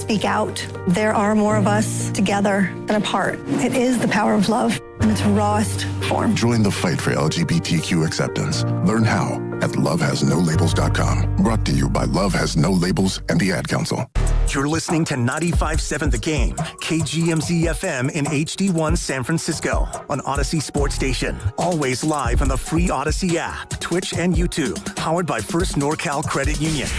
speak out. There are more of us together than apart. It is the power of love in its rawest form. Join the fight for LGBTQ acceptance. Learn how at lovehasnolabels.com. Brought to you by Love Has No Labels and the Ad Council. You're listening to 95.7 The Game, KGMZ FM in HD1 San Francisco on Odyssey Sports Station. Always live on the free Odyssey app, Twitch, and YouTube. Powered by First NorCal Credit Union.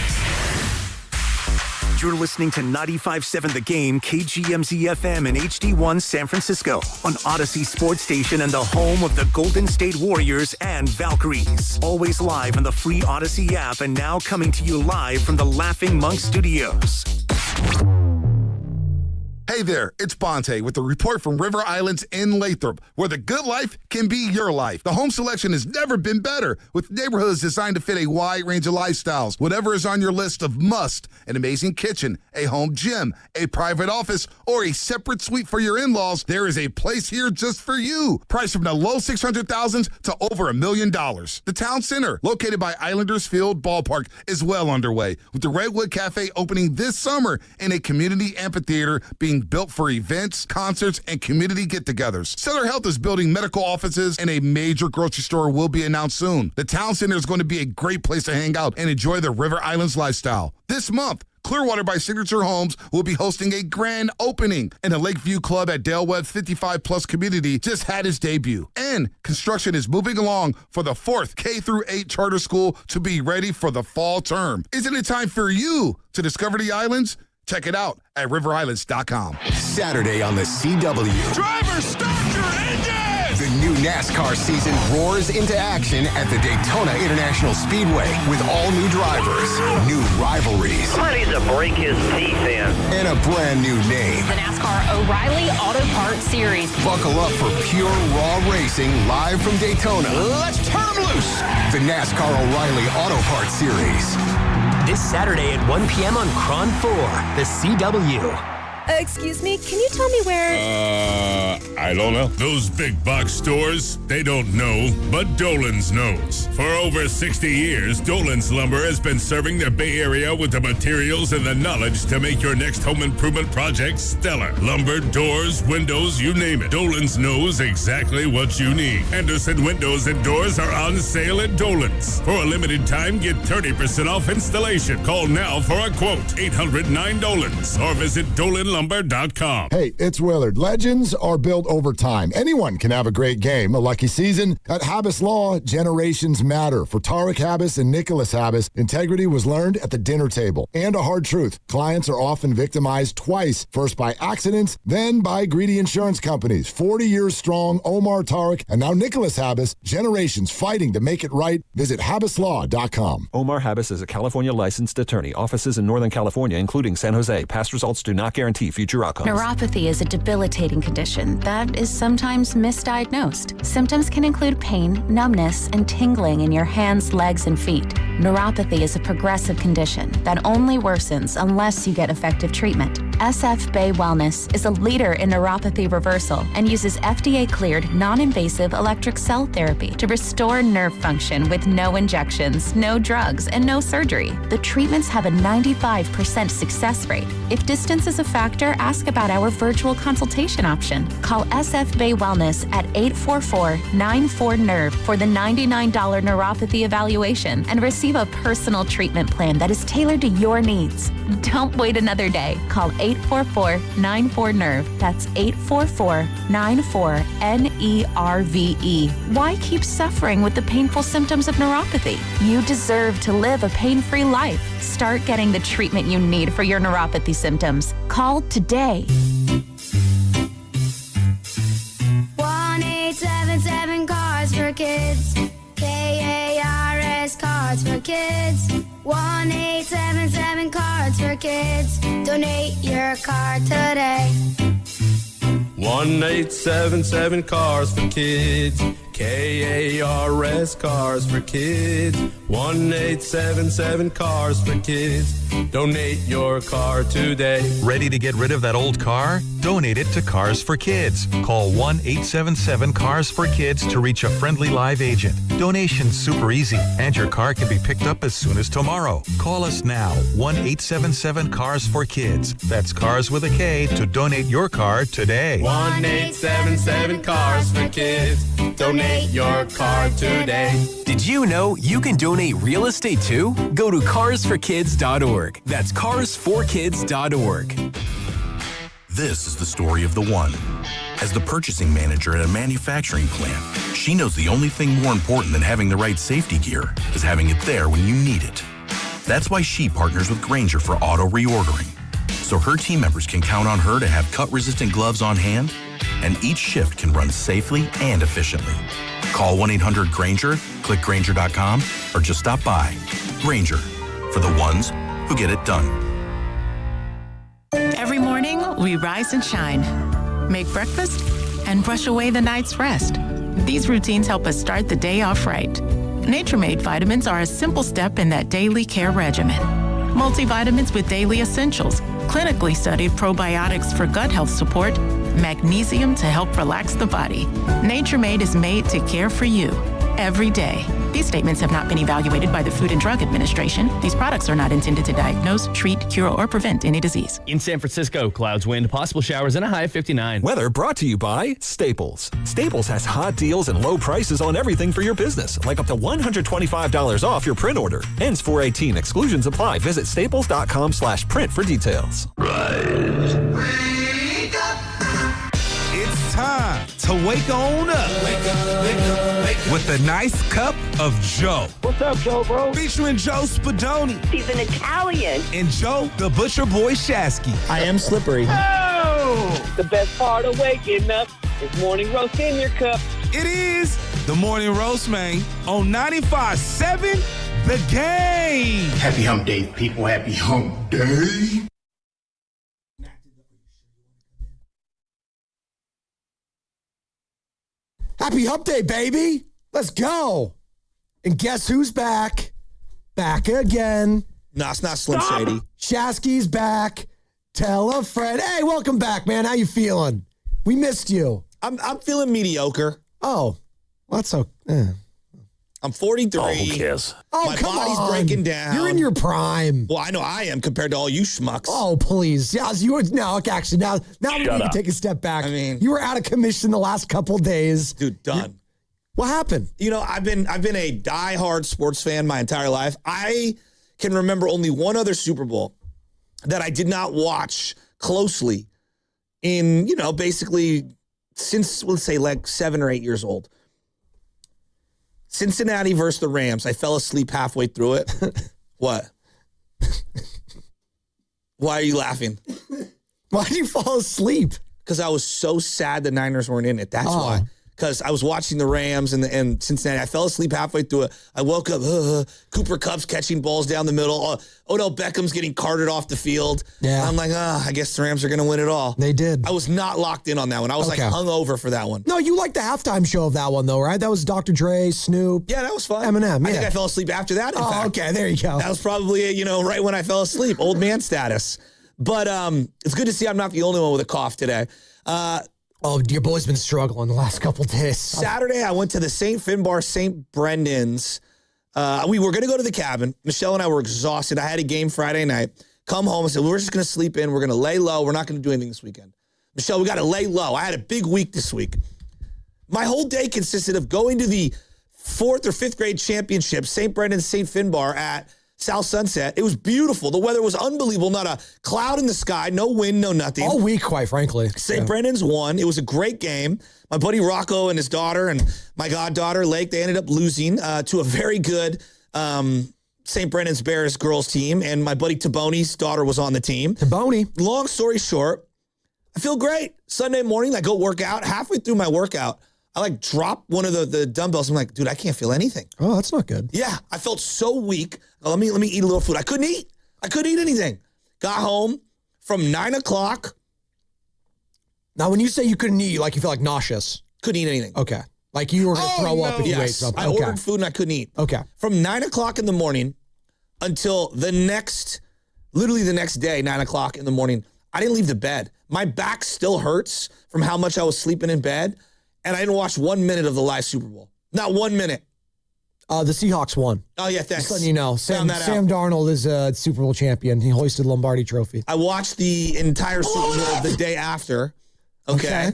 You're listening to 95.7 The Game, KGMZ FM in HD1 San Francisco on Odyssey Sports Station and the home of the Golden State Warriors and Valkyries. Always live on the free Odyssey app and now coming to you live from the Laughing Monk Studios. Hey there, it's Bonte with a report from River Islands in Lathrop, where the good life can be your life. The home selection has never been better, with neighborhoods designed to fit a wide range of lifestyles. Whatever is on your list of must, an amazing kitchen, a home gym, a private office, or a separate suite for your in-laws, there is a place here just for you. Priced from the low $600,000s to over $1 million. The Town Center, located by Islanders Field Ballpark, is well underway, with the Redwood Cafe opening this summer and a community amphitheater being built for events, concerts, and community get-togethers. Sutter Health is building medical offices, and a major grocery store will be announced soon. The Town Center is going to be a great place to hang out and enjoy the River Islands lifestyle. This month, Clearwater by Signature Homes will be hosting a grand opening, and the Lakeview Club at Dale Webb 55-plus community just had its debut. And construction is moving along for the 4th K-8 charter school to be ready for the fall term. Isn't it time for you to discover the islands? Check it out at riverislands.com. Saturday on the CW. Driver, start your engines! The new NASCAR season roars into action at the Daytona International Speedway with all new drivers, new rivalries. Somebody needs to break his teeth in. And a brand new name. The NASCAR O'Reilly Auto Parts Series. Buckle up for pure raw racing live from Daytona. Let's turn them loose! The NASCAR O'Reilly Auto Parts Series. This Saturday at 1 p.m. on Cron 4, the CW. Excuse me, can you tell me where... I don't know. Those big box stores, they don't know, but Dolan's knows. For over 60 years, Dolan's Lumber has been serving the Bay Area with the materials and the knowledge to make your next home improvement project stellar. Lumber, doors, windows, you name it. Dolan's knows exactly what you need. Anderson windows and doors are on sale at Dolan's. For a limited time, get 30% off installation. Call now for a quote. 800-9-DOLANS or visit DolanLumber.com. Hey, it's Willard. Legends are built over time. Anyone can have a great game, a lucky season. At Habis Law, generations matter. For Tariq Habis and Nicholas Habis, integrity was learned at the dinner table. And a hard truth, clients are often victimized twice. First by accidents, then by greedy insurance companies. 40 years strong, Omar Tariq, and now Nicholas Habis, generations fighting to make it right. Visit HabisLaw.com. Omar Habis is a California licensed attorney. Offices in Northern California, including San Jose. Past results do not guarantee future outcomes. Neuropathy is a debilitating condition that is sometimes misdiagnosed. Symptoms can include pain, numbness, and tingling in your hands, legs, and feet. Neuropathy is a progressive condition that only worsens unless you get effective treatment. SF Bay Wellness is a leader in neuropathy reversal and uses FDA-cleared, non-invasive electric cell therapy to restore nerve function with no injections, no drugs, and no surgery. The treatments have a 95% success rate. If distance is a factor, ask about our virtual consultation option. Call SF Bay Wellness at 844-94-NERVE for the $99 neuropathy evaluation and receive a personal treatment plan that is tailored to your needs. Don't wait another day. Call 844-94-NERVE. That's 844-94-NERVE. Why keep suffering with the painful symptoms of neuropathy? You deserve to live a pain-free life. Start getting the treatment you need for your neuropathy symptoms. Call today. 1-877 Cars for Kids. KARS Cards for Kids. 1-877 Cards for Kids. Donate your card today. 1-877 Cars for Kids. KARS Cars for Kids. 1-877-CARS for kids. Donate your car today. Ready to get rid of that old car? Donate it to Cars for Kids. Call 1-877-CARS for Kids to reach a friendly live agent. Donation's super easy, and your car can be picked up as soon as tomorrow. Call us now, 1-877-CARS for Kids. That's Cars with a K to donate your car today. 1-877-CARS for kids. Donate your car today. Did you know you can donate real estate too? Go to carsforkids.org. That's carsforkids.org. This is the story of the one. As the purchasing manager at a manufacturing plant, she knows the only thing more important than having the right safety gear is having it there when you need it. That's why she partners with Granger for auto reordering, so her team members can count on her to have cut-resistant gloves on hand, and each shift can run safely and efficiently. Call 1-800-GRANGER, click Granger.com, or just stop by. Granger, for the ones who get it done. Every morning, we rise and shine, make breakfast, and brush away the night's rest. These routines help us start the day off right. Nature-Made vitamins are a simple step in that daily care regimen. Multivitamins with daily essentials, clinically studied probiotics for gut health support, magnesium to help relax the body. Nature-Made is made to care for you every day. These statements have not been evaluated by the Food and Drug Administration. These products are not intended to diagnose, treat, cure, or prevent any disease. In San Francisco, clouds, wind, possible showers, and a high of 59. Weather brought to you by Staples. Staples has hot deals and low prices on everything for your business, like up to $125 off your print order. Ends 4/18. Exclusions apply. Visit staples.com/print for details. It's time to wake on up. Wake up, wake up, wake up. With a nice cup of Joe. What's up, Joe, bro? Featuring Joe Spadoni. He's an Italian. And Joe, the Butcher Boy Shasky. I am slippery. Oh! The best part of waking up is morning roast in your cup. It is the Morning Roast, man, on 95.7 The Game. Happy hump day, people. Happy hump day. Happy Hump Day, baby. Let's go. And guess who's back? Back again. No, it's not Slim Shady. Shasky's back. Tell a friend. Hey, welcome back, man. How you feeling? We missed you. I'm feeling mediocre. Oh, well, that's okay. I'm 43. Oh, who cares? Oh, my come body's on. breaking down. You're in your prime. Well, I know I am compared to all you schmucks. Oh, please. Yeah, now actually, now we need to take a step back. I mean, you were out of commission the last couple days. Dude, done. What happened? You know, I've been a diehard sports fan my entire life. I can remember only one other Super Bowl that I did not watch closely in, basically since, let's say, like 7 or 8 years old. Cincinnati versus the Rams. I fell asleep halfway through it. What? Why are you laughing? Why did you fall asleep? Because I was so sad the Niners weren't in it. That's why. Because I was watching the Rams and Cincinnati. I fell asleep halfway through it. I woke up. Cooper Kupp's catching balls down the middle. Odell Beckham's getting carted off the field. Yeah. I'm like, I guess the Rams are going to win it all. They did. I was not locked in on that one. I was like hungover for that one. No, you liked the halftime show of that one, though, right? That was Dr. Dre, Snoop. Yeah, that was fun. Eminem. Yeah. I think I fell asleep after that. In fact. Okay. There you go. That was probably, right when I fell asleep. Old man status. But it's good to see I'm not the only one with a cough today. Oh, your boy's been struggling the last couple days. Saturday, I went to the St. Finbar St. Brendan's. We were going to go to the cabin. Michelle and I were exhausted. I had a game Friday night. Come home and said, we're just going to sleep in. We're going to lay low. We're not going to do anything this weekend. Michelle, we got to lay low. I had a big week this week. My whole day consisted of going to the 4th or 5th grade championship, St. Brendan's St. Finbar at South Sunset. It was beautiful. The weather was unbelievable. Not a cloud in the sky, no wind, no nothing. All week, quite frankly. St. Brendan's won. It was a great game. My buddy Rocco and his daughter and my goddaughter, Lake, they ended up losing to a very good St. Brendan's Bears girls team. And my buddy Taboni's daughter was on the team. Taboni. Long story short, I feel great. Sunday morning, I go work out. Halfway through my workout, I drop one of the dumbbells. I'm like, dude, I can't feel anything. Oh, that's not good. Yeah, I felt so weak. Let me eat a little food. I couldn't eat anything. Got home from 9 o'clock. Now, when you say you couldn't eat, you feel like nauseous. Couldn't eat anything. Okay. Like you were going to throw up if you ate something. I ordered food and I couldn't eat. Okay. From 9 o'clock in the morning until literally the next day, 9 o'clock in the morning, I didn't leave the bed. My back still hurts from how much I was sleeping in bed, and I didn't watch 1 minute of the live Super Bowl. Not 1 minute. The Seahawks won. Oh, yeah, thanks. Just letting you know. Sam Darnold is a Super Bowl champion. He hoisted the Lombardi trophy. I watched the entire Super Bowl the day after. Okay.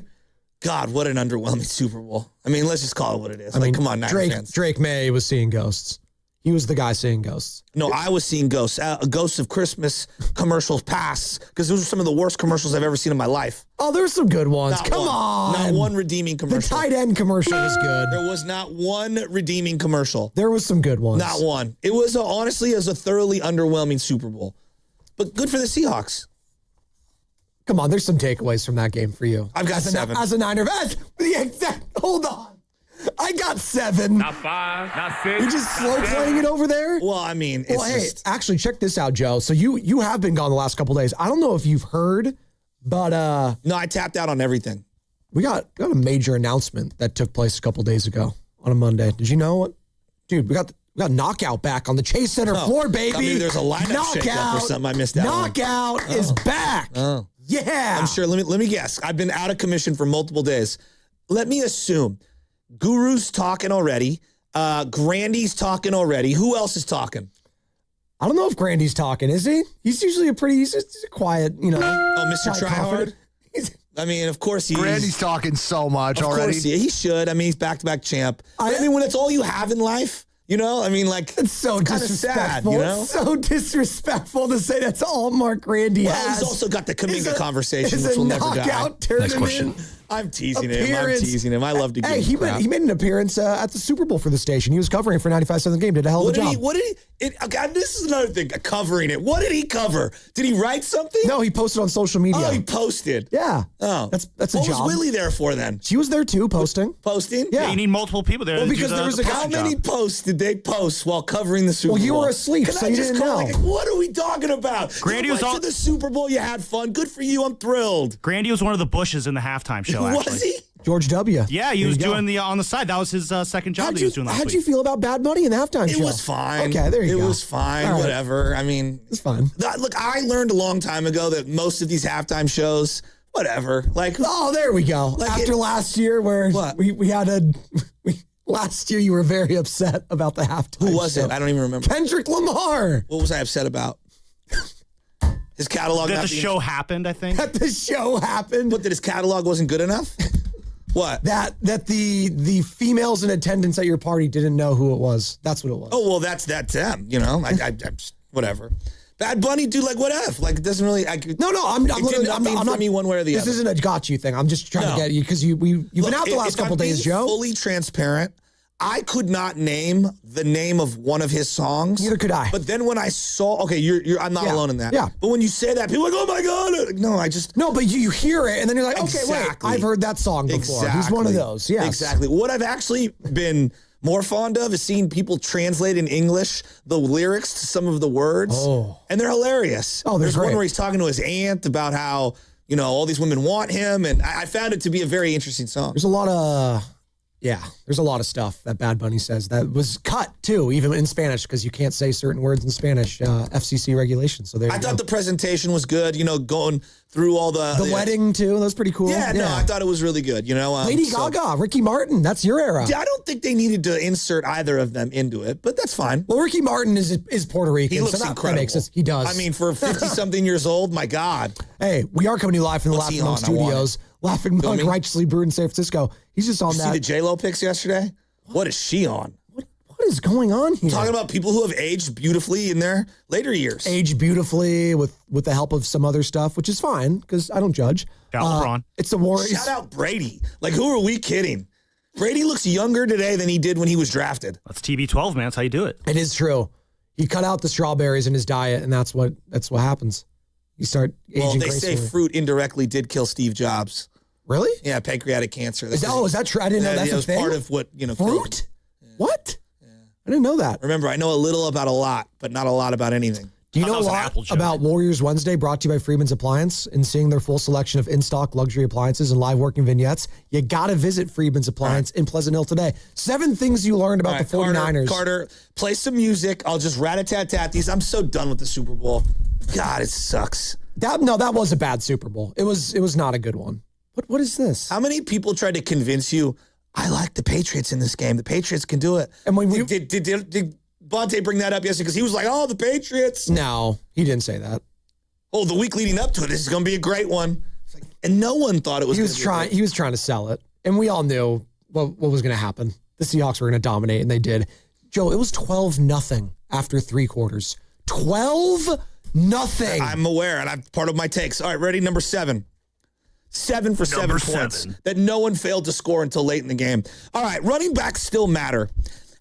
God, what an underwhelming Super Bowl. I mean, let's just call it what it is. Come on, Niner fans. Drake May was seeing ghosts. He was the guy seeing ghosts. No, I was seeing ghosts. Ghosts of Christmas commercials pass, because those are some of the worst commercials I've ever seen in my life. Oh, there were some good ones. Come on. Not one redeeming commercial. The tight end commercial was good. There was not one redeeming commercial. There was some good ones. Not one. It was honestly a thoroughly underwhelming Super Bowl. But good for the Seahawks. Come on, there's some takeaways from that game for you. I've got 7. As a Niner fan, hold on. I got 7. Not 5, not 6. You're just slow playing it over there? Well, I mean, actually, check this out, Joe. So you have been gone the last couple of days. I don't know if you've heard, but no, I tapped out on everything. We got a major announcement that took place a couple of days ago on a Monday. Did you know what? Dude, we got Knockout back on the Chase Center floor, baby. Maybe there's a lineup shake-up or something. I missed that Knockout is back. Oh. Yeah. I'm sure. Let me guess. I've been out of commission for multiple days. Let me assume Guru's talking already. Grandy's talking already. Who else is talking? I don't know if Grandy's talking. Is he? He's usually he's a quiet, Oh, Mr. Tryhard? I mean, of course he's... Grandy's talking so much already. Of course he should. I mean, he's back-to-back champ. I mean, when it's all you have in life... I mean, like, it's so disrespectful. Sad, It's so disrespectful to say that's all Mark Grandy has. He's also got the Kaminga conversation, which will never die. Next question. I'm teasing him. I love to give him crap. He made an appearance at the Super Bowl for the station. He was covering for 95 Southern Game. Did a hell of a job. This is another thing, covering it. What did he cover? Did he write something? No, he posted on social media. Oh, he posted. Yeah. Oh. That's a job. What was Willie there for then? She was there too, posting. Posting? Yeah. You need multiple people there. Well, because there was how many posts did they post while covering the Super Bowl? Well, you were asleep, so you didn't know. What are we talking about? Grandy was to the Super Bowl. You had fun. Good for you. I'm thrilled. Grandy was one of the Bushes in the halftime show. Was he? George W. Yeah, he was doing on the side. That was his second job that he was doing last week. How'd you feel about Bad Bunny in the halftime show? It was fine. Okay, there you go. It was fine. Right. Whatever. I mean, it's fine. Look, I learned a long time ago that most of these halftime shows, whatever. Like, oh, there we go. Like after last year, where we had last year, you were very upset about the halftime. Who was it? I don't even remember. Kendrick Lamar. What was I upset about? His catalog. That the show happened, I think. That the show happened. But that his catalog wasn't good enough. What? That the females in attendance at your party didn't know who it was. That's what it was. Oh, well, that's them. I just, whatever. Bad Bunny, dude, like, whatever. Like, it doesn't really... I'm not me one way or the other. This isn't a got you thing. I'm just trying to get you, because you've been out the last couple days, Joe. Fully transparent, I could not name the name of one of his songs. Neither could I. But then when I saw... Okay, I'm not alone in that. Yeah. But when you say that, people are like, oh, my God. No, I just... No, but you hear it, and then you're like, okay, wait, I've heard that song before. Exactly. He's one of those, yes. Exactly. What I've actually been more fond of is seeing people translate in English the lyrics to some of the words. Oh. And they're hilarious. Oh, There's great. one where he's talking to his aunt about how, all these women want him. And I found it to be a very interesting song. There's a lot of... Yeah, there's a lot of stuff that Bad Bunny says that was cut, too, even in Spanish, because you can't say certain words in Spanish, FCC regulations. So I thought the presentation was good, going through all the wedding, too. That was pretty cool. Yeah, no, I thought it was really good, Lady Gaga, Ricky Martin, that's your era. Yeah, I don't think they needed to insert either of them into it, but that's fine. Well, Ricky Martin is Puerto Rican. He looks incredible. That makes sense. He does. I mean, for 50-something years old, my God. Hey, we are coming to you live from the Laughing Monk Studios. Laughing Monk, righteously brewed in San Francisco. He's just on that. See the J-Lo pics yesterday? What is she on? What is going on here? Talking about people who have aged beautifully in their later years. Aged beautifully with the help of some other stuff, which is fine, because I don't judge. LeBron. It's the war. Shout out Brady. Like, who are we kidding? Brady looks younger today than he did when he was drafted. That's TB12, man. That's how you do it. It is true. He cut out the strawberries in his diet, and that's what happens. You start aging gracefully. They say fruit indirectly did kill Steve Jobs. Really? Yeah, pancreatic cancer. Is that true? I didn't know that's a thing. It was part of what, Fruit? Yeah. What? Yeah. I didn't know that. Remember, I know a little about a lot, but not a lot about anything. Do you know a lot about Warriors Wednesday, brought to you by Freeman's Appliance, and seeing their full selection of in-stock luxury appliances and live working vignettes? You got to visit Freeman's Appliance in Pleasant Hill today. 7 things you learned about the 49ers. Carter, play some music. I'll just rat-a-tat-tat these. I'm so done with the Super Bowl. God, it sucks. That was a bad Super Bowl. It was not a good one. What is this? How many people tried to convince you, I like the Patriots in this game. The Patriots can do it. And when did Bonte bring that up yesterday? Because he was like, oh, the Patriots. No, he didn't say that. Oh, the week leading up to it, this is going to be a great one. And no one thought it was going to be He was trying to sell it. And we all knew what was going to happen. The Seahawks were going to dominate, and they did. Joe, it was 12-0 after 3 quarters. 12-0. I'm aware, and I'm part of my takes. All right, ready? Number 7. 7 for 7 points that no one failed to score until late in the game. All right, running backs still matter.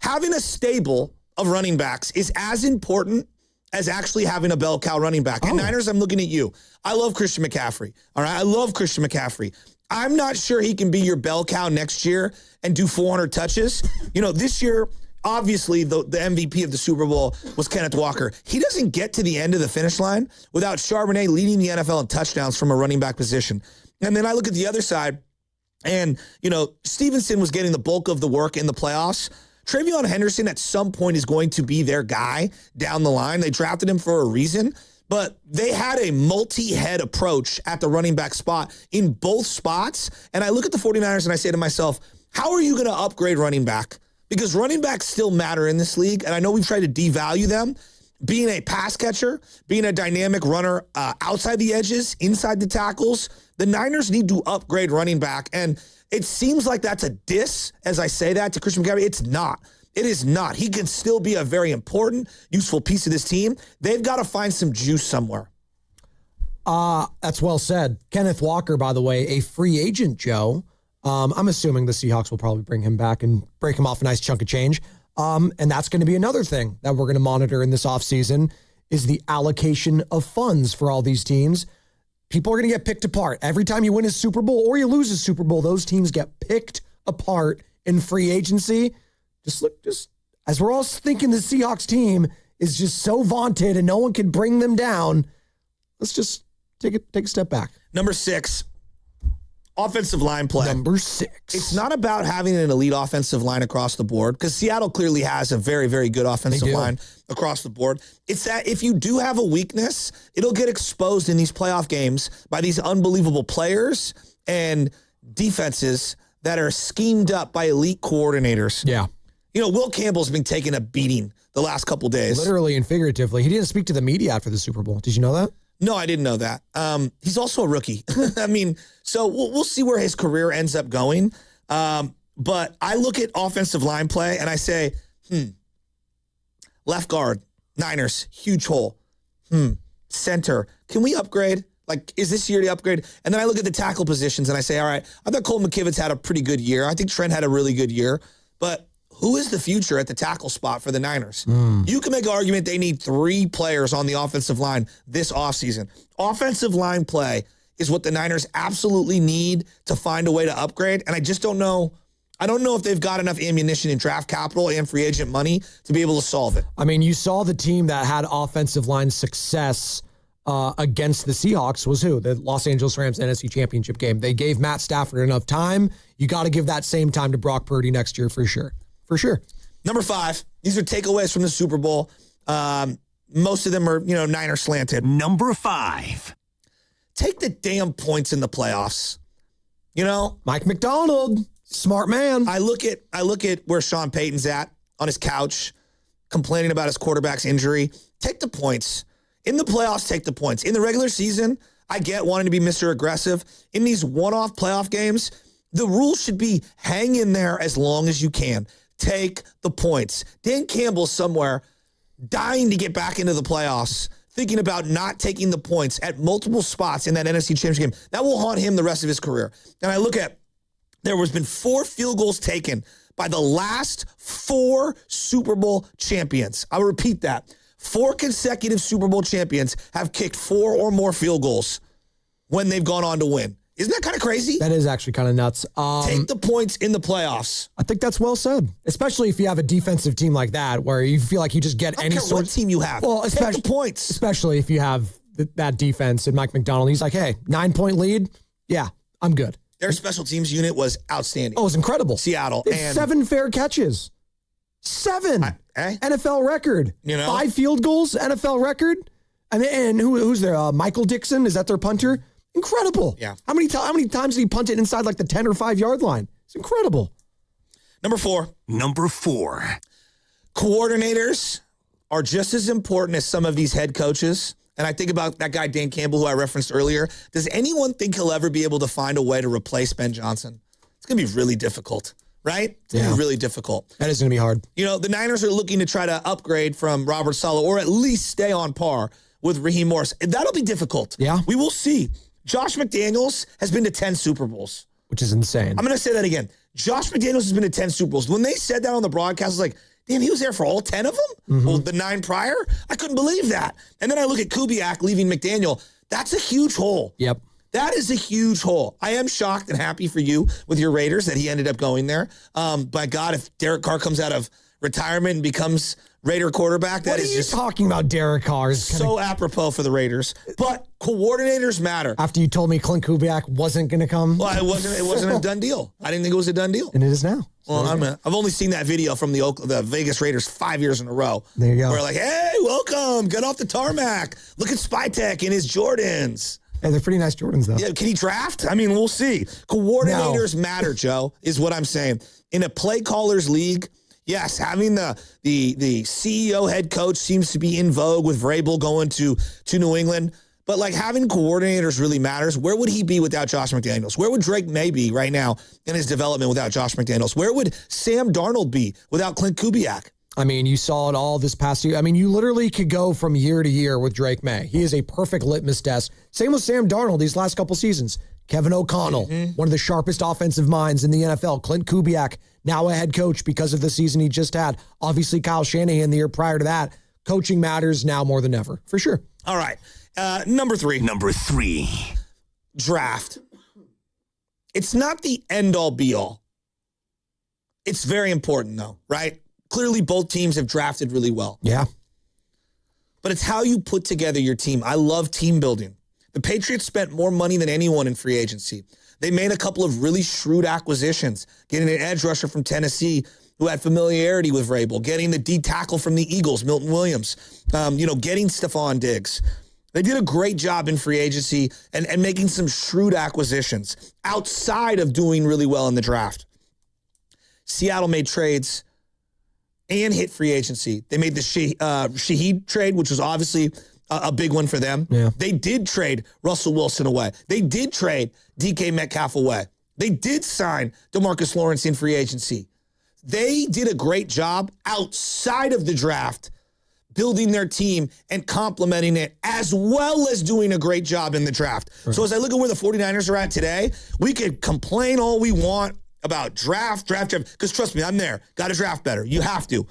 Having a stable of running backs is as important as actually having a bell cow running back. And Niners, I'm looking at you. I love Christian McCaffrey. All right, I love Christian McCaffrey. I'm not sure he can be your bell cow next year and do 400 touches. This year, obviously, the MVP of the Super Bowl was Kenneth Walker. He doesn't get to the end of the finish line without Charbonnet leading the NFL in touchdowns from a running back position. And then I look at the other side, and, Stevenson was getting the bulk of the work in the playoffs. Travion Henderson at some point is going to be their guy down the line. They drafted him for a reason, but they had a multi-head approach at the running back spot in both spots. And I look at the 49ers and I say to myself, how are you going to upgrade running back? Because running backs still matter in this league, and I know we've tried to devalue them. Being a pass catcher, being a dynamic runner outside the edges, inside the tackles, the Niners need to upgrade running back. And it seems like that's a diss as I say that to Christian McCaffrey. It's not. It is not. He can still be a very important, useful piece of this team. They've got to find some juice somewhere. That's well said. Kenneth Walker, by the way, a free agent, Joe. I'm assuming the Seahawks will probably bring him back and break him off a nice chunk of change. And that's going to be another thing that we're going to monitor in this offseason is the allocation of funds for all these teams. People are going to get picked apart. Every time you win a Super Bowl or you lose a Super Bowl, those teams get picked apart in free agency. Just as we're all thinking the Seahawks team is just so vaunted and no one can bring them down, let's just take a step back. Number 6. Offensive line play. Number 6. It's not about having an elite offensive line across the board, because Seattle clearly has a very, very good offensive line across the board. It's that if you do have a weakness, it'll get exposed in these playoff games by these unbelievable players and defenses that are schemed up by elite coordinators. Yeah. Will Campbell's been taking a beating the last couple days. Literally and figuratively. He didn't speak to the media after the Super Bowl. Did you know that? No, I didn't know that. He's also a rookie. So we'll see where his career ends up going. But I look at offensive line play and I say, left guard, Niners, huge hole. Center, can we upgrade? Like, is this year the upgrade? And then I look at the tackle positions and I say, all right, I thought Colt McKivitz had a pretty good year. I think Trent had a really good year. But who is the future at the tackle spot for the Niners? You can make an argument they need 3 players on the offensive line this offseason. Offensive line play is what the Niners absolutely need to find a way to upgrade. And I just don't know. I don't know if they've got enough ammunition in draft capital and free agent money to be able to solve it. I mean, you saw the team that had offensive line success against the Seahawks was who? The Los Angeles Rams NFC Championship game. They gave Matt Stafford enough time. You got to give that same time to Brock Purdy next year for sure. For sure. Number 5, these are takeaways from the Super Bowl. Most of them are, Niner slanted. Number 5. Take the damn points in the playoffs. Mike McDonald, smart man. I look at where Sean Payton's at on his couch, complaining about his quarterback's injury. Take the points. In the playoffs, take the points. In the regular season, I get wanting to be Mr. Aggressive. In these one-off playoff games, the rule should be hang in there as long as you can. Take the points. Dan Campbell somewhere dying to get back into the playoffs, thinking about not taking the points at multiple spots in that NFC Championship game. That will haunt him the rest of his career. And I look at, there has been 4 field goals taken by the last 4 Super Bowl champions. I will repeat that. 4 consecutive Super Bowl champions have kicked 4 or more field goals when they've gone on to win. Isn't that kind of crazy? That is actually kind of nuts. Take the points in the playoffs. I think that's well said, especially if you have a defensive team like that where you feel like you just get any sort of team you have. Well, take the points. Especially if you have that defense and Mike McDonald. He's like, hey, 9-point lead. Yeah, I'm good. Their special teams unit was outstanding. Oh, it was incredible. Seattle. And 7 fair catches. 7. NFL record. 5 field goals, NFL record. And who's there? Michael Dixon, is that their punter? Incredible. Yeah. How many times did he punt it inside like the 10 or 5 yard line? It's incredible. Number 4. Coordinators are just as important as some of these head coaches. And I think about that guy, Dan Campbell, who I referenced earlier. Does anyone think he'll ever be able to find a way to replace Ben Johnson? It's going to be really difficult, right? It's going to be really difficult. That is going to be hard. The Niners are looking to try to upgrade from Robert Saleh or at least stay on par with Raheem Morris. And that'll be difficult. Yeah. We will see. Josh McDaniels has been to 10 Super Bowls. Which is insane. I'm going to say that again. Josh McDaniels has been to 10 Super Bowls. When they said that on the broadcast, I was like, damn, he was there for all 10 of them? Mm-hmm. Well, the 9 prior? I couldn't believe that. And then I look at Kubiak leaving McDaniel. That's a huge hole. Yep. That is a huge hole. I am shocked and happy for you with your Raiders that he ended up going there. By God, if Derek Carr comes out of retirement and becomes Raider quarterback, that is just talking about Derek Carr. So apropos for the Raiders. But coordinators matter. After you told me Clint Kubiak wasn't going to come. Well, it wasn't a done deal. I didn't think it was a done deal. And it is now. Well, I've only seen that video from the Vegas Raiders 5 years in a row. There you go. Where like, hey, welcome, get off the tarmac. Look at Spytek in his Jordans. Hey, they're pretty nice Jordans, though. Yeah, can he draft? I mean, we'll see. Coordinators matter, Joe, is what I'm saying. In a play callers league, yes, having the CEO head coach seems to be in vogue with Vrabel going to New England. But like having coordinators really matters. Where would he be without Josh McDaniels? Where would Drake May be right now in his development without Josh McDaniels? Where would Sam Darnold be without Clint Kubiak? I mean, you saw it all this past year. I mean, you literally could go from year to year with Drake May. He is a perfect litmus test. Same with Sam Darnold these last couple seasons. Kevin O'Connell, one of the sharpest offensive minds in the NFL. Clint Kubiak, now a head coach because of the season he just had. Obviously, Kyle Shanahan the year prior to that. Coaching matters now more than ever, for sure. All right. Number 3. Draft. It's not the end-all, be-all. It's very important, though, right? Clearly, both teams have drafted really well. Yeah. But it's how you put together your team. I love team building. The Patriots spent more money than anyone in free agency. They made a couple of really shrewd acquisitions, getting an edge rusher from Tennessee who had familiarity with Vrabel, getting the D tackle from the Eagles, Milton Williams, getting Stephon Diggs. They did a great job in free agency and making some shrewd acquisitions outside of doing really well in the draft. Seattle made trades and hit free agency. They made the Shaheed trade, which was obviously a big one for them. Yeah. They did trade Russell Wilson away. They did trade DK Metcalf away. They did sign DeMarcus Lawrence in free agency. They did a great job outside of the draft building their team and complementing it, as well as doing a great job in the draft. Right. So as I look at where the 49ers are at today, we could complain all we want about draft, because trust me, I'm there. Got to draft better. You have to.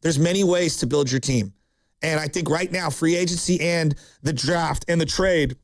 There's many ways to build your team. And I think right now, free agency and the draft and the trade,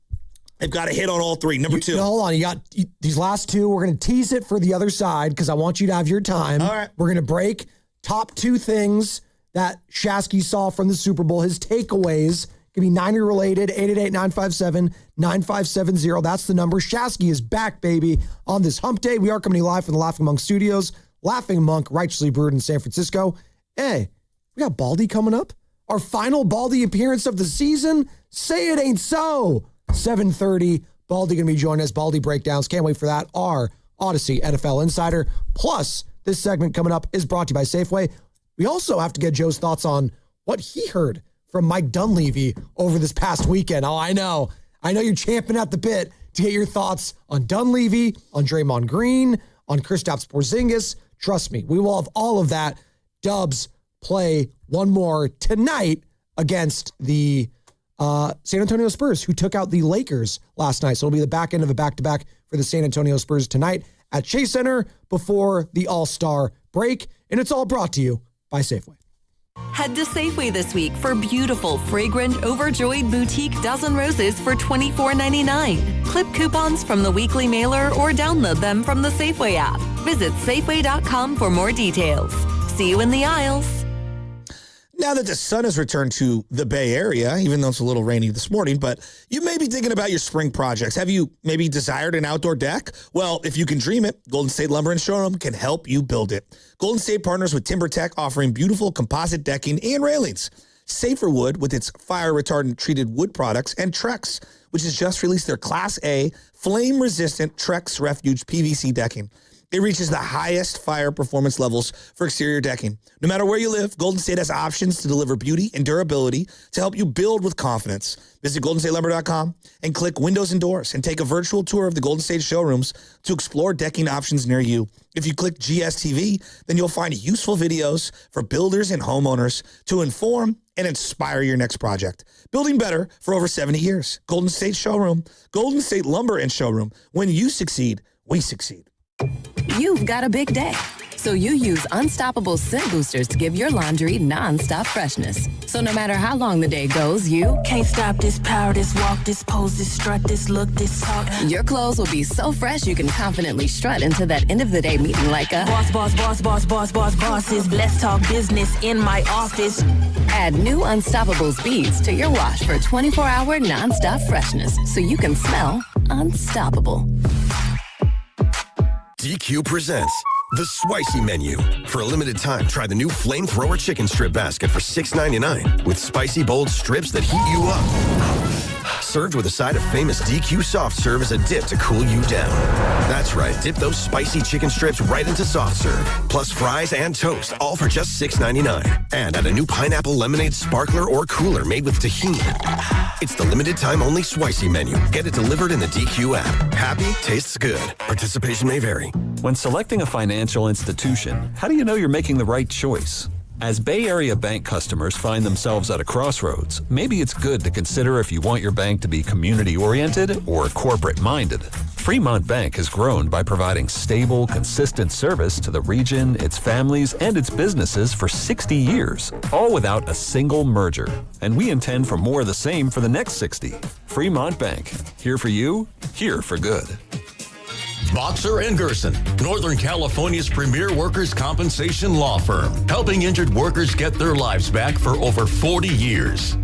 they've got to hit on all 3. Number 2. Hold on. You got these last 2. We're going to tease it for the other side because I want you to have your time. All right. We're going to break top 2 things that Shasky saw from the Super Bowl, his takeaways. Could be Niner related, 888-957-9570. That's the number. Shasky is back, baby, on this hump day. We are coming live from the Laughing Monk Studios. Laughing Monk, righteously brewed in San Francisco. Hey, we got Baldy coming up. Our final Baldy appearance of the season. Say it ain't so. 7:30. Baldy going to be joining us. Baldy breakdowns. Can't wait for that. Our Odyssey NFL Insider. Plus, this segment coming up is brought to you by Safeway. We also have to get Joe's thoughts on what he heard from Mike Dunleavy over this past weekend. Oh, I know you're champing at the bit to get your thoughts on Dunleavy, on Draymond Green, on Kristaps Porzingis. Trust me, we will have all of that. Dubs play one more tonight against the San Antonio Spurs, who took out the Lakers last night. So it'll be the back end of a back-to-back for the San Antonio Spurs tonight at Chase Center before the All-Star break. And it's all brought to you by Safeway. Head to Safeway this week for beautiful, fragrant, overjoyed boutique dozen roses for $24.99. Clip coupons from the weekly mailer or download them from the Safeway app. Visit Safeway.com for more details. See you in the aisles. Now that the sun has returned to the Bay Area, even though it's a little rainy this morning, but you may be thinking about your spring projects. Have you maybe desired an outdoor deck? Well, if you can dream it, Golden State Lumber and Showroom can help you build it. Golden State partners with TimberTech, offering beautiful composite decking and railings. Safer Wood with its fire-retardant treated wood products, and Trex, which has just released their Class A flame-resistant Trex Refuge PVC decking. It reaches the highest fire performance levels for exterior decking. No matter where you live, Golden State has options to deliver beauty and durability to help you build with confidence. Visit GoldenStateLumber.com and click Windows and Doors and take a virtual tour of the Golden State showrooms to explore decking options near you. If you click GSTV, then you'll find useful videos for builders and homeowners to inform and inspire your next project. Building better for over 70 years. Golden State Showroom, Golden State Lumber and Showroom. When you succeed, we succeed. You've got a big day, so you use Unstoppable Scent Boosters to give your laundry non-stop freshness. So no matter how long the day goes, you can't stop this power, this walk, this pose, this strut, this look, this talk. Your clothes will be so fresh you can confidently strut into that end of the day meeting like a bosses. Let's talk business in my office. Add new Unstoppables beads to your wash for 24-hour non-stop freshness so you can smell unstoppable. DQ presents the Spicy Menu. For a limited time, try the new Flamethrower Chicken Strip Basket for $6.99 with spicy, bold strips that heat you up. Served with a side of famous DQ Soft Serve as a dip to cool you down. That's right, dip those spicy chicken strips right into Soft Serve, plus fries and toast, all for just $6.99. And add a new pineapple lemonade sparkler or cooler made with tahini. It's the limited time only Spicy Menu. Get it delivered in the DQ app. Happy tastes good. Participation may vary. When selecting a financial institution, how do you know you're making the right choice? As Bay Area bank customers find themselves at a crossroads, maybe it's good to consider if you want your bank to be community-oriented or corporate-minded. Fremont Bank has grown by providing stable, consistent service to the region, its families, and its businesses for 60 years, all without a single merger. And we intend for more of the same for the next 60. Fremont Bank, here for you, here for good. Boxer & Gerson, Northern California's premier workers' compensation law firm, helping injured workers get their lives back for over 40 years.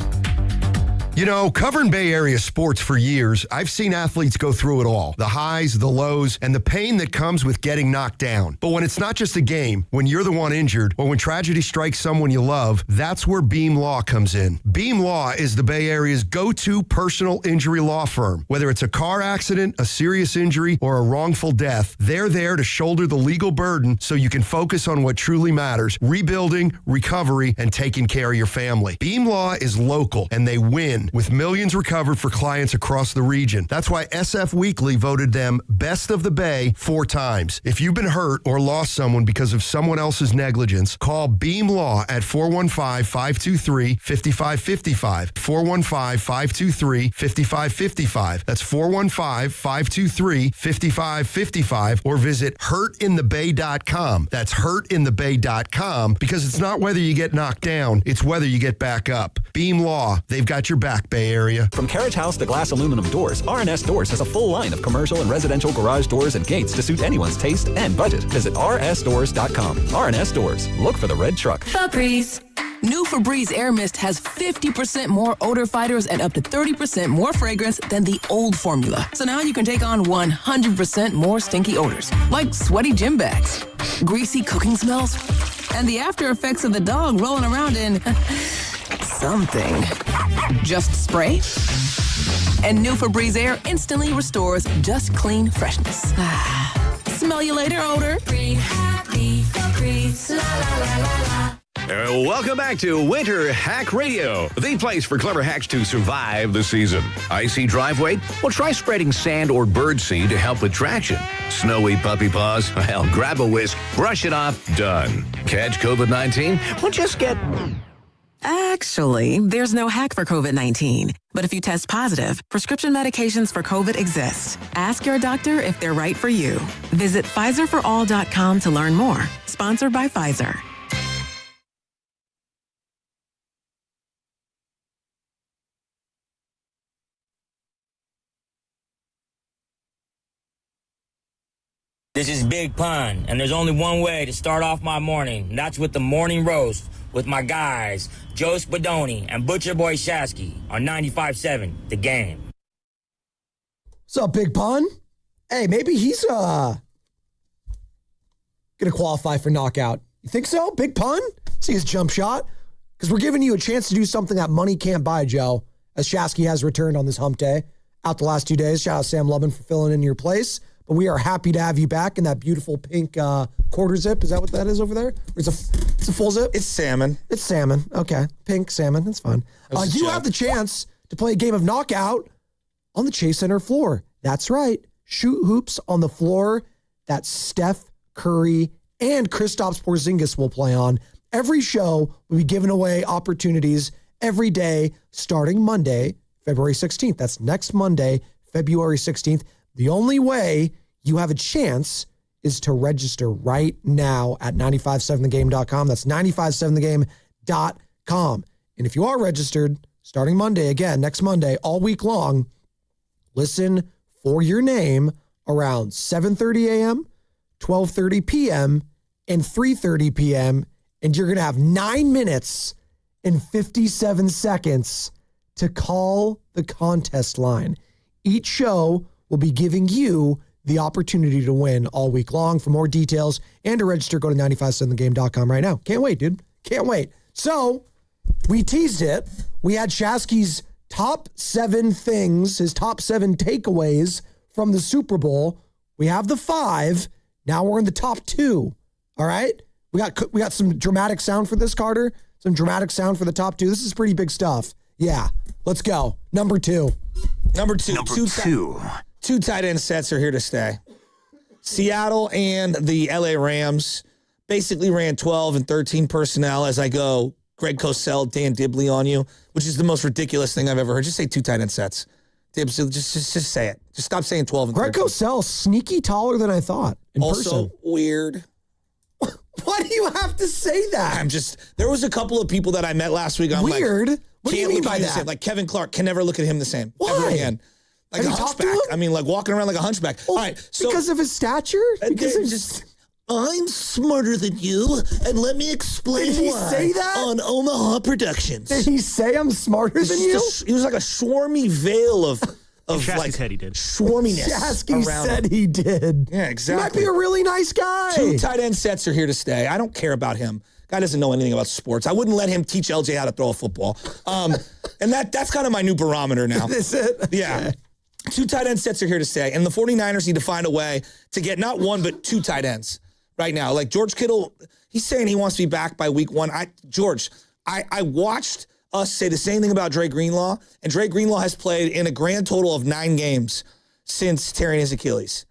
You know, covering Bay Area sports for years, I've seen athletes go through it all. The highs, the lows, and the pain that comes with getting knocked down. But when it's not just a game, when you're the one injured, or when tragedy strikes someone you love, that's where Beam Law comes in. Beam Law is the Bay Area's go-to personal injury law firm. Whether it's a car accident, a serious injury, or a wrongful death, they're there to shoulder the legal burden so you can focus on what truly matters: rebuilding, recovery, and taking care of your family. Beam Law is local, and they win, with millions recovered for clients across the region. That's why SF Weekly voted them Best of the Bay 4 times. If you've been hurt or lost someone because of someone else's negligence, call Beam Law at 415-523-5555. 415-523-5555. That's 415-523-5555. Or visit hurtinthebay.com. That's hurtinthebay.com, because it's not whether you get knocked down, it's whether you get back up. Beam Law, they've got your back, Bay Area. From carriage house to glass aluminum doors, R&S Doors has a full line of commercial and residential garage doors and gates to suit anyone's taste and budget. Visit rsdoors.com. R&S Doors. Look for the red truck. Febreze. New Febreze Air Mist has 50% more odor fighters and up to 30% more fragrance than the old formula. So now you can take on 100% more stinky odors, like sweaty gym bags, greasy cooking smells, and the after effects of the dog rolling around in something. Just spray, and new Febreze Air instantly restores just clean freshness. Smell you later, odor. Breathe happy, Febreze, la la la la la. Welcome back to Winter Hack Radio, the place for clever hacks to survive the season. Icy driveway? Well, try spreading sand or birdseed to help with traction. Snowy puppy paws? Well, grab a whisk, brush it off, done. Catch COVID-19? Well, just get... Actually, there's no hack for COVID-19. But if you test positive, prescription medications for COVID exist. Ask your doctor if they're right for you. Visit PfizerForAll.com to learn more. Sponsored by Pfizer. This is Big Pun, and there's only one way to start off my morning, and that's with the morning roast with my guys, Joe Spadoni and Butcher Boy Shasky on 95.7 The Game. What's up, Big Pun? Hey, maybe he's gonna qualify for knockout. You think so, Big Pun? See his jump shot? Because we're giving you a chance to do something that money can't buy, Joe, as Shasky has returned on this hump day out the last 2 days. Shout out Sam Lubin for filling in your place. But we are happy to have you back in that beautiful pink quarter zip. Is that what that is over there? It's a full zip? It's salmon. It's salmon. Okay. Pink salmon. That's fine. You have the chance to play a game of knockout on the Chase Center floor. That's right. Shoot hoops on the floor that Steph Curry and Kristaps Porzingis will play on. Every show will be giving away opportunities every day starting Monday, February 16th. That's next Monday, February 16th. The only way you have a chance is to register right now at 957thegame.com. That's 957thegame.com. And if you are registered, starting Monday, again, next Monday, all week long, listen for your name around 7:30 a.m., 12:30 p.m., and 3:30 p.m., and you're going to have 9 minutes and 57 seconds to call the contest line. Each show will be giving you the opportunity to win all week long. For more details and to register, go to 957thegame.com right now. Can't wait, dude. Can't wait. So, we teased it. We had Shasky's top 7 things, his top 7 takeaways from the Super Bowl. We have the 5. Now we're in the top 2. All right? We got some dramatic sound for this, Carter. Some dramatic sound for the top 2. This is pretty big stuff. Yeah. Let's go. Number 2. Number 2. Two tight end sets are here to stay. Seattle and the LA Rams basically ran 12 and 13 personnel as I go Greg Cosell, Dan Dibley on you, which is the most ridiculous thing I've ever heard. Just say 2 tight end sets. Dibs, just say it. Just stop saying 12 and 13. Greg Cosell, sneaky taller than I thought in also person. Weird. Why do you have to say that? There was a couple of people that I met last week. I'm weird. Like, what do you mean by that? Same. Like Kevin Clark can never look at him the same. Why? Ever again. Like Have a you talked to hunchback. him? I mean, like walking around like a hunchback. Well, all right. So because of his stature? Because I'm smarter than you, and let me explain Did he why say that? on Omaha Productions. Did he say I'm smarter than you? He was like a swarmy veil of Shasky like said he did. swarminess. Shasky around said him. he did. Yeah, exactly. He might be a really nice guy. 2 tight end sets are here to stay. I don't care about him. Guy doesn't know anything about sports. I wouldn't let him teach LJ how to throw a football. And that's kind of my new barometer now. Is it? Yeah. 2 tight end sets are here to stay. And the 49ers need to find a way to get not 1, but 2 tight ends right now. Like George Kittle, he's saying he wants to be back by week 1. I watched us say the same thing about Dre Greenlaw, and Dre Greenlaw has played in a grand total of 9 games since tearing his Achilles.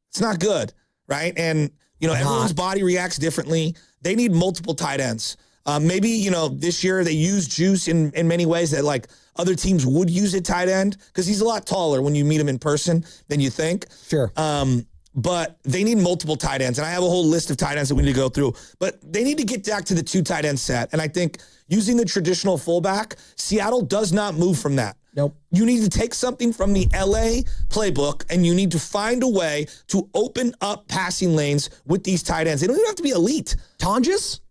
It's not good, right? And, everyone's body reacts differently. They need multiple tight ends. Maybe, this year they use Juice in many ways that, like, other teams would use a tight end because he's a lot taller when you meet him in person than you think. Sure. But they need multiple tight ends, and I have a whole list of tight ends that we need to go through. But they need to get back to the 2 tight end set, and I think using the traditional fullback, Seattle does not move from that. Nope. You need to take something from the LA playbook, and you need to find a way to open up passing lanes with these tight ends. They don't even have to be elite. Tonjes?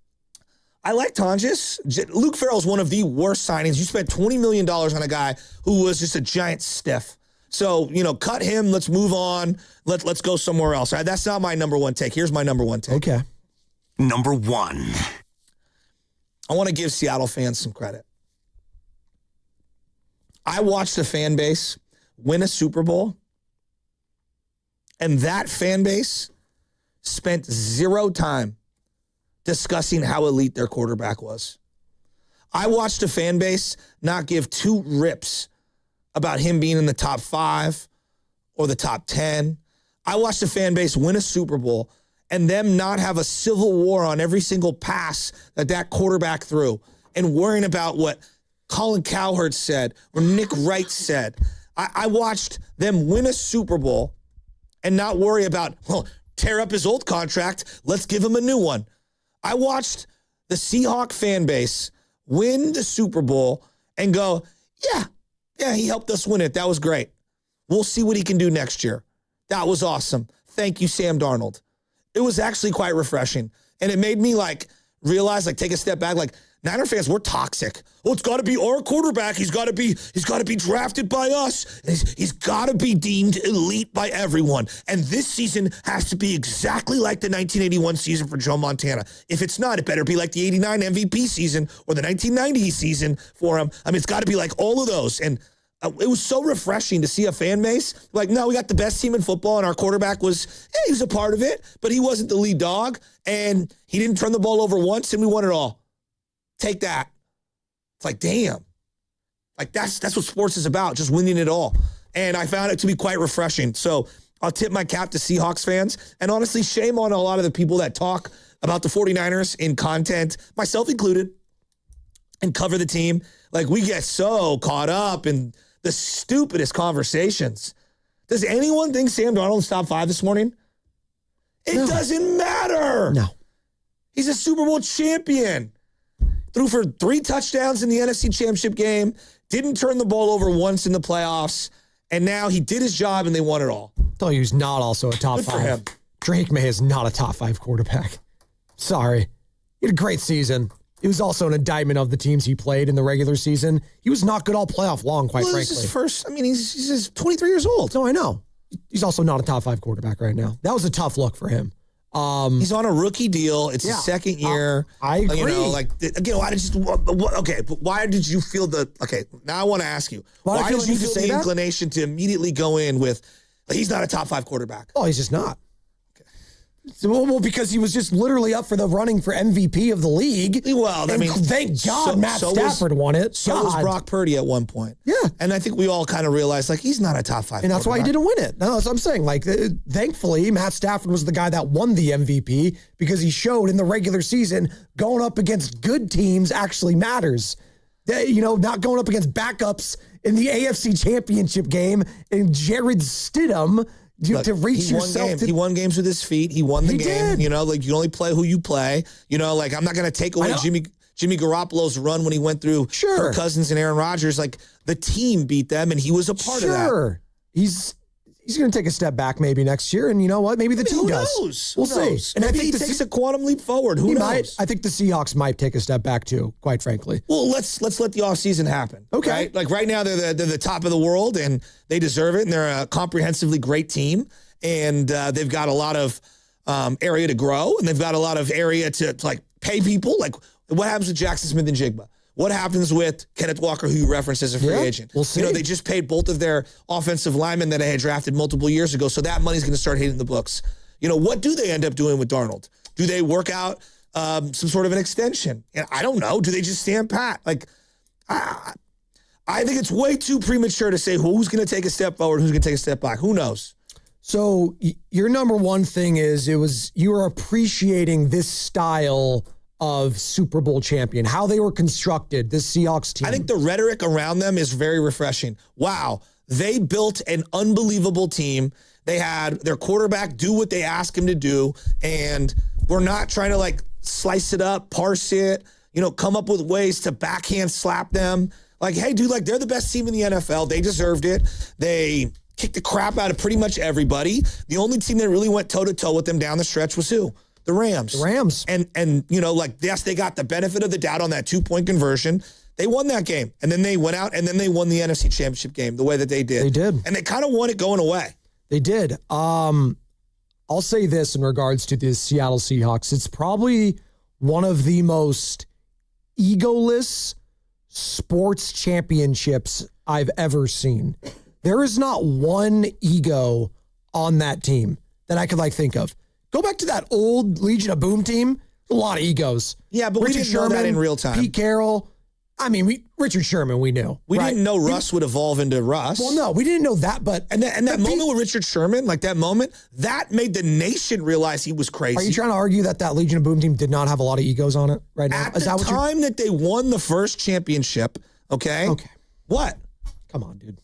I like Tonjes. Luke Farrell's one of the worst signings. You spent $20 million on a guy who was just a giant stiff. So, cut him. Let's move on. Let's go somewhere else. All right, that's not my number 1 take. Here's my number 1 take. Okay. Number 1. I want to give Seattle fans some credit. I watched a fan base win a Super Bowl, and that fan base spent 0 time discussing how elite their quarterback was. I watched a fan base not give 2 rips about him being in the top 5 or the top 10. I watched a fan base win a Super Bowl and them not have a civil war on every single pass that quarterback threw and worrying about what Colin Cowherd said or Nick Wright said. I watched them win a Super Bowl and not worry about, tear up his old contract, let's give him a new one. I watched the Seahawk fan base win the Super Bowl and go, yeah, he helped us win it. That was great. We'll see what he can do next year. That was awesome. thank you, Sam Darnold. It was actually quite refreshing. And it made me realize, take a step back, Niner fans, we're toxic. Oh, it's got to be our quarterback. He's got to be drafted by us. He's got to be deemed elite by everyone. And this season has to be exactly like the 1981 season for Joe Montana. If it's not, it better be like the 89 MVP season or the 1990 season for him. I mean, it's got to be like all of those. And it was so refreshing to see a fan base no, we got the best team in football, and our quarterback he was a part of it, but he wasn't the lead dog, and he didn't turn the ball over once, and we won it all. Take that. It's damn. That's what sports is about, just winning it all. And I found it to be quite refreshing. So I'll tip my cap to Seahawks fans. And honestly, shame on a lot of the people that talk about the 49ers in content, myself included, and cover the team. We get so caught up in the stupidest conversations. Does anyone think Sam Darnold's top 5 this morning? It doesn't matter. No. He's a Super Bowl champion. Threw for 3 touchdowns in the NFC Championship game, didn't turn the ball over once in the playoffs, and now he did his job and they won it all. I thought he was not also a top Good 5. for him. Drake May is not a top 5 quarterback. Sorry. He had a great season. He was also an indictment of the teams he played in the regular season. He was not good all playoff long, quite frankly. This is his first, he's just 23 years old. No, I know. He's also not a top 5 quarterback right now. That was a tough look for him. He's on a rookie deal. It's his second year. I agree. Again, why did you feel now I want to ask you. Why did you feel the inclination to immediately go in with, he's not a top 5 quarterback? Oh, he's just not. Well, because he was just literally up for the running for MVP of the league. Well, thank God Matt Stafford won it. So was Brock Purdy at one point. Yeah. And I think we all kind of realized, he's not a top 5 And that's why he didn't win it. No, that's what I'm saying. Thankfully, Matt Stafford was the guy that won the MVP because he showed in the regular season going up against good teams actually matters. Not going up against backups in the AFC Championship game and Jared Stidham. To reach yourself. He won games with his feet. He won the game. You only play who you play. I'm not going to take away Jimmy Garoppolo's run when he went through Kirk Cousins and Aaron Rodgers. The team beat them, and he was a part of that. Sure. He's going to take a step back maybe next year, and you know what? Maybe the team does. Who knows? We'll see. And maybe he takes a quantum leap forward. Who knows? Might. I think the Seahawks might take a step back too, quite frankly. Well, let's let the offseason happen. Okay. Right? Right now they're the top of the world, and they deserve it, and they're a comprehensively great team, and they've got a lot of area to grow, and they've got a lot of area to pay people. What happens with Jackson Smith and Jigba? What happens with Kenneth Walker, who you referenced as a free agent? We'll see. They just paid both of their offensive linemen that they had drafted multiple years ago, so that money's going to start hitting the books. What do they end up doing with Darnold? Do they work out some sort of an extension? And I don't know. Do they just stand pat? I think it's way too premature to say who's going to take a step forward, who's going to take a step back. Who knows? So your number one thing is you were appreciating this style of Super Bowl champion, how they were constructed, this Seahawks team. I think the rhetoric around them is very refreshing. Wow, they built an unbelievable team. They had their quarterback do what they asked him to do, and we're not trying to slice it up, parse it, come up with ways to backhand slap them. Hey, dude, they're the best team in the NFL. They deserved it. They kicked the crap out of pretty much everybody. The only team that really went toe-to-toe with them down the stretch was who? The Rams. The Rams. And yes, they got the benefit of the doubt on that 2-point conversion. They won that game. And then they went out and then they won the NFC Championship game the way that they did. They did. And they kind of won it going away. They did. I'll say this in regards to the Seattle Seahawks. It's probably one of the most egoless sports championships I've ever seen. There is not one ego on that team that I could think of. Go back to that old Legion of Boom team. A lot of egos. Yeah, but Richard we didn't know that in real time. Pete Carroll. Richard Sherman, we knew. We didn't know Russ would evolve into Russ. Well, no, we didn't know that, but... And that moment with Richard Sherman, that moment, that made the nation realize he was crazy. Are you trying to argue that Legion of Boom team did not have a lot of egos on it right now? At the time that they won the first championship, okay? Okay. What? Come on, dude.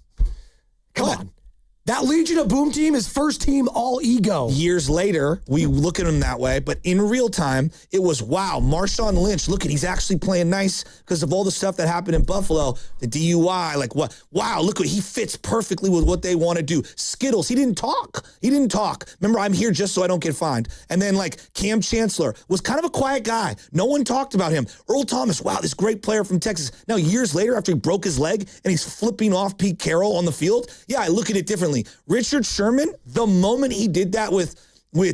Come on. That Legion of Boom team is first team all ego. Years later, we look at him that way, but in real time, it was, wow, Marshawn Lynch, look at, he's actually playing nice because of all the stuff that happened in Buffalo, the DUI, like what? Wow, look, he fits perfectly with what they want to do. Skittles, he didn't talk. Remember, I'm here just so I don't get fined. And then like Cam Chancellor was kind of a quiet guy. No one talked about him. Earl Thomas, wow, this great player from Texas. Now, years later, after he broke his leg and he's flipping off Pete Carroll on the field, yeah, I look at it differently. Richard Sherman, the moment he did that with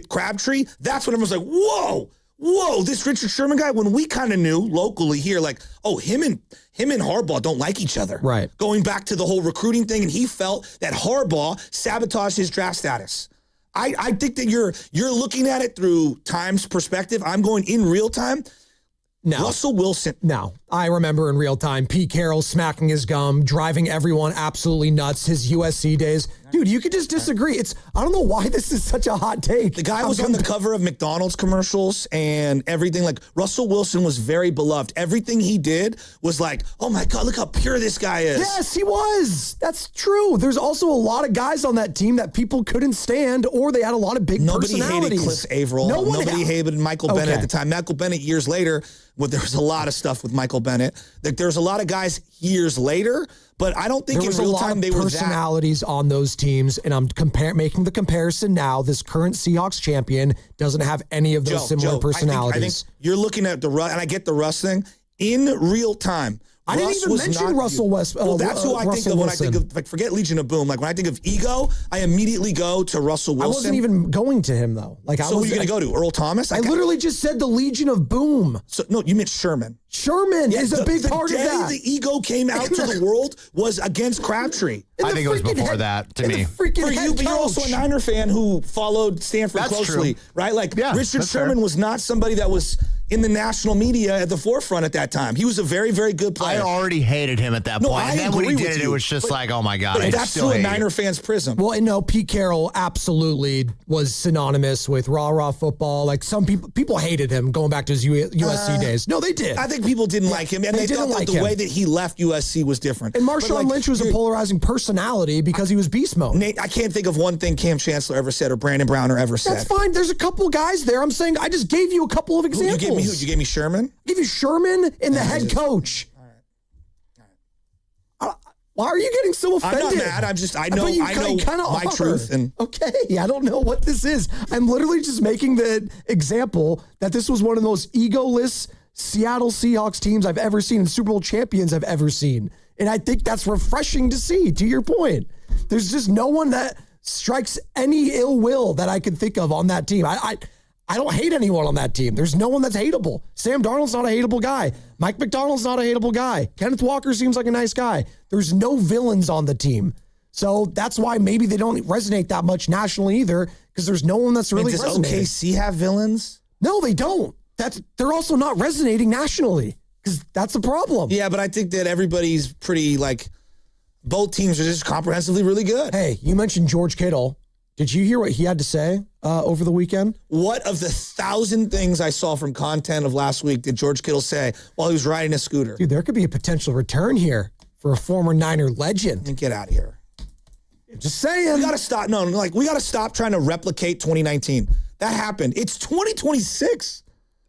Crabtree, that's when everyone's like, whoa, this Richard Sherman guy, when we kind of knew locally here, like, oh, him and Harbaugh don't like each other. Right. Going back to the whole recruiting thing, and he felt that Harbaugh sabotaged his draft status. I think that you're looking at it through time's perspective. I'm going in real time. No. Russell Wilson. No. I remember in real time, Pete Carroll smacking his gum, driving everyone absolutely nuts, his USC days. Dude, you could just disagree. I don't know why this is such a hot take. The guy was on the cover of McDonald's commercials and everything. Like, Russell Wilson was very beloved. Everything he did was like, oh my God, look how pure this guy is. Yes, he was. That's true. There's also a lot of guys on that team that people couldn't stand, or they had a lot of big personalities. Nobody hated Cliff Averill. Nobody hated Michael Bennett at the time. Michael Bennett years later, there was a lot of stuff with Michael Bennett. Like, there's a lot of guys years later, but I don't think in real time they were that. Personalities on those teams, and I'm making the comparison now. This current Seahawks champion doesn't have any of those similar personalities. I think you're looking at the Russ, and I get the Russ thing. In real time, I didn't even mention Russell West. Well, that's who I think of when I think of, like, forget Legion of Boom. Like, when I think of ego, I immediately go to Russell Wilson. I wasn't even going to him, though. Like, so who are you going to go to? Earl Thomas? I literally just said the Legion of Boom. So, no, you meant Sherman. Sherman is a big part of that. The ego came out to the world was against Crabtree. I think it was before that, to me. For you, but you're also a Niner fan who followed Stanford closely, right? Like, Richard Sherman was not somebody that was in the national media at the forefront at that time. He was a very, very good player. I already hated him at that point. And then when he did it was just like, oh my God, I that's still through a hate Niner fan's prism. Well, and no, Pete Carroll absolutely was synonymous with rah-rah football. Like, some people hated him going back to his USC days. No, they did. I think people didn't like him, and they thought that the way that he left USC was different. And Marshawn Lynch was a polarizing personality because he was beast mode. Nate, I can't think of one thing Cam Chancellor ever said or Brandon Browner ever said. That's fine. There's a couple guys there. I'm saying I just gave you a couple of examples. You gave me who? You gave me Sherman? I gave you Sherman and the head coach. Why are you getting so offended? I'm not mad. I know my truth. And okay, I don't know what this is. I'm literally just making the example that this was one of the most egoless Seattle Seahawks teams I've ever seen and Super Bowl champions I've ever seen. And I think that's refreshing to see, to your point. There's just no one that strikes any ill will that I can think of on that team. I don't hate anyone on that team. There's no one that's hateable. Sam Darnold's not a hateable guy. Mike McDonald's not a hateable guy. Kenneth Walker seems like a nice guy. There's no villains on the team. So that's why maybe they don't resonate that much nationally either, because there's no one that's really resonating. Does OKC have villains? No, they don't. They're also not resonating nationally, because that's the problem. Yeah, but I think that everybody's pretty, like, both teams are just comprehensively really good. Hey, you mentioned George Kittle. Did you hear what he had to say over the weekend? What of the 1,000 things I saw from content of last week did George Kittle say while he was riding a scooter? Dude, there could be a potential return here for a former Niner legend. Get out of here. Just saying. We got to stop. We got to stop trying to replicate 2019. That happened. It's 2026.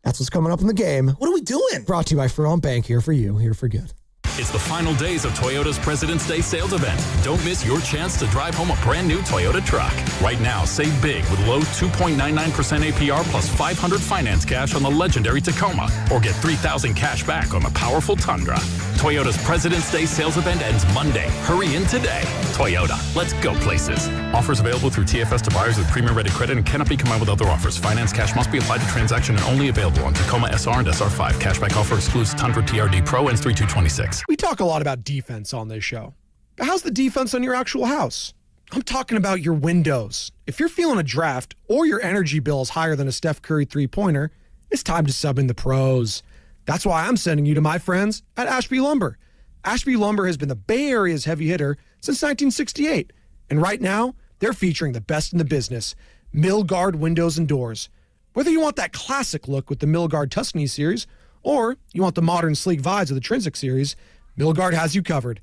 That's what's coming up in the game. What are we doing? Brought to you by Fremont Bank, here for you, here for good. It's the final days of Toyota's President's Day sales event. Don't miss your chance to drive home a brand new Toyota truck. Right now, save big with low 2.99% APR plus $500 finance cash on the legendary Tacoma, or get $3,000 cash back on the powerful Tundra. Toyota's President's Day sales event ends Monday. Hurry in today. Toyota, let's go places. Offers available through TFS to buyers with premium ready credit and cannot be combined with other offers. Finance cash must be applied to transaction and only available on Tacoma SR and SR5. Cashback offer excludes Tundra TRD Pro, ends 3/2/26. We talk a lot about defense on this show. But how's the defense on your actual house? I'm talking about your windows. If you're feeling a draft or your energy bill is higher than a Steph Curry three-pointer, it's time to sub in the pros. That's why I'm sending you to my friends at Ashby Lumber. Ashby Lumber has been the Bay Area's heavy hitter since 1968. And right now, they're featuring the best in the business, Milgard windows and doors. Whether you want that classic look with the Milgard Tuscany series, or you want the modern sleek vibes of the Trinsic series, Milgard has you covered.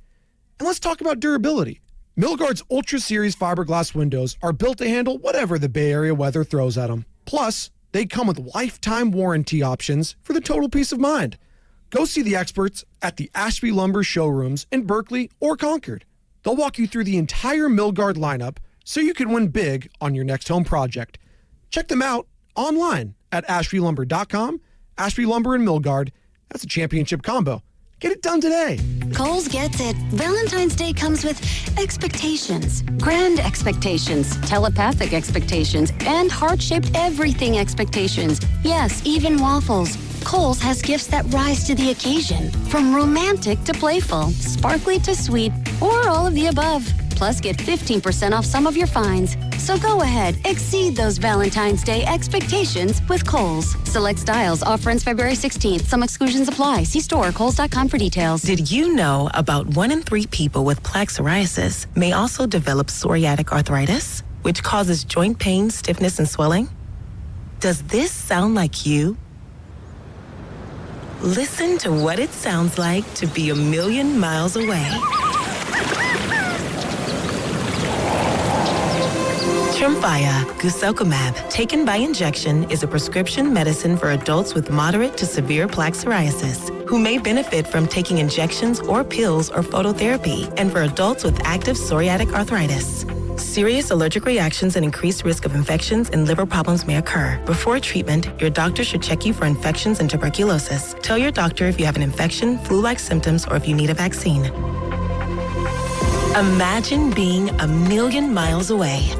And let's talk about durability. Milgard's Ultra Series fiberglass windows are built to handle whatever the Bay Area weather throws at them. Plus, they come with lifetime warranty options for the total peace of mind. Go see the experts at the Ashby Lumber showrooms in Berkeley or Concord. They'll walk you through the entire Milgard lineup so you can win big on your next home project. Check them out online at ashbylumber.com. Ashby Lumber and Milgard, that's a championship combo. Get it done today. Kohl's gets it. Valentine's Day comes with expectations. Grand expectations, telepathic expectations, and heart-shaped everything expectations. Yes, even waffles. Kohl's has gifts that rise to the occasion. From romantic to playful, sparkly to sweet, or all of the above. Plus, get 15% off some of your finds. So go ahead, exceed those Valentine's Day expectations with Kohl's. Select styles, offer ends February 16th. Some exclusions apply. See store or kohls.com for details. Did you know about 1 in 3 people with plaque psoriasis may also develop psoriatic arthritis, which causes joint pain, stiffness, and swelling? Does this sound like you? Listen to what it sounds like to be a million miles away. Tremfya guselkumab, taken by injection, is a prescription medicine for adults with moderate to severe plaque psoriasis who may benefit from taking injections or pills or phototherapy, and for adults with active psoriatic arthritis. Serious allergic reactions and increased risk of infections and liver problems may occur. Before treatment, your doctor should check you for infections and tuberculosis. Tell your doctor if you have an infection, flu-like symptoms, or if you need a vaccine. Imagine being a million miles away.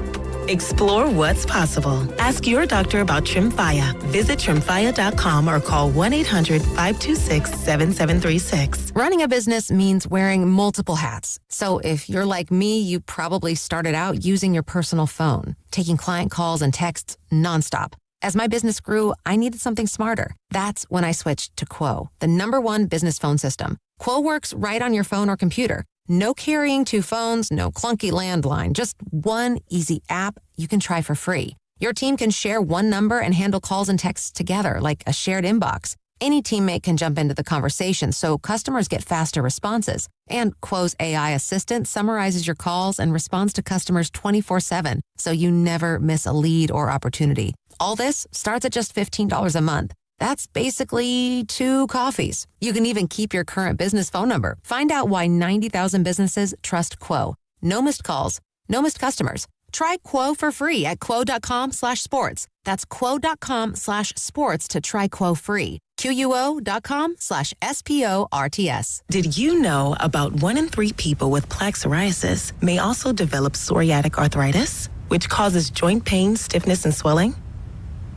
Explore what's possible. Ask your doctor about Tremfya. Visit Tremfya.com or call 1-800-526-7736. Running a business means wearing multiple hats. So if you're like me, you probably started out using your personal phone, taking client calls and texts nonstop. As my business grew, I needed something smarter. That's when I switched to Quo, the #1 business phone system. Quo works right on your phone or computer. No carrying 2 phones, no clunky landline, just one easy app you can try for free. Your team can share one number and handle calls and texts together like a shared inbox. Any teammate can jump into the conversation so customers get faster responses. And Quo's AI assistant summarizes your calls and responds to customers 24/7, so you never miss a lead or opportunity. All this starts at just $15 a month. That's basically 2 coffees. You can even keep your current business phone number. Find out why 90,000 businesses trust Quo. No missed calls, no missed customers. Try Quo for free at quo.com/sports. That's quo.com/sports to try Quo free. QUO.com/SPORTS. Did you know about 1 in 3 people with plaque psoriasis may also develop psoriatic arthritis, which causes joint pain, stiffness, and swelling?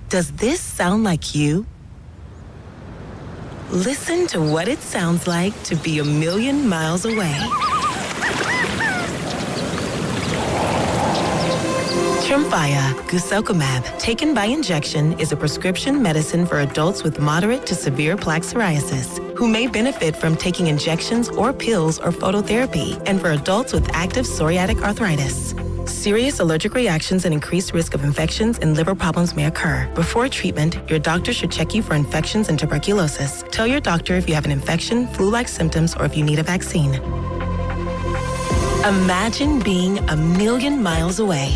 Does this sound like you? Listen to what it sounds like to be a million miles away. Tremfya guselkumab, taken by injection, is a prescription medicine for adults with moderate to severe plaque psoriasis who may benefit from taking injections or pills or phototherapy, and for adults with active psoriatic arthritis. Serious allergic reactions and increased risk of infections and liver problems may occur. Before treatment, your doctor should check you for infections and tuberculosis. Tell your doctor if you have an infection, flu-like symptoms, or if you need a vaccine. Imagine being a million miles away.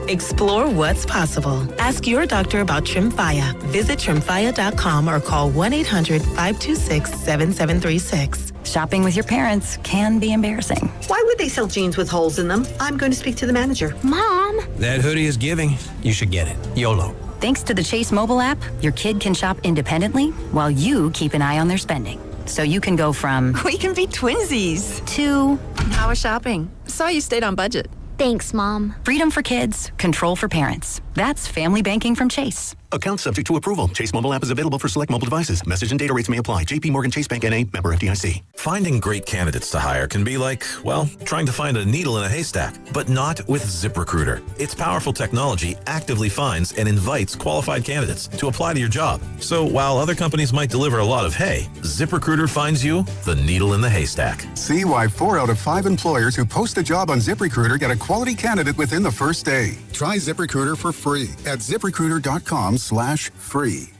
Explore what's possible. Ask your doctor about Tremfya. Visit Tremfya.com or call 1-800-526-7736. Shopping with your parents can be embarrassing. Why would they sell jeans with holes in them? I'm going to speak to the manager. Mom! That hoodie is giving. You should get it. YOLO. Thanks to the Chase mobile app, your kid can shop independently while you keep an eye on their spending. So you can go from... We can be twinsies. To... How was shopping? Saw you stayed on budget. Thanks, Mom. Freedom for kids, control for parents. That's family banking from Chase. Account subject to approval. Chase mobile app is available for select mobile devices. Message and data rates may apply. JP Morgan Chase Bank N.A. member FDIC. Finding great candidates to hire can be like, well, trying to find a needle in a haystack, but not with ZipRecruiter. Its powerful technology actively finds and invites qualified candidates to apply to your job. So while other companies might deliver a lot of hay, ZipRecruiter finds you the needle in the haystack. See why 4 out of 5 employers who post a job on ZipRecruiter get a quality candidate within the first day. Try ZipRecruiter for free at ZipRecruiter.com/free.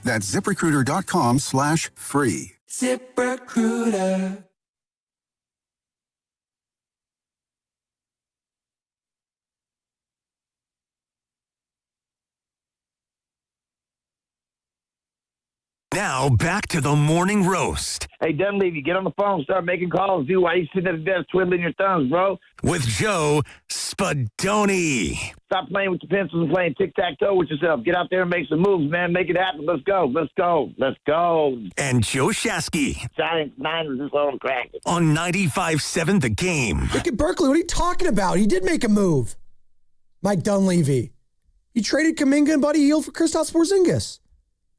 That's ZipRecruiter.com/free. ZipRecruiter. Now back to the morning roast. Hey, Dunleavy, get on the phone, start making calls, dude. Why are you sitting at the desk twiddling your thumbs, bro? With Joe Spadoni. Stop playing with your pencils and playing tic-tac-toe with yourself. Get out there and make some moves, man. Make it happen. Let's go. Let's go. Let's go. And Joe Shasky. Giants, Niners, this all crack. On 95.7 The Game. Look at Berkeley. What are you talking about? He did make a move. Mike Dunleavy. He traded Kaminga and Buddy Hield for Kristaps Porzingis.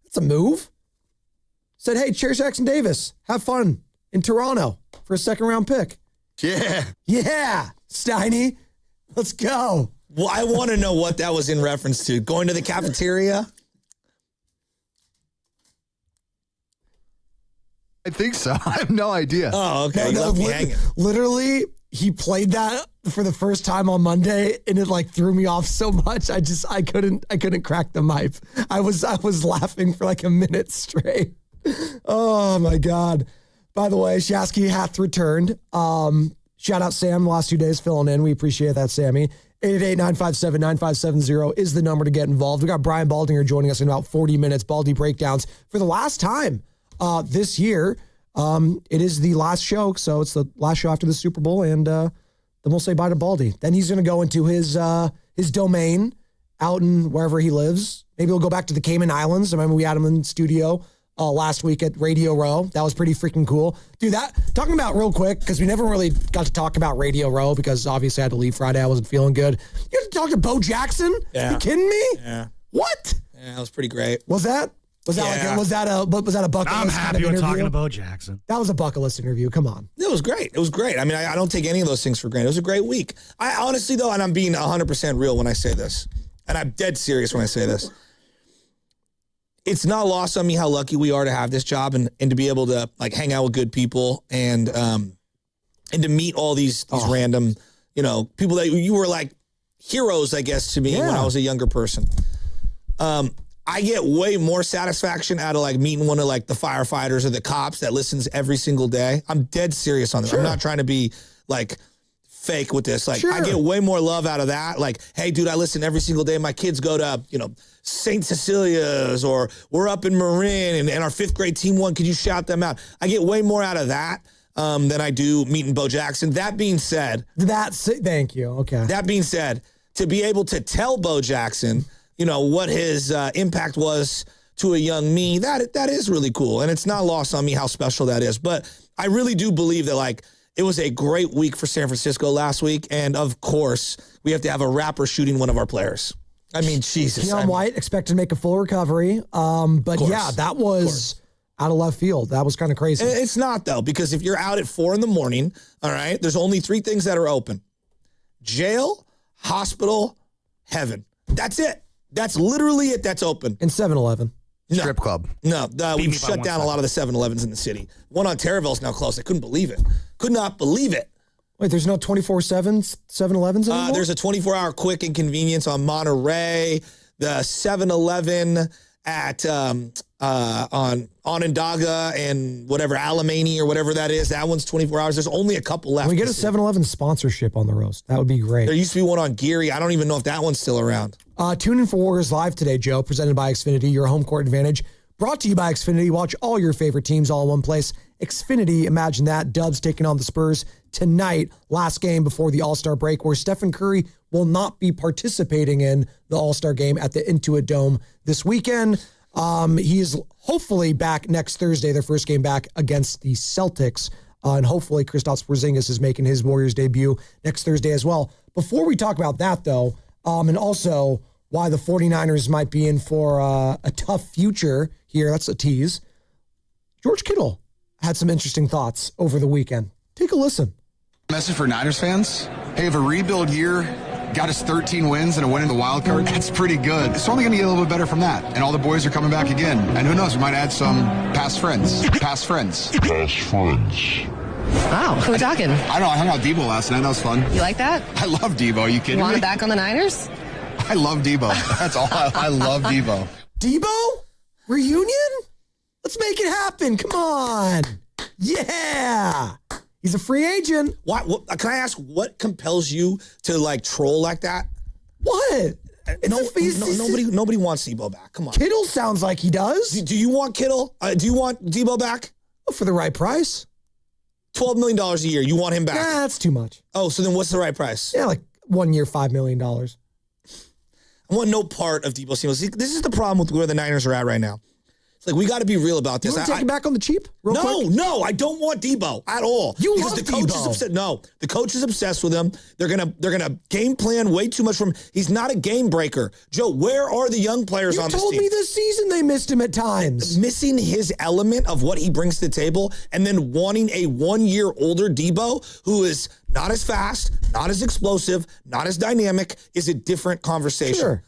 That's a move. Said, hey, cherish Jackson Davis. Have fun in Toronto for a second-round pick. Yeah. Yeah, Steiny. Let's go. Well, I want to know what that was in reference to. Going to the cafeteria? I think so. I have no idea. Oh, okay. Literally, he played that for the first time on Monday, and it like threw me off so much. I couldn't crack the mic. I was laughing for like a minute straight. Oh my God. By the way, Shasky hath returned. Shout out Sam the last 2 days filling in. We appreciate that, Sammy. 888-957-9570 is the number to get involved. We got Brian Baldinger joining us in about 40 minutes. Baldy breakdowns for the last time this year. It is the last show, so it's the last show after the Super Bowl, and then we'll say bye to Baldy. Then he's going to go into his domain out in wherever he lives. Maybe he'll go back to the Cayman Islands. I remember we had him in the studio last week at Radio Row. That was pretty freaking cool. Dude, talking about real quick, because we never really got to talk about Radio Row because obviously I had to leave Friday. I wasn't feeling good. You had to talk to Bo Jackson? Yeah. You kidding me? Yeah. What? Yeah, that was pretty great. Was that a bucket list? I'm happy kind of we're talking interview? to Bo Jackson. That was a bucket list interview. Come on. It was great. It was great. I mean, I don't take any of those things for granted. It was a great week. I honestly, though, and I'm being 100% real when I say this, and I'm dead serious when I say this, it's not lost on me how lucky we are to have this job and to be able to like hang out with good people and to meet all these random, people that you were like heroes, I guess, to me when I was a younger person. I get way more satisfaction out of like meeting one of like the firefighters or the cops that listens every single day. I'm dead serious on this. Sure. I'm not trying to be like fake with this. Like I get way more love out of that. Like, hey, dude, I listen every single day. My kids go to, St. Cecilia's, or we're up in Marin and our 5th grade team won. Could you shout them out? I get way more out of that than I do meeting Bo Jackson. That being said, thank you. Okay. That being said, to be able to tell Bo Jackson, what his impact was to a young me, that is really cool. And it's not lost on me how special that is. But I really do believe that like it was a great week for San Francisco last week. And of course, we have to have a rapper shooting one of our players. I mean, Jesus. Keon White expected to make a full recovery. But yeah, that was out of left field. That was kind of crazy. It's not, though, because if you're out at 4 a.m, all right, there's only 3 things that are open: jail, hospital, heaven. That's it. That's literally it. That's open. And 7-Eleven. No. Strip club. No, we shut down a lot of the 7-Elevens in the city. One on Terraville is now closed. I couldn't believe it. Could not believe it. Wait, there's no 24/7 7-Elevens anymore? There's a 24-hour quick and convenience on Monterey. The 7-Eleven at on Onondaga and whatever, Alamany or whatever that is. That one's 24 hours. There's only a couple left. Can we get a 7-Eleven sponsorship on the roast? That would be great. There used to be one on Geary. I don't even know if that one's still around. Tune in for Warriors Live today, Joe, presented by Xfinity, your home court advantage. Brought to you by Xfinity. Watch all your favorite teams all in one place. Xfinity, imagine that. Dubs taking on the Spurs tonight, last game before the All-Star break, where Stephen Curry will not be participating in the All-Star game at the Intuit Dome this weekend. He is hopefully back next Thursday, their first game back against the Celtics. And hopefully Kristaps Porzingis is making his Warriors debut next Thursday as well. Before we talk about that, though, and also why the 49ers might be in for a tough future here, that's a tease. George Kittle had some interesting thoughts over the weekend. Take a listen. Message for Niners fans. Hey, if a rebuild year got us 13 wins and a win in the wild card, that's pretty good. It's only going to get a little bit better from that. And all the boys are coming back again. And who knows, we might add some past friends. Past friends. Wow, who are we talking? I don't know, I hung out with Debo last night. That was fun. You like that? I love Debo. Are you kidding You want me? him back on the Niners? I love Debo. That's all. I love Debo. Debo? Reunion? Let's make it happen. Come on. Yeah. He's a free agent. What can I ask, what compels you to like troll like that? What? Nobody wants Debo back. Come on. Kittle sounds like he does. Do you want Kittle? Do you want Debo back? For the right price. $12 million a year. You want him back? Nah, that's too much. Oh, so then what's the right price? Yeah, like 1 year, $5 million. I want no part of Debo Samuel. This is the problem with where the Niners are at right now. It's like, we got to be real about this. You want to take him back on the cheap? No, I don't want Debo at all. Because the coach is upset. No, the coach is obsessed with him. They're gonna game plan way too much from him. He's not a game breaker. Joe, where are the young players on this team? You told me this season they missed him at times. Missing his element of what he brings to the table and then wanting a 1 year older Debo who is not as fast, not as explosive, not as dynamic is a different conversation. Sure.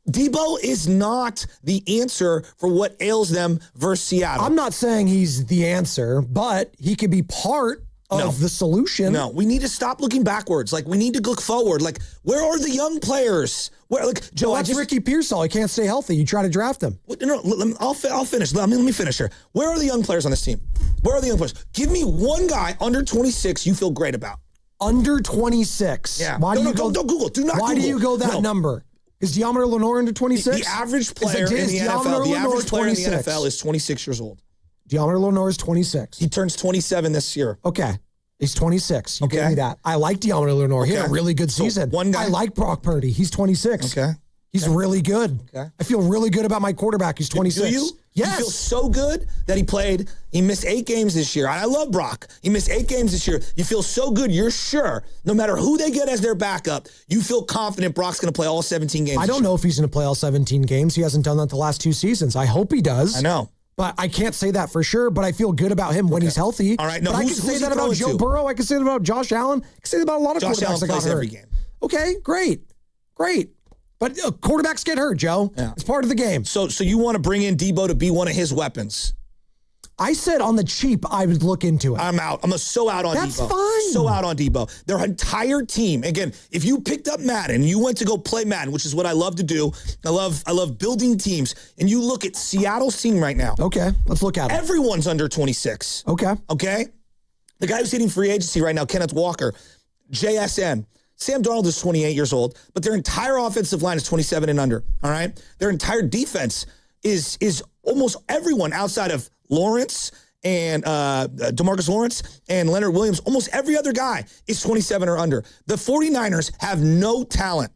Debo is not the answer for what ails them versus Seattle. I'm not saying he's the answer, but he could be part of the solution. No, we need to stop looking backwards. Like, we need to look forward. Like, where are the young players? Where, like, Joe, that's Ricky Pearsall. He can't stay healthy. You try to draft him. No, I'll finish. Let me finish here. Where are the young players on this team? Where are the young players? Give me one guy under 26 you feel great about. Under 26? Yeah. Don't Google. Do not Google. Why do you go that number? Is Deommodore Lenoir under 26? The average player in the NFL is 26 years old. Deommodore Lenoir is 26. He turns 27 this year. Okay. He's 26. You gave me that. I like Deommodore Lenoir. He had a really good season. So one guy. I like Brock Purdy. He's 26. Okay. He's really good. Okay. I feel really good about my quarterback. He's 26. Do you? Yes. You feel so good that he missed 8 games this year. I love Brock. He missed 8 games this year. You feel so good. You're sure, no matter who they get as their backup, you feel confident Brock's going to play all 17 games. I don't know if he's going to play all 17 games. He hasn't done that the last 2 seasons. I hope he does. I know. But I can't say that for sure, but I feel good about him when he's healthy. All right. No, but I can say that about Joe Burrow. I can say that about Josh Allen. I can say that about a lot of quarterbacks that got hurt. Every game. Okay, great. But quarterbacks get hurt, Joe. Yeah. It's part of the game. So you want to bring in Debo to be one of his weapons? I said on the cheap, I would look into it. I'm out. I'm so out on Debo. That's fine. So out on Debo. Their entire team. Again, if you picked up Madden, you went to go play Madden, which is what I love to do. I love building teams. And you look at Seattle's team right now. Okay, let's look at it. Everyone's under 26. Okay. The guy who's hitting free agency right now, Kenneth Walker, JSN. Sam Darnold is 28 years old, but their entire offensive line is 27 and under, all right? Their entire defense is almost everyone outside of Lawrence and DeMarcus Lawrence and Leonard Williams. Almost every other guy is 27 or under. The 49ers have no talent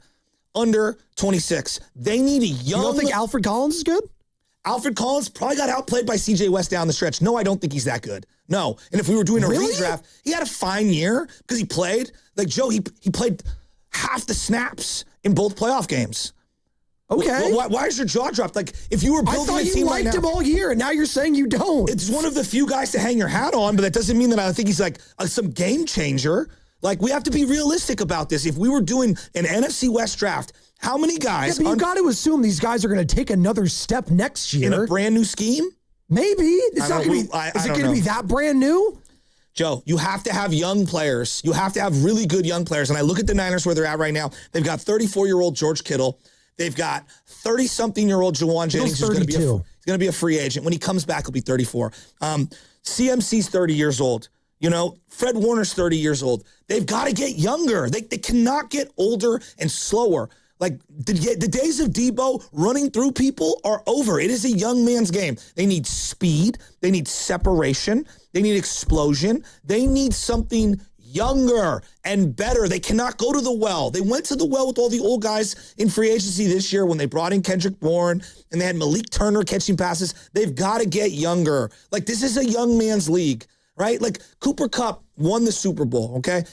under 26. They need a young... You don't think Alfred Collins is good? Alfred Collins probably got outplayed by C.J. West down the stretch. No, I don't think he's that good. No. And if we were doing a redraft, he had a fine year because he played. Like, Joe, he played half the snaps in both playoff games. Okay. Why is your jaw dropped? Like, if you were building a team right now... I thought you liked him all year, and now you're saying you don't. It's one of the few guys to hang your hat on, but that doesn't mean that I think he's like some game changer. Like, we have to be realistic about this. If we were doing an NFC West draft... How many guys? Yeah, but you got to assume these guys are going to take another step next year. In a brand new scheme? Maybe. It's not going to be. Is it going to be that brand new? Joe, you have to have young players. You have to have really good young players. And I look at the Niners where they're at right now. They've got 34-year-old George Kittle. They've got 30-something-year-old Jawan Jennings, who's going to be a free agent. When he comes back, he'll be 34. CMC's 30 years old. You know, Fred Warner's 30 years old. They've got to get younger. They cannot get older and slower. Like, the days of Debo running through people are over. It is a young man's game. They need speed. They need separation. They need explosion. They need something younger and better. They cannot go to the well. They went to the well with all the old guys in free agency this year when they brought in Kendrick Bourne and they had Malik Turner catching passes. They've got to get younger. Like, this is a young man's league, right? Like, Cooper Kupp won the Super Bowl, okay?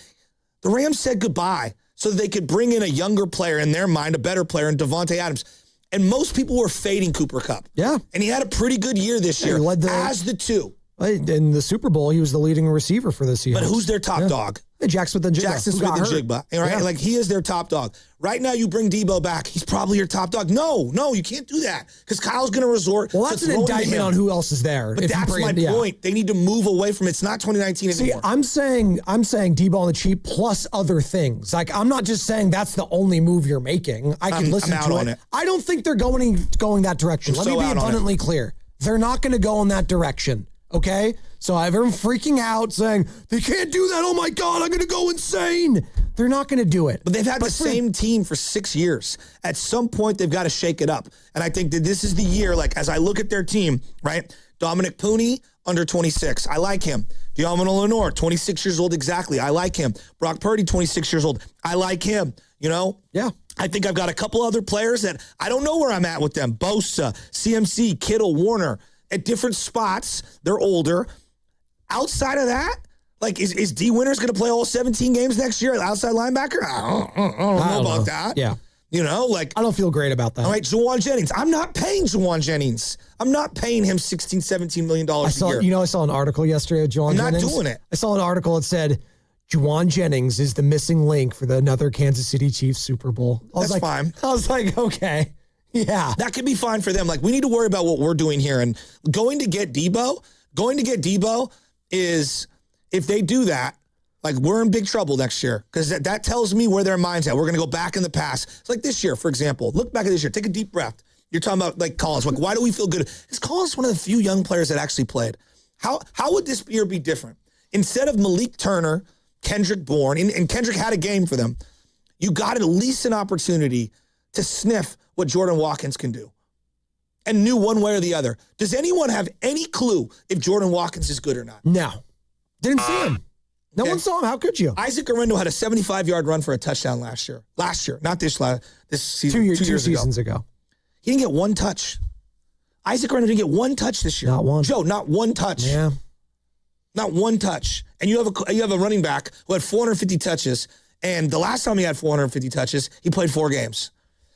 The Rams said goodbye so they could bring in a younger player, in their mind, a better player, in Devontae Adams. And most people were fading Cooper Kupp. Yeah. And he had a pretty good year this year as the 2. In the Super Bowl, he was the leading receiver for the Seahawks. But who's their top dog? Jackson Smith-Njigba. Jackson Smith-Njigba, right? Yeah. Like, he is their top dog. Right now, you bring Debo back. He's probably your top dog. No, you can't do that because Kyle's going to resort to that's an indictment on who else is there. But that's my point. They need to move away from it's not 2019 anymore. I'm saying Debo on the cheap plus other things. Like, I'm not just saying that's the only move you're making. I can listen to it. I don't think they're going that direction. Let me be abundantly clear. They're not going to go in that direction. Okay? So everyone freaking out saying, they can't do that. Oh my God, I'm going to go insane. They're not going to do it. But they've had the same team for 6 years. At some point, they've got to shake it up. And I think that this is the year, like, as I look at their team, right? Dominic Pooney, under 26. I like him. Diamond Lenore, 26 years old exactly. I like him. Brock Purdy, 26 years old. I like him. You know? Yeah. I think I've got a couple other players that I don't know where I'm at with them. Bosa, CMC, Kittle, Warner, at different spots. They're older. Outside of that, like, is D. Winters going to play all 17 games next year? Outside linebacker? I don't know about that. Yeah. You know, like, I don't feel great about that. All right, Juwan Jennings. I'm not paying Juwan Jennings. I'm not paying him $16, $17 million a year. You know, I saw an article yesterday of Juwan Jennings. I'm not doing it. I saw an article that said Juwan Jennings is the missing link for another Kansas City Chiefs Super Bowl. That's fine. I was like, okay. Yeah. That could be fine for them. Like, we need to worry about what we're doing here. And going to get Debo is, if they do that, like, we're in big trouble next year, because that tells me where their mind's at. We're going to go back in the past. It's like this year, for example. Look back at this year. Take a deep breath. You're talking about, like, Collins. Like, why do we feel good? Is Collins one of the few young players that actually played? How would this year be different? Instead of Malik Turner, Kendrick Bourne, and Kendrick had a game for them, you got at least an opportunity to sniff what Jordan Watkins can do and knew one way or the other. Does anyone have any clue if Jordan Watkins is good or not? No. Didn't see him. No one saw him. How could you? Isaac Arendo had a 75-yard run for a touchdown last year. Not this season. 2 seasons ago. He didn't get one touch. Isaac Arendo didn't get one touch this year. Not one. Joe, not one touch. Yeah. Not one touch. And you have a running back who had 450 touches, and the last time he had 450 touches, he played 4 games.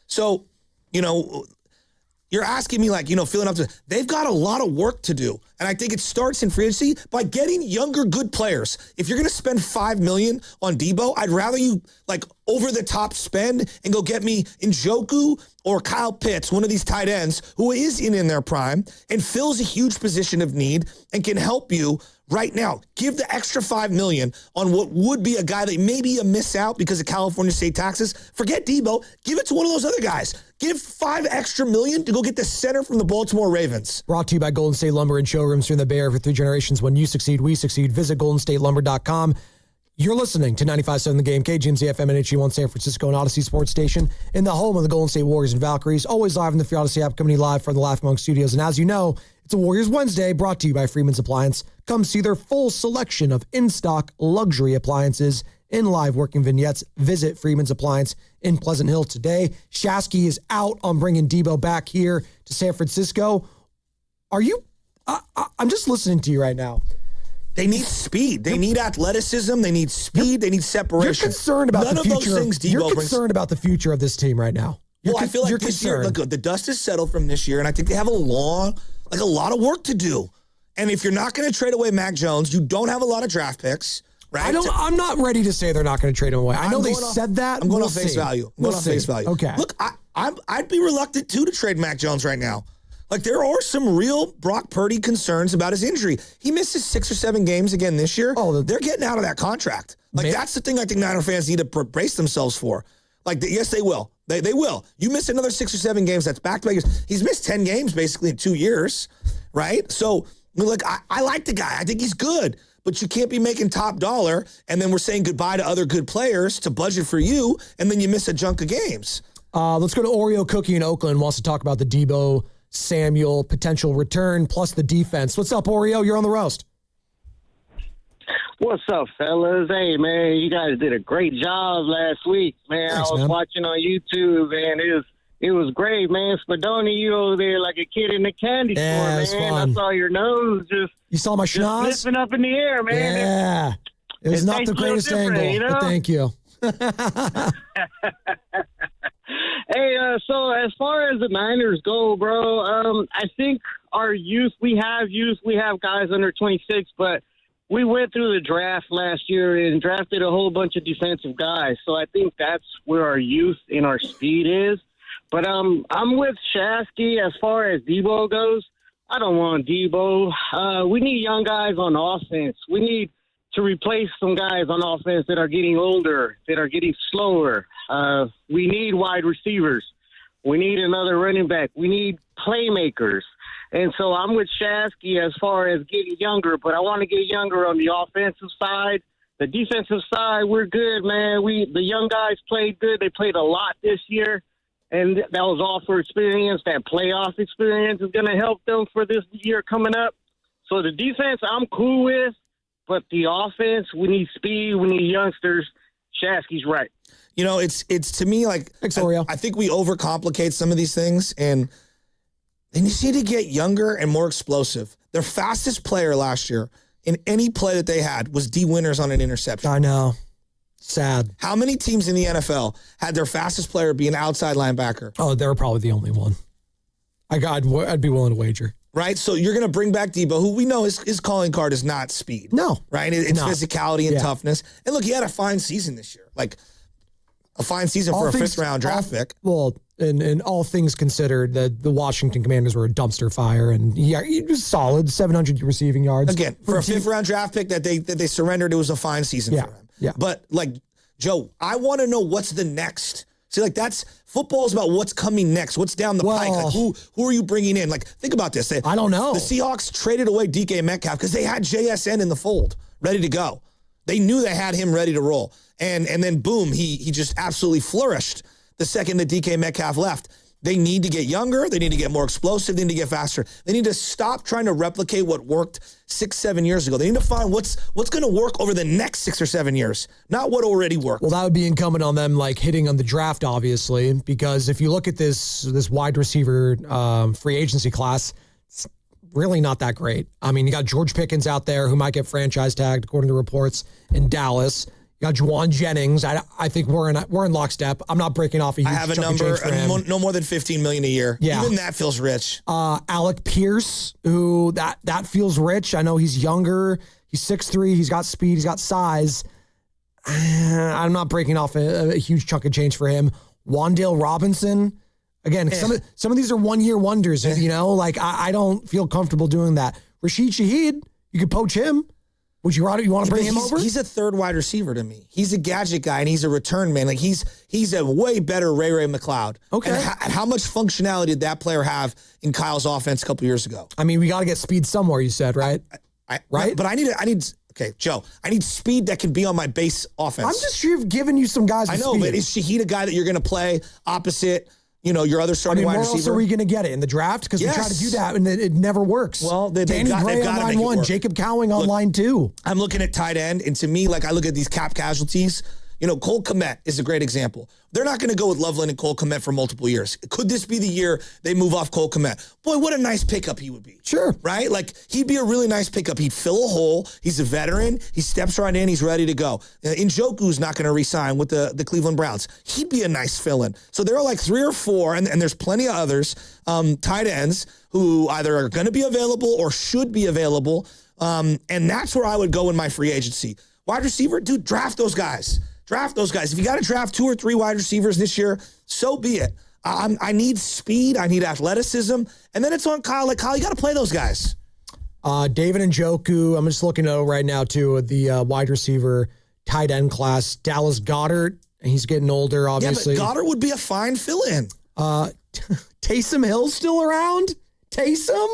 So, you know, you're asking me, like, you know, feeling up to, they've got a lot of work to do. And I think it starts in free agency by getting younger, good players. If you're going to spend $5 million on Debo, I'd rather you, like, over the top spend and go get me Njoku or Kyle Pitts, one of these tight ends who is in their prime and fills a huge position of need and can help you right now. Give the extra $5 million on what would be a guy that maybe you miss out because of California state taxes. Forget Debo. Give it to one of those other guys. Give $5 extra million to go get the center from the Baltimore Ravens. Brought to you by Golden State Lumber and Showrooms here in the Bay Area for 3 generations. When you succeed, we succeed. Visit GoldenStateLumber.com. You're listening to 95.7 The Game, KGMZ FM and HD1 San Francisco and Odyssey Sports Station in the home of the Golden State Warriors and Valkyries. Always live in the Free Odyssey app, coming live from the Laugh Monk Studios. And as you know, it's a Warriors Wednesday, brought to you by Freeman's Appliance. Come see their full selection of in-stock luxury appliances in live working vignettes. Visit Freeman's Appliance in Pleasant Hill today. Shasky is out on bringing Debo back here to San Francisco. Are you? I'm just listening to you right now. They need speed. They need athleticism. They need speed. They need separation. You're concerned about None the of future. those things Debo You're brings. concerned about the future of this team right now. I feel like this year, look, the dust is settled from this year, and I think they have a lot of work to do. And if you're not going to trade away Mac Jones, you don't have a lot of draft picks, right? I'm not ready to say they're not going to trade him away. I know they said that. I'm going We'll on face see. value. Okay. Look, I'd be reluctant too to trade Mac Jones right now. Like, there are some real Brock Purdy concerns about his injury. He misses 6 or 7 games again this year. They're getting out of that contract. Like, that's the thing I think Niner fans need to brace themselves for. Like, yes, they will. They will. You miss another 6 or 7 games, that's back-to-back years. He's missed 10 games basically in 2 years, right? So, look, I like the guy. I think he's good. But you can't be making top dollar, and then we're saying goodbye to other good players to budget for you, and then you miss a chunk of games. Let's go to Oreo Cookie in Oakland. Wants to talk about the Debo Samuel potential return plus the defense. What's up, Oreo? You're on the roast. What's up, fellas? Hey, man, you guys did a great job last week, man. Thanks, I was watching on YouTube, and it was great, man. Spadoni, you over there like a kid in the candy store, man. It was fun. I saw your nose just You saw my schnoz? sniffing up in the air, man. Yeah. It was not the tastes a little greatest different, angle, you know? but thank you. Hey, so as far as the Niners go, bro, I think our youth, we have guys under 26, but we went through the draft last year and drafted a whole bunch of defensive guys. So I think that's where our youth and our speed is. But I'm with Shasky as far as Debo goes. I don't want Debo. We need young guys on offense. We need to replace some guys on offense that are getting older, that are getting slower. We need wide receivers. We need another running back. We need playmakers. And so I'm with Shasky as far as getting younger, but I want to get younger on the offensive side The defensive side, we're good, man. The young guys played good. They played a lot this year, and that was all for experience. That playoff experience is going to help them for this year coming up. So the defense, I'm cool with, but the offense, we need speed. We need youngsters. Shasky's right. You know, it's to me like I think we overcomplicate some of these things, and they need to get younger and more explosive. Their fastest player last year in any play that they had was D. Winters on an interception. I know. Sad. How many teams in the NFL had their fastest player be an outside linebacker? Oh, they're probably the only one. I'd be willing to wager. Right? So you're going to bring back Debo, who we know his calling card is not speed. No. Right? It's physicality and toughness. And look, he had a fine season this year. Like, a fine season for a fifth-round draft pick. Well, and all things considered, the Washington Commanders were a dumpster fire, and he was solid, 700 receiving yards. Again, for a fifth-round draft pick that they surrendered, it was a fine season for him. Yeah. But, like, Joe, I want to know what's the next. See, like, football is about what's coming next, what's down the pike. Like, who are you bringing in? Like, think about this. I don't know. The Seahawks traded away DK Metcalf because they had JSN in the fold, ready to go. They knew they had him ready to roll. And then, boom, he just absolutely flourished the second that DK Metcalf left. They need to get younger. They need to get more explosive. They need to get faster. They need to stop trying to replicate what worked 6-7 years ago. They need to find what's going to work over the next 6 or 7 years, not what already worked. Well, that would be incumbent on them, like, hitting on the draft, obviously, because if you look at this wide receiver free agency class, it's really not that great. I mean, you got George Pickens out there who might get franchise tagged, according to reports, in Dallas. You got Juwan Jennings. I think we're in lockstep. I'm not breaking off a huge I have a number, no more than $15 million a year. Yeah. Even that feels rich. Alec Pierce, who that feels rich. I know he's younger. He's 6'3". He's got speed. He's got size. I'm not breaking off a huge chunk of change for him. Wandale Robinson. Again, some of these are one-year wonders. You know, like I don't feel comfortable doing that. Rashid Shaheed, you could poach him. Would you want to bring him over? He's a third wide receiver to me. He's a gadget guy, and he's a return man. Like he's a way better Ray McLeod. Okay. And how much functionality did that player have in Kyle's offense a couple years ago? I mean, we got to get speed somewhere. You said right, right? But I need. Okay, Joe. I need speed that can be on my base offense. I'm just giving you some guys. I know, but is Shaheed a guy that you're going to play opposite? You know, your other starting wide receiver. Where else are we going to get it? In the draft? Because we try to do that, and it never works. Well, Danny Gray on line 1, Jacob Cowing on line 2. I'm looking at tight end, and to me, like, I look at these cap casualties. You know, Cole Kmet is a great example. They're not going to go with Loveland and Cole Kmet for multiple years. Could this be the year they move off Cole Kmet? Boy, what a nice pickup he would be. Sure. Right? Like, he'd be a really nice pickup. He'd fill a hole. He's a veteran. He steps right in. He's ready to go. Njoku's not going to re-sign with the Cleveland Browns. He'd be a nice fill-in. So there are like 3 or 4, and there's plenty of others, tight ends who either are going to be available or should be available. And that's where I would go in my free agency. Wide receiver, dude, draft those guys. Draft those guys. If you got to draft 2 or 3 wide receivers this year, so be it. I need speed. I need athleticism. And then it's on Kyle. Like, Kyle, you got to play those guys. David Njoku, I'm just looking at right now, too, the wide receiver tight end class. Dallas Goedert, and he's getting older, obviously. Yeah, but Goddard would be a fine fill-in. Taysom Hill's still around? Taysom?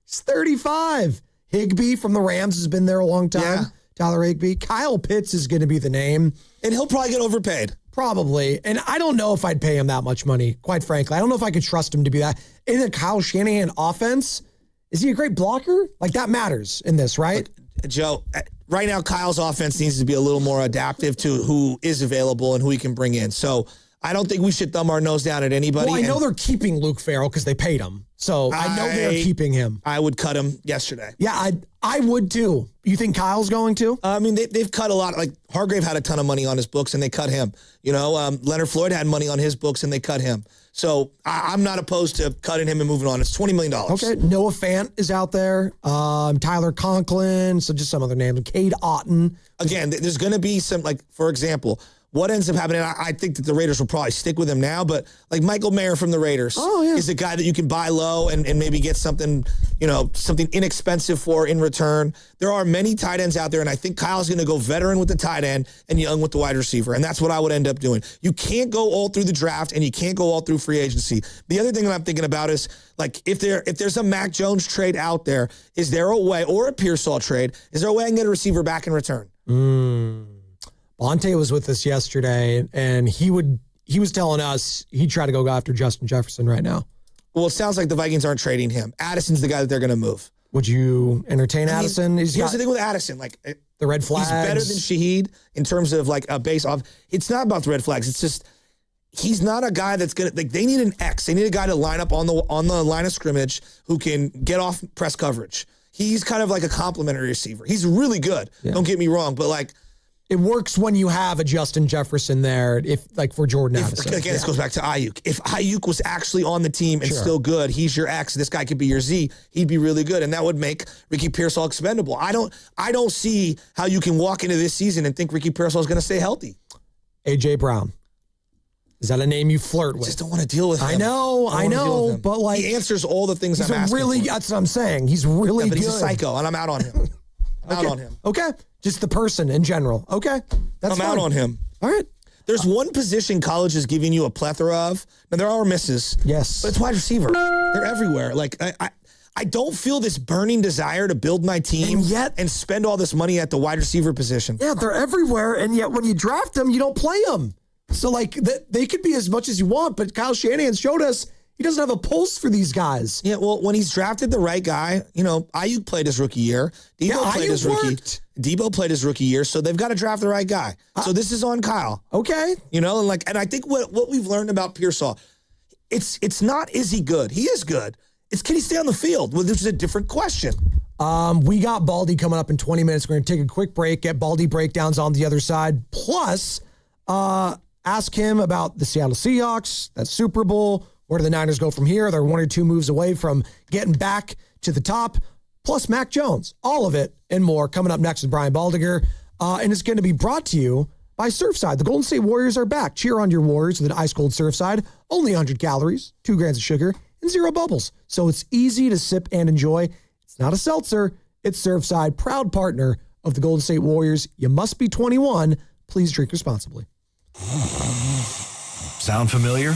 He's 35. Higbee from the Rams has been there a long time. Yeah. Tyler Higbee. Kyle Pitts is going to be the name. And he'll probably get overpaid. Probably. And I don't know if I'd pay him that much money, quite frankly. I don't know if I could trust him to be that. In a Kyle Shanahan offense, is he a great blocker? Like, that matters in this, right? Look, Joe, right now, Kyle's offense needs to be a little more adaptive to who is available and who he can bring in. So I don't think we should thumb our nose down at anybody. Well, I know they're keeping Luke Farrell because they paid him. So I know they're keeping him. I would cut him yesterday. Yeah, I would too. You think Kyle's going to? I mean, they've cut a lot. Like, Hargrave had a ton of money on his books, and they cut him. You know, Leonard Floyd had money on his books, and they cut him. So I'm not opposed to cutting him and moving on. It's $20 million. Okay, Noah Fant is out there. Tyler Conklin. So just some other names. Cade Otton. Again, there's going to be some, like, for example, what ends up happening, I think that the Raiders will probably stick with him now, but like Michael Mayer from the Raiders is a guy that you can buy low and maybe get something, you know, something inexpensive for in return. There are many tight ends out there, and I think Kyle's going to go veteran with the tight end and young with the wide receiver, and that's what I would end up doing. You can't go all through the draft, and you can't go all through free agency. The other thing that I'm thinking about is, like, if there's a Mac Jones trade out there, is there a way, or a Pearsall trade, is there a way I can get a receiver back in return? Bonte was with us yesterday, and he was telling us he'd try to go after Justin Jefferson right now. Well, it sounds like the Vikings aren't trading him. Addison's the guy that they're going to move. Would you entertain Addison? Here's the thing with Addison. Like the red flags. He's better than Shaheed in terms of like a base off. It's not about the red flags. It's just he's not a guy that's going to, like, they need an X. They need a guy to line up on the line of scrimmage who can get off press coverage. He's kind of like a complimentary receiver. He's really good. Yeah. Don't get me wrong, but like, it works when you have a Justin Jefferson there, for Jordan Addison. Again, this goes back to Ayuk. If Ayuk was actually on the team and still good, he's your X. This guy could be your Z. He'd be really good, and that would make Ricky Pearsall expendable. I don't see how you can walk into this season and think Ricky Pearsall is going to stay healthy. AJ Brown. Is that a name you flirt with? I just don't want to deal with him. I know, but like he answers all the things I'm asking for. That's what I'm saying. He's really good. He's a psycho, and I'm out on him. Out on him. Okay. Just the person in general. Okay. I'm out on him. All right. There's one position college is giving you a plethora of. Now, there are misses. Yes. But it's wide receiver. They're everywhere. Like, I don't feel this burning desire to build my team and spend all this money at the wide receiver position. Yeah, they're everywhere, and yet when you draft them, you don't play them. So, like, they could be as much as you want, but Kyle Shanahan showed us he doesn't have a pulse for these guys. Yeah, well, when he's drafted the right guy, Ayuk played his rookie year. Debo played his rookie year, so they've got to draft the right guy. So this is on Kyle. Okay. And I think what we've learned about Pearsall, it's not is he good? He is good. It's can he stay on the field? Well, this is a different question. We got Baldy coming up in 20 minutes. We're going to take a quick break, get Baldy breakdowns on the other side. Plus, ask him about the Seattle Seahawks, that Super Bowl. Where do the Niners go from here? They're one or two moves away from getting back to the top. Plus Mac Jones. All of it and more coming up next with Brian Baldinger. And it's going to be brought to you by Surfside. The Golden State Warriors are back. Cheer on your Warriors with an ice-cold Surfside. Only 100 calories, 2 grams of sugar, and 0 bubbles. So it's easy to sip and enjoy. It's not a seltzer. It's Surfside, proud partner of the Golden State Warriors. You must be 21. Please drink responsibly. Sound familiar?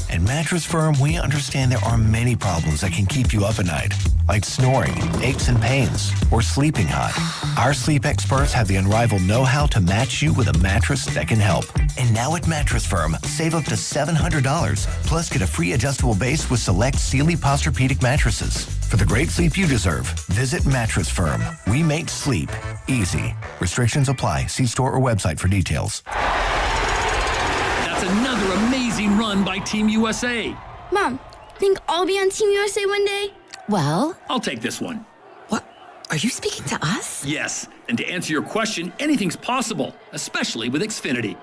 At Mattress Firm, we understand there are many problems that can keep you up at night, like snoring, aches and pains, or sleeping hot. Our sleep experts have the unrivaled know-how to match you with a mattress that can help. And now at Mattress Firm, save up to $700, plus get a free adjustable base with select Sealy Posturepedic mattresses. For the great sleep you deserve, visit Mattress Firm. We make sleep easy. Restrictions apply. See store or website for details. That's another amazing run by Team USA. Mom, think I'll be on Team USA one day? Well, I'll take this one. What? Are you speaking to us? Yes, and to answer your question, anything's possible, especially with Xfinity.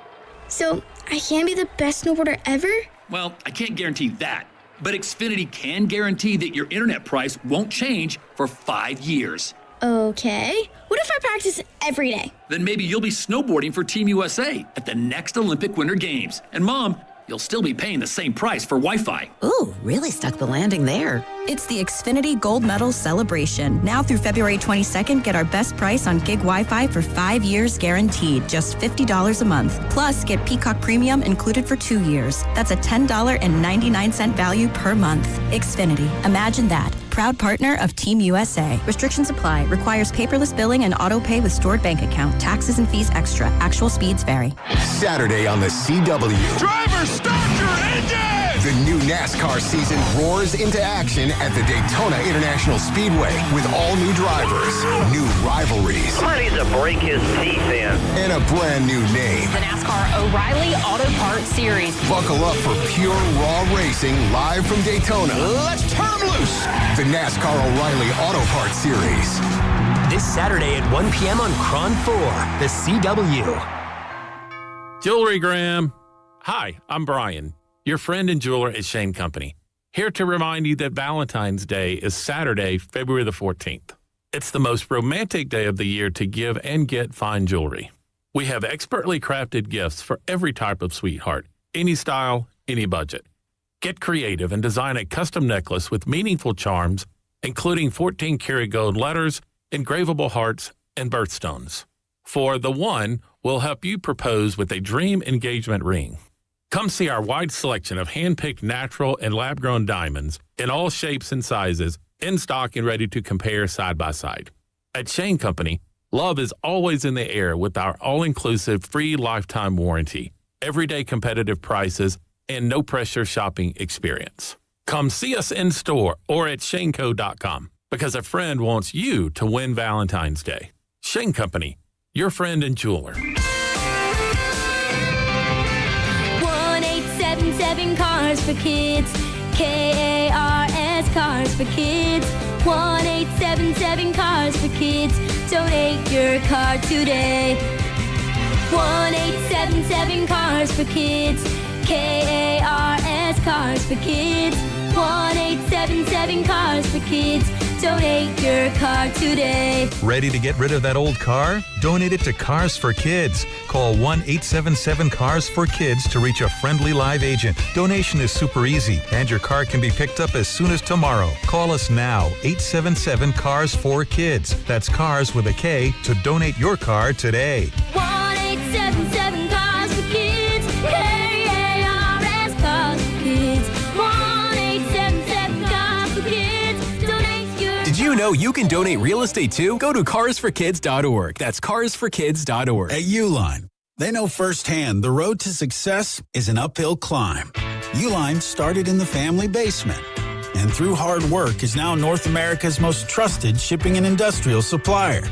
So, I can be the best snowboarder ever? Well, I can't guarantee that, but Xfinity can guarantee that your internet price won't change for 5 years. Okay. What if I practice every day? Then maybe you'll be snowboarding for Team USA at the next Olympic Winter Games. And Mom, you'll still be paying the same price for Wi-Fi. Ooh, really stuck the landing there. It's the Xfinity Gold Medal Celebration. Now through February 22nd, get our best price on gig Wi-Fi for 5 years guaranteed, just $50 a month. Plus, get Peacock Premium included for 2 years. That's a $10.99 value per month. Xfinity. Imagine that. Proud partner of Team USA. Restrictions apply. Requires paperless billing and auto pay with stored bank account. Taxes and fees extra. Actual speeds vary. Saturday on the CW. Driver, start your engine! The new NASCAR season roars into action at the Daytona International Speedway with all new drivers, new rivalries. Somebody needs to break his teeth in. And a brand new name. The NASCAR O'Reilly Auto Parts Series. Buckle up for pure raw racing live from Daytona. Let's turn them loose. The NASCAR O'Reilly Auto Parts Series. This Saturday at 1 p.m. on Cron 4, the CW. Jewelry Graham. Hi, I'm Brian, your friend and jeweler at Shane Company, here to remind you that Valentine's Day is Saturday, February the 14th. It's the most romantic day of the year to give and get fine jewelry. We have expertly crafted gifts for every type of sweetheart, any style, any budget. Get creative and design a custom necklace with meaningful charms, including 14-karat gold letters, engravable hearts, and birthstones. For the one, we'll help you propose with a dream engagement ring. Come see our wide selection of hand-picked natural and lab-grown diamonds in all shapes and sizes, in stock and ready to compare side by side. At Shane Company, Love is always in the air with our all-inclusive free lifetime warranty, everyday competitive prices, and no-pressure shopping experience. Come see us in store or at shaneco.com because a friend wants you to win Valentine's Day. Shane Company, your friend and jeweler. 1-877 Cars for Kids. KARS Cars for Kids. 1-877 Cars for Kids. Donate your car today. 1-877 Cars for Kids. KARS Cars for Kids. 1-877 Cars for Kids. Donate your car today. Ready to get rid of that old car? Donate it to Cars for Kids. Call 1-877-CARS-FOR-KIDS to reach a friendly live agent. Donation is super easy, and your car can be picked up as soon as tomorrow. Call us now, 877-CARS-FOR-KIDS. That's cars with a K to donate your car today. 1-877 Cars for Kids. KARS Cars for Kids. 1-877 Cars for Kids. Donate your. Did you know you can donate real estate too? Go to carsforkids.org. That's carsforkids.org. At Uline, they know firsthand the road to success is an uphill climb. Uline started in the family basement and through hard work is now North America's most trusted shipping and industrial supplier.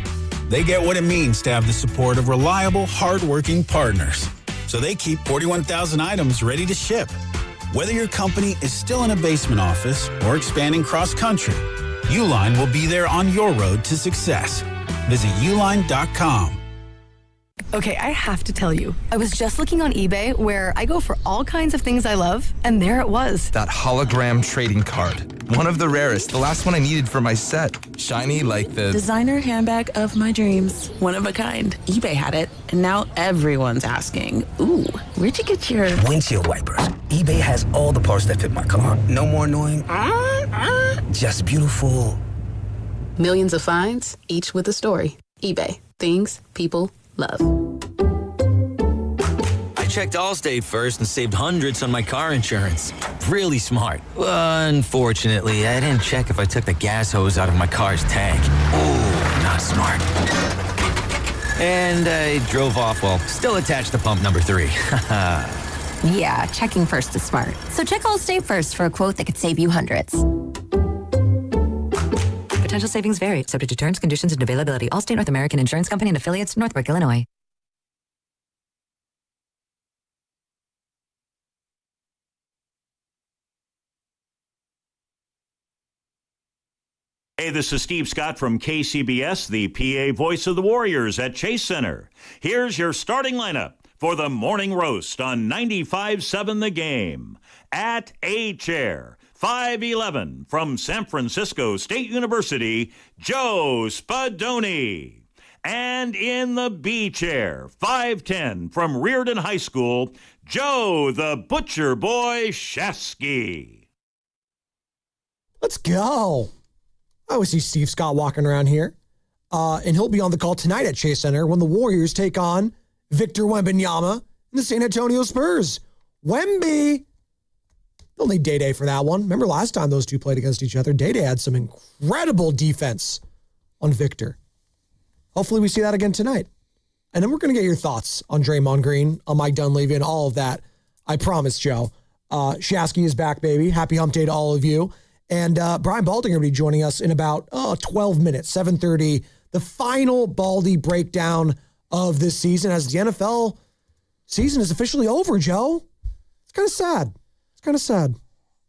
They get what it means to have the support of reliable, hardworking partners. So they keep 41,000 items ready to ship. Whether your company is still in a basement office or expanding cross-country, Uline will be there on your road to success. Visit uline.com. Okay, I have to tell you, I was just looking on eBay where I go for all kinds of things I love, and there it was. That hologram trading card. One of the rarest. The last one I needed for my set. Shiny like the designer handbag of my dreams. One of a kind. eBay had it, and now everyone's asking, ooh, where'd you get your windshield wipers? eBay has all the parts that fit my car. No more annoying. Just beautiful. Millions of finds, each with a story. eBay. Things people love. I checked Allstate first and saved hundreds on my car insurance. Really smart. Unfortunately, I didn't check if I took the gas hose out of my car's tank. Ooh, not smart. And I drove off while still attached to pump number 3. Yeah, checking first is smart. So check Allstate first for a quote that could save you hundreds. Potential savings vary, subject to terms, conditions, and availability. Allstate North American Insurance Company and affiliates, Northbrook, Illinois. Hey, this is Steve Scott from KCBS, the PA voice of the Warriors at Chase Center. Here's your starting lineup for the morning roast on 95.7 The Game. At A chair, 5'11", from San Francisco State University, Joe Spadoni. And in the B chair, 5'10", from Reardon High School, Joe the Butcher Boy Shasky. Let's go. I always see Steve Scott walking around here. And he'll be on the call tonight at Chase Center when the Warriors take on Victor Wembanyama and the San Antonio Spurs. Wemby. They'll need Day-Day for that one. Remember last time those two played against each other? Day-Day had some incredible defense on Victor. Hopefully we see that again tonight. And then we're going to get your thoughts on Draymond Green, on Mike Dunleavy, and all of that. I promise, Joe. Shasky is back, baby. Happy hump day to all of you. And Brian Baldinger will be joining us in about 12 minutes, 7:30. The final Baldy breakdown of this season as the NFL season is officially over, Joe. It's kind of sad. It's kind of sad.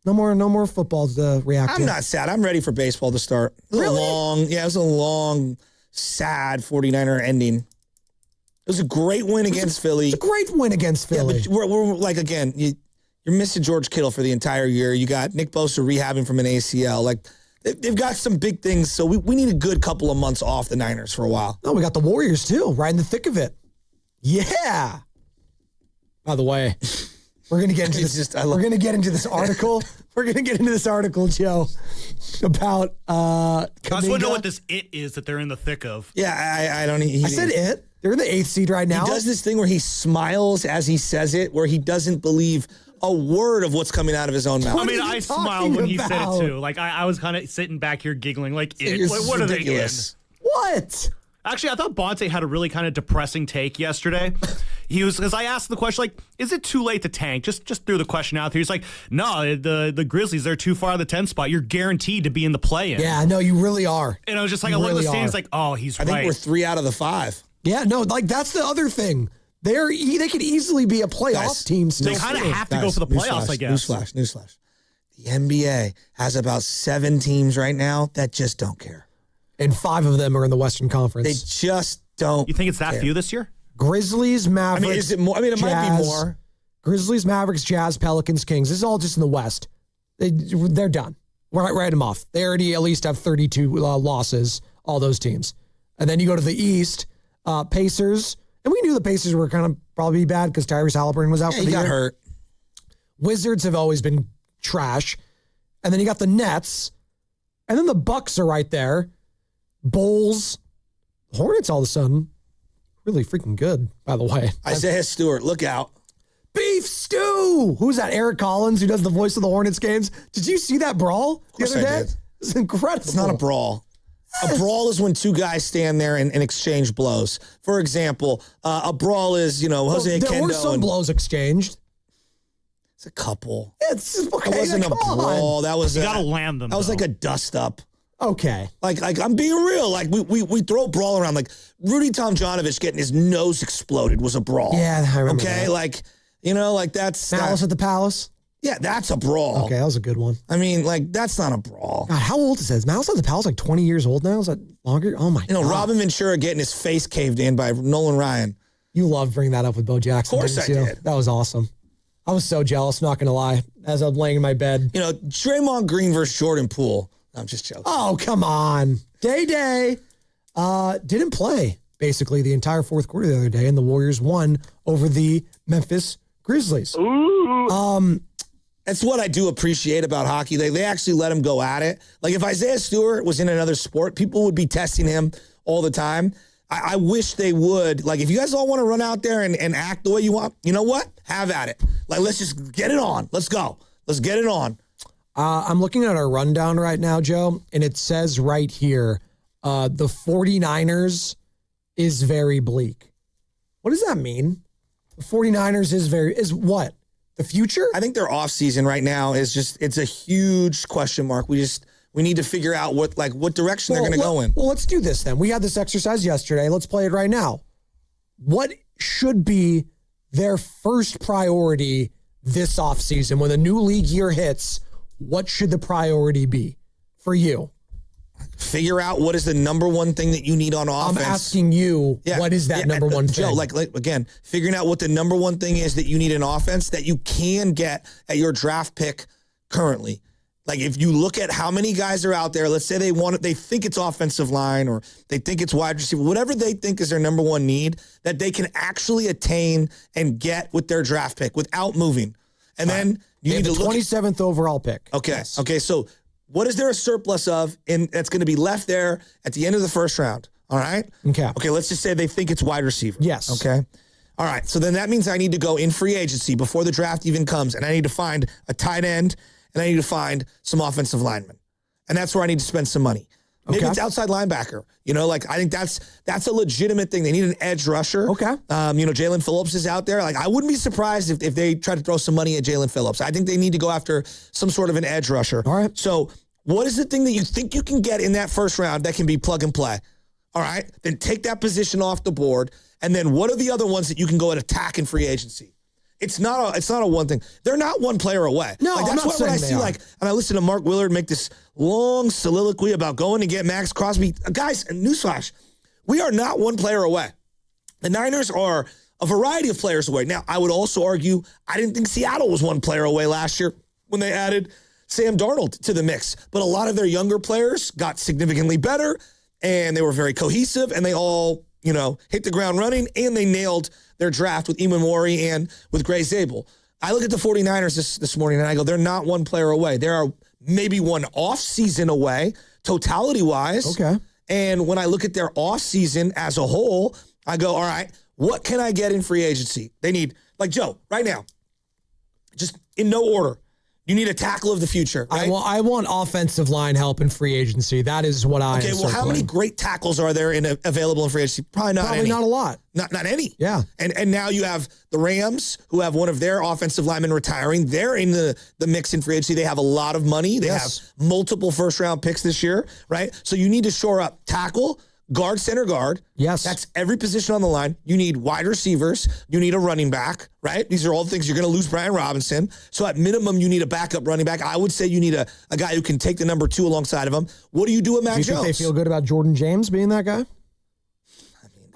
No more football to react to. I'm not sad. I'm ready for baseball to start. It was it was a long, sad 49er ending. It was a great win against Philly. It's a great win against Philly. Yeah, but we're like, again, you're missing George Kittle for the entire year. You got Nick Bosa rehabbing from an ACL. Like, they've got some big things, so we need a good couple of months off the Niners for a while. No, we got the Warriors, too, right in the thick of it. Yeah. By the way, we're going to get into this. We're going to get into this article. We're going to get into this article, Joe, about I just want to know what this it is that they're in the thick of. Yeah, I don't. I said it. They're in the 8th seed right now. He does this thing where he smiles as he says it, where he doesn't believe a word of what's coming out of his own mouth. I mean, I smiled when he said it too. Like I was kind of sitting back here giggling. Like, what are they doing? What? Actually, I thought Bonte had a really kind of depressing take yesterday. Because I asked the question, like, is it too late to tank? Just threw the question out there. He's like, no, the Grizzlies, they're too far out of the 10 spot. You're guaranteed to be in the play-in. Yeah, no, you really are. And I was just like, I look at the standings like, oh, he's right. I think we're 3 out of the 5. Yeah, no, like that's the other thing. They could easily be a playoff team still. They kind of have to go for the playoffs, I guess. Newsflash. The NBA has about 7 teams right now that just don't care. And 5 of them are in the Western Conference. They just don't. You think it's that few this year? Grizzlies, Mavericks. I mean, is it more? I mean, it might be more. Grizzlies, Mavericks, Jazz, Pelicans, Kings. This is all just in the West. They're done. Write them off. They already at least have 32 losses, all those teams. And then you go to the East, Pacers. And we knew the Pacers were kind of probably bad because Tyrese Halliburton was out for the year. He got hurt. Wizards have always been trash. And then you got the Nets. And then the Bucks are right there. Bulls. Hornets all of a sudden. Really freaking good, by the way. Isaiah Stewart, look out. Beef stew! Who's that? Eric Collins, who does the voice of the Hornets games? Did you see that brawl the other day? It's incredible. It's not a brawl. A brawl is when 2 guys stand there and exchange blows. For example, a brawl is, Jose Kendo. There were some blows exchanged. It's a couple. It's okay. It wasn't a brawl. That was you got to land them. That was like a dust up. Okay. Like I'm being real. Like we throw brawl around. Like Rudy Tomjanovich getting his nose exploded was a brawl. Yeah, I remember. Okay, that. That's Malice at the Palace. Yeah, that's a brawl. Okay, that was a good one. I mean, that's not a brawl. God, how old is this? Malice at the Palace, like 20 years old now? Is that longer? Oh my God. Robin Ventura getting his face caved in by Nolan Ryan. You love bringing that up with Bo Jackson. Of course I did. That was awesome. I was so jealous, not going to lie, as I'm laying in my bed. Draymond Green versus Jordan Poole. I'm just joking. Oh, come on. Day. Didn't play, basically, the entire fourth quarter the other day, and the Warriors won over the Memphis Grizzlies. Ooh. That's what I do appreciate about hockey. They actually let him go at it. Like, if Isaiah Stewart was in another sport, people would be testing him all the time. I wish they would. Like, if you guys all want to run out there and act the way you want, you know what? Have at it. Like, let's just get it on. Let's go. Let's get it on. I'm looking at our rundown right now, Joe, and it says right here, the 49ers is very bleak. What does that mean? The 49ers is what? The future? I think their offseason right now is it's a huge question mark. We need to figure out what direction they're going to go in. Well, let's do this then. We had this exercise yesterday. Let's play it right now. What should be their first priority this offseason when the new league year hits? What should the priority be for you? Figure out what is the number one thing that you need on offense. I'm asking you, what is that number one thing? Joe, again, figuring out what the number one thing is that you need in offense that you can get at your draft pick currently. Like, if you look at how many guys are out there, let's say they think it's offensive line or they think it's wide receiver, whatever they think is their number one need, that they can actually attain and get with their draft pick without moving. And then you need to look 27th overall pick. Okay. Yes. Okay. So what is there a surplus of that's going to be left there at the end of the first round? All right. Okay. Okay. Let's just say they think it's wide receiver. Yes. Okay. All right. So then that means I need to go in free agency before the draft even comes, and I need to find a tight end, and I need to find some offensive linemen, and that's where I need to spend some money. Maybe it's outside linebacker. I think that's a legitimate thing. They need an edge rusher. Okay. Jalen Phillips is out there. Like, I wouldn't be surprised if they try to throw some money at Jalen Phillips. I think they need to go after some sort of an edge rusher. All right. So what is the thing that you think you can get in that first round that can be plug and play? All right. Then take that position off the board. And then what are the other ones that you can go and attack in free agency? It's not a one thing. They're not one player away. No, that's what I see. And I listen to Mark Willard make this long soliloquy about going to get Max Crosby. Guys, newsflash, we are not one player away. The Niners are a variety of players away. Now, I would also argue I didn't think Seattle was one player away last year when they added Sam Darnold to the mix. But a lot of their younger players got significantly better, and they were very cohesive, and they all hit the ground running, and they nailed their draft with Imamori and with Gray Zabel. I look at the 49ers this morning, and I go, they're not one player away. They are maybe one off-season away, totality-wise. Okay. And when I look at their off-season as a whole, I go, all right, what can I get in free agency? They need, like Joe, right now, just in no order, You need a tackle of the future, right? I want offensive line help in free agency. That is what I am well, how many great tackles are there available in free agency? Probably not any. Not a lot. Not any. Yeah. And now you have the Rams, who have one of their offensive linemen retiring. They're in the mix in free agency. They have a lot of money. They have multiple first-round picks this year, right? So you need to shore up tackle, guard, center guard. Yes. That's every position on the line. You need wide receivers. You need a running back, right? These are all the things you're going to lose Brian Robinson. So at minimum, you need a backup running back. I would say you need a guy who can take the number 2 alongside of him. What do you do with Mac Jones? Do you think they feel good about Jordan James being that guy?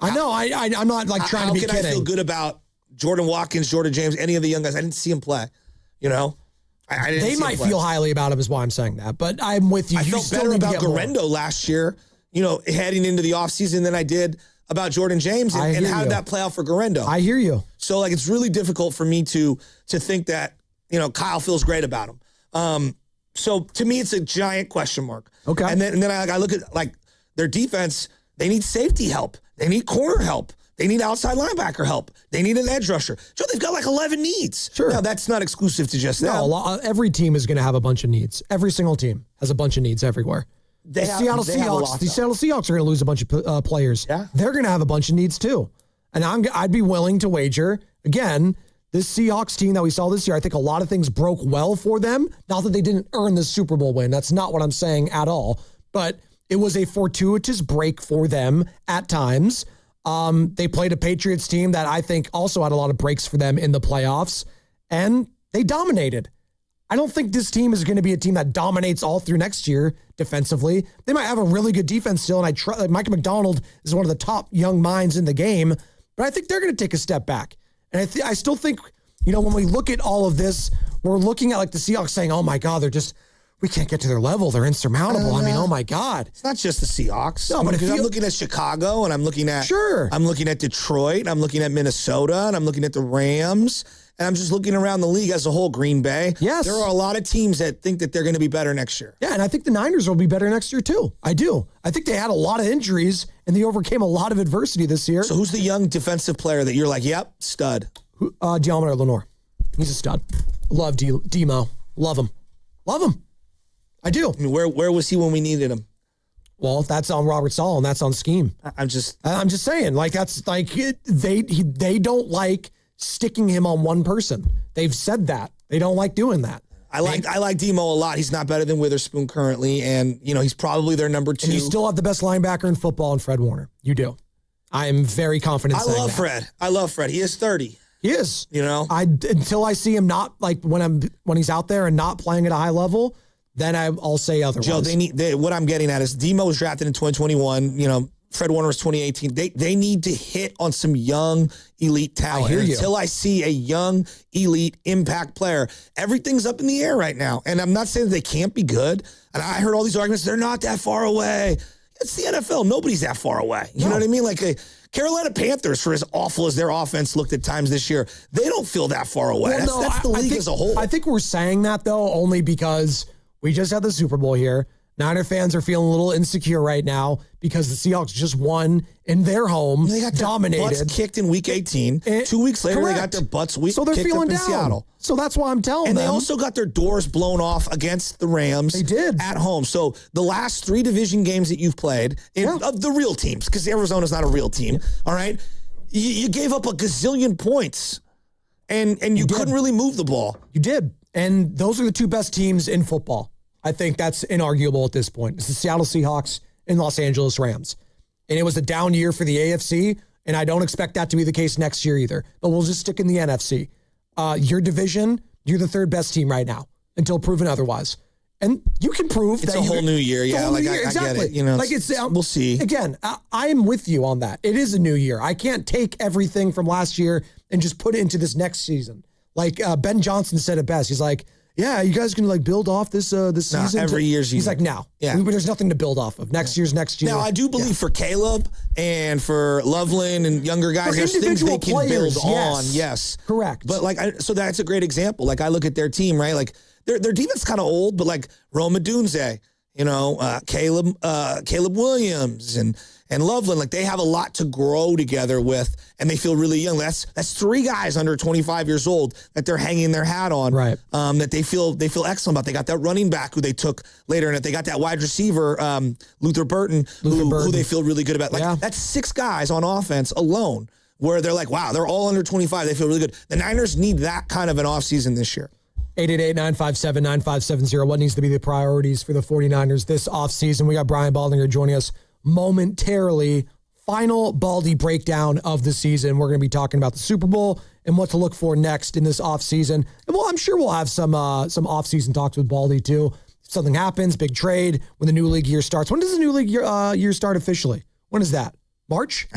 I know. I'm not trying to be kidding. How can I feel good about Jordan Watkins, Jordan James, any of the young guys? I didn't see him play. I didn't They might feel highly about him is why I'm saying that. But I'm with you. I felt better about Garendo last year, heading into the offseason than I did about Jordan James. And how did that play out for Garendo? I hear you. So, it's really difficult for me to think that, Kyle feels great about him. So, to me, it's a giant question mark. Okay. And then I look at, their defense. They need safety help. They need corner help. They need outside linebacker help. They need an edge rusher. Joe, they've got 11 needs. Sure. Now, that's not exclusive to just them. No, every team is going to have a bunch of needs. Every single team has a bunch of needs everywhere. The Seattle Seahawks are going to lose a bunch of players. Yeah. They're going to have a bunch of needs too. And I'd be willing to wager, again, this Seahawks team that we saw this year, I think a lot of things broke well for them. Not that they didn't earn the Super Bowl win. That's not what I'm saying at all. But it was a fortuitous break for them at times. They played a Patriots team that I think also had a lot of breaks for them in the playoffs, and they dominated. I don't think this team is going to be a team that dominates all through next year defensively. They might have a really good defense still, and Micah McDonald is one of the top young minds in the game, but I think they're going to take a step back. And I still think, when we look at all of this, we're looking at the Seahawks saying, oh my God, we can't get to their level. They're insurmountable. Oh my God. It's not just the Seahawks. No, but I'm looking at Chicago, and I'm looking at Detroit, I'm looking at Minnesota, and I'm looking at the Rams, and I'm just looking around the league as a whole, Green Bay. Yes. There are a lot of teams that think that they're going to be better next year. Yeah, and I think the Niners will be better next year too. I do. I think they had a lot of injuries, and they overcame a lot of adversity this year. So who's the young defensive player that you're yep, stud? Deommodore Lenoir. He's a stud. Love Demo. Love him. Love him. I do. Where was he when we needed him? Well, that's on Robert Sala, and that's on scheme. I'm just saying, that's they don't like sticking him on one person. They've said that. They don't like doing that. I like Demo a lot. He's not better than Witherspoon currently, and he's probably their number 2. And you still have the best linebacker in football in Fred Warner. You do. I am very confident. I love Fred. He is 30. He is. Until I see him not when he's out there and not playing at a high level, then I'll say otherwise. Joe, what I'm getting at is Demo was drafted in 2021. Fred Warner was 2018. They need to hit on some young elite talent. Until I see a young elite impact player, everything's up in the air right now. And I'm not saying that they can't be good. And I heard all these arguments. They're not that far away. It's the NFL. Nobody's that far away. You know what I mean? Carolina Panthers, for as awful as their offense looked at times this year, they don't feel that far away. Well, that's the league as a whole. I think we're saying that, though, only because we just had the Super Bowl here. Niner fans are feeling a little insecure right now because the Seahawks just won in their home. They got their dominated. butts kicked in Week 18. 2 weeks later, They got their butts kicked up in Seattle. So that's why I'm telling them. And they also got their doors blown off against the Rams. They did. At home. So the last 3 division games that you've played, of the real teams, because Arizona's not a real team, all right? You gave up a gazillion points, and you couldn't really move the ball. You did. And those are the 2 best teams in football. I think that's inarguable at this point. It's the Seattle Seahawks and Los Angeles Rams. And it was a down year for the AFC, and I don't expect that to be the case next year either. But we'll just stick in the NFC. Your division, you're the 3rd best team right now until proven otherwise. And you can prove it's that a whole new year. Yeah, I get it. We'll see. Again, I'm with you on that. It is a new year. I can't take everything from last year and just put it into this next season. Ben Johnson said it best. He's like, yeah, you guys can build off this season. Every year's He's like, no. Yeah. There's nothing to build off of. Next year's next year. Now, I do believe for Caleb and for Loveland and younger guys, there's things they can build on. Yes. Correct. But so that's a great example. I look at their team, right? Their defense kind of old, but Rome Odunze, Caleb Williams and Loveland. Like, they have a lot to grow together with, and they feel really young. That's 3 guys under 25 years old that they're hanging their hat on. Right. That they feel excellent about. They got that running back who they took later, and they got that wide receiver, Luther Burton, who they feel really good about. Like, that's 6 guys on offense alone where they're like, wow, they're all under 25. They feel really good. The Niners need that kind of an offseason this year. 888-957-9570. What needs to be the priorities for the 49ers this offseason? We got Brian Baldinger joining us momentarily. Final Baldy breakdown of the season. We're going to be talking about the Super Bowl and what to look for next in this offseason. And well, I'm sure we'll have some offseason talks with Baldy too. If something happens, big trade, when the new league year starts. When does the new league year start officially? When is that? March?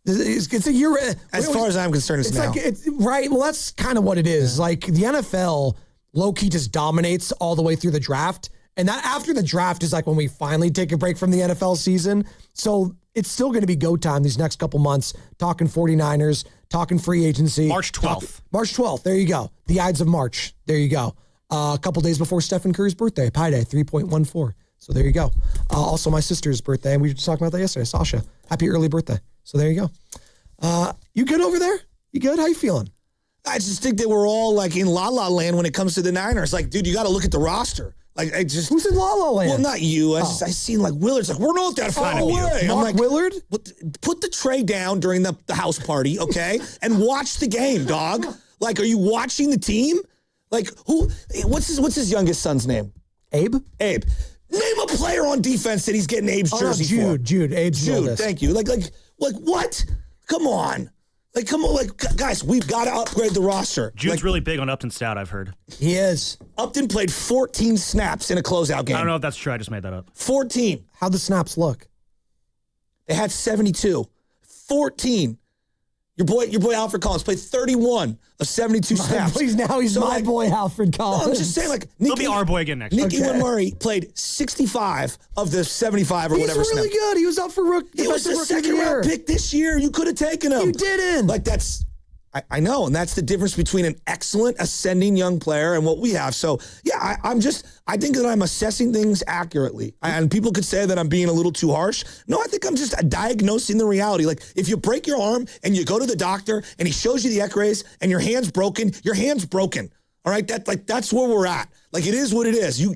It's a year. As far as I'm concerned, it's now. Right. Well, that's kind of what it is. Yeah. Like, the NFL low-key just dominates all the way through the draft. And that after the draft is like when we finally take a break from the NFL season. So it's still going to be go time these next couple months, talking 49ers, talking free agency. March 12th. March 12th. There you go. The Ides of March. There you go. A couple days before Stephen Curry's birthday. Pi Day, 3.14. So there you go. Also, my sister's birthday. And we were just talking about that yesterday. Sasha, happy early birthday. So there you go. You good over there? You good? How you feeling? I just think that we're all like in la-la land when it comes to the Niners. Like, dude, you got to look at the roster. Like, who's in la-la land? Well, not you. I seen like Willard's like, we're not that far away. I'm like, Willard? Put the tray down during the house party, okay? And watch the game, dog. Like, are you watching the team? Like, what's his youngest son's name? Abe. Name a player on defense that he's getting Abe's jersey for. Jude. Abe's oldest. Thank you. Like what? Come on. Guys, we've got to upgrade the roster. Jude's really big on Upton Stout, I've heard. He is. Upton played 14 snaps in a closeout game. I don't know if that's true. I just made that up. 14. How'd the snaps look? They had 72. 14. Your boy Alfred Collins played 31 of 72 snaps. He's my boy Alfred Collins. No, I'm just saying, like, he'll be our boy again next year. Nicky Murray played 65 of the 75 or whatever. He's really good. He was up for rookie. He was a second-round pick this yeyear. You could have taken him. You didn't. Like, that's... I know, and that's the difference between an excellent ascending young player and what we have. So, yeah, I think that I'm assessing things accurately. And people could say that I'm being a little too harsh. No, I think I'm just diagnosing the reality. Like, if you break your arm and you go to the doctor and he shows you the x-rays and your hand's broken, your hand's broken. All right, that's where we're at. Like, it is what it is. You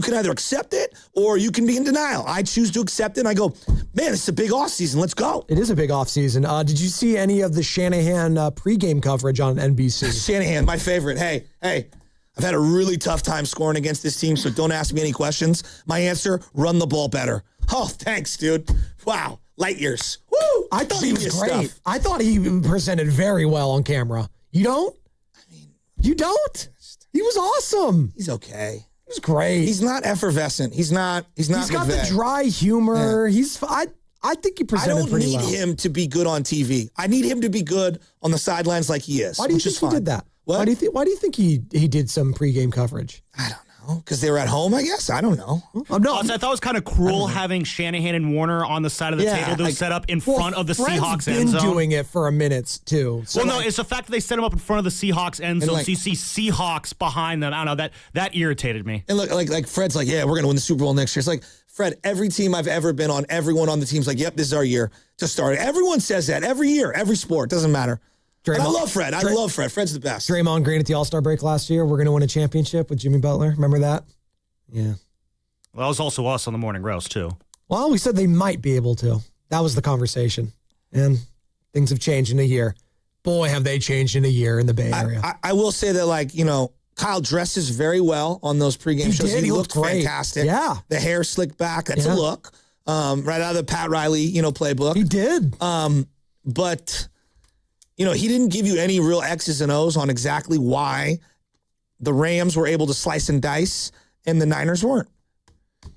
can either accept it or you can be in denial. I choose to accept it, and I go, man, it's a big offseason. Let's go. It is a big offseason. Did you see any of the Shanahan pregame coverage on NBC? Shanahan, my favorite. Hey, I've had a really tough time scoring against this team, so don't ask me any questions. My answer, run the ball better. Oh, thanks, dude. Wow, light years. Woo! I thought he was great. Stuff. I thought he presented very well on camera. You don't? You don't? He was awesome. He's okay. He was great. He's not effervescent. He's not. He's got the dry humor. Yeah. I think he presented pretty well. I don't need him to be good on TV. I need him to be good on the sidelines like he is. Why do you think he did that? What? Why do you think he did some pregame coverage? I don't know. Because they were at home, I guess. I don't know. No, I thought it was kind of cruel having Shanahan and Warner on the side of the table that was set up in front of the Seahawks end zone. Fred's been doing it for a minute, too. So no, it's the fact that they set him up in front of the Seahawks end zone, so you see Seahawks behind them. I don't know, that irritated me. And look, like Fred's like, yeah, we're going to win the Super Bowl next year. It's like, Fred, every team I've ever been on, everyone on the team's like, yep, this is our year to start. Everyone says that every year, every sport, doesn't matter. I love Fred. I love Fred. Fred's the best. Draymond Green at the All-Star break last year. We're going to win a championship with Jimmy Butler. Remember that? Yeah. Well, that was also us on the morning roast, too. Well, we said they might be able to. That was the conversation. And things have changed in a year. Boy, have they changed in a year in the Bay Area. I will say that, Kyle dresses very well on those pregame shows. He looked great. Fantastic. Yeah. The hair slicked back. That's a look. Right out of the Pat Riley, playbook. He did. But, he didn't give you any real X's and O's on exactly why the Rams were able to slice and dice and the Niners weren't.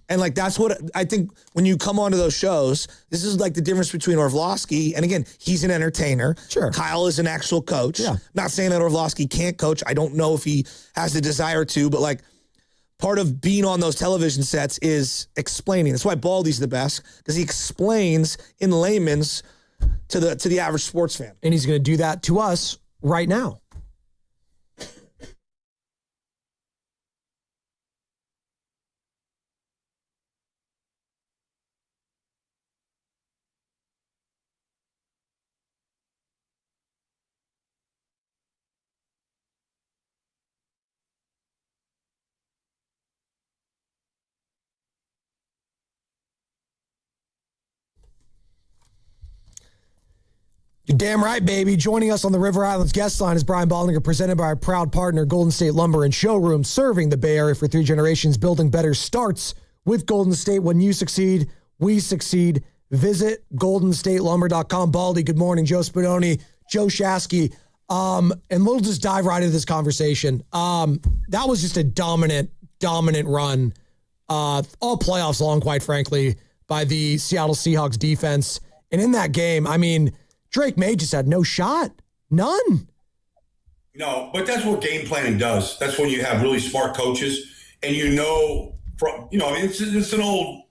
And that's what I think when you come onto those shows, this is the difference between Orlovsky, and again, he's an entertainer. Sure. Kyle is an actual coach. Yeah. Not saying that Orlovsky can't coach. I don't know if he has the desire to, but part of being on those television sets is explaining. That's why Baldy's the best, because he explains in layman's to the average sports fan. And he's going to do that to us right now. You're damn right, baby. Joining us on the River Islands guest line is Brian Baldinger, presented by our proud partner, Golden State Lumber and Showroom, serving the Bay Area for 3 generations. Building better starts with Golden State. When you succeed, we succeed. Visit goldenstatelumber.com. Baldy, good morning. Joe Spadoni, Joe Shasky. And we'll just dive right into this conversation. That was just a dominant run, all playoffs long, quite frankly, by the Seattle Seahawks defense. And in that game, I mean, Drake May just had no shot. None. No, but that's what game planning does. That's when you have really smart coaches and it's an old,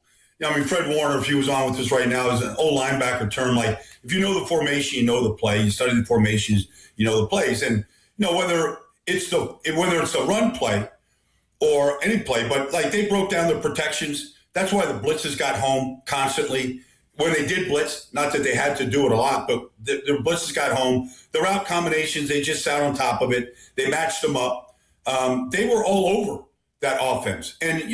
Fred Warner, if he was on with us right now, is an old linebacker term. Like, if you know the formation, you know the play. You study the formations, you know the plays. And, whether it's a run play or any play, but like they broke down the protections. That's why the blitzes got home constantly. When they did blitz, not that they had to do it a lot, but the blitzes got home. The route combinations, they just sat on top of it. They matched them up. They were all over that offense. And,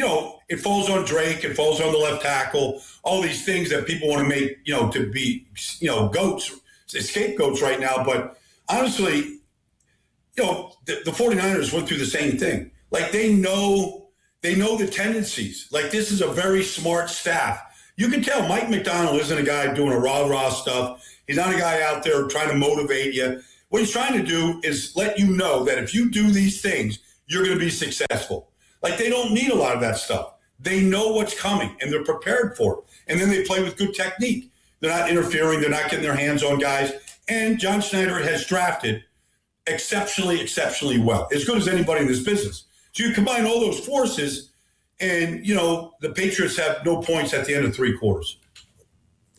it falls on Drake. It falls on the left tackle. All these things that people want to make, to be, goats, scapegoats right now. But honestly, the 49ers went through the same thing. Like, they know the tendencies. Like, this is a very smart staff. You can tell Mike McDonald isn't a guy doing a rah-rah stuff. He's not a guy out there trying to motivate you. What he's trying to do is let you know that if you do these things, you're going to be successful. Like, they don't need a lot of that stuff. They know what's coming, and they're prepared for it. And then they play with good technique. They're not interfering. They're not getting their hands on guys. And John Schneider has drafted exceptionally well, as good as anybody in this business. So you combine all those forces, and, the Patriots have no points at the end of 3 quarters.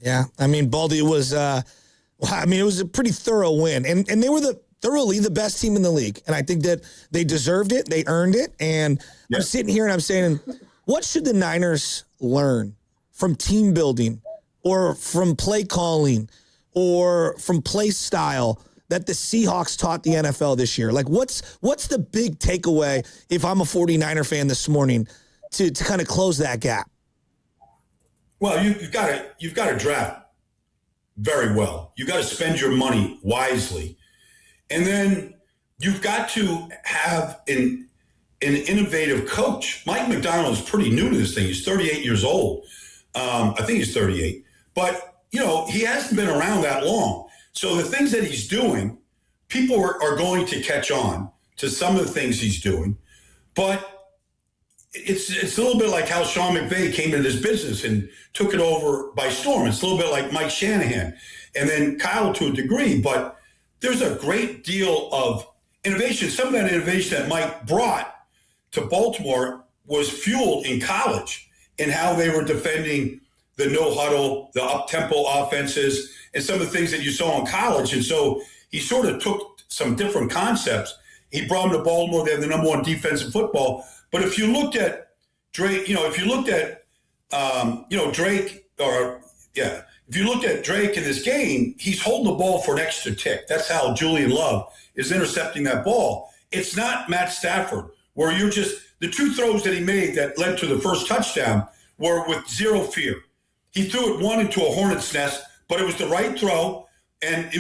Yeah, Baldy, it was it was a pretty thorough win. And they were thoroughly the best team in the league. And I think that they deserved it. They earned it. And I'm sitting here and I'm saying, what should the Niners learn from team building or from play calling or from play style that the Seahawks taught the NFL this year? Like, what's the big takeaway if I'm a 49er fan this morning to kind of close that gap? Well, you've got to draft very well. You've got to spend your money wisely. And then you've got to have an innovative coach. Mike McDonald is pretty new to this thing. He's 38 years old. I think he's 38. But, he hasn't been around that long. So the things that he's doing, people are going to catch on to some of the things he's doing. But it's a little bit like how Sean McVay came into this business and took it over by storm. It's a little bit like Mike Shanahan and then Kyle to a degree. But there's a great deal of innovation. Some of that innovation that Mike brought to Baltimore was fueled in college in how they were defending the no huddle, the up-tempo offenses, and some of the things that you saw in college. And so he sort of took some different concepts. He brought them to Baltimore. They have the number 1 defense in football. But if you looked at Drake, if you looked at Drake in this game, he's holding the ball for an extra tick. That's how Julian Love is intercepting that ball. It's not Matt Stafford, where the 2 throws that he made that led to the first touchdown were with zero fear. He threw it one into a hornet's nest, but it was the right throw, and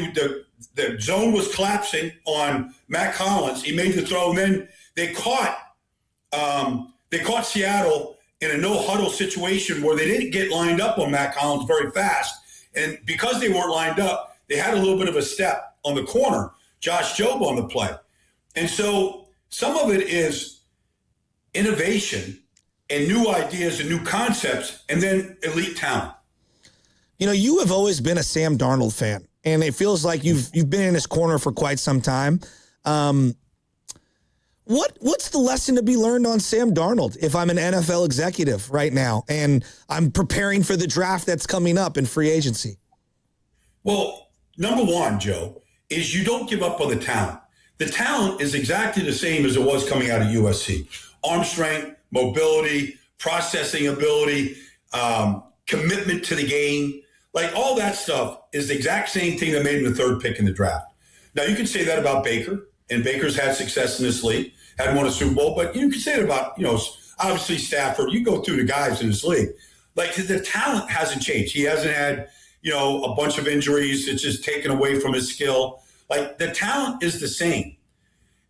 the zone was collapsing on Matt Collins. He made the throw, and then they caught Seattle in a no-huddle situation where they didn't get lined up on Matt Collins very fast. And because they weren't lined up, they had a little bit of a step on the corner, Josh Jobe on the play. And so some of it is innovation and new ideas and new concepts, and then elite talent. You have always been a Sam Darnold fan, and it feels like you've been in his corner for quite some time. What's the lesson to be learned on Sam Darnold if I'm an NFL executive right now and I'm preparing for the draft that's coming up in free agency? Well, number 1, Joe, is you don't give up on the talent. The talent is exactly the same as it was coming out of USC. Arm strength, mobility, processing ability, commitment to the game. Like, all that stuff is the exact same thing that made him the 3rd pick in the draft. Now, you can say that about Baker, and Baker's had success in this league, hadn't won a Super Bowl, but you can say it about, obviously Stafford. You go through the guys in this league. Like, the talent hasn't changed. He hasn't had a bunch of injuries. It's just taken away from his skill. Like, the talent is the same.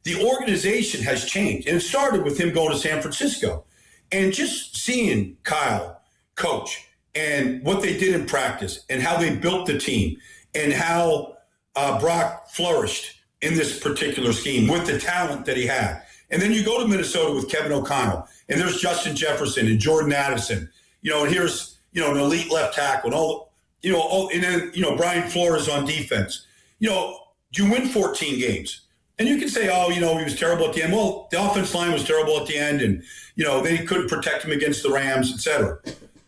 The organization has changed. And it started with him going to San Francisco. And just seeing Kyle coach and what they did in practice and how they built the team and how Brock flourished in this particular scheme with the talent that he had. And then you go to Minnesota with Kevin O'Connell, and there's Justin Jefferson and Jordan Addison, and here's, an elite left tackle and and then, Brian Flores on defense. You win 14 games. And you can say, he was terrible at the end. Well, the offense line was terrible at the end, and, they couldn't protect him against the Rams, et cetera.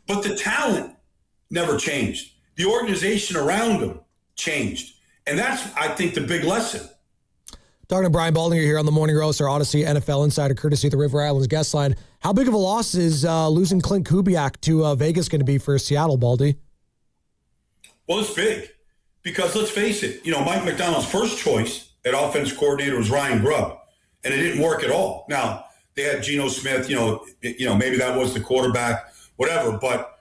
But the talent never changed. The organization around him changed. And that's, I think, the big lesson. Talking to Brian Baldinger here on the Morning Roast, our Odyssey NFL Insider, courtesy of the River Islands guest line. How big of a loss is losing Clint Kubiak to Vegas going to be for Seattle, Baldy? Well, it's big because let's face it, Mike McDonald's first choice at offense coordinator was Ryan Grubb, and it didn't work at all. Now, they had Geno Smith, maybe that was the quarterback, whatever. But,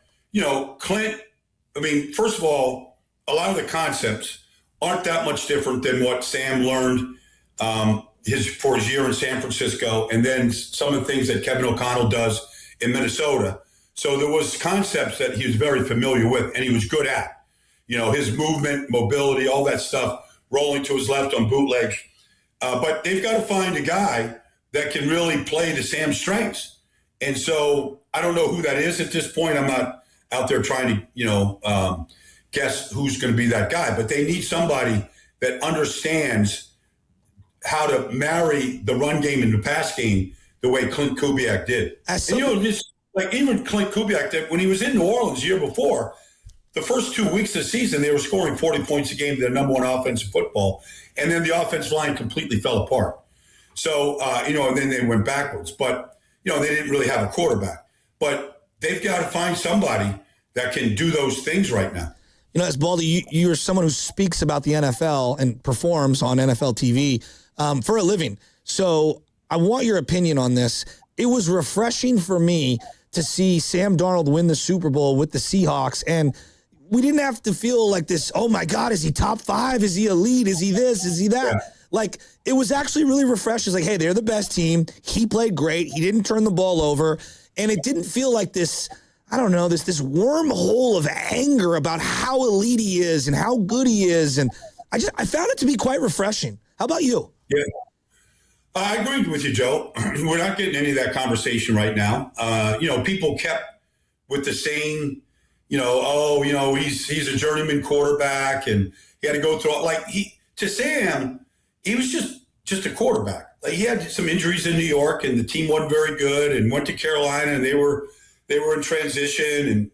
Clint, first of all, a lot of the concepts aren't that much different than what Sam learned for his year in San Francisco, and then some of the things that Kevin O'Connell does in Minnesota. So there was concepts that he was very familiar with and he was good at. His movement, mobility, all that stuff, rolling to his left on bootlegs. But they've got to find a guy that can really play to Sam's strengths. And so I don't know who that is at this point. I'm not out there trying to, guess who's going to be that guy. But they need somebody that understands how to marry the run game and the pass game the way Clint Kubiak did. Even Clint Kubiak did when he was in New Orleans the year before, the first 2 weeks of the season, they were scoring 40 points a game, their number one offense in football. And then the offensive line completely fell apart. So, and then they went backwards. But, they didn't really have a quarterback. But they've got to find somebody that can do those things right now. As Baldy, you're someone who speaks about the NFL and performs on NFL TV for a living. So I want your opinion on this. It was refreshing for me to see Sam Darnold win the Super Bowl with the Seahawks, and we didn't have to feel like this, oh my God, is he top 5? Is he elite? Is he this? Is he that? Yeah. Like, it was actually really refreshing. It's like, hey, they're the best team. He played great. He didn't turn the ball over. And it didn't feel like this, I don't know, this wormhole of anger about how elite he is and how good he is. And I found it to be quite refreshing. How about you? Yeah. I agreed with you, Joe. We're not getting any of that conversation right now. People kept with the same, he's a journeyman quarterback and he had to go through to Sam, he was just a quarterback. Like, he had some injuries in New York and the team wasn't very good and went to Carolina and they were in transition. And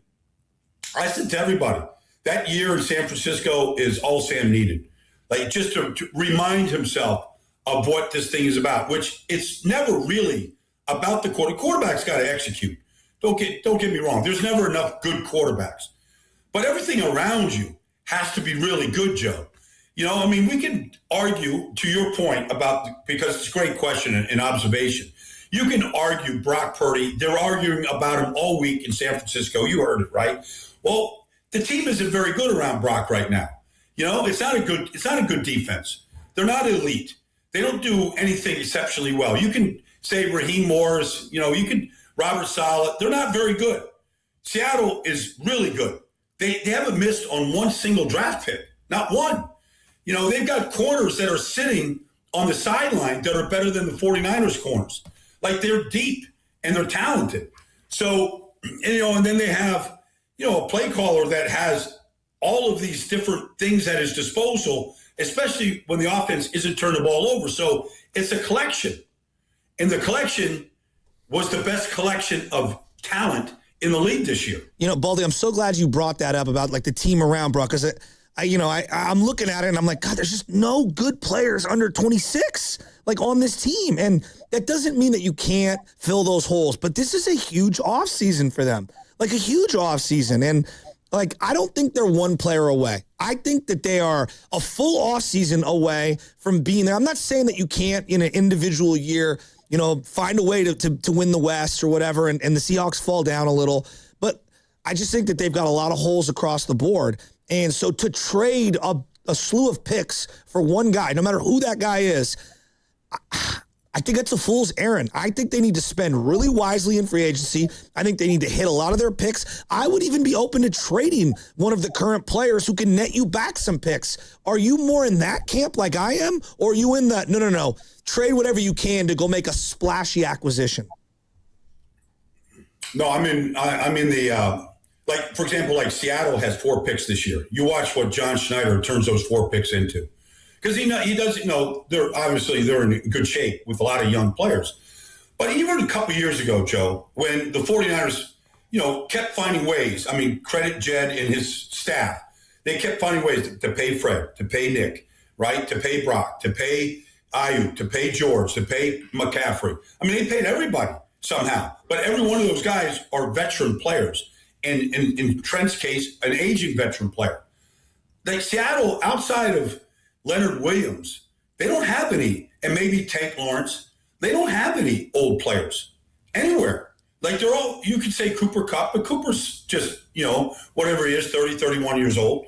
I said to everybody, that year in San Francisco is all Sam needed. Like, just to remind himself of what this thing is about, which it's never really about the quarterback. Quarterback's got to execute. Don't get me wrong. There's never enough good quarterbacks. But everything around you has to be really good, Joe. We can argue, to your point, because it's a great question and observation. You can argue Brock Purdy. They're arguing about him all week in San Francisco. You heard it, right? Well, the team isn't very good around Brock right now. It's not a good defense. They're not elite. They don't do anything exceptionally well. You can say Raheem Morris, Robert Saleh. They're not very good. Seattle is really good. They haven't missed on one single draft pick, not one. They've got corners that are sitting on the sideline that are better than the 49ers corners. Like, they're deep and they're talented. So, and then they have, a play caller that has all of these different things at his disposal, especially when the offense isn't turning the ball over. So it's a collection. And the collection was the best collection of talent in the league this year. Baldy, I'm so glad you brought that up about the team around Brock, because I'm looking at it and I'm like, God, there's just no good players under 26 on this team. And that doesn't mean that you can't fill those holes, but this is a huge offseason for them, a huge offseason. And I don't think they're one player away. I think that they are a full offseason away from being there. I'm not saying that you can't, in an individual year, find a way to win the West or whatever, and the Seahawks fall down a little. But I just think that they've got a lot of holes across the board. And so to trade a slew of picks for one guy, no matter who that guy is, I think that's a fool's errand. I think they need to spend really wisely in free agency. I think they need to hit a lot of their picks. I would even be open to trading one of the current players who can net you back some picks. Are you more in that camp like I am? Or are you in the, no, trade whatever you can to go make a splashy acquisition? No, I'm in the, like, for example, like Seattle has 4 picks this year. You watch what John Schneider turns those 4 picks into. Because he does, they're in good shape with a lot of young players. But even a couple years ago, Joe, when the 49ers, kept finding ways, credit Jed and his staff. They kept finding ways to pay Fred, to pay Nick, right? To pay Brock, to pay Ayuk, to pay George, to pay McCaffrey. They paid everybody somehow. But every one of those guys are veteran players. And in Trent's case, an aging veteran player. Like Seattle, outside of Leonard Williams, they don't have any, and maybe Tank Lawrence, they don't have any old players anywhere. Like they're all, you could say Cooper Kupp, but Cooper's just, whatever he is, 30, 31 years old.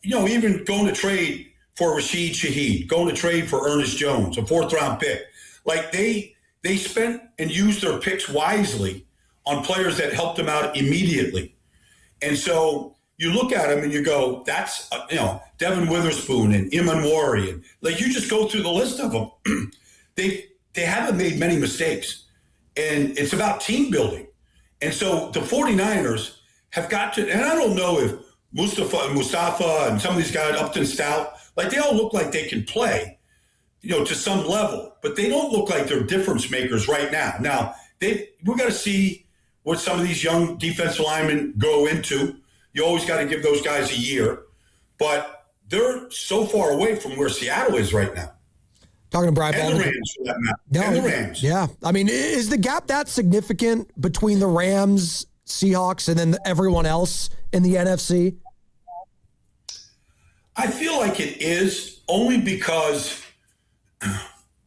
Even going to trade for Rashid Shaheed, going to trade for Ernest Jones, a 4th-round pick. Like they spent and used their picks wisely on players that helped them out immediately. And so you look at them and you go, that's, Devin Witherspoon and Imanwari. And like, you just go through the list of them. They haven't made many mistakes. And it's about team building. And so the 49ers have got to, and I don't know if Mustafa and some of these guys, Upton Stout, like they all look like they can play, to some level, but they don't look like they're difference makers right now. Now, we've got to see what some of these young defensive linemen go into. You always got to give those guys a year, but they're so far away from where Seattle is right now. Talking to Brian and the Rams, for that matter. And the Rams. Yeah. Is the gap that significant between the Rams, Seahawks, and then everyone else in the NFC? I feel like it is, only because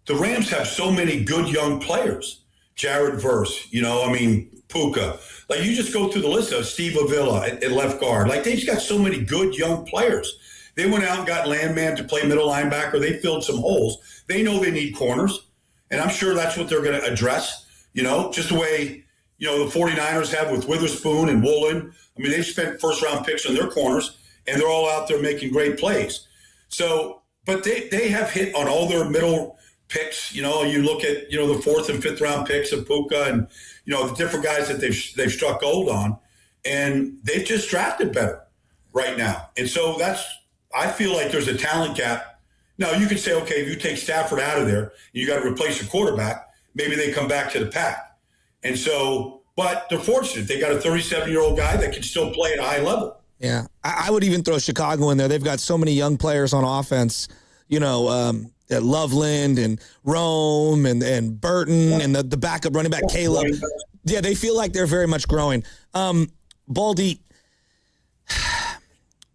the Rams have so many good young players. Jared Verse, Puka. Like, you just go through the list of Steve Avila at left guard. Like, they've got so many good young players. They went out and got Landman to play middle linebacker. They filled some holes. They know they need corners, and I'm sure that's what they're going to address, just the way, the 49ers have with Witherspoon and Woolen. They've spent first-round picks on their corners, and they're all out there making great plays. So, but they have hit on all their middle picks. You look at, the 4th and 5th round picks of Puka and, the different guys that they've struck gold on, and they've just drafted better right now. And so I feel like there's a talent gap. Now, you could say, okay, if you take Stafford out of there and you got to replace your quarterback, maybe they come back to the pack. And so, but they're fortunate. They got a 37-year-old guy that can still play at a high level. Yeah. I would even throw Chicago in there. They've got so many young players on offense, Loveland and Rome and Burton and the backup running back Caleb. Yeah, they feel like they're very much growing. Baldy,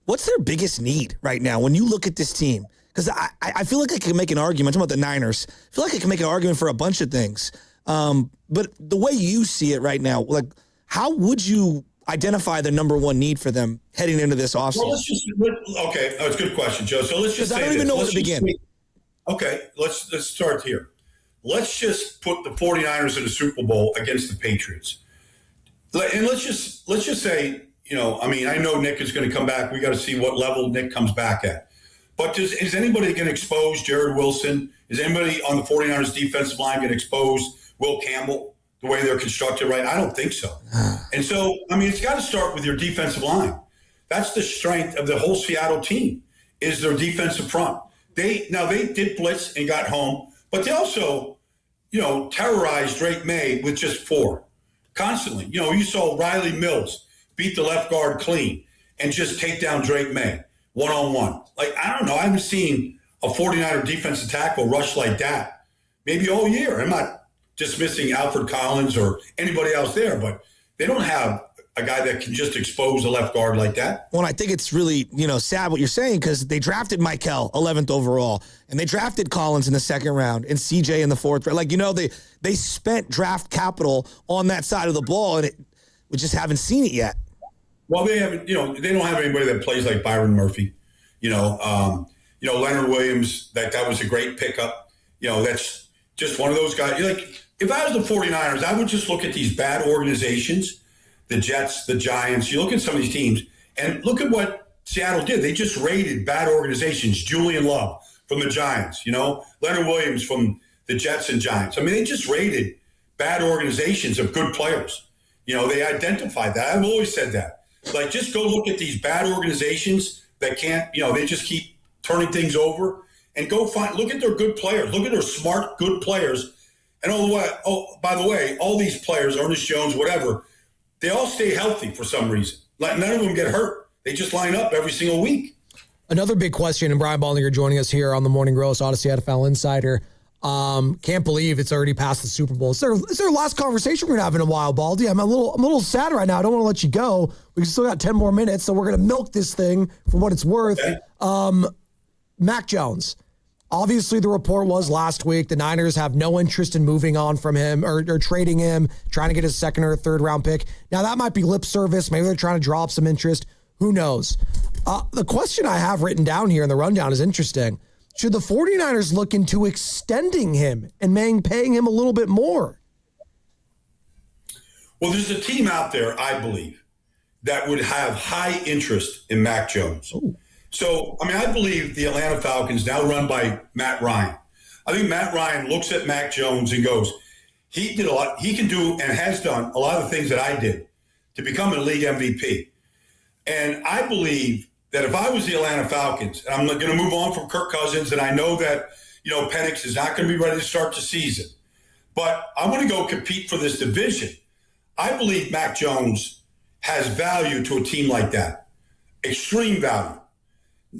what's their biggest need right now when you look at this team? Because I feel like I can make an argument. I'm talking about the Niners. I feel like I can make an argument for a bunch of things. But the way you see it right now, like, how would you identify the number one need for them heading into this offseason? Well, that's a good question, Joe. So let's just say I don't even know where to begin. Let's start here. Let's just put the 49ers in the Super Bowl against the Patriots. And let's just say, I know Nick is going to come back. We got to see what level Nick comes back at. But is anybody going to expose Jared Wilson? Is anybody on the 49ers defensive line going to expose Will Campbell the way they're constructed right? I don't think so. And so, it's got to start with your defensive line. That's the strength of the whole Seattle team, is their defensive front. They did blitz and got home, but they also, terrorized Drake May with just 4 constantly. You saw Riley Mills beat the left guard clean and just take down Drake May one-on-one. Like, I don't know. I haven't seen a 49er defensive tackle rush like that maybe all year. I'm not dismissing Alfred Collins or anybody else there, but they don't have a guy that can just expose a left guard like that. Well, I think it's really, sad what you're saying, because they drafted Michael 11th overall, and they drafted Collins in the 2nd round and CJ in the 4th round. Like, they spent draft capital on that side of the ball, and we just haven't seen it yet. Well, they haven't. They don't have anybody that plays like Byron Murphy. Leonard Williams. That was a great pickup. That's just one of those guys. If I was the 49ers, I would just look at these bad organizations, the Jets, the Giants. You look at some of these teams and look at what Seattle did. They just raided bad organizations. Julian Love from the Giants. Leonard Williams from the Jets and Giants. I mean, they just raided bad organizations of good players. They identified that. I've always said that. Just go look at these bad organizations that can't, they just keep turning things over, and go look at their good players. Look at their smart, good players. And by the way, all these players, Ernest Jones, whatever, they all stay healthy for some reason. None of them get hurt. They just line up every single week. Another big question, and Brian Baldinger joining us here on the Morning Roast, Odyssey NFL Insider. Can't believe it's already past the Super Bowl. Is there a last conversation we're gonna have in a while, Baldy? I'm a little sad right now. I don't want to let you go. We still got 10 more minutes, so we're gonna milk this thing for what it's worth. Okay. Mac Jones. Obviously, the report was last week the Niners have no interest in moving on from him or trading him, trying to get his second or third round pick. Now, that might be lip service. Maybe they're trying to draw up some interest. Who knows? The question I have written down here in the rundown is interesting. Should the 49ers look into extending him and paying him a little bit more? Well, there's a team out there, I believe, that would have high interest in Mac Jones. Ooh. So, I believe the Atlanta Falcons, now run by Matt Ryan. I think Matt Ryan looks at Mac Jones and goes, he did a lot. He can do and has done a lot of the things that I did to become a league MVP. And I believe that if I was the Atlanta Falcons, and I'm going to move on from Kirk Cousins, and I know that, Penix is not going to be ready to start the season, but I'm going to go compete for this division. I believe Mac Jones has value to a team like that, extreme value.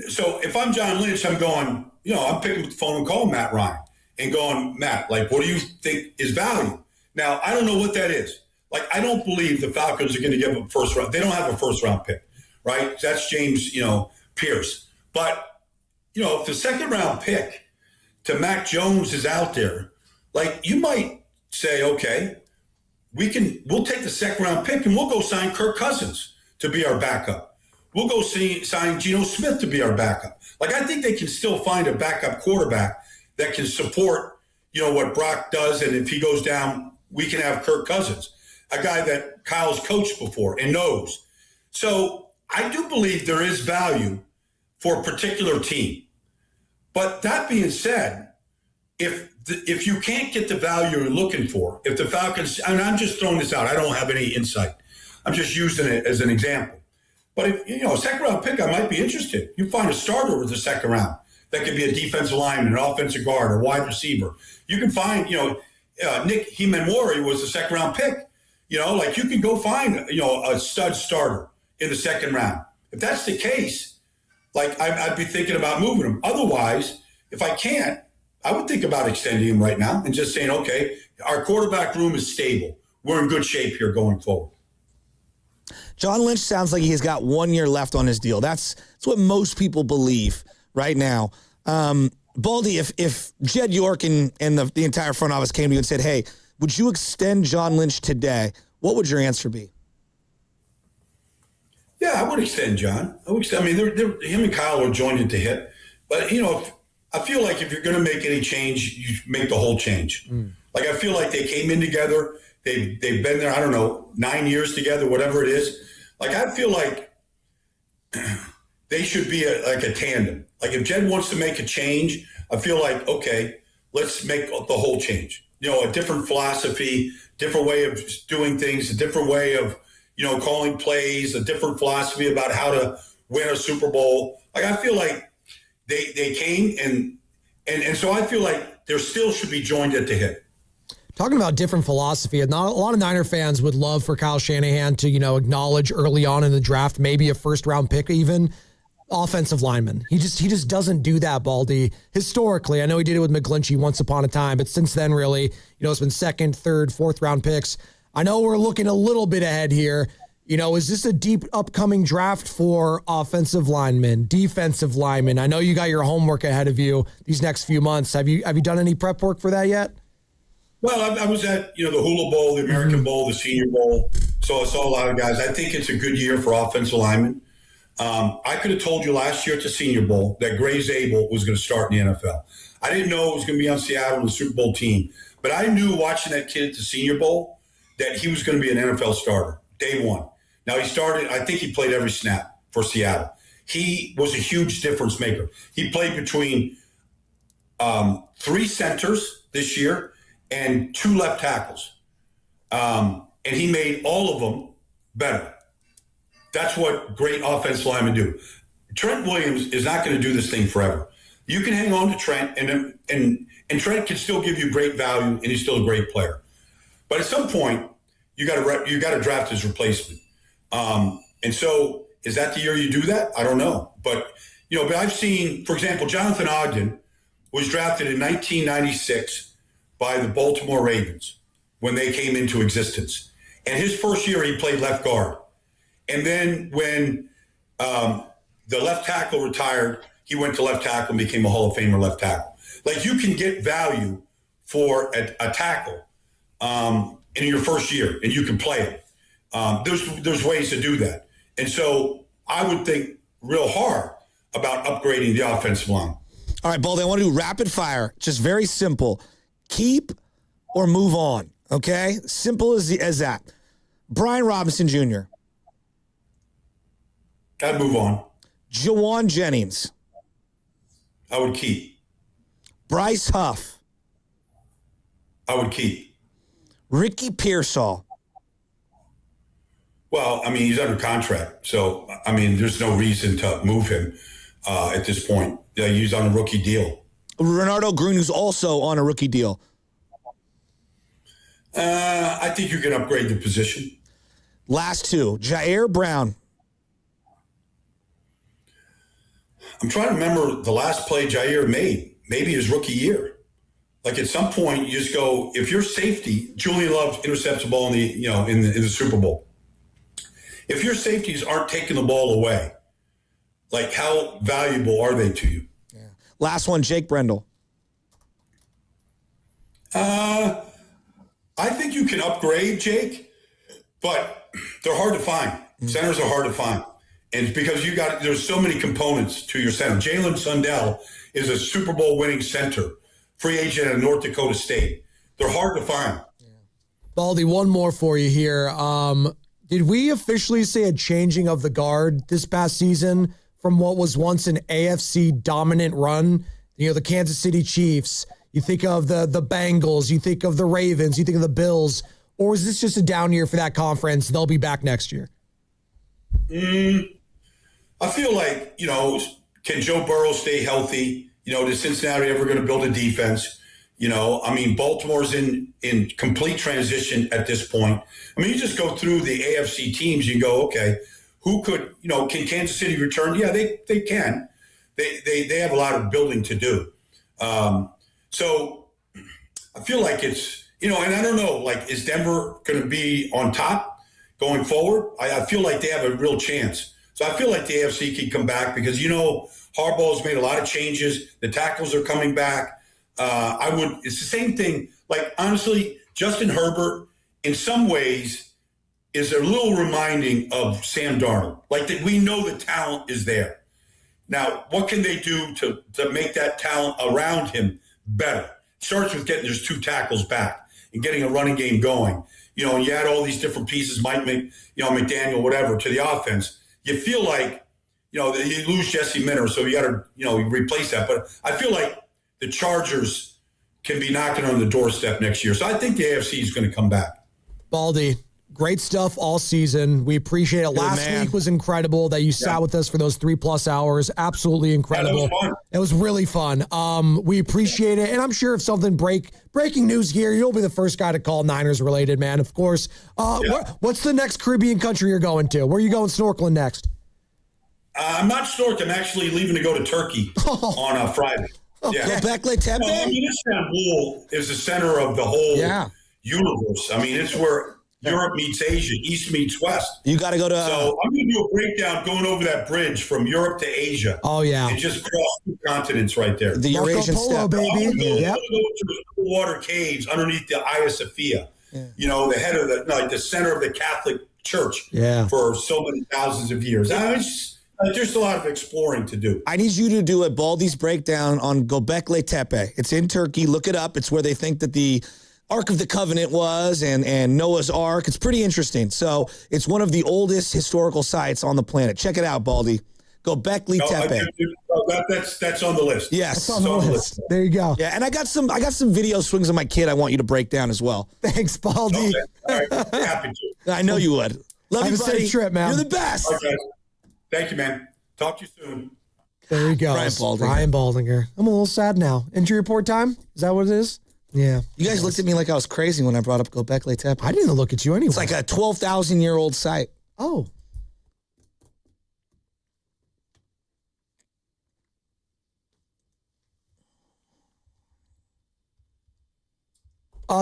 So if I'm John Lynch, I'm going, I'm picking up the phone and calling Matt Ryan and going, Matt, what do you think is value? Now, I don't know what that is. I don't believe the Falcons are going to give a first round. They don't have a first round pick, right? That's James, Pierce. But, if the second round pick to Mac Jones is out there, you might say, okay, we'll take the second round pick and we'll go sign Kirk Cousins to be our backup. We'll go sign Geno Smith to be our backup. I think they can still find a backup quarterback that can support, what Brock does. And if he goes down, we can have Kirk Cousins, a guy that Kyle's coached before and knows. So I do believe there is value for a particular team. But that being said, if you can't get the value you're looking for, if the Falcons, and I'm just throwing this out, I don't have any insight. I'm just using it as an example. But if, a second round pick, I might be interested. You find a starter with the second round. That could be a defensive lineman, an offensive guard, or wide receiver. You can find, Nick Himenwari was the second round pick. You can go find, a stud starter in the second round. If that's the case, I'd be thinking about moving him. Otherwise, if I can't, I would think about extending him right now and just saying, okay, our quarterback room is stable. We're in good shape here going forward. John Lynch sounds like he's got 1 year left on his deal. That's what most people believe right now. Baldy, if Jed York and the entire front office came to you and said, hey, would you extend John Lynch today? What would your answer be? Yeah, I would extend John. Him and Kyle are joined at the hip. But, I feel like if you're going to make any change, you make the whole change. I feel like they came in together. They've been there, 9 years together, whatever it is. I feel like they should be a tandem. If Jed wants to make a change, I feel like, okay, let's make the whole change. A different philosophy, different way of doing things, a different way of, calling plays, a different philosophy about how to win a Super Bowl. I feel like they came and so I feel like there still should be joined at the hip. Talking about different philosophy, a lot of Niner fans would love for Kyle Shanahan to, acknowledge early on in the draft, maybe a first-round pick even, offensive lineman. He just doesn't do that, Baldy. Historically, I know he did it with McGlinchey once upon a time, but since then, really, it's been second, third, fourth-round picks. I know we're looking a little bit ahead here. Is this a deep upcoming draft for offensive linemen, defensive linemen? I know you got your homework ahead of you these next few months. Have you done any prep work for that yet? Well, I was at, the Hula Bowl, the American Bowl, the Senior Bowl. So I saw a lot of guys. I think it's a good year for offensive linemen. I could have told you last year at the Senior Bowl that Gray Zabel was going to start in the NFL. I didn't know it was going to be on Seattle, the Super Bowl team. But I knew watching that kid at the Senior Bowl that he was going to be an NFL starter, day one. Now, he started, I think he played every snap for Seattle. He was a huge difference maker. He played between 3 centers this year and 2 left tackles. And he made all of them better. That's what great offensive linemen do. Trent Williams is not going to do this thing forever. You can hang on to Trent, and Trent can still give you great value, and he's still a great player. But at some point, you got to draft his replacement. And so, is that the year you do that? I don't know. But but I've seen, for example, Jonathan Ogden was drafted in 1996 by the Baltimore Ravens when they came into existence. And his first year, he played left guard. And then when the left tackle retired, he went to left tackle and became a Hall of Famer left tackle. Like, you can get value for a tackle in your first year, and you can play it. There's ways to do that. And so I would think real hard about upgrading the offensive line. All right, Baldy, I want to do rapid fire. Just very simple. Keep or move on, okay? Simple as that. Brian Robinson Jr. I'd move on. Jawan Jennings. I would keep. Bryce Huff. I would keep. Ricky Pearsall. Well, I mean, he's under contract. So, I mean, there's no reason to move him at this point. Yeah, he's on a rookie deal. Renardo Green, who's also on a rookie deal. I think you can upgrade the position. Last 2. Jair Brown. I'm trying to remember the last play Jair made, maybe his rookie year. Like, at some point, you just go, if you're safety, Julian Love intercepts the ball in the Super Bowl. If your safeties aren't taking the ball away, like, how valuable are they to you? Yeah. Last one, Jake Brendel. I think you can upgrade Jake, but they're hard to find. Centers are hard to find. And it's because there's so many components to your center. Jalen Sundell is a Super Bowl winning center, free agent at North Dakota State. They're hard to find. Yeah. Baldy, one more for you here. Did we officially see a changing of the guard this past season from what was once an AFC dominant run? The Kansas City Chiefs. You think of the Bengals. You think of the Ravens. You think of the Bills. Or is this just a down year for that conference? They'll be back next year. I feel like, can Joe Burrow stay healthy? Is Cincinnati ever going to build a defense? I mean, Baltimore's in complete transition at this point. I mean, you just go through the AFC teams, you go, okay, who could, can Kansas City return? Yeah, they can. They have a lot of building to do. So I feel like it's, and I don't know, like, is Denver going to be on top going forward? I feel like they have a real chance. So I feel like the AFC can come back because, Harbaugh's made a lot of changes. The tackles are coming back. It's the same thing. Like, honestly, Justin Herbert, in some ways, is a little reminding of Sam Darnold. Like, that we know the talent is there. Now, what can they do to make that talent around him better? It starts with getting those 2 tackles back and getting a running game going. And you add all these different pieces, McDaniel, whatever, to the offense. You feel like, you lose Jesse Minter, so you got to, replace that. But I feel like the Chargers can be knocking on the doorstep next year. So I think the AFC is going to come back. Baldy, great stuff all season. We appreciate it. Last week was incredible that you sat with us for those 3+ hours. Absolutely incredible. Yeah, that was fun. It was really fun. We appreciate it. And I'm sure if something breaking news here, you'll be the first guy to call Niners related, man. Of course. What's the next Caribbean country you're going to? Where are you going snorkeling next? I'm not snorkeling. I'm actually leaving to go to Turkey on Friday. Yeah. Göbekli Tepe? Istanbul is the center of the whole universe. I mean, it's where Europe meets Asia, East meets West. You got to go to... So I'm going to do a breakdown going over that bridge from Europe to Asia. Oh, yeah. And just cross 2 continents right there. The Eurasian Polo, step. baby. I'm going to go to the water caves underneath the Hagia Sophia. the head of the center of the Catholic Church for so many thousands of years. There's a lot of exploring to do. I need you to do a Baldy's breakdown on Göbekli Tepe. It's in Turkey. Look it up. It's where they think that the Ark of the Covenant was and Noah's Ark. It's pretty interesting. So it's one of the oldest historical sites on the planet. Check it out, Baldy. Göbekli Tepe. That's on the list. Yes, that's on the list. There you go. Yeah, and I got some video swings of my kid I want you to break down as well. Thanks, Baldy. Okay. All right. Happy to. I know you would. Love you, Have a buddy. safe trip, man. You're the best. Okay. Thank you, man. Talk to you soon. There you go. Brian Baldinger. I'm a little sad now. Injury report time? Is that what it is? Yeah. You guys looked at me like I was crazy when I brought up Göbekli Tepe. I didn't look at you anyway. It's like a 12,000-year-old site. Oh.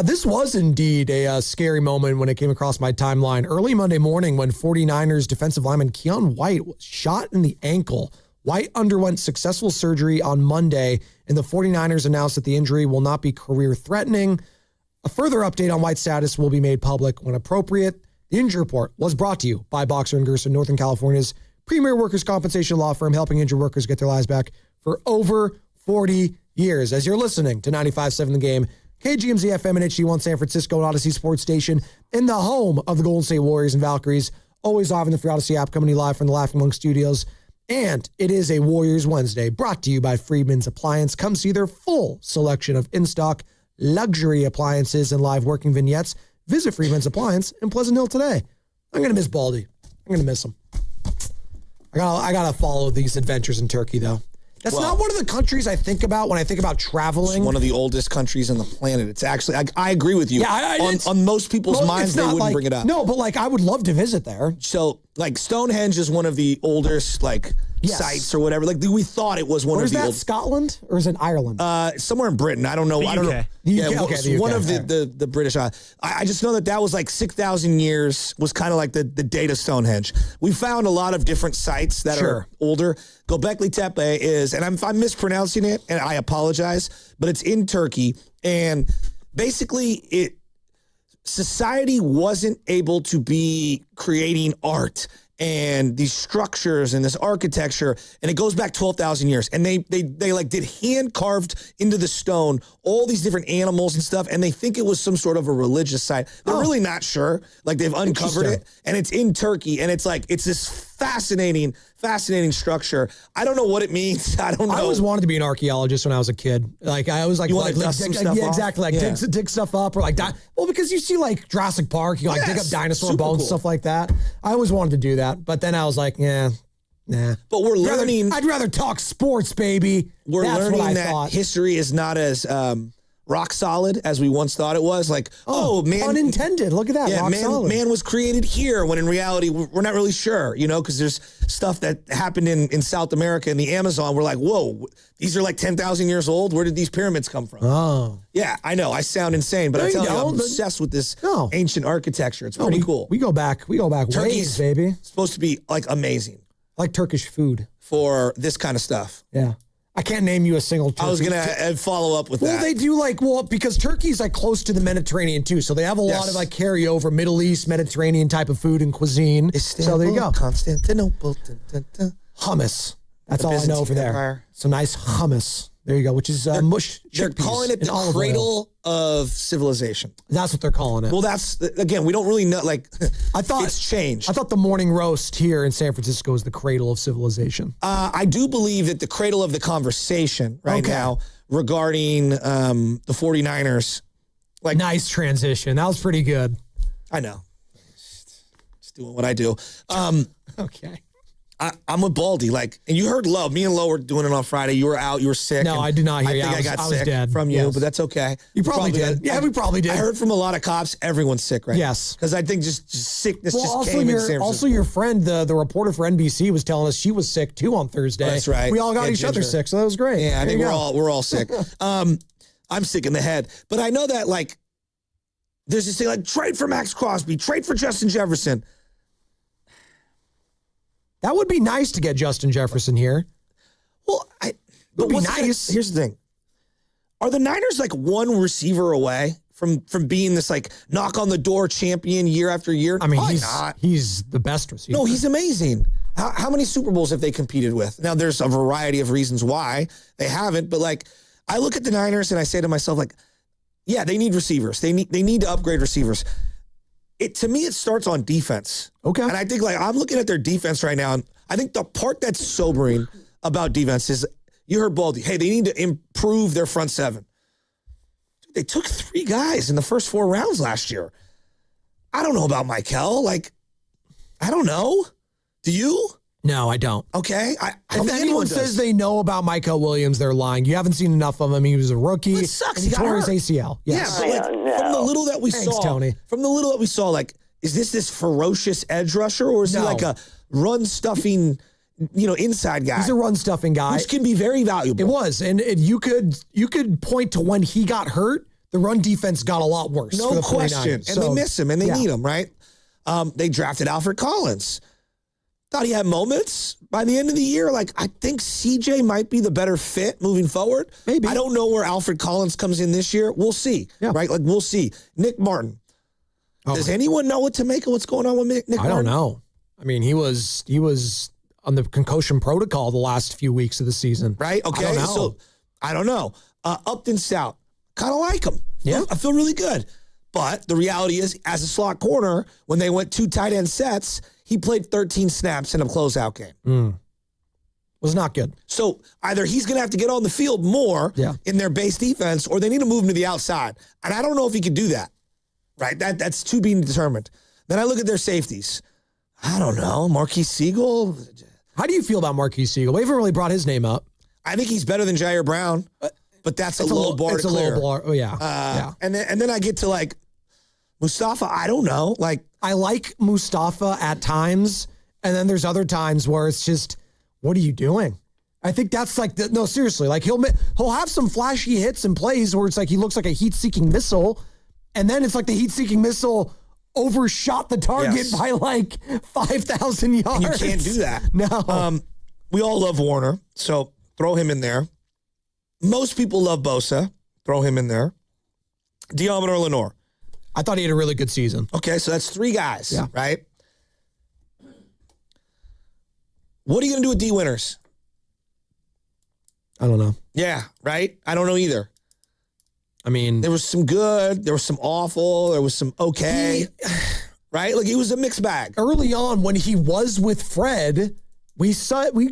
This was indeed a scary moment when it came across my timeline. Early Monday morning when 49ers defensive lineman Keon White was shot in the ankle. White underwent successful surgery on Monday, and the 49ers announced that the injury will not be career-threatening. A further update on White's status will be made public when appropriate. The injury report was brought to you by Boxer & Gerson, Northern California's premier workers' compensation law firm, helping injured workers get their lives back for over 40 years. As you're listening to 95.7 The Game, KGMZ FM and HD1 San Francisco and Odyssey Sports Station, in the home of the Golden State Warriors and Valkyries, always live in the free Odyssey app, coming to you live from the Laughing Monk Studios. And it is a Warriors Wednesday, brought to you by Freedman's Appliance. Come see their full selection of in-stock luxury appliances and live working vignettes. Visit Freedman's Appliance in Pleasant Hill today. I'm going to miss Baldy. I'm going to miss him. I gotta follow these adventures in Turkey, though. That's not one of the countries I think about when I think about traveling. It's one of the oldest countries on the planet. It's actually, I agree with you. Yeah, on most people's minds, they wouldn't bring it up. No, but I would love to visit there. So, Stonehenge is one of the oldest, sites or whatever. We thought it was one of the oldest. Is that Scotland or is it Ireland? Somewhere in Britain. I don't know. I don't know. One of the British. I just know that was 6,000 years was kind of like the date of Stonehenge. We found a lot of different sites that are older. Göbekli Tepe is, and I'm mispronouncing it, and I apologize, but it's in Turkey, and basically society wasn't able to be creating art and these structures and this architecture, and it goes back 12,000 years. And they did hand carved into the stone all these different animals and stuff, and they think it was some sort of a religious site. They're really not sure. They've uncovered it, and it's in Turkey, and it's this fascinating structure. I don't know what it means. I don't know. I always wanted to be an archaeologist when I was a kid. I was you want to dust some stuff off? Exactly. Dig stuff up, or because you see Jurassic Park, you dig up dinosaur bones, cool. Stuff like that. I always wanted to do that, but then I was like, nah. But we're learning. I'd rather talk sports, baby. We're learning that history is not as rock solid as we once thought it was. Man, unintended. Look at that. Yeah, rock solid. Man was created here, when in reality we're not really sure. Because there's stuff that happened in South America in the Amazon. We're like, whoa, these are 10,000 years old. Where did these pyramids come from? Oh, yeah, I know. I sound insane, but I tell you, I'm obsessed with this ancient architecture. It's pretty cool. We go back ways, baby. Supposed to be amazing. Like Turkish food for this kind of stuff. Yeah. I can't name you a single Turkish. I was going to follow up with that. Well, they do because Turkey's close to the Mediterranean too. So they have a lot of carryover Middle East, Mediterranean type of food and cuisine. Istanbul, so there you go. Constantinople. Hummus. That's all I know over there. Empire. Some nice hummus. There you go, which is mush. They're calling it the cradle of civilization. That's what they're calling it. Well, that's, again, we don't really know. I thought it's changed. I thought the morning roast here in San Francisco is the cradle of civilization. I do believe that the cradle of the conversation now regarding the 49ers. Nice transition. That was pretty good. I know. Just doing what I do. Okay. I'm with Baldy. And you heard Lowe. Me and Lowe were doing it on Friday. You were out. You were sick. No, I did not hear you. I got sick dead. from you, but that's okay. You probably did. Yeah, we probably did. I heard from a lot of cops. Everyone's sick right now. Yes. Because I think just sickness came in San Francisco. Also, your friend, the reporter for NBC, was telling us she was sick too on Thursday. That's right. We all got each other sick, so that was great. Yeah, I think we're all sick. I'm sick in the head. But I know that, there's this thing trade for Max Crosby, trade for Justin Jefferson. That would be nice to get Justin Jefferson here. Well, it would be nice. Here's the thing. Are the Niners one receiver away from being this like knock on the door champion year after year? I mean, Probably he's the best receiver. No, he's amazing. How many Super Bowls have they competed with? Now, there's a variety of reasons why they haven't, but like I look at the Niners and I say to myself, like, yeah, they need receivers. They need to upgrade receivers. To me, it starts on defense. Okay. And I think like I'm looking at their defense right now, and I think the part that's sobering about defense is you heard Baldy, hey, they need to improve their front seven. Dude, they took 3 guys in the first 4 rounds last year. I don't know about Michael. Like, I don't know. Do you? No, I don't. Okay. If anyone says they know about Michael Williams, they're lying. You haven't seen enough of him. He was a rookie. It sucks. He tore his ACL. Yes. Yeah, but like, from the little that we Thanks, saw, Tony. like, is this ferocious edge rusher, or is he like a run stuffing, inside guy? He's a run stuffing guy, which can be very valuable. It was, and you could point to when he got hurt. The run defense got a lot worse. No for the question. 49ers. And they miss him, and they need him, right? They drafted Alfred Collins. Thought he had moments by the end of the year. Like, I think CJ might be the better fit moving forward. Maybe. I don't know where Alfred Collins comes in this year. We'll see, right? Like, we'll see. Nick Martin. Does anyone know what to make of what's going on with Nick Martin? I don't know. I mean, he was on the concussion protocol the last few weeks of the season. Right? Okay. I don't know. So, I don't know. Upton Stout. Kind of like him. Yeah. I feel really good. But the reality is, as a slot corner, when they went 2 tight end sets, he played 13 snaps in a closeout game. Was not good. So either he's going to have to get on the field more in their base defense, or they need to move him to the outside. And I don't know if he could do that. Right? That's to be determined. Then I look at their safeties. I don't know. Marquise Siegel. How do you feel about Marquise Siegel? We haven't really brought his name up. I think he's better than Jair Brown, but that's a low bar to clear. It's a low bar. Oh, yeah. And then I get to like Mustafa. I don't know. Like, I like Mustafa at times, and then there's other times where it's just, what are you doing? I think that's like, no, seriously. Like, he'll have some flashy hits and plays where it's like he looks like a heat-seeking missile, and then it's like the heat-seeking missile overshot the target by like 5,000 yards. And you can't do that. No. We all love Warner, so throw him in there. Most people love Bosa. Throw him in there. Diamond or Lenore. I thought he had a really good season. Okay, so that's 3 guys, right? What are you going to do with D. Winters? I don't know. Yeah, right? I don't know either. I mean, there was some good, there was some awful, there was some okay, right? Like, it was a mixed bag. Early on, when he was with Fred, we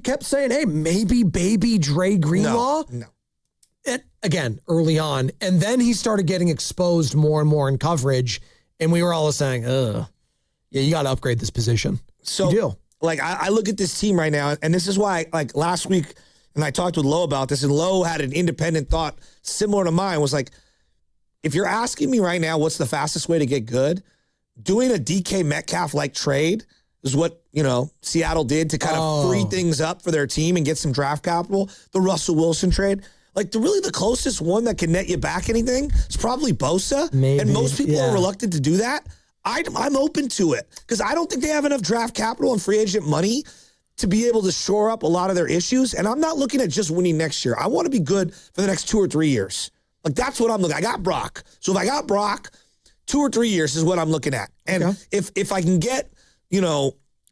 kept saying, hey, maybe baby Dre Greenlaw. No. Again, early on. And then he started getting exposed more and more in coverage. And we were all saying, you got to upgrade this position. So, you do. Like, I look at this team right now, and this is why, like, last week, and I talked with Lowe about this, and Lowe had an independent thought similar to mine, was like, if you're asking me right now what's the fastest way to get good, doing a DK Metcalf-like trade is what, Seattle did to kind of free things up for their team and get some draft capital. The Russell Wilson trade. Like, the closest one that can net you back anything is probably Bosa. Maybe, and most people are reluctant to do that. I'm open to it because I don't think they have enough draft capital and free agent money to be able to shore up a lot of their issues. And I'm not looking at just winning next year. I want to be good for the next 2 or 3 years. Like, that's what I'm looking at. I got Brock. So if I got Brock, 2 or 3 years is what I'm looking at. And if I can get,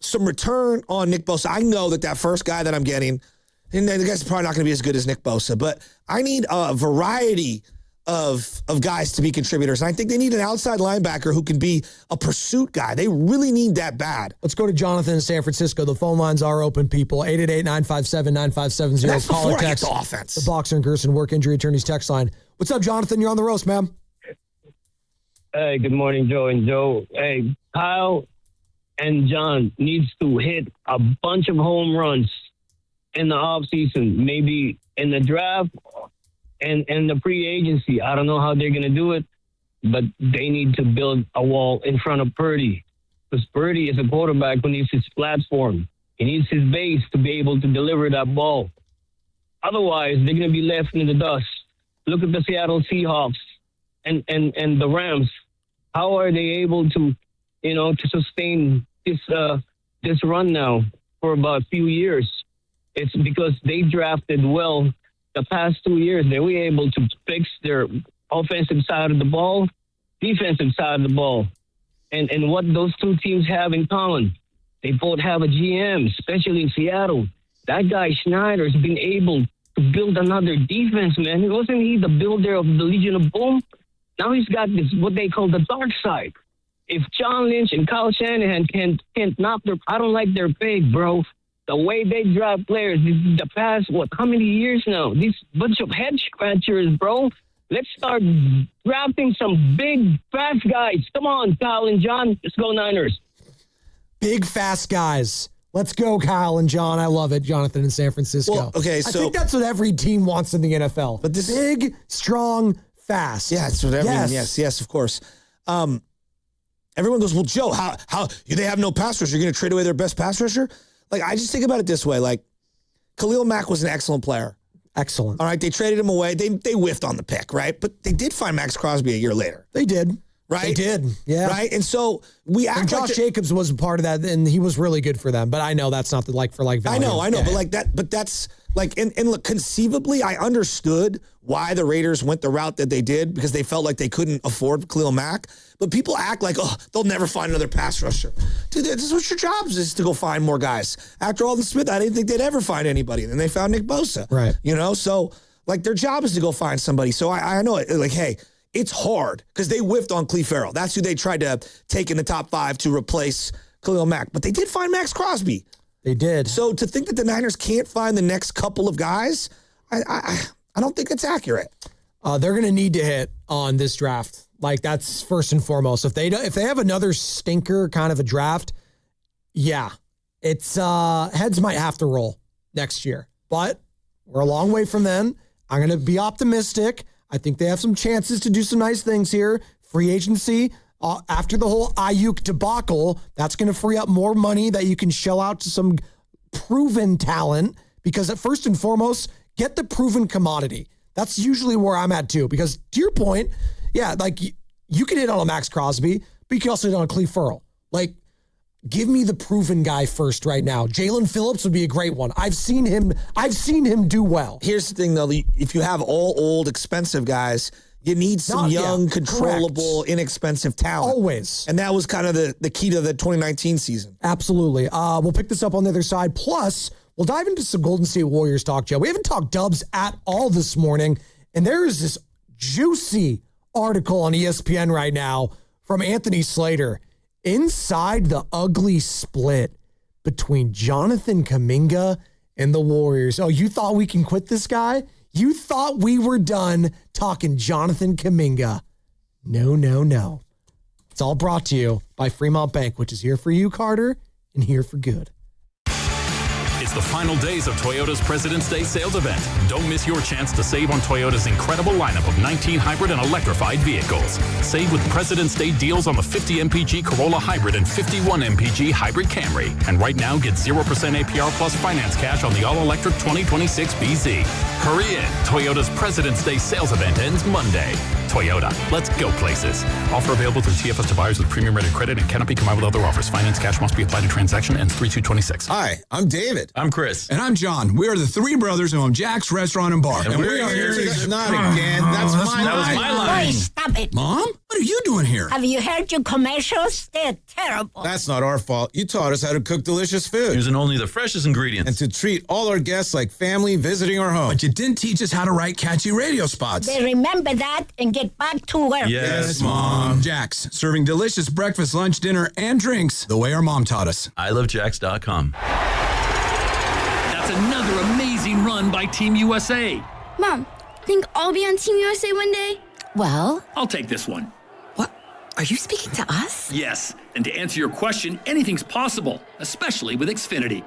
some return on Nick Bosa, I know that first guy that I'm getting, and the guy's probably not going to be as good as Nick Bosa, but I need a variety of guys to be contributors. And I think they need an outside linebacker who can be a pursuit guy. They really need that bad. Let's go to Jonathan in San Francisco. The phone lines are open, people. 888-957-9570. That's Call before or text. I get to offense. The Boxer and Gerson Work Injury Attorneys text line. What's up, Jonathan? You're on the roast, man. Hey, good morning, Joe and Joe. Hey, Kyle and John needs to hit a bunch of home runs in the offseason, maybe in the draft and the free agency. I don't know how they're going to do it, but they need to build a wall in front of Purdy, because Purdy is a quarterback who needs his platform. He needs his base to be able to deliver that ball. Otherwise, they're going to be left in the dust. Look at the Seattle Seahawks and the Rams. How are they able to, to sustain this run now for about a few years? It's because they drafted well the past 2 years. They were able to fix their offensive side of the ball defensive side of the ball. And what those two teams have in common, they both have a GM, especially in Seattle. That guy Schneider's been able to build another defense, man. Wasn't he the builder of the Legion of Boom? Now he's got this, what they call the dark side. If John Lynch and Kyle Shanahan can't knock their, I don't like their big, bro. The way they draft players, the past, how many years now? This bunch of head scratchers, bro. Let's start drafting some big, fast guys. Come on, Kyle and John. Let's go Niners. Big, fast guys. Let's go, Kyle and John. I love it, Jonathan in San Francisco. Well, okay, so I think that's what every team wants in the NFL. But this big, strong, fast. Yeah, that's what everyone. Yes, of course. Everyone goes, well, Joe, how they have no pass rusher? You're going to trade away their best pass rusher? Like, I just think about it this way. Like, Khalil Mack was an excellent player. Excellent. All right, they traded him away. They whiffed on the pick, right? But they did find Max Crosby a year later. They did. Right? They did. Yeah. Right? And so we act and Josh Jacobs was a part of that, and he was really good for them. But I know that's not the like-for-like value. I know. Yeah. But that's like, and look, conceivably, I understood why the Raiders went the route that they did because they felt like they couldn't afford Khalil Mack. But people act like, oh, they'll never find another pass rusher. Dude, this is what your job is to go find more guys. After Alden Smith, I didn't think they'd ever find anybody. And then they found Nick Bosa. Right. You know, so like their job is to go find somebody. So I know it. Like, hey, it's hard because they whiffed on Cleve Farrell. That's who they tried to take in the top 5 to replace Khalil Mack. But they did find Max Crosby. They did. So to think that the Niners can't find the next couple of guys, I don't think it's accurate. They're going to need to hit on this draft. Like, that's first and foremost. If they have another stinker kind of a draft, yeah, it's heads might have to roll next year. But we're a long way from then. I'm going to be optimistic. I think they have some chances to do some nice things here. Free agency, after the whole Ayuk debacle, that's going to free up more money that you can shell out to some proven talent because at first and foremost, get the proven commodity. That's usually where I'm at too. Because to your point, yeah, like you can hit on a Max Crosby, but you can also hit on a Cleve Farrell. Like, give me the proven guy first right now. Jalen Phillips would be a great one. I've seen him do well. Here's the thing though, if you have all old, expensive guys, you need some young, controllable, inexpensive talent. Always. And that was kind of the key to the 2019 season. Absolutely. We'll pick this up on the other side. Plus, we'll dive into some Golden State Warriors talk, Joe. We haven't talked Dubs at all this morning, and there is this juicy article on ESPN right now from Anthony Slater. Inside the ugly split between Jonathan Kaminga and the Warriors. Oh, you thought we can quit this guy? You thought we were done talking Jonathan Kaminga? No. It's all brought to you by Fremont Bank, which is here for you, Carter, and here for good. It's the final days of Toyota's President's Day sales event. Don't miss your chance to save on Toyota's incredible lineup of 19 hybrid and electrified vehicles. Save with President's Day deals on the 50 MPG Corolla Hybrid and 51 MPG Hybrid Camry. And right now, get 0% APR plus finance cash on the all-electric 2026 BZ. Hurry in. Toyota's President's Day sales event ends Monday. Toyota, let's go places. Offer available through TFS to buyers with premium rated credit and cannot be combined with other offers. Finance cash must be applied to transaction ends 3/2/26. Hi, I'm David. I'm Chris. And I'm John. We are the three brothers who own Jack's Restaurant and Bar. And we are here to... Not again. That was my line. Boy, stop it. Mom? What are you doing here? Have you heard your commercials? They're terrible. That's not our fault. You taught us how to cook delicious food. Using only the freshest ingredients. And to treat all our guests like family visiting our home. But you didn't teach us how to write catchy radio spots. They remember that and get back to work. Yes, Mom. Jack's, serving delicious breakfast, lunch, dinner, and drinks the way our mom taught us. ilovejacks.com. That's another amazing run by Team USA. Mom, think I'll be on Team USA one day? Well, I'll take this one. what? Are you speaking to us? Yes, and to answer your question, anything's possible, especially with Xfinity.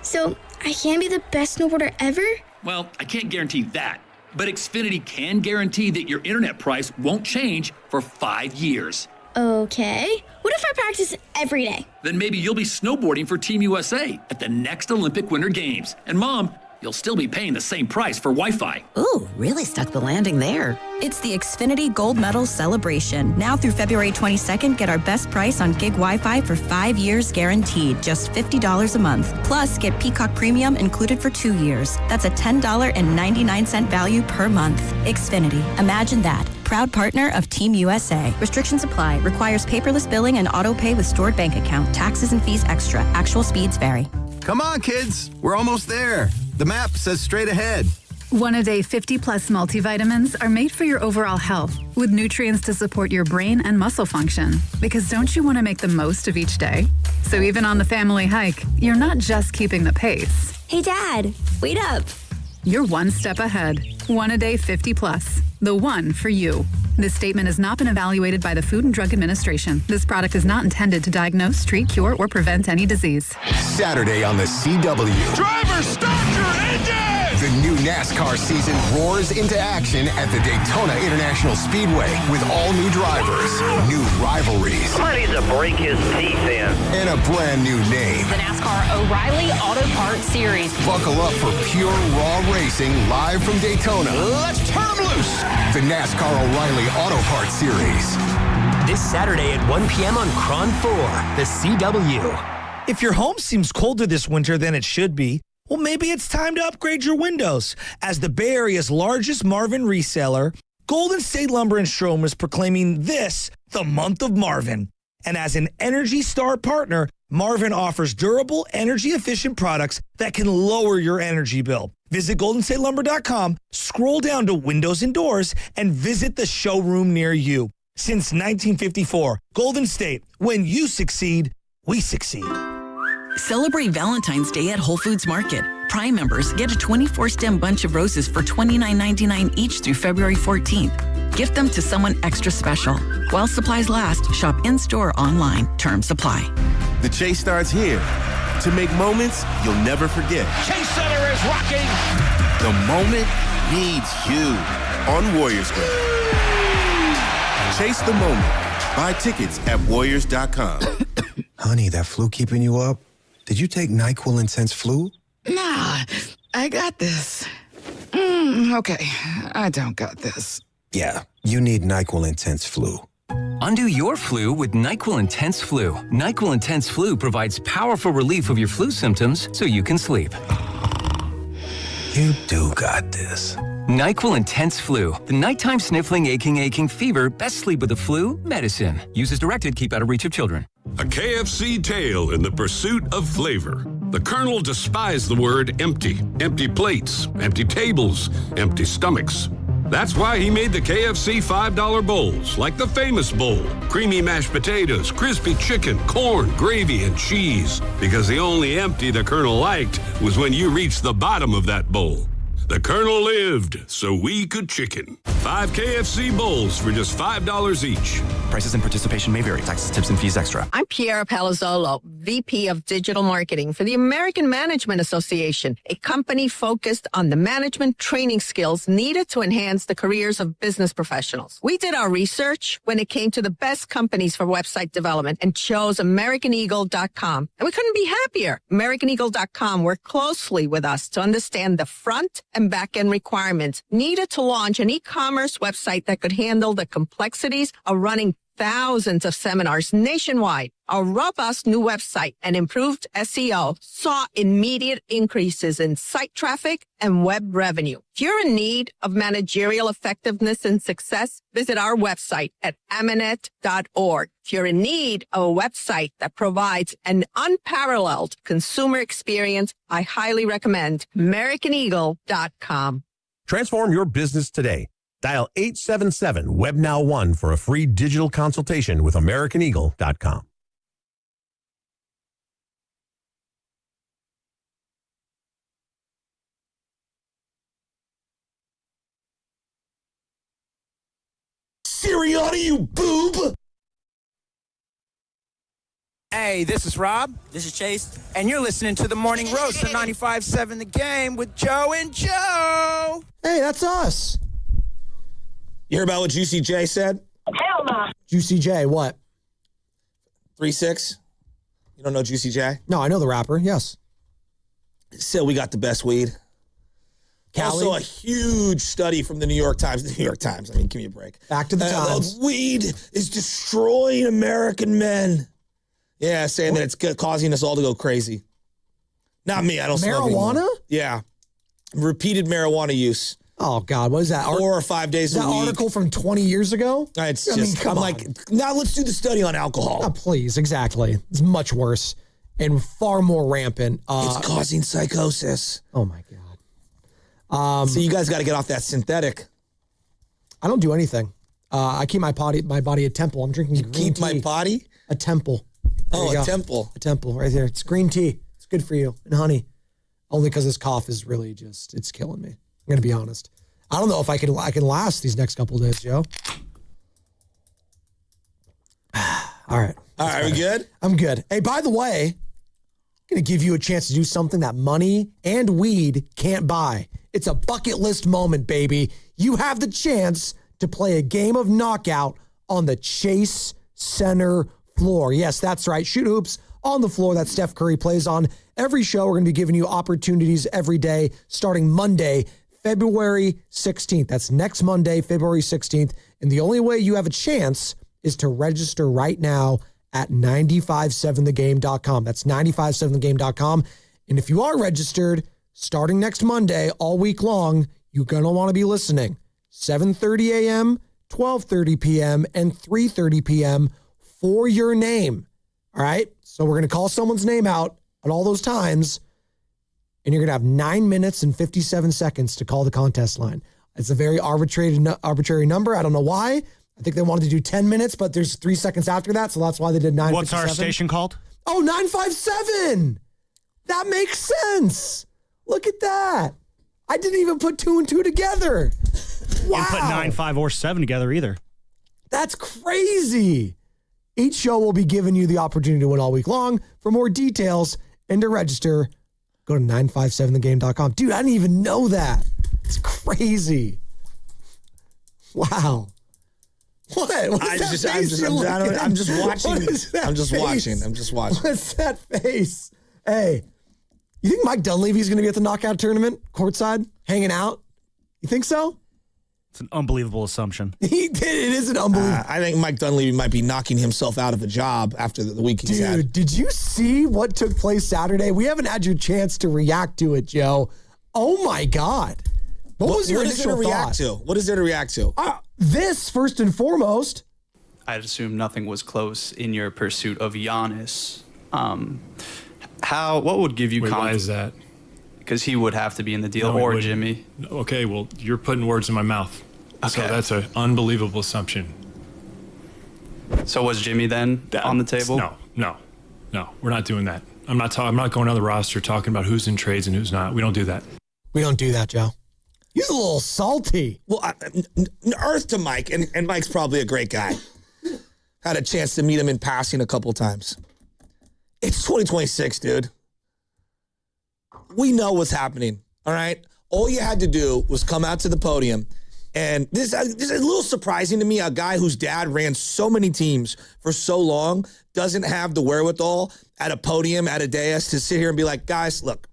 So, I can be the best snowboarder ever? Well, I can't guarantee that, but Xfinity can guarantee that your internet price won't change for 5 years. Okay. What if I practice every day? Then maybe you'll be snowboarding for Team USA at the next Olympic Winter Games. And Mom, you'll still be paying the same price for Wi-Fi. Ooh, really stuck the landing there. It's the Xfinity Gold Medal Celebration. Now through February 22nd, get our best price on gig Wi-Fi for 5 years guaranteed, just $50 a month. Plus, get Peacock Premium included for 2 years. That's a $10.99 value per month. Xfinity. Imagine that. Proud partner of Team USA. Restrictions apply. Requires paperless billing and auto pay with stored bank account. Taxes and fees extra. Actual speeds vary. Come on, kids. We're almost there. The map says straight ahead. One-a-day 50-plus multivitamins are made for your overall health, with nutrients to support your brain and muscle function. Because don't you want to make the most of each day? So even on the family hike, you're not just keeping the pace. Hey, Dad, wait up. You're one step ahead. One-a-day 50-plus. The one for you. This statement has not been evaluated by the Food and Drug Administration. This product is not intended to diagnose, treat, cure, or prevent any disease. Saturday on the CW. Driver, start your engine! The new NASCAR season roars into action at the Daytona International Speedway with all new drivers, new rivalries. Somebody needs to break his teeth in. And a brand new name. The NASCAR O'Reilly Auto Parts Series. Buckle up for pure raw racing live from Daytona. Let's turn loose! The NASCAR O'Reilly Auto Parts Series. This Saturday at 1 p.m. on Cron 4, the CW. If your home seems colder this winter than it should be, well, maybe it's time to upgrade your windows. As the Bay Area's largest Marvin reseller, Golden State Lumber and Strom is proclaiming this the month of Marvin. And as an Energy Star partner, Marvin offers durable, energy-efficient products that can lower your energy bill. Visit GoldenStateLumber.com, scroll down to Windows and Doors, and visit the showroom near you. Since 1954, Golden State, when you succeed, we succeed. Celebrate Valentine's Day at Whole Foods Market. Prime members get a 24-stem bunch of roses for $29.99 each through February 14th. Gift them to someone extra special. While supplies last, shop in-store or online. Terms apply. The chase starts here. To make moments you'll never forget. Chase Center is rocking. The moment needs you on Warriors Day. Chase the moment. Buy tickets at Warriors.com. Honey, that flu keeping you up? Did you take NyQuil Intense Flu? Nah, I got this. Okay, I don't got this. Yeah, you need NyQuil Intense Flu. Undo your flu with NyQuil Intense Flu. NyQuil Intense Flu provides powerful relief of your flu symptoms so you can sleep. You do got this. NyQuil Intense Flu. The nighttime sniffling, aching fever. Best sleep with the flu medicine. Use as directed. Keep out of reach of children. A KFC tale in the pursuit of flavor. The Colonel despised the word empty. Empty plates, empty tables, empty stomachs. That's why he made the KFC $5 bowls, like the famous bowl. Creamy mashed potatoes, crispy chicken, corn, gravy, and cheese. Because the only empty the Colonel liked was when you reached the bottom of that bowl. The Colonel lived, so we could chicken. 5 KFC bowls for just $5 each. Prices and participation may vary. Taxes, tips, and fees extra. I'm Piera Palazzolo, VP of Digital Marketing for the American Management Association, a company focused on the management training skills needed to enhance the careers of business professionals. We did our research when it came to the best companies for website development and chose AmericanEagle.com. And we couldn't be happier. AmericanEagle.com worked closely with us to understand the front and back-end requirements needed to launch an e-commerce website that could handle the complexities of running thousands of seminars nationwide. Our robust new website and improved SEO saw immediate increases in site traffic and web revenue. If you're in need of managerial effectiveness and success, visit our website at amanet.org. If you're in need of a website that provides an unparalleled consumer experience, I highly recommend AmericanEagle.com. Transform your business today. Dial 877-WebNow1 for a free digital consultation with AmericanEagle.com. Sirianni, you boob! Hey, this is Rob. This is Chase. And you're listening to The Morning Roast on 95.7 The Game with Joe and Joe. Hey, that's us. You hear about what Juicy J said? Hell no. Juicy J, what? 3-6? You don't know Juicy J? No, I know the rapper, yes. Said we got the best weed. Also, a huge study from the New York Times. The New York Times. I mean, give me a break. Back to the Times. Weed is destroying American men. Yeah, saying that it's causing us all to go crazy. Not me. I don't smoke marijuana? anymore. Yeah. Repeated marijuana use. Oh, God. What is that? 4 or 5 days a week. That article from 20 years ago? I'm like, now let's do the study on alcohol. Oh, please. Exactly. It's much worse and far more rampant. It's causing psychosis. Oh, my God. So you guys got to get off that synthetic. I don't do anything. I keep my body a temple. I'm drinking green tea. Keep my body? A temple. Oh, a temple. A temple right there. It's green tea. It's good for you. And honey. Only because this cough is really just, it's killing me. I'm going to be honest. I don't know if I can last these next couple of days, Joe. All right. All right, are we good? I'm good. Hey, by the way, I'm going to give you a chance to do something that money and weed can't buy. It's a bucket list moment, baby. You have the chance to play a game of knockout on the Chase Center floor. Yes, that's right. Shoot hoops on the floor that Steph Curry plays on. Every show, we're going to be giving you opportunities every day starting Monday, February 16th. That's next Monday, February 16th. And the only way you have a chance is to register right now at 957thegame.com. That's 957thegame.com. And if you are registered, starting next Monday, all week long, you're going to want to be listening. 7:30 a.m., 12:30 p.m., and 3:30 p.m. for your name. All right? So we're going to call someone's name out at all those times, and you're going to have 9 minutes and 57 seconds to call the contest line. It's a very arbitrary number. I don't know why. I think they wanted to do 10 minutes, but there's 3 seconds after that, so that's why they did 9:57. What's our station called? Oh, 957. That makes sense. Look at that. I didn't even put 2 and 2 together. Wow. You didn't put 9, 5, or 7 together either. That's crazy. Each show will be giving you the opportunity to win all week long. For more details and to register, go to 957thegame.com. Dude, I didn't even know that. It's crazy. Wow. What? I'm just watching. I'm just watching. What's that face? Hey, you think Mike Dunleavy's going to be at the knockout tournament, courtside, hanging out? You think so? It's an unbelievable assumption. It is an unbelievable. I think Mike Dunleavy might be knocking himself out of a job after the week he's had. Dude, did you see what took place Saturday? We haven't had your chance to react to it, Joe. Oh, my God. What was your initial thought? What is there to react to? This, first and foremost. I'd assume nothing was close in your pursuit of Giannis. What would give you confidence? Why is that? Because he would have to be in the deal, or Jimmy. Okay, well, you're putting words in my mouth. Okay. So that's an unbelievable assumption. So was Jimmy then on the table? No. We're not doing that. I'm not going on the roster talking about who's in trades and who's not. We don't do that. We don't do that, Joe. He's a little salty. Well, earth to Mike, and Mike's probably a great guy. Had a chance to meet him in passing a couple times. It's 2026, dude. We know what's happening, all right? All you had to do was come out to the podium, and this is a little surprising to me. A guy whose dad ran so many teams for so long doesn't have the wherewithal at a podium, at a dais, to sit here and be like, guys, look,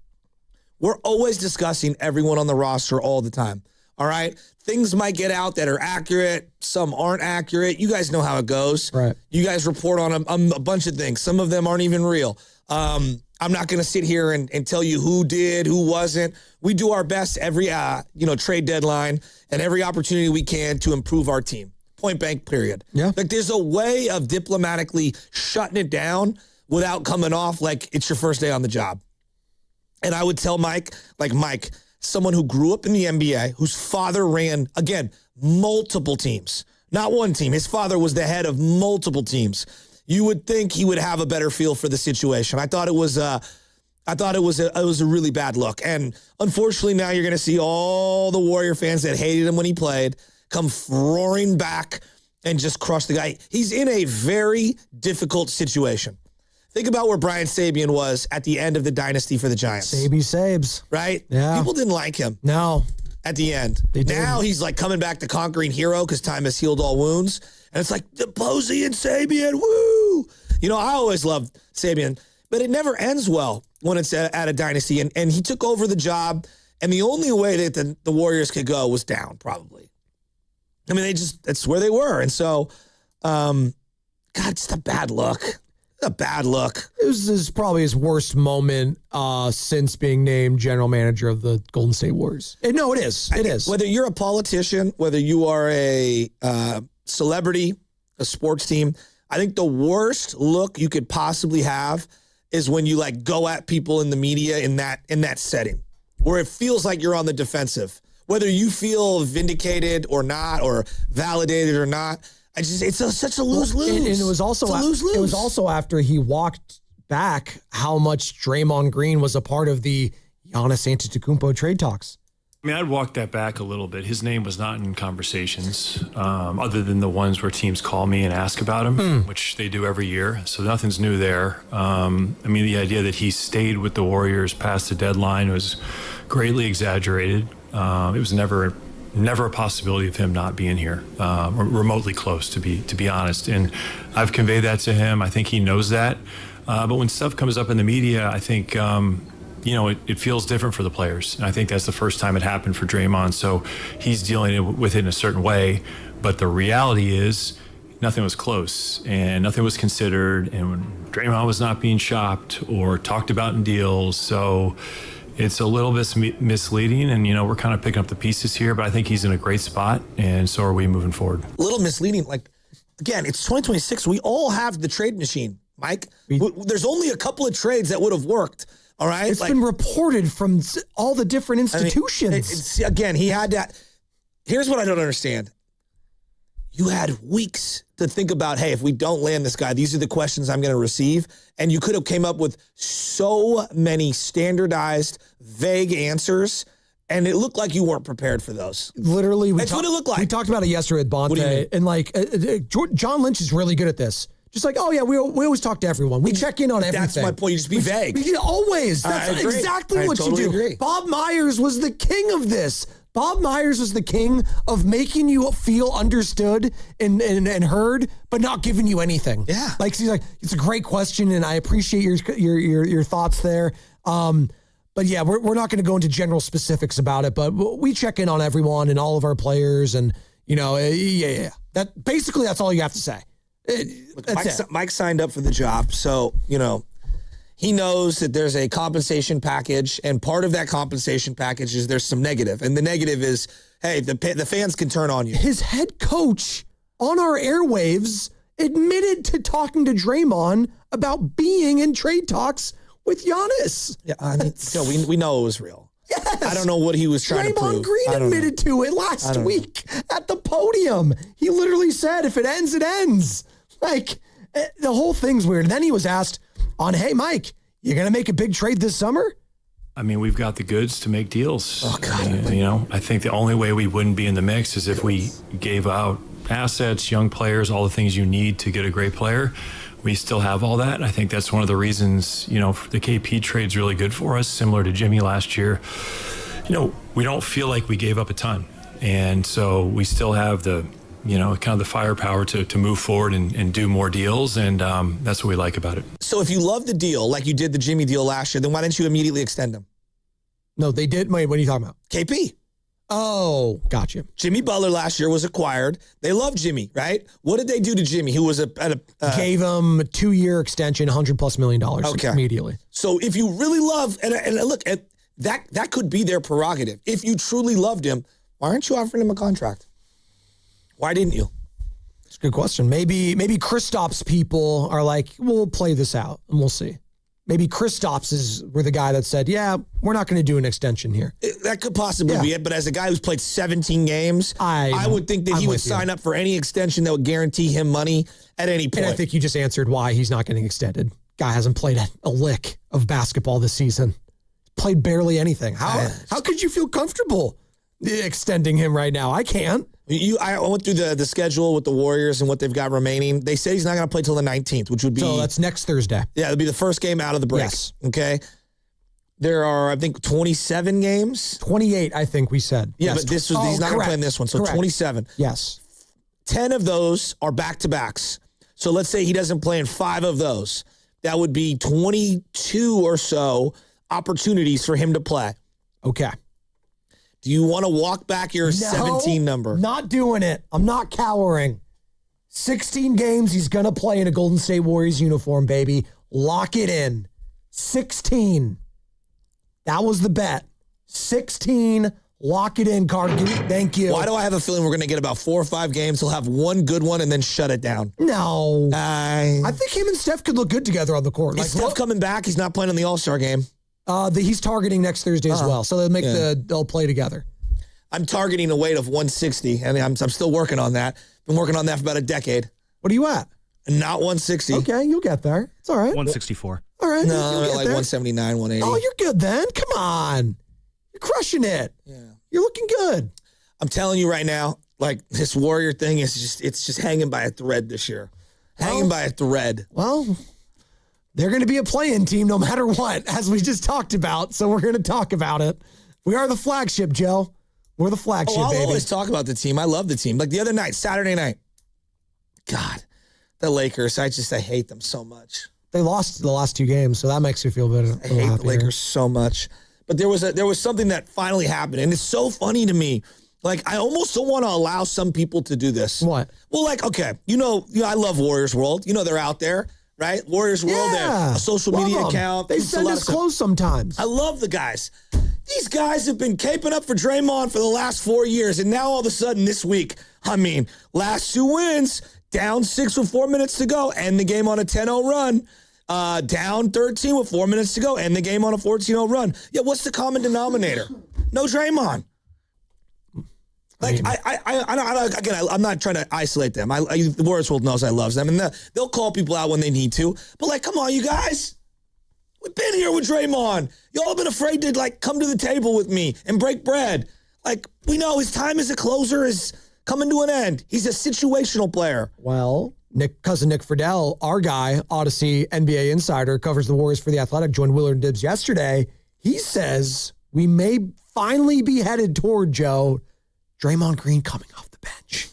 we're always discussing everyone on the roster all the time, all right? Things might get out that are accurate. Some aren't accurate. You guys know how it goes. Right. You guys report on a bunch of things. Some of them aren't even real. I'm not going to sit here and tell you who did, who wasn't. We do our best every trade deadline and every opportunity we can to improve our team. Point blank, period. Yeah. Like, there's a way of diplomatically shutting it down without coming off like it's your first day on the job. And I would tell Mike, someone who grew up in the NBA, whose father ran, again, multiple teams, not one team. His father was the head of multiple teams. You would think he would have a better feel for the situation. I thought it was a really bad look. And unfortunately, now you're going to see all the Warrior fans that hated him when he played come roaring back and just crush the guy. He's in a very difficult situation. Think about where Brian Sabian was at the end of the dynasty for the Giants. Sabes. Right? Yeah. People didn't like him. No. At the end. Now he's like coming back the conquering hero because time has healed all wounds. And it's like, the Posey and Sabian, woo! You know, I always loved Sabian, but it never ends well when it's at a dynasty. And he took over the job, And the only way that the Warriors could go was down, probably. I mean, that's where they were. And so, God, it's a bad look. A bad look. This is probably his worst moment since being named general manager of the Golden State Warriors. No, it is. It is. Whether you're a politician, whether you are a celebrity, a sports team, I think the worst look you could possibly have is when you go at people in the media in that setting, where it feels like you're on the defensive. Whether you feel vindicated or not, or validated or not. It's such a lose-lose. And it was also lose-lose. It was also after he walked back how much Draymond Green was a part of the Giannis Antetokounmpo trade talks. I mean, I'd walk that back a little bit. His name was not in conversations, other than the ones where teams call me and ask about him, which they do every year. So nothing's new there. I mean, the idea that he stayed with the Warriors past the deadline was greatly exaggerated. It was never a possibility of him not being here, remotely close, to be honest. And I've conveyed that to him. I think he knows that. But when stuff comes up in the media, I think, it feels different for the players. And I think that's the first time it happened for Draymond. So he's dealing with it in a certain way. But the reality is nothing was close and nothing was considered. And when Draymond was not being shopped or talked about in deals. So it's a little bit misleading, and, we're kind of picking up the pieces here, but I think he's in a great spot, and so are we moving forward. A little misleading. Again, it's 2026. We all have the trade machine, Mike. There's only a couple of trades that would have worked, all right? It's been reported from all the different institutions. Again, he had that. Here's what I don't understand. You had weeks to think about, hey, if we don't land this guy, these are the questions I'm going to receive. And you could have came up with so many standardized, vague answers, and it looked like you weren't prepared for those. Literally, that's what it looked like. We talked about it yesterday with Bonte, and John Lynch is really good at this. Just we always talk to everyone. We check in on everything. That's my point. You just be vague. Always. That's exactly what you do. Agree. Bob Myers was the king of this. Bob Myers was the king of making you feel understood and heard, but not giving you anything. Yeah. He's like, it's a great question, and I appreciate your thoughts there. But yeah, we're not going to go into general specifics about it, but we check in on everyone and all of our players, and that's all you have to say. Mike signed up for the job, so he knows that there's a compensation package, and part of that compensation package is there's some negative. And the negative is, hey, the fans can turn on you. His head coach on our airwaves admitted to talking to Draymond about being in trade talks with Giannis. Yeah, I mean, so we know it was real. Yes. I don't know what he was trying to prove. Draymond Green admitted to it last week at the podium. He literally said, if it ends, it ends. The whole thing's weird. And then he was asked, hey, Mike, you going to make a big trade this summer? I mean, we've got the goods to make deals. Oh, God. I think the only way we wouldn't be in the mix is if we gave out assets, young players, all the things you need to get a great player. We still have all that. I think that's one of the reasons, the KP trade's really good for us, similar to Jimmy last year. We don't feel like we gave up a ton. And so we still have the kind of the firepower to move forward and do more deals, and that's what we like about it. So if you love the deal, like you did the Jimmy deal last year, then why didn't you immediately extend him? No, they did. Wait, what are you talking about? KP. Oh, gotcha. Jimmy Butler last year was acquired. They love Jimmy, right? What did they do to Jimmy, who was gave him a 2-year extension, $100+ million immediately. So if you really love, and look, that could be their prerogative. If you truly loved him, why aren't you offering him a contract? Why didn't you? It's a good question. Maybe Kristaps people are like, we'll play this out and we'll see. Maybe Kristaps were the guy that said, yeah, we're not going to do an extension here. That could possibly be it. But as a guy who's played 17 games, I would think that he would sign up for any extension that would guarantee him money at any point. And I think you just answered why he's not getting extended. Guy hasn't played a lick of basketball this season. Played barely anything. How could you feel comfortable extending him right now? I can't. I went through the schedule with the Warriors and what they've got remaining. They say he's not going to play till the 19th, which would be... So that's next Thursday. Yeah, it'll be the first game out of the break. Yes. Okay? There are, I think, 27 games. 28, I think we said. Yeah, yes. But he's not going to play in this one, so correct. 27. Yes. 10 of those are back-to-backs. So let's say he doesn't play in 5 of those. That would be 22 or so opportunities for him to play. Okay. Do you want to walk back your 17 number? Not doing it. I'm not cowering. 16 games he's going to play in a Golden State Warriors uniform, baby. Lock it in. 16. That was the bet. 16. Lock it in, Carter. Thank you. Why do I have a feeling we're going to get about 4 or 5 games? He'll have one good one and then shut it down. No. I think him and Steph could look good together on the court. Is Steph coming back? He's not playing in the All-Star game. He's targeting next Thursday as well, so they'll play together. I'm targeting a weight of 160, and I'm still working on that. Been working on that for about a decade. What are you at? Not 160. Okay, you'll get there. It's all right. 164. All right. No, like 179, 180. Oh, you're good then. Come on. You're crushing it. Yeah. You're looking good. I'm telling you right now, like this Warrior thing it's just hanging by a thread this year. Hanging by a thread. Well, they're going to be a play-in team no matter what, as we just talked about. So we're going to talk about it. We are the flagship, Joe. We're the flagship, I'll baby. always talk about the team. I love the team. Like the other night, Saturday night. God, the Lakers. I hate them so much. They lost the last 2 games, so that makes me feel better. I hate the Lakers so much. But there was something that finally happened, and it's so funny to me. Like, I almost don't want to allow some people to do this. What? Well, like, okay, I love Warriors World. They're out there, right? Warriors World, they're a social media account. They send us clothes sometimes. I love the guys. These guys have been caping up for Draymond for the last 4 years, and now all of a sudden this week, last 2 wins, down 6 with 4 minutes to go, end the game on a 10-0 run. Down 13 with 4 minutes to go, end the game on a 14-0 run. Yeah, what's the common denominator? No Draymond. Like, I'm not trying to isolate them. The Warriors World knows I love them, and they'll call people out when they need to. But, like, come on, you guys. We've been here with Draymond. Y'all have been afraid to, like, come to the table with me and break bread. Like, we know his time as a closer is coming to an end. He's a situational player. Well, cousin Nick Friedel, our guy, Odyssey NBA insider, covers the Warriors for The Athletic, joined Willard Dibbs yesterday. He says we may finally be headed toward, Joe, Draymond Green coming off the bench.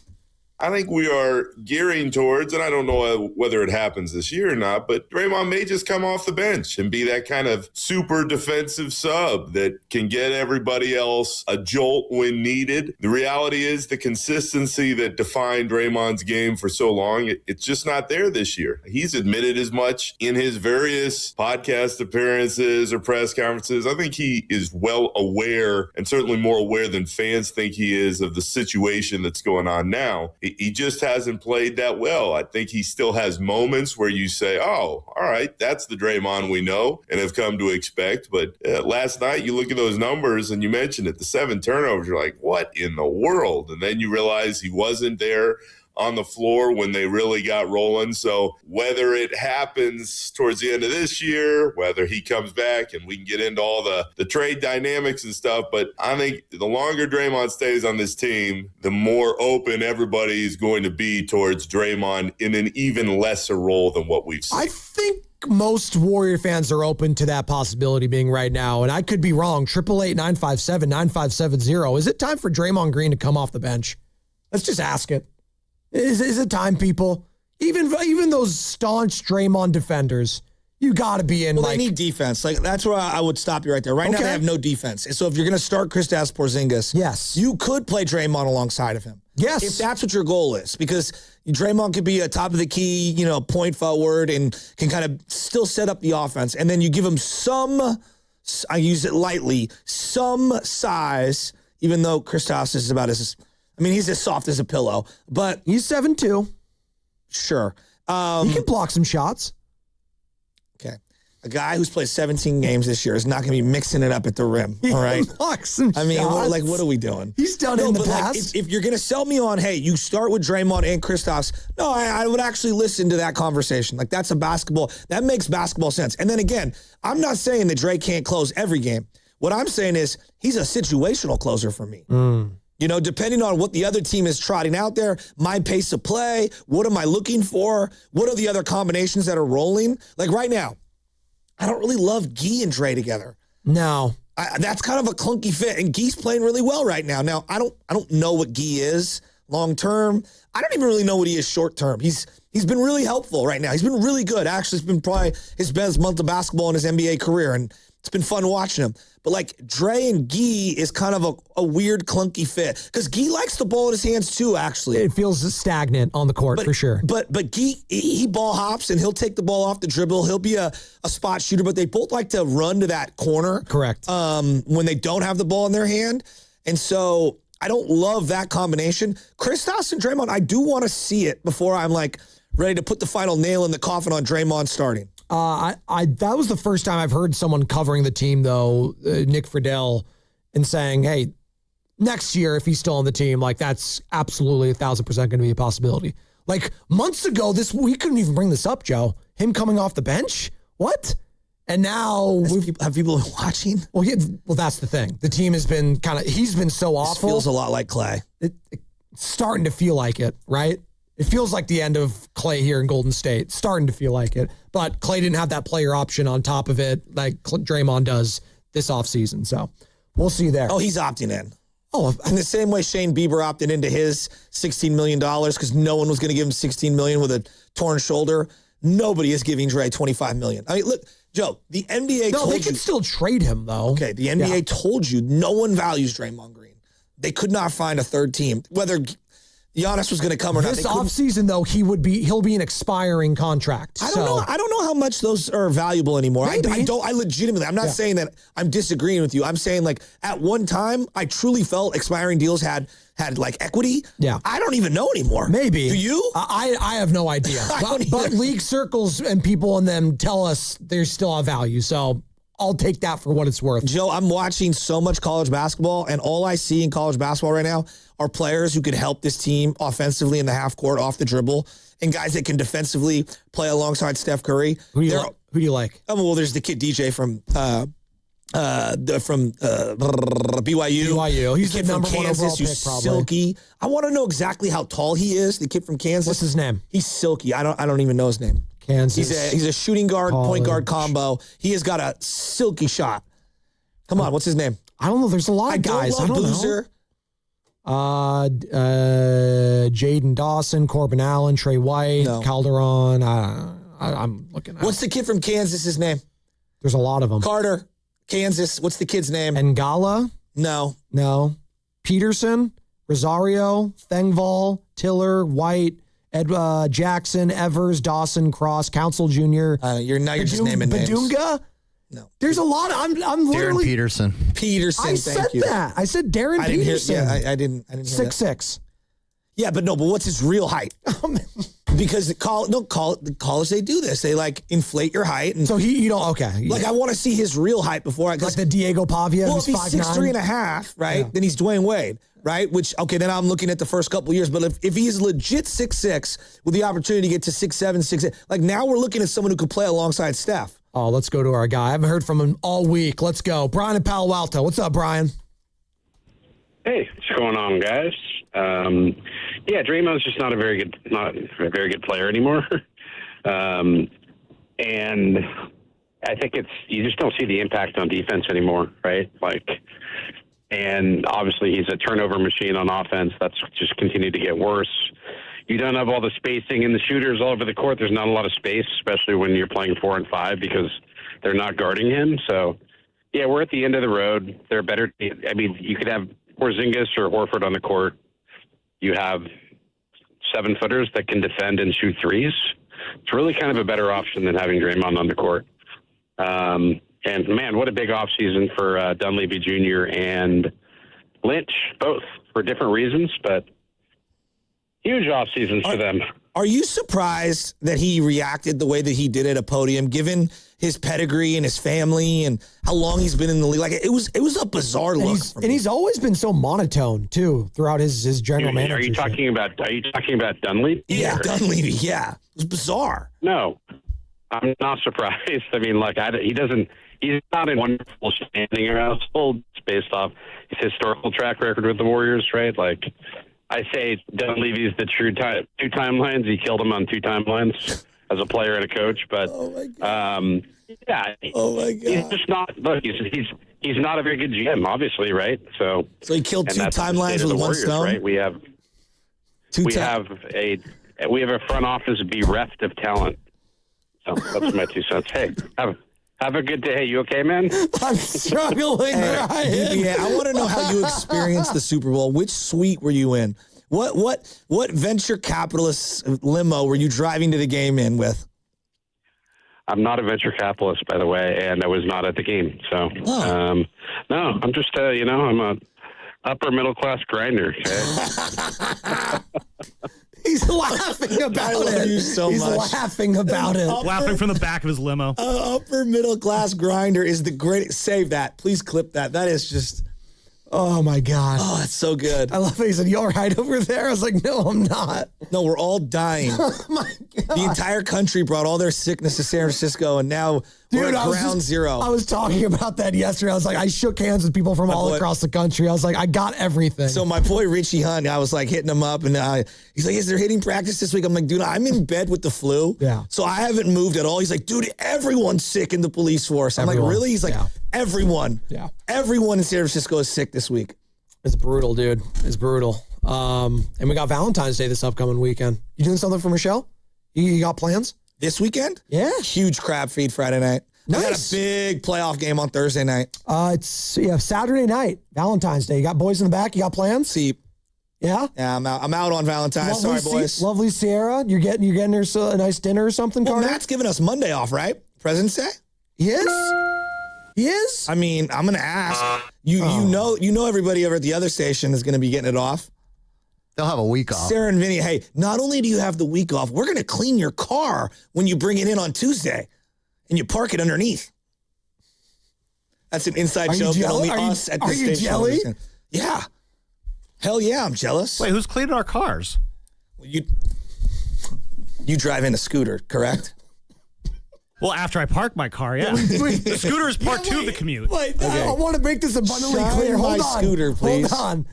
I think we are gearing towards, and I don't know whether it happens this year or not, but Draymond may just come off the bench and be that kind of super defensive sub that can get everybody else a jolt when needed. The reality is the consistency that defined Draymond's game for so long, it's just not there this year. He's admitted as much in his various podcast appearances or press conferences. I think he is well aware, and certainly more aware than fans think he is, of the situation that's going on now. He just hasn't played that well. I think he still has moments where you say, oh, all right, that's the Draymond we know and have come to expect. But last night, you look at those numbers and you mentioned it, the 7 turnovers, you're like, what in the world? And then you realize he wasn't there on the floor when they really got rolling. So whether it happens towards the end of this year, whether he comes back and we can get into all the trade dynamics and stuff, but I think the longer Draymond stays on this team, the more open everybody is going to be towards Draymond in an even lesser role than what we've seen. I think most Warrior fans are open to that possibility being right now, and I could be wrong. 888-957-9570. Is it time for Draymond Green to come off the bench? Let's just ask it. Is it time, people? Even those staunch Draymond defenders, you got to be in. Well, they need defense. Like, that's where I would stop you right there. Right now, they have no defense. And so if you're going to start Kristaps Porzingis, yes, you could play Draymond alongside of him. Yes, if that's what your goal is, because Draymond could be a top of the key, point forward, and can kind of still set up the offense. And then you give him some, I use it lightly, some size, even though Kristaps is about he's as soft as a pillow, but he's 7'2". Sure. He can block some shots. Okay. A guy who's played 17 games this year is not going to be mixing it up at the rim. All right. Block some shots. What are we doing? He's done it in the past. If you're going to sell me on, hey, you start with Draymond and Kristaps, no, I would actually listen to that conversation. Like, that makes basketball sense. And then again, I'm not saying that Dre can't close every game. What I'm saying is he's a situational closer for me. Depending on what the other team is trotting out there, my pace of play, what am I looking for? What are the other combinations that are rolling? Like right now, I don't really love Guy and Dre together. No. That's kind of a clunky fit, and Guy's playing really well right now. Now, I don't know what Guy is. long term. I don't even really know what he is short term. He's been really helpful right now. He's been really good. Actually, it's been probably his best month of basketball in his NBA career, and it's been fun watching him. But like Dre and Gee is kind of a weird, clunky fit because Gee likes the ball in his hands too. Actually, it feels stagnant on the court for sure. But Gee, he ball hops and he'll take the ball off the dribble. He'll be a spot shooter, but they both like to run to that corner. Correct. When they don't have the ball in their hand, and so I don't love that combination. Kristaps and Draymond, I do want to see it before I'm like ready to put the final nail in the coffin on Draymond starting. That was the first time I've heard someone covering the team, though, Nick Friedel, and saying, hey, next year, if he's still on the team, like that's absolutely 1,000% going to be a possibility. Like months ago, we couldn't even bring this up, Joe. Him coming off the bench? What? And now have people been watching? Well, that's the thing. The team has been he's been so awful. This feels a lot like Clay. It's starting to feel like it, right? It feels like the end of Clay here in Golden State. Starting to feel like it. But Clay didn't have that player option on top of it like Draymond does this offseason. So we'll see there. Oh, he's opting in. Oh, in the same way Shane Bieber opted into his $16 million because no one was going to give him $16 million with a torn shoulder. Nobody is giving Dre $25 million. I mean, look, Joe, the NBA told you. They can still trade him, though. Okay, the NBA told you no one values Draymond Green. They could not find a third team. Whether Giannis was going to come or not. This offseason, though, he'll be an expiring contract. I don't know how much those are valuable anymore. I legitimately, I'm not saying that I'm disagreeing with you. I'm saying like at one time, I truly felt expiring deals had like equity. Yeah. I don't even know anymore. Maybe. Do you? I have no idea. but league circles and people in them tell us they still have value. So I'll take that for what it's worth. Joe, I'm watching so much college basketball, and all I see in college basketball right now are players who could help this team offensively in the half court off the dribble, and guys that can defensively play alongside Steph Curry. Who do you like? Well, there's the kid DJ from BYU. He's the number from one Kansas, overall who's pick, probably. silky. I want to know exactly how tall he is. The kid from Kansas. What's his name? He's silky. I don't even know his name. Kansas. He's a shooting guard, College. point guard combo. He has got a silky shot. Come on, what's his name? I don't know. There's a lot of guys. I don't Boozer. know. Jaden Dawson, Corbin Allen, Trey White, Calderon. I'm looking at What's the kid from Kansas, his name? There's a lot of them. Carter, Kansas. What's the kid's name? Ngala? No. Peterson, Rosario, Thengval, Tiller, White, Jackson, Evers, Dawson, Cross, Council Jr. You're just naming names. Badunga? No. There's a lot. I'm literally. Darren Peterson. I said that. I said Darren Peterson. I didn't hear 6'6". Yeah, but what's his real height? Because the college, they do this. They like inflate your height. And so you don't, okay. Like I want to see his real height before I. Like the Diego Pavia, well, who's if he's 6'3.5", right? Then he's Dwayne Wade, right? Which, okay, then I'm looking at the first couple of years. But if he's legit 6'6", with the opportunity to get to 6'7", 6'8", like now we're looking at someone who could play alongside Steph. Oh, let's go to our guy. I haven't heard from him all week. Let's go. Brian in Palo Alto. What's up, Brian? Hey, what's going on, guys? Draymond's just not a very good player anymore. And I think you just don't see the impact on defense anymore, right? And obviously he's a turnover machine on offense. That's just continued to get worse. You don't have all the spacing and the shooters all over the court. There's not a lot of space, especially when you're playing 4 and 5 because they're not guarding him. So, yeah, we're at the end of the road. They're better. I mean, you could have Porzingis or Horford on the court. You have 7-footers that can defend and shoot threes. It's really kind of a better option than having Draymond on the court. And, man, what a big offseason for Dunleavy Jr. and Lynch, both for different reasons, but huge offseasons for them. Are you surprised that he reacted the way that he did at a podium, given his pedigree and his family and how long he's been in the league? Like it was a bizarre look. And he's always been so monotone too throughout his general manager. Are you talking about Dunleavy? Yeah, Dunleavy. Yeah, it was bizarre. No, I'm not surprised. I mean, he's not in wonderful standing or household based off his historical track record with the Warriors, right? Like. I say Dunleavy's the true two timelines. He killed him on 2 timelines as a player and a coach. But he's just not. Look, he's not a very good GM, obviously, right? So he killed 2 timelines with one Warriors, stone. Right? We have We have a front office bereft of talent. So that's my 2 cents. Hey, have a good day. You okay, man? I'm struggling, Ryan. Yeah, I want to know how you experienced the Super Bowl. Which suite were you in? What venture capitalist limo were you driving to the game in with? I'm not a venture capitalist, by the way, and I was not at the game. So, no, I'm just, I'm a upper middle class grinder. Okay? He's laughing about it. I love you so He's much. laughing about it. Laughing from the back of his limo. Upper middle class grinder is the greatest. Save that. Please clip that. That is just. Oh my God. Oh, it's so good. I love it. He said, "You all right over there?" I was like, "No, I'm not." No, we're all dying. Oh my God. The entire country brought all their sickness to San Francisco, and now we're at ground zero. I was talking about that yesterday. I was like, I shook hands with people from all across the country. I was like, I got everything. So my boy Richie Hunt, I was like hitting him up, and he's like, "Is there hitting practice this week?" I'm like, "Dude, I'm in bed with the flu. Yeah. So I haven't moved at all." He's like, "Dude, everyone's sick in the police force." I'm like, "Really?" He's like, "Everyone. Yeah. Everyone in San Francisco is sick this week." It's brutal, dude. It's brutal. And we got Valentine's Day this upcoming weekend. You doing something for Michelle? You got plans? This weekend? Yeah. Huge crab feed Friday night. Nice. We got a big playoff game on Thursday night. It's Saturday night, Valentine's Day. You got boys in the back? You got plans? See. Yeah? Yeah, I'm out on Valentine's. Sorry, boys. Lovely Sierra. You're getting her a nice dinner or something, Well, Carter? Matt's giving us Monday off, right? President's Day? He is? He is? I mean, I'm going to ask. You know everybody over at the other station is going to be getting it off. They'll have a week off. Sarah and Vinny, hey, not only do you have the week off, we're going to clean your car when you bring it in on Tuesday and you park it underneath. That's an inside joke that only us at this station jelly? understand. Yeah. Hell yeah, I'm jealous. Wait, who's cleaning our cars? You drive in a scooter, correct? Well, after I park my car, yeah. The scooter is part 2 of the commute. Wait, I want to make this abundantly clear. Hold on. Scooter, please. Hold on.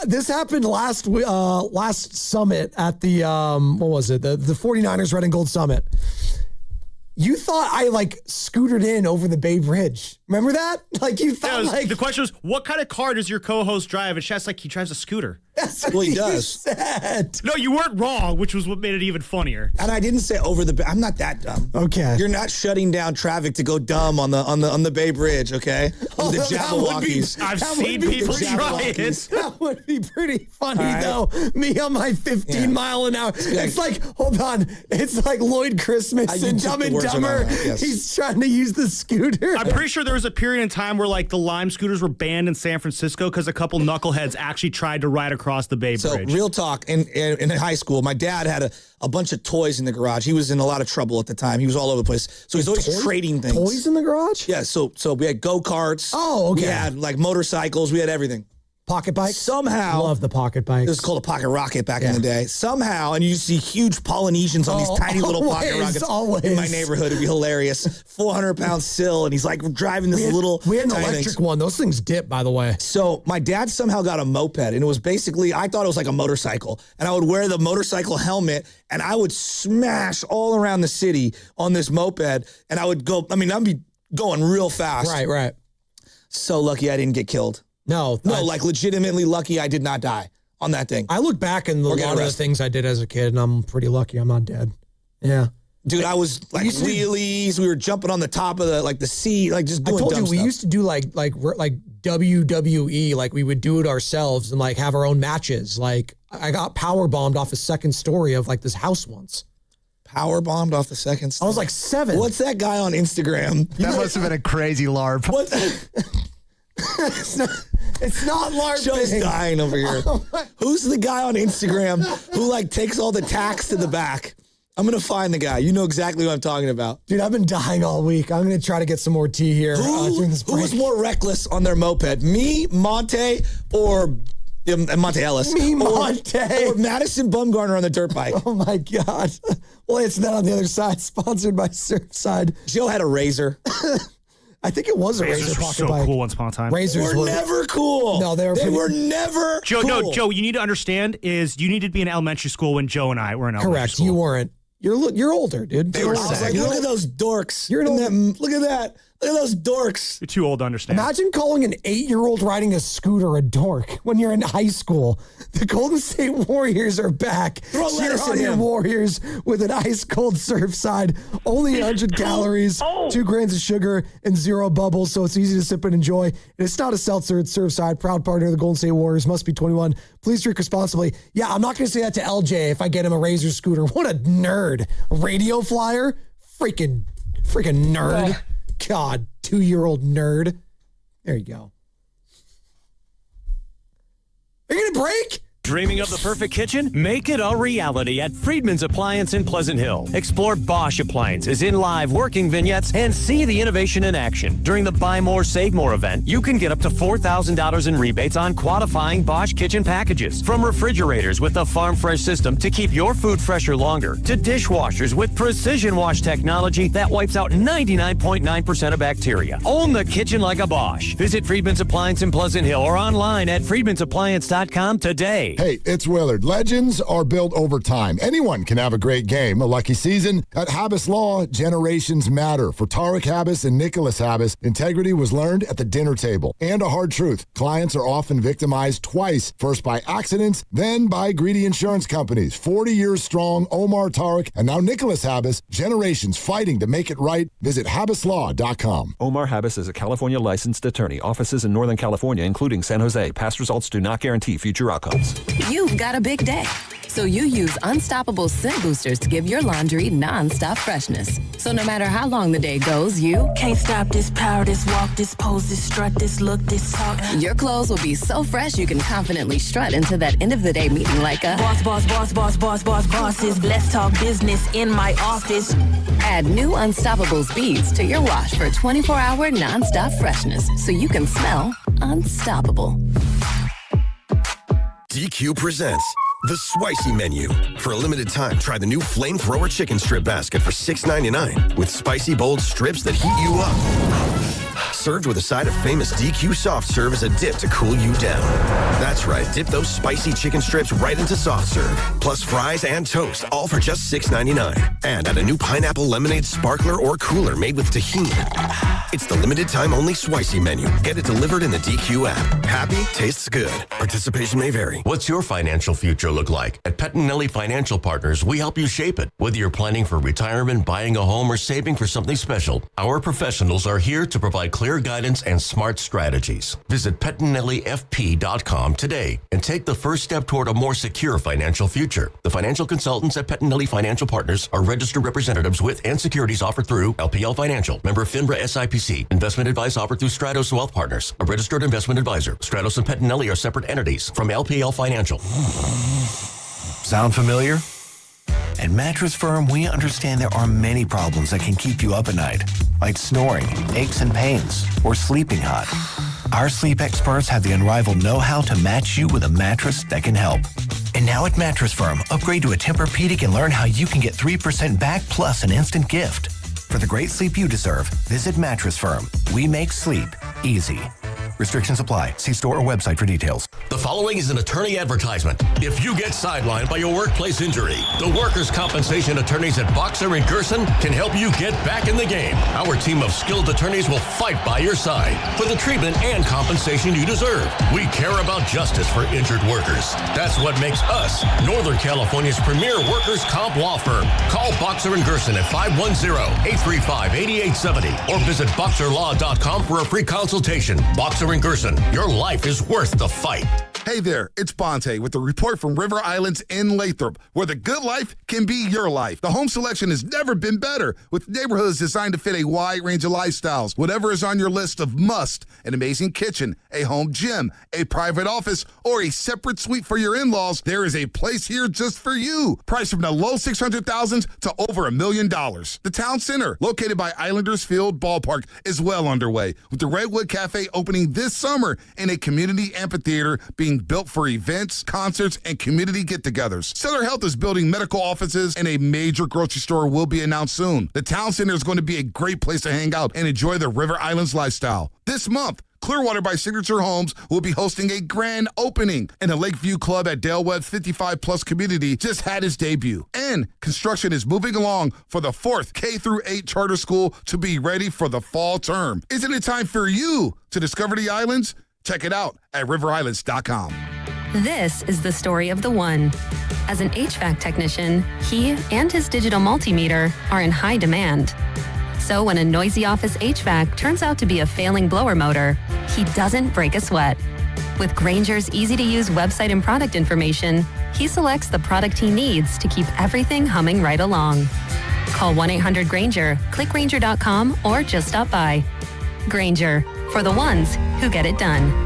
This happened last summit at the what was it? The 49ers Red and Gold Summit. You thought I scootered in over the Bay Bridge. Remember that? You thought the question was, what kind of car does your co-host drive? And Chef's like, he drives a scooter. That's what Well, he you does. said. No, you weren't wrong, which was what made it even funnier. And I didn't say over the. I'm not that dumb. Okay. You're not shutting down traffic to go dumb on the Bay Bridge, okay? Oh, The that would be- Jabberwockies. I've That seen would be people the try it. Jabberwockies. That would be pretty funny, All right. though. Me on my 15 mile an hour. It's like, hold on. It's like Lloyd Christmas You in took Dumb the and words out of my Dumber. mouth, yes. He's trying to use the scooter. I'm pretty sure there was a period in time where the Lime scooters were banned in San Francisco because a couple knuckleheads actually tried to ride across the Bay So Bridge. real talk, in high school, my dad had a bunch of toys in the garage. He was in a lot of trouble at the time. He was all over the place. So he's always trading things. Toys in the garage? Yeah, so we had go-karts. Oh, okay. We had motorcycles. We had everything. Pocket bikes? Somehow. Love the pocket bikes. It was called a pocket rocket back in the day. Somehow, and you see huge Polynesians on these tiny little pocket rockets in my neighborhood. It'd be hilarious. 400-pound sill, and he's driving this little. We had an tiny electric thing. one. Those things dip, by the way. So my dad somehow got a moped, and it was basically, I thought it was like a motorcycle, and I would wear the motorcycle helmet, and I would smash all around the city on this moped, and I would go. I'd be going real fast. Right. So lucky I didn't get killed. No, legitimately lucky I did not die on that thing. I look back and a get lot of the arrested. things I did as a kid, and I'm pretty lucky I'm not dead. Yeah. Dude, I was wheelies. We were jumping on the top of the seat, just doing I told dumb you we stuff. used to do like WWE, we would do it ourselves and have our own matches. I got power bombed off a second story of this house once. Power bombed off the second story. I was 7. What's that guy on Instagram? That must have been a crazy LARP. What? It's not LARPing. Joe's dying over here. Who's the guy on Instagram who takes all the tacks to the back? I'm going to find the guy. You know exactly what I'm talking about. Dude, I've been dying all week. I'm going to try to get some more tea here during this break. Who was more reckless on their moped? Me, Monte, or Monte Ellis? Me, Monte. Or Madison Bumgarner on the dirt bike? Oh, my God. Well, it's not on the other side. Sponsored by Surfside. Joe had a Razor. I think it was a Razors Razor were pocket so bike. cool once upon a time. Razors were never cool. No, they were never Joe, cool. no, Joe, you need to understand is you needed to be in elementary school when Joe and I were in elementary school. You weren't. You're older, dude. They were sick. like, look at those dorks. You're look at that. Look at those dorks. You're too old to understand. Imagine calling an 8-year-old riding a scooter a dork when you're in high school. The Golden State Warriors are back. Cheer on your Warriors with an ice-cold Surfside. Only 100 calories, 2 grams of sugar, and 0 bubbles, so it's easy to sip and enjoy. And it's not a seltzer, it's Surfside. Proud partner of the Golden State Warriors. Must be 21. Please drink responsibly. Yeah, I'm not going to say that to LJ if I get him a Razor scooter. What a nerd. A radio flyer? Freaking nerd. God, 2-year-old nerd. There you go. Are you going to break? Dreaming of the perfect kitchen? Make it a reality at Friedman's Appliance in Pleasant Hill. Explore Bosch appliances in live working vignettes and see the innovation in action. During the Buy More, Save More event, you can get up to $4,000 in rebates on qualifying Bosch kitchen packages. From refrigerators with the Farm Fresh system to keep your food fresher longer, to dishwashers with precision wash technology that wipes out 99.9% of bacteria. Own the kitchen like a Bosch. Visit Friedman's Appliance in Pleasant Hill or online at friedmansappliance.com today. Hey, it's Willard. Legends are built over time. Anyone can have a great game, a lucky season. At Habis Law, generations matter. For Tariq Habis and Nicholas Habis, integrity was learned at the dinner table. And a hard truth, clients are often victimized twice. First by accidents, then by greedy insurance companies. 40 years strong, Omar Tariq, and now Nicholas Habis, generations fighting to make it right. Visit HabisLaw.com. Omar Habis is a California licensed attorney. Offices in Northern California, including San Jose. Past results do not guarantee future outcomes. You've got a big day, so you use Unstoppable Scent Boosters to give your laundry non-stop freshness. So no matter how long the day goes, you can't stop this power, this walk, this pose, this strut, this look, this talk. Your clothes will be so fresh you can confidently strut into that end of the day meeting like a bosses. Let's talk business in my office. Add new Unstoppables beads to your wash for 24-hour non-stop freshness so you can smell unstoppable. DQ presents the Spicy Menu. For a limited time, try the new Flamethrower Chicken Strip Basket for $6.99 with spicy, bold strips that heat you up. Served with a side of famous DQ Soft Serve as a dip to cool you down. That's right, dip those spicy chicken strips right into Soft Serve. Plus fries and toast, all for just $6.99. And add a new pineapple lemonade sparkler or cooler made with tahini. It's the limited time only Spicy Menu. Get it delivered in the DQ app. Happy tastes good. Participation may vary. What's your financial future look like? At Pettinelli Financial Partners, we help you shape it. Whether you're planning for retirement, buying a home, or saving for something special, our professionals are here to provide clear guidance and smart strategies. Visit PettinelliFP.com today and take the first step toward a more secure financial future. The financial consultants at Pettinelli Financial Partners are registered representatives with and securities offered through LPL Financial, member FINRA SIPC. Investment advice offered through Stratos Wealth Partners, a registered investment advisor. Stratos and Pettinelli are separate entities from LPL Financial. Sound familiar? At Mattress Firm, we understand there are many problems that can keep you up at night, like snoring, aches and pains, or sleeping hot. Our sleep experts have the unrivaled know-how to match you with a mattress that can help. And now at Mattress Firm, upgrade to a Tempur-Pedic and learn how you can get 3% back plus an instant gift. For the great sleep you deserve, visit Mattress Firm. We make sleep easy. Restrictions apply. See store or website for details. The following is an attorney advertisement. If you get sidelined by your workplace injury, the workers' compensation attorneys at Boxer & Gerson can help you get back in the game. Our team of skilled attorneys will fight by your side for the treatment and compensation you deserve. We care about justice for injured workers. That's what makes us Northern California's premier workers' comp law firm. Call Boxer & Gerson at 510-835-8870 or visit boxerlaw.com for a free consultation. Boxer & Gerson, your life is worth the fight. Hey there, it's Bonte with a report from River Islands in Lathrop, where the good life can be your life. The home selection has never been better, with neighborhoods designed to fit a wide range of lifestyles. Whatever is on your list of must, an amazing kitchen, a home gym, a private office, or a separate suite for your in-laws, there is a place here just for you. Priced from the low $600,000 to over $1 million. The Town Center, located by Islanders Field Ballpark, is well underway, with the Redwood Cafe opening this summer and a community amphitheater being built for events, concerts, and community get-togethers. Sutter Health is building medical offices, and a major grocery store will be announced soon. The Town Center is going to be a great place to hang out and enjoy the River Islands lifestyle. This month, Clearwater by Signature Homes will be hosting a grand opening, and the Lakeview Club at Dale Webb 55-plus community just had its debut. And construction is moving along for the 4th K-8 charter school to be ready for the fall term. Isn't it time for you to discover the islands? Check it out at riverislands.com. This is the story of the one. As an HVAC technician, he and his digital multimeter are in high demand. So when a noisy office HVAC turns out to be a failing blower motor, he doesn't break a sweat. With Granger's easy-to-use website and product information, he selects the product he needs to keep everything humming right along. Call 1-800-GRANGER, click Granger.com, or just stop by. Granger, for the ones who get it done.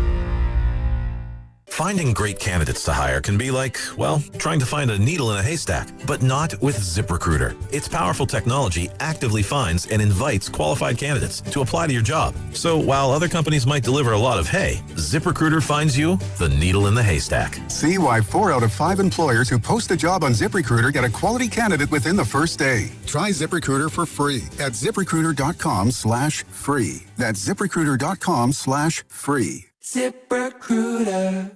Finding great candidates to hire can be like, well, trying to find a needle in a haystack, but not with ZipRecruiter. Its powerful technology actively finds and invites qualified candidates to apply to your job. So while other companies might deliver a lot of hay, ZipRecruiter finds you the needle in the haystack. See why 4 out of 5 employers who post a job on ZipRecruiter get a quality candidate within the first day. Try ZipRecruiter for free at ZipRecruiter.com/free. That's ZipRecruiter.com/free. ZipRecruiter.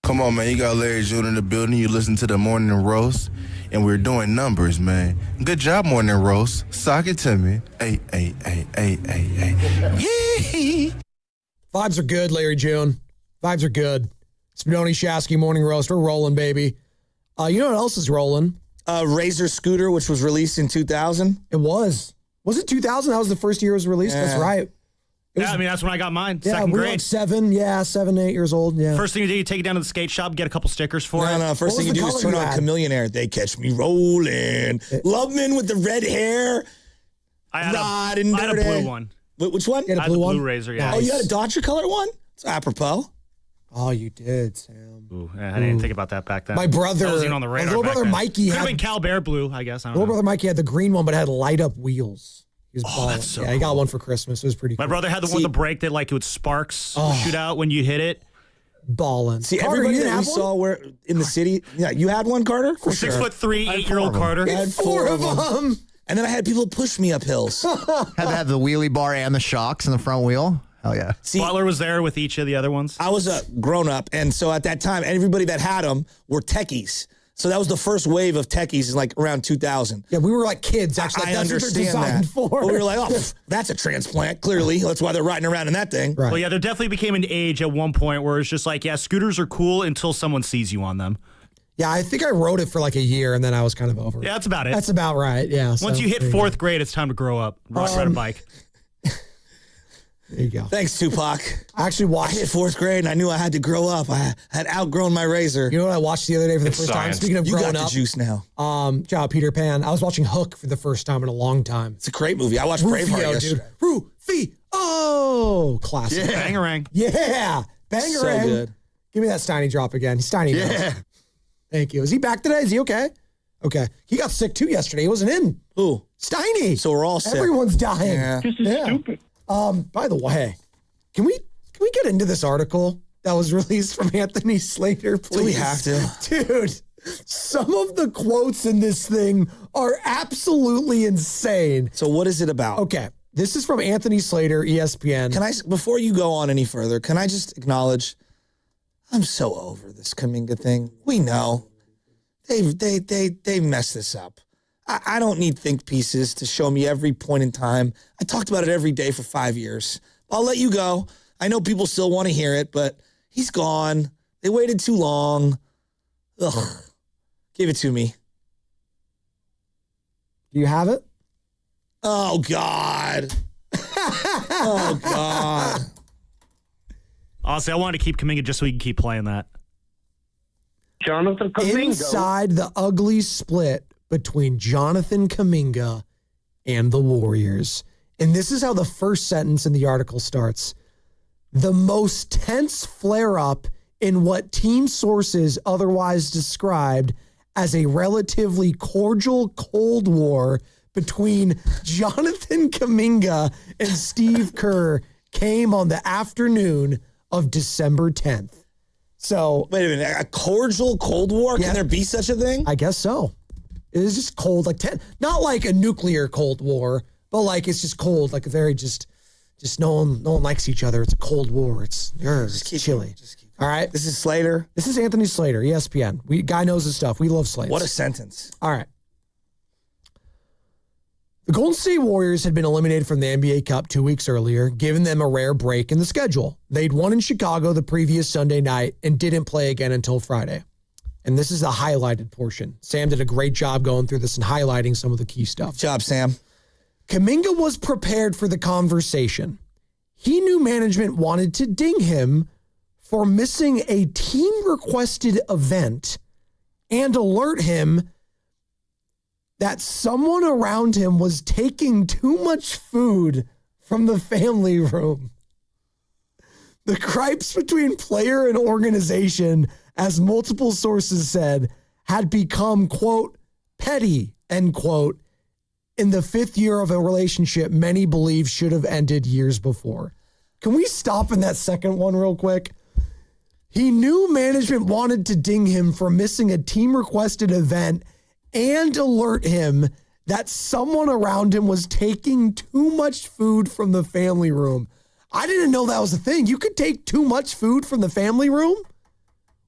Come on, man. You got Larry June in the building. You listen to the Morning Roast, and we're doing numbers, man. Good job, Morning Roast. Sock it to me. Hey. Yee! Vibes are good, Larry June. Vibes are good. Spinoni, Shasky, Morning Roast. We're rolling, baby. You know what else is rolling? Razor Scooter, which was released in 2000. It was. Was it 2000? That was the first year it was released? Yeah. That's right. I mean, that's when I got mine. Yeah, Second we were grade. like 7, 8 years old. Yeah. First thing you do, you take it down to the skate shop, get a couple stickers for it. No. First thing you do is turn on Chameleon Air. They catch me rolling. Loveman with the red hair. I had a blue one. Which one? You had a blue one? Blue Razor, yeah. Oh, you had a Dodger color one? It's apropos. Oh, you did, Sam. Ooh, yeah, I didn't think about that back then. My brother, That wasn't even on the radar. my little brother Mikey Could have had been Cal Bear blue, I guess. I don't little know. brother Mikey had the green one, but it had light up wheels. He was balling. That's so yeah, he got one for Christmas. It was pretty cool. My brother had the one with the brake that like it would sparks shoot out when you hit it. Balling. See, Carter, everybody you that didn't we have saw where in the city. Yeah, you had one, Carter? For 6'3", 8-year-old Carter. I had 4 of them. And then I had people push me up hills. Had to have the wheelie bar and the shocks in the front wheel. Hell yeah. See, Butler was there with each of the other ones. I was a grown-up, and so at that time, everybody that had them were techies. So that was the first wave of techies, like around 2000. Yeah, we were like kids, actually. I That's what they're understand designed that. for. But we were like, that's a transplant, clearly. That's why they're riding around in that thing. Right. Well, yeah, there definitely became an age at one point where it's just like, yeah, scooters are cool until someone sees you on them. Yeah, I think I rode it for like a year, and then I was kind of over it. Yeah, that's about it. That's about right, yeah. Once you hit 4th grade, it's time to grow up. Ride a bike. There you go. Thanks, Tupac. I actually watched I hit 4th grade, and I knew I had to grow up. I had outgrown my razor. You know what I watched the other day for the first time? Speaking of you growing got the up, juice now. Peter Pan. I was watching Hook for the first time in a long time. It's a great movie. I watched Braveheart yesterday. Rufio. Oh, classic. Yeah. Bangarang. Yeah. Bangarang. So good. Give me that Steiny drop again. Steiny. Yeah. Thank you. Is he back today? Is he okay? Okay. He got sick too yesterday. He wasn't in. Who? Steiny. So we're all sick. Everyone's dying. Yeah. This is stupid. By the way, can we get into this article that was released from Anthony Slater, please? Do we have to? Dude, some of the quotes in this thing are absolutely insane. So what is it about? Okay. This is from Anthony Slater, ESPN. Can I, before you go on any further, can I just acknowledge I'm so over this Kaminga thing. We know. They messed this up. I don't need think pieces to show me every point in time. I talked about it every day for 5 years. I'll let you go. I know people still want to hear it, but he's gone. They waited too long. Ugh. Give it to me. Do you have it? Oh, God. Oh, God. Honestly, I wanted to keep Kaminga just so we can keep playing that. Jonathan Kaminga. Inside the ugly split between Jonathan Kaminga and the Warriors. And this is how the first sentence in the article starts. The most tense flare-up in what team sources otherwise described as a relatively cordial Cold War between Jonathan Kaminga and Steve Kerr came on the afternoon of December 10th. So wait a minute, a cordial Cold War? Can there be such a thing? I guess so. It is just cold, like not like a nuclear Cold War, but like it's just cold, like a very just no one likes each other. It's a Cold War. It's chilly. All right. This is Slater. This is Anthony Slater, ESPN. Guy knows his stuff. We love Slater. What a sentence. All right. The Golden State Warriors had been eliminated from the NBA Cup 2 weeks earlier, giving them a rare break in the schedule. They'd won in Chicago the previous Sunday night and didn't play again until Friday. And this is the highlighted portion. Sam did a great job going through this and highlighting some of the key stuff. Good job, Sam. Kaminga was prepared for the conversation. He knew management wanted to ding him for missing a team-requested event and alert him that someone around him was taking too much food from the family room. The gripes between player and organization, as multiple sources said, had become, quote, petty, end quote, in the 5th year of a relationship many believe should have ended years before. Can we stop in that second one real quick? He knew management wanted to ding him for missing a team-requested event and alert him that someone around him was taking too much food from the family room. I didn't know that was a thing. You could take too much food from the family room?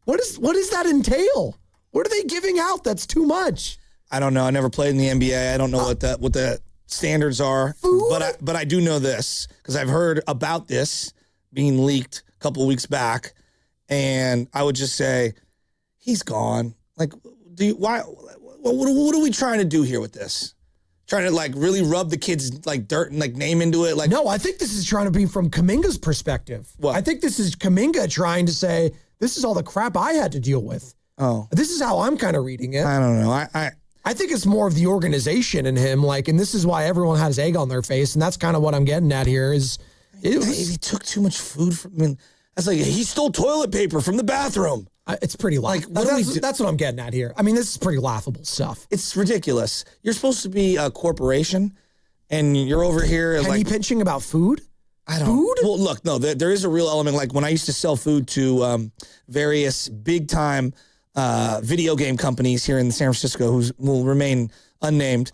What does that entail? What are they giving out that's too much? I don't know. I never played in the NBA. I don't know what the standards are. Food? But I do know this because I've heard about this being leaked a couple of weeks back, and I would just say he's gone. Like, why? What are we trying to do here with this? Trying to like really rub the kid's like dirt and like name into it? Like, no, I think this is trying to be from Kaminga's perspective. What? I think this is Kaminga trying to say, this is all the crap I had to deal with. Oh. This is how I'm kind of reading it. I don't know. I think it's more of the organization in him, like, and this is why everyone has egg on their face, and that's kind of what I'm getting at here is he took too much food from, I mean, that's like he stole toilet paper from the bathroom. It's pretty laughable. That's what I'm getting at here. I mean, this is pretty laughable stuff. It's ridiculous. You're supposed to be a corporation, and you're over here penny pinching about food. I don't. Food? Well, look, no, there is a real element. Like when I used to sell food to various big time video game companies here in San Francisco, who will remain unnamed.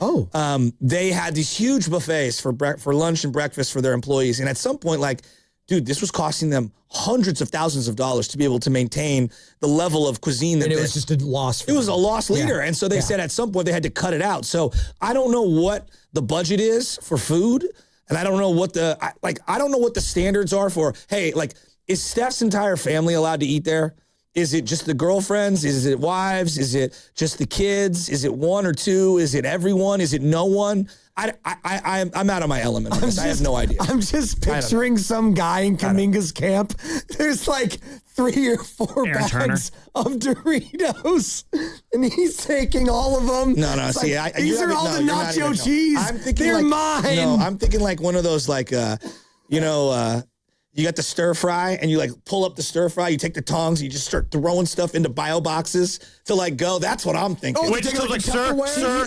They had these huge buffets for lunch and breakfast for their employees, and at some point, like, dude, this was costing them hundreds of thousands of dollars to be able to maintain the level of cuisine that it was just a loss. It was a loss leader. And so they said at some point they had to cut it out. So I don't know what the budget is for food. And I don't know what I don't know what the standards are for, hey, like, is Steph's entire family allowed to eat there? Is it just the girlfriends? Is it wives? Is it just the kids? Is it one or two? Is it everyone? Is it no one? I'm out of my element on this. I have no idea. I'm just picturing some guy in Kaminga's camp. There's like 3 or 4 bags of Doritos, and he's taking all of them. No. It's See, like, these are all the nacho cheese. I'm thinking they're like, mine. No, I'm thinking like one of those like, you got the stir fry, and you like pull up the stir fry. You take the tongs, and you just start throwing stuff into bio boxes to like go. That's what I'm thinking. Wait, so like, sir.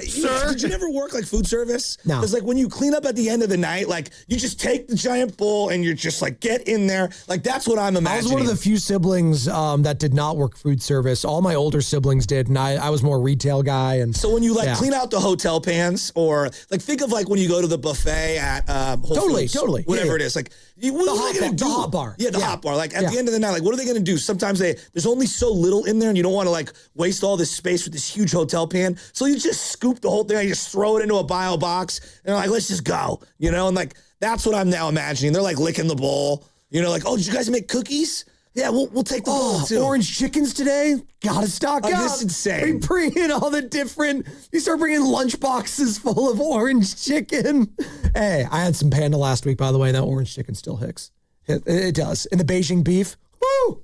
Did you never work like food service? No. Because like when you clean up at the end of the night, like you just take the giant bowl and you're just like get in there. Like that's what I'm imagining. I was one of the few siblings that did not work food service. All my older siblings did, and I was more retail guy. And so when you like clean out the hotel pans, or like think of like when you go to the buffet at Whole Foods, totally, whatever it is, like what are they gonna do? The hot bar. Yeah, the hot bar. Like at the end of the night, like what are they going to do? Sometimes there's only so little in there, and you don't want to like waste all this space with this huge hotel pan. So you just scoop the whole thing, and you just throw it into a bio box, and they're like, let's just go, and like that's what I'm now imagining. They're like licking the bowl, like, oh, did you guys make cookies? Yeah, we'll take the bowl too. Orange chickens today. Gotta stock up. This is insane. We bring in all the different. You start bringing lunch boxes full of orange chicken. Hey, I had some panda last week, by the way. And that orange chicken still hits. It does. And the Beijing beef, woo!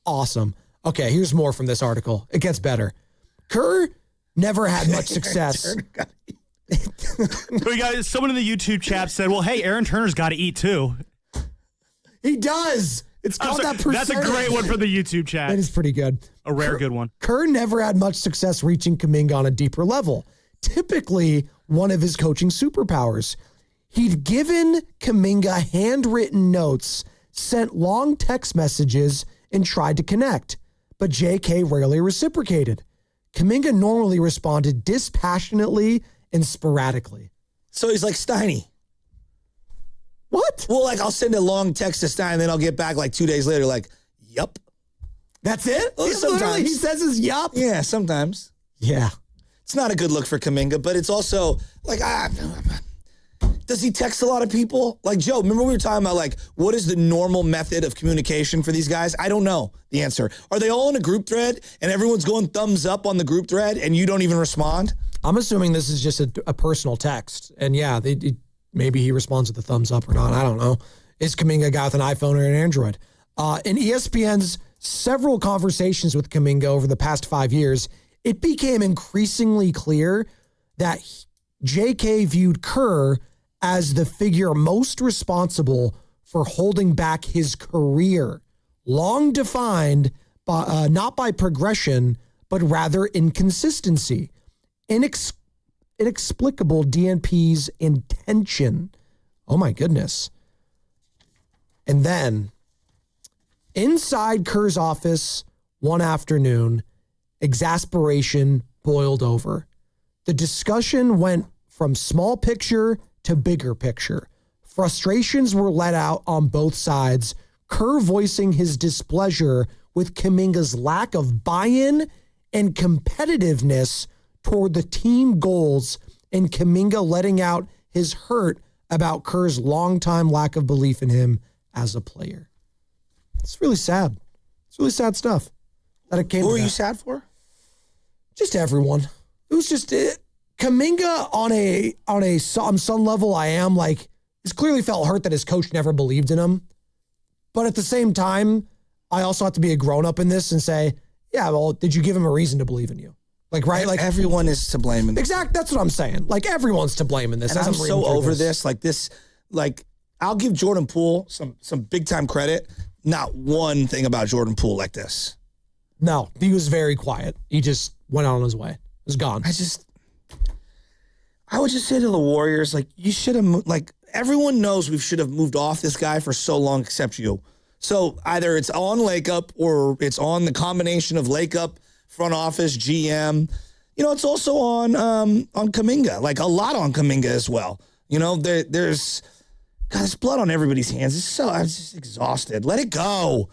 Awesome. Okay, here's more from this article. It gets better. Kerr never had much success. We got someone in the YouTube chat said, well, hey, Aaron Turner's got to eat too. He does. It's called that percentage. That's a great one for the YouTube chat. That is pretty good. A rare good one. Kerr never had much success reaching Kaminga on a deeper level. Typically, one of his coaching superpowers. He'd given Kaminga handwritten notes, sent long text messages, and tried to connect, but JK rarely reciprocated. Kaminga normally responded dispassionately and sporadically. So he's like Steiny. What? Well, like I'll send a long text to Stein, and then I'll get back like 2 days later, like, yup. That's it? Well, sometimes He says his yup? Yeah, sometimes. Yeah. It's not a good look for Kaminga, but it's also like, does he text a lot of people? Like, Joe, remember we were talking about, like, what is the normal method of communication for these guys? I don't know the answer. Are they all in a group thread and everyone's going thumbs up on the group thread and you don't even respond? I'm assuming this is just a personal text. And yeah, maybe he responds with a thumbs up or not. I don't know. Is Kaminga a guy with an iPhone or an Android? In ESPN's several conversations with Kaminga over the past 5 years, it became increasingly clear that JK viewed Kerr as the figure most responsible for holding back his career, long defined by, not by progression, but rather inconsistency, inexplicable DNP's intention. Oh my goodness. And then, inside Kerr's office one afternoon, exasperation boiled over. The discussion went from small picture to bigger picture. Frustrations were let out on both sides, Kerr voicing his displeasure with Kaminga's lack of buy-in and competitiveness toward the team goals, and Kaminga letting out his hurt about Kerr's longtime lack of belief in him as a player. It's really sad. It's really sad stuff that it came. Who are you sad for? Just everyone. It was just it. Kaminga on some level, I am like, he's clearly felt hurt that his coach never believed in him. But at the same time, I also have to be a grown up in this and say, yeah, well, did you give him a reason to believe in you? Like, right? Like everyone is to blame in this. Exactly. That's what I'm saying. Like everyone's to blame in this. And I'm so over this. Like I'll give Jordan Poole some big time credit. Not one thing about Jordan Poole like this. No, he was very quiet. He just went on his way. It was gone. I would just say to the Warriors, like, you should have, like, everyone knows we should have moved off this guy for so long except you. So either it's on Lakeup or it's on the combination of Lakeup, front office, GM. You know, it's also on Kaminga, like a lot on Kaminga as well. You know, there's blood on everybody's hands. I'm just exhausted. Let it go.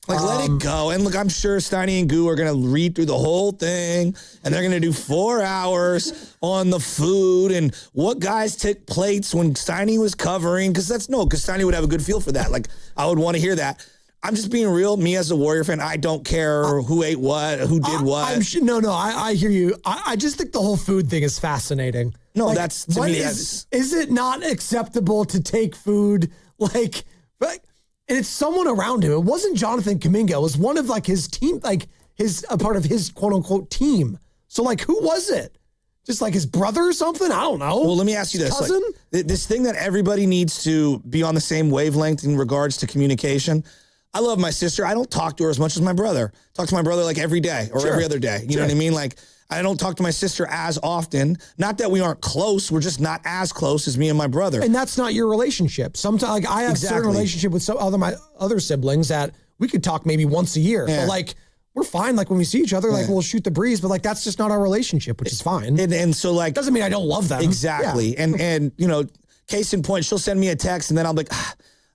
Like, let it go. And look, I'm sure Steiny and Goo are going to read through the whole thing, and they're going to do 4 hours on the food and what guys took plates when Steiny was covering. Because Steiny would have a good feel for that. Like, I would want to hear that. I'm just being real. Me as a Warrior fan, I don't care who ate what, who did what. I hear you. I just think the whole food thing is fascinating. No, like, that's, to me, that's... Is it not acceptable to take food, like... And it's someone around him. It wasn't Jonathan Kaminga. It was one of like his team, like a part of his quote unquote team. So like, who was it? Just like his brother or something? I don't know. Well, let me ask you this. Cousin? Like, this thing that everybody needs to be on the same wavelength in regards to communication. I love my sister. I don't talk to her as much as my brother. Talk to my brother like every day or every other day. You know what I mean? Like, I don't talk to my sister as often. Not that we aren't close. We're just not as close as me and my brother. And that's not your relationship. Sometimes, like, I have a certain relationship with my other siblings that we could talk maybe once a year. Yeah. But like, we're fine. Like when we see each other, like we'll shoot the breeze. But like, that's just not our relationship, which is fine. And so like, doesn't mean I don't love them. Exactly. Yeah. And you know, case in point, she'll send me a text, and then I'm like,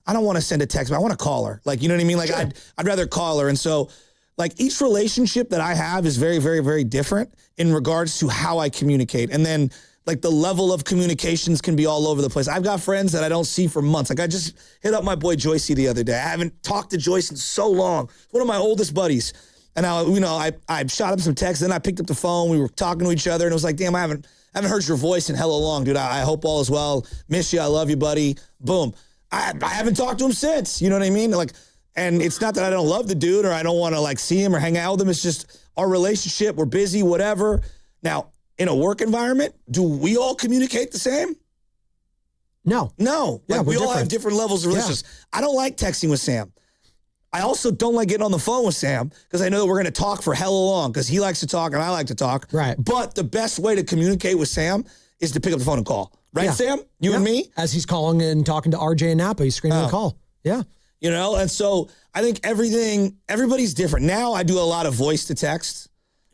I don't want to send a text, but I want to call her. Like, you know what I mean? Like, sure. I'd rather call her. And so, like, each relationship that I have is very, very, very different in regards to how I communicate. And then, like, the level of communications can be all over the place. I've got friends that I don't see for months. Like, I just hit up my boy Joycey the other day. I haven't talked to Joyce in so long. One of my oldest buddies. And I shot him some texts. Then I picked up the phone. We were talking to each other, and it was like, damn, I haven't heard your voice in hella long, dude. I hope all is well. Miss you. I love you, buddy. Boom. I haven't talked to him since. You know what I mean? Like, and it's not that I don't love the dude or I don't want to like see him or hang out with him. It's just our relationship. We're busy, whatever. Now, in a work environment, do we all communicate the same? No. Like, we all have different levels of relationships. Yeah. I don't like texting with Sam. I also don't like getting on the phone with Sam because I know that we're going to talk for hella long because he likes to talk and I like to talk. Right. But the best way to communicate with Sam is to pick up the phone and call. Right, Sam? You and me? As he's calling and talking to RJ and Napa, he's screaming a call. Yeah. You know, and so I think everybody's different. Now I do a lot of voice to text.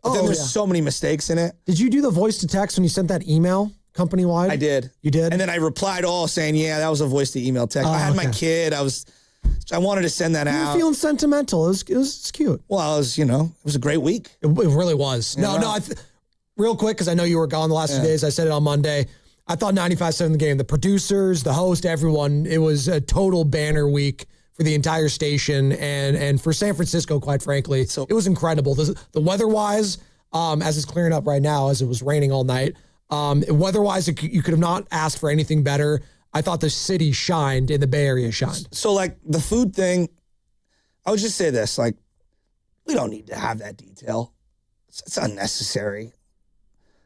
But then there's so many mistakes in it. Did you do the voice to text when you sent that email company-wide? I did. You did? And then I replied all saying, yeah, that was a voice to email text. I had my kid. I wanted to send that out. You were feeling sentimental. It was cute. Well, it was a great week. It really was. Real quick, because I know you were gone the last 2 days. I said it on Monday. I thought 95.7 The Game, the producers, the host, everyone, it was a total banner week for the entire station and for San Francisco, quite frankly. It was incredible. The weather-wise, as it's clearing up right now, as it was raining all night, weather-wise, you could have not asked for anything better. I thought the city shined and the Bay Area shined. So, like, the food thing, I would just say this, like, we don't need to have that detail. It's unnecessary.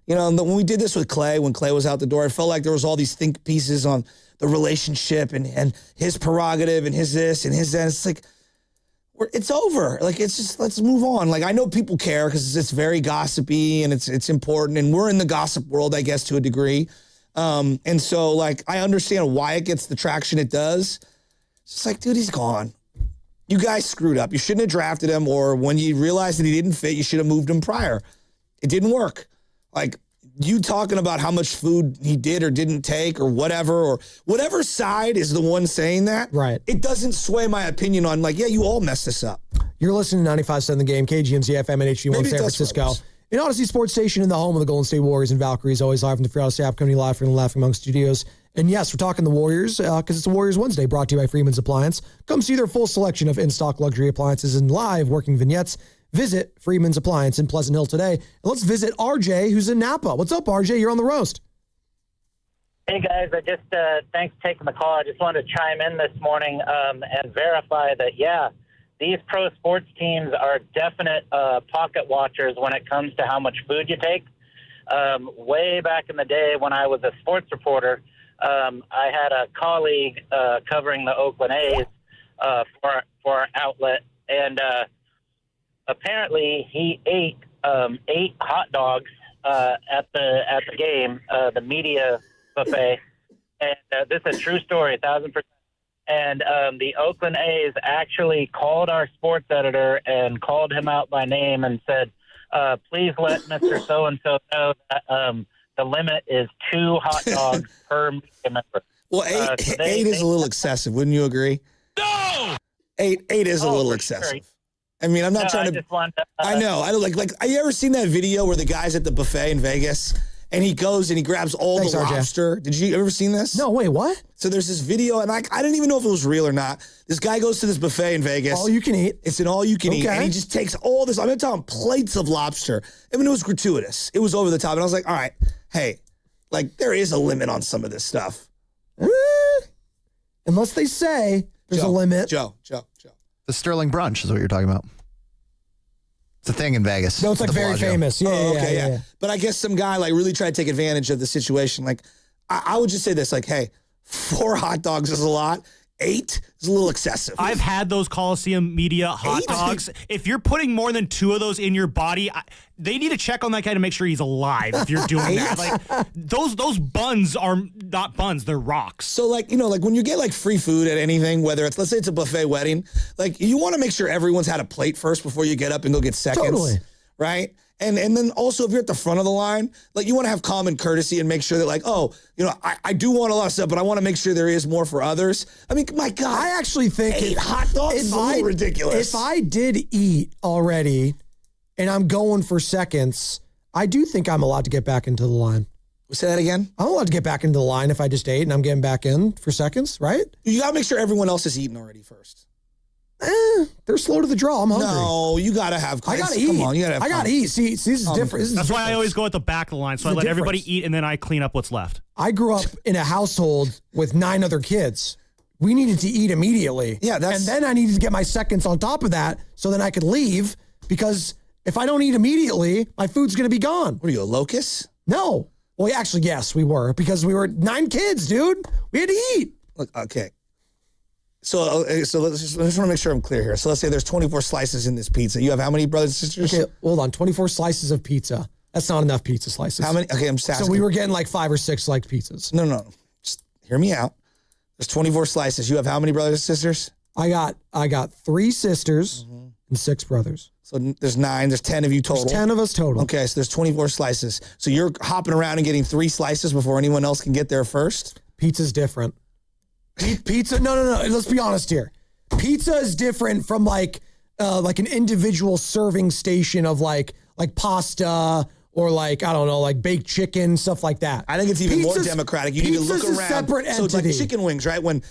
When we did this with Clay, when Clay was out the door, I felt like there was all these think pieces on the relationship and his prerogative and his this and his that. It's like, it's over. Like, it's just, let's move on. Like, I know people care because it's very gossipy and it's important. And we're in the gossip world, I guess, to a degree. And so, like, I understand why it gets the traction it does. It's just like, dude, he's gone. You guys screwed up. You shouldn't have drafted him, or when you realized that he didn't fit, you should have moved him prior. It didn't work. Like, you talking about how much food he did or didn't take or whatever side is the one saying that. Right. It doesn't sway my opinion on, like, yeah, you all messed this up. You're listening to 95.7 The Game, KGMZ FM and HD1 San Francisco. An Odyssey Sports Station in the home of the Golden State Warriors and Valkyries, always live from the Free Odyssey app, coming live from the Laughing Monk Studios. And yes, we're talking the Warriors because it's a Warriors Wednesday, brought to you by Freeman's Appliance. Come see their full selection of in-stock luxury appliances and live working vignettes. Visit Freeman's Appliance in Pleasant Hill today. And let's visit RJ, who's in Napa. What's up, RJ? You're on the roast. Hey, guys. I just, thanks for taking the call. I just wanted to chime in this morning and verify that, these pro sports teams are definite pocket watchers when it comes to how much food you take. Way back in the day when I was a sports reporter, I had a colleague covering the Oakland A's for our outlet, and apparently he ate 8 hot dogs at the game, the media buffet, and this is a true story, 1,000%. And the Oakland A's actually called our sports editor and called him out by name and said, please let Mr. So-and-so know that the limit is 2 hot dogs per media member. Well, 8 is a little excessive. Wouldn't you agree? No! 8 is a little excessive. Sure. I mean, I'm not trying to... I know. I don't like. Have you ever seen that video where the guy's at the buffet in Vegas and he goes and he grabs all the lobster? RJ. Did you ever seen this? No, wait, what? So there's this video, and I didn't even know if it was real or not. This guy goes to this buffet in Vegas. All you can eat. It's an all you can eat. And he just takes all this, I'm talking plates of lobster. I mean, it was gratuitous. It was over the top. And I was like, all right, hey, like, there is a limit on some of this stuff. Unless they say there's a limit. Joe. The Sterling Brunch is what you're talking about. It's a thing in Vegas. No, it's like very famous. Yeah. But I guess some guy like really tried to take advantage of the situation. Like, I would just say this, like, hey, 4 hot dogs is a lot. 8 is a little excessive. I've had those Coliseum media hot dogs. If you're putting more than 2 of those in your body, they need to check on that guy to make sure he's alive if you're doing that. Like, those buns are not buns, they're rocks. So, like, like when you get like free food at anything, whether it's, let's say it's a buffet wedding, like, you want to make sure everyone's had a plate first before you get up and go get seconds. Totally. Right? And then also, if you're at the front of the line, like, you want to have common courtesy and make sure that, like, oh, I do want a lot of stuff, but I want to make sure there is more for others. I mean, my God. I actually think 8 hot dogs is a little ridiculous. If I did eat already and I'm going for seconds, I do think I'm allowed to get back into the line. Say that again? I'm allowed to get back into the line if I just ate and I'm getting back in for seconds, right? You got to make sure everyone else has eaten already first. They're slow to the draw. I'm hungry. No, you got to have... I got to eat. Come on, you got to have... I got to eat. See, this is different. That's why I always go at the back of the line, so I let everybody eat and then I clean up what's left. I grew up in a household with 9 other kids. We needed to eat immediately. Yeah, and then I needed to get my seconds on top of that so then I could leave, because if I don't eat immediately, my food's going to be gone. What are you, a locust? No. Well, actually, yes, we were, because we were 9 kids, dude. We had to eat. Look, okay. So I just want to make sure I'm clear here. So let's say there's 24 slices in this pizza. You have how many brothers and sisters? Okay, hold on. 24 slices of pizza. That's not enough pizza slices. How many? Okay, I'm just asking. So we were getting like 5 or 6 like pizzas. No. Just hear me out. There's 24 slices. You have how many brothers and sisters? I got 3 sisters, and 6 brothers. So there's 9. There's 10 of you total. There's 10 of us total. Okay, so there's 24 slices. So you're hopping around and getting 3 slices before anyone else can get there first? Pizza's different. Pizza, no. Let's be honest here. Pizza is different from like an individual serving station of like pasta or like, I don't know, like baked chicken, stuff like that. I think it's even more democratic. You need to look around. Pizza's a separate entity. So it's like chicken wings, right? When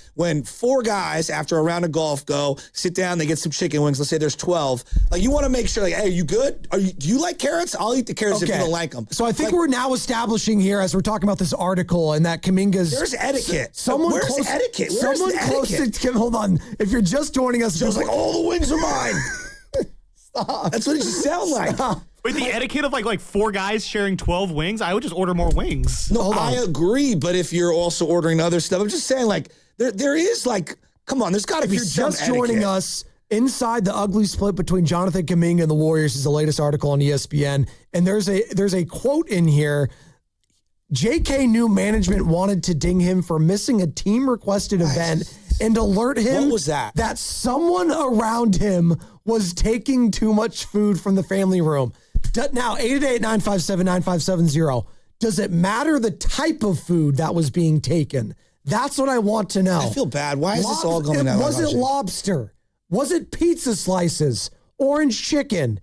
4 guys after a round of golf go sit down, they get some chicken wings. Let's say there's 12. Like you want to make sure, like, hey, are you good? Do you like carrots? I'll eat the carrots if you don't like them. So I think we're now establishing here as we're talking about this article and that Kaminga's. There's etiquette. Where's etiquette? Hold on. If you're just joining us, Joe's like, all the wings are mine. Stop. That's what it should sound like. Stop. Wait, the etiquette of like 4 guys sharing 12 wings? I would just order more wings. No, I agree. But if you're also ordering other stuff, I'm just saying, like, there is like, come on, there's got to be some etiquette. If you're just joining us, inside the ugly split between Jonathan Kaminga and the Warriors is the latest article on ESPN, and there's a quote in here. JK knew management wanted to ding him for missing a team-requested event and alert him what was that someone around him was taking too much food from the family room. Now, 888-957-9570. Does it matter the type of food that was being taken? That's what I want to know. I feel bad. Why is this all going out? Was it lobster? Was it pizza slices? Orange chicken?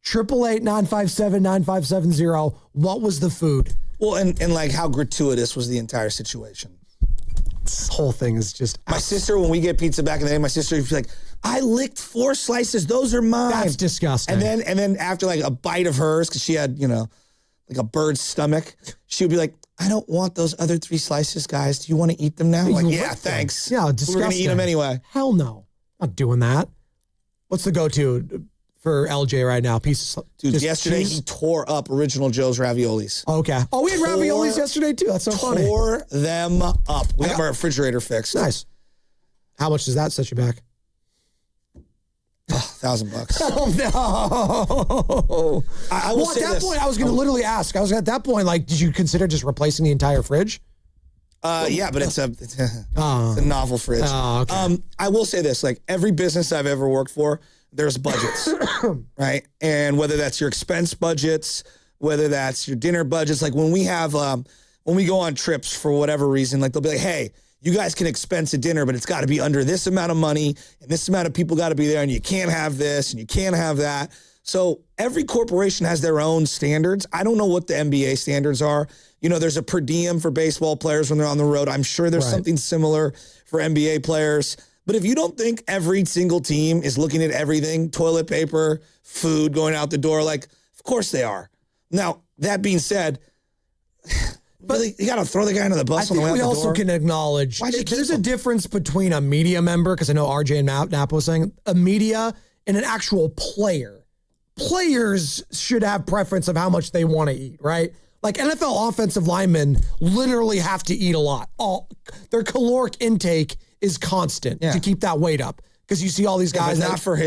888-957-9570. What was the food? Well, and like how gratuitous was the entire situation? This whole thing is just... My sister, when we get pizza back in the day, my sister would be like, I licked 4 slices. Those are mine. That's disgusting. And then after like a bite of hers, because she had, like a bird's stomach, she would be like, I don't want those other 3 slices, guys. Do you want to eat them now? I'm like, yeah, thanks. Yeah, disgusting. We're going to eat them anyway. Hell no. Not doing that. What's the go-to for LJ right now? Dude, yesterday he tore up Original Joe's raviolis. Okay. Oh, we had raviolis yesterday too. That's so funny. Tore them up. We have our refrigerator fixed. Nice. How much does that set you back? $1,000. Oh no! I will say at that this. point, I was going to literally ask. I was at that point, like, did you consider just replacing the entire fridge? Yeah, but it's a novel fridge. Oh, okay. I will say this: like every business I've ever worked for, there's budgets, right? And whether that's your expense budgets, whether that's your dinner budgets, like when we have when we go on trips for whatever reason, like they'll be like, hey, you guys can expense a dinner, but it's got to be under this amount of money, and this amount of people got to be there, and you can't have this, and you can't have that. So every corporation has their own standards. I don't know what the NBA standards are. There's a per diem for baseball players when they're on the road. I'm sure there's something similar for NBA players. But if you don't think every single team is looking at everything, toilet paper, food going out the door, like, of course they are. Now, that being said, really, you got to throw the guy under the bus on the way out the door. We also can acknowledge there's a difference between a media member, because I know RJ and Napa was saying, a media and an actual player. Players should have preference of how much they want to eat, right? Like NFL offensive linemen literally have to eat a lot. Their caloric intake is constant to keep that weight up. Because you see all these guys not for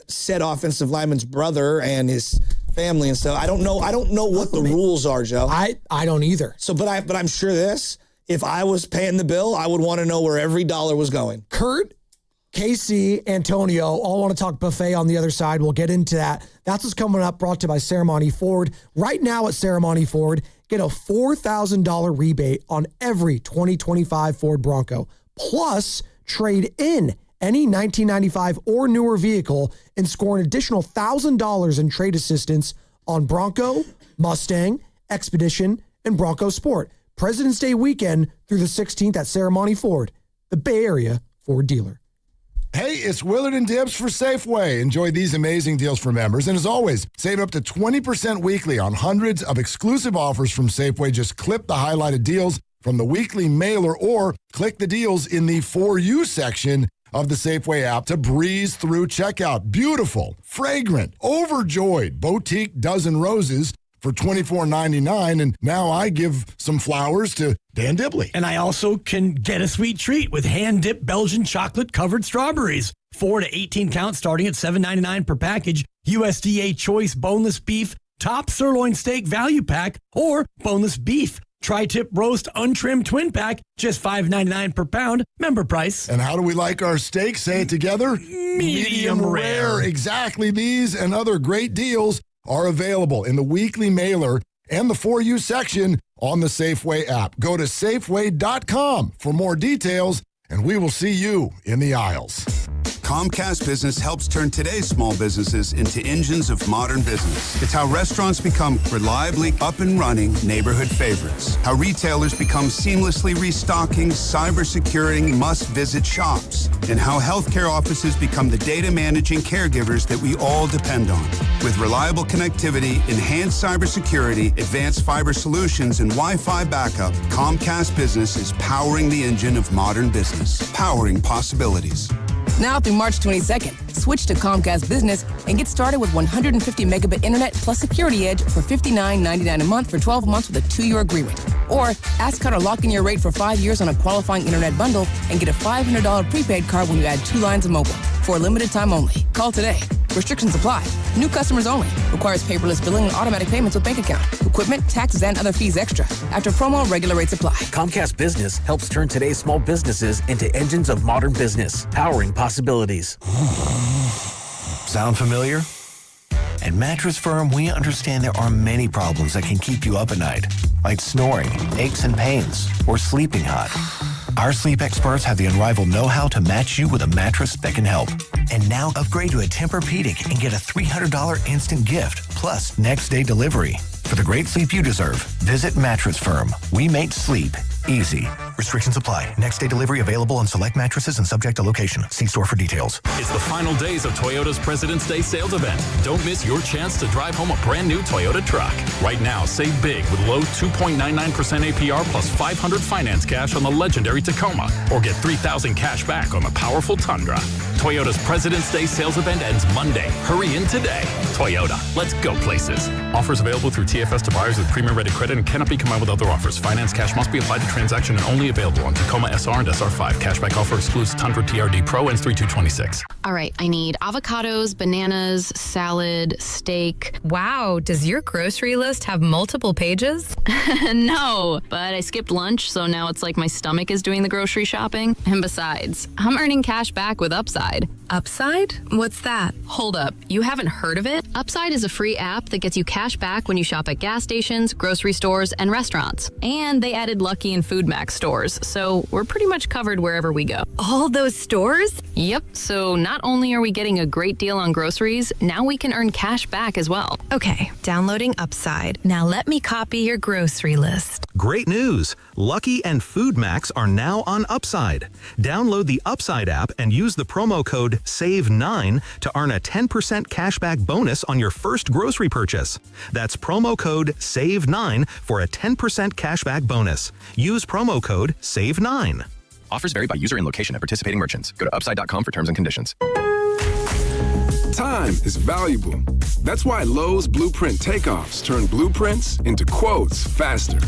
said offensive lineman's brother and his family and stuff. I don't know what the rules are, Joe. I don't either. So, but I'm sure this. If I was paying the bill, I would want to know where every dollar was going. Kurt, KC, Antonio, all want to talk buffet on the other side. We'll get into that. That's what's coming up, brought to you by Ceremony Ford. Right now at Ceremony Ford, get a $4,000 rebate on every 2025 Ford Bronco. Plus, trade in any 1995 or newer vehicle and score an additional $1,000 in trade assistance on Bronco, Mustang, Expedition, and Bronco Sport. President's Day weekend through the 16th at Ceremony Ford, the Bay Area Ford dealer. Hey, it's Willard and Dibbs for Safeway. Enjoy these amazing deals for members. And as always, save up to 20% weekly on hundreds of exclusive offers from Safeway. Just clip the highlighted deals from the weekly mailer or click the deals in the For You section of the Safeway app to breeze through checkout. Beautiful, fragrant, overjoyed boutique dozen roses for $24.99. And now I give some flowers to Dan Dibley. And I also can get a sweet treat with hand-dipped Belgian chocolate-covered strawberries. 4 to 18 count starting at $7.99 per package. USDA choice boneless beef, top sirloin steak value pack, or boneless beef. Tri-tip roast untrimmed twin pack, just $5.99 per pound. Member price. And how do we like our steak? Say it together. Medium rare. Exactly. These and other great deals are available in the weekly mailer and the For You section on the Safeway app. Go to Safeway.com for more details, and we will see you in the aisles. Comcast Business helps turn today's small businesses into engines of modern business. It's how restaurants become reliably up and running neighborhood favorites. How retailers become seamlessly restocking, cyber-securing, must-visit shops. And how healthcare offices become the data managing caregivers that we all depend on. With reliable connectivity, enhanced cybersecurity, advanced fiber solutions, and Wi-Fi backup, Comcast Business is powering the engine of modern business. Powering possibilities. Now through March 22nd, switch to Comcast Business and get started with 150 megabit internet plus Security Edge for $59.99 a month for 12 months with a 2-year agreement. Or ask how to lock in your rate for 5 years on a qualifying internet bundle and get a $500 prepaid card when you add 2 lines of mobile. For a limited time only. Call today. Restrictions apply. New customers only. Requires paperless billing and automatic payments with bank account. Equipment, taxes, and other fees extra. After promo, regular rates apply. Comcast Business helps turn today's small businesses into engines of modern business, powering possibilities. Sound familiar? At Mattress Firm, we understand there are many problems that can keep you up at night, like snoring, aches and pains, or sleeping hot. Our sleep experts have the unrivaled know-how to match you with a mattress that can help. And now upgrade to a Tempur-Pedic and get a $300 instant gift, plus next-day delivery. For the great sleep you deserve, visit Mattress Firm. We make sleep easy. Restrictions apply. Next-day delivery available on select mattresses and subject to location. See store for details. It's the final days of Toyota's President's Day sales event. Don't miss your chance to drive home a brand new Toyota truck. Right now, save big with low 2.99% APR plus $500 finance cash on the legendary Tacoma, or get $3,000 cash back on the powerful Tundra. Toyota's President's Day sales event ends Monday. Hurry in today. Toyota, let's go places. Offers available through TFS to buyers with premium rated credit and cannot be combined with other offers. Finance cash must be applied to transaction and only available on Tacoma SR and SR5. Cashback offer excludes Tundra TRD Pro, ends 3/2/26. All right, I need avocados, bananas, salad, steak. Wow, does your grocery list have multiple pages? No, but I skipped lunch, so now it's like my stomach is doing the grocery shopping. And besides, I'm earning cash back with Upside. Upside? What's that? Hold up, you haven't heard of it? Upside is a free app that gets you cash back when you shop at gas stations, grocery stores, and restaurants. And they added Lucky and Food Max stores, so we're pretty much covered wherever we go. All those stores? Yep, so not only are we getting a great deal on groceries, now we can earn cash back as well. Okay, downloading Upside. Now let me copy your grocery list. Great news! Lucky and Food Max are now on Upside. Download the Upside app and use the promo code SAVE9 to earn a 10% cashback bonus on your first grocery purchase. That's promo code SAVE9 for a 10% cashback bonus. Use promo code SAVE9. Offers vary by user and location at participating merchants. Go to upside.com for terms and conditions. Time is valuable. That's why Lowe's Blueprint Takeoffs turn blueprints into quotes faster.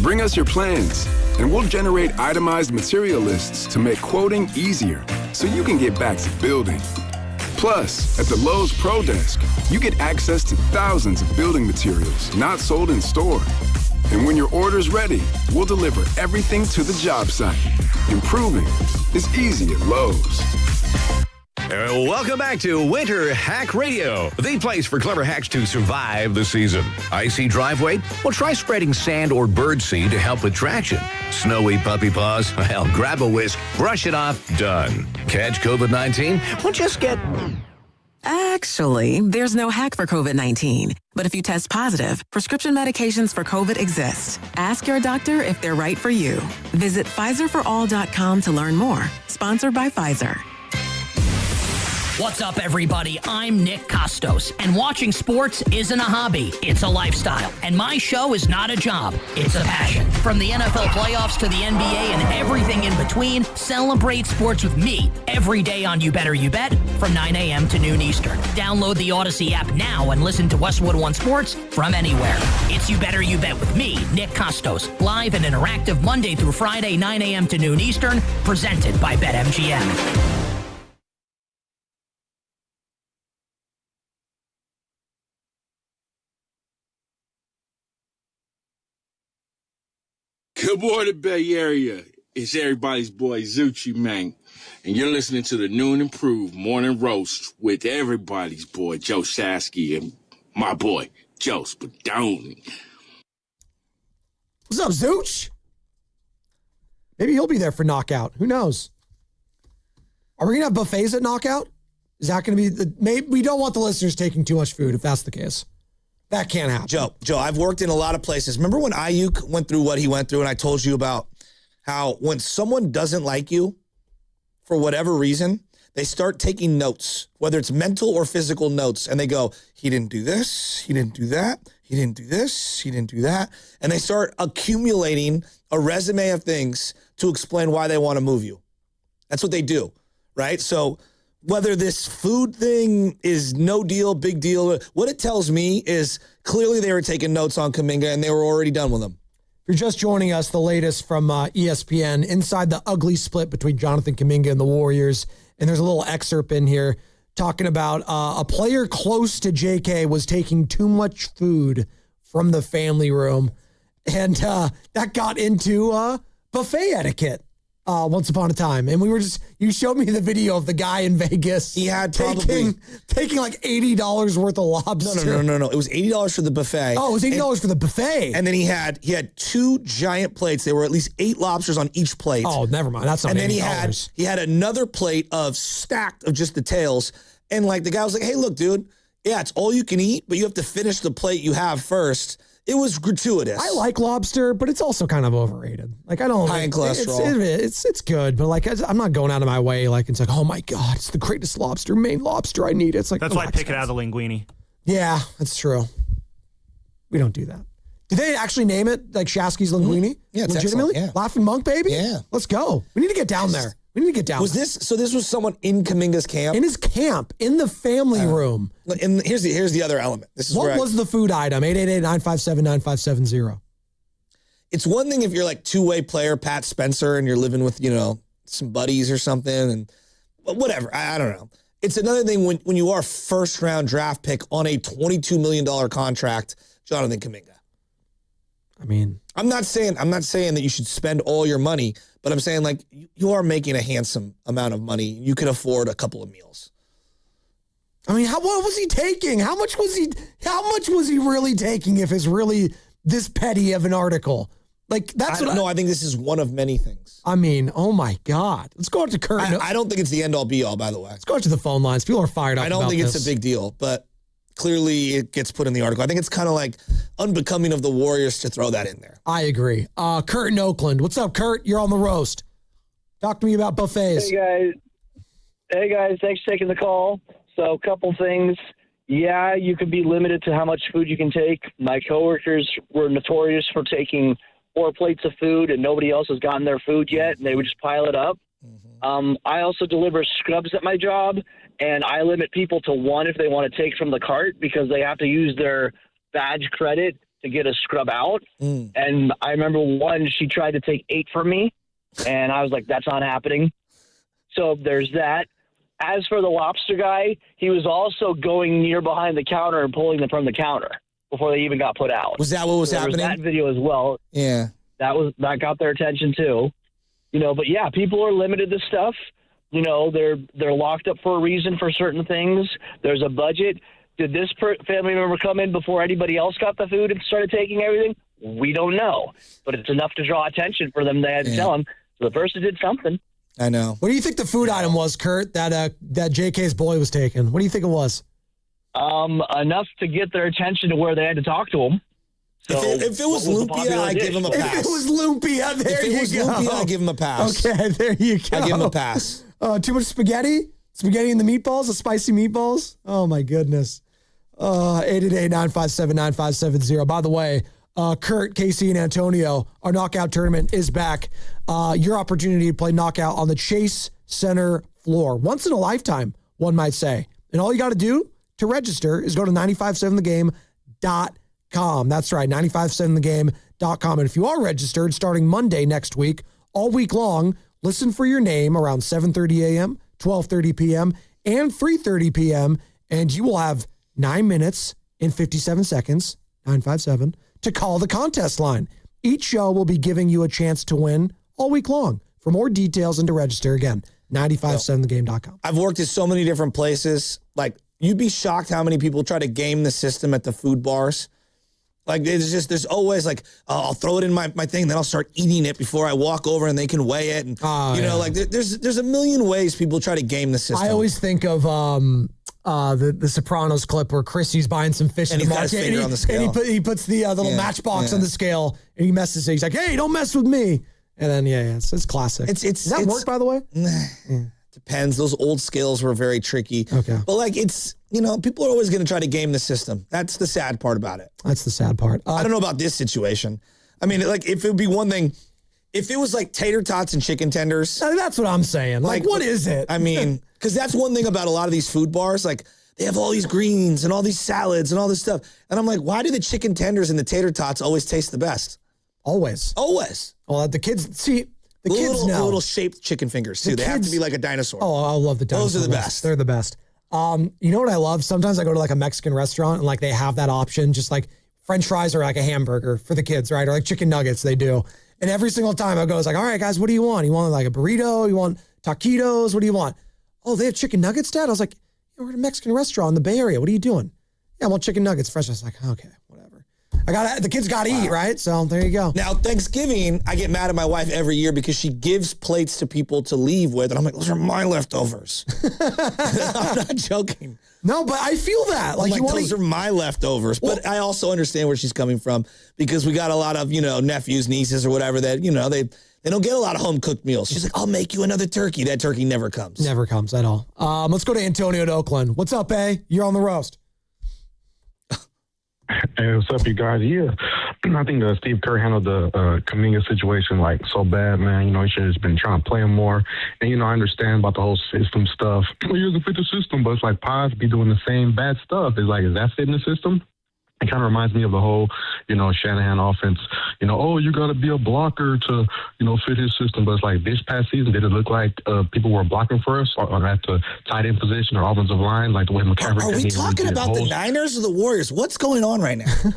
Bring us your plans, and we'll generate itemized material lists to make quoting easier so you can get back to building. Plus, at the Lowe's Pro Desk, you get access to thousands of building materials not sold in store. And when your order's ready, we'll deliver everything to the job site. Improving is easy at Lowe's. Welcome back to Winter Hack Radio, the place for clever hacks to survive the season. Icy driveway? Well, try spreading sand or birdseed to help with traction. Snowy puppy paws? Well, grab a whisk, brush it off, done. Catch COVID-19? Well, just get... Actually, there's no hack for COVID-19. But if you test positive, prescription medications for COVID exist. Ask your doctor if they're right for you. Visit PfizerForAll.com to learn more. Sponsored by Pfizer. What's up, everybody? I'm Nick Costos, and watching sports isn't a hobby, it's a lifestyle. And my show is not a job, it's a passion. From the NFL playoffs to the NBA and everything in between, celebrate sports with me every day on You Better You Bet from 9 a.m. to noon Eastern. Download the Odyssey app now and listen to Westwood One Sports from anywhere. It's You Better You Bet with me, Nick Costos, live and interactive Monday through Friday, 9 a.m. to noon Eastern, presented by BetMGM. Good morning, Bay Area. It's everybody's boy, Zucci, man. And you're listening to the new and improved Morning Roast with everybody's boy, Joe Shasky, and my boy, Joe Spadoni. What's up, Zooch? Maybe he'll be there for Knockout. Who knows? Are we going to have buffets at Knockout? Is that going to be maybe we don't want the listeners taking too much food if that's the case. That can't happen. Joe, I've worked in a lot of places. Remember when Ayuk went through what he went through and I told you about how when someone doesn't like you for whatever reason, they start taking notes, whether it's mental or physical notes, and they go, he didn't do this, he didn't do that, he didn't do this, he didn't do that. And they start accumulating a resume of things to explain why they want to move you. That's what they do, right? So whether this food thing is no deal, big deal, what it tells me is clearly they were taking notes on Kaminga and they were already done with him. If you're just joining us, the latest from ESPN, inside the ugly split between Jonathan Kaminga and the Warriors. And there's a little excerpt in here talking about a player close to JK was taking too much food from the family room. And that got into buffet etiquette once upon a time. And you showed me the video of the guy in Vegas. He had taking like $80 worth of lobster. No. It was $80 for the buffet. Oh, it was $80 for the buffet. And then he had 2 giant plates. There were at least 8 lobsters on each plate. Oh, never mind. That's not $80. And then he had another plate of stacked of just the tails. And like the guy was like, hey, look, dude, yeah, it's all you can eat, but you have to finish the plate you have first. It was gratuitous. I like lobster, but it's also kind of overrated. Like I don't high in cholesterol. It's good, but like I'm not going out of my way. Like it's like, oh my god, it's the greatest lobster, Maine lobster I need. It's like that's why I pick it out of the linguine. Yeah, that's true. We don't do that. Did they actually name it like Shasky's Linguine? Yeah, it's legitimately. Yeah. Laughing Monk, baby. Yeah, let's go. We need to get down there. We need to get down. This was someone in Kaminga's camp? In his camp, in the family room. And here's the other element. This is what was the food item? 888-957-9570. It's one thing if you're like two-way player, Pat Spencer, and you're living with, some buddies or something, and whatever. I don't know. It's another thing when you are first-round draft pick on a $22 million contract, Jonathan Kaminga. I mean, I'm not saying that you should spend all your money, but I'm saying like you are making a handsome amount of money. You can afford a couple of meals. I mean, what was he taking? How much was he really taking if it's really this petty of an article? Like that's I think this is one of many things. I mean, oh my God. Let's go out to Kurt. I don't think it's the end all be all, by the way. Let's go out to the phone lines. People are fired up. I don't think it's a big deal, but clearly it gets put in the article. I think it's kind of like unbecoming of the Warriors to throw that in there. I agree. Kurt in Oakland. What's up, Kurt? You're on the roast. Talk to me about buffets. Hey, guys. Thanks for taking the call. So a couple things. Yeah, you could be limited to how much food you can take. My coworkers were notorious for taking 4 plates of food and nobody else has gotten their food yet, and they would just pile it up. I also deliver scrubs at my job, and I limit people to 1 if they want to take from the cart because they have to use their badge credit to get a scrub out. And I remember one, she tried to take 8 from me, and I was like, that's not happening. So there's that. As for the lobster guy, he was also going near behind the counter and pulling them from the counter before they even got put out. Was that what was happening? There was that video as well. Yeah. That got their attention too. But yeah, people are limited to stuff. They're locked up for a reason for certain things. There's a budget. Did this family member come in before anybody else got the food and started taking everything? We don't know. But it's enough to draw attention for them. They had to tell them. So the person did something. I know. What do you think the food item was, Kurt, that JK's boy was taking? What do you think it was? Enough to get their attention to where they had to talk to him. So if it was lumpia, I'd give him a pass. If it was lumpia, there you go. Lumpia, I'd give him a pass. Okay, there you go. I'd give him a pass. Too much spaghetti? Spaghetti in the meatballs? The spicy meatballs? Oh, my goodness. 888-957-9570. By the way, Kurt, Casey, and Antonio, our knockout tournament is back. Your opportunity to play knockout on the Chase Center floor. Once in a lifetime, one might say. And all you got to do to register is go to 957thegame.com. That's right, 957thegame.com. And if you are registered starting Monday next week, all week long, listen for your name around 7:30 a.m., 12:30 p.m., and 3:30 p.m., and you will have 9 minutes and 57 seconds, 957, to call the contest line. Each show will be giving you a chance to win all week long. For more details and to register, again, 957thegame.com. I've worked at so many different places. Like, you'd be shocked how many people try to game the system at the food bars. Like, there's always like, I'll throw it in my thing, then I'll start eating it before I walk over and they can weigh it. And, like there's a million ways people try to game the system. I always think of the Sopranos clip where Chrissy's buying some fish and in the he's got his market. finger on the scale. And he puts the little matchbox on the scale and he messes it. He's like, hey, don't mess with me. And then, it's classic. Does that work, by the way? Depends. Those old scales were very tricky. Okay. But like, people are always going to try to game the system. That's the sad part about it. That's the sad part. I don't know about this situation. I mean, like, if it would be one thing, if it was like tater tots and chicken tenders. That's what I'm saying. Like what is it? I mean, because that's one thing about a lot of these food bars. Like, they have all these greens and all these salads and all this stuff. And I'm like, why do the chicken tenders and the tater tots always taste the best? Always. Well, the kids, kids know. Little shaped chicken fingers, too. They have to be like a dinosaur. Oh, I love the dinosaurs. Those are the best. They're the best. You know what I love? Sometimes I go to like a Mexican restaurant and like they have that option, just like French fries or like a hamburger for the kids, right? Or like chicken nuggets, they do. And every single time I go, it's like, all right, guys, what do you want? You want like a burrito? You want taquitos? What do you want? Oh, they have chicken nuggets, Dad? I was like, we're at a Mexican restaurant in the Bay Area. What are you doing? Yeah, I want chicken nuggets fresh. I was like, okay, whatever. The kids got to eat, right? So there you go. Now, Thanksgiving, I get mad at my wife every year because she gives plates to people to leave with. And I'm like, those are my leftovers. I'm not joking. No, but I feel that. Like those are my leftovers. Well, but I also understand where she's coming from because we got a lot of, nephews, nieces or whatever that, they don't get a lot of home-cooked meals. She's like, I'll make you another turkey. That turkey never comes. Never comes at all. Let's go to Antonio to Oakland. What's up, A? You're on the roast. Hey, what's up, you guys? Yeah, I think Steve Kerr handled the Kaminga situation like so bad, man. He should have just been trying to play him more. And, I understand about the whole system stuff. He doesn't fit the system, but it's like Paz be doing the same bad stuff. It's like, is that fitting the system? It kind of reminds me of the whole, Shanahan offense. You got to be a blocker to, fit his system. But it's like this past season, did it look like people were blocking for us or at the tight end position or offensive line, like the way McCaffrey? Are we talking about the Niners or the Warriors? What's going on right now? Talking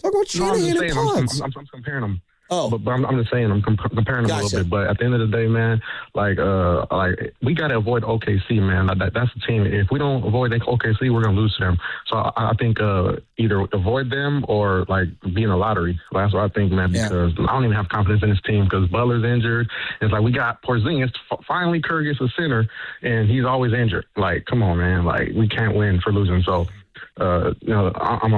about Shanahan and Pods. I'm comparing them. Oh, but I'm just saying, I'm comparing them a little bit. But at the end of the day, man, like we got to avoid OKC, man. That's the team. If we don't avoid OKC, we're gonna lose to them. So I think either avoid them or like be in a lottery. That's what I think, man. Because I don't even have confidence in this team because Butler's injured. It's like we got Porzingis. Finally, Kerr gets a center, and he's always injured. Like, come on, man. Like, we can't win for losing. So. I'm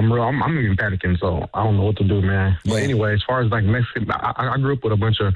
even panicking, so I don't know what to do, man. But anyway, as far as like Mexican, I grew up with a bunch of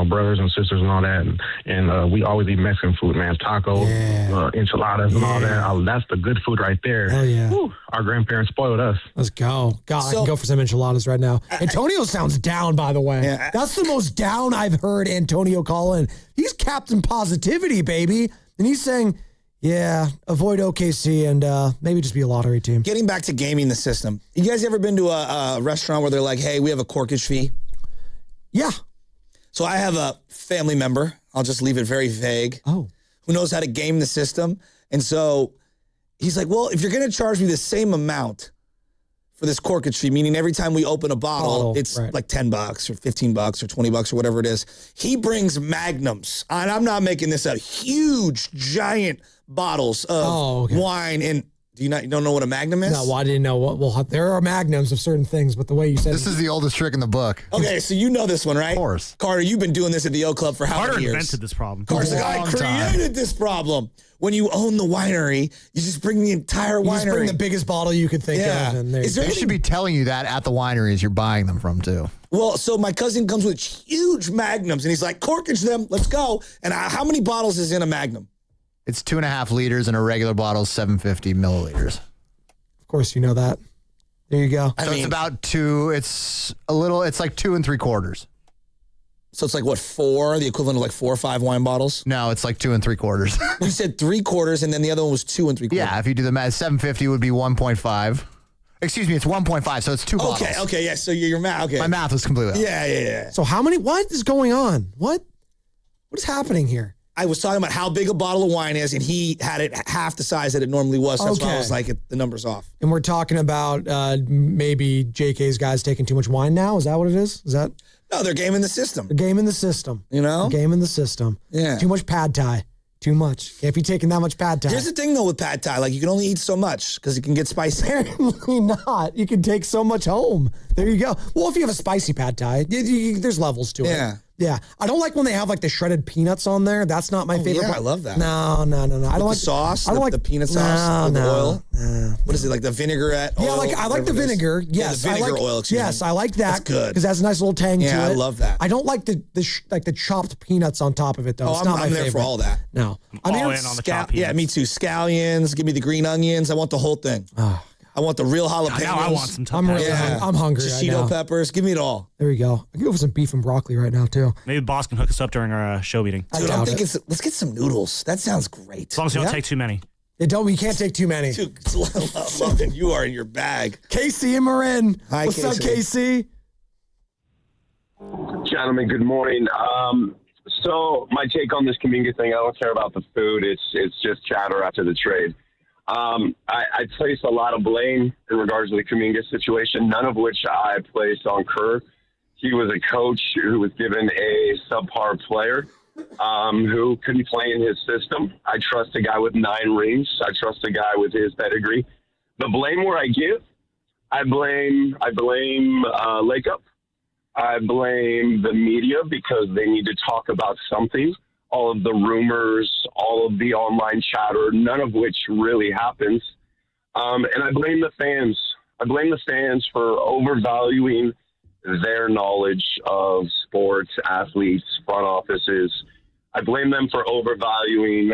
brothers and sisters and all that, and we always eat Mexican food, man. Tacos, enchiladas, and all that. That's the good food right there. Hell yeah. Whew. Our grandparents spoiled us. Let's go. God, I can go for some enchiladas right now. Antonio sounds down, by the way. Yeah, that's the most down I've heard Antonio call in. He's Captain Positivity, baby, and he's saying. Yeah, avoid OKC and maybe just be a lottery team. Getting back to gaming the system. You guys ever been to a restaurant where they're like, hey, we have a corkage fee? Yeah. So I have a family member. I'll just leave it very vague. Oh. Who knows how to game the system. And so he's like, well, if you're going to charge me the same amount for this corkage fee, meaning every time we open a bottle, it's like $10 or $15 or $20 or whatever it is. He brings magnums. And I'm not making this up. Huge, giant bottles of wine. And you don't know what a magnum is? No, well, I didn't know what. Well, there are magnums of certain things, but the way you said this is the oldest trick in the book. Okay, so you know this one, right? Of course. Carter, you've been doing this at the O Club for how many years? Carter invented this problem. Carter's the guy who created this problem. When you own the winery, you just bring the entire winery. You just bring the biggest bottle you could think of. And they should be telling you that at the wineries you're buying them from, too. Well, so my cousin comes with huge magnums, and he's like, corkage them, let's go. And how many bottles is in a magnum? It's 2.5 liters, and a regular bottle is 750 milliliters. Of course, you know that. There you go. So it's about two. It's like 2 3/4. So it's like what, 4? The equivalent of like 4 or 5 wine bottles? No, it's like 2 3/4. You said 3/4, and then the other one was 2 3/4. Yeah, if you do the math, 750 would be 1.5. Excuse me, it's 1.5, so it's 2 bottles. Okay, yeah. So your math. Okay, my math was completely off. Yeah. So how many? What is going on? What is happening here? I was talking about how big a bottle of wine is, and he had it half the size that it normally was. So that's why I was like, the number's off. And we're talking about maybe JK's guys taking too much wine now. Is that what it is? Is that? No, they're gaming the system. They're gaming the system. You know? They're gaming the system. Yeah. Too much pad thai. Too much. Can't be taking that much pad thai. Here's the thing, though, with pad thai. Like, you can only eat so much because it can get spicy. Apparently not. You can take so much home. There you go. Well, if you have a spicy pad thai, there's levels to it. Yeah. Yeah. I don't like when they have like the shredded peanuts on there. That's not my favorite. Yeah, I love that. No. I don't like the sauce. I don't like the peanut sauce. The oil. What is it, like the vinaigrette oil? Yeah, I like the vinegar. Yes, the vinegar oil. Yes, I like that. That's good because it has a nice little tang to it. Yeah, I love that. I don't like the chopped peanuts on top of it though. It's not my I'm there favorite. for all that. No, I'm all in on the chopped peanuts. Yeah, me too. Scallions. Give me the green onions. I want the whole thing. Oh. I want the real jalapenos. Now I want some I'm hungry. Shishito peppers. Give me it all. There we go. I can go for some beef and broccoli right now too. Maybe Boss can hook us up during our show meeting. Dude, I'm thinking, let's get some noodles. That sounds great. As long as you don't take too many. We can't take too many. Dude, love it. You are in your bag. Casey and Marin. Hi, What's up, Casey? Gentlemen, good morning. So my take on this Kaminga thing, I don't care about the food. It's just chatter after the trade. I place a lot of blame in regards to the Kaminga situation, none of which I placed on Kerr. He was a coach who was given a subpar player who couldn't play in his system. I trust a guy with 9 rings. I trust a guy with his pedigree. The blame where I give, I blame Lake Up. I blame the media because they need to talk about something. All of the rumors, all of the online chatter, none of which really happens. And I blame the fans. I blame the fans for overvaluing their knowledge of sports, athletes, front offices. I blame them for overvaluing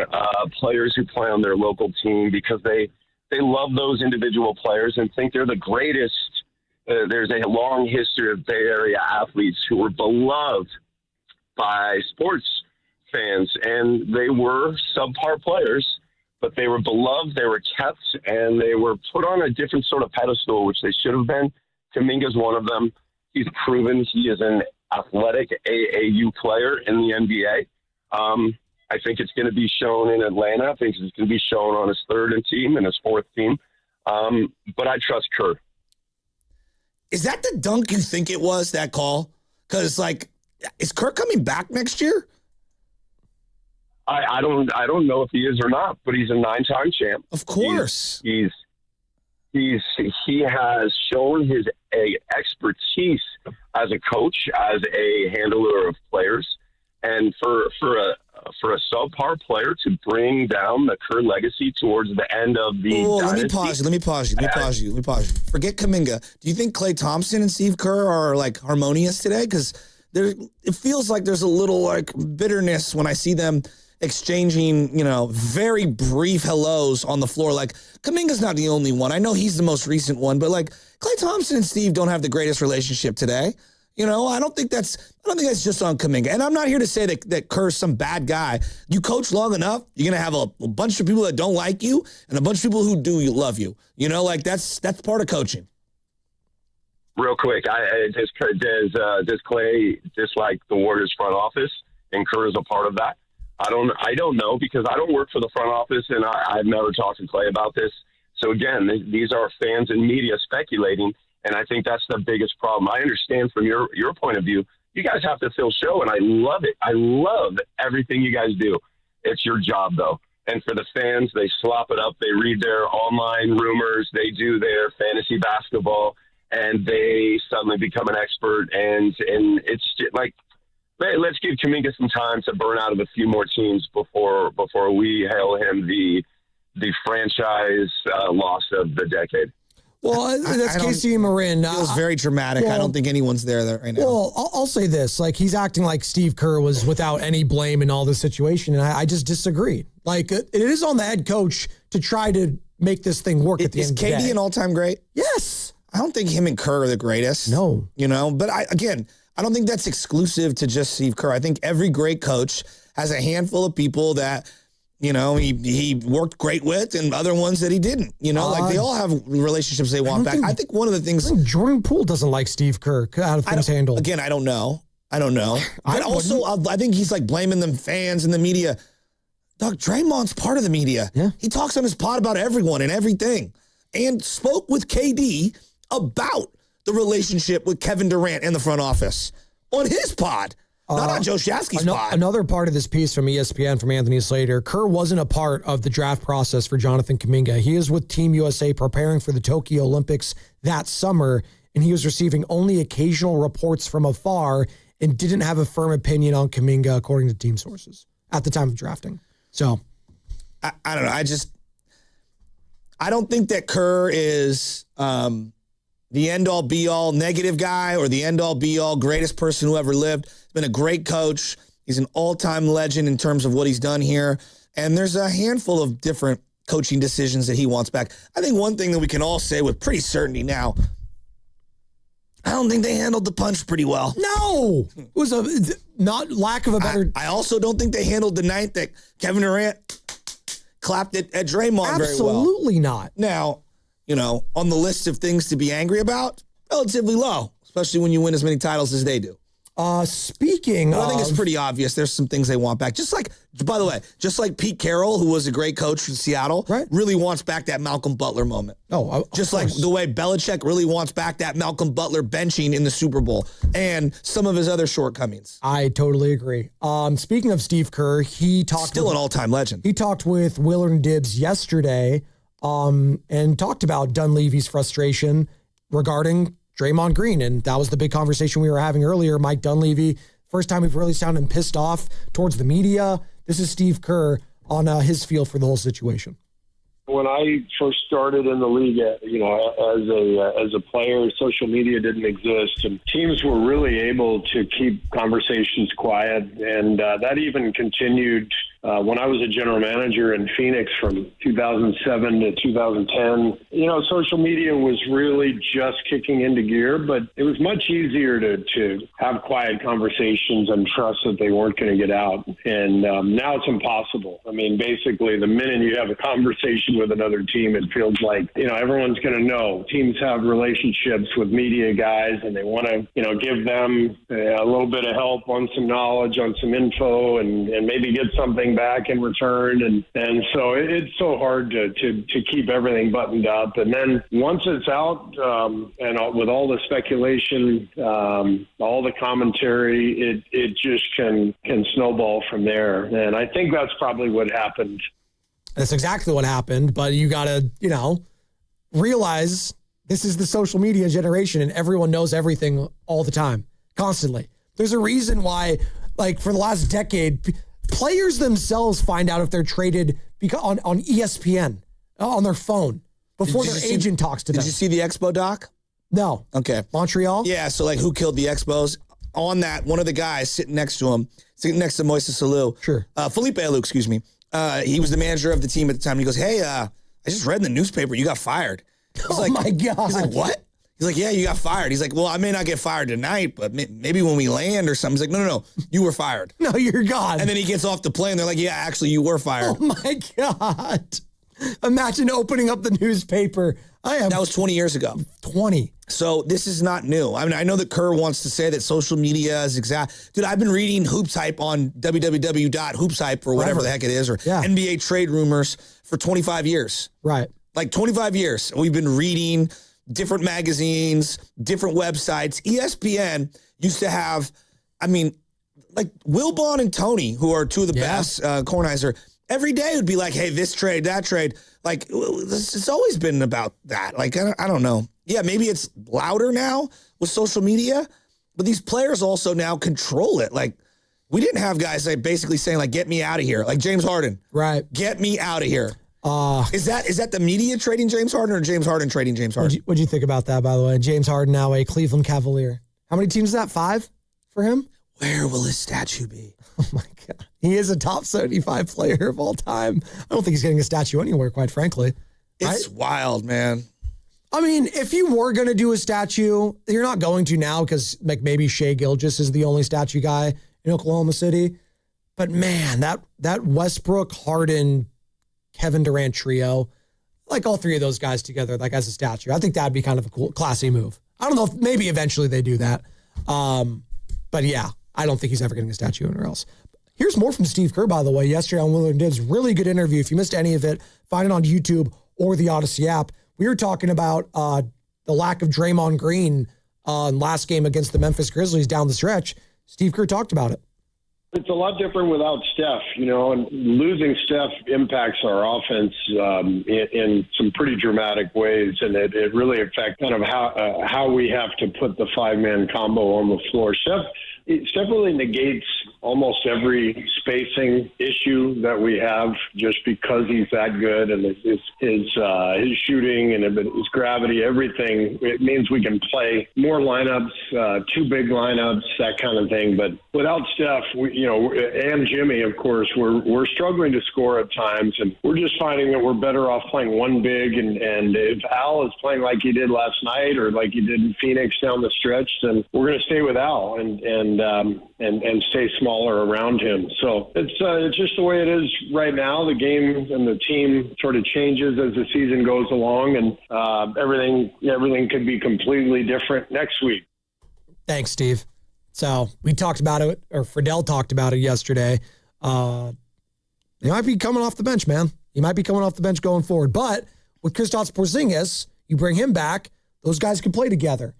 players who play on their local team because they love those individual players and think they're the greatest. There's a long history of Bay Area athletes who were beloved by sports fans, and they were subpar players, but they were beloved, they were kept, and they were put on a different sort of pedestal, which they should have been. Kaminga's one of them. He's proven he is an athletic AAU player in the NBA. I think it's going to be shown in Atlanta. I think it's going to be shown on his third team and his fourth team. But I trust Kerr. Is that the dunk you think it was, that call? Because, is Kerr coming back next year? I don't know if he is or not, but he's a 9-time champ. Of course. He has shown his expertise as a coach, as a handler of players, and for a subpar player to bring down the Kerr legacy towards the end of the dynasty. Let me pause you. Forget Kaminga. Do you think Klay Thompson and Steve Kerr are harmonious today? Because it feels like there's a little bitterness when I see them exchanging, very brief hellos on the floor. Kaminga's not the only one. I know he's the most recent one, but Klay Thompson and Steve don't have the greatest relationship today. I don't think that's just on Kaminga. And I'm not here to say that Kerr's some bad guy. You coach long enough, you're gonna have a bunch of people that don't like you and a bunch of people who do love you. That's part of coaching. Real quick, does Klay dislike the Warriors front office, and Kerr is a part of that? I don't know, because I don't work for the front office, and I've never talked to Klay about this. So again, these are fans and media speculating, and I think that's the biggest problem. I understand from your point of view, you guys have to fill show, and I love it. I love everything you guys do. It's your job, though. And for the fans, they slop it up. They read their online rumors. They do their fantasy basketball, and they suddenly become an expert. And it's just let's give Kaminga some time to burn out of a few more teams before we hail him the franchise loss of the decade. Well, that's Casey and Marin. It feels very dramatic. I don't think anyone's there right now. Well, I'll say this. He's acting like Steve Kerr was without any blame in all this situation, and I just disagree. It is on the head coach to try to make this thing work at the end of the day. Is KD an all-time great? Yes. I don't think him and Kerr are the greatest. No. But I don't think that's exclusive to just Steve Kerr. I think every great coach has a handful of people that he worked great with and other ones that he didn't. They all have relationships they want back. I think one of the things... Jordan Poole doesn't like Steve Kerr. How do things handled? Again, I don't know. But also, I think he's blaming the fans and the media. Doug, Draymond's part of the media. Yeah. He talks on his pod about everyone and everything, and spoke with KD about the relationship with Kevin Durant and the front office on his pod, not on Joe Shasky's pod. Another part of this piece from ESPN from Anthony Slater, Kerr wasn't a part of the draft process for Jonathan Kaminga. He is with Team USA preparing for the Tokyo Olympics that summer, and he was receiving only occasional reports from afar and didn't have a firm opinion on Kaminga, according to team sources, at the time of drafting. So, I don't know. I don't think that Kerr is the end-all, be-all negative guy or the end-all, be-all greatest person who ever lived. He's been a great coach. He's an all-time legend in terms of what he's done here. And there's a handful of different coaching decisions that he wants back. I think one thing that we can all say with pretty certainty now, I don't think they handled the punch pretty well. No! It was not lack of a better... I also don't think they handled the night that Kevin Durant clapped it at Draymond very well. Absolutely not. Now, on the list of things to be angry about, relatively low, especially when you win as many titles as they do. Speaking I think it's pretty obvious. There's some things they want back. By the way, just like Pete Carroll, who was a great coach in Seattle, really wants back that Malcolm Butler moment. Just like the way Belichick really wants back that Malcolm Butler benching in the Super Bowl and some of his other shortcomings. I totally agree. Speaking of Steve Kerr, he talked... Still an all-time legend. He talked with Willard and Dibbs yesterday and talked about Dunleavy's frustration regarding Draymond Green, and that was the big conversation we were having earlier. Mike Dunleavy, first time we've really sounded him pissed off towards the media. This is Steve Kerr on his feel for the whole situation. When I first started in the league, as a player, social media didn't exist, and teams were really able to keep conversations quiet, and that even continued when I was a general manager in Phoenix from 2007 to 2010. Social media was really just kicking into gear, but it was much easier to have quiet conversations and trust that they weren't going to get out. And now it's impossible. I mean, basically, the minute you have a conversation with another team, it feels like, everyone's going to know. Teams have relationships with media guys, and they want to, give them a little bit of help on some knowledge, on some info, and maybe get something back in return. And so it's so hard to keep everything buttoned up. And then once it's out, and with all the speculation, all the commentary, it just can snowball from there. And I think that's probably what happened. That's exactly what happened, but you got to, realize this is the social media generation and everyone knows everything all the time, constantly. There's a reason why, for the last decade, players themselves find out if they're traded on ESPN, on their phone, before their agent talks to them. Did you see the Expo doc? No. Okay. Montreal? Yeah, so who killed the Expos? On that, one of the guys sitting next to Moises Alou. Sure. Felipe Alou, excuse me. He was the manager of the team at the time. And he goes, hey, I just read in the newspaper you got fired. My God. He's like, what? He's like, yeah, you got fired. He's like, well, I may not get fired tonight, but maybe when we land or something. He's like, no, you were fired. No, you're gone. And then he gets off the plane. They're like, yeah, actually, you were fired. Oh, my God. Imagine opening up the newspaper. That was 20 years ago. 20. So this is not new. I mean, I know that Kerr wants to say that social media is exact. Dude, I've been reading Hoops Hype on www.hoopshype or whatever the heck it is, or NBA trade rumors for 25 years. Right. 25 years. We've been reading different magazines, different websites. ESPN used to have, Wilbon and Tony, who are two of the best, Kornheiser, every day would be like, hey, this trade, that trade. It's always been about that. I don't know. Yeah, maybe it's louder now with social media, but these players also now control it. We didn't have guys basically saying, get me out of here. Like James Harden. Right. Get me out of here. Is that the media trading James Harden or James Harden trading James Harden? What'd you think about that, by the way? James Harden now a Cleveland Cavalier. How many teams is that? 5 for him? Where will his statue be? Oh, my God. He is a top 75 player of all time. I don't think he's getting a statue anywhere, quite frankly. It's wild, man. I mean, if you were going to do a statue, you're not going to now because maybe Shai Gilgeous is the only statue guy in Oklahoma City. But, man, that Westbrook, Harden, Kevin Durant trio, all three of those guys together, as a statue, I think that'd be kind of a cool, classy move. I don't know if maybe eventually they do that. But, yeah. I don't think he's ever getting a statue anywhere else. Here's more from Steve Kerr, by the way, yesterday on Willard and Dibs. Really good interview. If you missed any of it, find it on YouTube or the Odyssey app. We were talking about the lack of Draymond Green last game against the Memphis Grizzlies down the stretch. Steve Kerr talked about it. It's a lot different without Steph, and losing Steph impacts our offense in some pretty dramatic ways, and it really affects kind of how we have to put the five-man combo on the floor. Steph really negates almost every spacing issue that we have just because he's that good, and his shooting and his gravity, everything. It means we can play more lineups, two big lineups, that kind of thing. But without Steph, and Jimmy, of course, we're struggling to score at times, and we're just finding that we're better off playing one big. And if Al is playing like he did last night or like he did in Phoenix down the stretch, then we're going to stay with Al and stay smaller around him. So it's just the way it is right now. The game and the team sort of changes as the season goes along, and everything could be completely different next week. Thanks, Steve. So we talked about it, or Friedel talked about it yesterday. He might be coming off the bench, man. He might be coming off the bench going forward. But with Kristaps Porzingis, you bring him back, those guys can play together.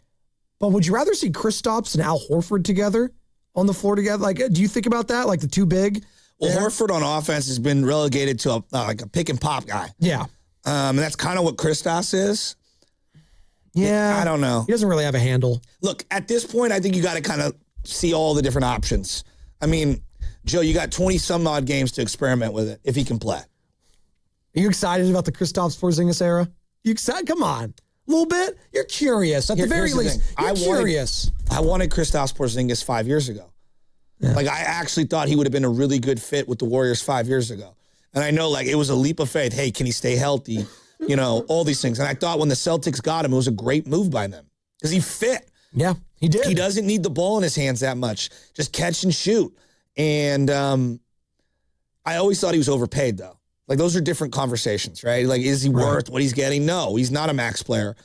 But would you rather see Kristaps and Al Horford together on the floor together? Like, do you think about that? Like the two big? Well, Horford on offense has been relegated to a pick and pop guy. Yeah. And that's kind of what Kristaps is. Yeah. I don't know. He doesn't really have a handle. Look, at this point, I think you got to kind of see all the different options. I mean, Joe, you got 20-some-odd games to experiment with it if he can play. Are you excited about the Kristaps Porzingis era? You excited? Come on. A little bit? You're curious. At the very least, you're curious. I wanted Kristaps Porzingis 5 years ago. Yeah. Like, I actually thought he would have been a really good fit with the Warriors 5 years ago. And I know, like, it was a leap of faith. Hey, can he stay healthy? All these things. And I thought when the Celtics got him, it was a great move by them because he fit. Yeah, he did. He doesn't need the ball in his hands that much. Just catch and shoot. And I always thought he was overpaid, though. Like, those are different conversations, right? Like, is he worth what he's getting? No, he's not a max player.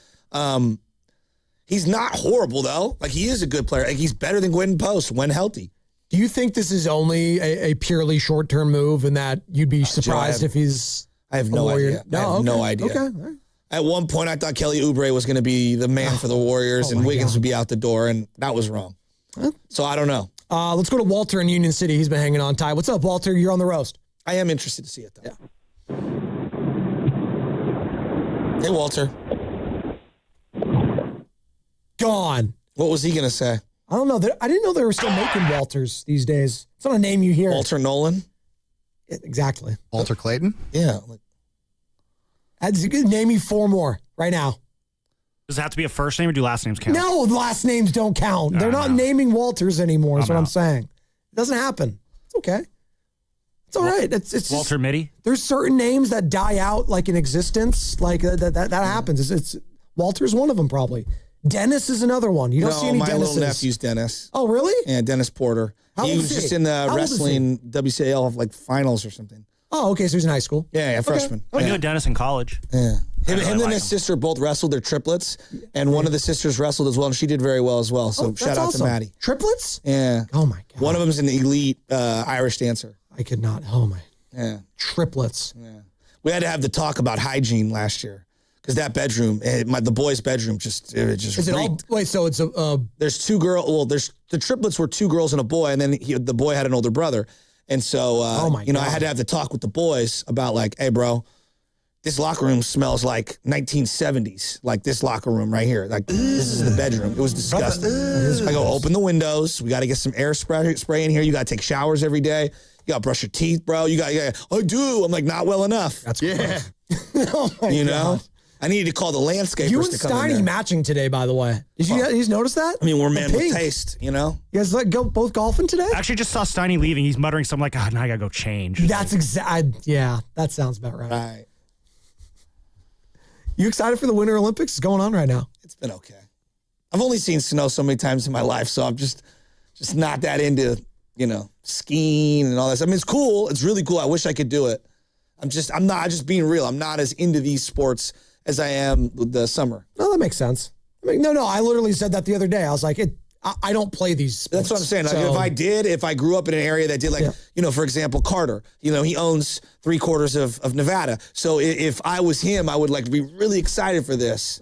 He's not horrible, though. Like, he is a good player. Like, he's better than Gwynn Post when healthy. Do you think this is only a purely short-term move and that you'd be surprised if he's I have no idea. No idea. Okay. Right. At one point, I thought Kelly Oubre was going to be the man for the Warriors and Wiggins would be out the door, and that was wrong. So I don't know. Let's go to Walter in Union City. He's been hanging on tight. What's up, Walter? You're on the roast. I am interested to see it, though. Yeah. Hey, Walter. Gone. What was he going to say? I don't know. I didn't know they were still making Walters these days. It's not a name you hear. Walter Nolan? Exactly. Walter Clayton? Yeah. Name me four more right now. Does it have to be a first name or do last names count? No, last names don't count. They're not naming Walters anymore is what I'm saying. It doesn't happen. It's okay. It's all right. It's Walter Mitty? There's certain names that die out like in existence. Like that happens. It's Walter's one of them probably. Dennis is another one. You don't see any Dennises. My little nephew's Dennis. Oh, really? Yeah, Dennis Porter. He was just in the wrestling WCAL like finals or something. Oh, okay. So he's in high school. Yeah, freshman. I knew Dennis in college. Yeah. Him and his sister both wrestled. They're triplets. And one of the sisters wrestled as well, and she did very well as well. So shout out to Maddie. Triplets? Yeah. Oh, my God. One of them's an elite Irish dancer. I could not. Oh, my. Yeah. Triplets. Yeah. We had to have the talk about hygiene last year. Because that bedroom, the boys' bedroom, just is it all? Wait, so it's there's two girls. Well, the triplets were two girls and a boy, and then the boy had an older brother, and so I had to have the talk with the boys about like, hey, bro, this locker room smells like 1970s, like this locker room right here, like this is the bedroom. It was disgusting. I go open the windows. We got to get some air spray in here. You got to take showers every day. You got to brush your teeth, bro. I do. I'm like, not well enough. That's oh my God. I needed to call the landscapers you and to come in Steiny there. matching today, by the way. Did you guys notice that? I mean, we're men with taste, You guys go both golfing today? I actually just saw Steiny leaving. He's muttering something like, now I got to go change. That's yeah, that sounds about right. Right. You excited for the Winter Olympics? It's going on right now. It's been okay. I've only seen snow so many times in my life, so I'm just not that into, skiing and all that. I mean, it's cool. It's really cool. I wish I could do it. I'm just being real. I'm not as into these sports as I am with the summer. No, that makes sense. No, I literally said that the other day. I was like, I don't play these sports. That's what I'm saying. Like if I grew up in an area that did for example, Carter, he owns 3/4 of Nevada. So if I was him, I would be really excited for this.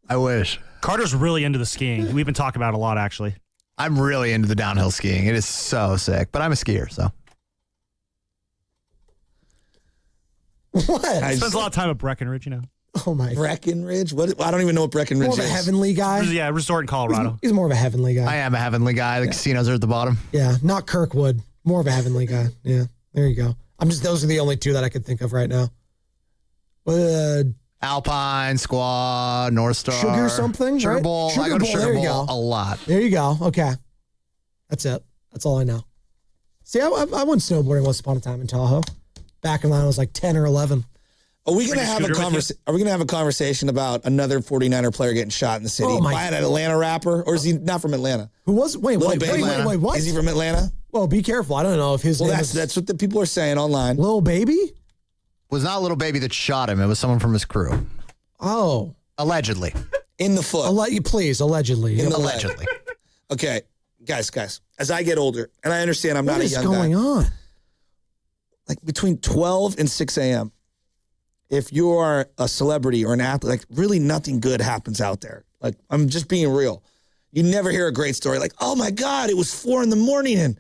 I wish. Carter's really into the skiing. We've been talking about it a lot, actually. I'm really into the downhill skiing. It is so sick, but I'm a skier, so. What? He spends a lot of time at Breckenridge, Oh my! Breckenridge? What? I don't even know what Breckenridge is. More of a heavenly guy. Yeah, resort in Colorado. He's more of a heavenly guy. I am a heavenly guy. The casinos are at the bottom. Yeah, not Kirkwood. More of a heavenly guy. Yeah, there you go. Those are the only two that I could think of right now. Alpine, Squaw, North Star. Sugar something? Sugar right? Bowl. Sugar I go to Bowl, Sugar there you Bowl go. a lot. There you go. Okay. That's it. That's all I know. See, I went snowboarding once upon a time in Tahoe. Back when I was like 10 or 11. Are we gonna have a conversation about another 49er player getting shot in the city by an Atlanta rapper, or is he not from Atlanta? Who was? Wait, what? Is he from Atlanta? Well, be careful. I don't know if his name is... that's what the people are saying online. Lil Baby? It was not Little Baby that shot him. It was someone from his crew. Oh. Allegedly. In the foot. Please, allegedly. Allegedly. Okay, guys, as I get older, and I understand I'm not a young guy. What is going on? Like between 12 and 6 a.m., if you are a celebrity or an athlete, really nothing good happens out there. Like, I'm just being real. You never hear a great story like, oh my God, it was 4 a.m. and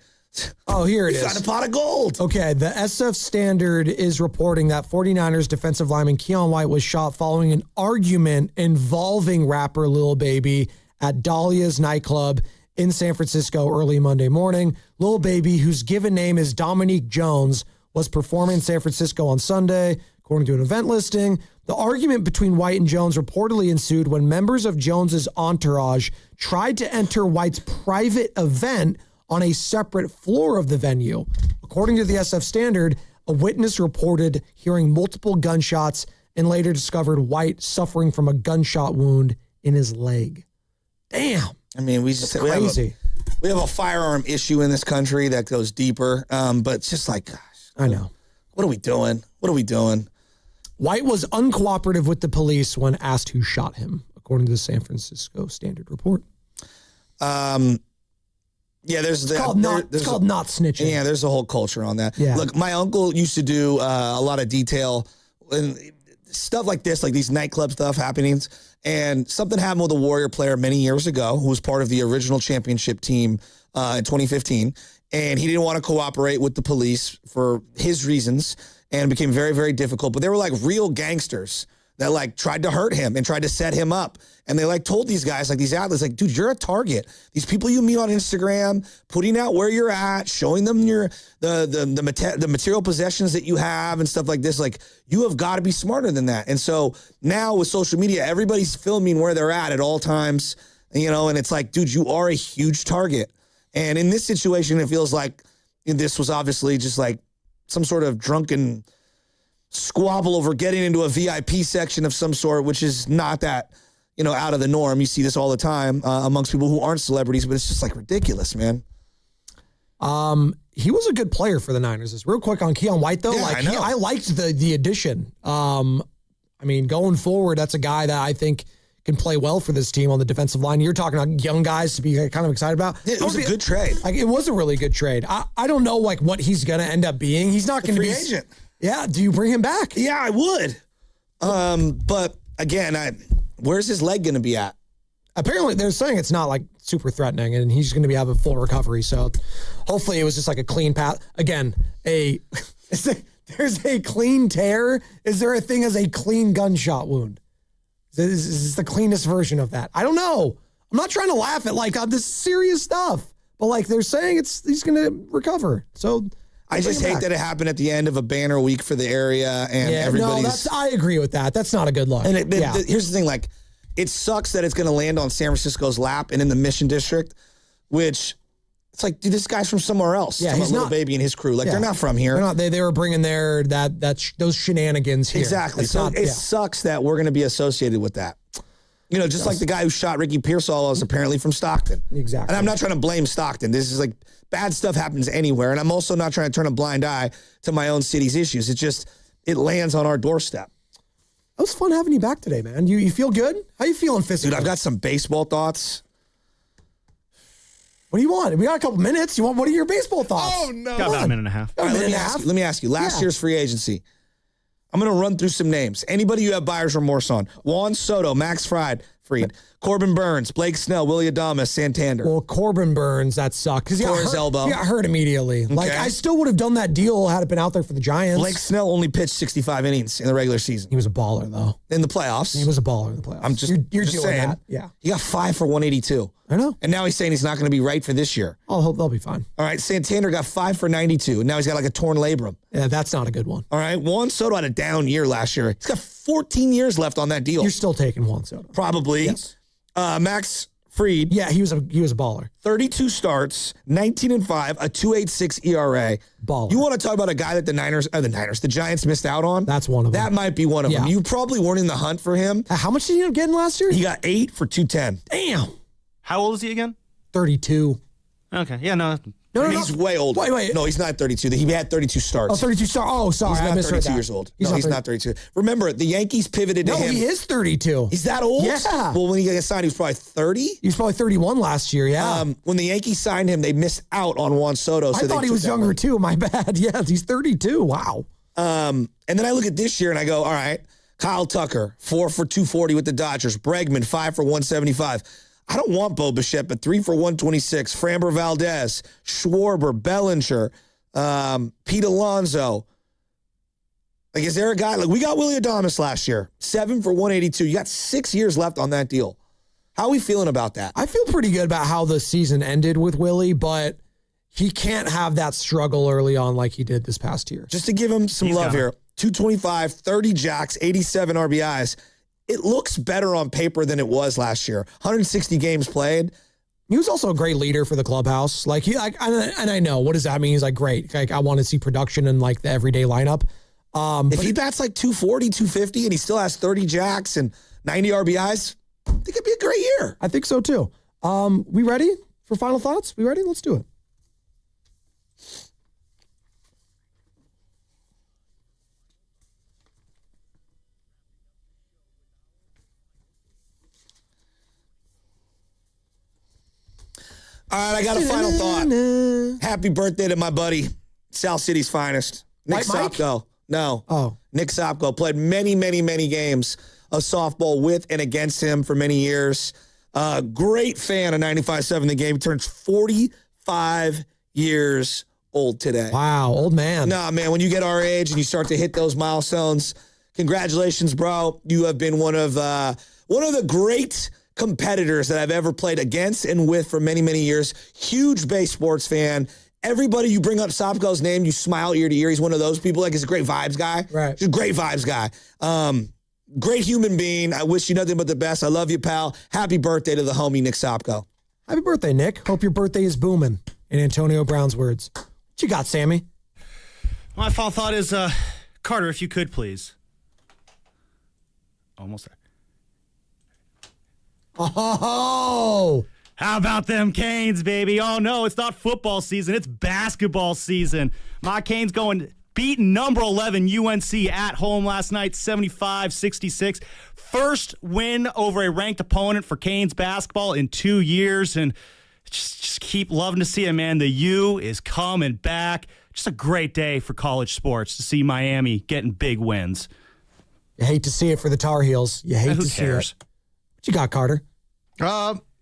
here it is. Found a pot of gold. Okay, the SF Standard is reporting that 49ers defensive lineman Keon White was shot following an argument involving rapper Lil Baby at Dahlia's nightclub in San Francisco early Monday morning. Lil Baby, whose given name is Dominique Jones, was performing in San Francisco on Sunday. According to an event listing, the argument between White and Jones reportedly ensued when members of Jones's entourage tried to enter White's private event on a separate floor of the venue. According to the SF Standard, a witness reported hearing multiple gunshots and later discovered White suffering from a gunshot wound in his leg. Damn. I mean, we have a firearm issue in this country that goes deeper, but it's just like, gosh. I know. What are we doing? White was uncooperative with the police when asked who shot him, according to the San Francisco Standard report. It's called not snitching. Yeah, there's a whole culture on that. Yeah. Look, my uncle used to do a lot of detail and stuff like this, like these nightclub stuff happenings. And something happened with a Warrior player many years ago who was part of the original championship team in 2015. And he didn't want to cooperate with the police for his reasons, and it became very, very difficult. But they were like real gangsters that tried to hurt him and tried to set him up. And they told these guys, these athletes, dude, you're a target. These people you meet on Instagram, putting out where you're at, showing them the material possessions that you have and stuff like this. You have got to be smarter than that. And so now with social media, everybody's filming where they're at all times, and it's dude, you are a huge target. And in this situation, it feels like this was obviously just some sort of drunken squabble over getting into a VIP section of some sort, which is not that, out of the norm. You see this all the time amongst people who aren't celebrities, but it's just ridiculous, man. He was a good player for the Niners. Just real quick on Keon White, though. Yeah, I liked the addition. Going forward, that's a guy that I think can play well for this team on the defensive line. You're talking about young guys to be kind of excited about. It was a good trade. It was a really good trade. I don't know what he's going to end up being. He's not going to be free agent. Yeah. Do you bring him back? Yeah, I would. But again, where's his leg going to be at? Apparently, they're saying it's not super threatening, and he's going to have a full recovery. So hopefully, it was just a clean path. Again, there's a clean tear. Is there a thing as a clean gunshot wound? Is this the cleanest version of that? I don't know. I'm not trying to laugh at this serious stuff, but they're saying he's going to recover. So I just hate that it happened at the end of a banner week for the area, and everybody's. I agree with that. That's not a good look. And here's the thing: it sucks that it's going to land on San Francisco's lap and in the Mission District, which it's dude, this guy's from somewhere else. Yeah, he's not Lil Baby and his crew. They're not from here. They're not. They were bringing those shenanigans here. Exactly. It sucks that we're going to be associated with that. Just like the guy who shot Ricky Pearsall is apparently from Stockton. Exactly. And I'm not trying to blame Stockton. This is bad stuff happens anywhere. And I'm also not trying to turn a blind eye to my own city's issues. It lands on our doorstep. It was fun having you back today, man. You feel good? How you feeling physically? Dude, I've got some baseball thoughts. What do you want? We got a couple minutes. What are your baseball thoughts? Oh, no. Got about a minute and a half. All right, let me ask you. Last year's free agency. I'm going to run through some names. Anybody you have buyer's remorse on. Juan Soto, Max Fried, Corbin Burns, Blake Snell, Willie Adames, Santander. Well, Corbin Burns, that sucked. Because tore his elbow. He got hurt immediately. Okay. Like, I still would have done that deal had it been out there for the Giants. Blake Snell only pitched 65 innings in the regular season. He was a baller, though. In the playoffs. He was a baller in the playoffs. I'm just, you're just doing saying. that. Yeah. He got 5 for 182. I know. And now he's saying he's not going to be right for this year. Oh, they'll be fine. All right, Santander got 5 for 92. Now he's got like a torn labrum. Yeah, that's not a good one. All right, Juan Soto had a down year last year. He's got 14 years left on that deal. You're still taking Juan Soto. Probably. Yes. Max Fried. Yeah, he was a baller. 32 starts, 19-5, a 2.86 ERA. Baller. You want to talk about a guy that the Giants missed out on? That's one of them. That might be one of them. You probably weren't in the hunt for him. How much did he end up getting last year? He got 8 for 210. Damn. How old is he again? 32. Okay. Yeah, no. He's way older. Wait. No, he's not 32. He had 32 starts. Oh, 32 starts. Oh, sorry. He's I not misheard 32 that. years old. He's Not 32. Remember, the Yankees pivoted to him. No, he is 32. He's that old? Yeah. Well, when he got signed, he was probably 30. He was probably 31 last year, yeah. When the Yankees signed him, they missed out on Juan Soto. I thought he was younger, too. My bad. Yeah, he's 32. Wow. And then I look at this year and I go, all right, Kyle Tucker, 4 for 240 with the Dodgers. Bregman, 5 for 175. I don't want Bo Bichette, but 3 for 126. Framber Valdez, Schwarber, Bellinger, Pete Alonso. Like, is there a guy? Like, we got Willie Adames last year, 7 for 182. You got 6 years left on that deal. How are we feeling about that? I feel pretty good about how the season ended with Willie, but he can't have that struggle early on like he did this past year. Just to give him some love here, 225, 30 jacks, 87 RBIs. It looks better on paper than it was last year. 160 games played. He was also a great leader for the clubhouse. Like and I know, what does that mean? He's like, great. Like, I want to see production in like the everyday lineup. If he bats like 240, 250, and he still has 30 jacks and 90 RBIs, I think it'd be a great year. I think so too. We ready for final thoughts? We ready? Let's do it. All right, I got a final thought. Happy birthday to my buddy, South City's finest, Nick Sopko. No. Oh. Nick Sopko played many, many, many games of softball with and against him for many years. Great fan of 95.7 The Game. He turns 45 years old today. Wow, old man. Nah, man, when you get our age and you start to hit those milestones, congratulations, bro. You have been one of the great competitors that I've ever played against and with for many, many years. Huge base sports fan. Everybody you bring up Sopko's name, you smile ear to ear. He's one of those people. Like, he's a great vibes guy. Right. He's a great vibes guy. Great human being. I wish you nothing but the best. I love you, pal. Happy birthday to the homie, Nick Sopko. Happy birthday, Nick. Hope your birthday is booming, in Antonio Brown's words. What you got, Sammy? My final thought is, Carter, if you could, please. Almost there. Oh, how about them Canes, baby? Oh, no, it's not football season. It's basketball season. My Canes beating number 11 UNC at home last night, 75-66. First win over a ranked opponent for Canes basketball in 2 years. And just keep loving to see it, man. The U is coming back. Just a great day for college sports to see Miami getting big wins. You hate to see it for the Tar Heels. You hate to see it. What you got, Carter?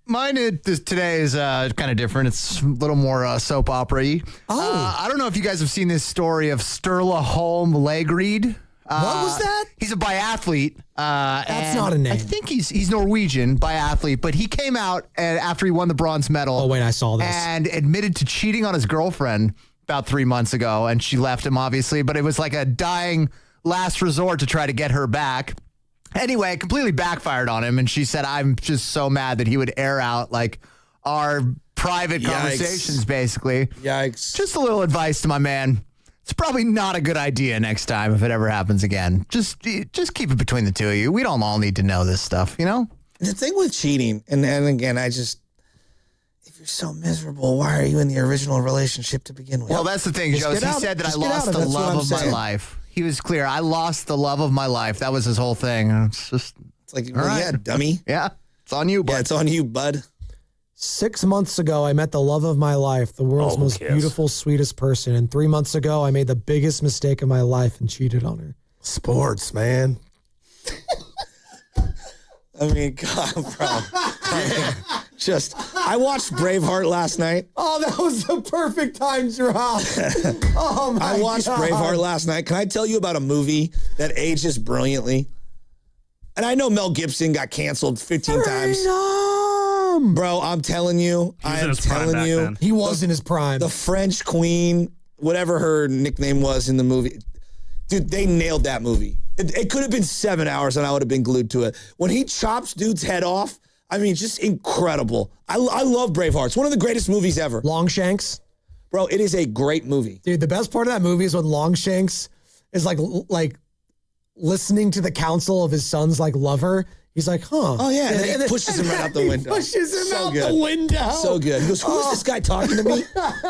Mine today is kind of different. It's a little more soap opera-y. I don't know if you guys have seen this story of Sturla Holm Legreid. What was that? He's a biathlete. That's not a name. I think he's Norwegian biathlete, but he came out after he won the bronze medal. Oh, wait, I saw this. And admitted to cheating on his girlfriend about 3 months ago, and she left him, obviously, but it was like a dying last resort to try to get her back. Anyway, it completely backfired on him, and she said, I'm just so mad that he would air out, like, our private conversations, basically. Yikes. Just a little advice to my man. It's probably not a good idea next time if it ever happens again. Just keep it between the two of you. We don't all need to know this stuff, you know? The thing with cheating, and again, if you're so miserable, why are you in the original relationship to begin with? Well, that's the thing, Joe. He said that I lost the love of my life. He was clear. I lost the love of my life. That was his whole thing. It's like, well, yeah, dummy. Yeah, it's on you, bud. Yeah, it's on you, bud. 6 months ago, I met the love of my life, the world's most beautiful, sweetest person. And 3 months ago, I made the biggest mistake of my life and cheated on her. Sports, man. I mean, God, bro. I watched Braveheart last night. Oh, that was the perfect time drop. Oh, my God. I watched Braveheart last night. Can I tell you about a movie that ages brilliantly? And I know Mel Gibson got canceled 15 times. Bro, I'm telling you. He was in his prime. The French Queen, whatever her nickname was in the movie. Dude, they nailed that movie. It could have been 7 hours and I would have been glued to it. When he chops dude's head off, I mean, just incredible. I love Braveheart. It's one of the greatest movies ever. Longshanks. Bro, it is a great movie. Dude, the best part of that movie is when Longshanks is like listening to the counsel of his son's lover. He's like, huh. Oh, yeah. And he pushes him right out the window. Pushes him out the window. So good. He goes, who is this guy talking to me?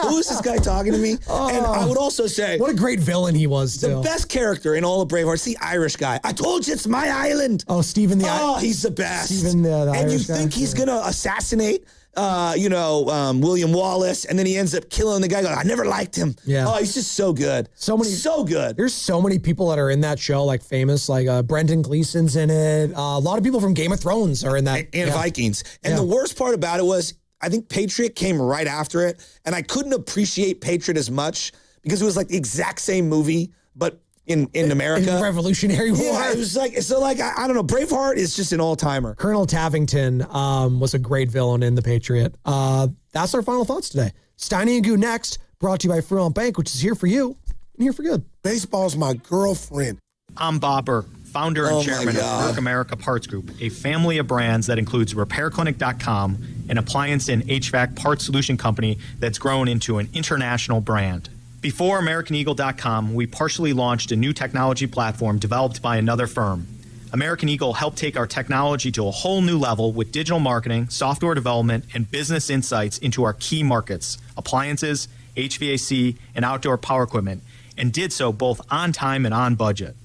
Who is this guy talking to me? And I would also say, what a great villain he was, too. The best character in all of Braveheart is the Irish guy. I told you it's my island. Oh, Stephen the Irish. Oh, he's the best. Stephen the Irish guy. And you think he's going to assassinate William Wallace, and then he ends up killing the guy. I never liked him. Yeah. Oh, he's just so good. So good. There's so many people that are in that show, famous, Brendan Gleeson's in it. A lot of people from Game of Thrones are in that. And Vikings. And the worst part about it was, I think Patriot came right after it, and I couldn't appreciate Patriot as much because it was the exact same movie, but in America. In Revolutionary War. Yeah, it was I don't know, Braveheart is just an all-timer. Colonel Tavington was a great villain in The Patriot. That's our final thoughts today. Steiny and Goo next, brought to you by Fremont Bank, which is here for you and here for good. Baseball's my girlfriend. I'm Bopper, founder and chairman of Work America Parts Group, a family of brands that includes RepairClinic.com, an appliance and HVAC parts solution company that's grown into an international brand. Before AmericanEagle.com, we partially launched a new technology platform developed by another firm. American Eagle helped take our technology to a whole new level with digital marketing, software development, and business insights into our key markets, appliances, HVAC, and outdoor power equipment, and did so both on time and on budget.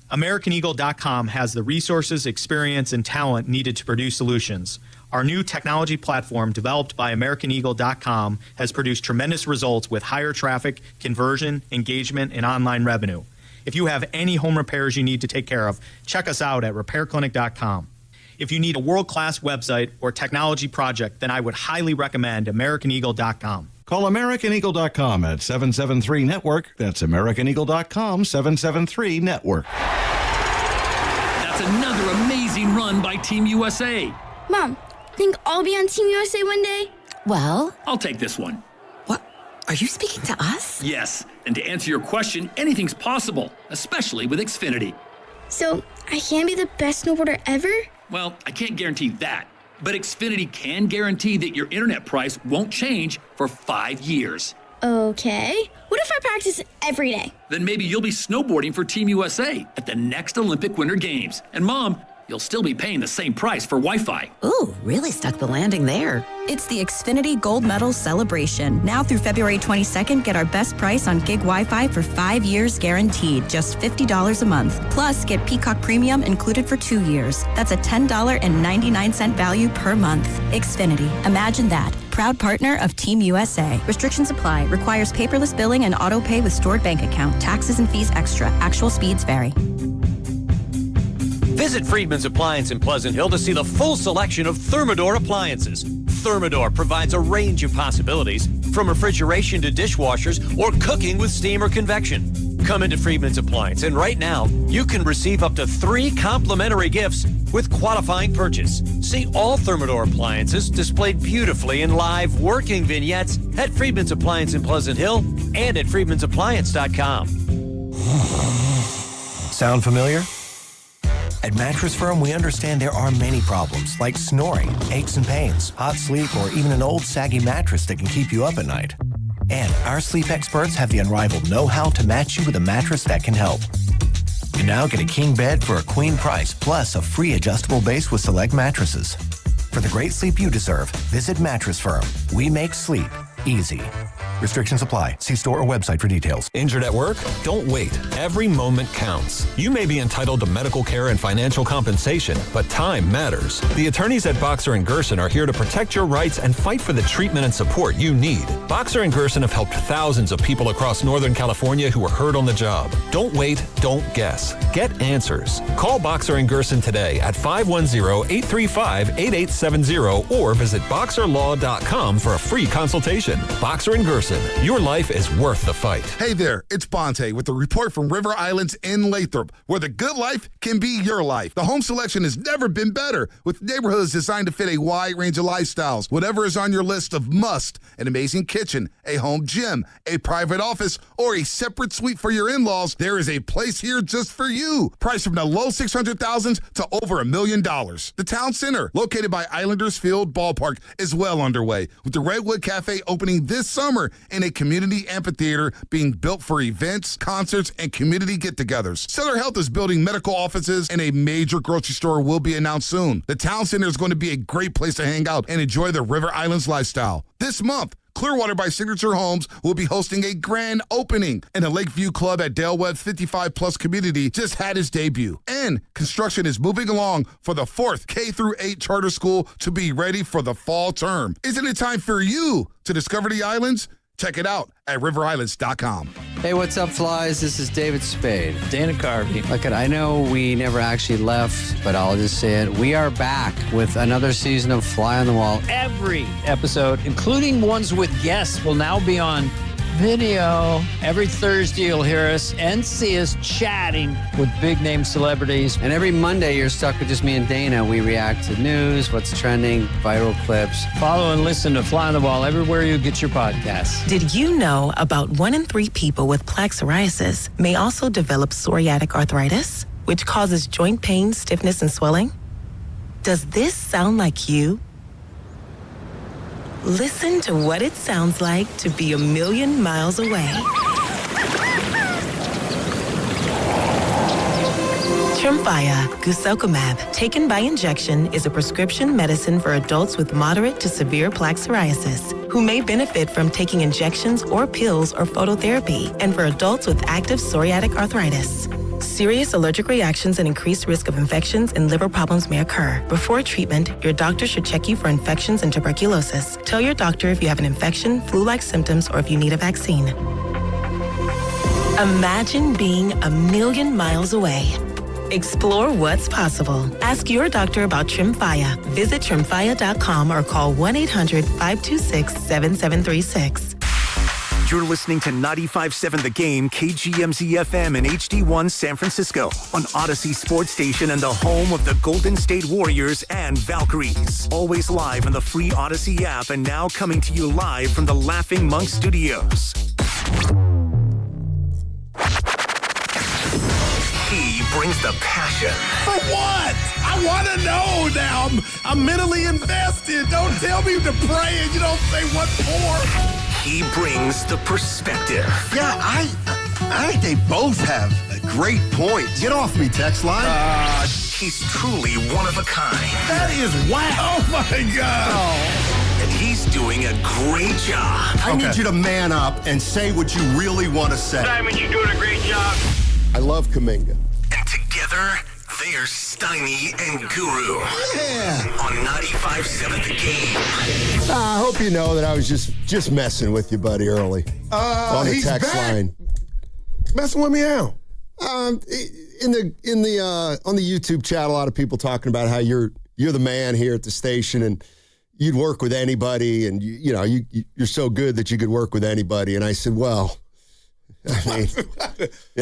AmericanEagle.com has the resources, experience, and talent needed to produce solutions. Our new technology platform, developed by AmericanEagle.com, has produced tremendous results with higher traffic, conversion, engagement, and online revenue. If you have any home repairs you need to take care of, check us out at RepairClinic.com. If you need a world-class website or technology project, then I would highly recommend AmericanEagle.com. Call AmericanEagle.com at 773-NETWORK. That's AmericanEagle.com, 773-NETWORK. That's another amazing run by Team USA. Mom, think I'll be on Team USA one day? Well, I'll take this one. What? Are you speaking to us? Yes, and to answer your question, anything's possible, especially with Xfinity. So, I can be the best snowboarder ever? Well, I can't guarantee that, but Xfinity can guarantee that your internet price won't change for 5 years. Okay. What if I practice every day? Then maybe you'll be snowboarding for Team USA at the next Olympic Winter Games. And Mom, you'll still be paying the same price for Wi-Fi. Ooh, really stuck the landing there. It's the Xfinity Gold Medal Celebration. Now through February 22nd, get our best price on gig Wi-Fi for 5 years guaranteed, just $50 a month. Plus, get Peacock Premium included for 2 years. That's a $10.99 value per month. Xfinity. Imagine that. Proud partner of Team USA. Restrictions apply. Requires paperless billing and auto pay with stored bank account. Taxes and fees extra. Actual speeds vary. Visit Friedman's Appliance in Pleasant Hill to see the full selection of Thermador appliances. Thermador provides a range of possibilities, from refrigeration to dishwashers or cooking with steam or convection. Come into Friedman's Appliance, and right now, you can receive up to 3 complimentary gifts with qualifying purchase. See all Thermador appliances displayed beautifully in live working vignettes at Friedman's Appliance in Pleasant Hill and at Friedman'sAppliance.com. Sound familiar? At Mattress Firm, we understand there are many problems like snoring, aches and pains, hot sleep, or even an old saggy mattress that can keep you up at night. And our sleep experts have the unrivaled know-how to match you with a mattress that can help. You now get a king bed for a queen price, plus a free adjustable base with select mattresses. For the great sleep you deserve, visit Mattress Firm. We make sleep easy. Restrictions apply. See store or website for details. Injured at work? Don't wait. Every moment counts. You may be entitled to medical care and financial compensation, but time matters. The attorneys at Boxer & Gerson are here to protect your rights and fight for the treatment and support you need. Boxer & Gerson have helped thousands of people across Northern California who were hurt on the job. Don't wait, don't guess. Get answers. Call Boxer & Gerson today at 510-835-8870 or visit boxerlaw.com for a free consultation. Boxer & Gerson, your life is worth the fight. Hey there, it's Bonte with a report from River Islands in Lathrop, where the good life can be your life. The home selection has never been better, with neighborhoods designed to fit a wide range of lifestyles. Whatever is on your list of must, an amazing kitchen, a home gym, a private office, or a separate suite for your in-laws, there is a place here just for you. Priced from the low $600,000s to over $1 million. The Town Center, located by Islanders Field Ballpark, is well underway, with the Redwood Cafe opening this summer and a community amphitheater being built for events, concerts, and community get-togethers. Sutter Health is building medical offices, and a major grocery store will be announced soon. The Town Center is going to be a great place to hang out and enjoy the River Islands lifestyle. This month, Clearwater by Signature Homes will be hosting a grand opening, and the Lakeview Club at Dale Webb 55-plus community just had its debut. And construction is moving along for the 4th K-8 charter school to be ready for the fall term. Isn't it time for you to discover the islands? Check it out at riverislands.com. Hey, what's up, flies? This is David Spade. Dana Carvey. Look, I know we never actually left, but I'll just say it. We are back with another season of Fly on the Wall. Every episode, including ones with guests, will now be on video. Every Thursday, you'll hear us and see us chatting with big-name celebrities. And every Monday, you're stuck with just me and Dana. We react to news, what's trending, viral clips. Follow and listen to Fly on the Wall everywhere you get your podcasts. Did you know about 1 in 3 people with plaque psoriasis may also develop psoriatic arthritis, which causes joint pain, stiffness, and swelling? Does this sound like you? Listen to what it sounds like to be 1,000,000 miles away. Tremfya guselkumab, taken by injection, is a prescription medicine for adults with moderate to severe plaque psoriasis who may benefit from taking injections or pills or phototherapy, and for adults with active psoriatic arthritis. Serious allergic reactions and increased risk of infections and liver problems may occur. Before treatment, your doctor should check you for infections and tuberculosis. Tell your doctor if you have an infection, flu-like symptoms, or if you need a vaccine. Imagine being 1,000,000 miles away. Explore what's possible. Ask your doctor about Tremfya. Visit tremfya.com or call 1-800-526-7736. You're listening to 95.7 The Game, KGMZ-FM and HD1 San Francisco on Odyssey Sports Station and the home of the Golden State Warriors and Valkyries. Always live on the free Odyssey app and now coming to you live from the Laughing Monk Studios. He brings the passion. For what? I want to know now. I'm mentally invested. Don't tell me to pray and you don't say what for. He brings the perspective. Yeah, I think they both have great points. Get off me, text line. He's truly one of a kind. That is wow. Oh, my God. Oh. And he's doing a great job. I need you to man up and say what you really want to say. Simon, you're doing a great job. I love Kaminga. And together, they are Steiny and Guru. Yeah. On 95.7 The Game. I hope you know that I was just messing with you, buddy, early. On the text line. Messing with me how? On the YouTube chat, a lot of people talking about how you're the man here at the station and you'd work with anybody and you're so good that you could work with anybody. And I said, well, I mean,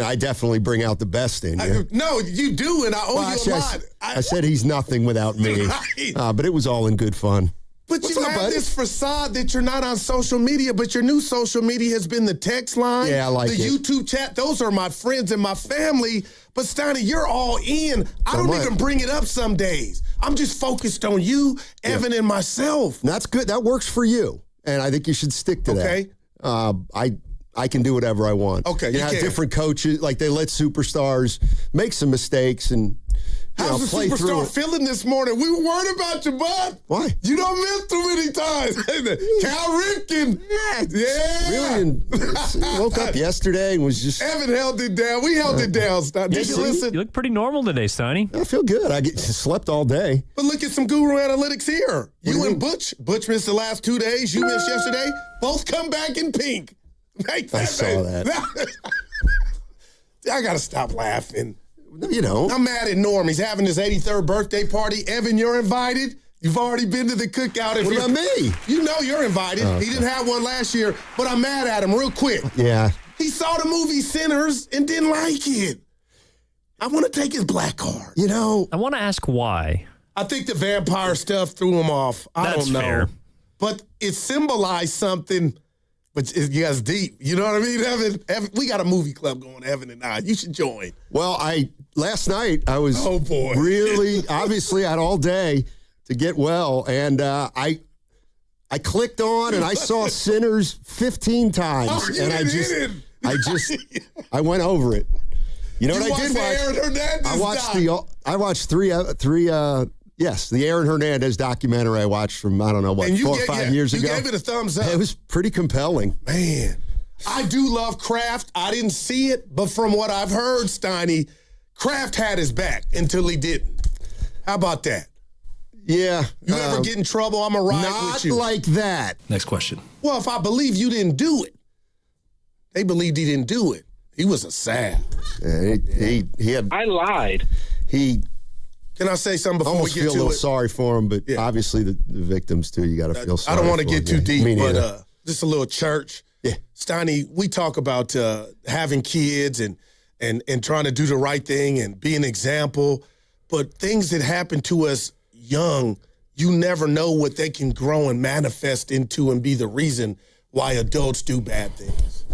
I definitely bring out the best in you. No, you do, and I owe you a lot. I said he's nothing without me. Right. But it was all in good fun. But you have this facade that you're not on social media, but your new social media has been the text line, yeah, I like the YouTube chat. Those are my friends and my family. But Steiny, you're all in. I don't even bring it up some days. I'm just focused on you, Evan, and myself. And that's good. That works for you, and I think you should stick to that. I can do whatever I want. Okay, you have different coaches, like they let superstars make some mistakes and How's the play through superstar it. feeling this morning? We were worried about you, bud. Why? You don't miss too many times. Cal Ripken. Yeah. Really, woke up yesterday and was just. Evan held it down. We held it down. Did you listen? You look pretty normal today, Steiny. I feel good. I slept all day. But look at some guru analytics here. You and Butch missed the last 2 days. You missed yesterday. Both come back in pink. I saw that. I got to stop laughing. You know. I'm mad at Norm. He's having his 83rd birthday party. Evan, you're invited. You've already been to the cookout. What about me? You know you're invited. Oh, okay. He didn't have one last year, but I'm mad at him real quick. Yeah. He saw the movie Sinners and didn't like it. I want to take his black card. You know. I want to ask why. I think the vampire stuff threw him off. I don't know. Fair. But it symbolized something. But it gets deep. You know what I mean, Evan? We got a movie club going, Evan and I. You should join. Well, last night I was really, obviously, I had all day to get well. And I clicked on and I saw Sinners 15 times. Oh, and I went over it. You know what I did watch? I watched three the Aaron Hernandez documentary I watched from, 4 or 5 years ago. You gave it a thumbs up. It was pretty compelling. Man, I do love Kraft. I didn't see it, but from what I've heard, Steiny, Kraft had his back until he didn't. How about that? Yeah. You ever get in trouble, I'm a ride with you. Not like that. Next question. Well, if I believe you didn't do it, they believed he didn't do it. He was a sad. Yeah, he had. I lied. Can I say something before we get to it? Almost feel a little sorry for him, but obviously the victims too. You got to feel sorry. I don't want to for get them. too deep, Me but neither. just a little church. Yeah, Steiny, we talk about having kids and trying to do the right thing and be an example, but things that happen to us young, you never know what they can grow and manifest into and be the reason why adults do bad things.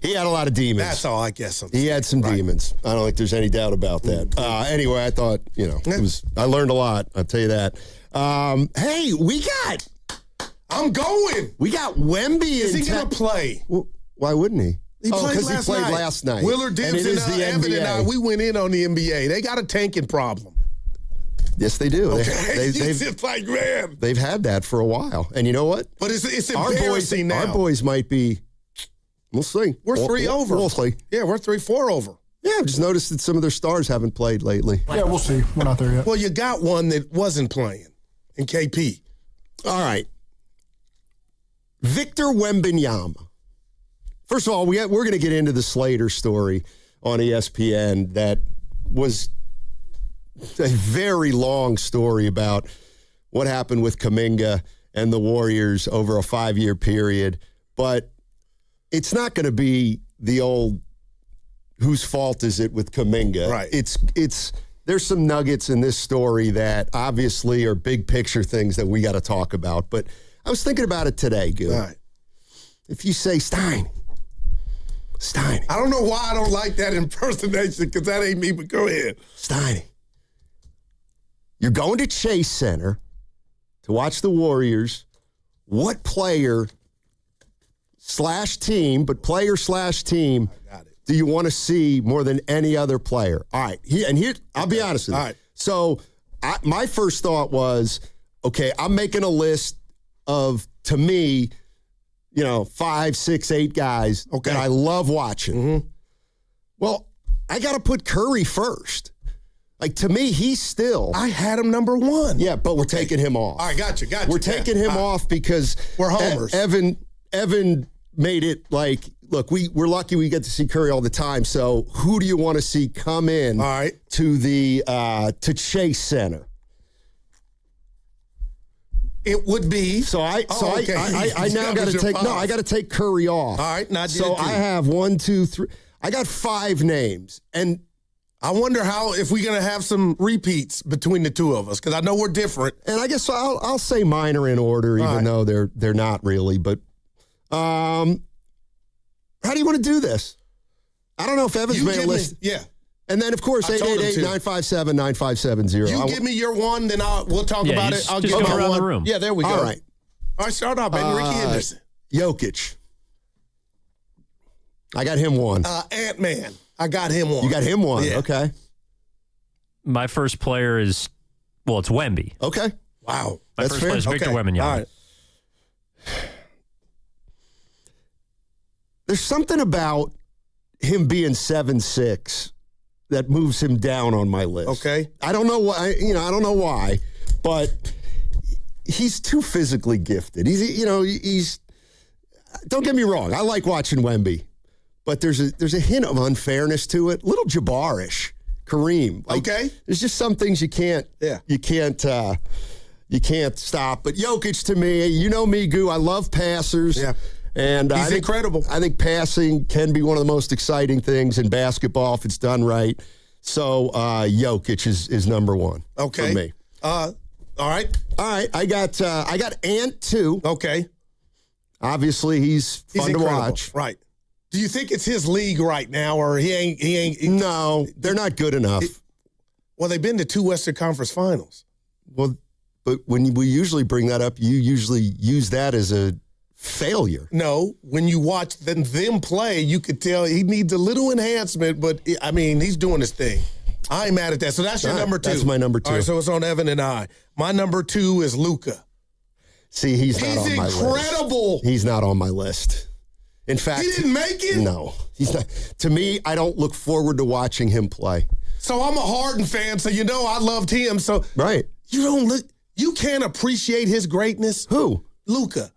He had a lot of demons. That's all I guess. He had some demons. I don't think there's any doubt about that. Anyway, I thought, I learned a lot. I'll tell you that. Hey, I'm going. We got Wemby. Is he going to play? Well, why wouldn't he? He played last night. Willard and Dibs it is the Evan NBA. and I, we went in on the NBA. They got a tanking problem. Yes, they do. Okay. It's like, man. They've had that for a while. And you know what? But it's embarrassing now. Our boys might be, we'll see. We're 3 over. We'll see. Yeah, we're 3-4 over. Yeah, I've just noticed that some of their stars haven't played lately. Yeah, we'll see. We're not there yet. Well, you got one that wasn't playing in KP. All right. Victor Wembanyama. First of all, we're going to get into the Slater story on ESPN that was a very long story about what happened with Kaminga and the Warriors over a 5-year period. But it's not going to be the old whose fault is it with Kaminga. Right. There's some nuggets in this story that obviously are big picture things that we got to talk about. But I was thinking about it today, Gil. Right. If you say Steiny. I don't know why I don't like that impersonation because that ain't me, but go ahead. Steiny. You're going to Chase Center to watch the Warriors. What player / team, but player / team do you want to see more than any other player? All right. Here, I'll be honest with you. All right. So my first thought was, okay, I'm making a list of, to me, 5, 6, 8 guys that I love watching. Mm-hmm. Well, I got to put Curry first. Like, to me, he's still. I had him number 1. Yeah, but we're taking him off. All right, got you. We're taking him off because we're homers. Evan made it like, look, we're lucky we get to see Curry all the time. So who do you want to see come in to the to Chase Center? It would be. I now got to take I got to take Curry off. All right, now I have 1, 2, 3. I got 5 names, and I wonder if we're gonna have some repeats between the two of us because I know we're different. And I guess I'll say mine are in order, even though they're not really. But how do you want to do this? I don't know if Evan's made a list. Yeah. And then, of course, 888-957-9570. You give me your one, then we'll talk about it. I'll just give go my around one. the room. Yeah, there we go. All right. All right, start off, baby. Ricky Henderson. Jokic. I got him 1. Ant-Man. I got him 1. You got him 1. Yeah. Okay. My first player is, it's Wemby. Okay. Wow. My That's first fair. player is Victor Okay. Wembanyama. All right. There's something about him being 7'6" that moves him down on my list. Okay. I don't know why. I don't know why, but he's too physically gifted. He's. Don't get me wrong. I like watching Wemby, but there's a hint of unfairness to it. Little Jabbar-ish. Kareem. Okay. There's just some things you can't stop. But Jokic, to me, you know me, Goo. I love passers. Yeah. And he's incredible. I think passing can be one of the most exciting things in basketball if it's done right. So Jokic is number one for me. All right. I got Ant too. Okay. Obviously, he's fun to incredible. watch. Right. Do you think it's his league right now, or he ain't? No, they're not good enough. They've been to 2 Western Conference Finals. Well, but when we usually bring that up, you usually use that as a failure. No, when you watch them play, you could tell he needs a little enhancement, but he's doing his thing. I ain't mad at that. So that's your number 2. That's my number 2. All right, so it's on Evan and I. My number 2 is Luka. See, he's not on my list. He's incredible. He's not on my list. In fact, he didn't make it? No, he's not. To me, I don't look forward to watching him play. So I'm a Harden fan, so I loved him. So right. You can't appreciate his greatness. Who? Luka.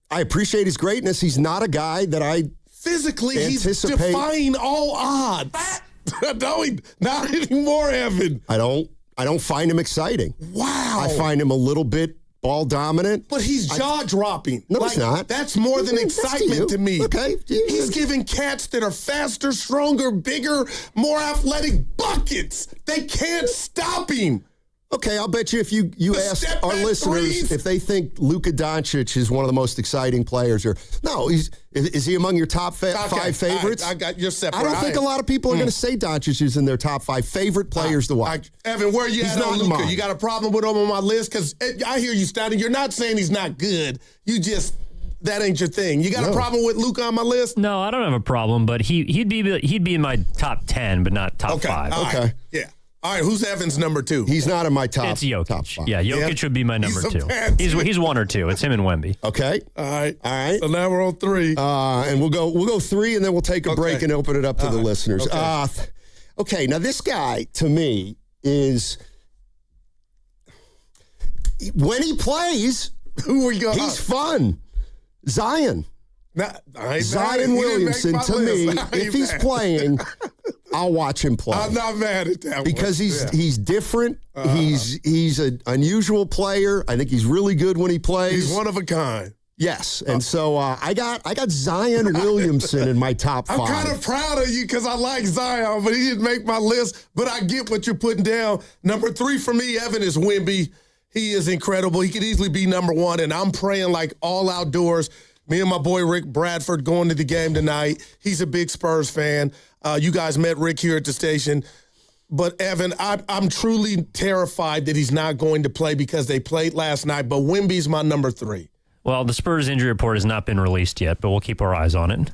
I appreciate his greatness. He's not a guy that I physically anticipate. He's defying all odds. No, not anymore, Evan. I don't find him exciting. Wow. I find him a little bit ball dominant. But he's jaw-dropping. No, he's not. That's more than excitement to me. Okay. He's giving cats that are faster, stronger, bigger, more athletic buckets. They can't stop him. Okay, I'll bet you if you ask our listeners if they think Luka Doncic is one of the most exciting players, or no, is he among your top 5 favorites? I got your separate. I don't think a lot of people are going to say Doncic is in their top 5 favorite players to watch. Evan, where you he's at on Luka? mine. You got a problem with him on my list? Because I hear you standing. You're not saying he's not good. You just that ain't your thing. You got a problem with Luka on my list? No, I don't have a problem, but he'd be in my top 10, but not top 5. Okay. Right. Yeah. All right, who's Evan's number 2? He's not in my top. It's Jokic. Top 5. Yeah, Jokic would be my number 2. He's 1 or 2. It's him and Wemby. Okay. All right. So now we're on 3. And we'll go 3, and then we'll take a break and open it up to the listeners. Okay. Now this guy to me is when he plays, who we got? He's fun. Zion. Zion Williamson, to me, if he's playing, I'll watch him play. I'm not mad at that because he's different. He's an unusual player. I think he's really good when he plays. He's one of a kind. Yes, and so I got Zion Williamson in my top 5. I'm kind of proud of you because I like Zion, but he didn't make my list. But I get what you're putting down. Number 3 for me, Evan, is Wemby. He is incredible. He could easily be number 1, and I'm praying like all outdoors. Me and my boy Rick Bradford going to the game tonight. He's a big Spurs fan. You guys met Rick here at the station. But, Evan, I'm truly terrified that he's not going to play because they played last night. But Wemby's my number 3. Well, the Spurs injury report has not been released yet, but we'll keep our eyes on it.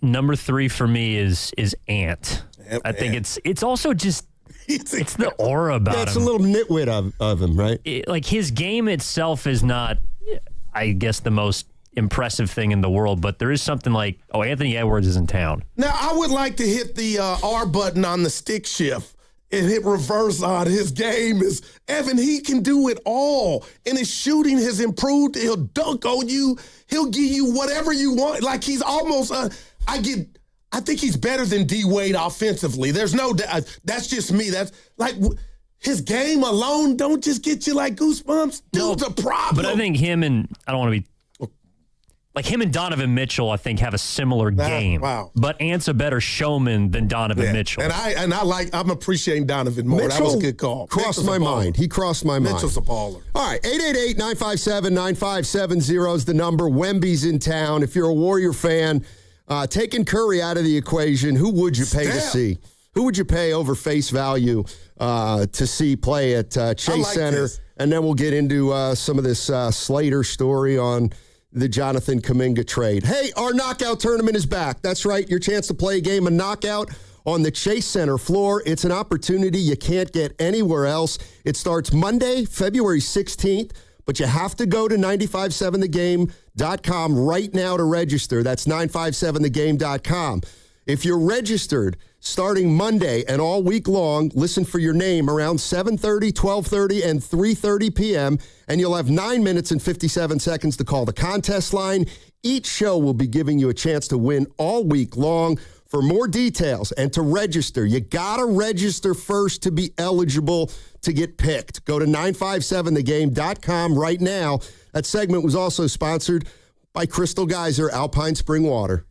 Number 3 for me is Ant. I think it's also just it's the aura about him. It's a little nitwit of him, right? Like his game itself is not, I guess, the most impressive thing in the world, but there is something like, Anthony Edwards is in town. Now, I would like to hit the R button on the stick shift and hit reverse on his game. Is Evan, he can do it all. And his shooting has improved. He'll dunk on you. He'll give you whatever you want. Like he's almost, I think he's better than D Wade offensively. There's no, that's just me. That's like his game alone don't just get you like goosebumps. Dude's a problem. But I think him and Donovan Mitchell, I think, have a similar game. Wow. But Ant's a better showman than Donovan Mitchell. And I'm appreciating Donovan more. Mitchell that was a good call. Crossed my mind. He crossed my mind. Mitchell's a baller. All right, 888-957-9570 is the number. Wemby's in town. If you're a Warrior fan, taking Curry out of the equation, who would you pay to see? Who would you pay over face value to see play at Chase Center? This. And then we'll get into some of this Slater story on the Jonathan Kaminga trade. Hey, our knockout tournament is back. That's right. Your chance to play a game of knockout on the Chase Center floor. It's an opportunity you can't get anywhere else. It starts Monday, February 16th, but you have to go to 957thegame.com right now to register. That's 957thegame.com. If you're registered starting Monday and all week long, listen for your name around 7:30, 12:30, and 3:30 p.m., and you'll have 9 minutes and 57 seconds to call the contest line. Each show will be giving you a chance to win all week long. For more details and to register, you got to register first to be eligible to get picked. Go to 957thegame.com right now. That segment was also sponsored by Crystal Geyser Alpine Spring Water.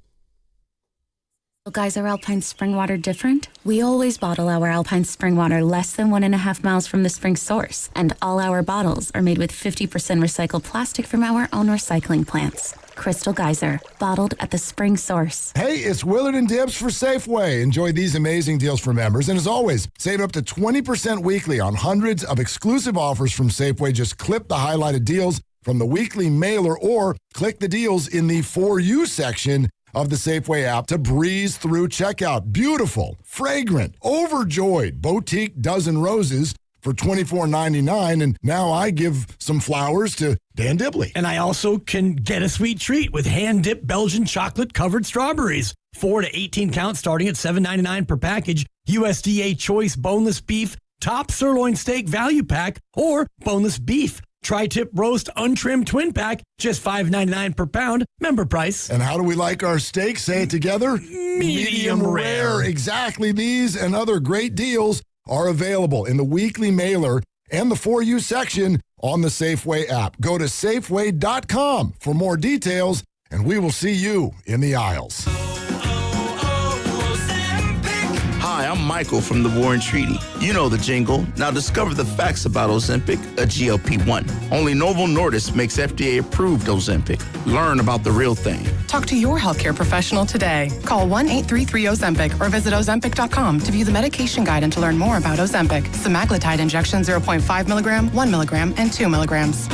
Geyser Alpine Spring Water different? We always bottle our Alpine Spring Water less than 1.5 miles from the spring source. And all our bottles are made with 50% recycled plastic from our own recycling plants. Crystal Geyser, bottled at the spring source. Hey, it's Willard and Dibbs for Safeway. Enjoy these amazing deals for members. And as always, save up to 20% weekly on hundreds of exclusive offers from Safeway. Just clip the highlighted deals from the weekly mailer or click the deals in the For You section of the Safeway app to breeze through checkout. Beautiful, fragrant, overjoyed boutique dozen roses for $24.99, and now I give some flowers to Dan Dibley. And I also can get a sweet treat with hand-dipped Belgian chocolate-covered strawberries. 4 to 18 counts starting at $7.99 per package. USDA Choice Boneless Beef Top Sirloin Steak Value Pack or Boneless Beef Tri-Tip Roast Untrimmed Twin Pack, just $5.99 per pound. Member price. And how do we like our steak? Say it together. Medium rare. Exactly. These and other great deals are available in the weekly mailer and the For You section on the Safeway app. Go to Safeway.com for more details, and we will see you in the aisles. Hi, I'm Michael from the War and Treaty. You know the jingle. Now discover the facts about Ozempic, a GLP-1. Only Novo Nordisk makes FDA-approved Ozempic. Learn about the real thing. Talk to your healthcare professional today. Call 1-833-OZEMPIC or visit Ozempic.com to view the medication guide and to learn more about Ozempic. Semaglutide injection 0.5 milligram, 1 milligram, and 2 milligrams.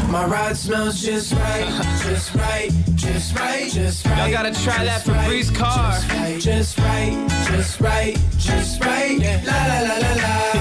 My ride smells just right, just right, just right, just right. Y'all gotta try that Febreze car. Just right, just right, just right. La la la la la.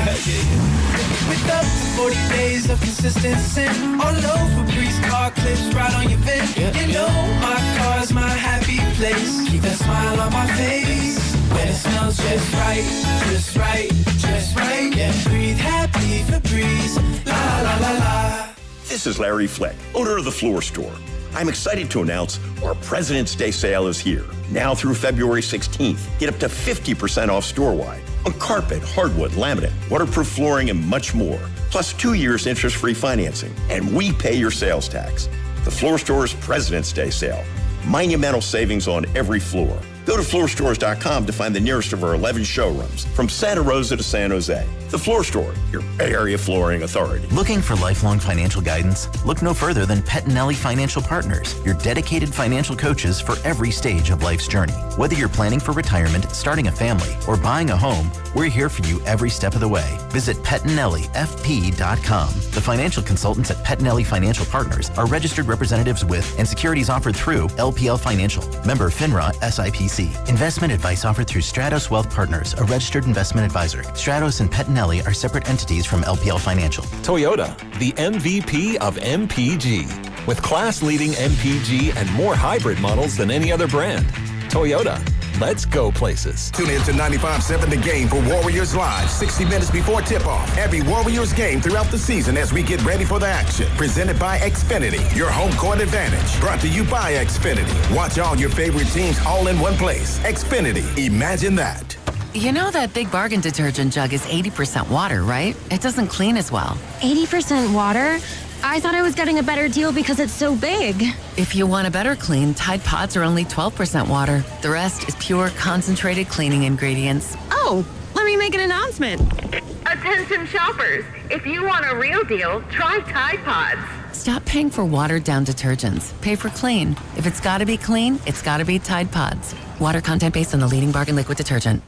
With up to 40 days of consistent scent. All those Febreze car clips right on your vent. You know my car's my happy place. Keep that smile on my face. When it smells just right, just right, just right. Yeah, breathe happy Febreze. La la la la. This is Larry Fleck, owner of The Floor Store. I'm excited to announce our President's Day sale is here. Now through February 16th, get up to 50% off store-wide on carpet, hardwood, laminate, waterproof flooring, and much more. Plus 2 years interest-free financing, and we pay your sales tax. The Floor Store's President's Day sale. Monumental savings on every floor. Go to floorstores.com to find the nearest of our 11 showrooms, from Santa Rosa to San Jose. The Floor Store, your Bay Area flooring authority. Looking for lifelong financial guidance? Look no further than Pettinelli Financial Partners, your dedicated financial coaches for every stage of life's journey. Whether you're planning for retirement, starting a family, or buying a home, we're here for you every step of the way. Visit PettinelliFP.com. The financial consultants at Pettinelli Financial Partners are registered representatives with and securities offered through LPL Financial. Member FINRA SIPC. Investment advice offered through Stratos Wealth Partners, a registered investment advisor. Stratos and Pettinelli are separate entities from LPL Financial. Toyota, the MVP of MPG. With class-leading MPG and more hybrid models than any other brand. Toyota, let's go places. Tune in to 95.7 The Game for Warriors Live, 60 minutes before tip-off. Every Warriors game throughout the season as we get ready for the action. Presented by Xfinity, your home court advantage. Brought to you by Xfinity. Watch all your favorite teams all in one place. Xfinity, imagine that. You know that Big Bargain detergent jug is 80% water, right? It doesn't clean as well. 80% water? I thought I was getting a better deal because it's so big. If you want a better clean, Tide Pods are only 12% water. The rest is pure, concentrated cleaning ingredients. Oh, let me make an announcement. Attention shoppers, if you want a real deal, try Tide Pods. Stop paying for watered-down detergents. Pay for clean. If it's gotta be clean, it's gotta be Tide Pods. Water content based on the leading bargain liquid detergent.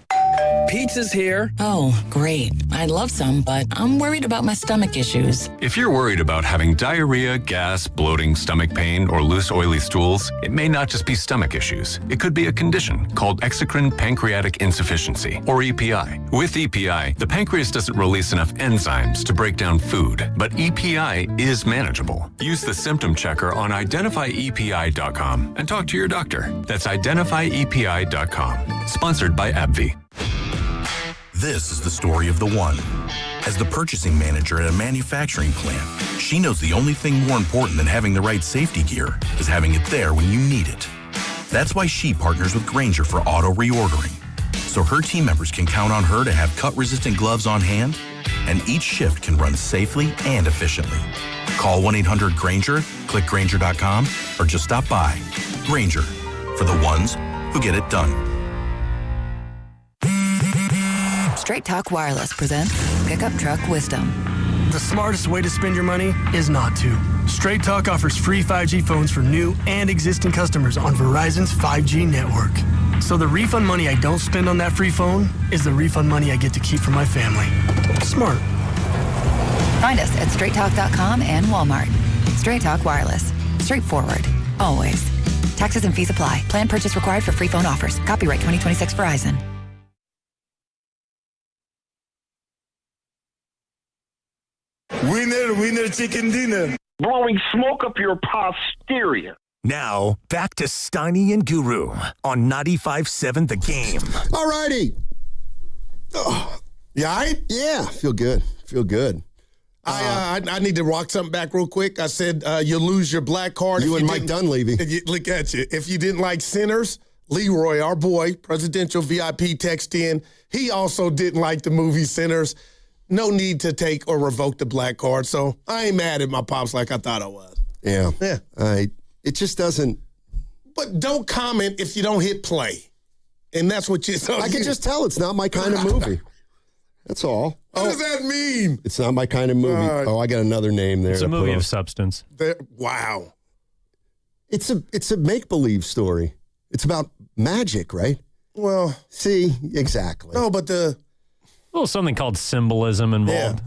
pizza's here. Oh, great. I'd love some, but I'm worried about my stomach issues. If you're worried about having diarrhea, gas, bloating, stomach pain, or loose, oily stools, it may not just be stomach issues. It could be a condition called exocrine pancreatic insufficiency, or EPI. With EPI, the pancreas doesn't release enough enzymes to break down food, but EPI is manageable. Use the symptom checker on identifyepi.com and talk to your doctor. That's identifyepi.com. Sponsored by AbbVie. This is the story of the one. As the purchasing manager at a manufacturing plant, she knows the only thing more important than having the right safety gear is having it there when you need it. That's why she partners with Granger for auto reordering, so her team members can count on her to have cut-resistant gloves on hand, and each shift can run safely and efficiently. Call 1-800-GRANGER, click Granger.com, or just stop by. Granger, for the ones who get it done. Straight Talk Wireless presents Pickup Truck Wisdom. The smartest way to spend your money is not to. Straight Talk offers free 5G phones for new and existing customers on Verizon's 5G network. So the refund money I don't spend on that free phone is the refund money I get to keep for my family. Smart. Find us at straighttalk.com and Walmart. Straight Talk Wireless. Straightforward. Always. Taxes and fees apply. Plan purchase required for free phone offers. Copyright 2026 Verizon. Winner, chicken dinner. Blowing smoke up your posterior. Now, back to Steiny and Guru on 95.7 The Game. All righty. Oh, you all right? Yeah, feel good. I need to rock something back real quick. I said you'll lose your black card. You and Mike Dunleavy. Look at you. If you didn't like Sinners, Leroy, our boy, presidential VIP, text in. He also didn't like the movie Sinners. No need to take or revoke the black card. So I ain't mad at my pops like I thought I was. Yeah. It just doesn't. But don't comment if you don't hit play. And that's what you. I can just tell it's not my kind of movie. That's all. What does that mean? It's not my kind of movie. I got another name there. It's a movie of substance. Wow. It's a make-believe story. It's about magic, right? Well. See, exactly. No, but Well, something called symbolism involved.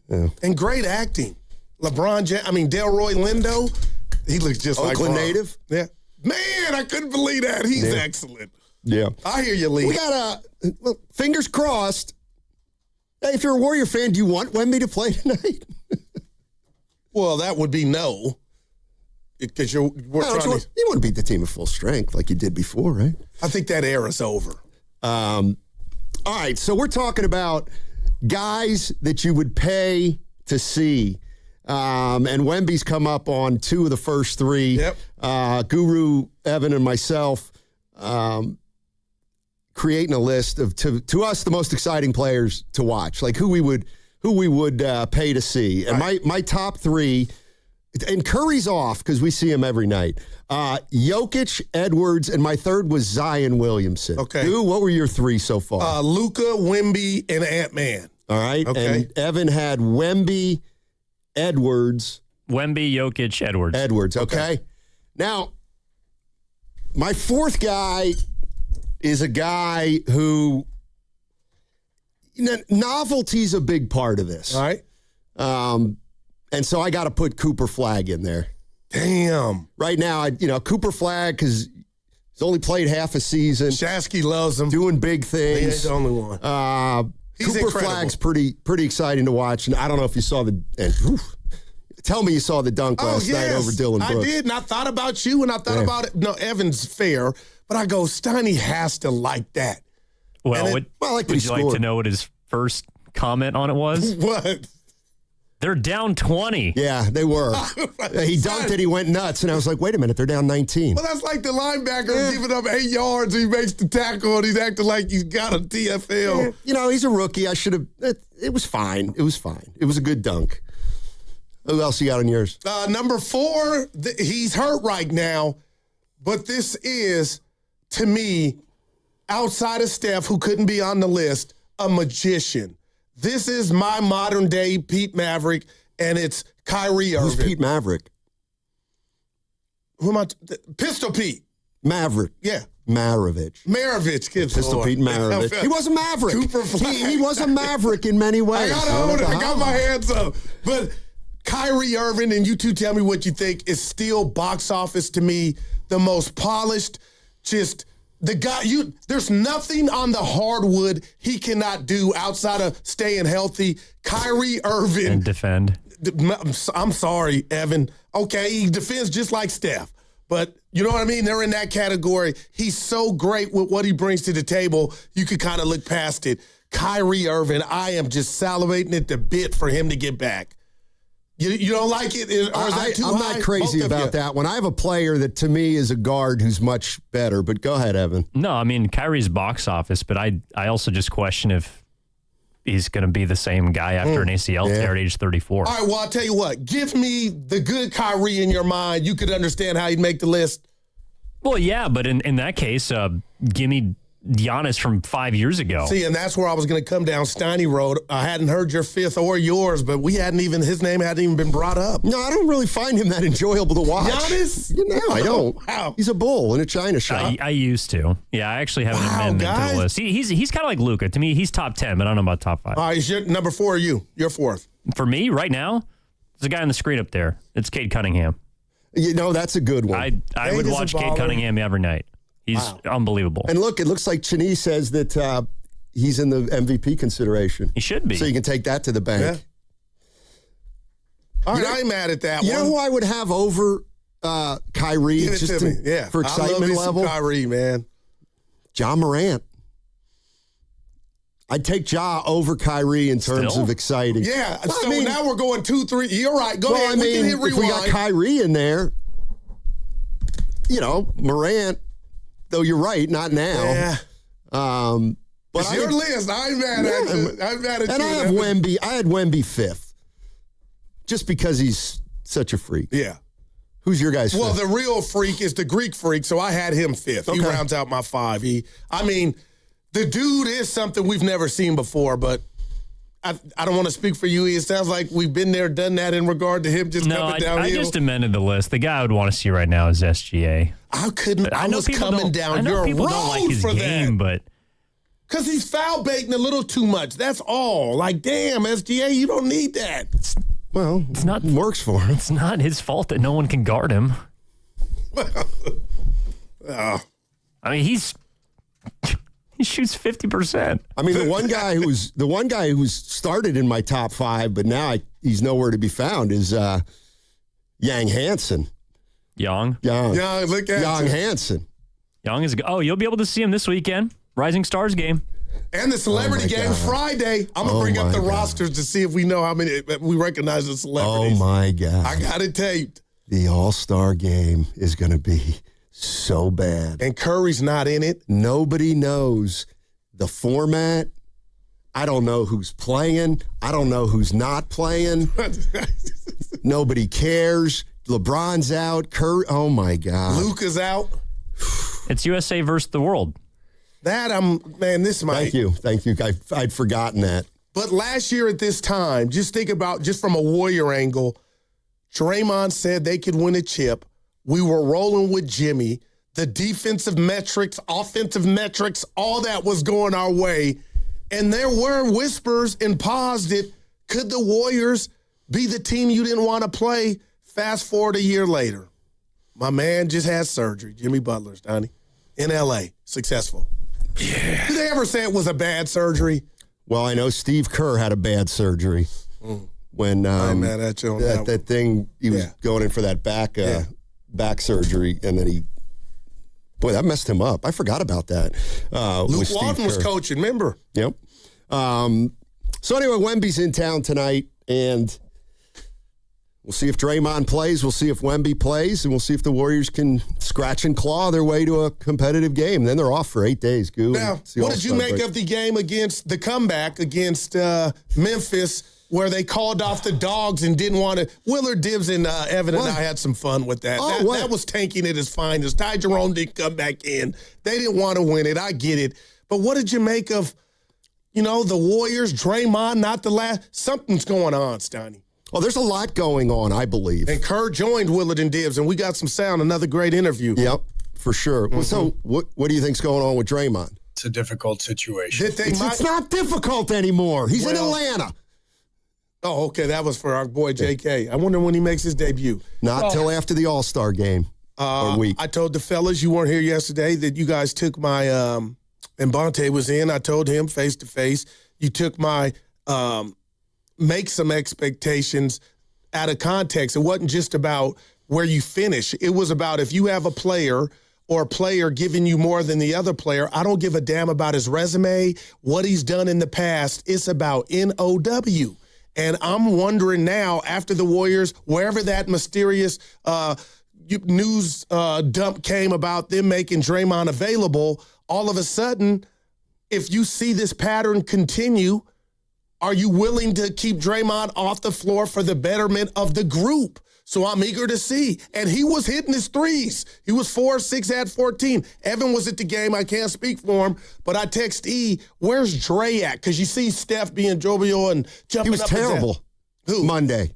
Yeah. And great acting. Delroy Lindo, he looks just like Oakland native. Yeah. Man, I couldn't believe that. He's excellent. Yeah. I hear you, Lee. We got fingers crossed. Hey, if you're a Warrior fan, do you want Wemby to play tonight? Well, that would be no. Because you want to beat the team at full strength like you did before, right? I think that era's over. All right, so we're talking about guys that you would pay to see. And Wemby's come up on two of the first three. Yep. Guru, Evan, and myself creating a list of, to us, the most exciting players to watch, like who we would pay to see. And my top three, and Curry's off because we see him every night. Jokic, Edwards, and my third was Zion Williamson. Okay. Who? What were your three so far? Luka, Wemby, and Ant-Man. All right. Okay. And Evan had Wemby, Edwards. Wemby, Jokic, Edwards. Edwards, okay. Now, my fourth guy is a guy who, novelty's a big part of this. All right. And so I got to put Cooper Flagg in there. Damn. Right now, Cooper Flagg, because he's only played half a season. Shasky loves him. Doing big things. He ain't the only one. He's Cooper incredible. Flagg's pretty exciting to watch. And I don't know if you saw tell me you saw the dunk last night over Dylan Brooks. I did, and I thought about you, and I thought about it. No, Evan's fair, but I go, Steiny has to like that. Well, would you like to know what his first comment on it was? What? They're down 20. Yeah, they were. He dunked it. He went nuts. And I was like, wait a minute. They're down 19. Well, that's like the linebacker giving up 8 yards. He makes the tackle, and he's acting like he's got a TFL. He's a rookie. I should have. It was fine. It was fine. It was a good dunk. Who else you got on yours? Number 4, he's hurt right now. But this is, to me, outside of Steph, who couldn't be on the list, a magician. This is my modern-day Pete Maverick, and it's Kyrie Irving. Who's Pete Maverick? Who am I? Pistol Pete. Maverick. Yeah. Maravich. Pistol Pete Maravich. He was a Maverick. Cooper He was a Maverick in many ways. I got my hands up. But Kyrie Irving, and you two tell me what you think, is still box office to me the most polished, just the guy. There's nothing on the hardwood he cannot do outside of staying healthy. Kyrie Irving. And defend. I'm sorry, Evan. Okay, he defends just like Steph. But you know what I mean? They're in that category. He's so great with what he brings to the table, you could kind of look past it. Kyrie Irving, I am just salivating at the bit for him to get back. You don't like it? Or is that too I'm high? not crazy about that one. I have a player that to me is a guard who's much better, but go ahead, Evan. No, I mean, Kyrie's box office, but I also just question if he's going to be the same guy after an ACL tear at age 34. All right, well, I'll tell you what. Give me the good Kyrie in your mind. You could understand how he'd make the list. Well, yeah, but in that case, give me Giannis from 5 years ago. See, and that's where I was going to come down Steiny Road. I hadn't heard your fifth or yours, but his name hadn't even been brought up. No, I don't really find him that enjoyable to watch. Giannis? No, I don't. Wow. He's a bull in a china shop. I used to. Yeah, I actually have an amendment to the list. He's kind of like Luka. To me, he's top 10, but I don't know about top 5. All right, is your number 4 or you? You're fourth. For me, right now, there's a guy on the screen up there. It's Cade Cunningham. That's a good one. I would watch Cade Cunningham every night. He's unbelievable. And look, it looks like Chinese says that he's in the MVP consideration. He should be. So you can take that to the bank. Yeah. All right, I ain't mad at that one. You know who I would have over Kyrie? Give it just to me. Yeah. For excitement I love level? Kyrie, man. John Morant. I'd take Ja over Kyrie in terms of exciting. Yeah, well, now we're going 2-3. You're right. Go ahead. We can hit rewind. If we got Kyrie in there, Morant, though you're right, not now. Yeah. But it's your list. I ain't mad at you. I'm mad at you. And I have Wemby. I had Wemby fifth, just because he's such a freak. Yeah. Who's your guy's Well, fifth? the real freak is the Greek freak, so I had him fifth. He rounds out my 5. The dude is something we've never seen before, but I don't want to speak for you. It sounds like we've been there, done that in regard to him just coming downhill. I just amended the list. The guy I would want to see right now is SGA. I was coming down your road people don't like his for game, but because he's foul baiting a little too much. That's all. Like, damn, SGA, you don't need that. Well, it's not works for him. It's not his fault that no one can guard him. I mean, he shoots 50%. I mean, the one guy who's started in my top 5, but now he's nowhere to be found is Yang Hansen. Young, look at Young Hansen. Young is you'll be able to see him this weekend. Rising Stars game. And the celebrity game Friday. I'm going to bring up the rosters to see if we know how many we recognize the celebrities. Oh, my God. I got it taped. The All-Star game is going to be so bad. And Curry's not in it. Nobody knows the format. I don't know who's playing. I don't know who's not playing. Nobody cares. LeBron's out. Curry, oh, my God. Luka's out. It's USA versus the world. This might. Thank you. I'd forgotten that. But last year at this time, just think about, just from a Warrior angle, Draymond said they could win a chip. We were rolling with Jimmy. The defensive metrics, offensive metrics, all that was going our way. And there were whispers and pause that could the Warriors be the team you didn't want to play? Fast forward a year later. My man just had surgery, Jimmy Butler's, Donnie, in L.A., successful. Yeah. Did they ever say it was a bad surgery? Well, I know Steve Kerr had a bad surgery when I'm mad at you on that thing. He was going in for that back surgery, and then that messed him up. I forgot about that. Luke Walton was coaching, remember? Yep. So anyway, Wemby's in town tonight, and we'll see if Draymond plays. We'll see if Wemby plays, and we'll see if the Warriors can scratch and claw their way to a competitive game. Then they're off for 8 days. Now, what did you make of the game against the comeback against Memphis, where they called off the dogs and didn't want to? Willard Dibbs and Evan and I had some fun with that. That was tanking at its finest. Ty Jerome didn't come back in. They didn't want to win it. I get it. But what did you make of, the Warriors, Draymond, not the last? Something's going on, Steiny. Well, there's a lot going on, I believe. And Kerr joined Willard and Dibbs, and we got some sound. Another great interview. Yep. for sure. Well, so what do you think's going on with Draymond? It's a difficult situation. It's not difficult anymore. He's in Atlanta. Oh, okay. That was for our boy JK. I wonder when he makes his debut. Not till after the All-Star game or week. I told the fellas, you weren't here yesterday, that you guys took my, and Bonte was in. I told him face to face, you took my make some expectations out of context. It wasn't just about where you finish. It was about if you have a player or a player giving you more than the other player, I don't give a damn about his resume, what he's done in the past. It's about NOW. And I'm wondering now, after the Warriors, wherever that mysterious news dump came about them making Draymond available, all of a sudden, if you see this pattern continue, are you willing to keep Draymond off the floor for the betterment of the group? So I'm eager to see. And he was hitting his threes. He was 4-6, had 14. Evan was at the game. I can't speak for him, but I text E, where's Dre at? Because you see Steph being jovial and jumping up. He was terrible. Who? Monday.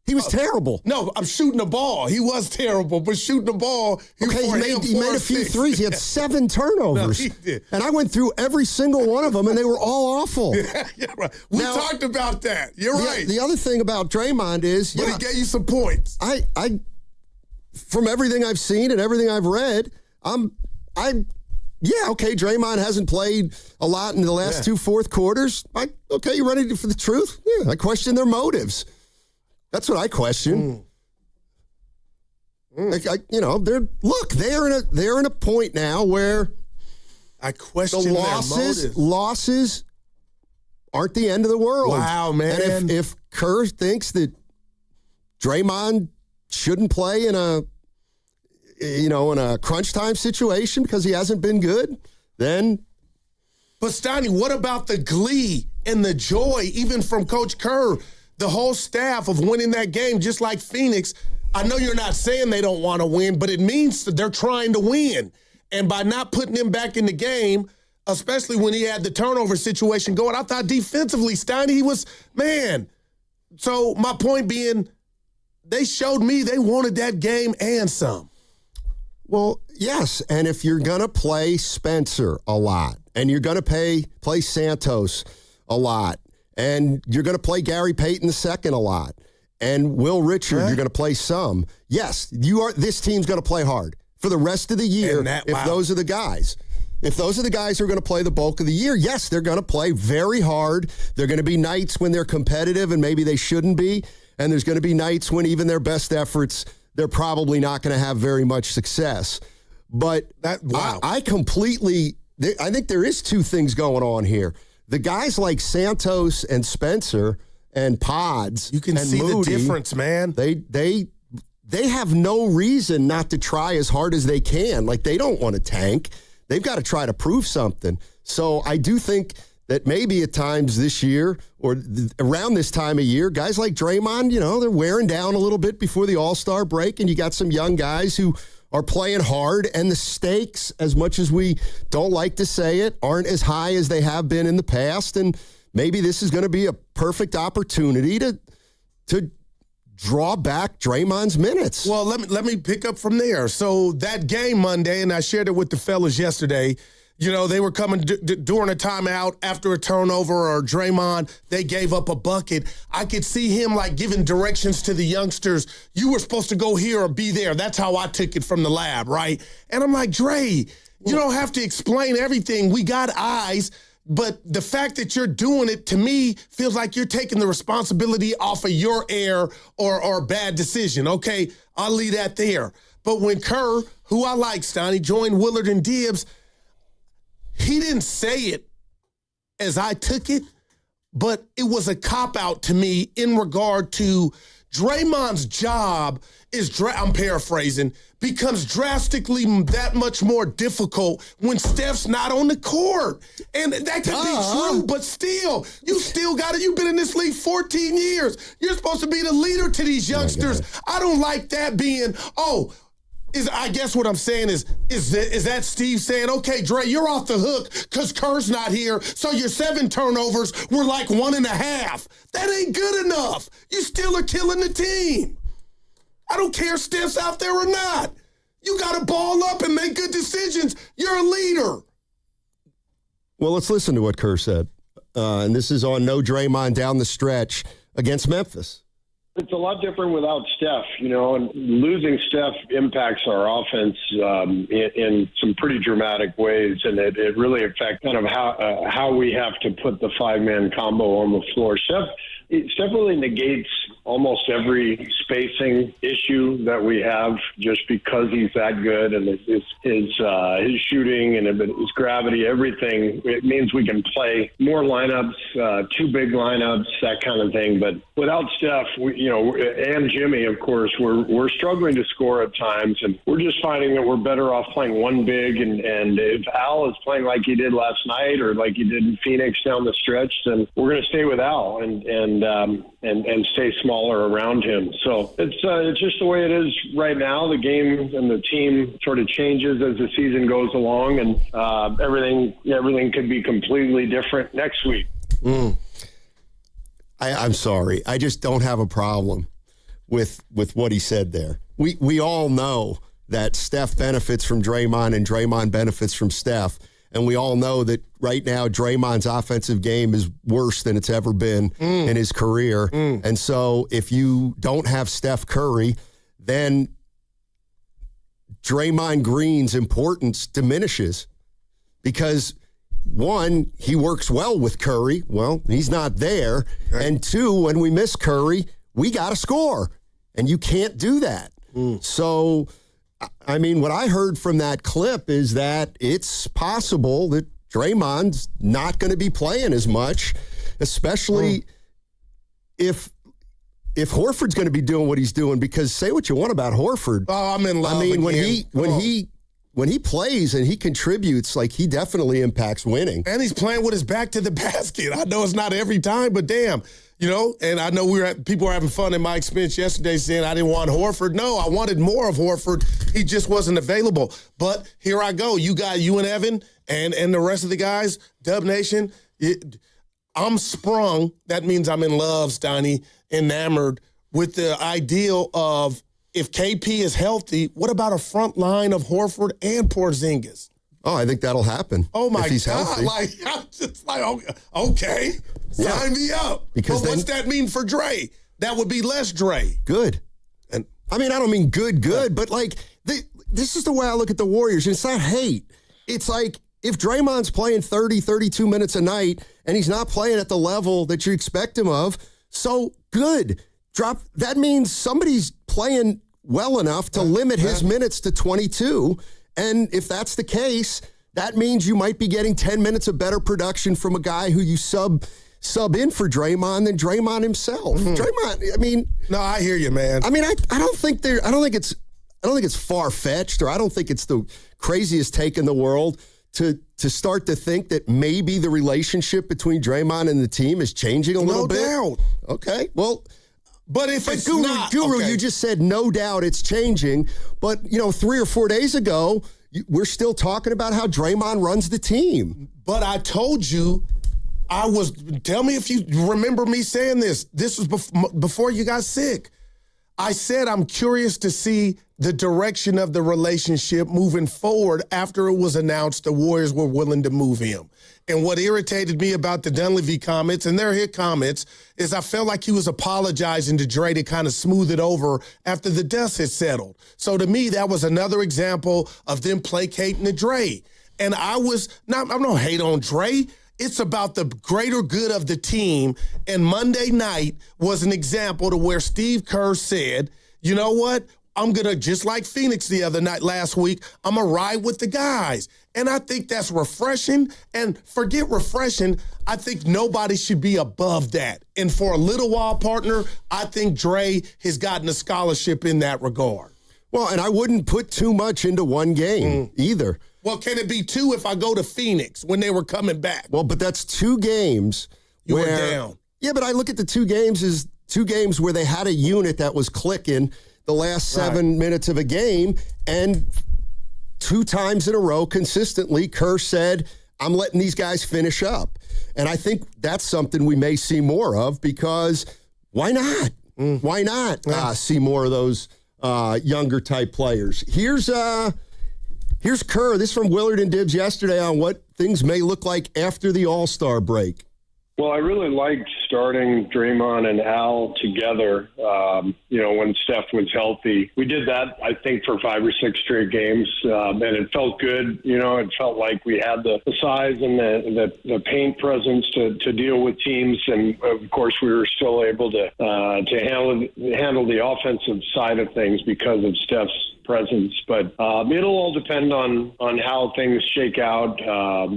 He was terrible. No, I'm shooting the ball. He was terrible, but shooting the ball. He made a few threes. He had 7 turnovers. No, he did. And I went through every single one of them, and they were all awful. Yeah, right. We talked about that. You're right. The other thing about Draymond is, but he gave you some points. I from everything I've seen and everything I've read, Draymond hasn't played a lot in the last 2 fourth quarters. You ready for the truth? Yeah, I question their motives. That's what I question. They're in a point now where I question the their motives. Losses aren't the end of the world. Wow, man! And if Kerr thinks that Draymond shouldn't play in a crunch time situation because he hasn't been good, then. But Steiny, what about the glee and the joy, even from Coach Kerr? The whole staff of winning that game, just like Phoenix. I know you're not saying they don't want to win, but it means that they're trying to win. And by not putting him back in the game, especially when he had the turnover situation going, I thought defensively, Steiny, he was, man. So my point being, they showed me they wanted that game and some. Well, yes, and if you're going to play Spencer a lot, and you're going to play Santos a lot, and you're going to play Gary Payton II a lot. And Will Richard, you're going to play some. Yes, this team's going to play hard for the rest of the year those are the guys. If those are the guys who are going to play the bulk of the year, yes, they're going to play very hard. There are going to be nights when they're competitive and maybe they shouldn't be. And there's going to be nights when even their best efforts, they're probably not going to have very much success. But I think there is 2 things going on here. The guys like Santos and Spencer and Pods, you can see Moody, the difference, man. They have no reason not to try as hard as they can. Like, they don't want to tank. They've got to try to prove something. So I do think that maybe at times this year or around this time of year, guys like Draymond, they're wearing down a little bit before the All-Star break, and you got some young guys who are playing hard, and the stakes, as much as we don't like to say it, aren't as high as they have been in the past. And maybe this is going to be a perfect opportunity to draw back Draymond's minutes. Well, let me pick up from there. So that game Monday, and I shared it with the fellas yesterday, they were coming during a timeout after a turnover or Draymond, they gave up a bucket. I could see him giving directions to the youngsters. You were supposed to go here or be there. That's how I took it from the lab, right? And I'm like, Dre, you don't have to explain everything. We got eyes. But the fact that you're doing it, to me, feels like you're taking the responsibility off of your error or bad decision. Okay, I'll leave that there. But when Kerr, who I like, Steiny, joined Willard and Dibbs, he didn't say it as I took it, but it was a cop-out to me in regard to Draymond's job I'm paraphrasing, becomes drastically that much more difficult when Steph's not on the court. And that could be true, but still, you've been in this league 14 years. You're supposed to be the leader to these youngsters. I don't like that being, I guess what I'm saying is that Steve saying, okay, Dre, you're off the hook because Kerr's not here, so your 7 turnovers were like 1.5. That ain't good enough. You still are killing the team. I don't care if Steph's out there or not. You got to ball up and make good decisions. You're a leader. Well, let's listen to what Kerr said. And this is on no Draymond down the stretch against Memphis. It's a lot different without Steph, and losing Steph impacts our offense in some pretty dramatic ways, and it really affects kind of how we have to put the five-man combo on the floor. Steph really negates almost every spacing issue that we have just because he's that good, and his shooting and his gravity, everything. It means we can play more lineups, two big lineups, that kind of thing. But without Steph, and Jimmy, of course, we're struggling to score at times, and we're just finding that we're better off playing one big. And if Al is playing like he did last night or like he did in Phoenix down the stretch, then we're going to stay with Al and stay smaller around him. So it's just the way it is right now. The game and the team sort of changes as the season goes along, and everything could be completely different next week. I'm sorry. I just don't have a problem with what he said there. We all know that Steph benefits from Draymond and Draymond benefits from Steph. And we all know that right now Draymond's offensive game is worse than it's ever been in his career. And so if you don't have Steph Curry, then Draymond Green's importance diminishes because, one, he works well with Curry. Well, he's not there. Right. And two, when we miss Curry, we got to score. And you can't do that. So, I mean, what I heard from that clip is that it's possible that Draymond's not going to be playing as much, especially if Horford's going to be doing what he's doing. Because say what you want about Horford. Oh, I'm in love. I mean, again. when he plays and he contributes, like he definitely impacts winning. And he's playing with his back to the basket. I know it's not every time, but damn. And I know people were having fun in my experience yesterday saying I didn't want Horford. No, I wanted more of Horford. He just wasn't available. But here I go. You and Evan and the rest of the guys, Dub Nation, I'm sprung. That means I'm in love, Steiny, enamored with the ideal of if KP is healthy, what about a front line of Horford and Porzingis? Oh, I think that'll happen. Oh, my if he's God. Healthy. I'm just like, okay, sign me up. But what's that mean for Dre? That would be less Dre. Good. And I mean, I don't mean good, but like this is the way I look at the Warriors. It's not hate. It's like if Draymond's playing 30, 32 minutes a night and he's not playing at the level that you expect him of, so good. That means somebody's playing well enough to limit his minutes to 22. And if that's the case, that means you might be getting 10 minutes of better production from a guy who you sub in for Draymond than Draymond himself. Draymond, I mean, no, I hear you, man. I mean, I don't think it's far-fetched, or I don't think it's the craziest take in the world to start to think that maybe the relationship between Draymond and the team is changing a little bit. No doubt. Okay, well. But if it's Guru, not, okay. You just said no doubt it's changing. But, 3 or 4 days ago, we're still talking about how Draymond runs the team. But I told you, tell me if you remember me saying this. This was before you got sick. I said I'm curious to see the direction of the relationship moving forward after it was announced the Warriors were willing to move him. And what irritated me about the Dunleavy comments, and they're his comments, is I felt like he was apologizing to Dre to kind of smooth it over after the dust had settled. So to me, that was another example of them placating to Dre. And I'm not hate on Dre. It's about the greater good of the team. And Monday night was an example to where Steve Kerr said, you know what? I'm going to, just like Phoenix last week, I'm going to ride with the guys. And I think that's refreshing. And forget refreshing, I think nobody should be above that. And for a little while partner, I think Dre has gotten a scholarship in that regard. Well, and I wouldn't put too much into one game either. Well, can it be two if I go to Phoenix when they were coming back? Well, but that's 2 games you were down. Yeah, but I look at the 2 games as 2 games where they had a unit that was clicking the last 7 minutes of a game, and 2 times in a row consistently, Kerr said, I'm letting these guys finish up. And I think that's something we may see more of because why not? Why not see more of those younger type players. Here's Kerr. This from Willard and Dibbs yesterday on what things may look like after the All-Star break. Well, I really liked starting Draymond and Al together, when Steph was healthy. We did that, I think, for 5 or 6 straight games, and it felt good. It felt like we had the size and the paint presence to deal with teams, and, of course, we were still able to handle the offensive side of things because of Steph's presence. But it'll all depend on how things shake out,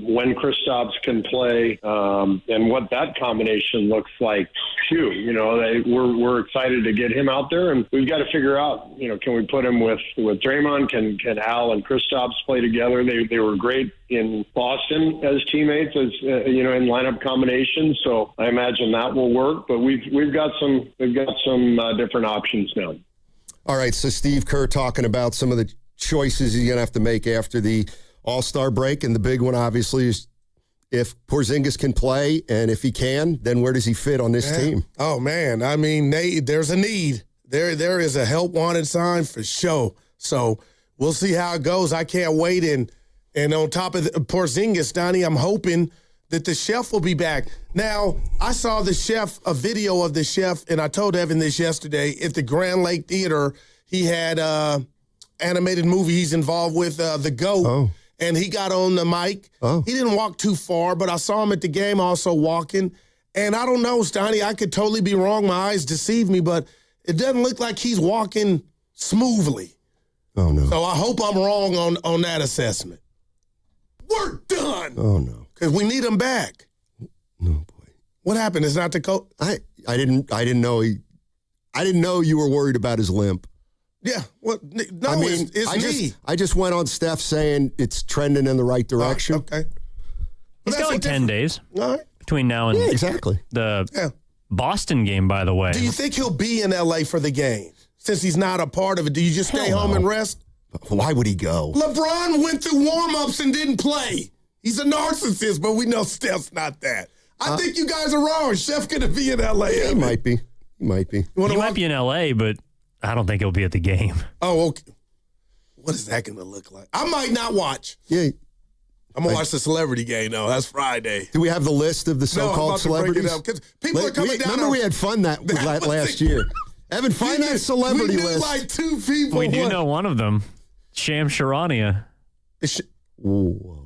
when Kristaps can play, and what that combination looks like too. We're excited to get him out there, and we've got to figure out, can we put him with Draymond? Can Al and Kristaps play together? They were great in Boston as teammates, as in lineup combinations. So I imagine that will work. But we've got some different options now. All right, so Steve Kerr talking about some of the choices he's going to have to make after the All-Star break, and the big one, obviously, is if Porzingis can play, and if he can, then where does he fit on this team? Oh, man. I mean, there's a need. There is a help wanted sign for sure. So we'll see how it goes. I can't wait. And on top of Porzingis, Donnie, I'm hoping that the chef will be back. Now, I saw a video of the chef, and I told Evan this yesterday, at the Grand Lake Theater. He had animated movie he's involved with, The GOAT, and he got on the mic. He didn't walk too far, but I saw him at the game also walking. And I don't know, Stoney, I could totally be wrong. My eyes deceive me, but it doesn't look like he's walking smoothly. Oh, no. So I hope I'm wrong on that assessment. We're done. Oh, no. Because we need him back. No, boy. What happened? Is not the coach? I didn't know you were worried about his limp. Yeah. Well, no, I mean, it's I just went on Steph saying it's trending in the right direction. Okay. He's got like 10 days between now and exactly the Boston game, by the way. Do you think he'll be in L.A. for the game? Since he's not a part of it, do you just stay home and rest? Why would he go? LeBron went through warm-ups and didn't play. He's a narcissist, but we know Steph's not that. I think you guys are wrong. Steph going to be in L.A. He might be. He might be in L.A., but I don't think he'll be at the game. Oh, okay. What is that going to look like? I might not watch. Yeah. I'm going to watch the celebrity game, though. That's Friday. Do we have the list of the so-called celebrities? People are coming down. Remember we had fun that last year. Evan, find that celebrity list. We knew like 2 people. We do know one of them. Sham Charania. Whoa.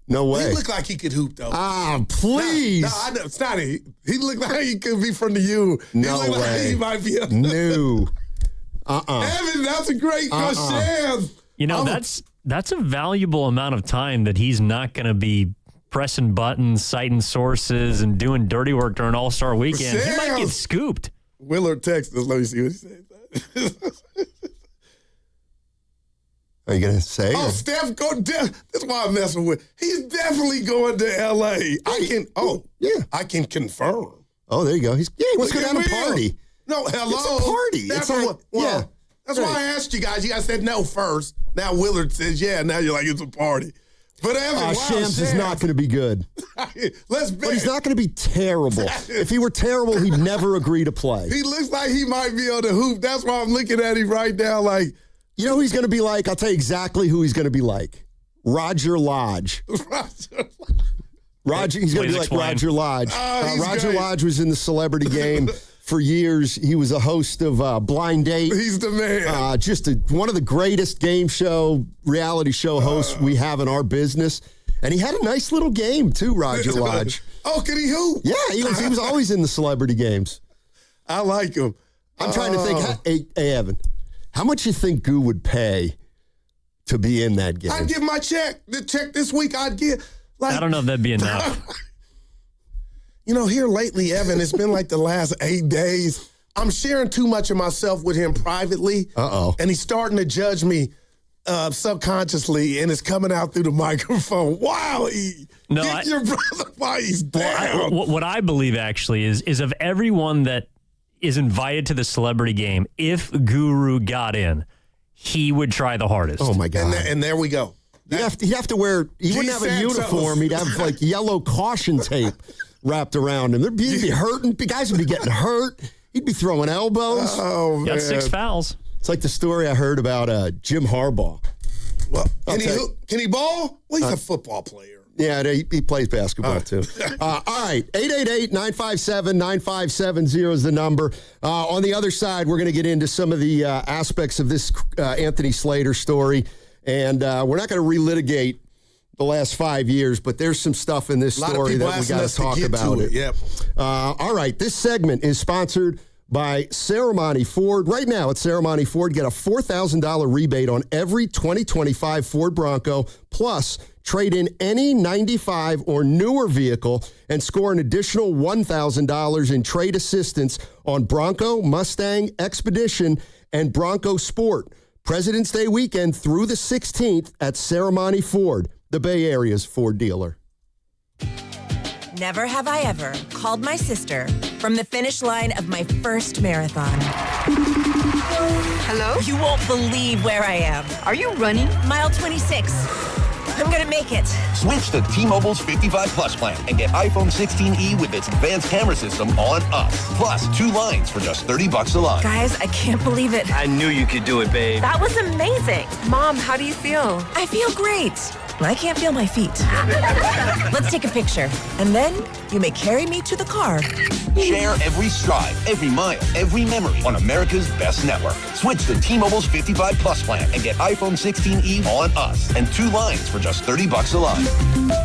No way. He looked like he could hoop, though. Ah, please. No, I know. It's not he looked like he could be from the U. No he looked way. Like he might be. No. Evan, that's a great question. That's a valuable amount of time that he's not going to be pressing buttons, citing sources, and doing dirty work during All-Star Weekend. He might get scooped. Willard texted us. Let me see what he said. Are you going to say? Oh, Steph, that's why I'm messing with. He's definitely going to L.A. I can confirm. Oh, there you go. He wants to go down to party. No, hello. It's a party. That's why I asked you guys. You guys said no first. Now Willard says yeah. Now you're like, it's a party. But Evan, Shams is not going to be good. Let's bet. But he's not going to be terrible. If he were terrible, he'd never agree to play. He looks like he might be on the hoop. That's why I'm looking at him right now like. You know who he's going to be like? I'll tell you exactly who he's going to be like. Roger Lodge. He's going to be like Roger Lodge. Roger Lodge was in the celebrity game for years. He was a host of Blind Date. He's the man. Just one of the greatest reality show hosts we have in our business. And he had a nice little game, too, Roger Lodge. Oh, could he hoop? Yeah, he was always in the celebrity games. I like him. I'm trying to think. Hey, Evan. How much you think Goo would pay to be in that game? I'd give my check. The check this week I'd give. I don't know if that'd be enough. Here lately, Evan, it's been like the last 8 days. I'm sharing too much of myself with him privately. Uh-oh. And he's starting to judge me subconsciously, and it's coming out through the microphone. Wow, get your brother while he's down. What I believe, actually, is of everyone that is invited to the celebrity game, if Guru got in, he would try the hardest. Oh, my God. And there we go. He'd have to wear, he wouldn't have a uniform. He'd have like yellow caution tape wrapped around him. He'd be hurting. Guys would be getting hurt. He'd be throwing elbows. Oh, man. Got 6 fouls. It's like the story I heard about Jim Harbaugh. Well, can he ball? Well, he's a football player. Yeah, he plays basketball, too. All right, 888-957-9570 is the number. On the other side, we're going to get into some of the aspects of this Anthony Slater story, and we're not going to relitigate the last 5 years, but there's some stuff in this story that we got to talk about. Yep. All right, this segment is sponsored by Ceremony Ford. Right now at Ceremony Ford, get a $4,000 rebate on every 2025 Ford Bronco, plus trade in any 95 or newer vehicle and score an additional $1,000 in trade assistance on Bronco, Mustang, Expedition, and Bronco Sport. President's Day weekend through the 16th at Ceremony Ford, the Bay Area's Ford dealer. Never have I ever called my sister from the finish line of my first marathon. Hello? You won't believe where I am. Are you running? Mile 26. I'm gonna make it. Switch to T-Mobile's 55 Plus plan and get iPhone 16e with its advanced camera system on us. Plus 2 lines for just $30 a line. Guys, I can't believe it. I knew you could do it, babe. That was amazing. Mom, how do you feel? I feel great. I can't feel my feet. Let's take a picture. And then you may carry me to the car. Share every stride, every mile, every memory on America's best network. Switch to T-Mobile's 55 Plus plan and get iPhone 16e on us and 2 lines for just $30 a line.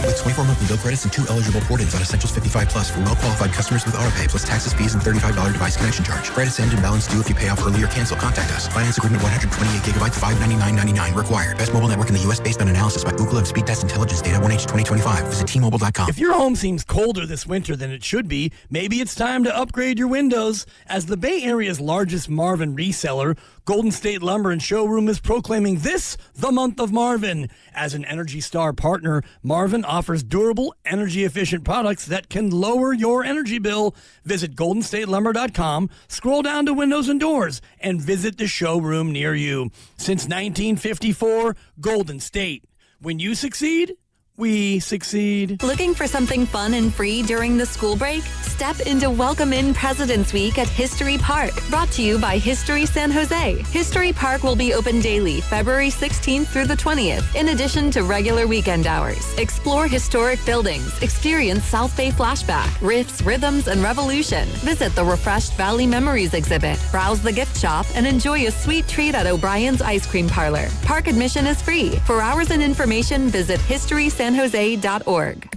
With 24 monthly bill credits and 2 eligible port-ins on Essentials 55 Plus for well-qualified customers with AutoPay, plus taxes, fees, and $35 device connection charge. Credits end and balance due if you pay off early or cancel. Contact us. Finance agreement 128 gigabytes, $599.99 required. Best mobile network in the U.S. based on analysis by Google and Speed Test Intelligence data 1H 2025. Visit T-Mobile.com. If your home seems colder this winter than it should be, maybe it's time to upgrade your windows. As the Bay Area's largest Marvin reseller, Golden State Lumber and Showroom is proclaiming this the month of Marvin. As an Energy Star partner, Marvin offers durable, energy-efficient products that can lower your energy bill. Visit GoldenStateLumber.com, scroll down to Windows and Doors, and visit the showroom near you. Since 1954, Golden State. When you succeed, we succeed. Looking for something fun and free during the school break? Step into Welcome In President's Week at History Park, brought to you by History San Jose. History Park will be open daily, February 16th through the 20th, in addition to regular weekend hours. Explore historic buildings, experience South Bay flashback, riffs, rhythms, and revolution. Visit the Refreshed Valley Memories exhibit, browse the gift shop, and enjoy a sweet treat at O'Brien's Ice Cream Parlor. Park admission is free. For hours and information, visit historysanjose.org.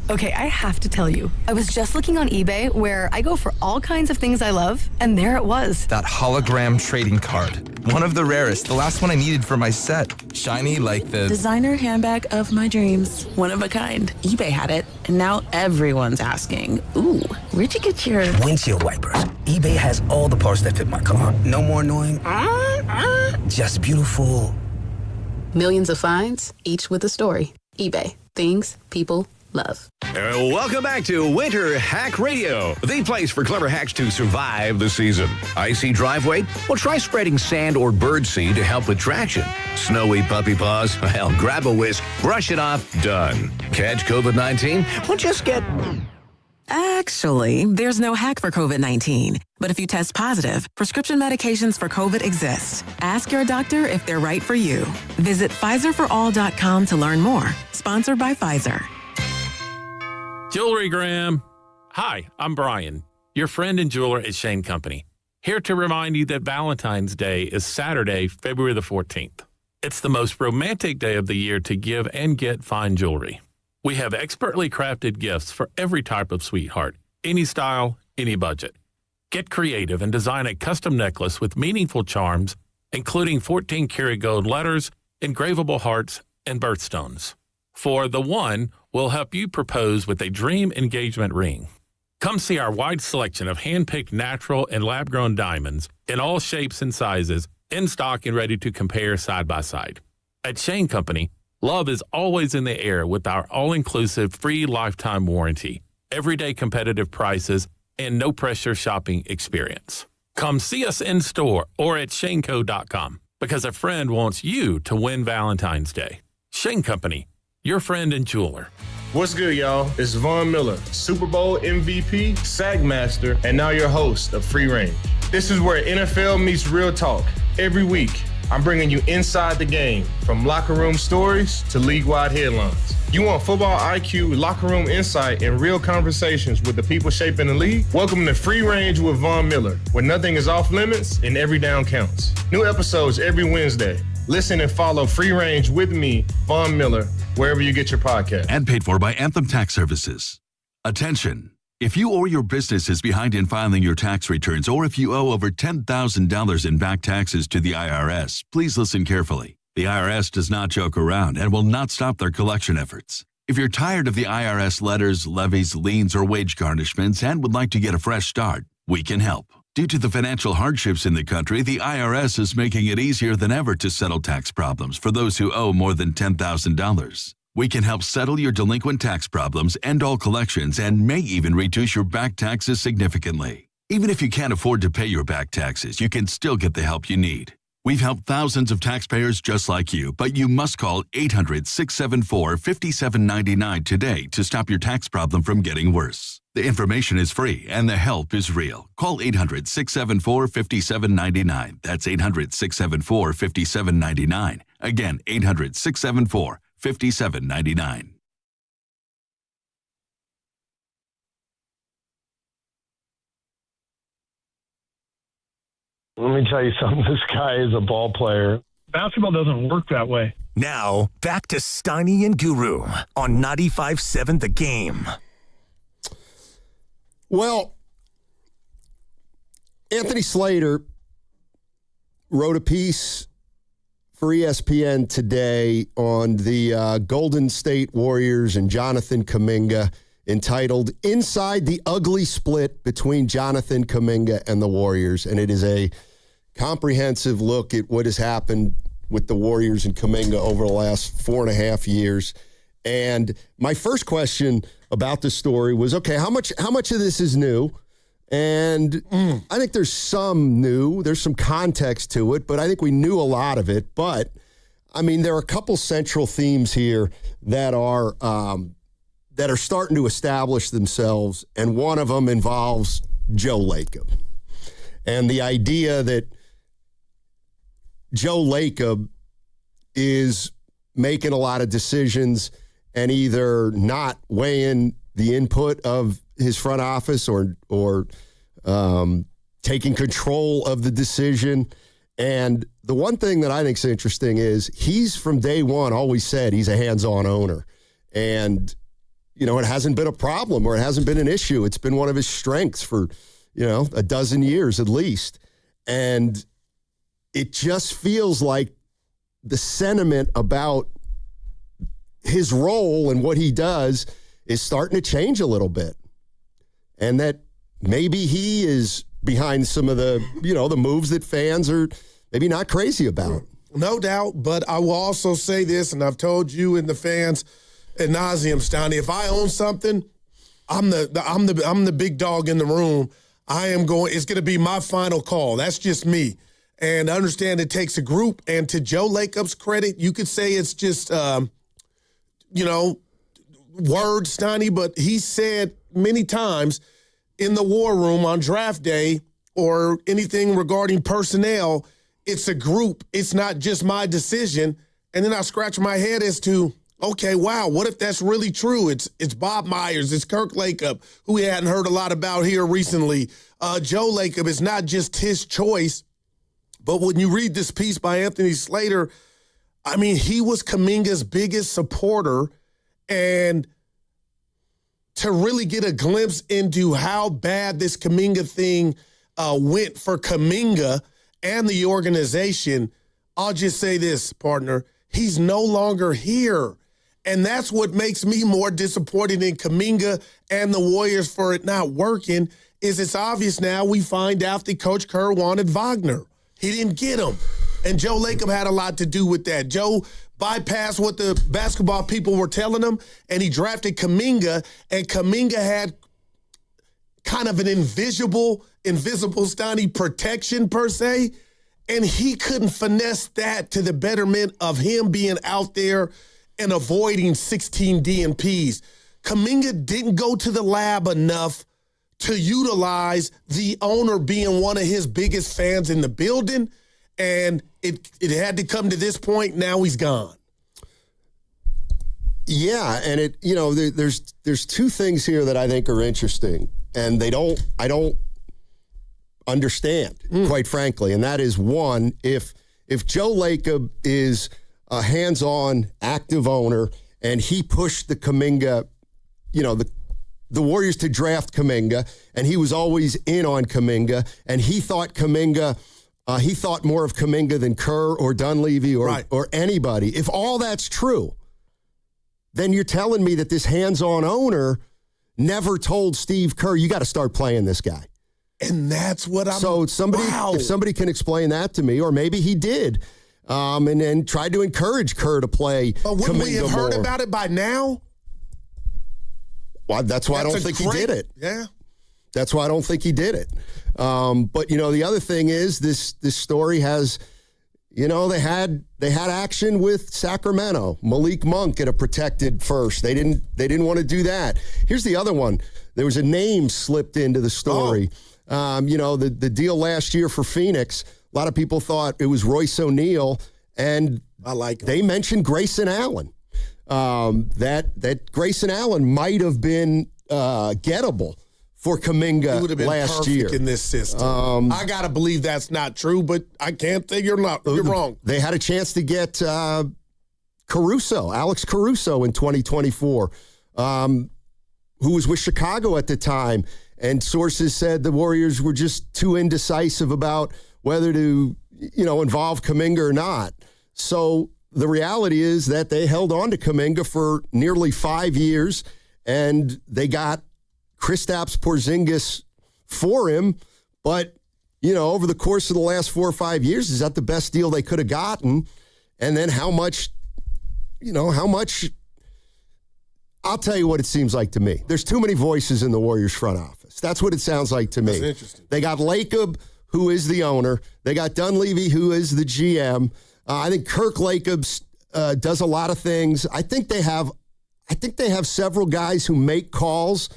Okay, I have to tell you, I was just looking on eBay where I go for all kinds of things I love, and there it was. That hologram trading card. One of the rarest, the last one I needed for my set. Shiny like the designer handbag of my dreams. One of a kind. eBay had it, and now everyone's asking, ooh, where'd you get your windshield wipers? eBay has all the parts that fit my car. No more annoying. Just beautiful. Millions of finds, each with a story. eBay. Things people love. Welcome back to Winter Hack Radio, the place for clever hacks to survive the season. Icy driveway? Well, try spreading sand or birdseed to help with traction. Snowy puppy paws? Well, grab a whisk, brush it off, done. Catch COVID-19? Well, just get... Actually, there's no hack for COVID-19. But if you test positive, prescription medications for COVID exist. Ask your doctor if they're right for you. Visit PfizerForAll.com to learn more. Sponsored by Pfizer. Jewelry Gram. Hi, I'm Brian, your friend and jeweler at Shane Company. Here to remind you that Valentine's Day is Saturday, February the 14th. It's the most romantic day of the year to give and get fine jewelry. We have expertly crafted gifts for every type of sweetheart, any style, any budget. Get creative and design a custom necklace with meaningful charms, including 14-karat gold letters, engravable hearts, and birthstones. For the one, we'll help you propose with a dream engagement ring. Come see our wide selection of hand-picked natural and lab-grown diamonds in all shapes and sizes, in stock and ready to compare side by side. At Shane Company, love is always in the air with our all-inclusive free lifetime warranty, everyday competitive prices, and no-pressure shopping experience. Come see us in store or at shaneco.com because a friend wants you to win Valentine's Day. Shane Company, your friend and jeweler. What's good, y'all? It's Von Miller, Super Bowl MVP, Sack Master, and now your host of Free Reign. This is where NFL meets real talk. Every week, I'm bringing you inside the game, from locker room stories to league-wide headlines. You want football IQ, locker room insight, and real conversations with the people shaping the league? Welcome to Free Range with Von Miller, where nothing is off limits and every down counts. New episodes every Wednesday. Listen and follow Free Range with me, Von Miller, wherever you get your podcast. And paid for by Anthem Tax Services. Attention. If you or your business is behind in filing your tax returns, or if you owe over $10,000 in back taxes to the IRS, please listen carefully. The IRS does not joke around and will not stop their collection efforts. If you're tired of the IRS letters, levies, liens, or wage garnishments and would like to get a fresh start, we can help. Due to the financial hardships in the country, the IRS is making it easier than ever to settle tax problems for those who owe more than $10,000. We can help settle your delinquent tax problems, end all collections, and may even reduce your back taxes significantly. Even if you can't afford to pay your back taxes, you can still get the help you need. We've helped thousands of taxpayers just like you, but you must call 800-674-5799 today to stop your tax problem from getting worse. The information is free and the help is real. Call 800-674-5799. That's 800-674-5799. Again, 800-674-5799. Let me tell you something. This guy is a ball player. Basketball doesn't work that way. Now, back to Steiny and Guru on 95.7 The Game. Well, Anthony Slater wrote a piece for ESPN today on the Golden State Warriors and Jonathan Kaminga, entitled "Inside the Ugly Split Between Jonathan Kaminga and the Warriors." And it is a comprehensive look at what has happened with the Warriors and Kaminga over the last 4.5 years. And my first question about the story was, okay, how much of this is new? And I think there's some new. There's some context to it, but I think we knew a lot of it. But, I mean, there are a couple central themes here that are starting to establish themselves, and one of them involves Joe Lacob. And the idea that Joe Lacob is making a lot of decisions and either not weighing the input of his front office or taking control of the decision. And the one thing that I think is interesting is he's from day one always said he's a hands-on owner. And, you know, it hasn't been a problem or it hasn't been an issue. It's been one of his strengths for, you know, a dozen years at least. And it just feels like the sentiment about his role and what he does is starting to change a little bit. And that maybe he is behind some of the, you know, the moves that fans are maybe not crazy about. No doubt, but I will also say this, and I've told you and the fans ad nauseum, Stoney, if I own something, I'm the big dog in the room. It's going to be my final call. That's just me. And I understand it takes a group. And to Joe Lacob's credit, you could say it's just, words, Stoney, but he said many times in the war room on draft day or anything regarding personnel, it's a group. It's not just my decision. And then I scratch my head as to, okay, wow, what if that's really true? It's Bob Myers, it's Kirk Lacob, who we hadn't heard a lot about here recently. Joe Lacob is not just his choice, but when you read this piece by Anthony Slater, I mean, he was Kaminga's biggest supporter, and to really get a glimpse into how bad this Kaminga thing went for Kaminga and the organization, I'll just say this, partner, he's no longer here. And that's what makes me more disappointed in Kaminga and the Warriors for it not working, is it's obvious now we find out that Coach Kerr wanted Wagner. He didn't get him. And Joe Lacob had a lot to do with that. Joe bypassed what the basketball people were telling him, and he drafted Kaminga, and Kaminga had kind of an invisible Stoney protection per se, and he couldn't finesse that to the betterment of him being out there and avoiding 16 DNPs. Kaminga didn't go to the lab enough to utilize the owner being one of his biggest fans in the building and it had to come to this point. Now he's gone. Yeah, and there's two things here that I think are interesting, and I don't understand, quite frankly, and that is one, if Joe Lacob is a hands-on, active owner, and he pushed the Kaminga, the Warriors to draft Kaminga, and he was always in on Kaminga, and he thought he thought more of Kaminga than Kerr or Dunleavy or anybody. If all that's true, then you're telling me that this hands-on owner never told Steve Kerr, you got to start playing this guy. And that's what I'm... So if somebody can explain that to me, or maybe he did, and then tried to encourage Kerr to play Kaminga more. But wouldn't we have heard about it by now? Well, that's why I don't think he did it. Yeah. That's why I don't think he did it. But, the other thing is this story has... they had action with Sacramento. Malik Monk at a protected first. They didn't want to do that. Here's the other one. There was a name slipped into the story. The deal last year for Phoenix. A lot of people thought it was Royce O'Neal, and I like him. They mentioned Grayson Allen. That Grayson Allen might have been gettable for Kaminga he would have been last year in this system. I gotta believe that's not true, but I can't think you're wrong. They had a chance to get Alex Caruso in 2024, who was with Chicago at the time, and sources said the Warriors were just too indecisive about whether to involve Kaminga or not. So the reality is that they held on to Kaminga for nearly 5 years, and they got Kristaps Porzingis for him, but, over the course of the last 4 or 5 years, is that the best deal they could have gotten? And then how much, I'll tell you what it seems like to me. There's too many voices in the Warriors front office. That's what it sounds like to me. That's interesting. They got Lacob, who is the owner. They got Dunleavy, who is the GM. I think Kirk Lacob does a lot of things. I think they have several guys who make calls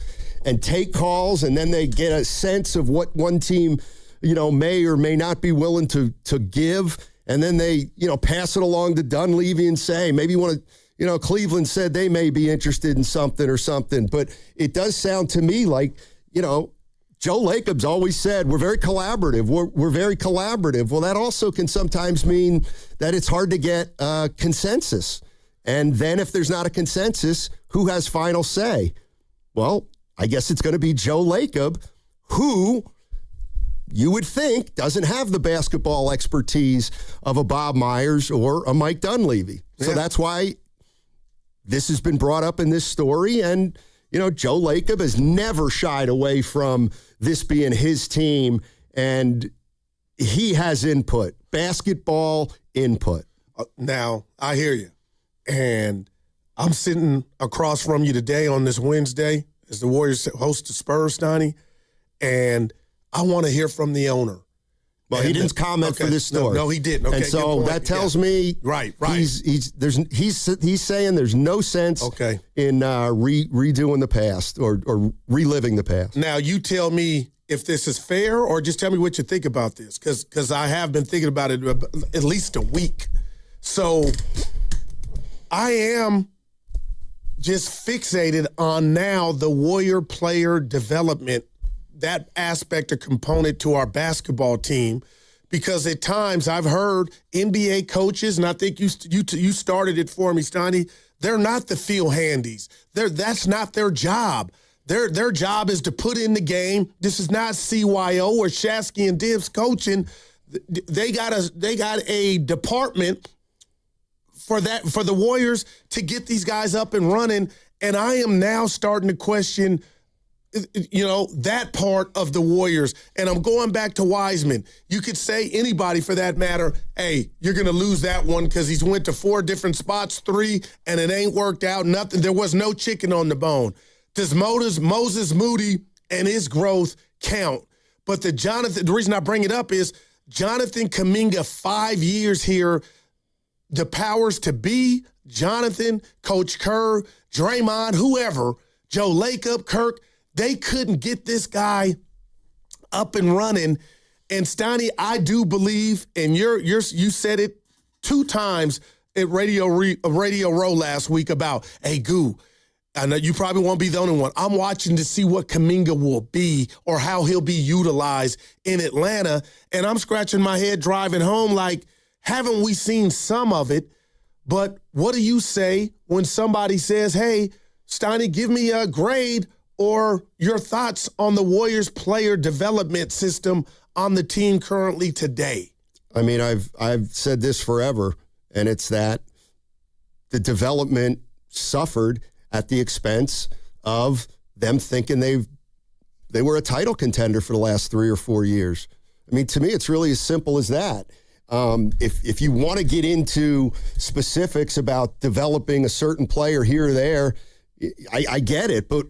and take calls, and then they get a sense of what one team, may or may not be willing to give, and then they, pass it along to Dunleavy and say, maybe you want to, Cleveland said they may be interested in something or something, but it does sound to me like, Joe Lacob's always said, we're very collaborative. We're very collaborative. Well, that also can sometimes mean that it's hard to get consensus. And then if there's not a consensus, who has final say? Well, I guess it's going to be Joe Lacob, who you would think doesn't have the basketball expertise of a Bob Myers or a Mike Dunleavy. So that's why this has been brought up in this story. And, Joe Lacob has never shied away from this being his team. And he has input, basketball input. Now, I hear you. And I'm sitting across from you today on this Wednesday as the Warriors host the Spurs, Donnie, and I want to hear from the owner. Well, he didn't comment for this story. No, he didn't. Okay, and so that tells me right. He's saying there's no sense in redoing the past or reliving the past. Now, you tell me if this is fair, or just tell me what you think about this, because I have been thinking about it at least a week. So I am just fixated on now the Warrior player development, that aspect or component to our basketball team, because at times I've heard NBA coaches, and I think you started it for me, Stoney, they're not the field handies. That's not their job. Their job is to put in the game. This is not CYO or Shasky and Dibbs coaching. They got a department for the Warriors to get these guys up and running, and I am now starting to question, that part of the Warriors. And I'm going back to Wiseman. You could say anybody for that matter, hey, you're going to lose that one because he's went to 4 different spots, 3, and it ain't worked out. Nothing. There was no chicken on the bone. Does Moses Moody and his growth count? But the reason I bring it up is Jonathan Kaminga, 5 years here, the powers to be, Jonathan, Coach Kerr, Draymond, whoever, Joe Lacob, Kirk, they couldn't get this guy up and running. And Steiny, I do believe, and you said it 2 times at Radio Row last week about, hey, Goo, I know you probably won't be the only one. I'm watching to see what Kaminga will be or how he'll be utilized in Atlanta. And I'm scratching my head driving home like, haven't we seen some of it? But what do you say when somebody says, hey, Steiny, give me a grade or your thoughts on the Warriors player development system on the team currently today? I mean, I've said this forever, and it's that the development suffered at the expense of them thinking they were a title contender for the last 3 or 4 years. I mean, to me, it's really as simple as that. If you want to get into specifics about developing a certain player here or there, I get it, but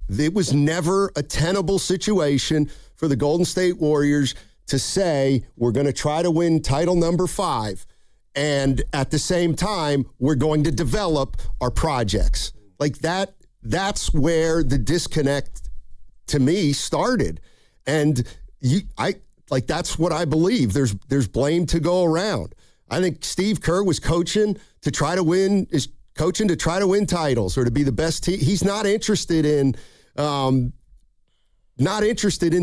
it was never a tenable situation for the Golden State Warriors to say, we're going to try to win title number 5, and at the same time, we're going to develop our projects. Like that's where the disconnect to me started. And that's what I believe. There's blame to go around. I think Steve Kerr was coaching to try to win titles or to be the best team. He's not interested in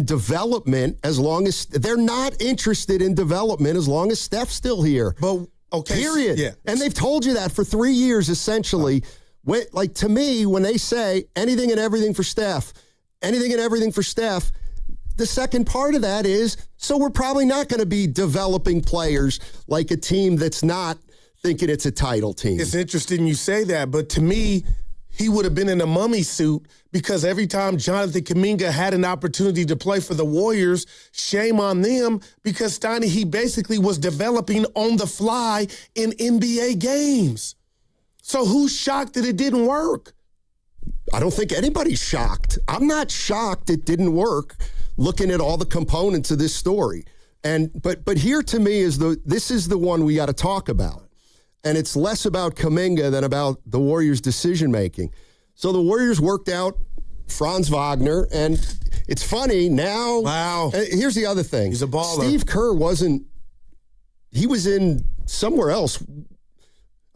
development as long as they're not interested in development as long as Steph's still here. But okay, period. Yeah. And they've told you that for 3 years essentially. Like, to me, when they say anything and everything for Steph, the second part of that is, so we're probably not going to be developing players like a team that's not thinking it's a title team. It's interesting you say that, but to me, he would have been in a mummy suit because every time Jonathan Kaminga had an opportunity to play for the Warriors, shame on them because, Steiny, he basically was developing on the fly in NBA games. So who's shocked that it didn't work? I don't think anybody's shocked. I'm not shocked it didn't work looking at all the components of this story. But here to me this is the one we got to talk about. And it's less about Kaminga than about the Warriors' decision-making. So the Warriors worked out Franz Wagner, and it's funny now. Wow. Here's the other thing. He's a baller. Steve Kerr he was in somewhere else.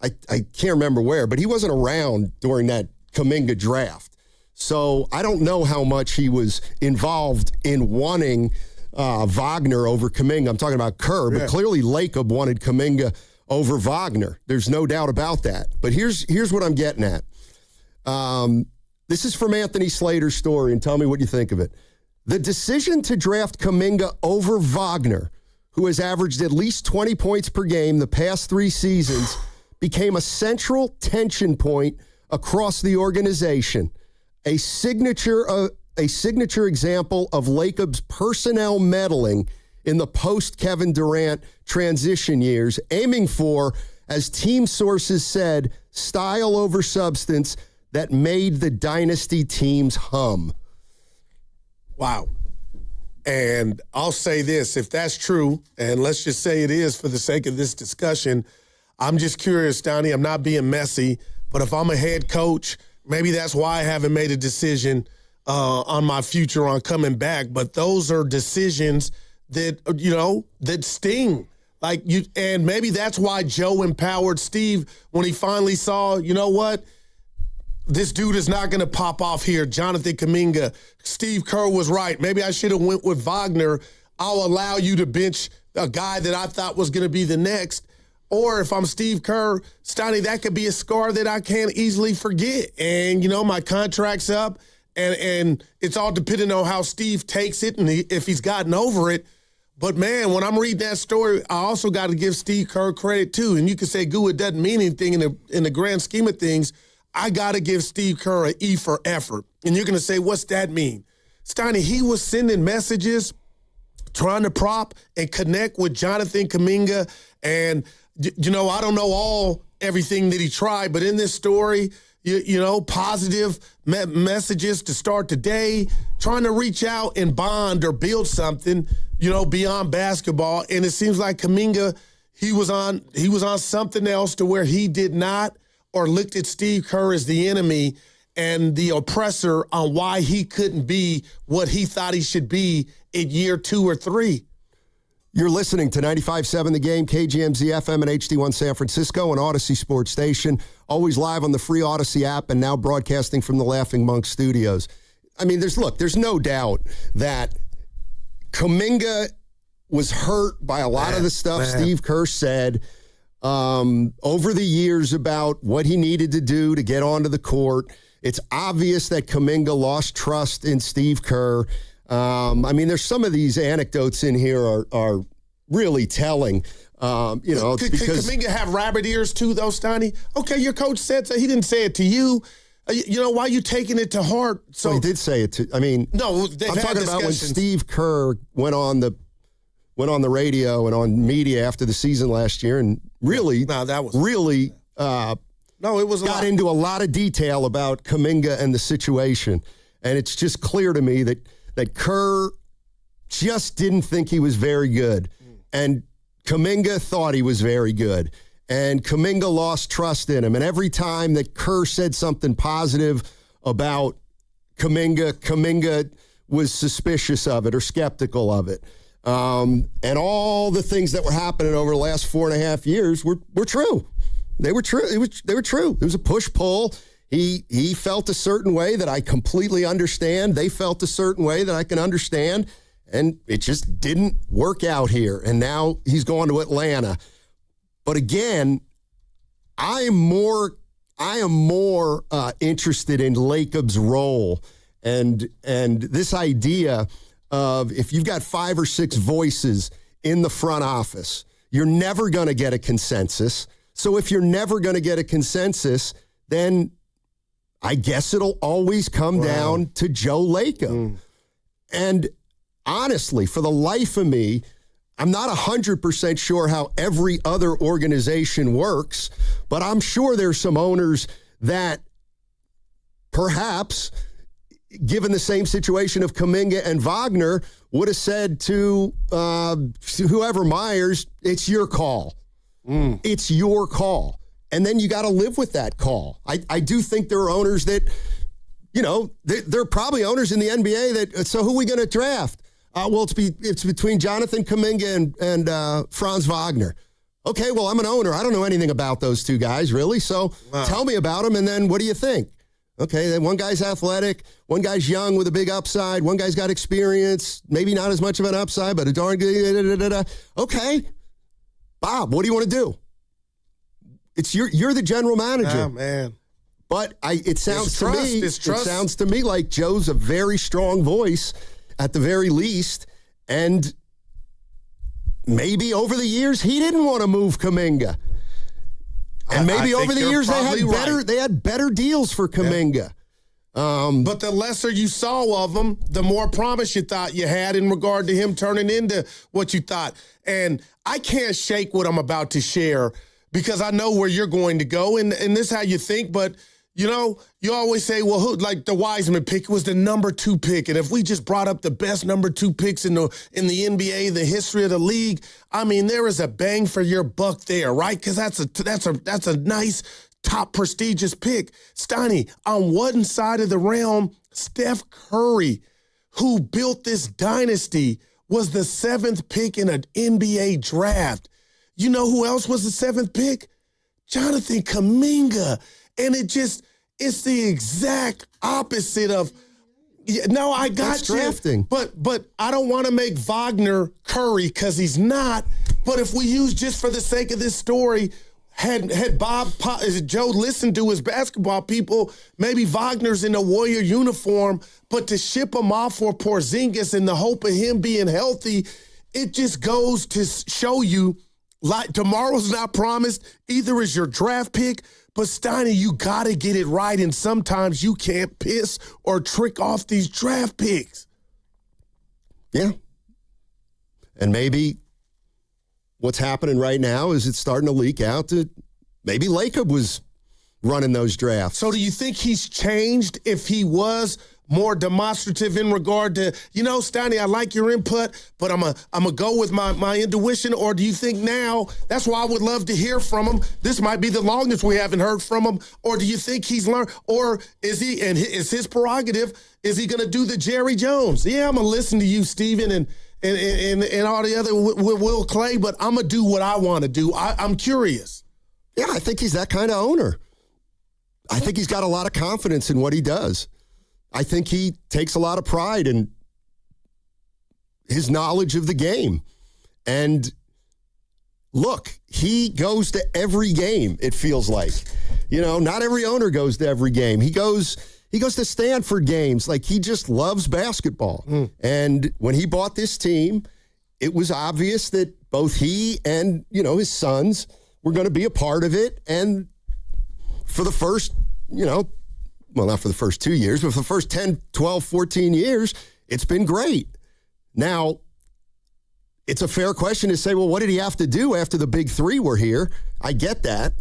I can't remember where, but he wasn't around during that Kaminga draft. So I don't know how much he was involved in wanting Wagner over Kaminga. I'm talking about Kerr, but clearly Lacob wanted Kaminga over Wagner. There's no doubt about that. But here's what I'm getting at. This is from Anthony Slater's story, and tell me what you think of it. The decision to draft Kaminga over Wagner, who has averaged at least 20 points per game the past 3 seasons, became a central tension point across the organization, a signature example of Lacob's personnel meddling in the post-Kevin Durant transition years, aiming for, as team sources said, style over substance that made the dynasty teams hum. Wow. And I'll say this, if that's true, and let's just say it is for the sake of this discussion, I'm just curious, Donnie, I'm not being messy, but if I'm a head coach, maybe that's why I haven't made a decision on my future on coming back. But those are decisions that, that sting. And maybe that's why Joe empowered Steve when he finally saw, you know what? This dude is not going to pop off here. Jonathan Kaminga. Steve Kerr was right. Maybe I should have went with Wagner. I'll allow you to bench a guy that I thought was going to be the next. Or if I'm Steve Kerr, Steiny, that could be a scar that I can't easily forget. And, my contract's up, and it's all dependent on how Steve takes it and if he's gotten over it. But, man, when I'm reading that story, I also got to give Steve Kerr credit, too. And you can say, it doesn't mean anything in the grand scheme of things. I got to give Steve Kerr an E for effort. And you're going to say, what's that mean? Steiny, he was sending messages, trying to prop and connect with Jonathan Kaminga. And, I don't know everything that he tried, but in this story, positive messages to start the day, trying to reach out and bond or build something, beyond basketball. And it seems like Kaminga, he was on something else to where he did not or looked at Steve Kerr as the enemy and the oppressor on why he couldn't be what he thought he should be in year 2 or 3. You're listening to 95.7 The Game, KGMZ FM and HD1 San Francisco, and Odyssey Sports Station. Always live on the free Odyssey app and now broadcasting from the Laughing Monk Studios. I mean, there's no doubt that Kaminga was hurt by a lot of the stuff Steve Kerr said over the years about what he needed to do to get onto the court. It's obvious that Kaminga lost trust in Steve Kerr. I mean, there's some of these anecdotes in here are really telling. Could Kaminga have rabbit ears too, though, Steiny? Okay, your coach said so. He didn't say it to you. Why are you taking it to heart? So well, he did say it to. I mean, no, I'm talking about when Steve Kerr went on the radio and on media after the season last year, and really, got into a lot of detail about Kaminga and the situation, and it's just clear to me that Kerr just didn't think he was very good, and Kaminga thought he was very good, and Kaminga lost trust in him. And every time that Kerr said something positive about Kaminga was suspicious of it or skeptical of it. And all the things that were happening over the last 4.5 years were true. They were true. They were true. There was a push-pull. He felt a certain way that I completely understand. They felt a certain way that I can understand. And it just didn't work out here. And now he's going to Atlanta. But again, I am more interested in Lacob's role and this idea of if you've got 5 or 6 voices in the front office, you're never going to get a consensus. So if you're never going to get a consensus, then I guess it'll always come down to Joe Lacob. And honestly, for the life of me, I'm not 100% sure how every other organization works, but I'm sure there's some owners that perhaps, given the same situation of Kaminga and Wagner, would have said to whoever Myers, it's your call. It's your call. And then you got to live with that call. I do think there are owners that, there are probably owners in the NBA that, so who are we going to draft? Well, it's between Jonathan Kaminga and Franz Wagner. Okay, well, I'm an owner. I don't know anything about those two guys, really. So tell me about them, and then what do you think? Okay, then one guy's athletic, one guy's young with a big upside, one guy's got experience, maybe not as much of an upside, but a darn good. Okay, Bob, what do you want to do? You're the general manager. Yeah, man. But it sounds to me like Joe's a very strong voice at the very least, and maybe over the years he didn't want to move Kaminga. And maybe over the years they had better deals for Kaminga. But the lesser you saw of him, the more promise you thought you had in regard to him turning into what you thought. And I can't shake what I'm about to share because I know where you're going to go, and this is how you think. But, you always say, well, who, like the Wiseman pick was the number 2 pick. And if we just brought up the best number 2 picks in the NBA, the history of the league, I mean, there is a bang for your buck there, right? Because that's a nice, top prestigious pick. Steiny, on one side of the realm, Steph Curry, who built this dynasty, was the 7th pick in an NBA draft. You know who else was the 7th pick? Jonathan Kaminga. And it's the exact opposite of, no, I got you. Drafting. But I don't want to make Wagner Curry because he's not. But if we use, just for the sake of this story, had Joe listened to his basketball people, maybe Wagner's in a Warrior uniform, but to ship him off for Porzingis in the hope of him being healthy, it just goes to show you, like, tomorrow's not promised. Either is your draft pick, but Steiny, you got to get it right, and sometimes you can't piss or trick off these draft picks. Yeah. And maybe what's happening right now is it's starting to leak out that maybe Lacob was running those drafts. So do you think he's changed if he was more demonstrative in regard to, Steiny, I like your input, but I'm a go with my intuition? Or do you think now, that's why I would love to hear from him, this might be the longest we haven't heard from him, or do you think he's learned, or is his prerogative, is he going to do the Jerry Jones? Yeah, I'm going to listen to you, Steven, and all the other with Will Clay, but I'm going to do what I want to do. I'm curious. Yeah, I think he's that kind of owner. I think he's got a lot of confidence in what he does. I think he takes a lot of pride in his knowledge of the game. And look, he goes to every game, it feels like. You know, not every owner goes to every game. He goes to Stanford games. Like, he just loves basketball. And when he bought this team, it was obvious that both he and, his sons were going to be a part of it. And for the first, well, not for the first 2 years, but for the first 10, 12, 14 years, it's been great. Now, it's a fair question to say, well, what did he have to do after the big three were here? I get that.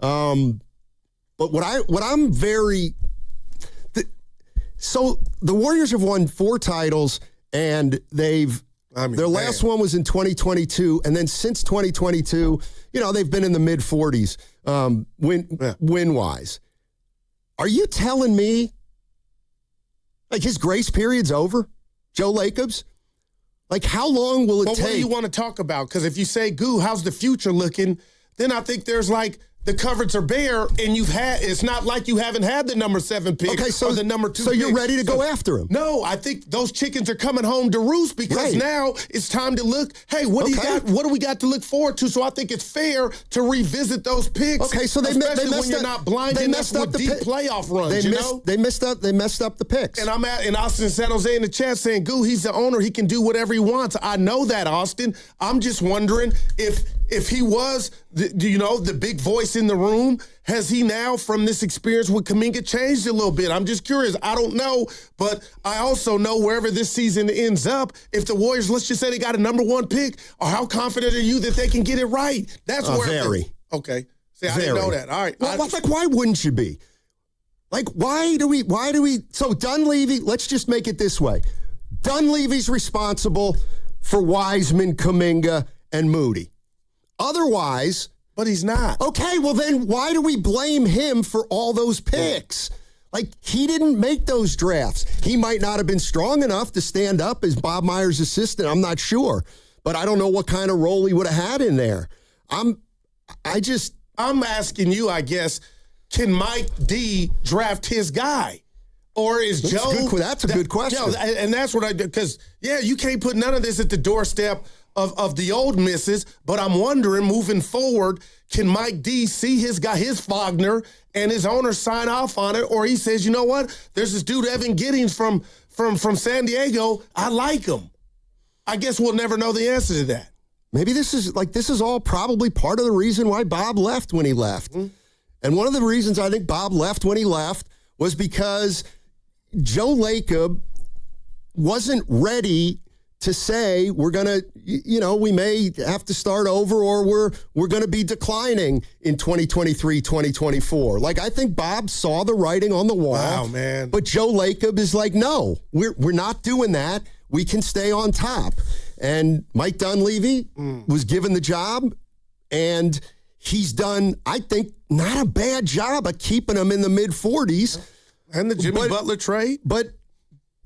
But what I'm very... So the Warriors have won 4 titles, and their last one was in 2022, and then since 2022, they've been in the mid-40s win-wise. Are you telling me, like, his grace period's over, Joe Lacob's? Like, how long will it take? What do you want to talk about? Because if you say, Goo, how's the future looking, then I think there's like, the cupboards are bare, and it's not like you haven't had the number 7 pick or the number 2 so pick. You're ready to go after him? No, I think those chickens are coming home to roost because now it's time to look, hey, what do you got? What do we got to look forward to? So I think it's fair to revisit those picks. Okay, so they messed when you're not blind enough with deep playoff runs, They messed up the picks. And I'm in Austin, San Jose in the chat saying, Goo, he's the owner. He can do whatever he wants. I know that, Austin. I'm just wondering if he was, the big voice in the room, has he now, from this experience with Kaminga, changed a little bit? I'm just curious. I don't know, but I also know wherever this season ends up, if the Warriors, let's just say they got a number 1 pick, or how confident are you that they can get it right? That's where. Very. Okay. See, I didn't know that. All right. Well, why wouldn't you be? Like, why do we, so Dunleavy, let's just make it this way. Dunleavy's responsible for Wiseman, Kaminga, and Moody. Otherwise... But he's not. Okay, well then why do we blame him for all those picks? Like, he didn't make those drafts. He might not have been strong enough to stand up as Bob Myers' assistant. I'm not sure. But I don't know what kind of role he would have had in there. I'm asking you, I guess, can Mike D draft his guy? Or is Joe... That's a good question. Yeah, and that's what I do. Because, you can't put none of this at the doorstep of the old misses, but I'm wondering, moving forward, can Mike D see his guy, his Wagner, and his owner sign off on it, or he says, you know what, there's this dude Evan Giddings from San Diego, I like him. I guess we'll never know the answer to that. Maybe this is all probably part of the reason why Bob left when he left. Mm-hmm. And one of the reasons I think Bob left when he left was because Joe Lacob wasn't ready to say we're going to, we may have to start over, or we're going to be declining in 2023, 2024. Like, I think Bob saw the writing on the wall. Wow, man. But Joe Lacob is like, no, we're not doing that. We can stay on top. And Mike Dunleavy was given the job, and he's done, I think, not a bad job of keeping them in the mid-40s. And the Jimmy Butler trade. But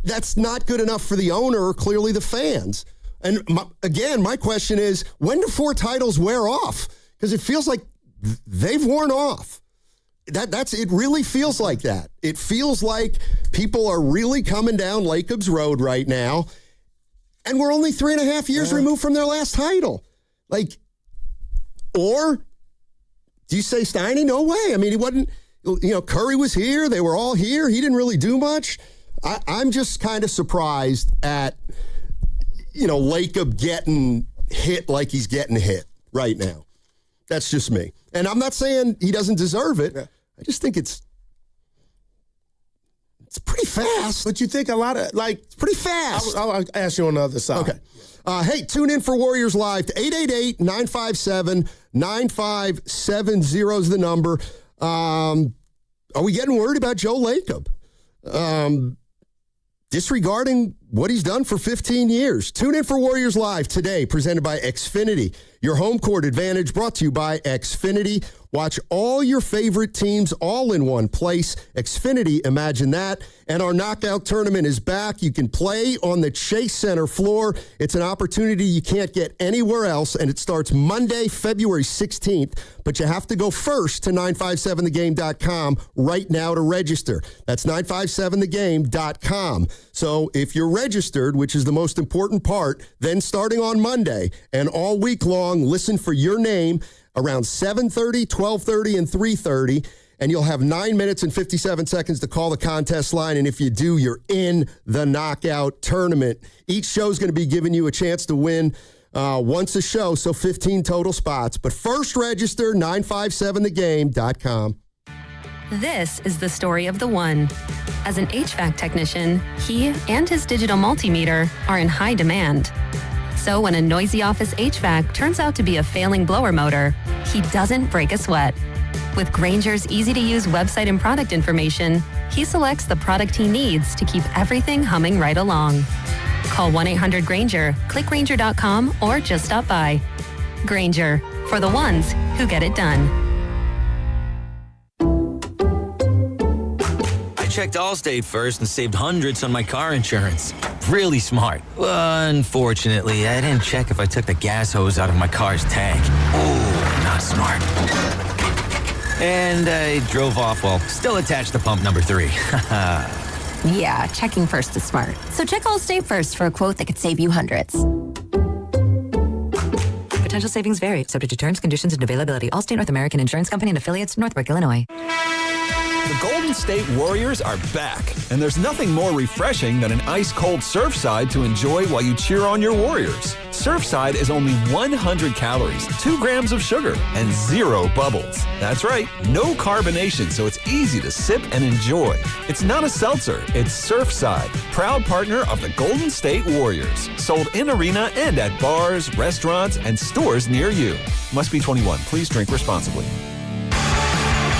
that's not good enough for the owner or clearly the fans. And my question is, when do 4 titles wear off? Because it feels like they've worn off. It really feels like that. It feels like people are really coming down Lacob's road right now, and we're only 3.5 years removed from their last title. Like, or do you say Steiny? No way. I mean, he wasn't, Curry was here. They were all here. He didn't really do much. I'm just kind of surprised at, Lacob getting hit like he's getting hit right now. That's just me. And I'm not saying he doesn't deserve it. Yeah. I just think it's pretty fast. But you think a lot of, it's pretty fast. I'll ask you on the other side. Okay. Hey, tune in for Warriors Live to 888-957-9570 is the number. Are we getting worried about Joe Lacob? Disregarding what he's done for 15 years. Tune in for Warriors Live today, presented by Xfinity. Your home court advantage brought to you by Xfinity. Watch all your favorite teams all in one place. Xfinity, imagine that. And our knockout tournament is back. You can play on the Chase Center floor. It's an opportunity you can't get anywhere else, and it starts Monday, February 16th. But you have to go first to 957thegame.com right now to register. That's 957thegame.com. So if you're registered, which is the most important part, then starting on Monday and all week long, listen for your name around 7:30, 12:30, and 3:30. And you'll have 9 minutes and 57 seconds to call the contest line. And if you do, you're in the knockout tournament. Each show is going to be giving you a chance to win once a show, so 15 total spots. But first register, 957thegame.com. This is the story of the one. As an HVAC technician, he and his digital multimeter are in high demand. So when a noisy office HVAC turns out to be a failing blower motor, he doesn't break a sweat. With Granger's easy-to-use website and product information, he selects the product he needs to keep everything humming right along. Call 1-800-GRANGER, click Granger.com, or just stop by. Granger, for the ones who get it done. I checked Allstate first and saved hundreds on my car insurance. Really smart. Unfortunately, I didn't check if I took the gas hose out of my car's tank. Ooh, not smart. And I drove off while still attached to pump number 3. Yeah, checking first is smart. So check Allstate first for a quote that could save you hundreds. Potential savings vary, subject to terms, conditions, and availability. Allstate North American Insurance Company and affiliates, Northbrook, Illinois. The Golden State Warriors are back, and there's nothing more refreshing than an ice-cold Surfside to enjoy while you cheer on your Warriors. Surfside is only 100 calories, 2 grams of sugar, and 0 bubbles. That's right, no carbonation, so it's easy to sip and enjoy. It's not a seltzer, it's Surfside, proud partner of the Golden State Warriors. Sold in arena and at bars, restaurants, and stores near you. Must be 21. Please drink responsibly.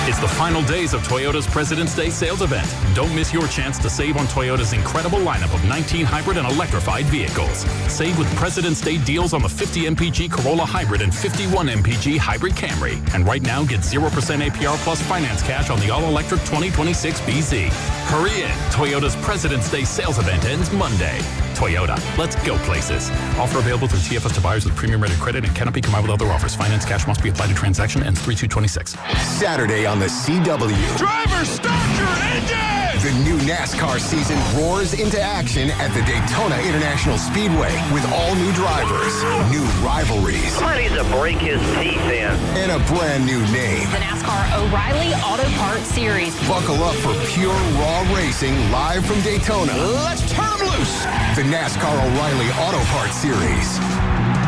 It's the final days of Toyota's President's Day sales event. Don't miss your chance to save on Toyota's incredible lineup of 19 hybrid and electrified vehicles. Save with President's Day deals on the 50 MPG Corolla Hybrid and 51 MPG Hybrid Camry. And right now, get 0% APR plus finance cash on the all-electric 2026 BZ. Hurry in. Toyota's President's Day sales event ends Monday. Toyota, let's go places. Offer available through TFS to buyers with premium rated credit and cannot be combined with other offers. Finance cash must be applied to transaction ends 3/2/26. Saturday on the CW. Driver, start your engine! The new NASCAR season roars into action at the Daytona International Speedway with all new drivers, new rivalries. Somebody needs to break his teeth in. And a brand new name. The NASCAR O'Reilly Auto Parts Series. Buckle up for pure raw racing live from Daytona. Let's turn them loose. The NASCAR O'Reilly Auto Parts Series.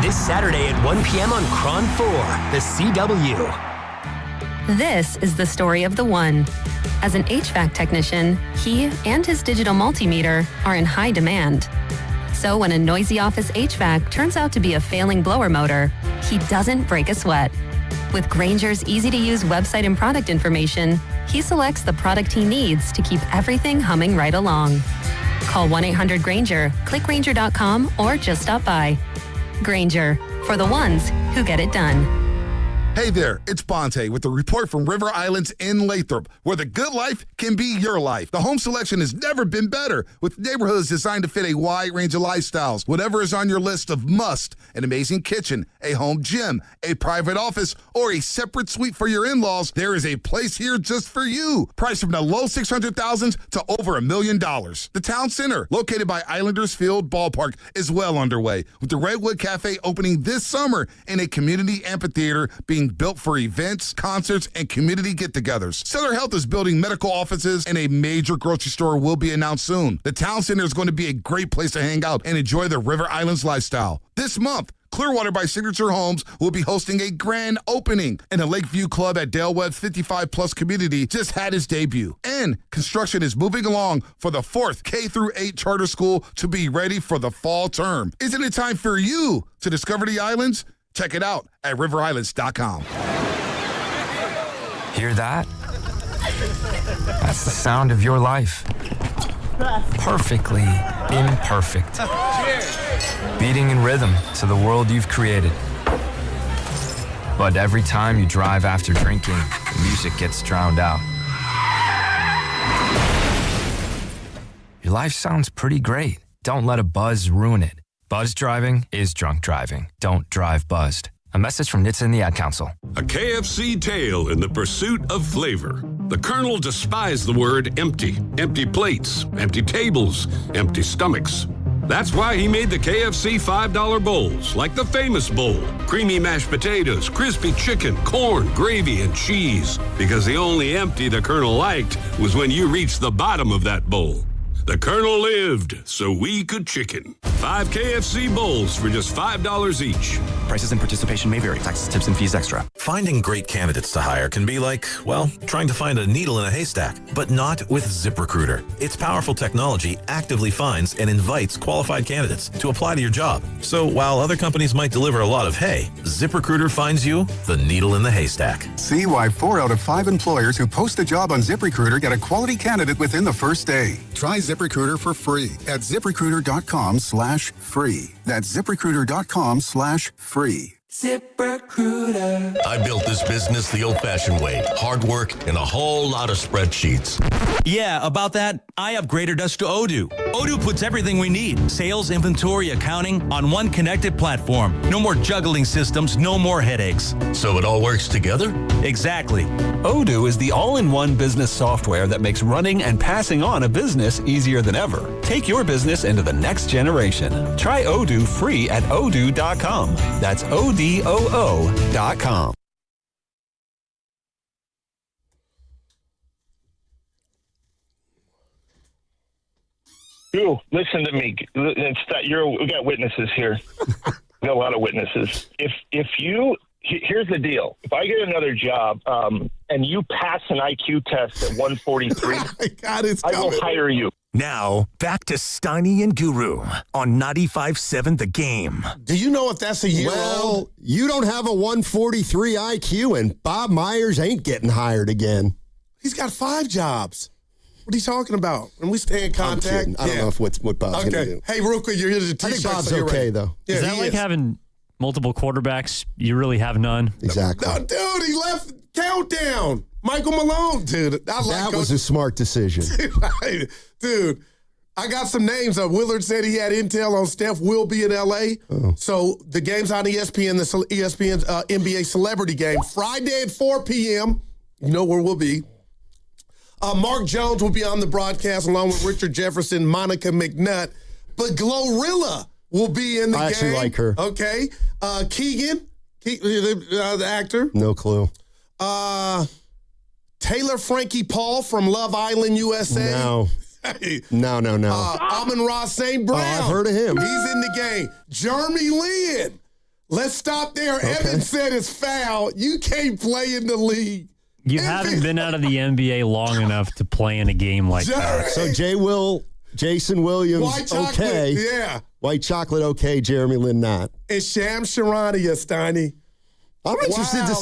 This Saturday at 1 p.m. on Cron 4, the CW. This is the story of the one. As an HVAC technician, he and his digital multimeter are in high demand. So when a noisy office HVAC turns out to be a failing blower motor, he doesn't break a sweat. With Granger's easy-to-use website and product information, he selects the product he needs to keep everything humming right along. Call 1-800-GRANGER, click Granger.com, or just stop by. Granger, for the ones who get it done. Hey there, it's Bonte with a report from River Islands in Lathrop, where the good life can be your life. The home selection has never been better, with neighborhoods designed to fit a wide range of lifestyles. Whatever is on your list of must, an amazing kitchen, a home gym, a private office, or a separate suite for your in-laws, there is a place here just for you. Priced from the low $600,000s to over $1 million. The Town Center, located by Islanders Field Ballpark, is well underway, with the Redwood Cafe opening this summer and a community amphitheater being built for events, concerts, and community get-togethers. Sutter Health is building medical offices, and a major grocery store will be announced soon. The Town Center is going to be a great place to hang out and enjoy the River Islands lifestyle. This month, Clearwater by Signature Homes will be hosting a grand opening, and the Lakeview Club at Dale Webb 55 Plus community just had its debut. And construction is moving along for the 4th K-8 charter school to be ready for the fall term. Isn't it time for you to discover the islands? Check it out at riverislands.com. Hear that? That's the sound of your life. Perfectly imperfect. Beating in rhythm to the world you've created. But every time you drive after drinking, the music gets drowned out. Your life sounds pretty great. Don't let a buzz ruin it. Buzz driving is drunk driving. Don't drive buzzed. A message from NHTSA and the Ad Council. A KFC tale in the pursuit of flavor. The Colonel despised the word empty. Empty plates, empty tables, empty stomachs. That's why he made the KFC $5 bowls, like the famous bowl. Creamy mashed potatoes, crispy chicken, corn, gravy, and cheese. Because the only empty the Colonel liked was when you reached the bottom of that bowl. The Colonel lived so we could chicken. 5 KFC bowls for just $5 each. Prices and participation may vary. Taxes, tips, and fees extra. Finding great candidates to hire can be like, well, trying to find a needle in a haystack, but not with ZipRecruiter. Its powerful technology actively finds and invites qualified candidates to apply to your job. So while other companies might deliver a lot of hay, ZipRecruiter finds you the needle in the haystack. See why 4 out of 5 employers who post a job on ZipRecruiter get a quality candidate within the first day. Try ZipRecruiter for free at ZipRecruiter.com/free. That's ZipRecruiter.com/free. ZipRecruiter. I built this business the old-fashioned way. Hard work and a whole lot of spreadsheets. Yeah, about that, I upgraded us to Odoo. Odoo puts everything we need, sales, inventory, accounting, on one connected platform. No more juggling systems, no more headaches. So it all works together? Exactly. Odoo is the all-in-one business software that makes running and passing on a business easier than ever. Take your business into the next generation. Try Odoo free at odoo.com. That's ODOO.com. You listen to me. We got witnesses here. We got a lot of witnesses. Here's the deal. If I get another job and you pass an IQ test at 143, I will hire you. Now, back to Steiny and Guru on 95.7 The Game. Do you know if that's a year old? Well, you don't have a 143 IQ, and Bob Myers ain't getting hired again. He's got 5 jobs. What are you talking about? When we stay in contact? I don't know what Bob's going to do. Hey, real quick, you're here to the T-shirt. I think Bob's okay, though. Yeah, is that like having multiple quarterbacks? You really have none? Exactly. No, dude, he left Countdown. Michael Malone, dude. That was a smart decision. Dude, I got some names. Willard said he had intel on Steph will be in L.A. Oh. So the game's on ESPN, ESPN's NBA Celebrity Game. Friday at 4 p.m. You know where we'll be. Mark Jones will be on the broadcast along with Richard Jefferson, Monica McNutt. But Glorilla will be in the game. I actually like her. Okay. Keegan, the actor. No clue. Taylor Frankie Paul from Love Island, USA. No. No. Amon-Ra St. Brown. Oh, I've heard of him. He's in the game. Jeremy Lin. Let's stop there. Okay. Evan said it's foul. You can't play in the league. You haven't been out of the NBA long enough to play in a game like that. So Jason Williams, White chocolate, okay. Yeah. White chocolate, okay. Jeremy Lin, not. And Sham Charania, Steiny. I'm interested to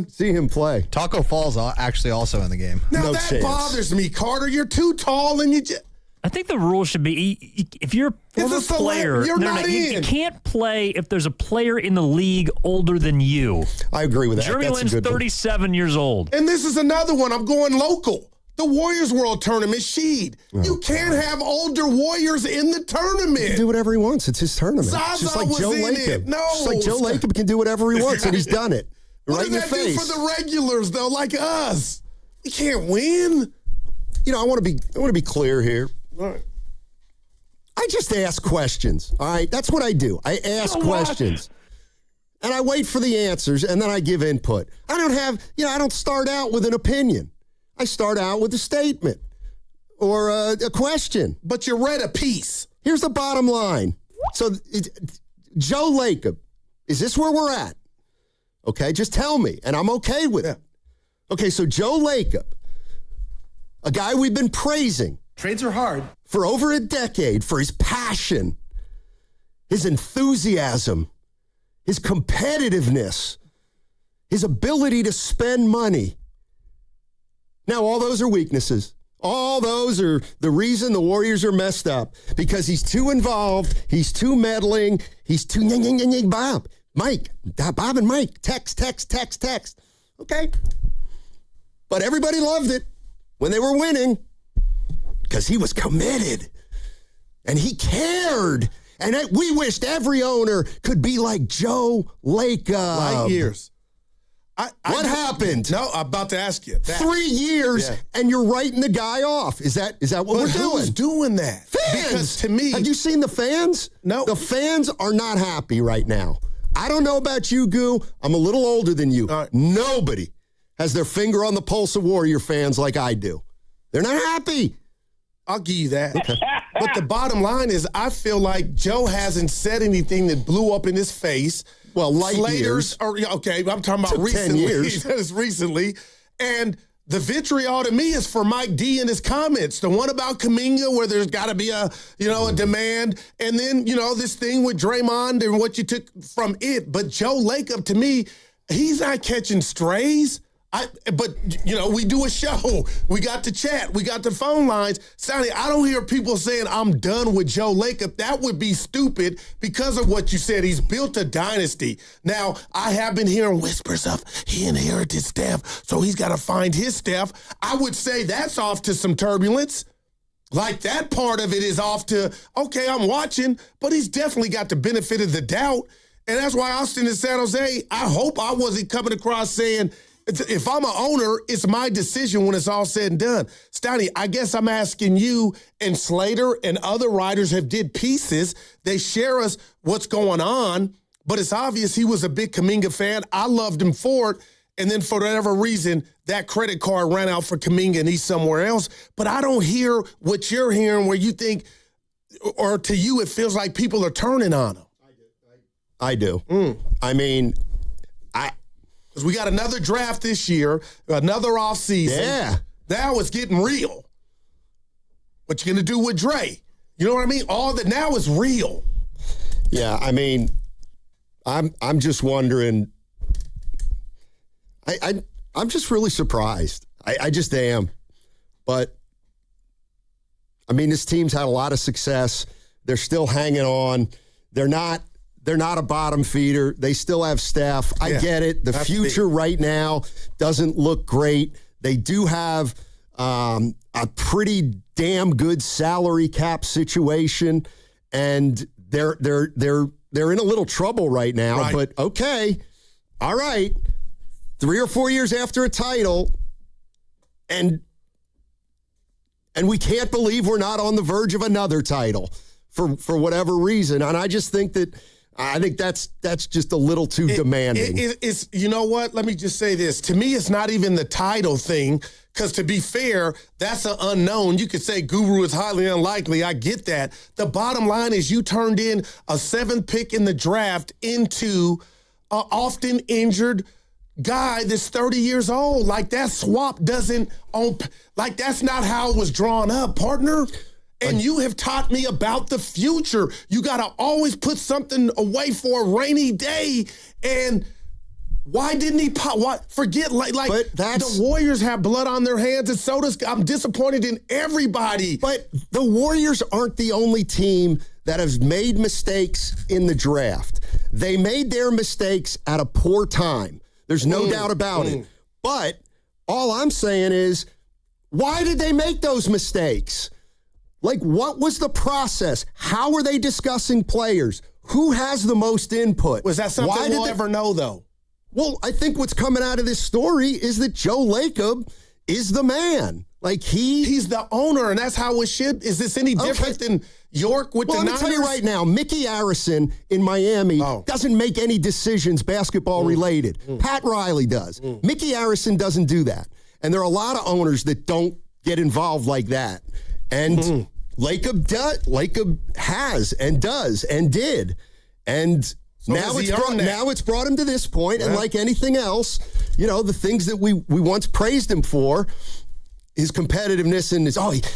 see him play. Taco Fall's actually also in the game. Now no that chance. bothers me, Carter. You're too tall and you just... I think the rule should be if you're a player, you can't play if there's a player in the league older than you. I agree with that. Jeremy Lin's 37 years old. And this is another one. I'm going local. The Warriors World Tournament, Sheed. Oh, you can't have older Warriors in the tournament. He can do whatever he wants. It's his tournament. Zaza just like Joe Lacob. No. Just like Joe Lacob can do whatever he wants, and he's done it. What right in your face. What does that do for the regulars, though, like us? We can't win. You know, I want to be clear here. All right. I just ask questions, all right? That's what I do. I ask questions. And I wait for the answers, and then I give input. I don't start out with an opinion. I start out with a statement or a question. But you read a piece. Here's the bottom line. So, Joe Lacob, is this where we're at? Okay, just tell me, and I'm okay with it. Okay, so Joe Lacob, a guy we've been praising. Trades are hard. For over a decade, for his passion, his enthusiasm, his competitiveness, his ability to spend money. Now, all those are weaknesses. All those are the reason the Warriors are messed up, because he's too involved, he's too meddling, he's too Bob. Mike, Bob and Mike, text. Okay. But everybody loved it when they were winning because he was committed and he cared. And we wished every owner could be like Joe Lacob. Light years. What happened? No, I'm about to ask you. 3 years, and you're writing the guy off. Is that what we're doing? Who's doing that? Fans. Because to me, have you seen the fans? No. The fans are not happy right now. I don't know about you, Goo. I'm a little older than you. Right. Nobody has their finger on the pulse of Warrior fans like I do. They're not happy. I'll give you that. But the bottom line is I feel like Joe hasn't said anything that blew up in his face. Well, light Slater's, years. Okay, I'm talking about recently. 10 years. That is recently. And the vitriol to me is for Mike D and his comments. The one about Kaminga where there's got to be a demand. And then, this thing with Draymond and what you took from it. But Joe Lacob, to me, he's not catching strays. But we do a show. We got the chat. We got the phone lines. Sonny, I don't hear people saying I'm done with Joe Lacob. That would be stupid because of what you said. He's built a dynasty. Now, I have been hearing whispers of he inherited Steph, so he's got to find his Steph. I would say that's off to some turbulence. Like that part of it is off to, okay, I'm watching, but he's definitely got the benefit of the doubt. And that's why Austin in San Jose, I hope I wasn't coming across saying, if I'm an owner, it's my decision when it's all said and done. Stoney, I guess I'm asking you, and Slater and other writers have did pieces. They share us what's going on, but it's obvious he was a big Kaminga fan. I loved him for it. And then for whatever reason, that credit card ran out for Kaminga and he's somewhere else. But I don't hear what you're hearing where you think, or to you, it feels like people are turning on him. I do. I mean, because we got another draft this year, another offseason. Yeah. Now it's getting real. What you going to do with Dre? You know what I mean? All that now is real. Yeah, I mean, I'm just wondering. I'm just really surprised. I just am. But, I mean, this team's had a lot of success. They're still hanging on. They're not a bottom feeder. They still have Steph. I get it. The future right now doesn't look great. They do have a pretty damn good salary cap situation, and they're in a little trouble right now. Right. But okay, all right, 3 or 4 years after a title, and we can't believe we're not on the verge of another title for whatever reason. And I just think that. I think that's just a little too demanding. It's you know what? Let me just say this. To me, it's not even the title thing, because to be fair, that's an unknown. You could say Guru is highly unlikely. I get that. The bottom line is you turned in a 7th pick in the draft into an often injured guy that's 30 years old. Like that swap that's not how it was drawn up, partner. And you have taught me about the future. You got to always put something away for a rainy day. And why didn't he forget, the Warriors have blood on their hands, and so does, I'm disappointed in everybody. But the Warriors aren't the only team that has made mistakes in the draft. They made their mistakes at a poor time. There's no doubt about it. But all I'm saying is, why did they make those mistakes? Like, what was the process? How were they discussing players? Who has the most input? Was that something we'll ever know, though? Well, I think what's coming out of this story is that Joe Lacob is the man. Like, he's the owner, and that's how it should. Is this any different than York with the Niners? Let me tell you right now, Mickey Arison in Miami doesn't make any decisions basketball related. Pat Riley does. Mickey Arison doesn't do that. And there are a lot of owners that don't get involved like that. And Lacob has and does and did. And so now it's brought him to this point. And like anything else, the things that we once praised him for, his competitiveness and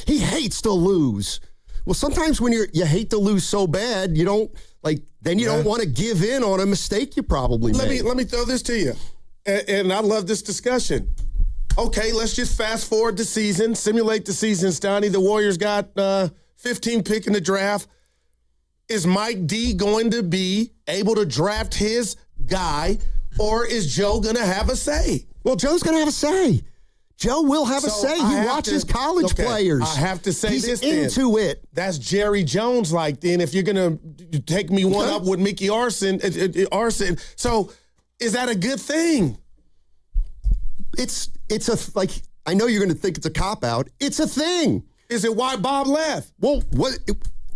he hates to lose. Well, sometimes when you hate to lose so bad, you don't don't want to give in on a mistake you probably made. Let me throw this to you. And I love this discussion. Okay, let's just fast forward the season, simulate the season, Stoney. The Warriors got 15 pick in the draft. Is Mike D going to be able to draft his guy, or is Joe going to have a say? Well, Joe's going to have a say. Joe will have a say. He watches college players. I have to say He's this into then. it. That's Jerry Jones-like then. If you're going to take me one up with Mickey Arson. So is that a good thing? It's I know you're going to think it's a cop-out. It's a thing. Is it why Bob left? Well,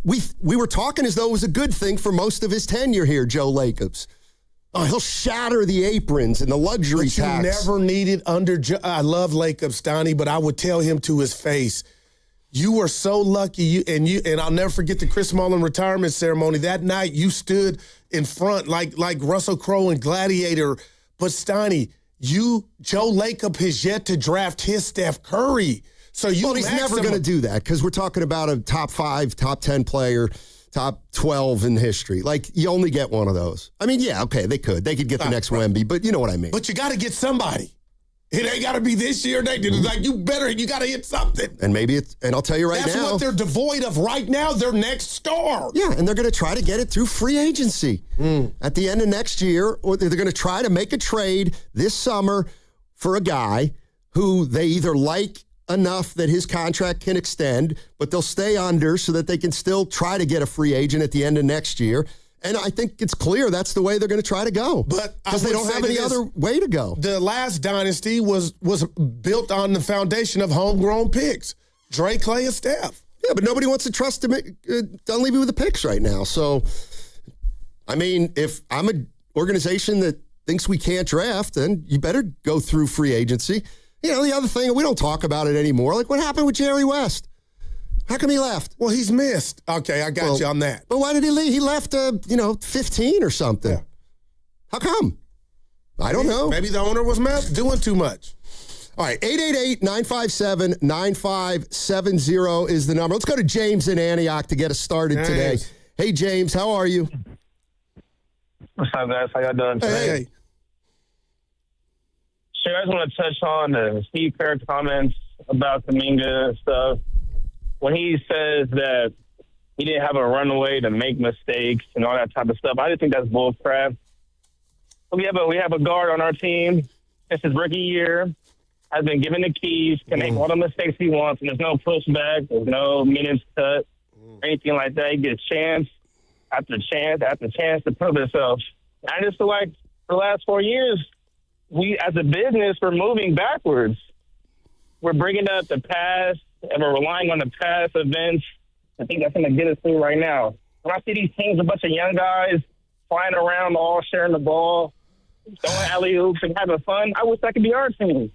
we were talking as though it was a good thing for most of his tenure here, Joe Lacobs. Oh, he'll shatter the aprons and the luxury tax. You never needed I love Lacobs, Stoney, but I would tell him to his face, you were so lucky. And I'll never forget the Chris Mullen retirement ceremony. That night you stood in front like Russell Crowe in Gladiator. But Stoney, Joe Lacob has yet to draft his Steph Curry. So he's never going to do that because we're talking about a top 5, top 10 player, top 12 in history. Like, you only get one of those. I mean, yeah, okay, they could. They could get the next Wemby, but you know what I mean. But you got to get somebody. It ain't got to be this year. Like, you got to hit something. And maybe and I'll tell you right now. That's what they're devoid of right now, their next star. Yeah, and they're going to try to get it through free agency at the end of next year, or they're going to try to make a trade this summer for a guy who they either like enough that his contract can extend, but they'll stay under so that they can still try to get a free agent at the end of next year. And I think it's clear that's the way they're going to try to go. But because they don't have any other way to go. The last dynasty was built on the foundation of homegrown picks. Dre, Clay, and Steph. Yeah, but nobody wants to trust him. Don't leave you with the picks right now. So, I mean, if I'm an organization that thinks we can't draft, then you better go through free agency. You know, the other thing, we don't talk about it anymore. Like, what happened with Jerry West? How come he left? Well, he's missed. Okay, I got you on that. But why did he leave? He left, 15 or something. Yeah. How come? I don't know. Maybe the owner was doing too much. All right, 888-957-9570 is the number. Let's go to James in Antioch to get us started today. Hey, James, how are you? What's up, guys? How y'all doing today? Hey. So I just want to touch on the Steve Kerr comments about Kaminga and stuff. When he says that he didn't have a runway to make mistakes and all that type of stuff, I just think that's bull crap. We have a guard on our team since his rookie year, has been given the keys, can make all the mistakes he wants, and there's no pushback, there's no minutes cut, anything like that. He gets chance after chance after chance to prove himself. I just feel like for the last 4 years, we, as a business, we're moving backwards. We're bringing up the past, and we're relying on the past events. I think that's going to get us through right now. When I see these teams, a bunch of young guys flying around, all sharing the ball, throwing alley-oops and having fun, I wish that could be our team.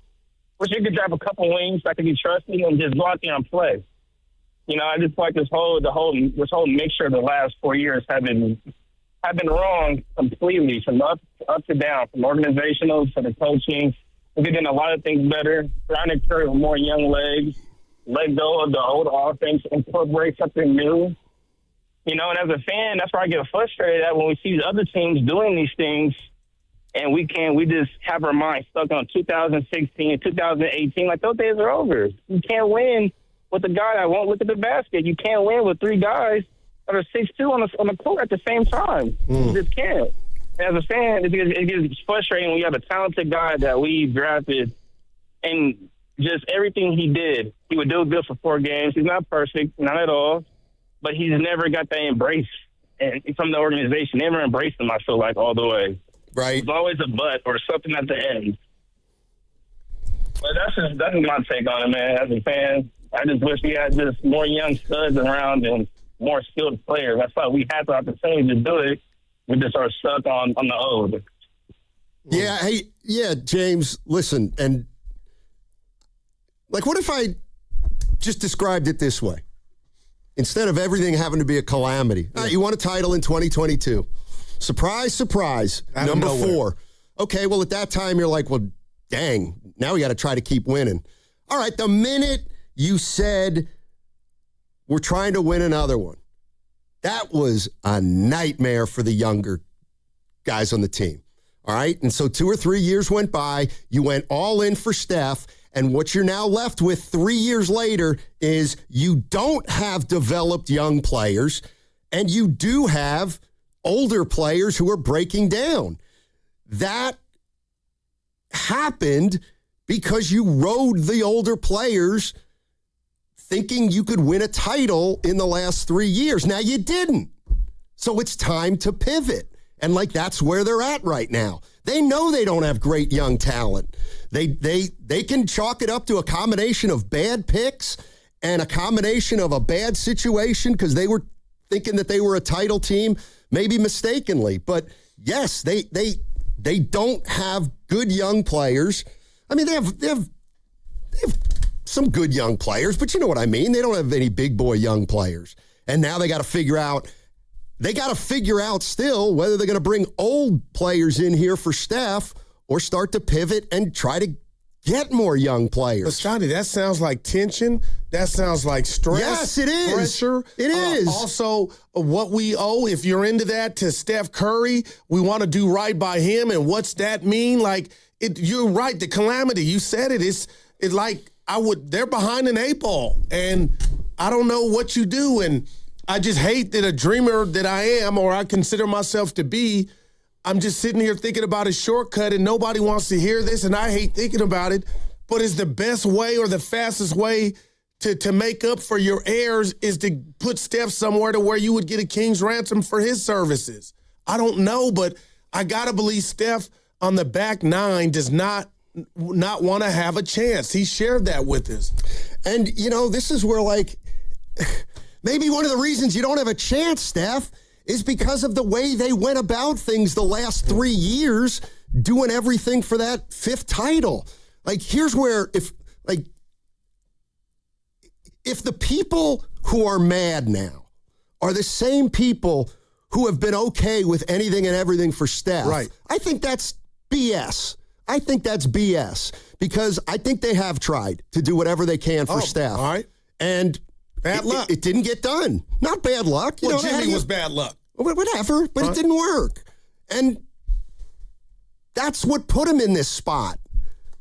Wish you could drive a couple wings that could be trusted and just go out there and play. You know, I just feel like this whole mixture of the last 4 years have been wrong completely, from up to down, from organizational to the coaching. We're getting a lot of things better, trying to carry with more young legs, let go of the old offense, incorporate something new. You know, and as a fan, that's where I get frustrated at when we see other teams doing these things, and we just have our minds stuck on 2016 and 2018. Like, those days are over. You can't win with a guy that won't look at the basket. You can't win with three guys that are 6'2" on the court at the same time. You just can't. And as a fan, it gets frustrating when you have a talented guy that we drafted, and just everything he did, he would do good for 4 games. He's not perfect, not at all, but he's never got that embrace from the organization. Never embraced him, I feel like, all the way. Right. There's always a but or something at the end. But that's my take on it, man. As a fan, I just wish we had just more young studs around and more skilled players. I thought we had the opportunity to do it. We just are stuck on the old. Yeah, James, listen, and like, what if I just described it this way? Instead of everything having to be a calamity. All right, you won a title in 2022. Surprise, surprise. Number 4. Okay, well, at that time, you're like, well, dang, now we got to try to keep winning. All right, the minute you said we're trying to win another one, that was a nightmare for the younger guys on the team. All right, and so 2 or 3 years went by. You went all in for Steph. And what you're now left with 3 years later is you don't have developed young players, and you do have older players who are breaking down. that happened because you rode the older players thinking you could win a title in the last 3 years. Now you didn't. So it's time to pivot. And that's where they're at right now. They know they don't have great young talent. They can chalk it up to a combination of bad picks and a combination of a bad situation because they were thinking that they were a title team, maybe mistakenly. But yes, they don't have good young players. I mean, they have some good young players, but you know what I mean. They don't have any big boy young players. And now they got to figure out still whether they're going to bring old players in here for Steph or start to pivot and try to get more young players. But Scotty, that sounds like tension. That sounds like stress. Yes, it is. Pressure. It is. Also, what we owe, if you're into that, to Steph Curry, we want to do right by him. And what's that mean? You're right. The calamity. You said it. It's like they're behind an 8 ball, and I don't know what you do. And I just hate that a dreamer that I am, or I consider myself to be, I'm just sitting here thinking about a shortcut and nobody wants to hear this, and I hate thinking about it, but it's the best way or the fastest way to make up for your errors is to put Steph somewhere to where you would get a king's ransom for his services. I don't know, but I got to believe Steph on the back nine does not want to have a chance. He shared that with us. And, this is where, maybe one of the reasons you don't have a chance, Steph, is because of the way they went about things the last 3 years, doing everything for that 5th title. Here's where if the people who are mad now are the same people who have been okay with anything and everything for Steph, right. I think that's BS. I think that's BS because I think they have tried to do whatever they can for Steph. All right. And bad luck. It didn't get done. Not bad luck. Jimmy was bad luck. Whatever, but it didn't work. And that's what put him in this spot,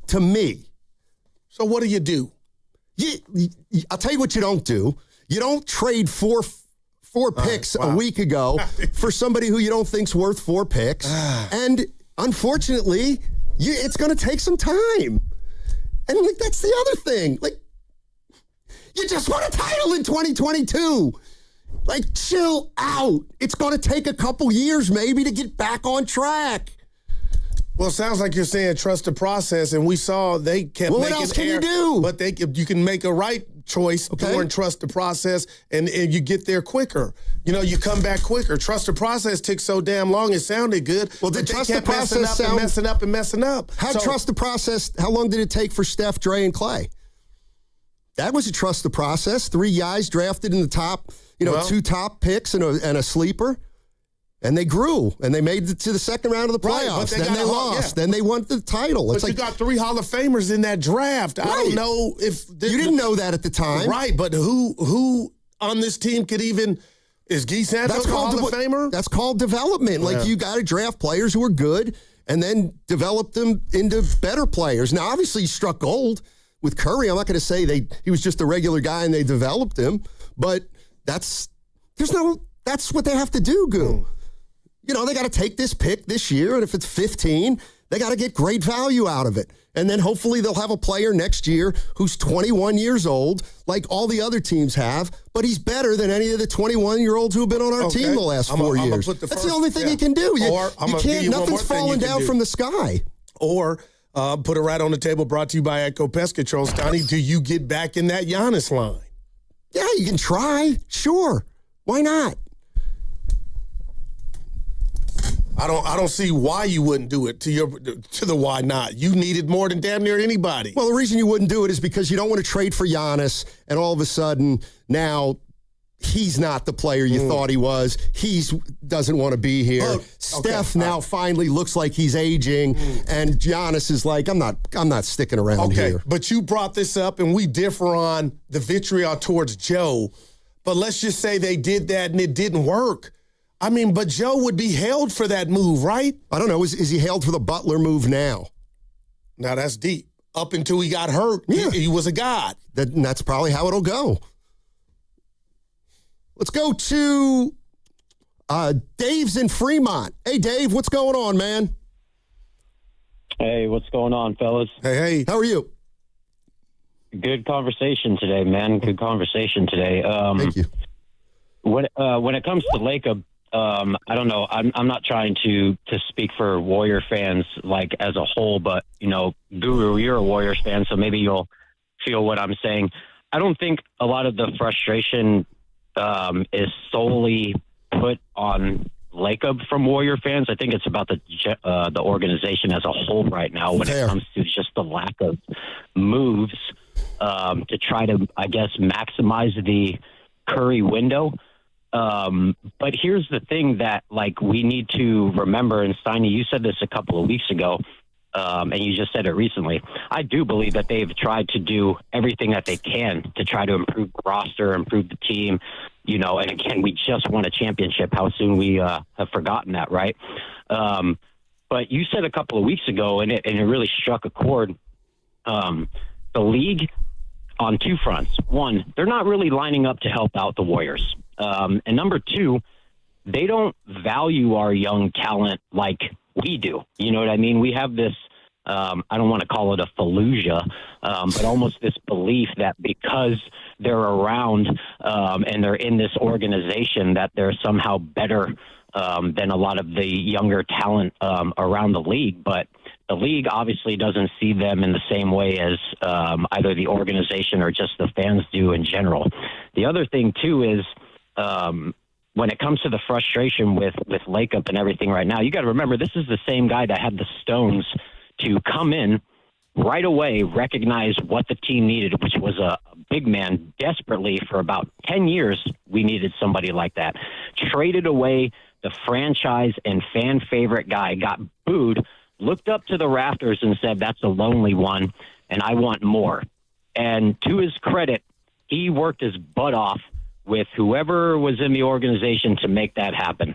to me. So what do? I'll tell you what you don't do. You don't trade four picks a week ago for somebody who you don't think's worth 4 picks. And unfortunately, it's going to take some time. And that's the other thing. You just won a title in 2022. Chill out. It's going to take a couple years maybe to get back on track. Well, it sounds like you're saying trust the process, and we saw they kept making what else can you do? But you can make a right choice during trust the process, and you get there quicker. You come back quicker. Trust the process took so damn long, it sounded good. Well, did trust the process messing up? Trust the process, how long did it take for Steph, Dre, and Clay? That was a trust the process. 3 guys drafted in the top, 2 top picks and a sleeper. And they grew, and they made it to the second round of the playoffs. Then they lost. Then they won the title. But you got 3 Hall of Famers in that draft. Right. I don't know if... You didn't know that at the time. Right, but who on this team could even... Is Guy Santos a Hall of Famer? That's called development. You got to draft players who are good and then develop them into better players. Now, obviously, he struck gold with Curry. I'm not going to say he was just a regular guy and they developed him, but that's what they have to do, Goo. They got to take this pick this year, and if it's 15, they got to get great value out of it. And then hopefully they'll have a player next year who's 21 years old, like all the other teams have, but he's better than any of the 21-year-olds who have been on our team the last 4 years. That's the only thing you can do. Nothing's falling down from the sky. Or put it right on the table, brought to you by Echo Pest Control. Stoney, do you get back in that Giannis line? Yeah, you can try. Sure. Why not? I don't see why you wouldn't do it to the why not. You need it more than damn near anybody. Well, the reason you wouldn't do it is because you don't want to trade for Giannis, and all of a sudden now he's not the player you thought he was. He doesn't want to be here. Steph now finally looks like he's aging, and Giannis is like, I'm not sticking around here. But you brought this up, and we differ on the vitriol towards Joe. But let's just say they did that and it didn't work. But Joe would be hailed for that move, right? I don't know. Is he hailed for the Butler move now? Now, that's deep. Up until he got hurt, he was a god. That's probably how it'll go. Let's go to Dave's in Fremont. Hey, Dave, what's going on, man? Hey, what's going on, fellas? Hey. How are you? Good conversation today, man. Good conversation today. Thank you. When it comes to Lacob, I don't know. I'm not trying to speak for Warrior fans like as a whole, but Guru, you're a Warriors fan, so maybe you'll feel what I'm saying. I don't think a lot of the frustration is solely put on Lacob from Warrior fans. I think it's about the organization as a whole right now when it comes to just the lack of moves to try to, I guess, maximize the Curry window. But here's the thing that, we need to remember, and Steiny, you said this a couple of weeks ago, and you just said it recently. I do believe that they've tried to do everything that they can to try to improve the roster, improve the team, and again, we just won a championship. How soon we have forgotten that, right? But you said a couple of weeks ago, and it really struck a chord, the league on two fronts. One, they're not really lining up to help out the Warriors. And number two, they don't value our young talent like we do. You know what I mean? We have this, I don't want to call it a fallujah, but almost this belief that because they're around and they're in this organization that they're somehow better than a lot of the younger talent around the league. But the league obviously doesn't see them in the same way as either the organization or just the fans do in general. The other thing, too, is when it comes to the frustration with Lacob and everything right now, you got to remember this is the same guy that had the stones to come in right away, recognize what the team needed, which was a big man desperately for about 10 years. We needed somebody like that. Traded away the franchise and fan favorite guy, got booed, looked up to the rafters and said, that's a lonely one, and I want more. And to his credit, he worked his butt off with whoever was in the organization to make that happen.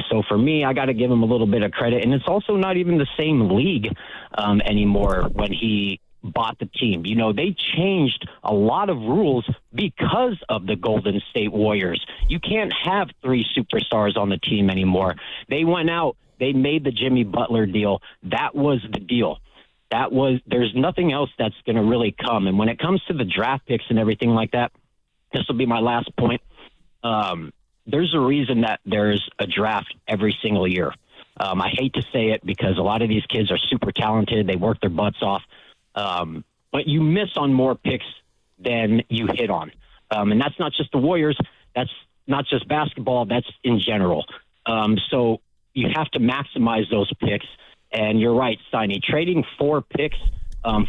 So for me, I got to give him a little bit of credit. And it's also not even the same league anymore when he bought the team. They changed a lot of rules because of the Golden State Warriors. You can't have three superstars on the team anymore. They went out, they made the Jimmy Butler deal. That was the deal. There's nothing else that's going to really come. And when it comes to the draft picks and everything like that, this will be my last point. There's a reason that there's a draft every single year. I hate to say it because a lot of these kids are super talented. They work their butts off. But you miss on more picks than you hit on. And that's not just the Warriors. That's not just basketball. That's in general. So you have to maximize those picks. And you're right, Steiny. Trading 4 picks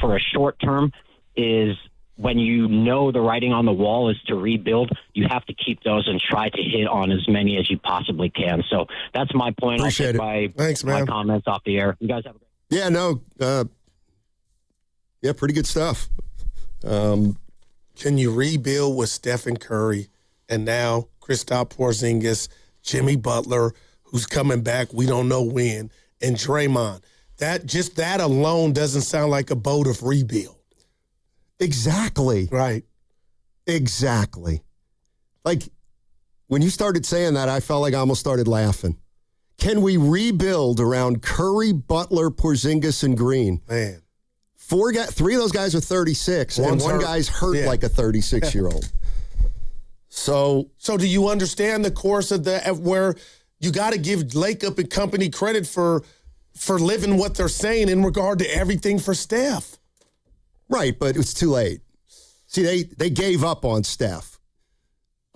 for a short term is when you know the writing on the wall is to rebuild. You have to keep those and try to hit on as many as you possibly can. So that's my point. Appreciate I'll take my comments off the air. You guys have a great day. Yeah, no. Yeah, pretty good stuff. Can you rebuild with Stephen Curry and now Kristaps Porzingis, Jimmy Butler, who's coming back, we don't know when, and Draymond? That alone doesn't sound like a boat of rebuild. Exactly. Right. Exactly. When you started saying that, I felt like I almost started laughing. Can we rebuild around Curry, Butler, Porzingis, and Green? Man. 3 of those guys are 36, and one guy's hurt like a 36-year-old. So do you understand the course of where you got to give Lacob and company credit for living what they're saying in regard to everything for Steph? Right, but it's too late. See, they gave up on Steph,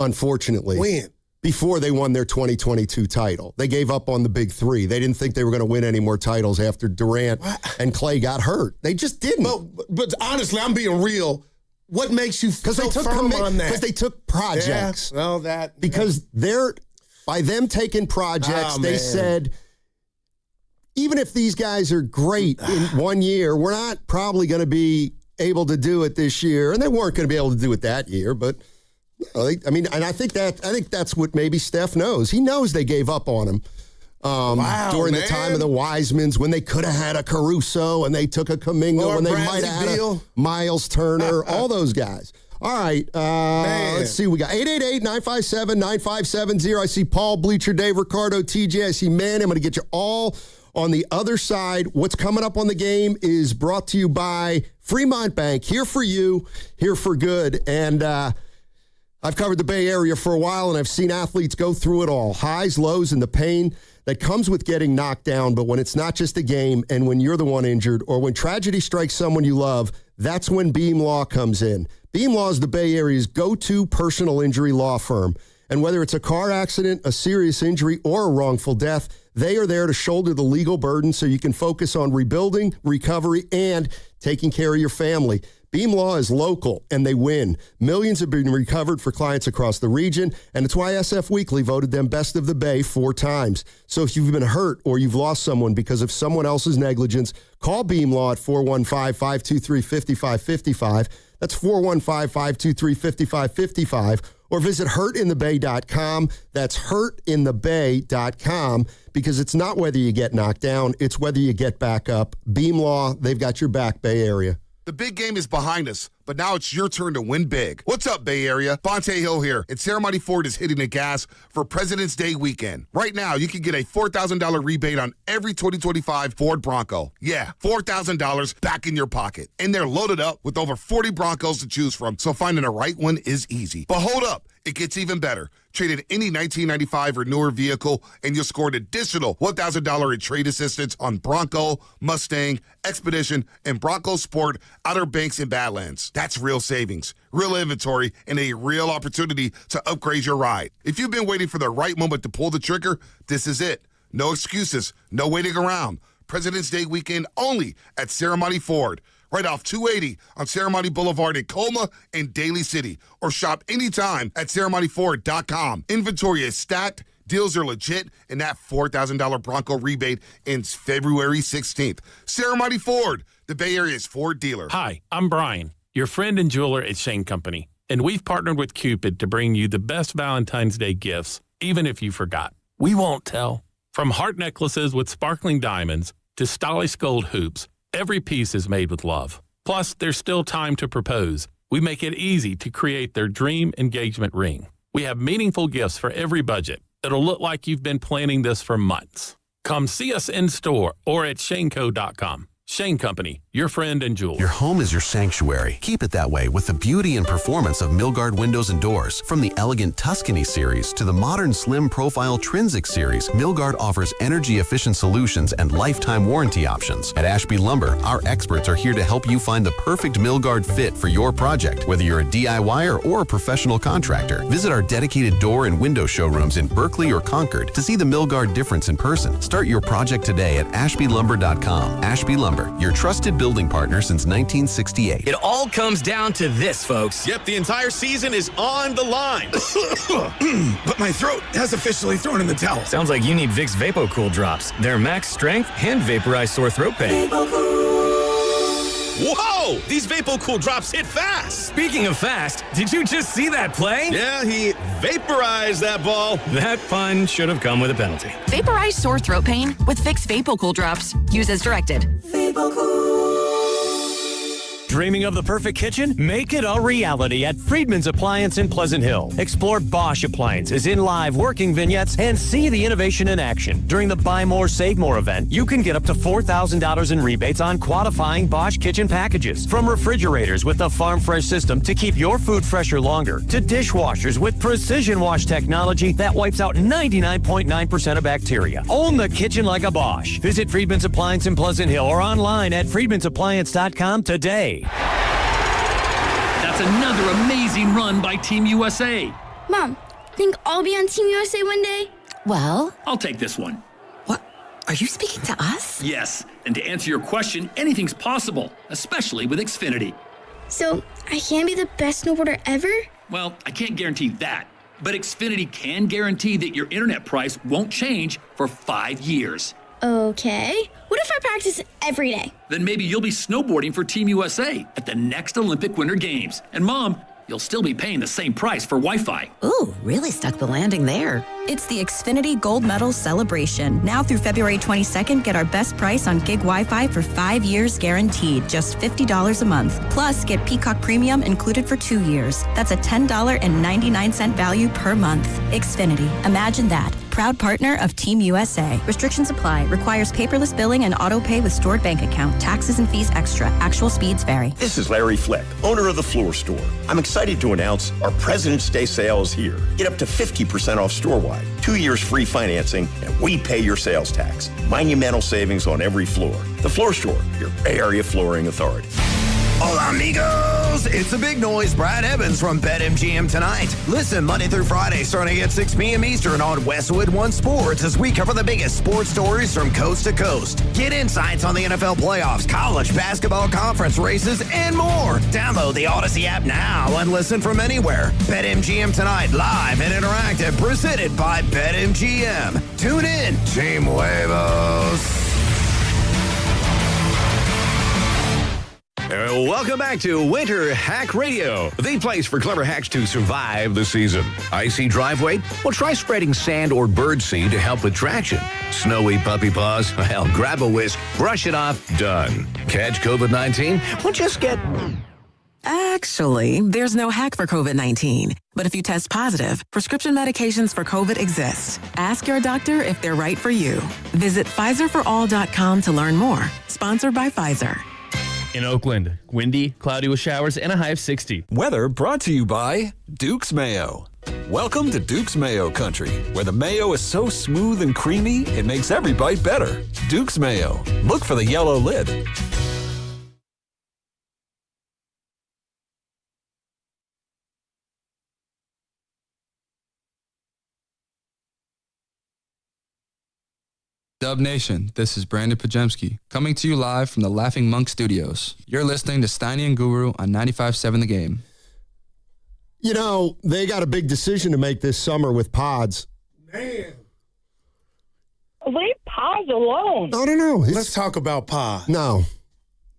unfortunately. When? Before they won their 2022 title. They gave up on the big 3. They didn't think they were going to win any more titles after Durant and Clay got hurt. They just didn't. But honestly, I'm being real. What makes you so firm on that? Because they took projects. Yeah, Because by them taking projects, they said, even if these guys are great in 1 year, we're not probably going to be able to do it this year. And they weren't going to be able to do it that year. But, and I think that's what maybe Steph knows. He knows they gave up on him during the time of the Wisemans when they could have had a Caruso and they took a Kaminga when they might have had a Miles Turner, all those guys. All right, let's see. We got 888-957-9570. I see Paul, Bleacher, Dave, Ricardo, TJ. I see Manny. I'm going to get you all On the other side, what's coming up on the game is brought to you by Fremont Bank. Here for you, here for good. And I've covered the Bay Area for a while, and I've seen athletes go through it all. Highs, lows, and the pain that comes with getting knocked down. But when it's not just a game, and when you're the one injured, or when tragedy strikes someone you love, that's when Beam Law comes in. Beam Law is the Bay Area's go-to personal injury law firm. And whether it's a car accident, a serious injury, or a wrongful death, they are there to shoulder the legal burden so you can focus on rebuilding, recovery, and taking care of your family. Beam Law is local, and they win. Millions have been recovered for clients across the region, and it's why SF Weekly voted them Best of the Bay 4 times. So if you've been hurt or you've lost someone because of someone else's negligence, call Beam Law at 415-523-5555. That's 415-523-5555. Or visit hurtinthebay.com. That's hurtinthebay.com, because it's not whether you get knocked down, it's whether you get back up. Beam Law, they've got your back, Bay Area. The big game is behind us, but now it's your turn to win big. What's up, Bay Area? Bonte Hill here, and Ceremony Ford is hitting the gas for President's Day weekend. Right now, you can get a $4,000 rebate on every 2025 Ford Bronco. Yeah, $4,000 back in your pocket. And they're loaded up with over 40 Broncos to choose from, so finding the right one is easy. But hold up, it gets even better. Trade in any 1995 or newer vehicle, and you'll score an additional $1,000 in trade assistance on Bronco, Mustang, Expedition, and Bronco Sport, Outer Banks, and Badlands. That's real savings, real inventory, and a real opportunity to upgrade your ride. If you've been waiting for the right moment to pull the trigger, this is it. No excuses, no waiting around. President's Day weekend only at Ceremony Ford. Right off 280 on Ceremony Boulevard in Colma and Daly City. Or shop anytime at ceremonyford.com. Inventory is stacked, deals are legit, and that $4,000 Bronco rebate ends February 16th. Ceremony Ford, the Bay Area's Ford dealer. Hi, I'm Brian, your friend and jeweler at Shane Company. And we've partnered with Cupid to bring you the best Valentine's Day gifts, even if you forgot. We won't tell. From heart necklaces with sparkling diamonds to stylish gold hoops, every piece is made with love. Plus, there's still time to propose. We make it easy to create their dream engagement ring. We have meaningful gifts for every budget. It'll look like you've been planning this for months. Come see us in store or at shaneco.com. Shane Company, your friend and jeweler. Your home is your sanctuary. Keep it that way with the beauty and performance of Milgard windows and doors. From the elegant Tuscany series to the modern slim profile Trinsic series, Milgard offers energy-efficient solutions and lifetime warranty options. At Ashby Lumber, our experts are here to help you find the perfect Milgard fit for your project, whether you're a DIYer or a professional contractor. Visit our dedicated door and window showrooms in Berkeley or Concord to see the Milgard difference in person. Start your project today at ashbylumber.com. Ashby Lumber, your trusted building partner since 1968. It all comes down to this, folks. Yep, the entire season is on the line. But my throat has officially thrown in the towel. Sounds like you need Vicks VapoCool drops. They're max strength and vaporize sore throat pain. Whoa! These VapoCool drops hit fast. Speaking of fast, did you just see that play? Yeah, he vaporized that ball. That pun should have come with a penalty. Vaporize sore throat pain with Vicks VapoCool drops. Use as directed. Dreaming of the perfect kitchen? Make it a reality at Friedman's Appliance in Pleasant Hill. Explore Bosch appliances in live working vignettes and see the innovation in action. During the Buy More, Save More event, you can get up to $4,000 in rebates on qualifying Bosch kitchen packages. From refrigerators with the Farm Fresh system to keep your food fresher longer, to dishwashers with precision wash technology that wipes out 99.9% of bacteria. Own the kitchen like a Bosch. Visit Friedman's Appliance in Pleasant Hill or online at friedmansappliance.com today. That's another amazing run by Team USA. Mom, think I'll be on Team USA one day? Well, I'll take this one. What? Are you speaking to us? Yes, and to answer your question, anything's possible, especially with Xfinity. So, I can be the best snowboarder ever? Well, I can't guarantee that, but Xfinity can guarantee that your internet price won't change for 5 years. Okay. What if I practice every day? Then maybe you'll be snowboarding for Team USA at the next Olympic Winter Games. And Mom, you'll still be paying the same price for Wi-Fi. Ooh, really stuck the landing there. It's the Xfinity Gold Medal Celebration. Now through February 22nd, get our best price on gig Wi-Fi for 5 years guaranteed, just $50 a month. Plus, get Peacock Premium included for 2 years. That's a $10.99 value per month. Xfinity. Imagine that. proud partner of Team USA. Restrictions apply. Requires paperless billing and auto pay with stored bank account. Taxes and fees extra. Actual speeds vary. This is Larry Flick, owner of The Floor Store. I'm excited to announce our President's Day sale is here. Get up to 50% off store-wide, 2 years free financing, and we pay your sales tax. Monumental savings on every floor. The Floor Store, your Bay Area flooring authority. Hola, amigos! It's the big noise, Brad Evans from BetMGM tonight. Listen Monday through Friday, starting at 6 p.m. Eastern on Westwood One Sports as we cover the biggest sports stories from coast to coast. Get insights on the NFL playoffs, college basketball conference races, and more. Download the Odyssey app now and listen from anywhere. BetMGM tonight, live and interactive, presented by BetMGM. Tune in, Team Huevos. Welcome back to Winter Hack Radio, the place for clever hacks to survive the season. Icy driveway? Well, try spreading sand or birdseed to help with traction. Snowy puppy paws? Well, grab a whisk, brush it off, done. Catch COVID-19? Well, just get... Actually, there's no hack for COVID-19. But if you test positive, prescription medications for COVID exist. Ask your doctor if they're right for you. Visit PfizerForAll.com to learn more. Sponsored by Pfizer. In Oakland, windy, cloudy with showers, and a high of 60. Weather brought to you by Duke's Mayo. Welcome to Duke's Mayo Country, where the mayo is so smooth and creamy, it makes every bite better. Duke's Mayo. Look for the yellow lid. Dub Nation, this is Brandon Pajemski, coming to you live from the Laughing Monk Studios. You're listening to Steiny and Guru on 95.7 The Game. You know, they got a big decision to make this summer with pods. Man. Leave pods alone. No. Let's talk about pods. No.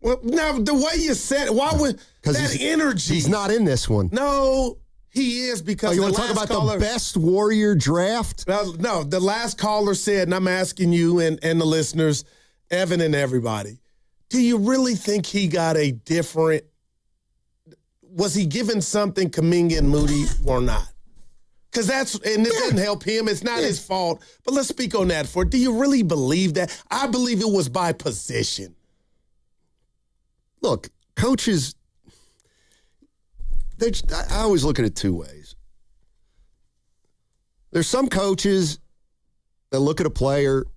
Well, now, the way you said it, why would that energy? He's not in this one. No. He is because you want to talk about the best Warrior draft? No, the last caller said, and I'm asking you and the listeners, Evan and everybody, do you really think he got a different, was he given something Kaminga and Moody or not? Because and it doesn't help him. It's not his fault. But let's speak on that do you really believe that? I believe it was by position. Look, coaches... I always look at it two ways. There's some coaches that look at a player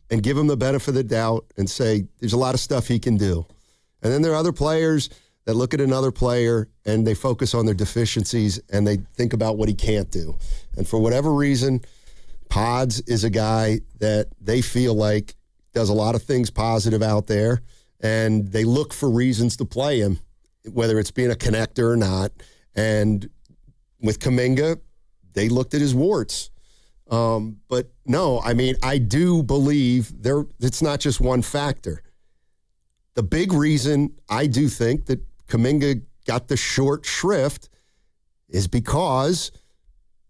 and give him the benefit of the doubt and say, there's a lot of stuff he can do. And then there are other players that look at another player and they focus on their deficiencies and they think about what he can't do. And for whatever reason, Pods is a guy that they feel like does a lot of things positive out there, and they look for reasons to play him, whether it's being a connector or not. And with Kaminga, they looked at his warts. But no, I mean, I do believe it's not just one factor. The big reason I do think that Kaminga got the short shrift is because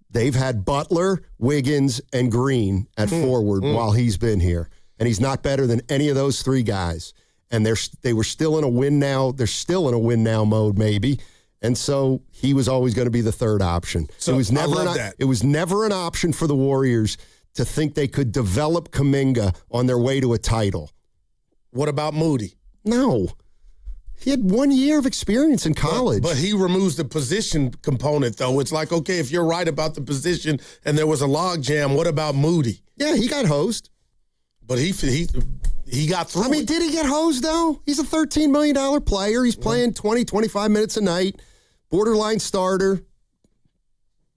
they've had Butler, Wiggins, and Green at forward while he's been here. And he's not better than any of those three guys. And they were still in a win now. They're still in a win now mode, maybe. And so he was always going to be the third option. So it was never an option for the Warriors to think they could develop Kaminga on their way to a title. What about Moody? No. He had 1 year of experience in college. But he removes the position component, though. It's like, okay, if you're right about the position and there was a log jam, what about Moody? Yeah, he got hosed. But he got through. I mean, did he get hosed, though? He's a $13 million player. He's playing 20, 25 minutes a night. Borderline starter.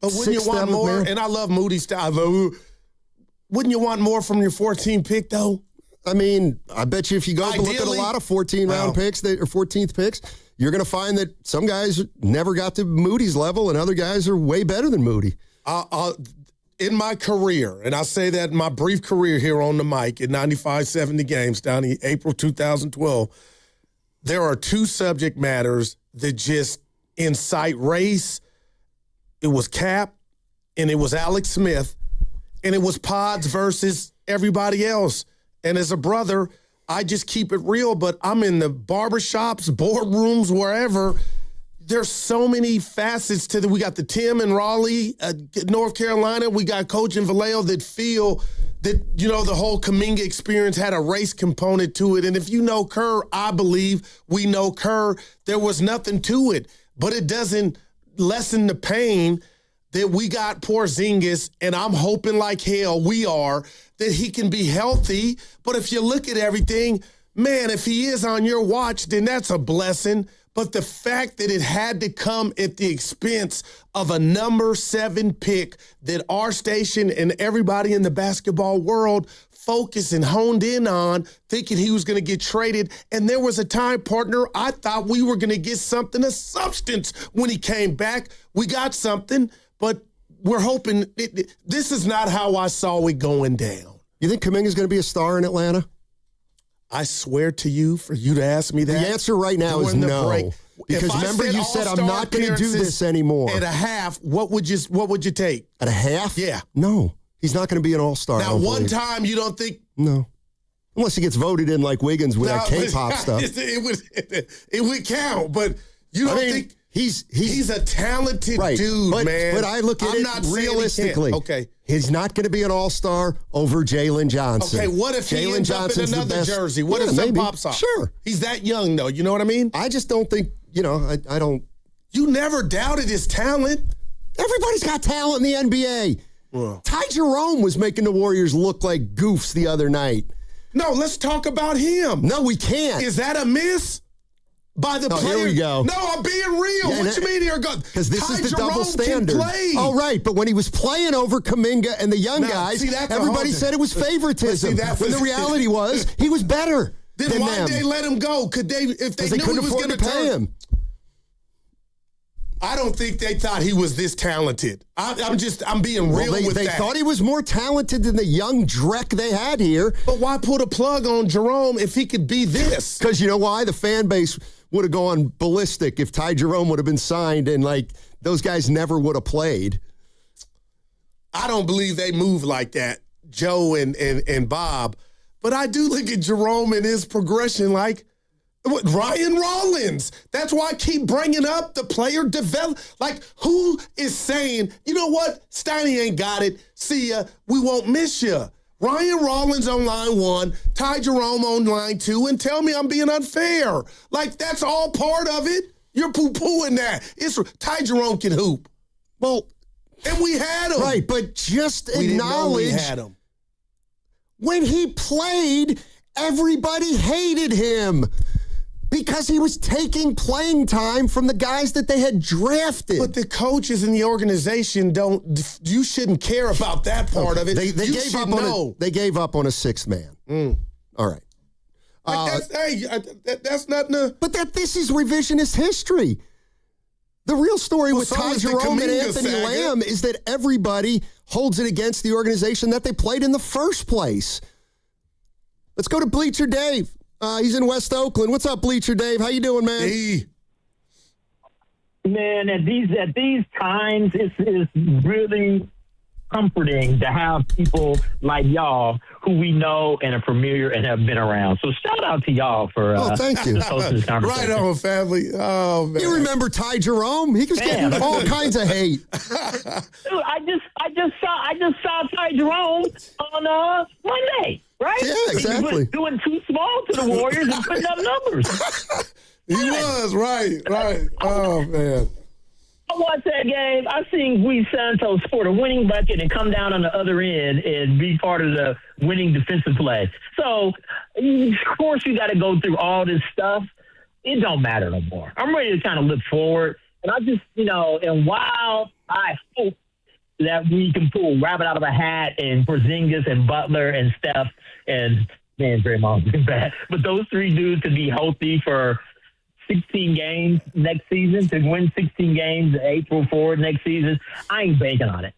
But wouldn't you want more? Man. And I love Moody's style. Wouldn't you want more from your 14th pick, though? I mean, I bet you if you go look at a lot of 14-round picks or 14th picks, you're going to find that some guys never got to Moody's level and other guys are way better than Moody. In my career, and I say that in my brief career here on the mic at 95.7 The Games down in April 2012, there are two subject matters that just incite race. It was Cap and it was Alex Smith, and it was Pods versus everybody else. And as a brother, I just keep it real, but I'm in the barbershops, boardrooms, wherever. there's so many facets to we got the Tim in Raleigh, North Carolina. We got Coach in Vallejo that feel that, the whole Kaminga experience had a race component to it. And if you know Kerr, I believe we know Kerr, there was nothing to it. But it doesn't lessen the pain that we got Porzingis, and I'm hoping like hell we are, that he can be healthy. But if you look at everything, man, if he is on your watch, then that's a blessing. But the fact that it had to come at the expense of a number 7 pick that our station and everybody in the basketball world focused and honed in on, thinking he was going to get traded. And there was a time, partner, I thought we were going to get something of substance when he came back. We got something, but we're hoping this is not how I saw it going down. You think Kaminga's going to be a star in Atlanta? I swear to you, for you to ask me that. The answer right now is no. Break, because remember you said I'm not going to do this anymore. At a half, what would you take? At a half? Yeah. No. He's not going to be an all-star. Now, one time you don't think? No. Unless he gets voted in like Wiggins with that K-pop stuff. It would count, but you don't think he's a talented dude, man. But I look at it realistically. Okay. He's not going to be an all-star over Jalen Johnson. Okay, what if he ends up in another jersey? What if some pops off? Sure. He's that young, though. You know what I mean? I just don't think, I don't. You never doubted his talent. Everybody's got talent in the NBA. Well, Ty Jerome was making the Warriors look like goofs the other night. No, let's talk about him. No, we can't. Is that a miss? By the player. Here we go. No, I'm being real. What you mean here? Because this is the double standard. Oh, right. But when he was playing over Kaminga and the young guys, everybody said it was favoritism. When the reality was he was better then than why'd them. they let him go? Could they, if they knew he was going to pay him? I don't think they thought he was this talented. I'm being real with that. They thought he was more talented than the young dreck they had here. But why put a plug on Jerome if he could be this? Because you know why? The fan base would have gone ballistic if Ty Jerome would have been signed and those guys never would have played. I don't believe they move like that, Joe and Bob. But I do look at Jerome and his progression like Ryan Rollins. That's why I keep bringing up the player develop. Who is saying, you know what? Steiny ain't got it. See ya. We won't miss ya. Ryan Rollins on line 1, Ty Jerome on line 2, and tell me I'm being unfair. That's all part of it. You're poo-pooing that. Ty Jerome can hoop. Well, and we had him. Right, but just acknowledge we had him. When he played, everybody hated him because he was taking playing time from the guys that they had drafted. But the coaches in the organization you shouldn't care about that part of it. They gave up on a 6th man. All right. That's nothing. But this is revisionist history. The real story with Ty Jerome and Anthony Lamb is that everybody holds it against the organization that they played in the first place. Let's go to Bleacher Dave. He's in West Oakland. What's up, Bleacher Dave? How you doing, man? Hey. Man, at these times, it's really comforting to have people like y'all who we know and are familiar and have been around. So shout out to y'all for thank you. hosting this conversation. Right on, family. Oh, man. You remember Ty Jerome? He was getting all kinds of hate. Dude, I just saw Ty Jerome on Monday. Right? Yeah, exactly. He was doing too small to the Warriors and putting up numbers. He was, right. Oh, man. I watched that game. I seen Luis Santos score a winning bucket and come down on the other end and be part of the winning defensive play. So, of course, you got to go through all this stuff. It don't matter no more. I'm ready to kind of look forward. And I just, and while I hope that we can pull rabbit out of a hat and Porzingis and Butler and Steph and, man, Draymond's been bad. But those 3 dudes to be healthy for 16 games next season, to win 16 games April forward next season, I ain't banking on it.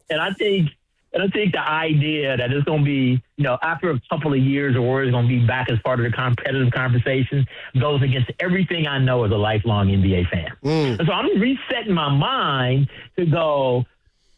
And I think the idea that it's going to be, after a couple of years, the Warriors going to be back as part of the competitive conversation goes against everything I know as a lifelong NBA fan. And so I'm resetting my mind to go,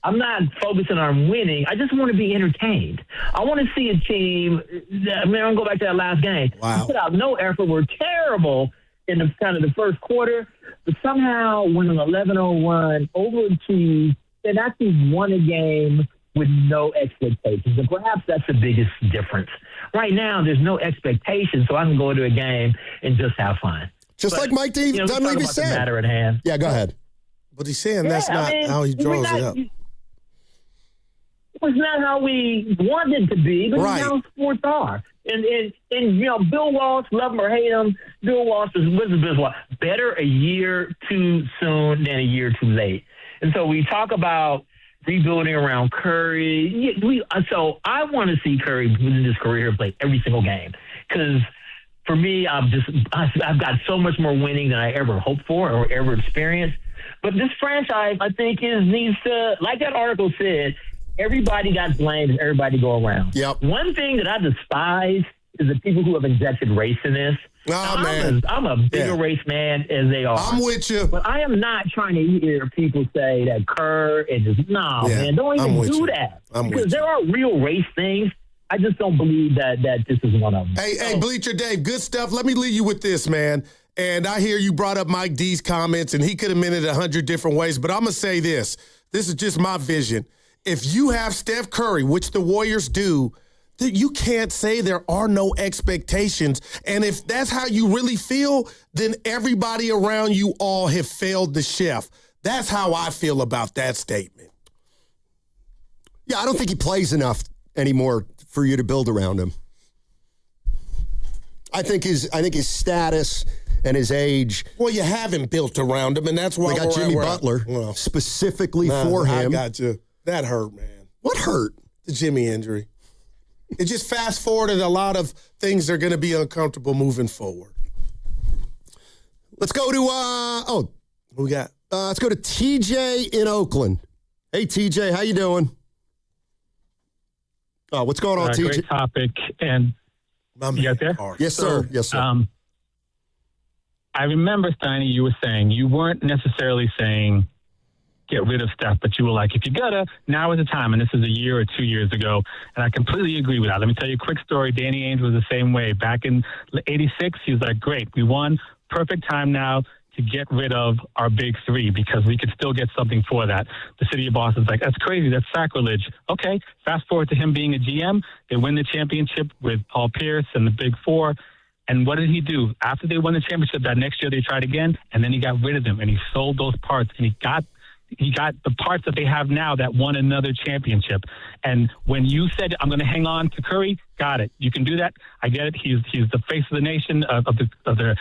I'm not focusing on winning. I just want to be entertained. I want to see a team. I'm going to go back to that last game. Wow. Put out no effort. We're terrible in the kind of the first quarter, but somehow went an 11-0 run over to and actually won a game with no expectations. And perhaps that's the biggest difference. Right now, there's no expectation, so I can go to a game and just have fun. Just like Mike Dunleavy said. The matter at hand. Yeah, go ahead. But he's saying that's not how he draws it up. It was not how we wanted to be, but right. How sports are. And you know, Bill Walsh, love him or hate him, Bill Walsh is better a year too soon than a year too late. And so we talk about rebuilding around Curry. So I want to see Curry within his career play every single game because for me, I've got so much more winning than I ever hoped for or ever experienced. But this franchise, I think, needs to, like that article said, everybody got blamed and everybody go around. Yep. One thing that I despise is the people who have injected race in this. I'm a bigger race man as they are. I'm with you. But I am not trying to hear people say that Kerr and just, man, don't even do that. Because there are real race things. I just don't believe that this is one of them. Hey, Bleacher Dave, good stuff. Let me leave you with this, man. And I hear you brought up Mike D's comments, and he could have meant it 100 different ways. But I'm going to say this. This is just my vision. If you have Steph Curry, which the Warriors do, you can't say there are no expectations. And if that's how you really feel, then everybody around you all have failed the chef. That's how I feel about that statement. Yeah, I don't think he plays enough anymore for you to build around him. I think his status and his age. Well, you haven't built around him, and that's why we got Jimmy Butler specifically for him. I got you. That hurt, man. What hurt? The Jimmy injury. It just fast-forwarded a lot of things that are going to be uncomfortable moving forward. Let's go to, we got? Let's go to TJ in Oakland. Hey, TJ, how you doing? What's going on, TJ? Great topic. And you got there? Yes, sir. Yes, sir. I remember, Steiny, you were saying, you weren't necessarily saying get rid of Steph, but you were like, if you gotta, now is the time. And this is a year or 2 years ago. And I completely agree with that. Let me tell you a quick story. Danny Ainge was the same way. Back in '86, he was like, great, we won. Perfect time now to get rid of our big three because we could still get something for that. The city of Boston's like, that's crazy. That's sacrilege. Okay, fast forward to him being a GM. They win the championship with Paul Pierce and the Big Four. And what did he do? After they won the championship, that next year they tried again, and then he got rid of them, and he sold those parts, and he got the parts that they have now that won another championship. And when you said, I'm going to hang on to Curry, got it. You can do that. I get it. He's the face of the nation, of the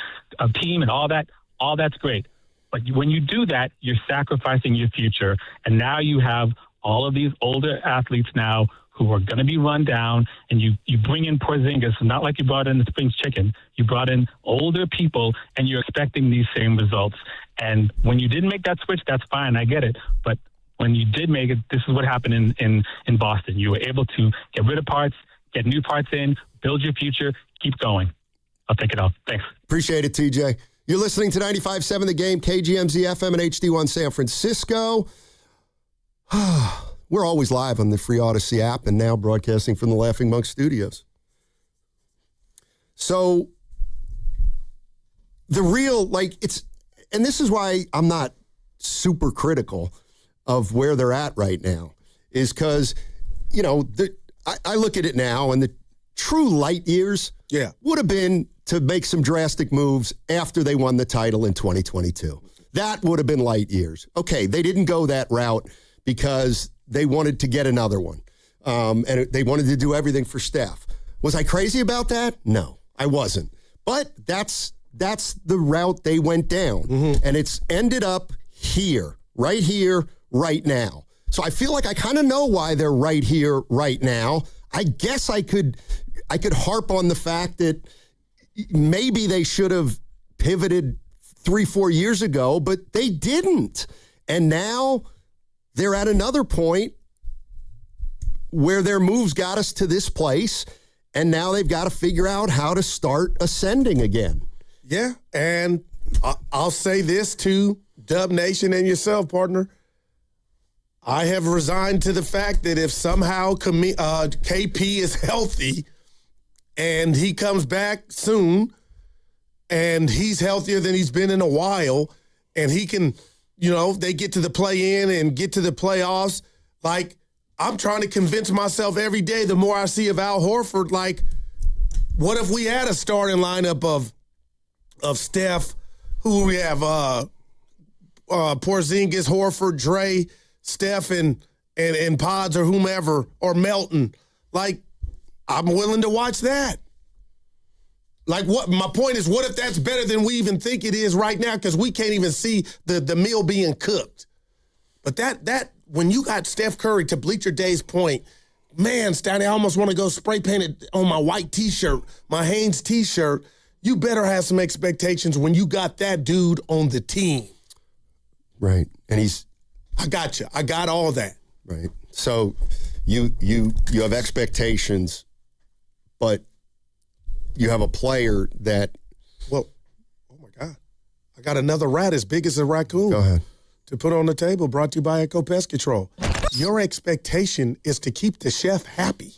team and all that. All that's great. But when you do that, you're sacrificing your future. And now you have all of these older athletes now who are going to be run down, and you bring in Porzingis, not like you brought in the Springs Chicken. You brought in older people, and you're expecting these same results. And when you didn't make that switch, that's fine. I get it. But when you did make it, this is what happened in Boston. You were able to get rid of parts, get new parts in, build your future, keep going. I'll take it off. Thanks. Appreciate it, TJ. You're listening to 95.7 The Game, KGMZ FM and HD1 San Francisco. We're always live on the free Odyssey app and now broadcasting from the Laughing Monk Studios. So the real, and this is why I'm not super critical of where they're at right now, is because, I look at it now and the true light years would have been to make some drastic moves after they won the title in 2022. That would have been light years. Okay, they didn't go that route because they wanted to get another one. And they wanted to do everything for Steph. Was I crazy about that? No, I wasn't. But that's the route they went down. Mm-hmm. And it's ended up here, right now. So I feel like I kind of know why they're right here, right now. I guess I could harp on the fact that maybe they should have pivoted 3-4 years ago, but they didn't. And now they're at another point where their moves got us to this place, and now they've got to figure out how to start ascending again. Yeah, and I'll say this to Dub Nation and yourself, partner. I have resigned to the fact that if somehow KP is healthy and he comes back soon, and he's healthier than he's been in a while, and he can, they get to the play-in and get to the playoffs. Like, I'm trying to convince myself every day, the more I see of Al Horford, like, what if we had a starting lineup of Steph, who we have, Porzingis, Horford, Dre, Steph, and Pods or whomever, or Melton. Like, I'm willing to watch that. Like, what my point is, what if that's better than we even think it is right now? Because we can't even see the meal being cooked. But that when you got Steph Curry, to Bleacher Day's point, man, Steiny, I almost want to go spray paint it on my white T-shirt, my Hanes T-shirt. You better have some expectations when you got that dude on the team. Right. And I got you. I got all that. Right. So you have expectations, but you have a player that. Well, oh my God. I got another rat as big as a raccoon. Go ahead. To put on the table, brought to you by Echo Pest Control. Your expectation is to keep the chef happy.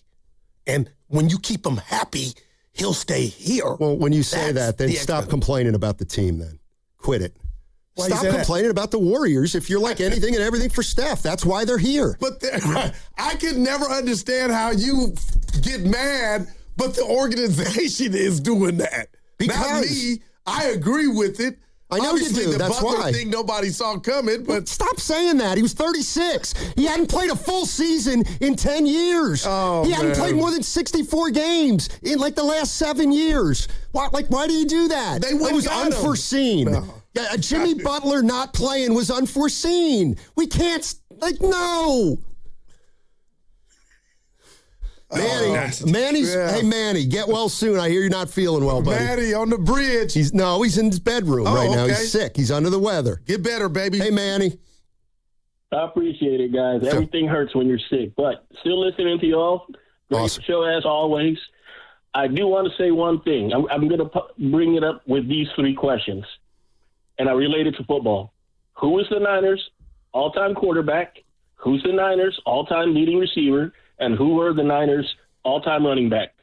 And when you keep him happy, he'll stay here. Well, when you say that, then stop complaining about the team then. Quit it. Why Stop complaining about the Warriors if you're like anything and everything for Steph. That's why they're here. But I could never understand how you get mad, but the organization is doing that. Because not me. I agree with it. I know Obviously, you do. That's Butler why. thing nobody saw coming. But stop saying that. He was 36. He hadn't played a full season in 10 years. Oh, he hadn't played more than 64 games in like the last 7 years. Why do you do that? It was unforeseen. No. Yeah, Jimmy Butler not playing was unforeseen. We can't, no. Manny's. Yeah. Hey, Manny, get well soon. I hear you're not feeling well, buddy. Manny on the bridge. He's in his bedroom right now. Okay. He's sick. He's under the weather. Get better, baby. Hey, Manny. I appreciate it, guys. Everything hurts when you're sick, but still listening to y'all. Great show as always. I do want to say one thing. I'm going to bring it up with these 3 questions, and I relate it to football. Who is the Niners' all-time quarterback? Who's the Niners' all-time leading receiver? And who are the Niners' all-time running back?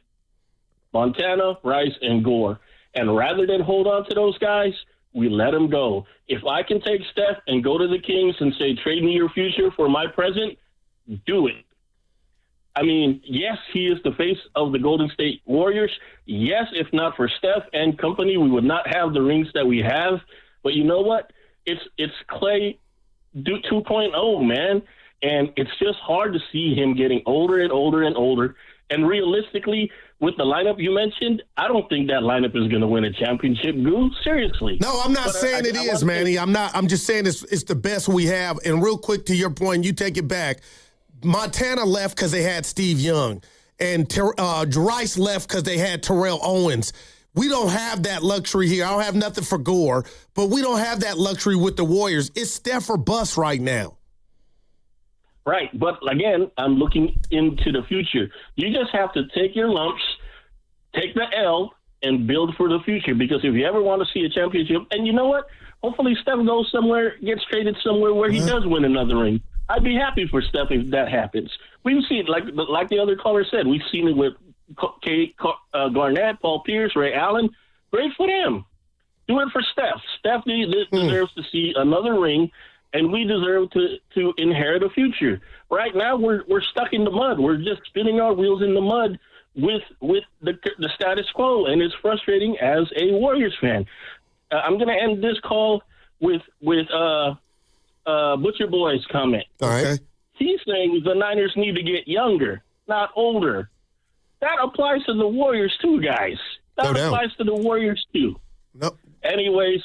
Montana, Rice, and Gore. And rather than hold on to those guys, we let them go. If I can take Steph and go to the Kings and say, trade me your future for my present, do it. I mean, yes, he is the face of the Golden State Warriors. Yes, if not for Steph and company, we would not have the rings that we have. But you know what? It's Clay 2.0, man. And it's just hard to see him getting older and older and older. And realistically, with the lineup you mentioned, I don't think that lineup is going to win a championship, Goose. Seriously. No, I'm not saying it is, Manny. I'm just saying it's the best we have. And real quick to your point, you take it back. Montana left because they had Steve Young. And Rice left because they had Terrell Owens. We don't have that luxury here. I don't have nothing for Gore, but we don't have that luxury with the Warriors. It's Steph or bust right now. Right, but again, I'm looking into the future. You just have to take your lumps, take the L, and build for the future. Because if you ever want to see a championship, and you know what? Hopefully Steph goes somewhere, gets traded somewhere where he does win another ring. I'd be happy for Steph if that happens. We've seen, like the other caller said, we've seen it with Garnett, Paul Pierce, Ray Allen. Great for them. Do it for Steph. Steph deserves to see another ring. And we deserve to inherit a future. Right now, we're stuck in the mud. We're just spinning our wheels in the mud with the status quo, and it's frustrating as a Warriors fan. I'm going to end this call with Butcher Boy's comment. All right. He's saying the Niners need to get younger, not older. That applies to the Warriors too, guys. That applies to the Warriors too. Nope. Anyways.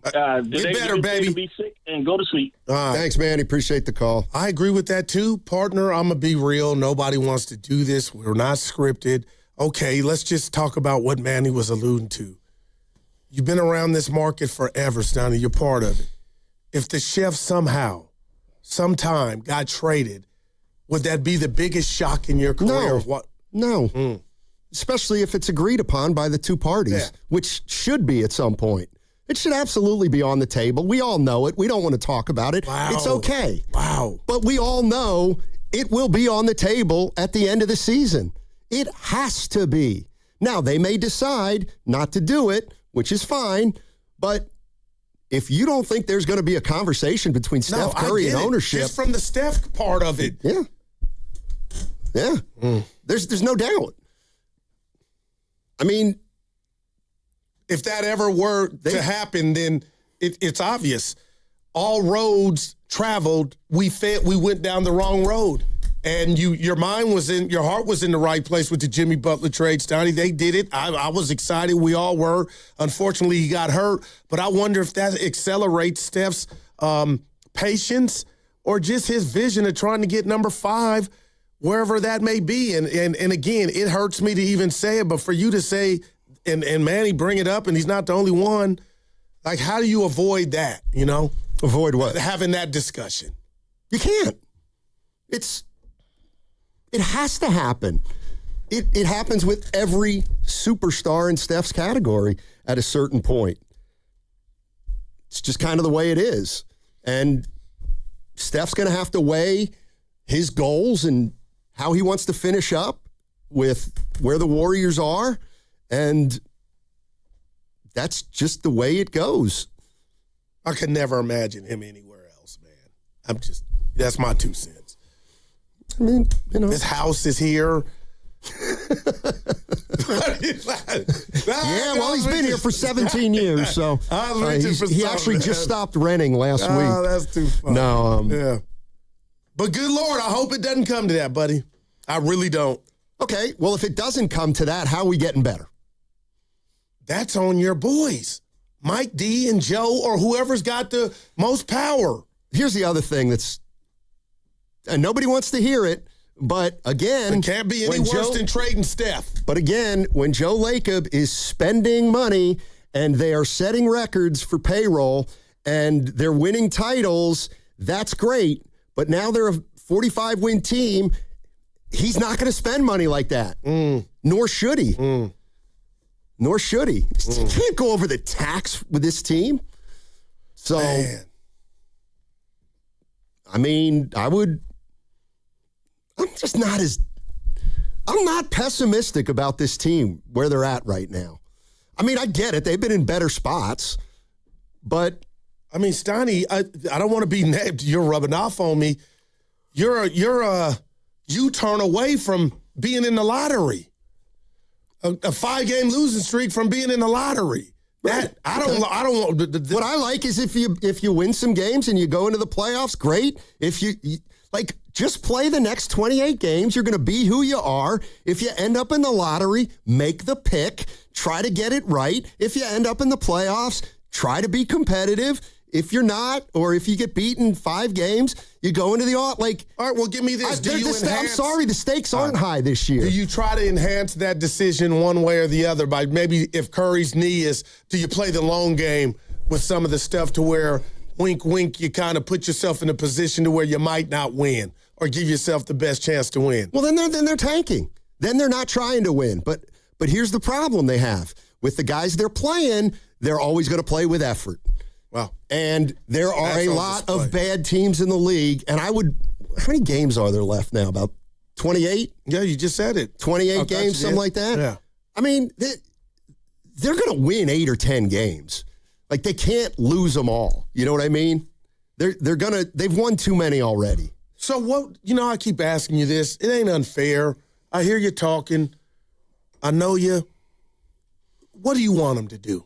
Get better, baby. To be sick and go to sleep. Thanks, Manny. Appreciate the call. I agree with that, too. Partner, I'm going to be real. Nobody wants to do this. We're not scripted. Okay, let's just talk about what Manny was alluding to. You've been around this market forever, Stoney. You're part of it. If the chef sometime got traded, would that be the biggest shock in your career? No. Especially if it's agreed upon by the two parties, which should be at some point. It should absolutely be on the table. We all know it. We don't want to talk about it. Wow. It's okay. Wow. But we all know it will be on the table at the end of the season. It has to be. Now, they may decide not to do it, which is fine. But if you don't think there's going to be a conversation between Steph Curry and ownership. Just from the Steph part of it. Yeah. Yeah. There's no doubt. I mean, if that ever were to happen, then it's obvious. All roads traveled, we went down the wrong road. And your heart was in the right place with the Jimmy Butler trade, Stoney. They did it. I was excited. We all were. Unfortunately, he got hurt. But I wonder if that accelerates Steph's patience or just his vision of trying to get number 5, wherever that may be. And again, it hurts me to even say it, but for you to say, and Manny bring it up, and he's not the only one, like, how do you avoid that, you know? Avoid what? Having that discussion. You can't. It has to happen. It happens with every superstar in Steph's category at a certain point. It's just kind of the way it is. And Steph's going to have to weigh his goals and how he wants to finish up with where the Warriors are. And that's just the way it goes. I could never imagine him anywhere else, man. That's my 2 cents. I mean, you know. His house is here. Yeah, well, he's been here for 17 years, so he actually just stopped renting last week. Oh, that's too funny. No, yeah. But good Lord, I hope it doesn't come to that, buddy. I really don't. Okay, well, if it doesn't come to that, how are we getting better? That's on your boys. Mike D and Joe or whoever's got the most power. Here's the other thing and nobody wants to hear it, but again. It can't be any worse than trading Steph. But again, when Joe Lacob is spending money and they are setting records for payroll and they're winning titles, that's great. But now they're a 45-win team. He's not going to spend money like that. Nor should he. Nor should he. He can't go over the tax with this team. So, man. I mean, I'm not pessimistic about this team where they're at right now. I mean, I get it. They've been in better spots, but. I mean, Stoney, I don't want to be named. You're rubbing off on me. You turn away from being in the lottery. A 5-game losing streak from being in the lottery. That I don't want. What I like is if you win some games and you go into the playoffs, great. If you just play the next 28 games, you're going to be who you are. If you end up in the lottery, make the pick, try to get it right. If you end up in the playoffs, try to be competitive. If you're not, or if you get beaten 5 games, you go into the all right, well, give me this. I'm sorry, the stakes aren't high this year. Do you try to enhance that decision one way or the other by maybe if Curry's knee is, do you play the long game with some of the stuff to where, wink, wink, you kind of put yourself in a position to where you might not win or give yourself the best chance to win? Well, then they're tanking. Then they're not trying to win. But here's the problem they have. With the guys they're playing, they're always going to play with effort. Wow. And there are a lot of bad teams in the league. And how many games are there left now? About 28? Yeah, you just said it. 28 games, something like that? Yeah. I mean, they're going to win 8 or 10 games. Like, they can't lose them all. You know what I mean? They've won too many already. So what, I keep asking you this. It ain't unfair. I hear you talking. I know you. What do you want them to do?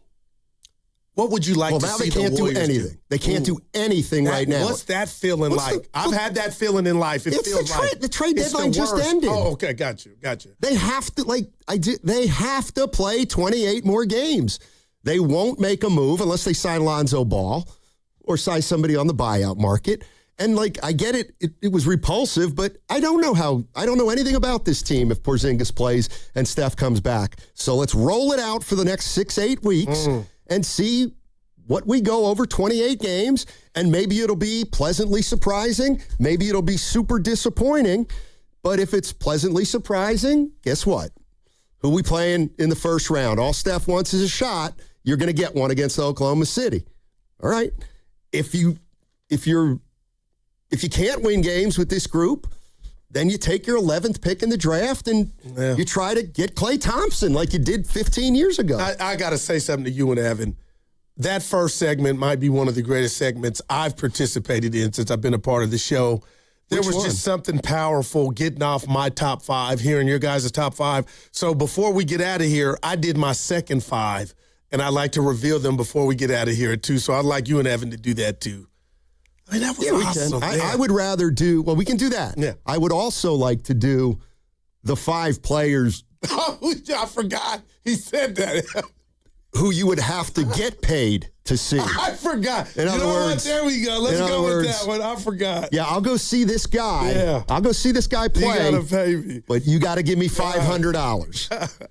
What would you like to see the Warriors do? Well, now they can't do anything. They can't do anything right now. What's that feeling like? I've had that feeling in life. It feels like the trade deadline just ended. Oh, okay, got you. They have to they have to play 28 more games. They won't make a move unless they sign Lonzo Ball or sign somebody on the buyout market. And I get it. It was repulsive, but I don't know anything about this team if Porzingis plays and Steph comes back. So let's roll it out for the next 6-8 weeks. And see what we go over 28 games, and maybe it'll be pleasantly surprising. Maybe it'll be super disappointing. But if it's pleasantly surprising, guess what? Who we playing in the first round? All Steph wants is a shot. You're going to get one against Oklahoma City. All right? If you can't win games with this group, then you take your 11th pick in the draft and you try to get Klay Thompson like you did 15 years ago. I got to say something to you and Evan. That first segment might be one of the greatest segments I've participated in since I've been a part of the show. There was just something powerful getting off my top 5, hearing your guys' top 5. So before we get out of here, I did my second 5, and I'd like to reveal them before we get out of here, too. So I'd like you and Evan to do that, too. I mean, that was awesome. I would rather do, well, we can do that. Yeah. I would also like to do the 5 players. Oh, I forgot. He said that. Who you would have to get paid to see. I forgot. In other words, there we go. Let's go with that one. I forgot. Yeah, I'll go see this guy. Yeah. I'll go see this guy play. You got to pay me. But you got to give me $500.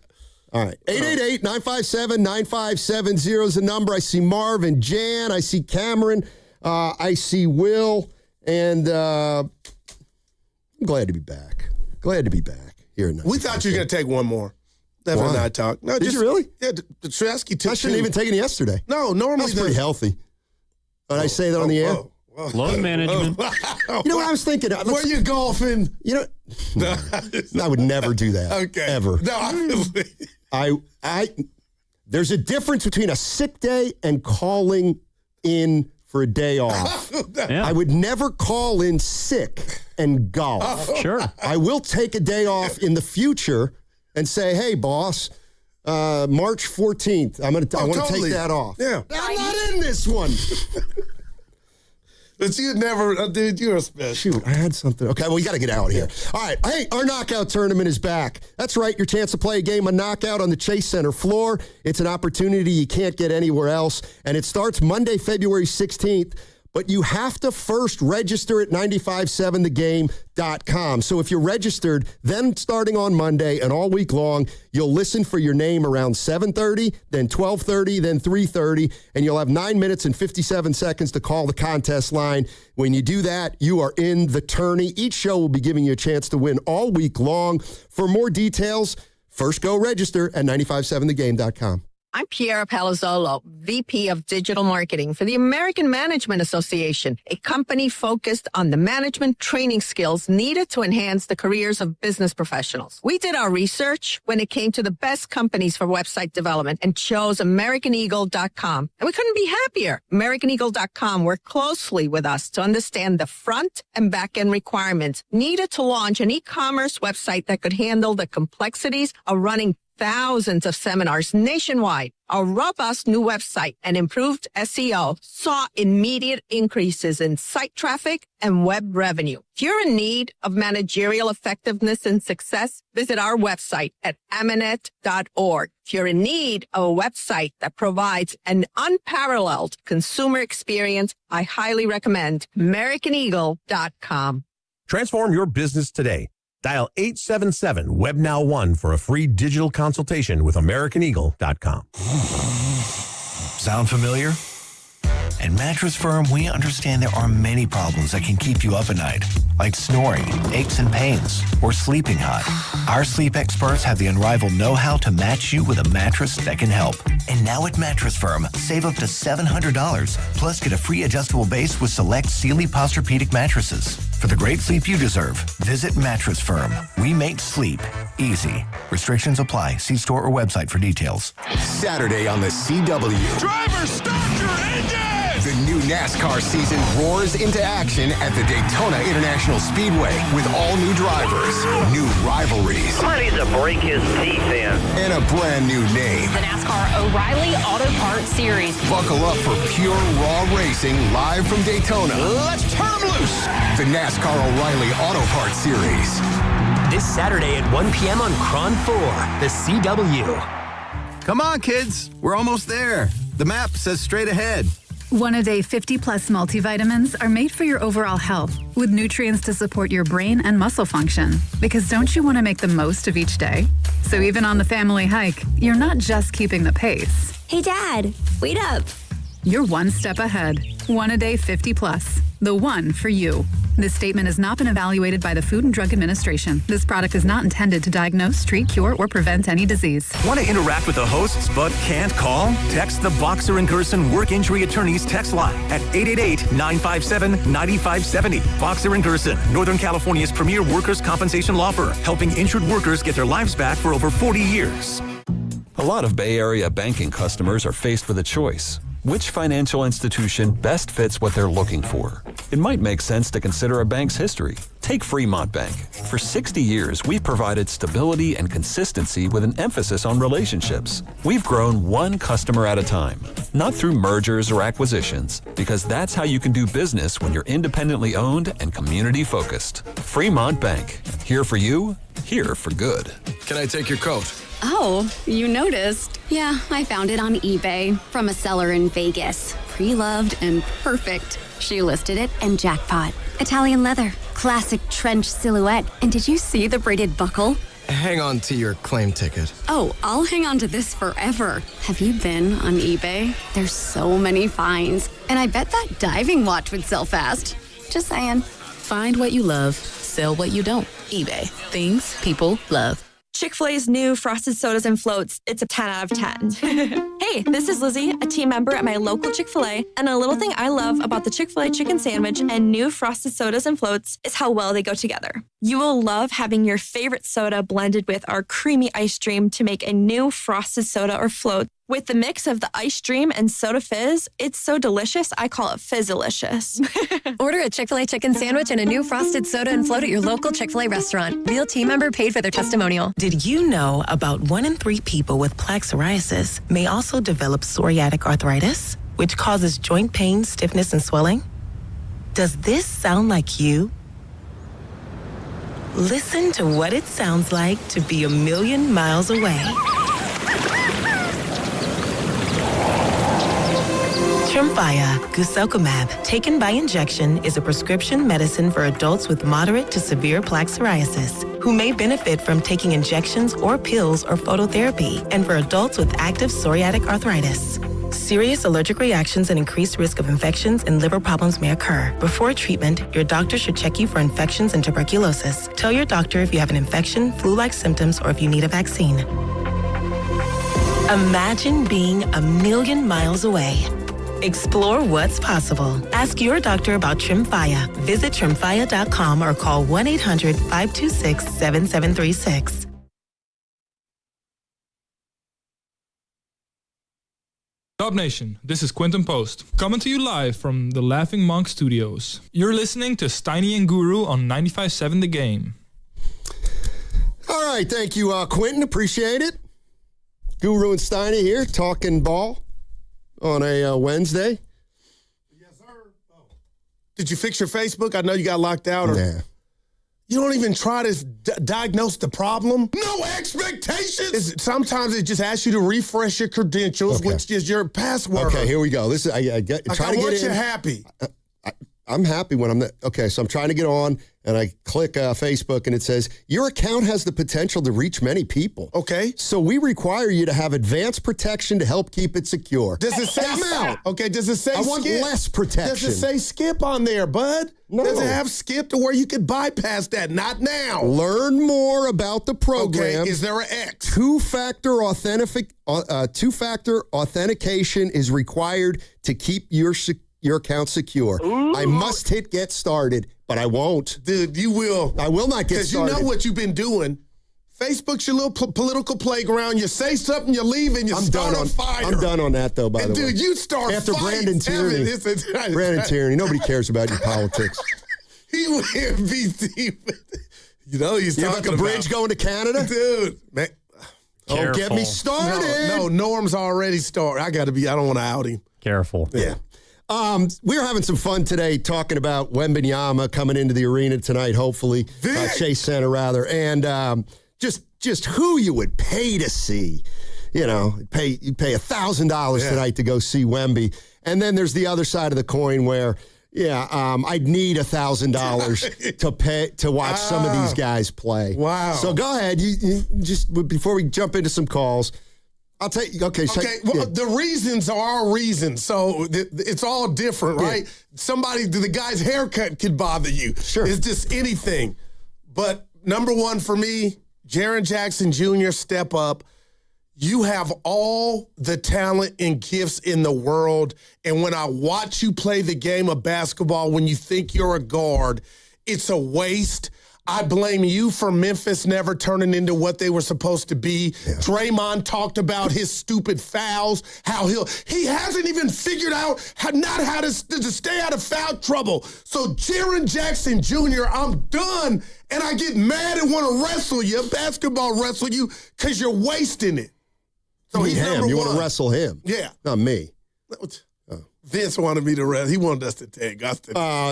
All right. 888-957-9570 is the number. I see Marv and Jan. I see Cameron. I see Will. And I'm glad to be back. Glad to be back here at night. We thought you were going to take one more. Evan and I talk. No, Did you really? Yeah, the Trasky took I shouldn't even taken yesterday. No, normally that's pretty healthy. But I say that on the air. Load management. You know what I was thinking? Where you golfing? You know, I would never do that. Okay. Ever. No, there's a difference between a sick day and calling in for a day off. Yeah. I would never call in sick and golf. Sure. I will take a day off in the future and say, hey, boss, March 14th, I want to take that off. Yeah. I'm not in this one. But you never, dude, you're a special. Shoot, I had something. Okay, well, you got to get out of here. All right. Hey, our knockout tournament is back. That's right. Your chance to play a game of knockout on the Chase Center floor. It's an opportunity you can't get anywhere else. And it starts Monday, February 16th. But you have to first register at 957thegame.com. So if you're registered, then starting on Monday and all week long, you'll listen for your name around 7:30, then 12:30, then 3:30, and you'll have 9 minutes and 57 seconds to call the contest line. When you do that, you are in the tourney. Each show will be giving you a chance to win all week long. For more details, first go register at 957thegame.com. I'm Piera Palazzolo, VP of Digital Marketing for the American Management Association, a company focused on the management training skills needed to enhance the careers of business professionals. We did our research when it came to the best companies for website development and chose AmericanEagle.com. And we couldn't be happier. AmericanEagle.com worked closely with us to understand the front and back end requirements needed to launch an e-commerce website that could handle the complexities of running thousands of seminars nationwide. Our robust new website and improved SEO saw immediate increases in site traffic and web revenue. If you're in need of managerial effectiveness and success, visit our website at Aminet.org. If you're in need of a website that provides an unparalleled consumer experience, I highly recommend AmericanEagle.com. Transform your business today. Dial 877-WebNow1 for a free digital consultation with AmericanEagle.com. Sound familiar? At Mattress Firm, we understand there are many problems that can keep you up at night, like snoring, aches and pains, or sleeping hot. Our sleep experts have the unrivaled know-how to match you with a mattress that can help. And now at Mattress Firm, save up to $700, plus get a free adjustable base with select Sealy Posturepedic mattresses. For the great sleep you deserve, visit Mattress Firm. We make sleep easy. Restrictions apply. See store or website for details. Saturday on the CW. Driver, stop your engine! The new NASCAR season roars into action at the Daytona International Speedway with all new drivers, new rivalries. Somebody needs to break his teeth in. And a brand new name. The NASCAR O'Reilly Auto Parts Series. Buckle up for pure raw racing live from Daytona. Let's turn them loose. The NASCAR O'Reilly Auto Parts Series. This Saturday at 1 p.m. on Cron 4, the CW. Come on, kids. We're almost there. The map says straight ahead. One-a-day 50-plus multivitamins are made for your overall health, with nutrients to support your brain and muscle function. Because don't you want to make the most of each day? So even on the family hike, you're not just keeping the pace. Hey, Dad, wait up. You're one step ahead. One a day 50 plus. The one for you. This statement has not been evaluated by the Food and Drug Administration. This product is not intended to diagnose, treat, cure, or prevent any disease. Want to interact with the hosts but can't call? Text the Boxer & Gerson Work Injury Attorneys text line at 888-957-9570. Boxer & Gerson, Northern California's premier workers' compensation law firm, helping injured workers get their lives back for over 40 years. A lot of Bay Area banking customers are faced with a choice. Which financial institution best fits what they're looking for? It might make sense to consider a bank's history. Take Fremont Bank. For 60 years, we've provided stability and consistency with an emphasis on relationships. We've grown one customer at a time, not through mergers or acquisitions, because that's how you can do business when you're independently owned and community focused. Fremont Bank. Here for you, here for good. Can I take your coat? Oh, you noticed. Yeah, I found it on eBay from a seller in Vegas. Pre-loved and perfect. She listed it and jackpot. Italian leather, classic trench silhouette. And did you see the braided buckle? Hang on to your claim ticket. Oh, I'll hang on to this forever. Have you been on eBay? There's so many finds. And I bet that diving watch would sell fast. Just saying. Find what you love, sell what you don't. eBay. Things people love. Chick-fil-A's new Frosted Sodas and Floats, it's a 10 out of 10. Hey, this is Lizzie, a team member at my local Chick-fil-A, and a little thing I love about the Chick-fil-A chicken sandwich and new Frosted Sodas and Floats is how well they go together. You will love having your favorite soda blended with our creamy ice stream to make a new Frosted Soda or Float. With the mix of the ice stream and soda fizz, it's so delicious, I call it Fizzalicious. Order a Chick-fil-A chicken sandwich and a new Frosted Soda and Float at your local Chick-fil-A restaurant. Real team member paid for their testimonial. Did you know about 1 in 3 people with plaque psoriasis may also develop psoriatic arthritis, which causes joint pain, stiffness, and swelling? Does this sound like you? Listen to what it sounds like to be a million miles away. Tremfya guselkumab, taken by injection, is a prescription medicine for adults with moderate to severe plaque psoriasis who may benefit from taking injections or pills or phototherapy, and for adults with active psoriatic arthritis. Serious allergic reactions and increased risk of infections and liver problems may occur. Before treatment, your doctor should check you for infections and tuberculosis. Tell your doctor if you have an infection, flu-like symptoms, or if you need a vaccine. Imagine being a million miles away. Explore what's possible. Ask your doctor about Tremfya. Visit Tremfya.com or call 1-800-526-7736. Up Nation, this is Quentin Post, coming to you live from the Laughing Monk Studios. You're listening to Steiny and Guru on 95.7 The Game. All right, thank you, Quentin. Appreciate it. Guru and Steiny here, talking ball on a Wednesday. Yes, sir. Oh. Did you fix your Facebook? I know you got locked out. Or Yeah. You don't even try to diagnose the problem? No expectations? Sometimes it just asks you to refresh your credentials, which is your password. Okay, here we go. This is I want you happy. I'm happy when I'm there. Okay, so I'm trying to get on, and I click Facebook, and it says, your account has the potential to reach many people. Okay. So we require you to have advanced protection to help keep it secure. Does it say skip? Okay, does it say skip? I want less protection. Does it say skip on there, bud? No. Does it have skip to where you can bypass that? Not now. Learn more about the program. Okay, is there an X? Two-factor authentication is required to keep your account secure. Ooh. I must hit get started, but I won't. Dude, you will. I will not get started. Because you know what you've been doing. Facebook's your little political playground. You say something, you leave, and you start a fire. I'm done on that, though, by the way. Dude, you start after Brandon Tierney. Brandon Tierney. Nobody cares about your politics. He went BT. You know, he's talking about the bridge going to Canada? Dude, man. Don't get me started. No, Norm's already started. I don't want to out him. Careful. Yeah. We're having some fun today talking about Wembanyama coming into the arena tonight, hopefully. Chase Center, rather. And just who you would pay to see. You know, you'd pay $1,000 tonight to go see Wemby. And then there's the other side of the coin where, I'd need $1,000 to watch some of these guys play. Wow. So go ahead. You just before we jump into some calls, I'll tell you. Okay. The reasons are reasons, so it's all different, right? The guy's haircut could bother you. Sure. It's just anything. But number one for me, Jaren Jackson Jr., step up. You have all the talent and gifts in the world. And when I watch you play the game of basketball, when you think you're a guard, it's a waste. I blame you for Memphis never turning into what they were supposed to be. Yeah. Draymond talked about his stupid fouls, how he hasn't even figured out how to stay out of foul trouble. So Jaren Jackson Jr., I'm done, and I get mad and want to wrestle you, basketball wrestle you, because you're wasting it. So he's number one. You want to wrestle him? Yeah. Not me. Vince wanted me to wrestle. He wanted us to tag us.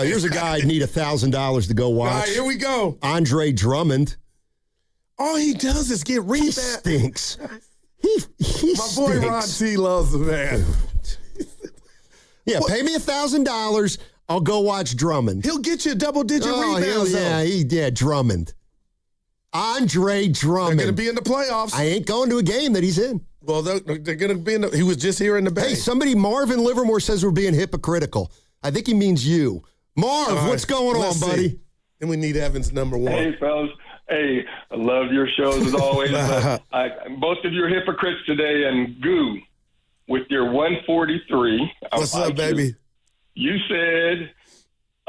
Here's a guy I need $1,000 to go watch. All right, here we go. Andre Drummond. All he does is get rebound. He stinks. He My boy stinks. Ron T loves the man. Yeah, pay me $1,000. I'll go watch Drummond. He'll get you a double-digit rebounds. Drummond. Andre Drummond. They're going to be in the playoffs. I ain't going to a game that he's in. Well, they're going to be in he was just here in the Bay. Hey, Marvin Livermore says we're being hypocritical. I think he means you. Marv, what's going on, buddy? And we need Evans number one. Hey, fellas. Hey, I love your shows as always. Both of you are hypocrites today, and Goo, with your 143. What's up, baby? You said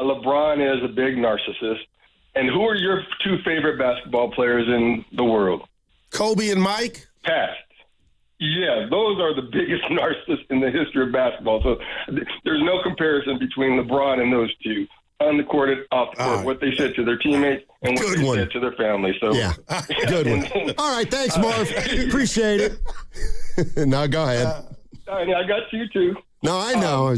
LeBron is a big narcissist. And who are your two favorite basketball players in the world? Kobe and Mike? Past. Yeah, those are the biggest narcissists in the history of basketball. So there's no comparison between LeBron and those two. On the court, off the court, what they said to their teammates and what they said to their family. So yeah, good one. All right, thanks, Marv. Appreciate it. Now go ahead. I got you too. No, I know.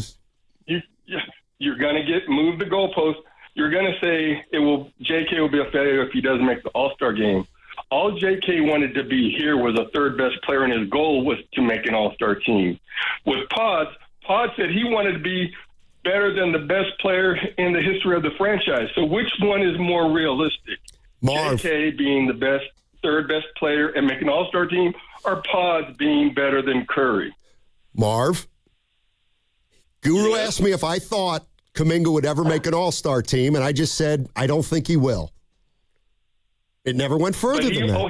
You're going to move the goalpost. You're going to say JK will be a failure if he doesn't make the All-Star game. All JK wanted to be here was a third best player, and his goal was to make an All-Star team. With Pod said he wanted to be better than the best player in the history of the franchise. So which one is more realistic? Marv. JK being the third best player and making an All-Star team, or Pods being better than Curry? Marv. Guru asked me if I thought Kaminga would ever make an All-Star team, and I just said I don't think he will. It never went further than that.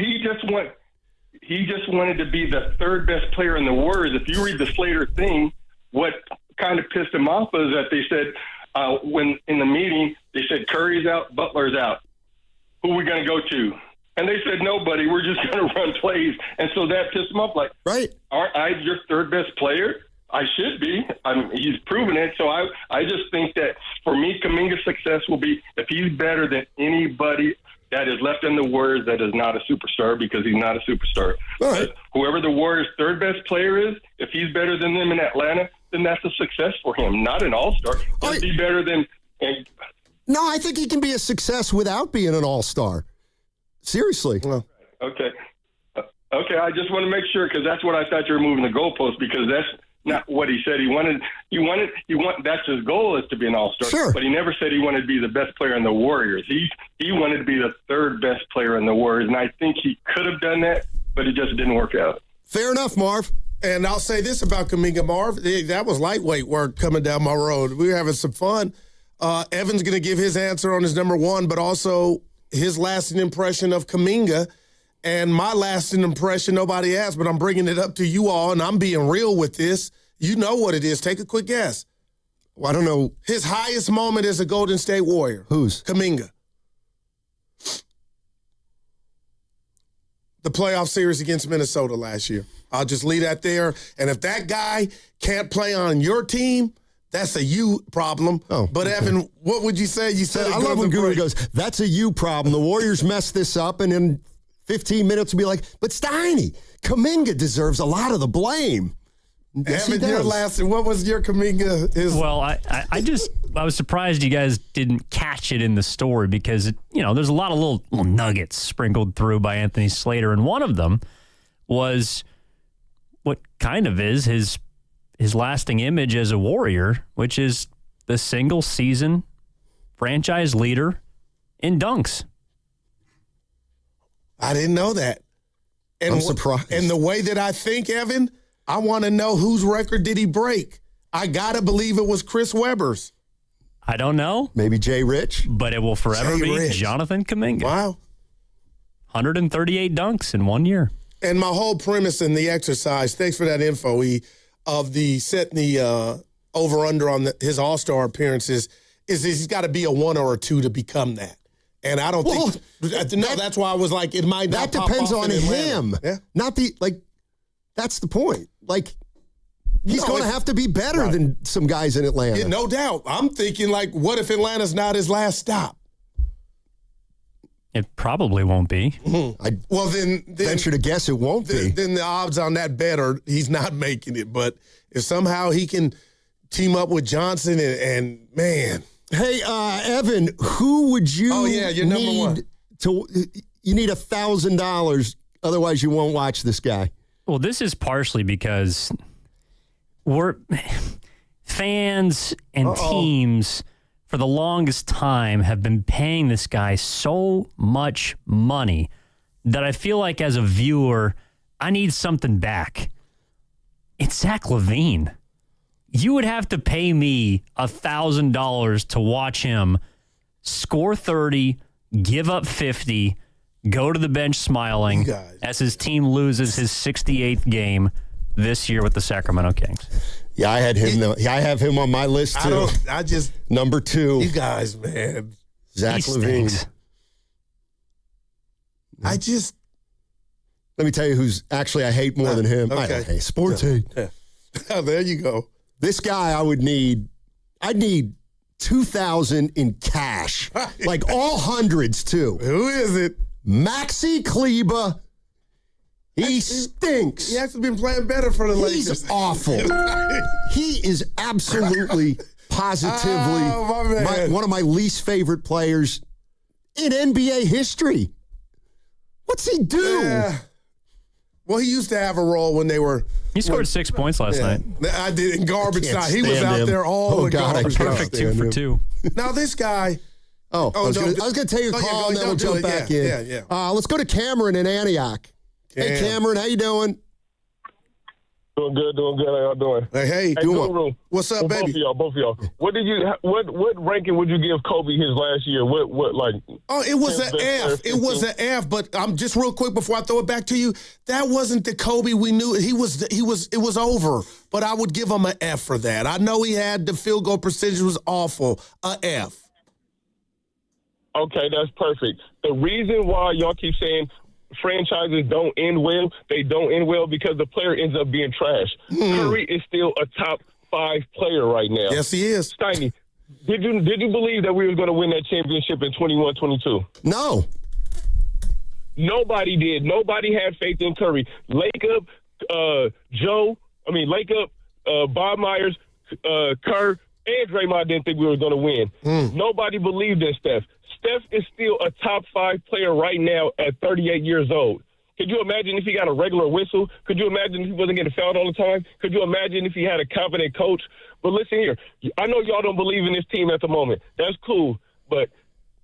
He just wanted to be the third best player in the Warriors. If you read the Slater thing, what kind of pissed him off was that they said when in the meeting they said Curry's out, Butler's out. Who are we going to go to? And they said nobody. We're just going to run plays. And so that pissed him off. Like, right? Aren't I your third best player? I should be. He's proven it. So I just think that for me, Kaminga's success will be if he's better than anybody that is left in the Warriors that is not a superstar, because he's not a superstar. All right. Whoever the Warriors' third best player is, if he's better than them in Atlanta, then that's a success for him. Not an all-star. He'll be better than... No, I think he can be a success without being an all-star. Seriously. Okay. Okay, I just want to make sure, because that's what I thought you were moving the goalpost, because that's not what he said. He wanted, that's his goal, is to be an all-star. Sure. But he never said he wanted to be the best player in the Warriors. He wanted to be the third best player in the Warriors, and I think he could have done that, but it just didn't work out. Fair enough, Marv. And I'll say this about Kaminga, Marv. That was lightweight work coming down my road. We were having some fun. Evan's going to give his answer on his number one, but also his lasting impression of Kaminga. And my lasting impression, nobody asked, but I'm bringing it up to you all, and I'm being real with this. You know what it is. Take a quick guess. Well, I don't know. His highest moment as a Golden State Warrior. Whose? Kaminga. The playoff series against Minnesota last year. I'll just leave that there. And if that guy can't play on your team, that's a you problem. Oh, but okay. Evan, what would you say? You said I love when Guru goes, that's a you problem. The Warriors messed this up, and in 15 minutes will be like, but Steiny, Kaminga deserves a lot of the blame. Yes, Evan, your last, what was your Kaminga? Well, I was surprised you guys didn't catch it in the story, because there's a lot of little nuggets sprinkled through by Anthony Slater, and one of them was what kind of is his lasting image as a Warrior, which is the single season franchise leader in dunks. I didn't know that. And I'm surprised. And the way that I think, Evan, I want to know whose record did he break. I got to believe it was Chris Webber's. I don't know. Maybe Jay Rich. But it will forever be Rich. Jonathan Kaminga. Wow. 138 dunks in 1 year. And my whole premise in the exercise, thanks for that info, of the setting the over-under on his All-Star appearances, is he's got to be a 1 or a 2 to become that. And I don't think that's why I was like, it might not. That pop depends off on in Atlanta. him. Yeah. Not the, like, that's the point. Like, he's going to have to be better than some guys in Atlanta. Yeah, no doubt. I'm thinking, like, what if Atlanta's not his last stop? It probably won't be. Well, then venture to guess it won't be. Then the odds on that bet are he's not making it. But if somehow he can team up with Johnson and man. Hey, Evan, who would you you're number one. You need $1,000, otherwise you won't watch this guy. Well, this is partially because we're fans and teams for the longest time have been paying this guy so much money that I feel like as a viewer, I need something back. It's Zach LaVine. You would have to pay me $1,000 to watch him score 30, give up 50, go to the bench smiling as his team loses his 68th game this year with the Sacramento Kings. Yeah, I had him. I have him on my list too. Number 2. You guys, man. Zach LaVine. Let me tell you who's actually I hate more than him. Okay. I don't hate sports hate. Yeah. There you go. This guy I'd need $2,000 in cash. Like all hundreds too. Who is it? Maxi Kleba. He stinks. He actually been playing better for the Lakers. He's awful. He is absolutely, positively one of my least favorite players in NBA history. What's he do? Yeah. Well, he used to have a role when they were. He scored 6 points last night. I did in garbage time. He was out there all the garbage. Perfect 2 for 2. Now this guy. I was going to tell you your call, and then we'll jump back in. Yeah. Let's go to Cameron in Antioch. Hey, Cameron, how you doing? Doing good. How y'all doing? Hey, Guru, what's up, baby? Both of y'all. What ranking would you give Kobe his last year? What like? Oh, it was an F. It was an F. But I'm just real quick before I throw it back to you. That wasn't the Kobe we knew. It was over. But I would give him an F for that. I know he had the field goal percentage was awful. A F. Okay, that's perfect. The reason why y'all keep saying franchises don't end well, they don't end well because the player ends up being trash. Curry is still a top 5 player right now. Yes, he is. Steiny, did you believe that we were going to win that championship in 21-22? No. Nobody did. Nobody had faith in Curry. Bob Myers, Kerr, and Draymond didn't think we were going to win. Nobody believed in Steph. Steph is still a top 5 player right now at 38 years old. Could you imagine if he got a regular whistle? Could you imagine if he wasn't getting fouled all the time? Could you imagine if he had a competent coach? But listen here, I know y'all don't believe in this team at the moment. That's cool. But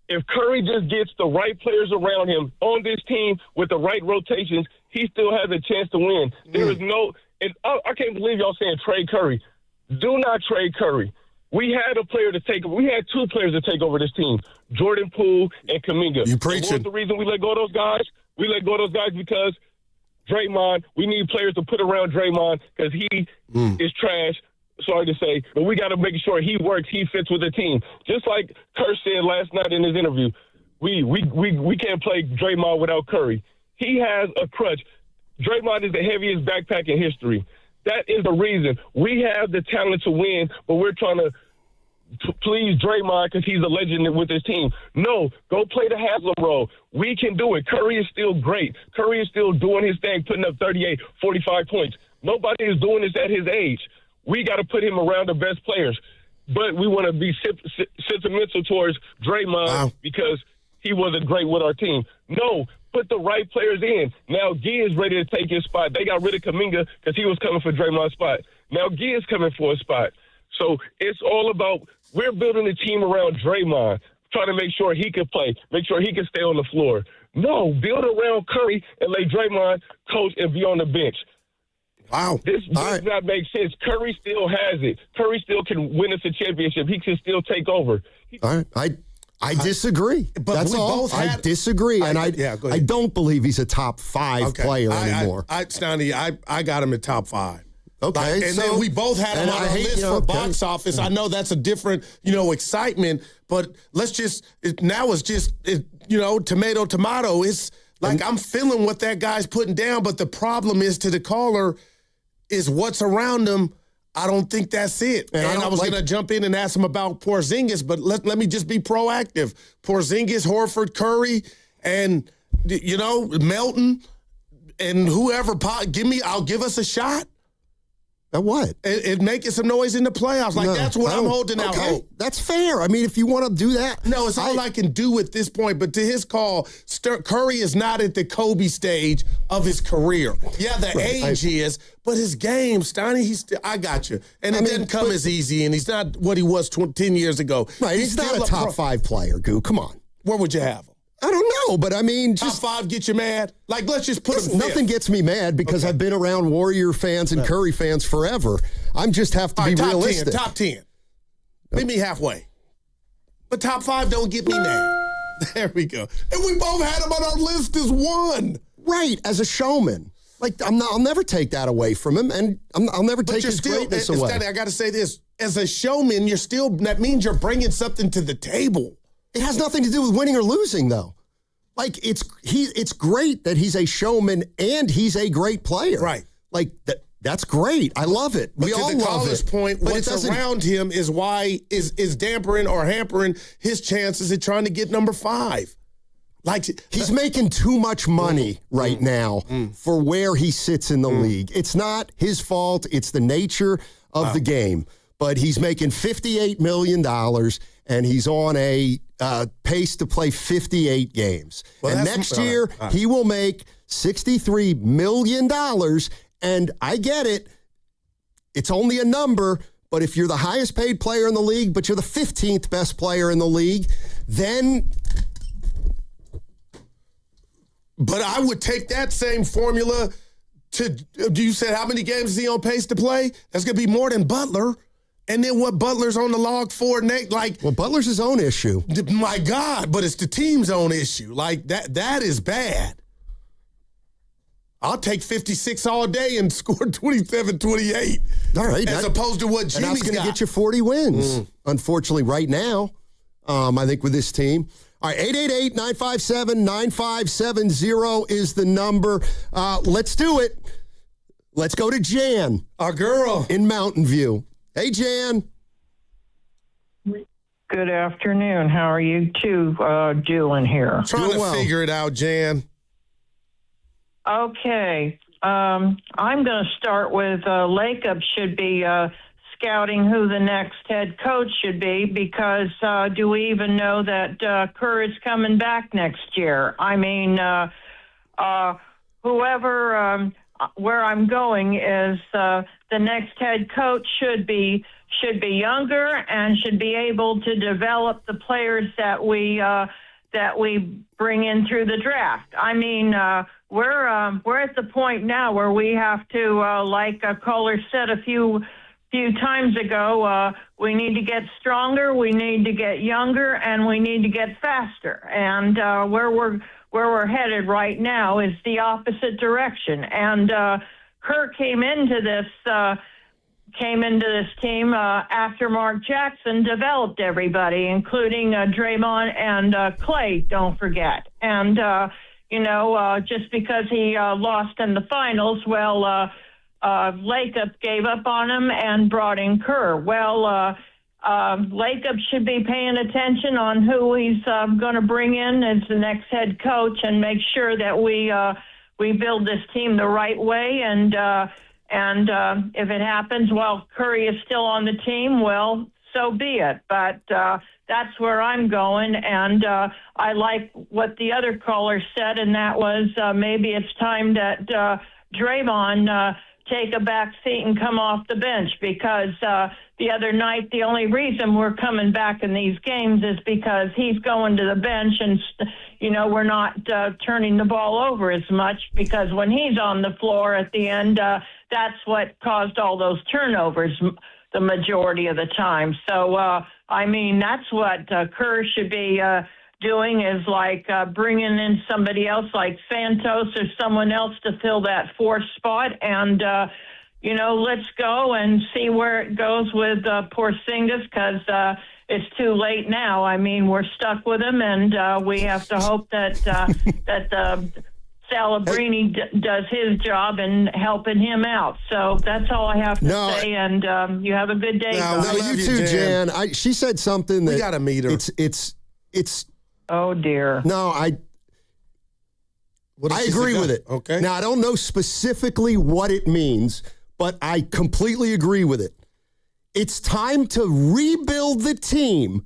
if Curry just gets the right players around him on this team with the right rotations, he still has a chance to win. There is no – and I can't believe y'all saying trade Curry. Do not trade Curry. We had 2 players to take over this team, Jordan Poole and Kaminga. You preaching. What was the reason we let go of those guys? We let go of those guys because Draymond, we need players to put around Draymond because he is trash, sorry to say, but we got to make sure he works, he fits with the team. Just like Kerr said last night in his interview, we can't play Draymond without Curry. He has a crutch. Draymond is the heaviest backpack in history. That is the reason. We have the talent to win, but we're trying to please Draymond because he's a legend with his team. No, go play the Haslam role. We can do it. Curry is still great. Curry is still doing his thing, putting up 38, 45 points. Nobody is doing this at his age. We got to put him around the best players. But we want to be sentimental towards Draymond because he wasn't great with our team. No, put the right players in. Now Gee is ready to take his spot. They got rid of Kaminga because he was coming for Draymond's spot. Now Gee is coming for a spot. So it's all about we're building a team around Draymond. trying to make sure he can play, make sure he can stay on the floor. No, build around Curry and let Draymond coach and be on the bench. Wow. This does not make sense. Curry still has it. Curry still can win us a championship. He can still take over. All right. I disagree. But that's we all. both had, I disagree, and I don't believe he's a top 5 player anymore. Stoney, I got him at top 5. Okay, then we both had him on our list for box office. I know that's a different, excitement, but now it's just tomato. It's like I'm feeling what that guy's putting down, but the problem is to the caller is what's around him. I don't think that's it. And I was going to jump in and ask him about Porzingis, but let me just be proactive. Porzingis, Horford, Curry, and, Melton, and whoever, I'll give us a shot. At what? And making some noise in the playoffs. That's what I'm holding out hope. That's fair. I mean, if you want to do that. No, it's all I can do at this point. But to his call, Curry is not at the Kobe stage of his career. Yeah, the age is, but his game, Steiny, I got you. And it didn't come as easy, and he's not what he was 10 years ago. Right, he's not a top 5 player, Goo. Come on. Where would you have him? I don't know, but I mean, top 5 get you mad? Let's just put him nothing gets me mad because I've been around Warrior fans and Curry fans forever. I'm just have to be realistic. Top 10. Meet me halfway. But top 5 don't get me mad. There we go. And we both had him on our list as 1. Right, as a showman. I'll never take that away from him, and I'll never take his greatness away. Stanley, I got to say this. As a showman, that means you're bringing something to the table. It has nothing to do with winning or losing, though. It's great that he's a showman and he's a great player. Right. That's great. I love it. We all love it. To the caller's point, what's around him is why is dampering or hampering his chances at trying to get number 5. He's making too much money right now for where he sits in the league. It's not his fault. It's the nature of the game. But he's making $58 million, and he's on a pace to play 58 games. Well, and next year, he will make $63 million. And I get it. It's only a number. But if you're the highest paid player in the league, but you're the 15th best player in the league, then... But I would take that same formula to... You said how many games is he on pace to play? That's going to be more than Butler. And then what Butler's on the log for, Nate? Well, Butler's his own issue. My God, but it's the team's own issue. That is bad. I'll take 56 all day and score 27, 28. All right. As opposed to what Jimmy's got. And that's going to get you 40 wins, unfortunately, right now, I think, with this team. All right, 888-957-9570 is the number. Let's do it. Let's go to Jan. Our girl. In Mountain View. Hey, Jan. Good afternoon. How are you two doing here? Trying to figure it out, Jan. Okay. I'm going to start with Lakeup should be scouting who the next head coach should be because do we even know that Kerr is coming back next year? I mean, whoever... where I'm going is the next head coach should be younger and should be able to develop the players that we bring in through the draft. I mean, we're at the point now where we have to, like a caller said a few times ago, we need to get stronger, we need to get younger, and we need to get faster. And where we're headed right now is the opposite direction. And Kerr came into this team after Mark Jackson developed everybody, including Draymond and Clay, don't forget. And, just because he lost in the finals, Lakeup gave up on him and brought in Kerr. Well, Lakeup should be paying attention on who he's going to bring in as the next head coach and make sure that we build this team the right way. And if it happens while Curry is still on the team, well, so be it. But that's where I'm going. And I like what the other caller said, and that was maybe it's time that Draymond take a back seat and come off the bench because the other night, the only reason we're coming back in these games is because he's going to the bench and, we're not turning the ball over as much because when he's on the floor at the end, that's what caused all those turnovers the majority of the time. So, that's what Kerr should be doing is like bringing in somebody else like Santos or someone else to fill that fourth spot and, let's go and see where it goes with Porzingis because it's too late now. I mean, we're stuck with him, and we have to hope that Salabrini does his job in helping him out. So that's all I have to say, and you have a good day. You too, Jan. She said something that... We got to meet her. It's... Oh, dear. No, I agree with it. Okay. Now, I don't know specifically what it means, but I completely agree with it. It's time to rebuild the team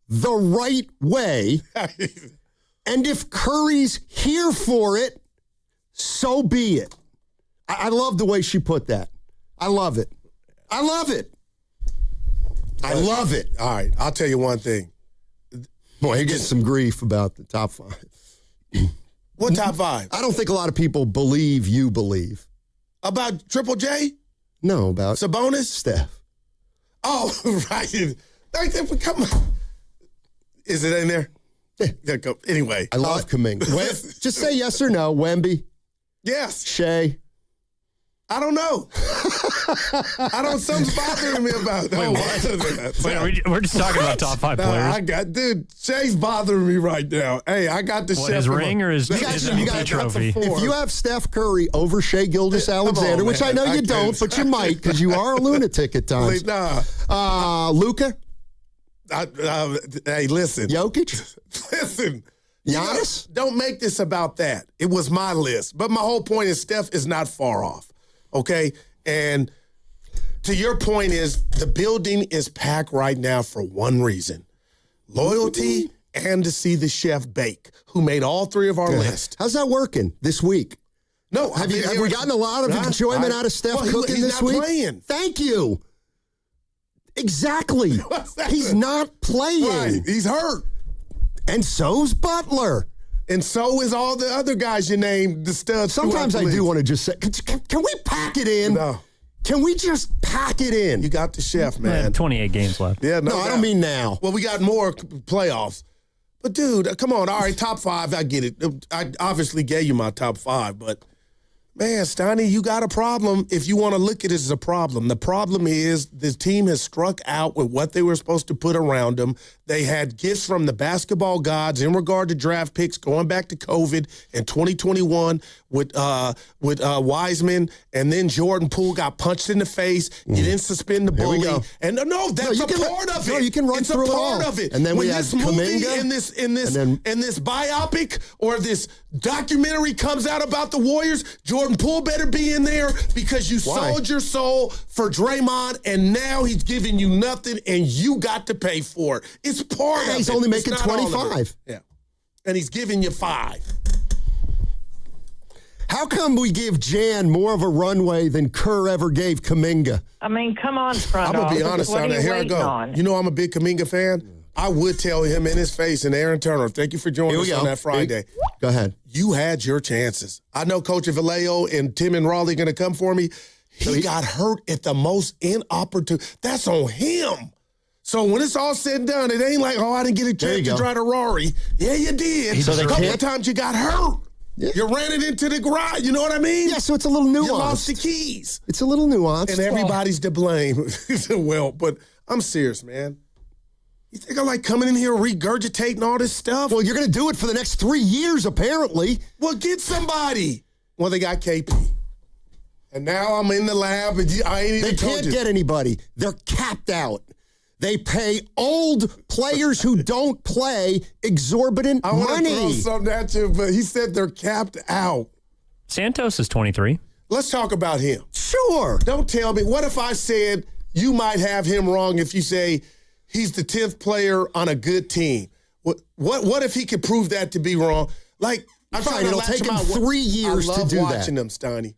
the right way. And if Curry's here for it, so be it. I love the way she put that. I love it. I love it. I love it. All right, I'll tell you one thing. Boy, you're getting some grief about the top 5. What top 5? I don't think a lot of people believe you believe. About Triple J? No, about Sabonis? Steph. Oh, right. Come on. Is it in there? Yeah. Anyway. I love Kaminga. Just say yes or no. Wemby? Yes. Shea? I don't know. Something's bothering me about that. Wait, we're just talking about top 5 players. Shea's bothering me right now. Hey, I got the his ring or his MVP trophy? If you have Steph Curry over Shea Gilgeous-Alexander, which I know you don't, but you might because you are a lunatic at times. Luka? Hey, listen. Jokic? Listen. Giannis? Don't make this about that. It was my list. But my whole point is Steph is not far off. Okay? And to your point is the building is packed right now for one reason. Loyalty and to see the chef bake, who made all 3 of our list. How's that working this week? No. Have we gotten a lot of enjoyment out of Steph cooking this week? He's not playing. Thank you. Exactly. He's not playing. Right. He's hurt. And so's Butler. And so is all the other guys you named, the studs. Sometimes I do want to just say, can we pack it in? No. Can we just pack it in? You got the chef, man. 28 games left. Yeah, no, I don't mean now. Well, we got more playoffs. But, dude, come on. All right, top 5, I get it. I obviously gave you my top 5, but, man, Steiny, you got a problem if you want to look at it as a problem. The problem is the team has struck out with what they were supposed to put around them. They had gifts from the basketball gods in regard to draft picks going back to COVID in 2021 with Wiseman, and then Jordan Poole got punched in the face. You didn't suspend the bully. And that's a part of it. No, you can run through it all. It's a part of it. And then when we this had movie Kaminga, and this biopic or this documentary comes out about the Warriors, Jordan Poole better be in there because you sold your soul for Draymond, and now he's giving you nothing, and you got to pay for it. It's part of it. He's only making 25. Yeah. And he's giving you 5. How come we give Jan more of a runway than Kerr ever gave Kaminga? I mean, come on, front I'm going to be honest on it. Here I go. On? You know I'm a big Kaminga fan. I would tell him in his face, and Aaron Turner, thank you for joining us on that Friday. Go ahead. You had your chances. I know Coach Vallejo and Tim and Raleigh going to come for me. He got hurt at the most inopportune. That's on him. So when it's all said and done, it ain't like, I didn't get a chance to drive to Rory. Yeah, you did. So a couple of times you got hurt. Yeah. You ran it into the garage. You know what I mean? Yeah, so it's a little nuanced. You lost the keys. It's a little nuanced. And everybody's to blame. Well, but I'm serious, man. You think I'm like coming in here regurgitating all this stuff? Well, you're going to do it for the next 3 years, apparently. Well, get somebody. Well, they got KP. And now I'm in the lab, and I ain't even told you. They can't get anybody. They're capped out. They pay old players who don't play exorbitant money. I want to throw something at you, but he said they're capped out. Santos is 23. Let's talk about him. Sure. Don't tell me. What if I said you might have him wrong if you say he's the 10th player on a good team? What if he could prove that to be wrong? Like, fine, it'll take him 3 years to do that. I love watching them, Steiny.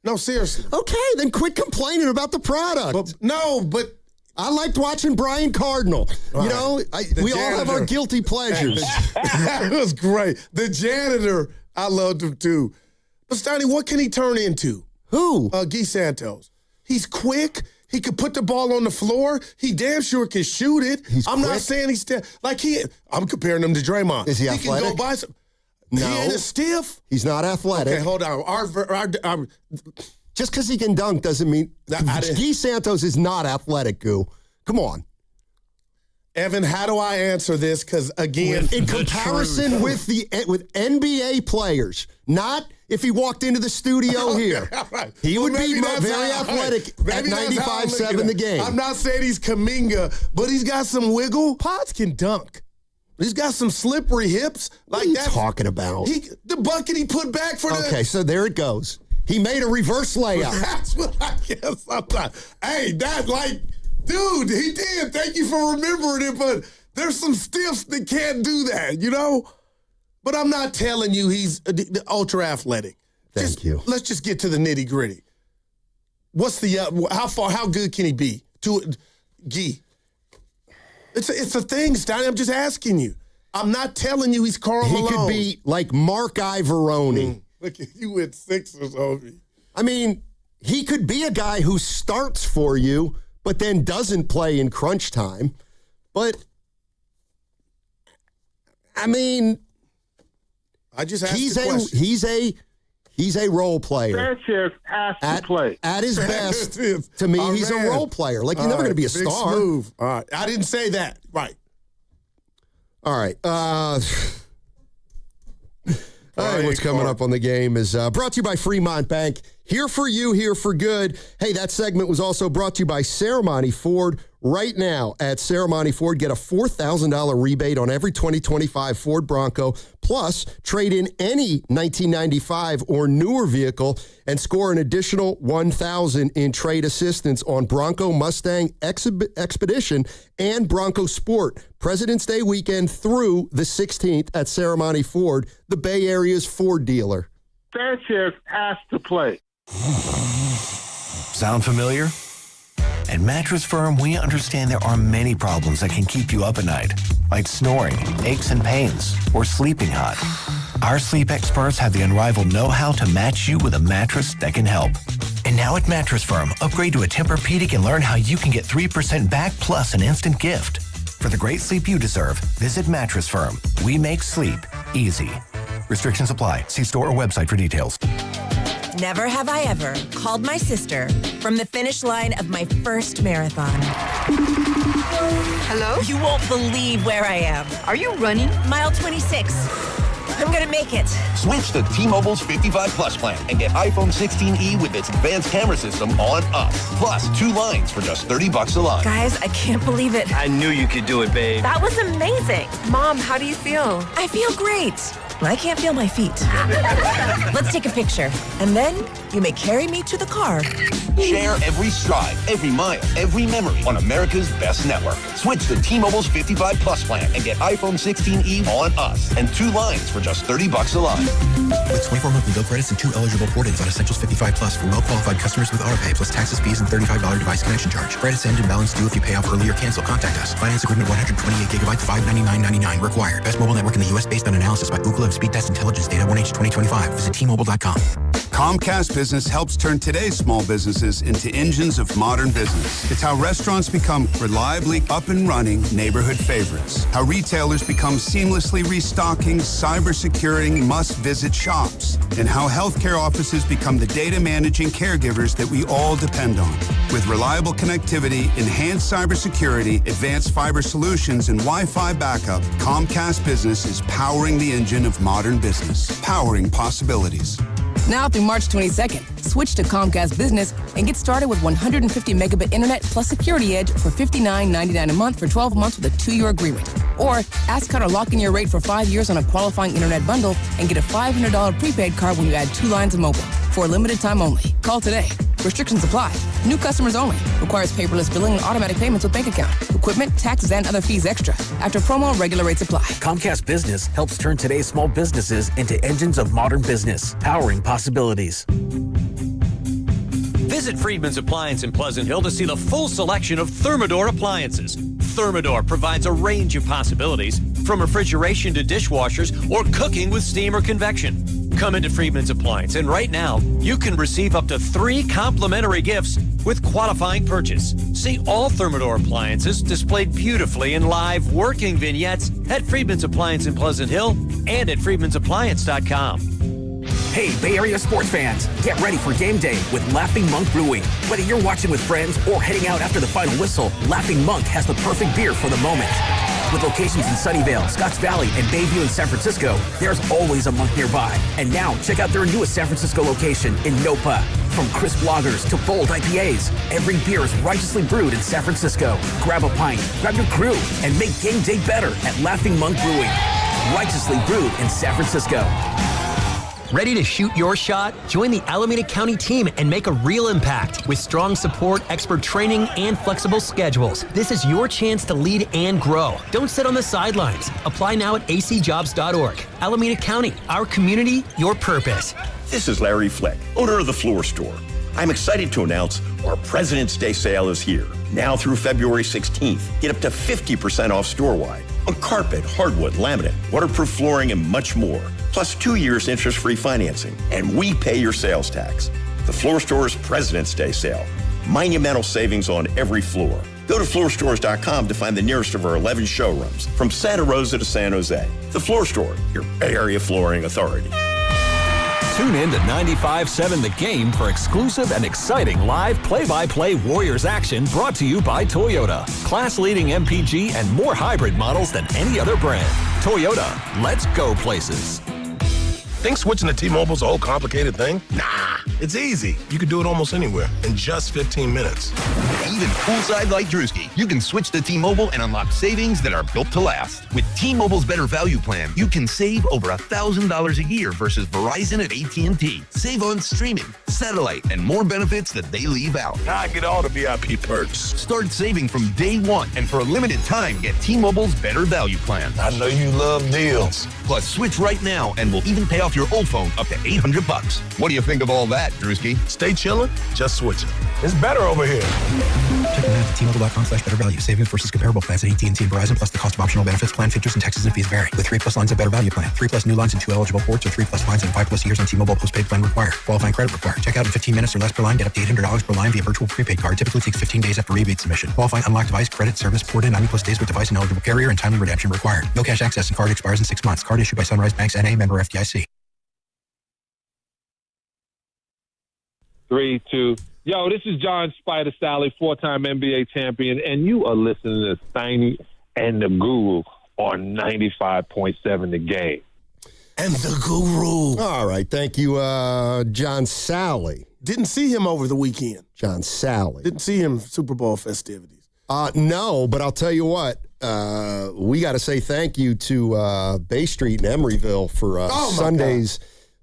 No, seriously. Okay, then quit complaining about the product. But I liked watching Brian Cardinal. Right. You know, we all have our guilty pleasures. It was great. The janitor, I loved him too. But Steiny, what can he turn into? Who? Guy Santos. He's quick. He could put the ball on the floor. He damn sure can shoot it. I'm not saying he's I'm comparing him to Draymond. Is he athletic? athletic? He can go by some. No. He ain't a stiff. He's not athletic. Okay, hold on. Just because he can dunk doesn't mean Guy Santos is not athletic, Goo. Come on. Evan, how do I answer this? Because, again, in comparison with NBA players, not if he walked into the studio here. Right. He would be very athletic at 95.7 the game. I'm not saying he's Kaminga, but he's got some wiggle. Potts can dunk. He's got some slippery hips. What are you talking about? The bucket he put back for the... Okay, so there it goes. He made a reverse layup. That's what I guess sometimes. Hey, dude, he did. Thank you for remembering it, but there's some stiffs that can't do that, you know? But I'm not telling you he's ultra athletic. Thank you. Let's just get to the nitty gritty. What's how good can he be? Gee. It's a thing, Stein. I'm just asking you. I'm not telling you he's Karl Malone. He could be like Mark Ivoroni. Look at you with Sixers, Ovi. I mean, he could be a guy who starts for you, but then doesn't play in crunch time. But, I mean, I just asked the question. He's a role player. Sanchez has to play. At his best, to me, he's a role player. Like, you're never going to be a star. Smooth. All right. I didn't say that. Right. All right. What's coming up on the game is brought to you by Fremont Bank. Here for you, here for good. Hey, that segment was also brought to you by Ceremony Ford. Right now at Ceremony Ford, get a $4,000 rebate on every 2025 Ford Bronco. Plus, trade in any 1995 or newer vehicle and score an additional $1,000 in trade assistance on Bronco, Mustang, Expedition, and Bronco Sport. President's Day weekend through the 16th at Ceremony Ford, the Bay Area's Ford dealer. Sanchez has to play. Sound familiar? At Mattress Firm, we understand there are many problems that can keep you up at night, like snoring, aches and pains, or sleeping hot. Our sleep experts have the unrivaled know-how to match you with a mattress that can help. And now at Mattress Firm, upgrade to a Tempur-Pedic and learn how you can get 3% back plus an instant gift. For the great sleep you deserve, visit Mattress Firm. We make sleep easy. Restrictions apply. See store or website for details. Never have I ever called my sister from the finish line of my first marathon. Hello? You won't believe where I am. Are you running? Mile 26. I'm gonna make it. Switch to T-Mobile's 55 Plus plan and get iPhone 16e with its advanced camera system on us. Plus 2 lines for just $30 a line. Guys, I can't believe it. I knew you could do it, babe. That was amazing. Mom, how do you feel? I feel great. I can't feel my feet. Let's take a picture. And then you may carry me to the car. Share every stride, every mile, every memory on America's best network. Switch to T-Mobile's 55 Plus plan and get iPhone 16e on us and 2 lines for just $30 a line. With 24 monthly bill credits and 2 eligible port-ins on Essentials 55 Plus for well-qualified customers with autopay plus taxes, fees, and $35 device connection charge. Credits end and balance due if you pay off early or cancel. Contact us. Finance agreement 128 gigabytes, $599.99 required. Best mobile network in the U.S. based on analysis by Ookla of Speed Test Intelligence Data 1H 2025. Visit T-Mobile.com. Comcast Business helps turn today's small businesses into engines of modern business. It's how restaurants become reliably up and running neighborhood favorites. How retailers become seamlessly restocking, cyber-securing must-visit shops. And how healthcare offices become the data managing caregivers that we all depend on. With reliable connectivity, enhanced cybersecurity, advanced fiber solutions, and Wi-Fi backup, Comcast Business is powering the engine of modern business. Powering possibilities. Now through March 22nd, switch to Comcast Business and get started with 150 megabit internet plus Security Edge for $59.99 a month for 12 months with a 2-year agreement. Or ask how to lock in your rate for 5 years on a qualifying internet bundle and get a $500 prepaid card when you add 2 lines of mobile. For a limited time only. Call today. Restrictions apply. New customers only. Requires paperless billing and automatic payments with bank account. Equipment, taxes, and other fees extra. After promo, regular rates apply. Comcast Business helps turn today's small businesses into engines of modern business, powering possibilities. Visit Friedman's Appliance in Pleasant Hill to see the full selection of Thermador appliances. Thermador provides a range of possibilities, from refrigeration to dishwashers or cooking with steam or convection. Come into Friedman's Appliance, and right now, you can receive up to 3 complimentary gifts with qualifying purchase. See all Thermador appliances displayed beautifully in live working vignettes at Friedman's Appliance in Pleasant Hill and at Friedman'sAppliance.com. Hey, Bay Area sports fans, get ready for game day with Laughing Monk Brewing. Whether you're watching with friends or heading out after the final whistle, Laughing Monk has the perfect beer for the moment. With locations in Sunnyvale, Scotts Valley, and Bayview in San Francisco, there's always a Monk nearby. And now, check out their newest San Francisco location in Nopa. From crisp lagers to bold IPAs, every beer is righteously brewed in San Francisco. Grab a pint, grab your crew, and make game day better at Laughing Monk Brewing. Righteously brewed in San Francisco. Ready to shoot your shot? Join the Alameda County team and make a real impact. With strong support, expert training, and flexible schedules, this is your chance to lead and grow. Don't sit on the sidelines. Apply now at acjobs.org. Alameda County, our community, your purpose. This is Larry Fleck, owner of The Floor Store. I'm excited to announce our President's Day sale is here. Now through February 16th, get up to 50% off store-wide on carpet, hardwood, laminate, waterproof flooring, and much more. Plus 2 years interest-free financing, and we pay your sales tax. The Floor Store's President's Day sale. Monumental savings on every floor. Go to floorstores.com to find the nearest of our 11 showrooms, from Santa Rosa to San Jose. The Floor Store, your Bay Area flooring authority. Tune in to 95.7 The Game for exclusive and exciting live play-by-play Warriors action brought to you by Toyota. Class-leading MPG and more hybrid models than any other brand. Toyota, let's go places. Think switching to T-Mobile's a whole complicated thing? Nah, it's easy. You can do it almost anywhere in just 15 minutes. Even poolside like Drewski, you can switch to T-Mobile and unlock savings that are built to last. With T-Mobile's Better Value Plan, you can save over $1,000 a year versus Verizon and AT&T. Save on streaming, satellite, and more benefits that they leave out. Now I get all the VIP perks. Start saving from day one, and for a limited time, get T-Mobile's Better Value Plan. I know you love deals. Plus, switch right now, and we'll even pay off your old phone up to $800. What do you think of all that, Drewski? Stay chillin', just switching. It's better over here. Check them out at T-Mobile.com/better value. Savings versus comparable plans at AT&T and Verizon, plus the cost of optional benefits. Plan features and taxes and fees vary. With 3+ lines of Better Value Plan, 3+ new lines and 2 eligible ports, or 3+ lines and 5+ years on T-Mobile postpaid plan required. Qualifying credit required. Check out in 15 minutes or less per line. Get up to $800 per line via virtual prepaid card. Typically takes 15 days after rebate submission. Qualifying unlocked device credit service ported 90+ days with device and eligible carrier, and timely redemption required. No cash access and card expires in 6 months. Card issued by Sunrise Banks N.A. member FDIC. 3, 2. Yo, this is John Spider Sally, 4-time NBA champion, and you are listening to Steiny and the Guru on 95.7 The Game. And the Guru. All right. Thank you, John Sally. Didn't see him over the weekend. John Sally. Didn't see him Super Bowl festivities. No, but I'll tell you what. We got to say thank you to Bay Street in Emeryville for Sunday's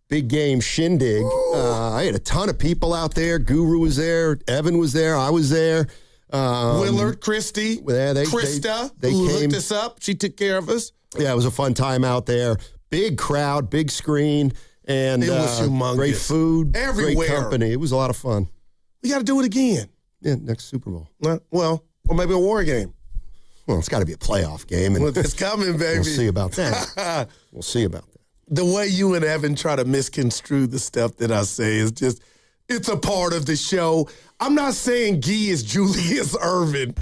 big game shindig. I had a ton of people out there. Guru was there. Evan was there. I was there. Willard, Christy, Krista, they who came, hooked us up. She took care of us. Yeah, it was a fun time out there. Big crowd, big screen, and it was humongous. Great food, everywhere. Great company. It was a lot of fun. We got to do it again. Yeah, next Super Bowl. Well, or maybe a war game. Well, it's got to be a playoff game. And it's coming, baby. We'll see about that. We'll see about that. The way you and Evan try to misconstrue the stuff that I say is just, it's a part of the show. I'm not saying Guy is Julius Erving,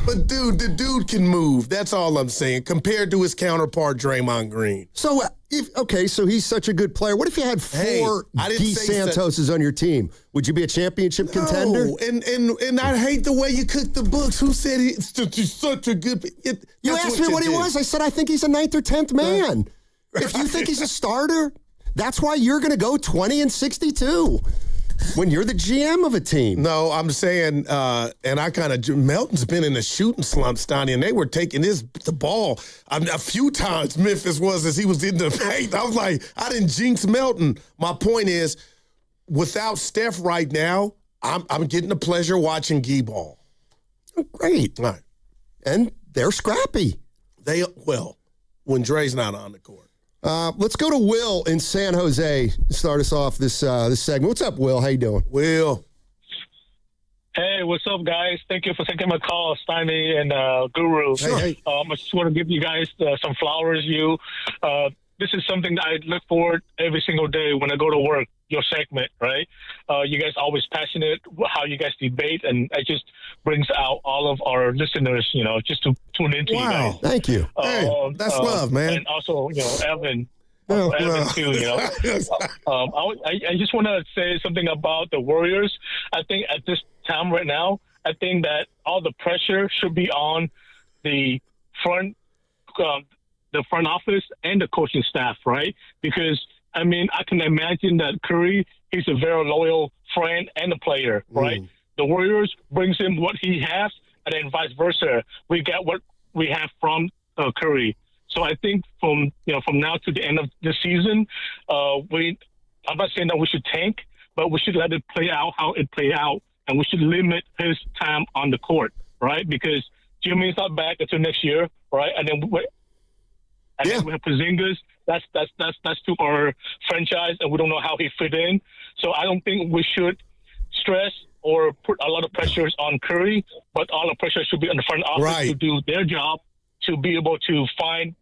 but dude, the dude can move. That's all I'm saying, compared to his counterpart, Draymond Green. So, so he's such a good player. What if you had 4 Guy Santoses on your team? Would you be a championship contender? And I hate the way you cook the books. Who said he's such a good... You asked me what he was. I said I think he's a 9th or 10th man. If you think he's a starter, that's why you're going to go 20-62 when you're the GM of a team. No, I'm saying, and I kind of, Melton's been in a shooting slump, Stoney, and they were taking the ball. A few times Memphis was as he was in the paint. I was like, I didn't jinx Melton. My point is, without Steph right now, I'm getting the pleasure watching Guy ball. Oh, great. All right. And they're scrappy. When Dre's not on the court. Let's go to Will in San Jose to start us off this segment. What's up, Will? How you doing? Will. Hey, what's up, guys? Thank you for taking my call, Steiny and Guru. Hey. I just want to give you guys some flowers. This is something that I look forward every single day when I go to work, your segment, right? You guys are always passionate, how you guys debate, and it just brings out all of our listeners, just to tune into you guys. Thank you. Hey, that's love, man. And also, Evan. Evan too, I just want to say something about the Warriors. I think at this time right now, I think that all the pressure should be on the front office and the coaching staff, right? Because, I can imagine that Curry, he's a very loyal friend and a player, right? The Warriors brings him what he has, and then vice versa. We get what we have from Curry. So I think from now to the end of the season, I'm not saying that we should tank, but we should let it play out how it played out, and we should limit his time on the court, right? Because Jimmy's not back until next year, right? And then then we have Porzingis. That's to our franchise, and we don't know how he fit in. So I don't think we should stress or put a lot of pressures on Curry, but all the pressure should be on the front office to do their job, to be able to find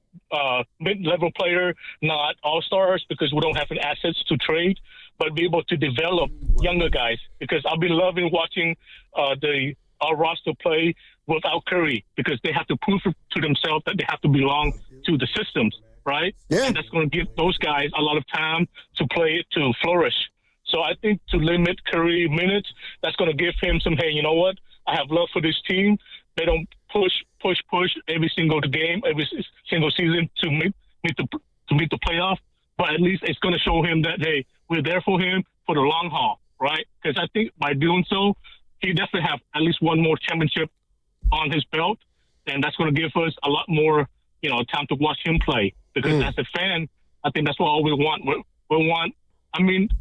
mid-level player, not all-stars, because we don't have any assets to trade, but be able to develop younger guys. Because I've been loving watching our roster play without Curry, because they have to prove to themselves that they have to belong to the systems, right? Yeah. And that's going to give those guys a lot of time to play, to flourish. So I think to limit Curry minutes, that's going to give him some, hey, you know what? I have love for this team. They don't push every single game, every single season to meet the playoff. But at least it's going to show him that, hey, we're there for him for the long haul, right? Because I think by doing so, he definitely have at least one more championship on his belt, and that's going to give us a lot more, time to watch him play. Because as a fan, I think that's what all we want. We want.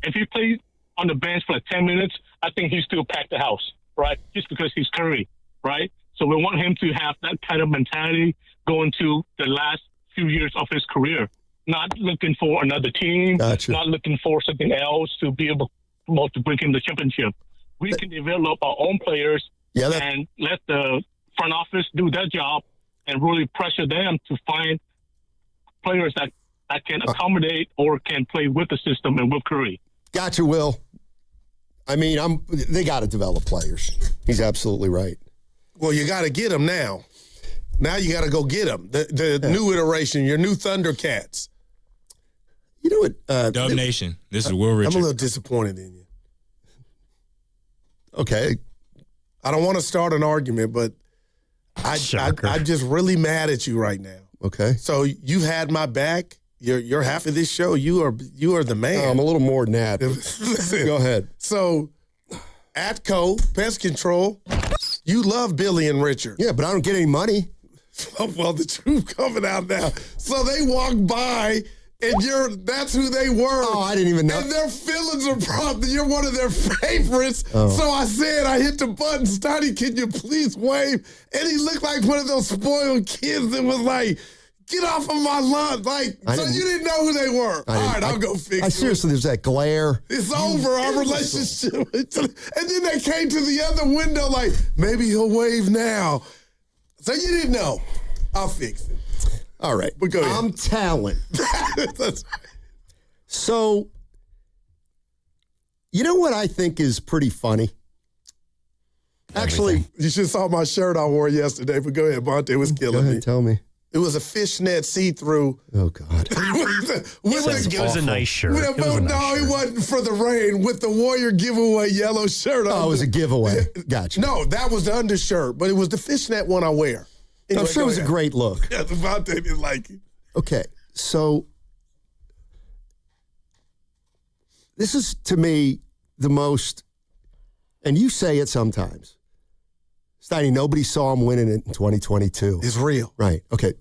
If he plays on the bench for like 10 minutes, I think he still pack the house, right? Just because he's Curry, right? So we want him to have that kind of mentality going to the last few years of his career, not looking for another team, not looking for something else to be able to bring him the championship. We can develop our own players and let the front office do their job and really pressure them to find players that can accommodate or can play with the system and with Curry. Gotcha, Will. They got to develop players. He's absolutely right. Well, you got to get them now. Now you got to go get them. The new iteration, your new Thundercats. You know what? Dub Nation. This is Will Richard. I'm a little disappointed in you. Okay. I don't want to start an argument, but I'm just really mad at you right now. Okay. So you've had my back. You're half of this show. You are the man. I'm a little more than that. Listen, go ahead. So at Kohl, Pest Control, you love Billy and Richard. Yeah, but I don't get any money. Well, the truth coming out now. So they walk by, and that's who they were. Oh, I didn't even know. And their feelings are probably, you're one of their favorites. Oh. So I hit the button, Steiny, can you please wave? And he looked like one of those spoiled kids that was like, get off of my lawn. So you didn't know who they were. All right, I'll go fix it. Seriously, there's that glare. It's over, our relationship. And then they came to the other window like, maybe he'll wave now. So you didn't know. I'll fix it. All right. But go ahead. I'm talent. So, you know what I think is pretty funny? Actually, you should have saw my shirt I wore yesterday, but go ahead, Monte. It was killing me. Tell me. It was a fishnet see-through. Oh, God. It was a nice shirt. It wasn't for the rain with the Warrior giveaway yellow shirt on. Oh, it was a giveaway. Gotcha. No, that was the undershirt, but it was the fishnet one I wear. Anyway, I'm sure it was a great look. Yeah, Devontae didn't like it. Okay, so this is, to me, the most, and you say it sometimes, Steiny, nobody saw him winning it in 2022. It's real. Right. Okay.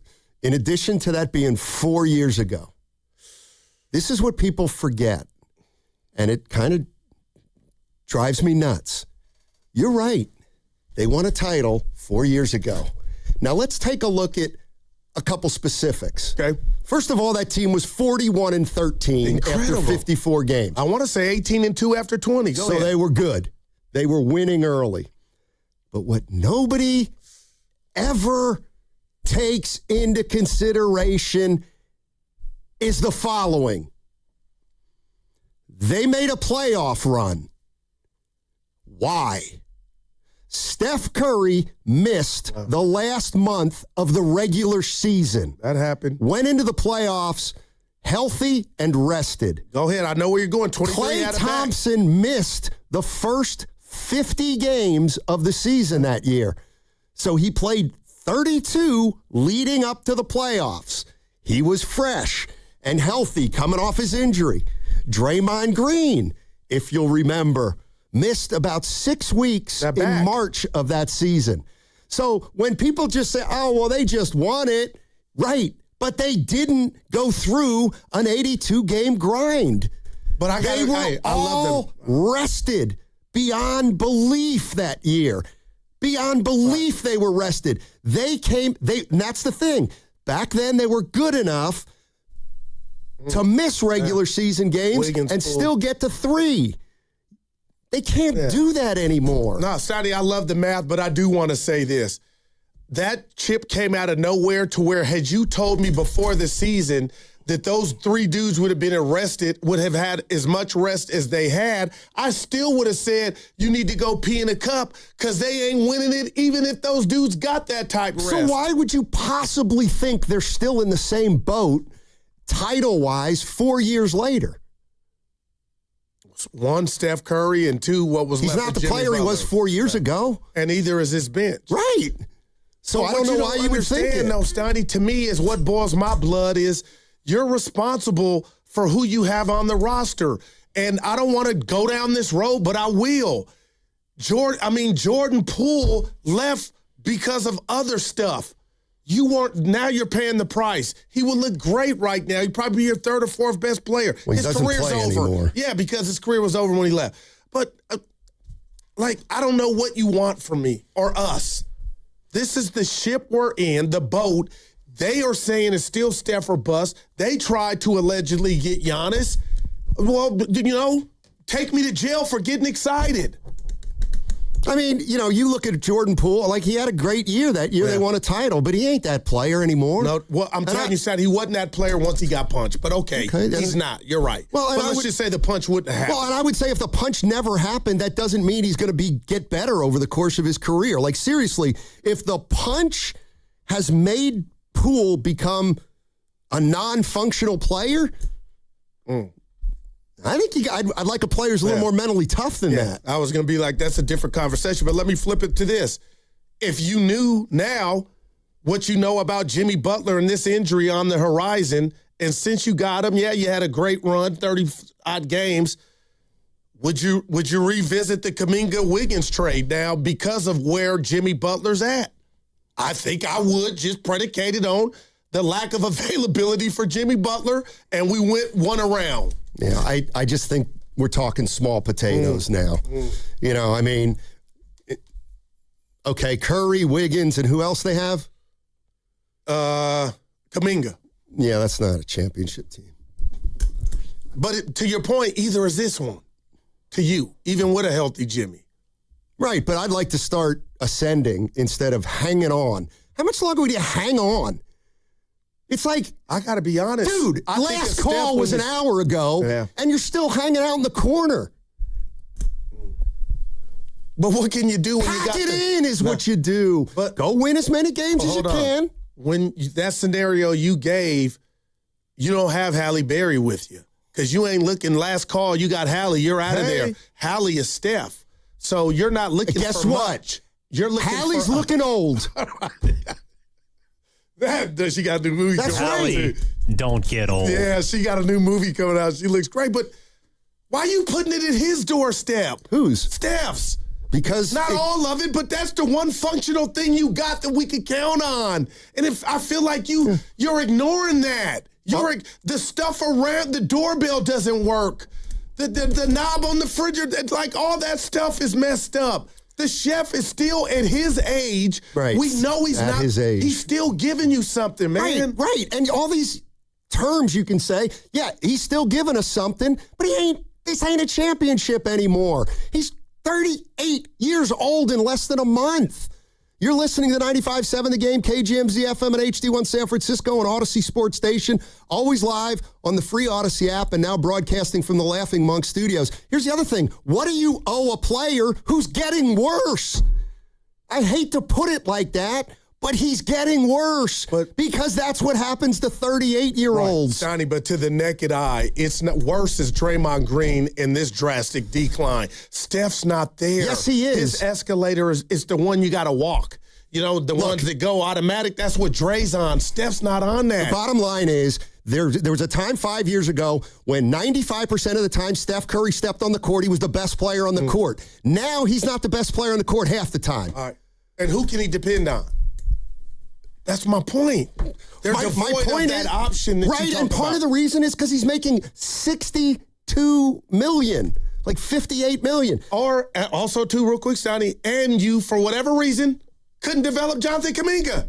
In addition to that being 4 years ago, this is what people forget, and it kind of drives me nuts. You're right. They won a title 4 years ago. Now, let's take a look at a couple specifics. Okay. First of all, that team was 41-13 after 54 games. I want to say 18-2 after 20. So they were good. They were winning early. But what nobody ever takes into consideration is the following. They made a playoff run. Why? Steph Curry missed the last month of the regular season. That happened. Went into the playoffs healthy and rested. Go ahead. I know where you're going. 23 Klay out of Thompson missed the first 50 games of the season that year. So he played 32 leading up to the playoffs. He was fresh and healthy coming off his injury. Draymond Green, if you'll remember, missed about 6 weeks in March of that season. So when people just say, oh, well, they just won it, right, but they didn't go through an 82-game grind. But they were all rested beyond belief that year. Beyond belief they were rested. And that's the thing. Back then they were good enough to miss regular season games and still get to 3. They can't do that anymore. No, Sonny, I love the math, but I do want to say this. That chip came out of nowhere to where had you told me before the season that those 3 dudes would have been arrested, would have had as much rest as they had, I still would have said you need to go pee in a cup because they ain't winning it even if those dudes got that type of rest. So why would you possibly think they're still in the same boat title-wise 4 years later? 1, Steph Curry, and 2, what was He's left not of the player he was 4 years ago. And either is his bench. Right. So I don't know why you would think it. No, Stoney, to me is what boils my blood is you're responsible for who you have on the roster. And I don't want to go down this road, but I will. Jordan Poole left because of other stuff. Now you're paying the price. He would look great right now. He'd probably be your 3rd or 4th best player. Well, his career's over. Anymore. Yeah, because his career was over when he left. But, I don't know what you want from me or us. This is the ship we're in, the boat. They are saying it's still Steph or bust. They tried to allegedly get Giannis. Well, take me to jail for getting excited. I mean, you look at Jordan Poole, he had a great year that year. Yeah. They won a title, but he ain't that player anymore. No, well, I'm telling you, Seth, he wasn't that player once he got punched. But okay he's not. You're right. Well, but let's just say the punch wouldn't have happened. Well, and I would say if the punch never happened, that doesn't mean he's going to get better over the course of his career. seriously, if the punch has made Poole become a non-functional player, I think I'd like a player who's a little more mentally tough than that. I was going to be like, that's a different conversation, but let me flip it to this. If you knew now what you know about Jimmy Butler and this injury on the horizon, and since you got him, you had a great run, 30-odd games, would you revisit the Kaminga-Wiggins trade now because of where Jimmy Butler's at? I think I would, just predicated on the lack of availability for Jimmy Butler, and we went one around. Yeah, I just think we're talking small potatoes now. Okay, Curry, Wiggins, and who else they have? Kaminga. Yeah, that's not a championship team. But to your point, either is this one. To you, even with a healthy Jimmy. Right, but I'd like to start ascending instead of hanging on. How much longer would you hang on? It's like, I got to be honest. Dude, last call was an hour ago, and you're still hanging out in the corner. But what can you do when Pack you got it in is what you do. But go win as many games as you can. When that scenario you gave, you don't have Halle Berry with you. Because you ain't looking last call, you got Halle, you're out of there. Halle is Steph. So you're not looking Guess for what? much. You're looking Halle's looking old. She got a new movie That's coming right. out. Don't get old. Yeah, she got a new movie coming out. She looks great. But why are you putting it at his doorstep? Whose? Steph's. Because not all of it, but that's the one functional thing you got that we could count on. And if I feel like you're ignoring that. The stuff around the doorbell doesn't work. The knob on the refrigerator, all that stuff is messed up. The chef is still at his age. Right. We know he's at not. His age. He's still giving you something, man. Right. And all these terms you can say, he's still giving us something, but this ain't a championship anymore. He's 38 years old in less than a month. You're listening to 95.7 The Game, KGMZ FM and HD1 San Francisco and Odyssey Sports Station. Always live on the free Odyssey app and now broadcasting from the Laughing Monk Studios. Here's the other thing. What do you owe a player who's getting worse? I hate to put it like that, but he's getting worse because that's what happens to 38-year-olds. Right, Donnie, but to the naked eye, it's not worse as Draymond Green in this drastic decline. Steph's not there. Yes, he is. His escalator is the one you got to walk. You know, the ones that go automatic, that's what Dre's on. Steph's not on that. The bottom line is there was a time 5 years ago when 95% of the time Steph Curry stepped on the court, he was the best player on the court. Now he's not the best player on the court half the time. All right. And who can he depend on? That's my point. There's my point of that option that right, you talk and part about. of the reason is because he's making $62 million, like $58 million. Or also, too, real quick, Sonny, and you, for whatever reason, couldn't develop Jonathan Kaminga.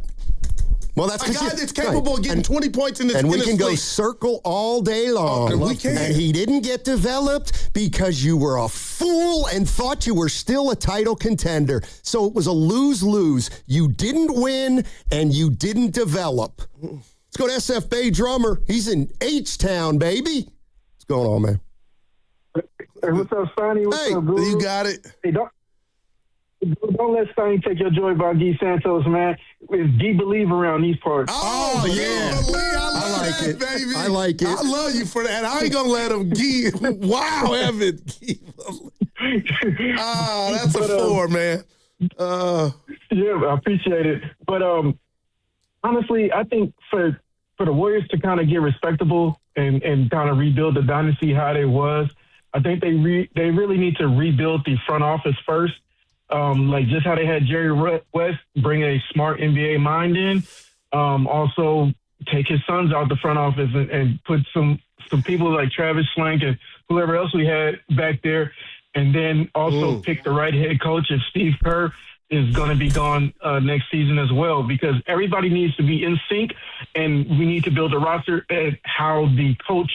Well, that's a guy that's capable of getting 20 points in this. And we can go circle all day long. We can. And he didn't get developed because you were a fool and thought you were still a title contender. So it was a lose-lose. You didn't win and you didn't develop. Let's go to SF Bay Drummer. He's in H-Town, baby. What's going on, man? Hey, what's up, Sonny? What's up, Guru? You got it. Hey, don't let Sonny take your joy by Guy Santos, man. It's Guy Believe around these parts. Oh, yeah. I like it, baby. I like it. I love you for that. I ain't going to let him Guy. Wow, Evan. That's a 4, man. Yeah, I appreciate it. But honestly, I think for the Warriors to kind of get respectable and kind of rebuild the dynasty how it was, I think they really need to rebuild the front office first. Like just how they had Jerry West bring a smart NBA mind in. Also take his sons out the front office and put some people like Travis Schlenk and whoever else we had back there. And then also pick the right head coach if Steve Kerr is going to be gone next season as well, because everybody needs to be in sync and we need to build a roster at how the coach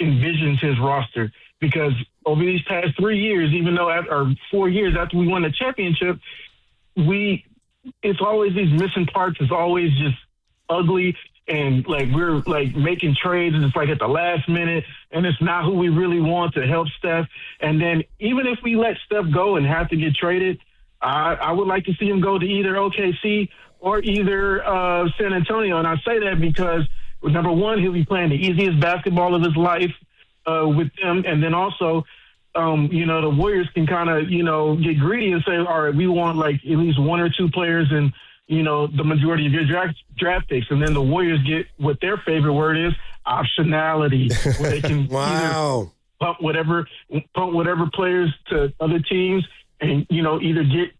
envisions his roster. Because over these past 3 years, even though or 4 years after we won the championship, it's always these missing parts. It's always just ugly. And like, we're like making trades and it's like at the last minute and it's not who we really want to help Steph. And then even if we let Steph go and have to get traded, I would like to see him go to either OKC or either San Antonio. And I say that because number one, he'll be playing the easiest basketball of his life with them. And then also, the Warriors can kind of, get greedy and say, all right, we want like at least 1 or 2 players and, the majority of your draft picks. And then the Warriors get what their favorite word is, optionality, where they can either pump whatever players to other teams and, either get,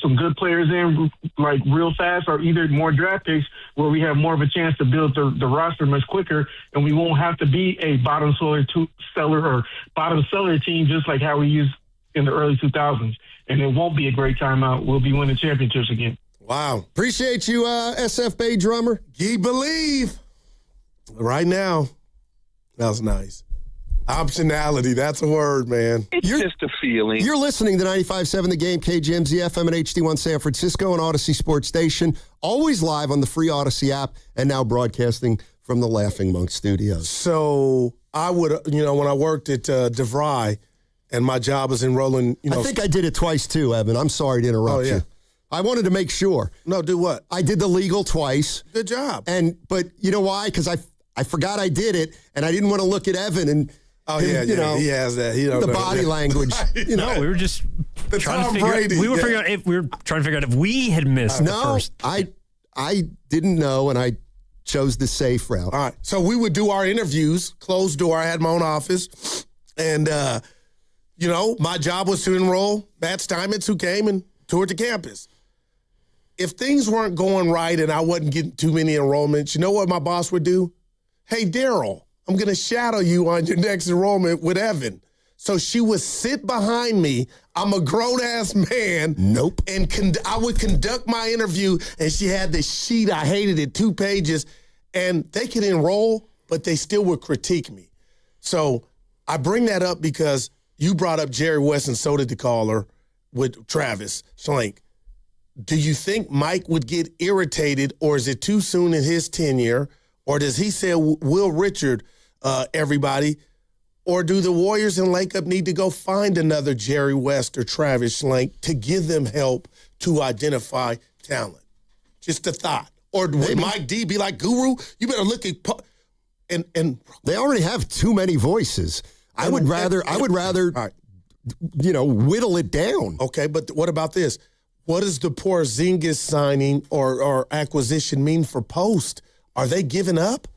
some good players in like real fast or either more draft picks where we have more of a chance to build the roster much quicker and we won't have to be a bottom seller team just like how we used in the early 2000s. And it won't be a great timeout. We'll be winning championships again. Wow. Appreciate you, SF Bay Drummer. Ye believe. Right now, that was nice. Optionality, that's a word, man. It's just a feeling. You're listening to 95.7 The Game, KGMZ FM and HD1 San Francisco and Odyssey Sports Station. Always live on the free Odyssey app and now broadcasting from the Laughing Monk Studios. So I would, when I worked at DeVry and my job was enrolling, I think I did it twice too, Evan. I'm sorry to interrupt you. I wanted to make sure. No, do what? I did the legal twice. Good job. But you know why? Because I forgot I did it and I didn't want to look at Evan and he has that. He don't the know body that. language. No, we were just trying to figure out. We were trying to figure out if we had missed the first. I didn't know, and I chose the safe route. All right. So we would do our interviews, closed door. I had my own office, and my job was to enroll Matt Steinmetz, who came and toured the campus. If things weren't going right and I wasn't getting too many enrollments, you know what my boss would do? Hey, Daryl, I'm going to shadow you on your next enrollment with Evan. So she would sit behind me. I'm a grown-ass man. Nope. And I would conduct my interview, and she had this sheet. I hated it, 2 pages. And they could enroll, but they still would critique me. So I bring that up because you brought up Jerry West, and so did the caller. with Travis Schlenk, do you think Mike would get irritated, or is it too soon in his tenure, or does he say Will Richard everybody, or do the Warriors and Lakeup need to go find another Jerry West or Travis Schlenk to give them help to identify talent? Just a thought. Or would Mike D be like, Guru, you better look at and they already have too many voices. I would rather whittle it down. Okay, but what about this? What does the Porzingis signing or acquisition mean for Post? Are they giving up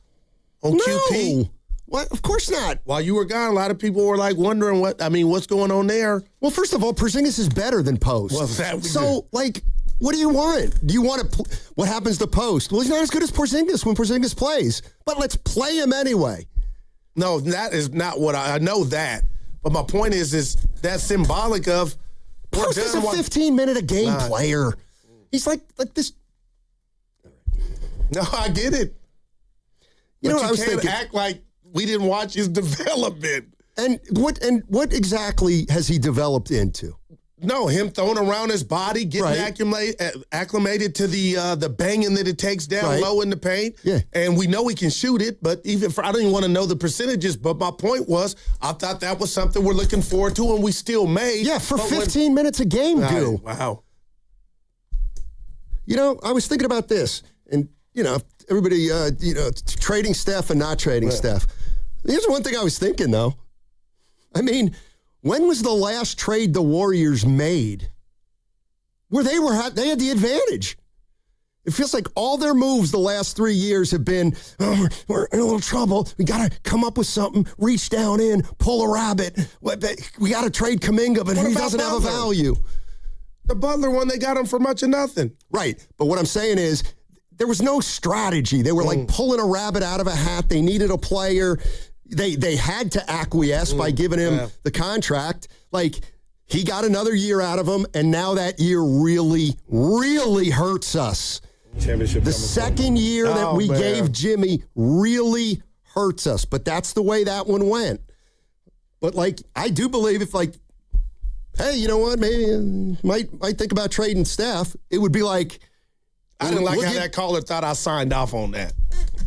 on QP? What? Of course not. While you were gone, a lot of people were like wondering what's going on there. Well, first of all, Porzingis is better than Post. Well, what do you want? Do you want what happens to Post? Well, he's not as good as Porzingis when Porzingis plays, but let's play him anyway. No, that is not what I know that. But my point is that's symbolic of Post is a 15-minute-a-game player. He's like this. No, I get it. You know what I was can't thinking? Act like we didn't watch his development. And what exactly has he developed into? No, him throwing around his body, getting acclimated to the banging that it takes down low in the paint. Yeah. And we know he can shoot it, but I don't even want to know the percentages, but my point was I thought that was something we're looking forward to and we still made. Yeah, for 15 minutes a game, Wow. You know, I was thinking about this, and, everybody, trading Steph and not trading Steph. Here's one thing I was thinking, though. I mean, when was the last trade the Warriors made where they had the advantage? It feels like all their moves the last 3 years have been, we're in a little trouble. We got to come up with something, reach down in, pull a rabbit. We got to trade Kaminga, but he doesn't have a value. The Butler one, they got him for much of nothing. Right. But what I'm saying is there was no strategy. They were like pulling a rabbit out of a hat. They needed a player. They had to acquiesce by giving him the contract. Like, he got another year out of him, and now that year really, really hurts us. The second year that we gave Jimmy really hurts us, but that's the way that one went. But, I do believe if, hey, you know what, maybe might think about trading Steph, it would be like... I didn't like how that caller thought I signed off on that.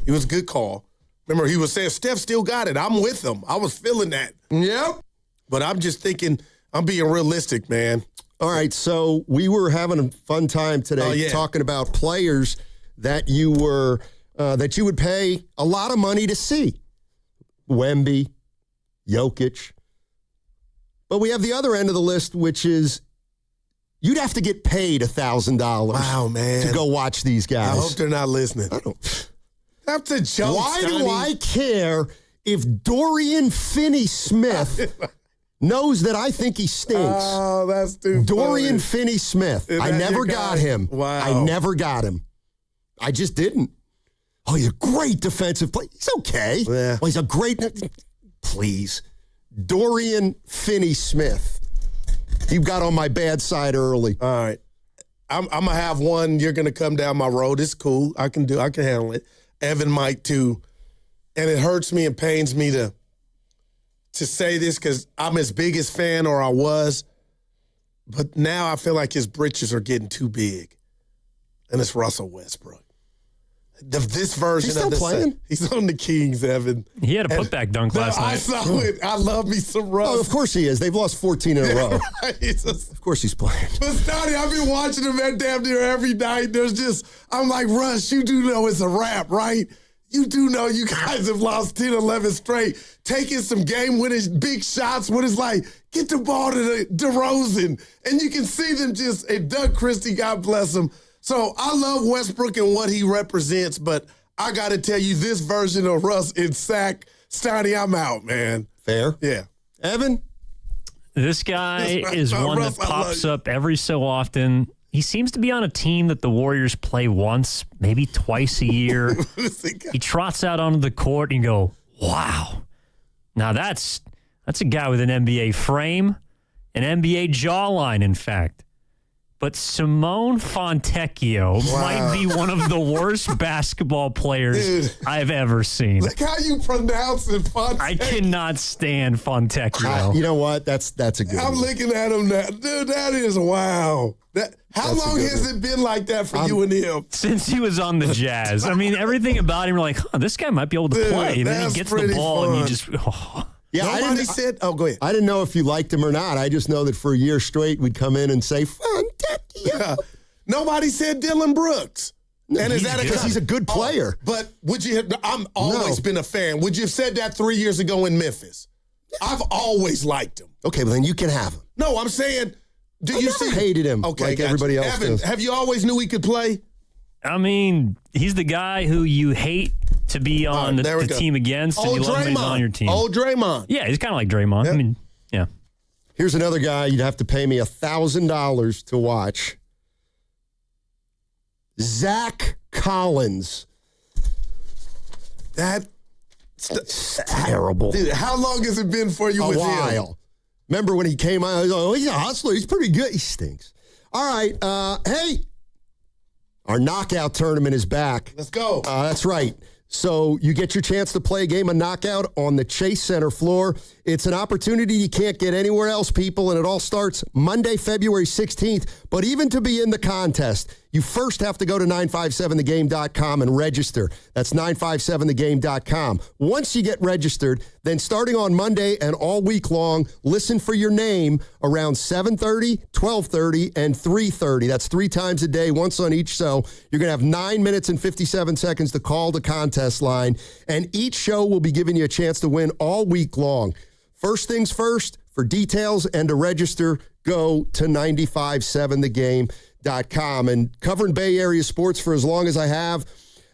It was a good call. Remember, he was saying, Steph still got it. I'm with him. I was feeling that. Yep. But I'm just thinking, I'm being realistic, man. All right, so we were having a fun time today talking about players that you would pay a lot of money to see. Wemby, Jokic. But we have the other end of the list, which is you'd have to get paid $1,000 wow, man, to go watch these guys. I hope they're not listening. That's a joke. Why do I care if Dorian Finney-Smith knows that I think he stinks? Oh, that's too Dorian funny. Finney-Smith. I never got him. Wow. I never got him. I just didn't. Oh, he's a great defensive player. He's okay. Yeah. Well, he's a great... Please. Dorian Finney-Smith. You got on my bad side early. All right. I'm going to have one. You're going to come down my road. It's cool. I can handle it. Evan might too. And it hurts me and pains me to say this because I'm his biggest fan, or I was. But now I feel like his britches are getting too big. And it's Russell Westbrook. This version He's still of the playing? He's on the Kings, Evan. He had a putback dunk last night. I saw it. I love me some Russ. Oh, of course he is. They've lost 14 in a row. Of course he's playing. But Stoney, I've been watching him at damn near every night. I'm like, Russ, you do know it's a wrap, right? You do know you guys have lost 10, 11 straight, taking some game-winning big shots when it's like, get the ball to DeRozan. And you can see them and Doug Christie, God bless him. So I love Westbrook and what he represents, but I got to tell you, this version of Russ in sack, Stoney, I'm out, man. Fair? Yeah. Evan? This guy is one that pops up every so often. He seems to be on a team that the Warriors play once, maybe twice a year. He trots out onto the court and you go, wow. Now that's a guy with an NBA frame, an NBA jawline, in fact. but Simone Fontecchio might be one of the worst basketball players I've ever seen. Look how you pronounce it, Fontecchio. I cannot stand Fontecchio. You know what? That's a good I'm one. looking at him now. Dude, that is wow. How long has it been like that for you and him? Since he was on the Jazz. I mean, everything about him, we're like, this guy might be able to play. And then he gets the ball and you just... Yeah, Nobody said, go ahead. I didn't know if you liked him or not. I just know that for a year straight, we'd come in and say, Fontecchio. Yeah. Nobody said Dylan Brooks. And is that because he's a good player? But would you have, I'm always been a fan. Would you have said that 3 years ago in Memphis? I've always liked him. Okay, well then you can have him. No, I'm saying, hated him like everybody else Evan, does. have you always knew he could play? I mean, he's the guy who you hate to be on the team against, and you love him when he's on your team. Old Draymond. Yeah, he's kind of like Draymond. Yep. I mean, yeah. Here's another guy you'd have to pay me $1,000 to watch. Zach Collins. That's terrible. Dude, how long has it been for you with him? A while. Remember when he came out, I was like, oh, he's a hustler. He's pretty good. He stinks. All right. Hey, our knockout tournament is back. Let's go. That's right. So you get your chance to play a game of knockout on the Chase Center floor. It's an opportunity you can't get anywhere else, people, and it all starts Monday, February 16th. But even to be in the contest, you first have to go to 957thegame.com and register. That's 957thegame.com. Once you get registered, then starting on Monday and all week long, listen for your name around 7:30, 12:30, and 3:30. That's 3 times a day, once on each show. You're going to have 9 minutes and 57 seconds to call the contest line, and each show will be giving you a chance to win all week long. First things first, for details and to register, go to 957thegame.com. And covering Bay Area sports for as long as I have,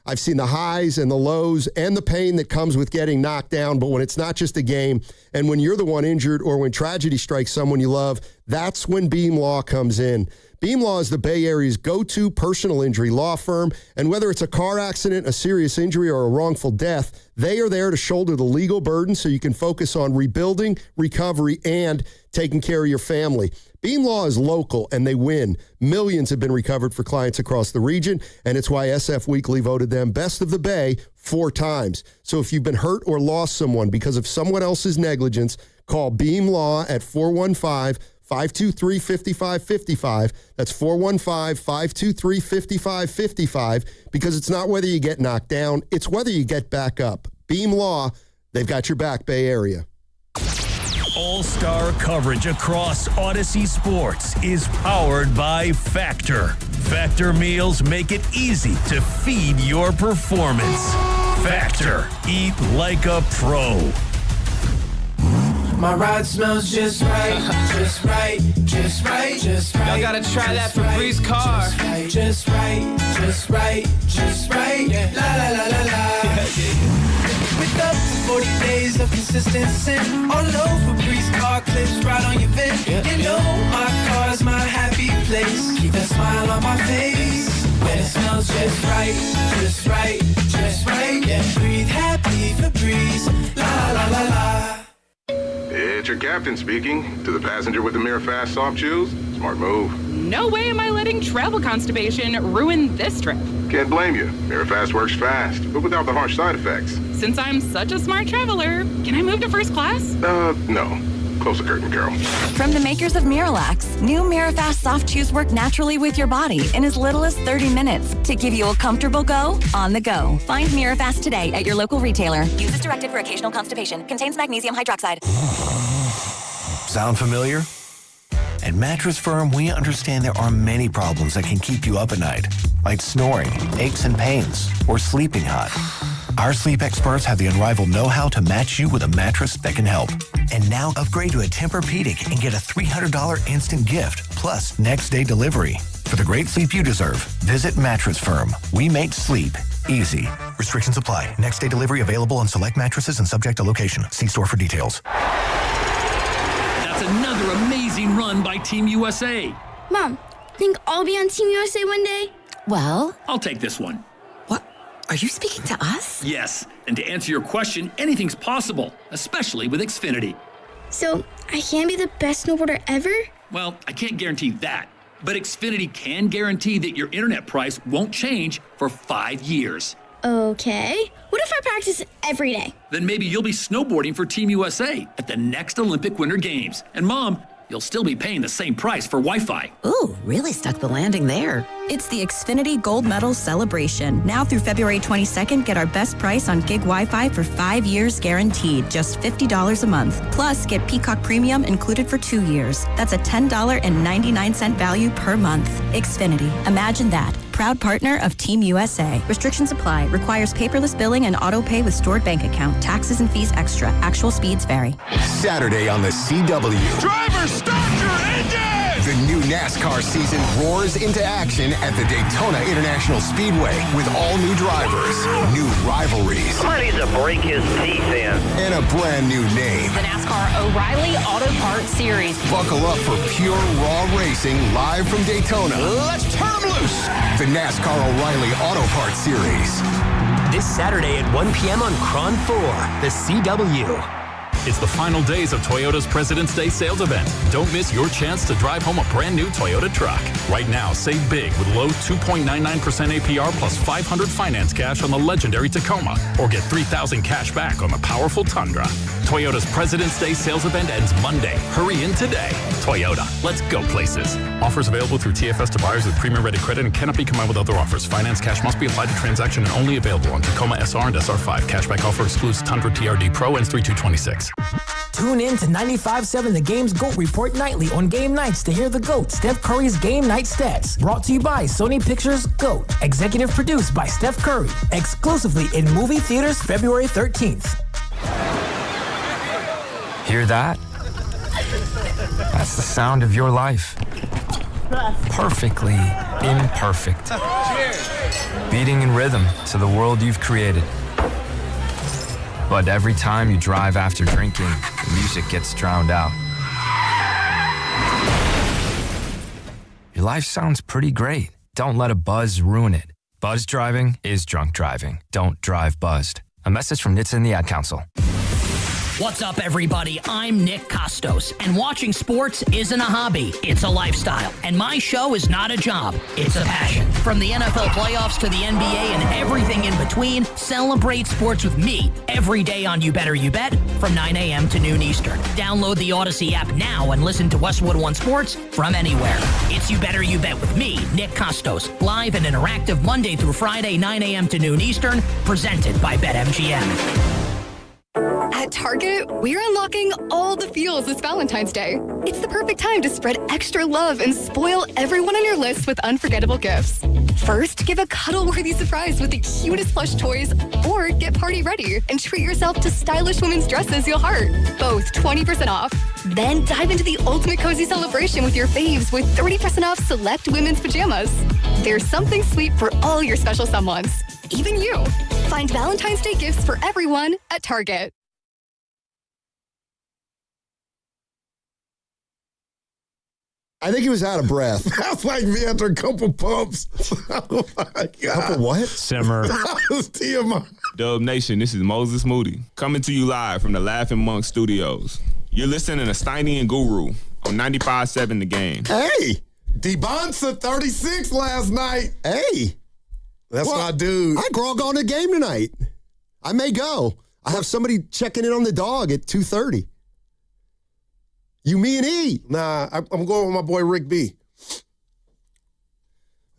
I've seen the highs and the lows and the pain that comes with getting knocked down. But when it's not just a game, and when you're the one injured or when tragedy strikes someone you love, that's when Beam Law comes in. Beam Law is the Bay Area's go-to personal injury law firm, and whether it's a car accident, a serious injury, or a wrongful death, they are there to shoulder the legal burden so you can focus on rebuilding, recovery, and taking care of your family. Beam Law is local, and they win. Millions have been recovered for clients across the region, and it's why SF Weekly voted them Best of the Bay 4 times. So if you've been hurt or lost someone because of someone else's negligence, call Beam Law at 415-523-5555. That's 415-523-5555, because it's not whether you get knocked down, it's whether you get back up. Beam Law, they've got your back, Bay Area. All-star coverage across Odyssey Sports is powered by Factor. Factor meals make it easy to feed your performance. Factor. Eat like a pro. My ride smells just right, just right, just right, just right. Y'all gotta try that Febreze car. Just right, just right, just right. Yeah. La la la la la. With up to 40 days of consistency. All over Febreze car clips right on your vent. You know my car's my happy place. Keep that smile on my face. When it smells just right, just right, just right. Yeah. Breathe happy Febreze. La la la la. It's your captain speaking. To the passenger with the Mirror Fast soft shoes, smart move. No way am I letting travel constipation ruin this trip. Can't blame you. Mirror Fast works fast, but without the harsh side effects. Since I'm such a smart traveler, can I move to first class? No. Close the curtain, Carol. From the makers of Miralax, new Mirafast soft chews work naturally with your body in as little as 30 minutes to give you a comfortable go on the go. Find Mirafast today at your local retailer. Use as directed for occasional constipation. Contains magnesium hydroxide. Sound familiar? At Mattress Firm, we understand there are many problems that can keep you up at night, like snoring, aches and pains, or sleeping hot. Our sleep experts have the unrivaled know-how to match you with a mattress that can help. And now upgrade to a Tempur-Pedic and get a $300 instant gift, plus next-day delivery. For the great sleep you deserve, visit Mattress Firm. We make sleep easy. Restrictions apply. Next-day delivery available on select mattresses and subject to location. See store for details. That's another amazing run by Team USA. Mom, think I'll be on Team USA one day? Well, I'll take this one. are you speaking to us? Yes, and to answer your question, anything's possible, especially with Xfinity. So, I can be the best snowboarder ever? Well, I can't guarantee that, But Xfinity can guarantee that your internet price won't change for 5 years. Okay. What if I practice every day? Then maybe you'll be snowboarding for Team USA at the next Olympic Winter Games. And Mom, you'll still be paying the same price for Wi-Fi. Ooh, really stuck the landing there. It's the Xfinity Gold Medal Celebration. Now through February 22nd, get our best price on gig Wi-Fi for 5 years guaranteed, just $50 a month. Plus, get Peacock Premium included for 2 years. That's a $10.99 value per month. Xfinity. Imagine that. Proud partner of Team USA. Restrictions apply. Requires paperless billing and auto pay with stored bank account. Taxes and fees extra. Actual speeds vary. Saturday on the CW. Driver, start your engine! The new NASCAR season roars into action at the Daytona International Speedway with all new drivers, new rivalries. Somebody needs to break his teeth in. And a brand new name. The NASCAR O'Reilly Auto Parts Series. Buckle up for pure raw racing live from Daytona. Let's turn them loose. The NASCAR O'Reilly Auto Parts Series. This Saturday at 1 p.m. on Cron 4, the CW. It's the final days of Toyota's President's Day sales event. Don't miss your chance to drive home a brand new Toyota truck. Right now, save big with low 2.99% APR plus $500 finance cash on the legendary Tacoma, or get $3,000 cash back on the powerful Tundra. Toyota's President's Day sales event ends Monday. Hurry in today. Toyota, let's go places. Offers available through TFS to buyers with premium rated credit and cannot be combined with other offers. Finance cash must be applied to transaction and only available on Tacoma SR and SR5. Cashback offer excludes Tundra TRD Pro and 3226. Tune in to 95.7 The Game's GOAT Report nightly on game nights to hear the GOAT, Steph Curry's game night stats. Brought to you by Sony Pictures GOAT. Executive produced by Steph Curry. Exclusively in movie theaters February 13th. Hear that? That's the sound of your life. Perfectly imperfect. Beating in rhythm to the world you've created. But every time you drive after drinking, the music gets drowned out. Your life sounds pretty great. Don't let a buzz ruin it. Buzz driving is drunk driving. Don't drive buzzed. A message from NHTSA and the Ad Council. What's up, everybody? I'm Nick Costos, and watching sports isn't a hobby. It's a lifestyle, and my show is not a job. It's a passion. From the NFL playoffs to the NBA and everything in between, celebrate sports with me every day on You Better You Bet from 9 a.m. to noon Eastern. Download the Odyssey app now and listen to Westwood One Sports from anywhere. It's You Better You Bet with me, Nick Costos, live and interactive Monday through Friday, 9 a.m. to noon Eastern, presented by BetMGM. At Target, we're unlocking all the feels this Valentine's Day. It's the perfect time to spread extra love and spoil everyone on your list with unforgettable gifts. First, give a cuddle-worthy surprise with the cutest plush toys, or get party ready and treat yourself to stylish women's dresses you'll heart. Both 20% off. Then dive into the ultimate cozy celebration with your faves with 30% off select women's pajamas. There's something sweet for all your special someones, even you. Find Valentine's Day gifts for everyone at Target. I think he was out of breath. That's like me after a couple pumps. Oh my God. Couple what? Simmer. That was TMI. Dub Nation, this is Moses Moody, coming to you live from the Laughing Monk Studios. You're listening to Steiny and Guru on 95.7 The Game. Hey! DeBonsa 36 last night. Hey! That's my dude. I grog on the game tonight. I may go. I have somebody checking in on the dog at 2:30. You, me, and E. Nah, I'm going with my boy Rick B.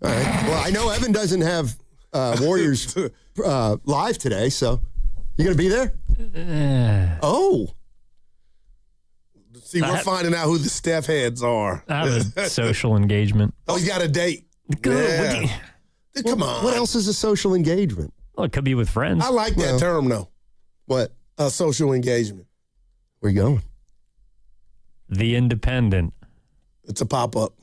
All right. Well, I know Evan doesn't have Warriors live today, so you going to be there? Oh. See, we're finding out who the Steph heads are. I have a social engagement. Oh, you got a date. Good. Yeah. Come on. What else is a social engagement? Well, it could be with friends. I like that term, though. What? A social engagement. Where you going? The Independent. It's a pop-up.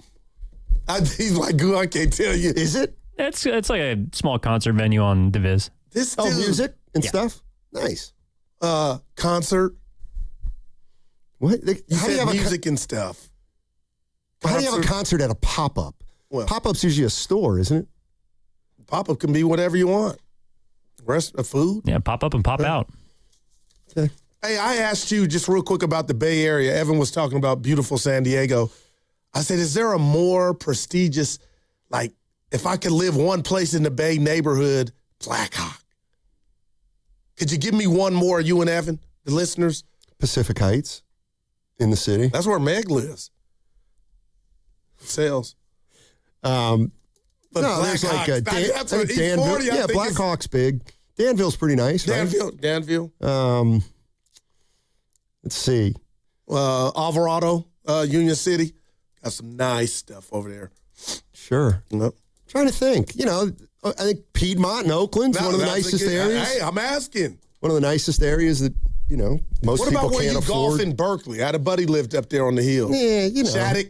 He's like, I can't tell you. Is it? It's like a small concert venue on Diviz. This dude, music and stuff? Nice. Concert. What? You said music and stuff. How do you have a concert at a pop-up? Well, pop-up's usually a store, isn't it? Pop-up can be whatever you want. Rest of food. Yeah, pop up and pop out. Okay. Hey, I asked you just real quick about the Bay Area. Evan was talking about beautiful San Diego. I said, is there a more prestigious, like, if I could live one place in the Bay neighborhood, Blackhawk. Could you give me one more, you and Evan, the listeners? Pacific Heights in the city. That's where Meg lives. Sales. No, there's like Danville. Yeah, Blackhawk's big. Danville's pretty nice, right? Danville. Let's see. Alvarado, Union City. Got some nice stuff over there. Sure. Yep. Trying to think. You know, I think Piedmont and Oakland's one of the nicest areas. Hey, I'm asking. One of the nicest areas that, you know, most people can't afford. What about where you golf in Berkeley? I had a buddy lived up there on the hill. Yeah, you know. Shattuck.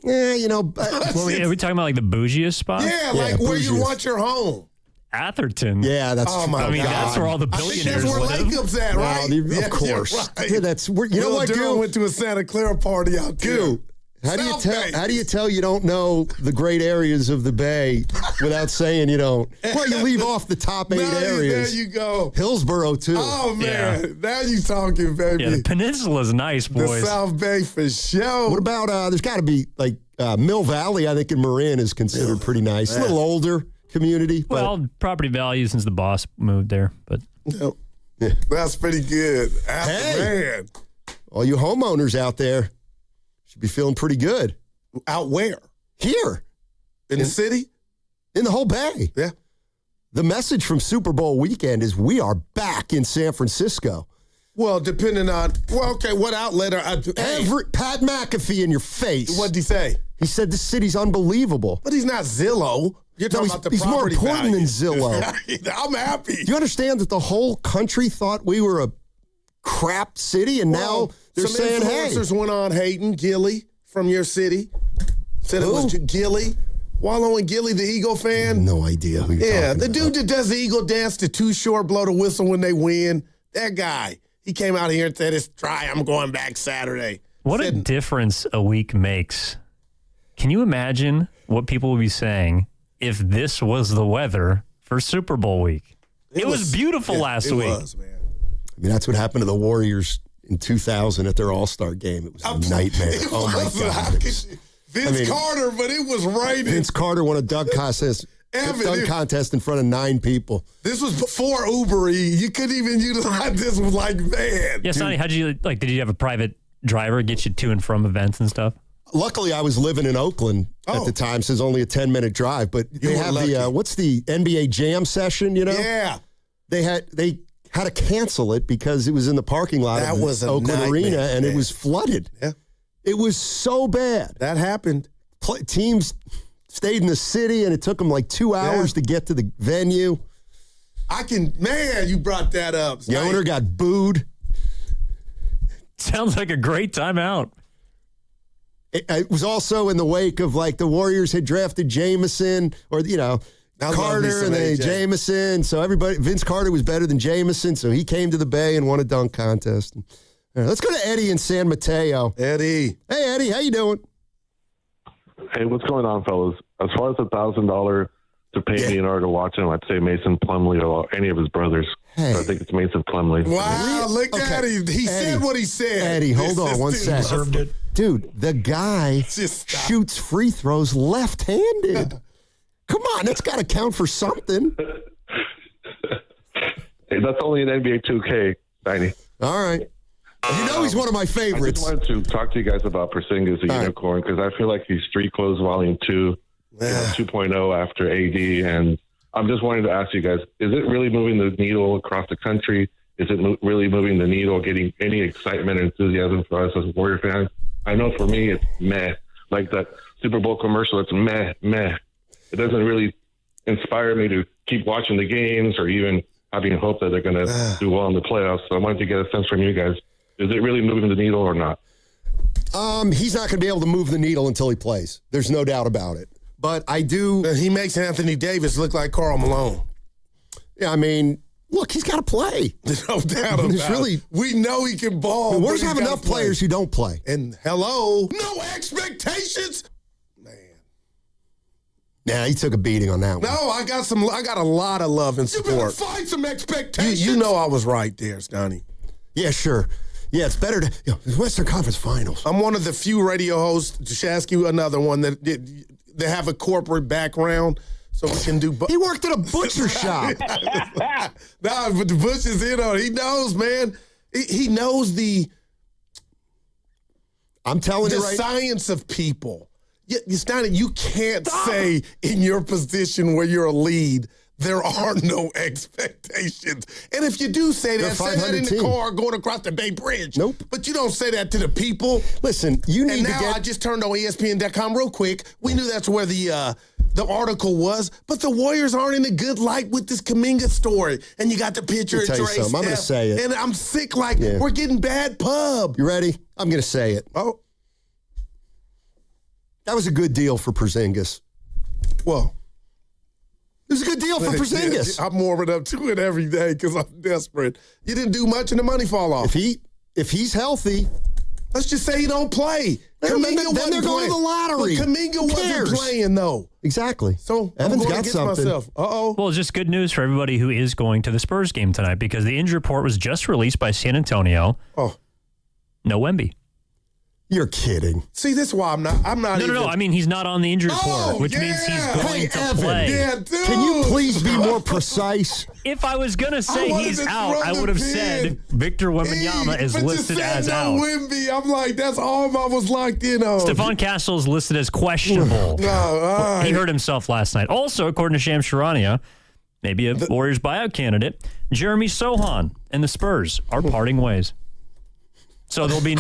Yeah, you know. Are we talking about like the bougiest spot? Yeah, like where you want your home. Atherton. Yeah, that's true. I mean, that's where all the billionaires live. I think that's where Lacob's at, right? Well, of course. Right. Yeah, that's where, you know what, Durham went to a Santa Clara party out there. How do you tell you don't know the great areas of the Bay without saying you don't? Well, you leave off the top 8 areas. There you go. Hillsborough, too. Oh, man. Now you talking, baby. Yeah, the peninsula's nice, boys. The South Bay for sure. What about, there's got to be, like, Mill Valley, I think, in Marin is considered pretty nice. A little older community. Well, property value since the boss moved there, but. Yep. Yeah. That's pretty good. Man. All you homeowners out there should be feeling pretty good. Out where? Here. In the city? In the whole Bay. Yeah. The message from Super Bowl weekend is we are back in San Francisco. Well, depending on, what outlet are Pat McAfee in your face. What'd he say? He said the city's unbelievable. But he's not Zillow. You're talking about the he's more property important value. than Zillow. I'm happy. Do you understand that the whole country thought we were a crap city, and now they're saying, hey. Some influencers went on hating Gilly from your city. Said it was Gilly. Wallow and Gilly, the Eagle fan. No idea who you're talking the dude that does the Eagle dance to Too Short, blow the whistle when they win. That guy. He came out here and said, it's dry. I'm going back Saturday. What a difference a week makes. Can you imagine what people would be saying if this was the weather for Super Bowl week? It was beautiful last week. It was, man. I mean, that's what happened to the Warriors in 2000 at their All-Star game. It was a nightmare. Oh, my God. Vince Carter, but it was raining. Vince Carter won a dunk contest. Contest in front of 9 people. This was before Uber E. You couldn't even utilize this. Was like, man. Yeah, Sonny, how'd you did you have a private driver get you to and from events and stuff? Luckily, I was living in Oakland at the time, so it's only a 10-minute drive. But they have what's the NBA Jam session, you know? Yeah. They had to cancel it because it was in the parking lot of the Oakland Arena, and it was flooded. Yeah. It was so bad. That happened. Teams stayed in the city, and it took them like 2 hours to get to the venue. You brought that up. The owner got booed. Sounds like a great time out. It was also in the wake of, like, the Warriors had drafted Jameson, or, you know, Carter and then Jameson. So Vince Carter was better than Jameson, so he came to the Bay and won a dunk contest. Let's go to Eddie in San Mateo. Eddie. Hey, Eddie, how you doing? Hey, what's going on, fellas? As far as $1,000 to pay me in order to watch him, I'd say Mason Plumlee or any of his brothers. Hey. I think it's Mason Plumlee. Wow, look at him. He said what he said. Eddie, hold on one sec. Deserved it. Dude, the guy shoots free throws left-handed. Come on, that's got to count for something. Hey, that's only an NBA 2K, Tiny. All right. You know he's one of my favorites. I just wanted to talk to you guys about Porzingis, the unicorn, because I feel like he's Street Clothes Volume 2, 2.0 after AD, and I'm just wanting to ask you guys, is it really moving the needle across the country? Is it really moving the needle, getting any excitement and enthusiasm for us as Warrior fans? I know for me, it's meh. Like that Super Bowl commercial, it's meh. It doesn't really inspire me to keep watching the games or even having hope that they're going to do well in the playoffs. So I wanted to get a sense from you guys. Is it really moving the needle or not? He's not going to be able to move the needle until he plays. There's no doubt about it. But I do. He makes Anthony Davis look like Karl Malone. Yeah, I mean, look, he's got to play. No doubt about it. We know he can ball. The Warriors have enough players who don't play. And no expectations. Yeah, he took a beating on that one. No, I got a lot of love and support. You better find some expectations. You know I was right there, Stoney. Yeah, sure. Yeah, it's better to Western Conference Finals. I'm one of the few radio hosts, to ask you another one, that have a corporate background. So we can do. He worked at a butcher shop. Nah, but the Bush is in on it. He knows, man. He knows I'm telling you, the science of people. Steiner, you can't say in your position where you're a lead, there are no expectations. And if you do say that in the car going across the Bay Bridge. Nope. But you don't say that to the people. Listen, you need to I just turned on ESPN.com real quick. We knew that's where the article was, but the Warriors aren't in a good light with this Kaminga story. And you got the picture of Dre Steph. I'm going to say it. And I'm sick we're getting bad pub. You ready? I'm going to say it. Oh. That was a good deal for Porzingis. Well, it was a good deal for Porzingis. I'm warming up to it every day because I'm desperate. You didn't do much and the money fall off. If he's healthy, let's just say he don't play. Then they're going to the lottery. But Kaminga wasn't playing, though. Exactly. So Evan's I'm got something. Uh-oh. Well, it's just good news for everybody who is going to the Spurs game tonight because the injury report was just released by San Antonio. Oh. No Wemby. You're kidding. See, this is why I'm not No. I mean, he's not on the injury report, which means he's going to play. Yeah, dude. Can you please be more precise? If I was going to say he's out, I would have said Victor Wembanyama is listed as out. Wemby. I'm like, that's all I was locked in on. Stephon Castle is listed as questionable. He hurt himself last night. Also, according to Shams Charania, maybe a Warriors buyout candidate, Jeremy Sohan and the Spurs are parting ways. So there'll be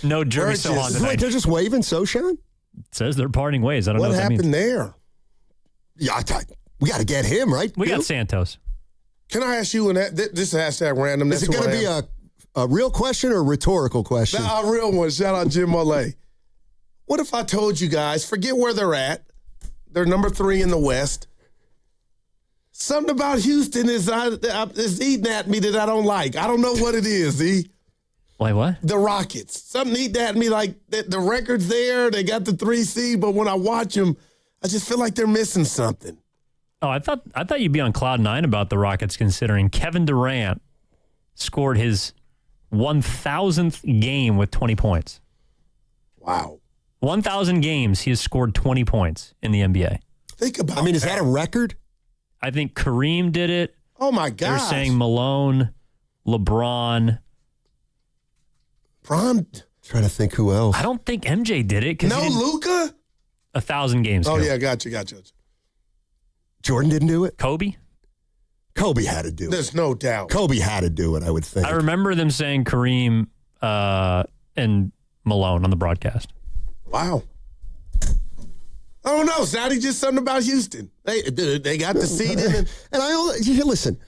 no Jeremy Sohan tonight. Wait, they're just waving Sochan? It says they're parting ways. I don't know what that means. What happened there? Yeah, we got to get him, right? We got Santos. Can I ask you, this is hashtag random. Is it going to be a real question or a rhetorical question? A real one. Shout out Jim Mollet. What if I told you guys, forget where they're at. They're number 3 in the West. Something about Houston is eating at me that I don't like. I don't know what it is, E. Wait, what? The Rockets. Something eating at me like the record's there. They got the 3 seed, but when I watch them, I just feel like they're missing something. Oh, I thought you'd be on cloud 9 about the Rockets, considering Kevin Durant scored his 1,000th game with 20 points. Wow. 1,000 games, he has scored 20 points in the NBA. Think about is that a record? I think Kareem did it. Oh, my God. They're saying Malone, LeBron. Trying to think who else. I don't think MJ did it. No, Luka? 1,000 games. Oh, yeah, got you. Jordan didn't do it? Kobe had to do it. There's no doubt. Kobe had to do it, I would think. I remember them saying Kareem and Malone on the broadcast. Wow. I don't know, Zaddy, just something about Houston. They got the seed in. And listen,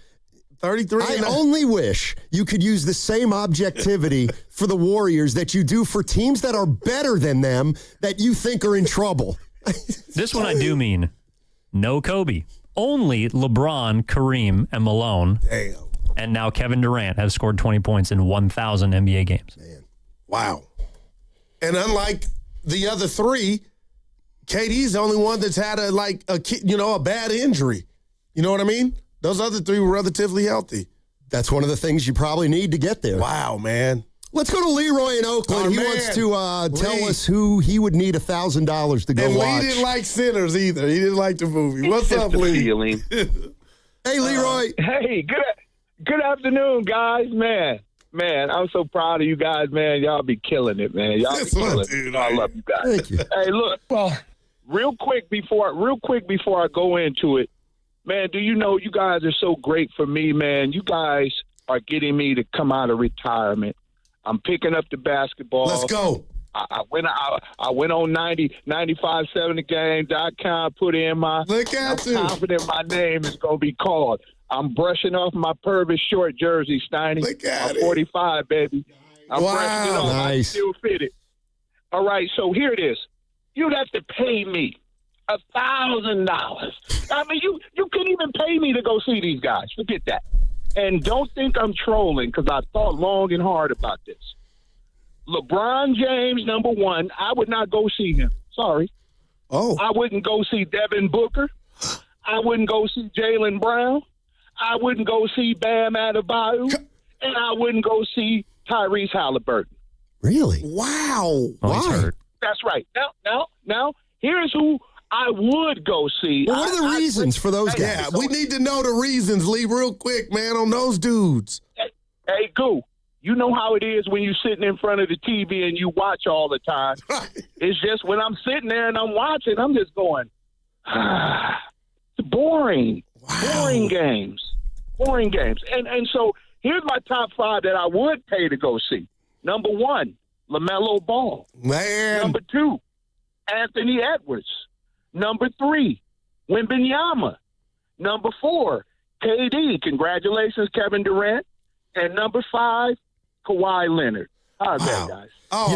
33. I only wish you could use the same objectivity for the Warriors that you do for teams that are better than them that you think are in trouble. This one I do mean. No Kobe. Only LeBron, Kareem, and Malone. Damn. And now Kevin Durant have scored 20 points in 1,000 NBA games. Man. Wow. And unlike the other 3, KD's the only one that's had a bad injury. You know what I mean? Those other 3 were relatively healthy. That's one of the things you probably need to get there. Wow, man. Let's go to Leroy in Oakland. He wants to tell us who he would need $1,000 to go and watch. And Lee didn't like Sinners either. He didn't like the movie. What's up, Lee? Hey, Leroy. Hey, good afternoon, guys. Man, I'm so proud of you guys, man. Y'all be killing it, man. Y'all be killing it. Dude, I love you guys. Thank you. Hey, look. Well, real quick before I go into it, man, do you know you guys are so great for me, man? You guys are getting me to come out of retirement. I'm picking up the basketball. Let's go. I went on 95.7thegame.com, put in my I'm confident my name is going to be called. I'm brushing off my Purvis short jersey, Steiny. I'm 45, baby. I'm brushing it off. Nice. I still fit it. All right, so here it is. You'd have to pay me $1,000. I mean, you couldn't even pay me to go see these guys. Forget that. And don't think I'm trolling because I thought long and hard about this. LeBron James, number 1, I would not go see him. Sorry. Oh. I wouldn't go see Devin Booker. I wouldn't go see Jaylen Brown. I wouldn't go see Bam Adebayo. And I wouldn't go see Tyrese Halliburton. Really? Wow. He's hurt. That's right. Now, here's who I would go see. Well, what are the reasons for those guys? Yeah, we need to know the reasons, Lee, real quick, man, on those dudes. Hey, Goo, you know how it is when you're sitting in front of the TV and you watch all the time. It's just when I'm sitting there and I'm watching, I'm just going, it's boring. Wow. Boring games. And so here's my top 5 that I would pay to go see. Number 1, LaMelo Ball. Man. Number 2, Anthony Edwards. Number 3, Wembanyama. Number 4, KD. Congratulations, Kevin Durant. And number 5, Kawhi Leonard. How's that, guys? Oh,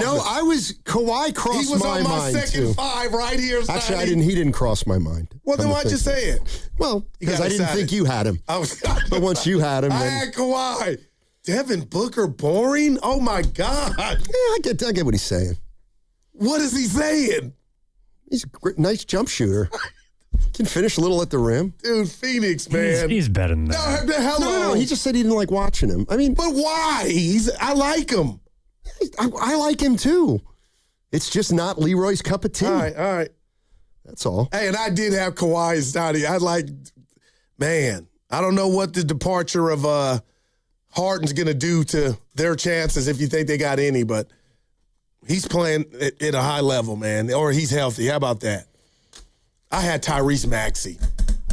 Kawhi crossed he was my on my mind second too. 5 right here. Actually, he didn't cross my mind. Well, then why'd you say it? Well, because I didn't think you had him. But once you had him, I then... had Kawhi. Devin Booker boring? Oh, my God. Yeah, I get what he's saying. What is he saying? He's a nice jump shooter. Can finish a little at the rim. Dude, Phoenix, man. He's better than that. No. He just said he didn't like watching him. I mean... But why? I like him. I like him, too. It's just not Leroy's cup of tea. All right. That's all. Hey, and I did have Kawhi and Stoney. I don't know what the departure of Harden's going to do to their chances if you think they got any, but he's playing at a high level, man, or he's healthy. How about that? I had Tyrese Maxey.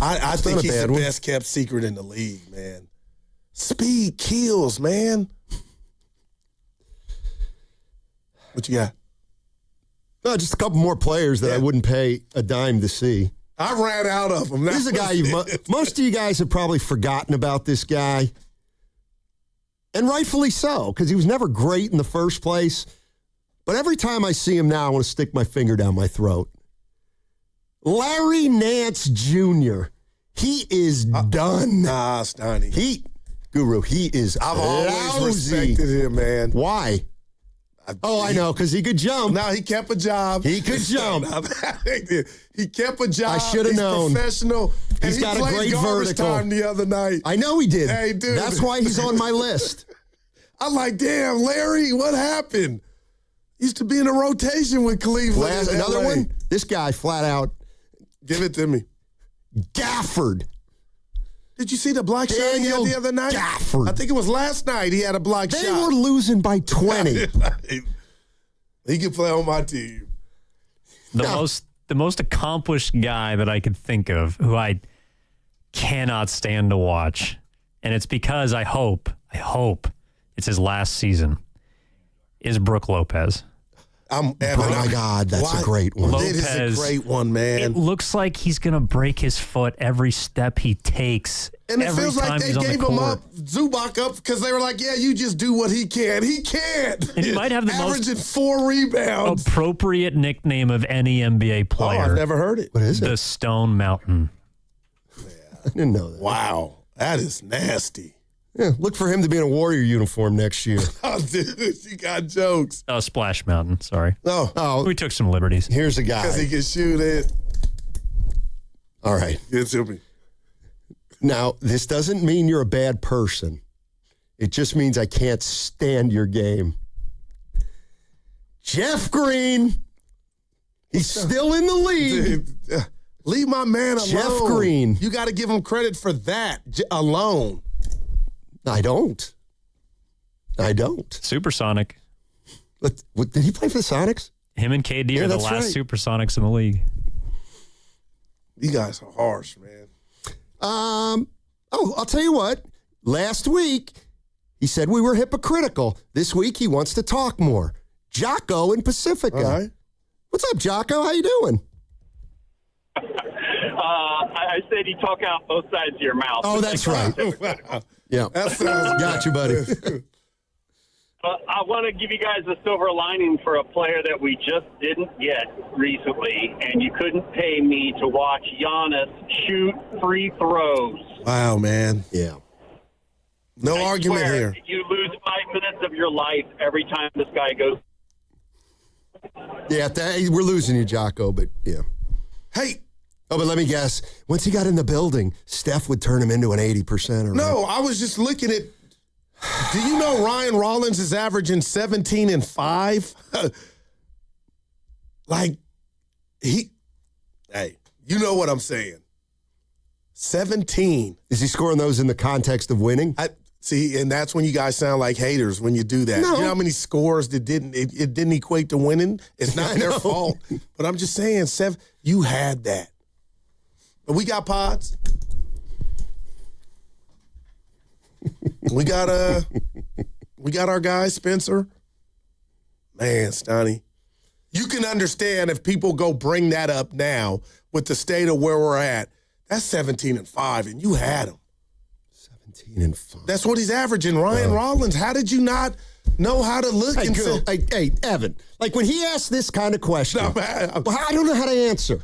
I think he's the best kept secret in the league, man. Speed kills, man. What you got? No, just a couple more players that I wouldn't pay a dime to see. I ran out of them. This is a guy most of you guys have probably forgotten about this guy. And rightfully so, because he was never great in the first place. But every time I see him now, I want to stick my finger down my throat. Larry Nance Jr. He is done. Nah, Stoney. He is I've always respected him, man. Why? I know, because he could jump. No, he kept a job. He could jump. He kept a job. I should have known. Professional. He's got a great vertical. Time the other night. I know he did. Hey, dude. That's why he's on my list. I'm like, damn, Larry, what happened? Used to be in a rotation with Cleveland. Another one? This guy flat out. Give it to me. Gafford. Did you see the block shot he had the other night? Gafford. I think it was last night he had a block shot. They were losing by 20. He could play on my team. The most accomplished guy that I could think of who I cannot stand to watch, and it's because I hope it's his last season, is Brook Lopez. Oh my God, that's a great one. It is a great one, man. It looks like he's going to break his foot every step he takes. And it feels like they gave him up, Zubac up, because they were like, yeah, you just do what he can. He can't. And he might have the averaging 4 rebounds. Appropriate nickname of any NBA player. Oh, I've never heard it. What is it? The Stone Mountain. Yeah. I didn't know that. Wow. That is nasty. Yeah, look for him to be in a Warrior uniform next year. Oh, dude, you got jokes. Oh, Splash Mountain. Sorry. Oh, we took some liberties. Here's a guy. Because he can shoot it. All right. Give it to me. Now, this doesn't mean you're a bad person. It just means I can't stand your game. Jeff Green. He's still in the league. Dude, leave my man alone. Jeff Green. You got to give him credit for that alone. I don't. Supersonic. Did he play for the Sonics? Him and KD are the last Supersonics in the league. You guys are harsh, man. I'll tell you what. Last week, he said we were hypocritical. This week, he wants to talk more. Jocko in Pacifica. All right. What's up, Jocko? How you doing? I said you talk out both sides of your mouth. Oh, that's right. Yeah. Got you, buddy. I want to give you guys a silver lining for a player that we just didn't get recently, and you couldn't pay me to watch Giannis shoot free throws. Wow, man. Yeah. No argument here. You lose 5 minutes of your life every time this guy goes. Yeah, we're losing you, Jocko, but yeah. Hey. Oh, but let me guess. Once he got in the building, Steph would turn him into an 80%. No, I was just looking at Do you know Ryan Rollins is averaging 17-5? Hey, you know what I'm saying. 17. Is he scoring those in the context of winning? See, and that's when you guys sound like haters when you do that. No. You know how many scores that it didn't equate to winning? It's not their fault. But I'm just saying, you had that. But we got pods. We got our guy, Spencer. Man, Stoney. You can understand if people go bring that up now with the state of where we're at. That's 17-5, and you had him. 17-5. That's what he's averaging. Ryan Rollins, how did you not know how to look and say? Hey, Evan, like when he asked this kind of question, I don't know how to answer.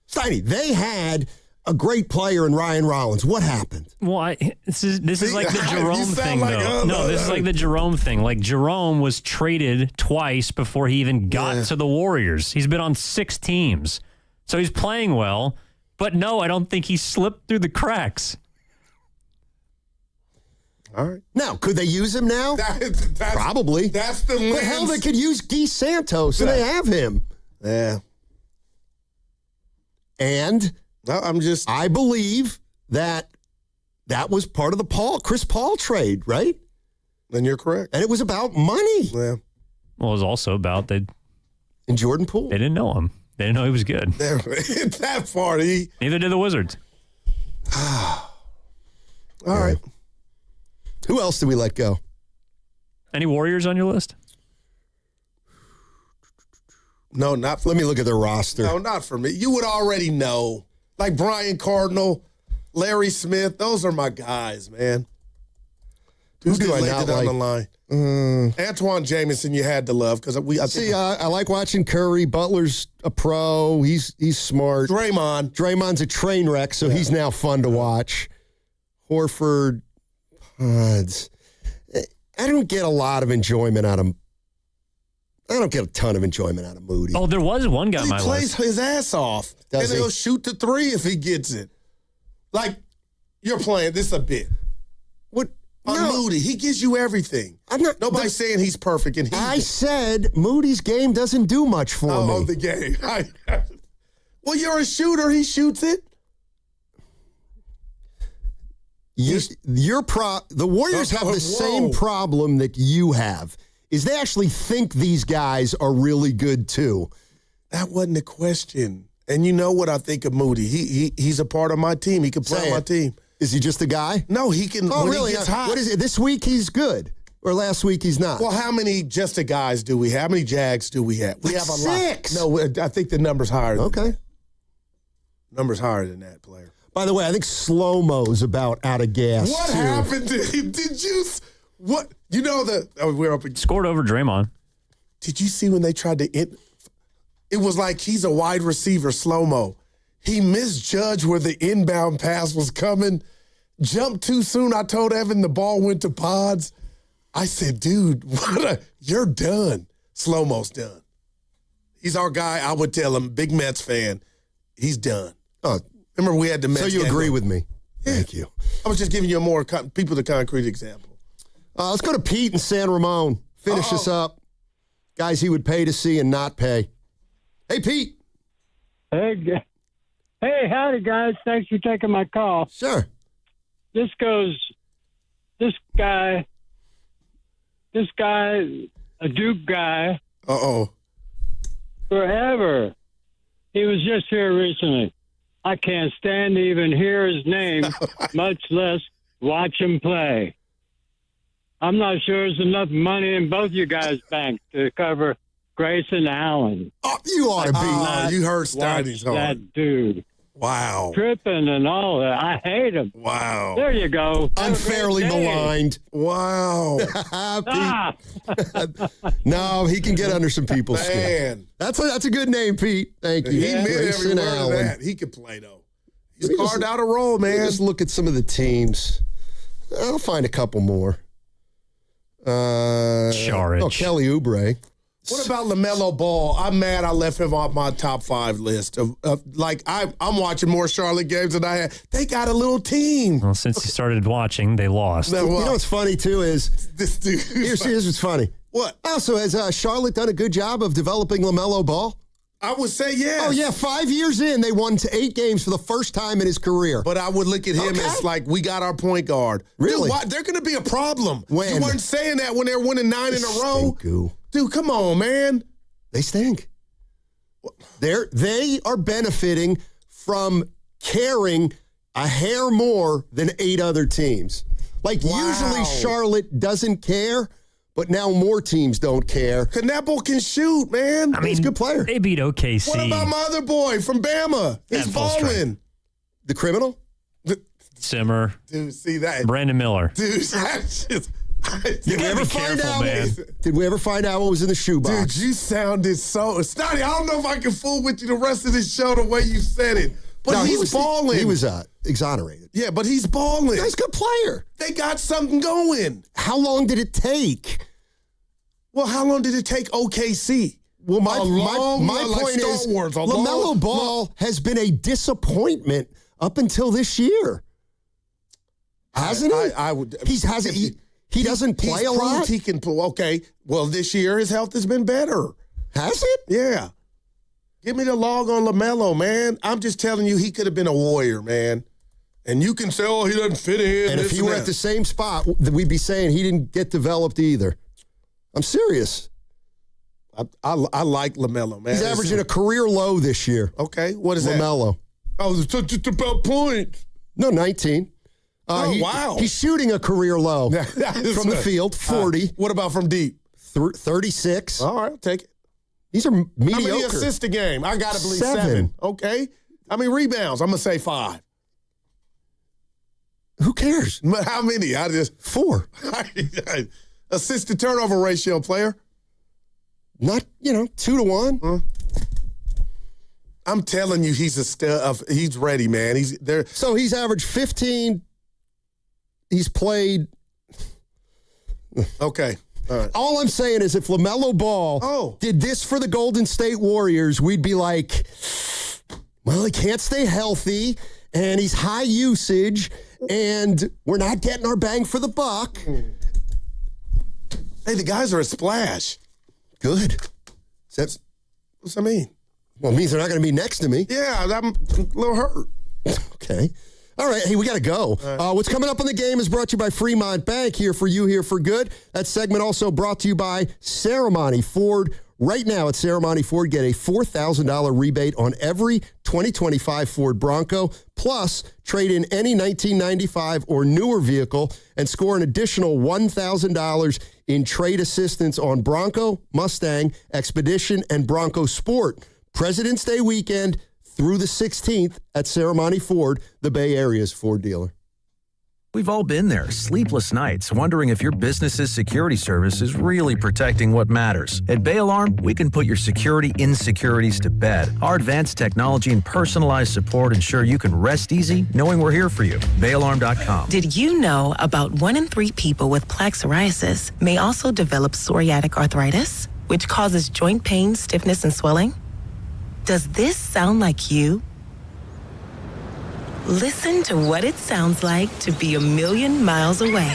Steiny, they had a great player in Ryan Rollins. What happened? Well, this is like the Jerome thing, though. No, this is like the Jerome thing. Like, Jerome was traded twice before he even got to the Warriors. He's been on 6 teams. So he's playing well. But no, I don't think he slipped through the cracks. All right. Now, could they use him now? Probably. That's the lens. But hell, they could use Guy Santos, and they have him. Yeah. And I believe that was part of the Chris Paul trade, right? And you're correct. And it was about money. Yeah. Well, it was also about and Jordan Poole. They didn't know him. They didn't know he was good. That far. Neither did the Wizards. All right. Who else did we let go? Any Warriors on your list? No, not for Let me look at their roster. No, not for me. You would already know. Like Brian Cardinal, Larry Smith, those are my guys, man. Who do I not like? On the line. Antoine Jamison, you had to love because I like watching Curry. Butler's a pro. He's smart. Draymond's a train wreck, so he's now fun to watch. Horford, Pods. I don't get a lot of enjoyment out of. I don't get a ton of enjoyment out of Moody. Oh, there was one guy on my list. He plays his ass off. Does and he? He'll shoot the 3 if he gets it. Like, you're playing. This is a bit. What? Moody, he gives you everything. Nobody's saying he's perfect. And I said Moody's game doesn't do much for me. Oh, the game. Well, you're a shooter. He shoots it. The Warriors have the same problem that you have. Is they actually think these guys are really good too. That wasn't the question. And you know what I think of Moody. He's a part of my team. He can play on my team. Is he just a guy? No, he can. Oh, when really? He gets hot. What is it? This week he's good, or last week he's not? Well, how many just a guys do we have? How many Jags do we have? We have a 6. lot. No, I think the number's higher. Okay. Number's higher than that, player. By the way, I think Slow-Mo's about out of gas. What happened? Did you? What? You know we're up. Scored over Draymond. Did you see when they tried to? It was like he's a wide receiver, Slow-Mo. He misjudged where the inbound pass was coming. Jumped too soon. I told Evan the ball went to Pods. I said, dude, you're done. Slow-Mo's done. He's our guy. I would tell him, big Mets fan, he's done. Oh, remember we had the Mets. So you agree with me? Yeah. Thank you. I was just giving you a more people the concrete example. Let's go to Pete in San Ramon. Finish this up. Guys he would pay to see and not pay. Hey, Pete. Hey, howdy, guys. Thanks for taking my call. Sure. This guy, a Duke guy. Forever. He was just here recently. I can't stand to even hear his name, much less watch him play. I'm not sure there's enough money in both you guys' banks to cover Grayson Allen. Oh, you ought to be. You heard Steiny's hard. That dude. Wow. Tripping and all that. I hate him. Wow. There you go. Unfairly maligned. Wow. No, he can get under some people's skin. That's a good name, Pete. Thank you. He meant every word of that. He could play, though. He's carved out a role, man. Just look at some of the teams. I'll find a couple more. Charge. Kelly Oubre. What about LaMelo Ball? I'm mad I left him off my top 5 list. I'm watching more Charlotte games than I had. They got a little team. Well, since you started watching, they lost. You know what's funny, too, is this dude. Here's what's funny. What? Also, has Charlotte done a good job of developing LaMelo Ball? I would say yes. Oh, yeah. 5 years in, they won 8 games for the first time in his career. But I would look at him as like, we got our point guard. Really? Dude, they're going to be a problem. When? You weren't saying that when they're winning 9 in a row. Dude, come on, man. They stink. They are benefiting from caring a hair more than 8 other teams. Like, usually Charlotte doesn't care, but now more teams don't care. Knappel can shoot, man. I mean, he's a good player. They beat OKC. What about my other boy from Bama? He's balling. The criminal? Simmer. Dude, see that? Brandon Miller. Dude, that's just... Did we ever find out what was in the shoebox? Dude, you sounded so... Snotty, I don't know if I can fool with you the rest of this show the way you said it. But he's balling. He was exonerated. Yeah, but he's balling. He's a good player. They got something going. How long did it take? Well, how long did it take OKC? Well, my point is LaMelo Ball has been a disappointment up until this year. Hasn't he? He doesn't play a lot? He can play. Okay. Well, this year his health has been better. Has it? Yeah. Give me the log on LaMelo, man. I'm just telling you, he could have been a Warrior, man. And you can say, oh, he doesn't fit in. And if he were at the same spot, we'd be saying he didn't get developed either. I'm serious. I like LaMelo, man. He's averaging a career low this year. Okay. What is LaMelo. Oh, it's just about points. No, 19. Wow. He's shooting a career low from the field, 40. What about from deep? 36. All right, I'll take it. These are mediocre. How many assists a game? I got to believe 7. Okay. How many rebounds? I'm going to say 5. Who cares? How many? 4. Assist to turnover ratio, player. Not, 2 to 1. I'm telling you, he's ready, man. He's there. So he's averaged 15. He's played. Okay. All right. All I'm saying is if LaMelo Ball did this for the Golden State Warriors, we'd be like, well, he can't stay healthy, and he's high usage, and we're not getting our bang for the buck. Hey, the guys are a splash. Good. What's that mean? Well, it means they're not going to be next to me. Yeah, I'm a little hurt. Okay. All right. Hey, we got to go. What's coming up on the game is brought to you by Fremont Bank. Here for you, here for good. That segment also brought to you by Ceremony Ford. Right now at Ceremony Ford, get a $4,000 rebate on every 2025 Ford Bronco. Plus, trade in any 1995 or newer vehicle and score an additional $1,000 in trade assistance on Bronco, Mustang, Expedition, and Bronco Sport. President's Day weekend through the 16th at Ceremony Ford, the Bay Area's Ford dealer. We've all been there, sleepless nights, wondering if your business's security service is really protecting what matters. At Bay Alarm, we can put your security insecurities to bed. Our advanced technology and personalized support ensure you can rest easy knowing we're here for you. BayAlarm.com. Did you know about 1 in 3 people with plaque psoriasis may also develop psoriatic arthritis, which causes joint pain, stiffness, and swelling? Does this sound like you? Listen to what it sounds like to be a million miles away.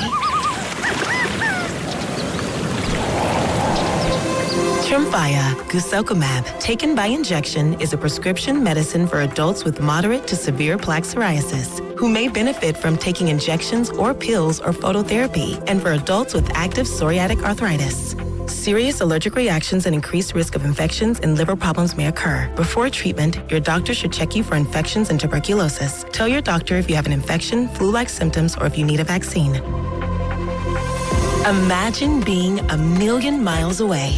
Tremfya guselkumab, taken by injection, is a prescription medicine for adults with moderate to severe plaque psoriasis who may benefit from taking injections or pills or phototherapy, and for adults with active psoriatic arthritis. Serious allergic reactions and increased risk of infections and liver problems may occur. Before treatment, your doctor should check you for infections and tuberculosis. Tell your doctor if you have an infection, flu-like symptoms, or if you need a vaccine. Imagine being a million miles away.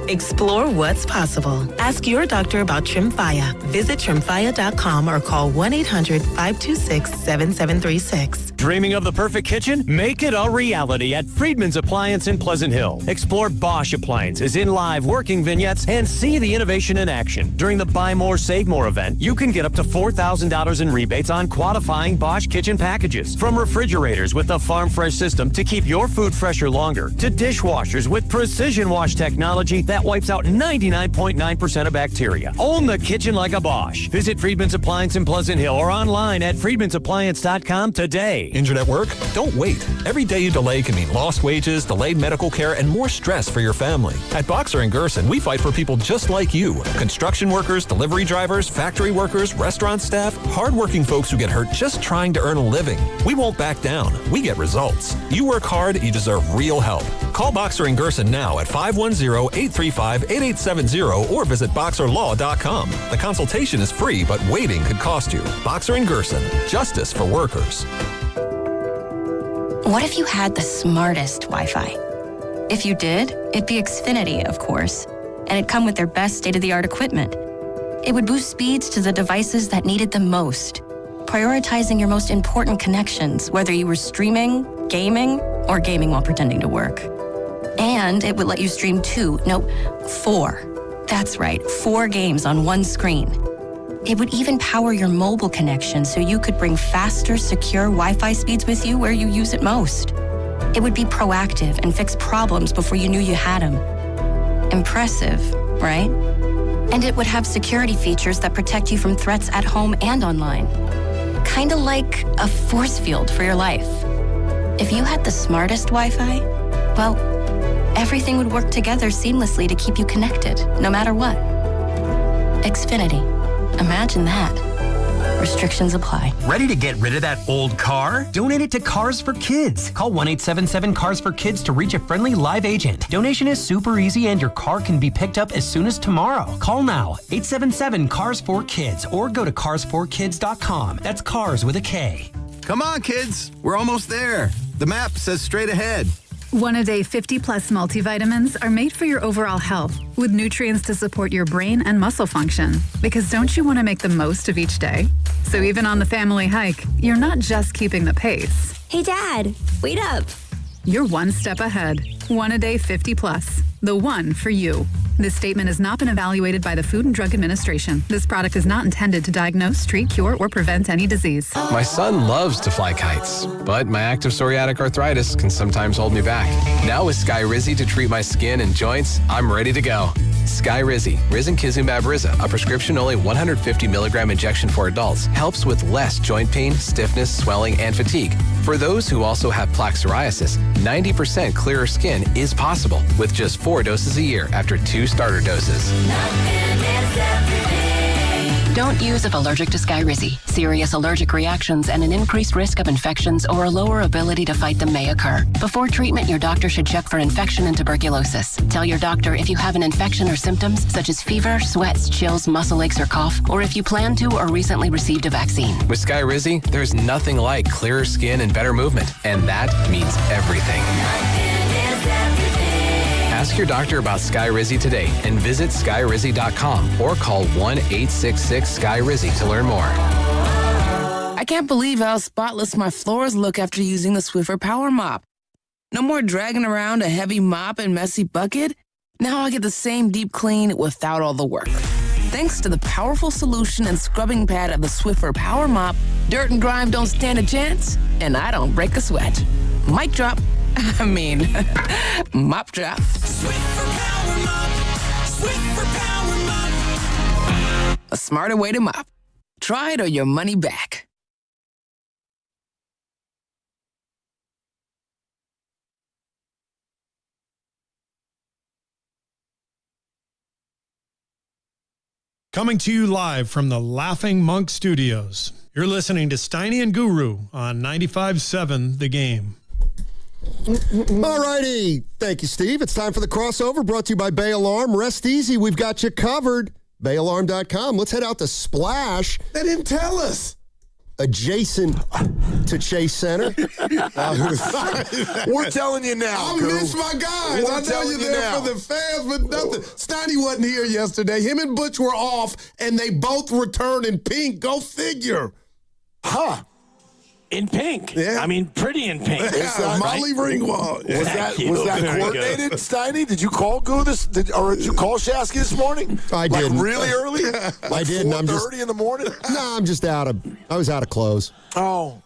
Explore what's possible. Ask your doctor about Tremfya. Visit Tremfya.com or call 1-800-526-7736. Dreaming of the perfect kitchen? Make it a reality at Friedman's Appliance in Pleasant Hill. Explore Bosch appliances in live working vignettes and see the innovation in action. During the Buy More, Save More event, you can get up to $4,000 in rebates on qualifying Bosch kitchen packages. From refrigerators with the Farm Fresh system to keep your food fresher longer, to dishwashers with precision wash technology that wipes out 99.9% of bacteria. Own the kitchen like a Bosch. Visit Friedman's Appliance in Pleasant Hill or online at friedmansappliance.com today. Injured at work? Don't wait. Every day you delay can mean lost wages, delayed medical care, and more stress for your family. At Boxer & Gerson, we fight for people just like you. Construction workers, delivery drivers, factory workers, restaurant staff, hardworking folks who get hurt just trying to earn a living. We won't back down. We get results. You work hard, you deserve real help. Call Boxer & Gerson now at 510-835-8870 or visit boxerlaw.com. The consultation is free, but waiting could cost you. Boxer & Gerson. Justice for workers. What if you had the smartest Wi-Fi? If you did, it'd be Xfinity, of course, and it'd come with their best state-of-the-art equipment. It would boost speeds to the devices that needed them most, prioritizing your most important connections, whether you were streaming, gaming, or gaming while pretending to work. And it would let you stream 4. That's right, 4 games on one screen. It would even power your mobile connection so you could bring faster, secure Wi-Fi speeds with you where you use it most. It would be proactive and fix problems before you knew you had them. Impressive, right? And it would have security features that protect you from threats at home and online. Kinda like a force field for your life. If you had the smartest Wi-Fi, well, everything would work together seamlessly to keep you connected, no matter what. Xfinity. Imagine that. Restrictions apply. Ready to get rid of that old car? Donate it to Cars for Kids. Call 1-877-CARS-FOR-KIDS to reach a friendly live agent. Donation is super easy and your car can be picked up as soon as tomorrow. Call now, 877-CARS-FOR-KIDS or go to carsforkids.com. That's cars with a K. Come on, kids. We're almost there. The map says straight ahead. One-a-day 50-plus multivitamins are made for your overall health, with nutrients to support your brain and muscle function. Because don't you want to make the most of each day? So even on the family hike, you're not just keeping the pace. Hey, Dad, wait up. You're one step ahead. One-a-day 50-plus. The one for you. This statement has not been evaluated by the Food and Drug Administration. This product is not intended to diagnose, treat, cure, or prevent any disease. My son loves to fly kites, but my active psoriatic arthritis can sometimes hold me back. Now with Skyrizi to treat my skin and joints, I'm ready to go. Skyrizi, risankizumab Riza, a prescription-only 150 milligram injection for adults, helps with less joint pain, stiffness, swelling, and fatigue. For those who also have plaque psoriasis, 90% clearer skin is possible with just 4 doses a year after 2 starter doses. Don't use if allergic to Skyrizi. Serious allergic reactions and an increased risk of infections or a lower ability to fight them may occur. Before treatment, your doctor should check for infection and tuberculosis. Tell your doctor if you have an infection or symptoms such as fever, sweats, chills, muscle aches, or cough, or if you plan to or recently received a vaccine. With Skyrizi, there's nothing like clearer skin and better movement, and that means everything. Ask your doctor about Skyrizi today and visit skyrizi.com or call 1-866-SKY-RIZZI to learn more. I can't believe how spotless my floors look after using the Swiffer Power Mop. No more dragging around a heavy mop and messy bucket. Now I get the same deep clean without all the work. Thanks to the powerful solution and scrubbing pad of the Swiffer Power Mop, dirt and grime don't stand a chance, and I don't break a sweat. Mic drop. Mop drop. A smarter way to mop. Try it or your money back. Coming to you live from the Laughing Monk Studios. You're listening to Steiny and Guru on 95.7 The Game. All righty. Thank you, Steve. It's time for the crossover brought to you by Bay Alarm. Rest easy. We've got you covered. BayAlarm.com. Let's head out to Splash. They didn't tell us. Adjacent to Chase Center. We're telling you now. I miss my guys. I tell you they're for the fans, but nothing. Steiny wasn't here yesterday. Him and Butch were off, and they both returned in pink. Go figure. Huh. In pink. Yeah. I mean, pretty in pink. Molly Ringwald. Was that coordinated, Steiny? Did you call Goo or did you call Shasky this morning? I did. Like really early? I did. 4:30 in the morning? No, I'm just I was out of clothes. Oh.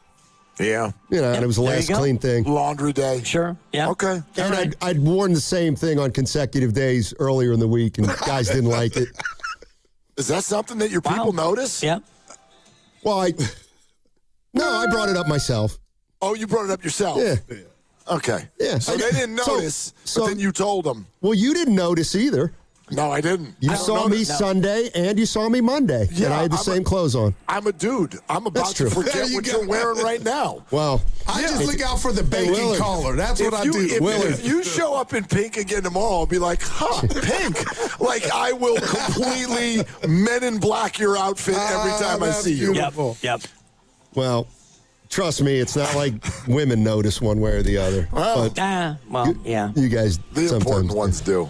Yeah. And it was the last clean thing. Laundry day. Sure. Yeah. Okay. And I'd worn the same thing on consecutive days earlier in the week, and guys didn't like it. Is that something that your people notice? Yeah. Well, I brought it up myself. Oh, you brought it up yourself? Yeah. Okay. Yeah. So they didn't notice, but then you told them. Well, you didn't notice either. No, I didn't. You saw me Sunday and you saw me Monday, and I had the same clothes on. I'm a dude. I'm about to forget what you're wearing right now. Well, I just look out for the banking caller. That's what I do. If you show up in pink again tomorrow, I'll be like, pink. Like, I will completely Men in Black your outfit every time I see you. Yep. Well, trust me, it's not like women notice one way or the other. Well, yeah. You guys the sometimes important ones do.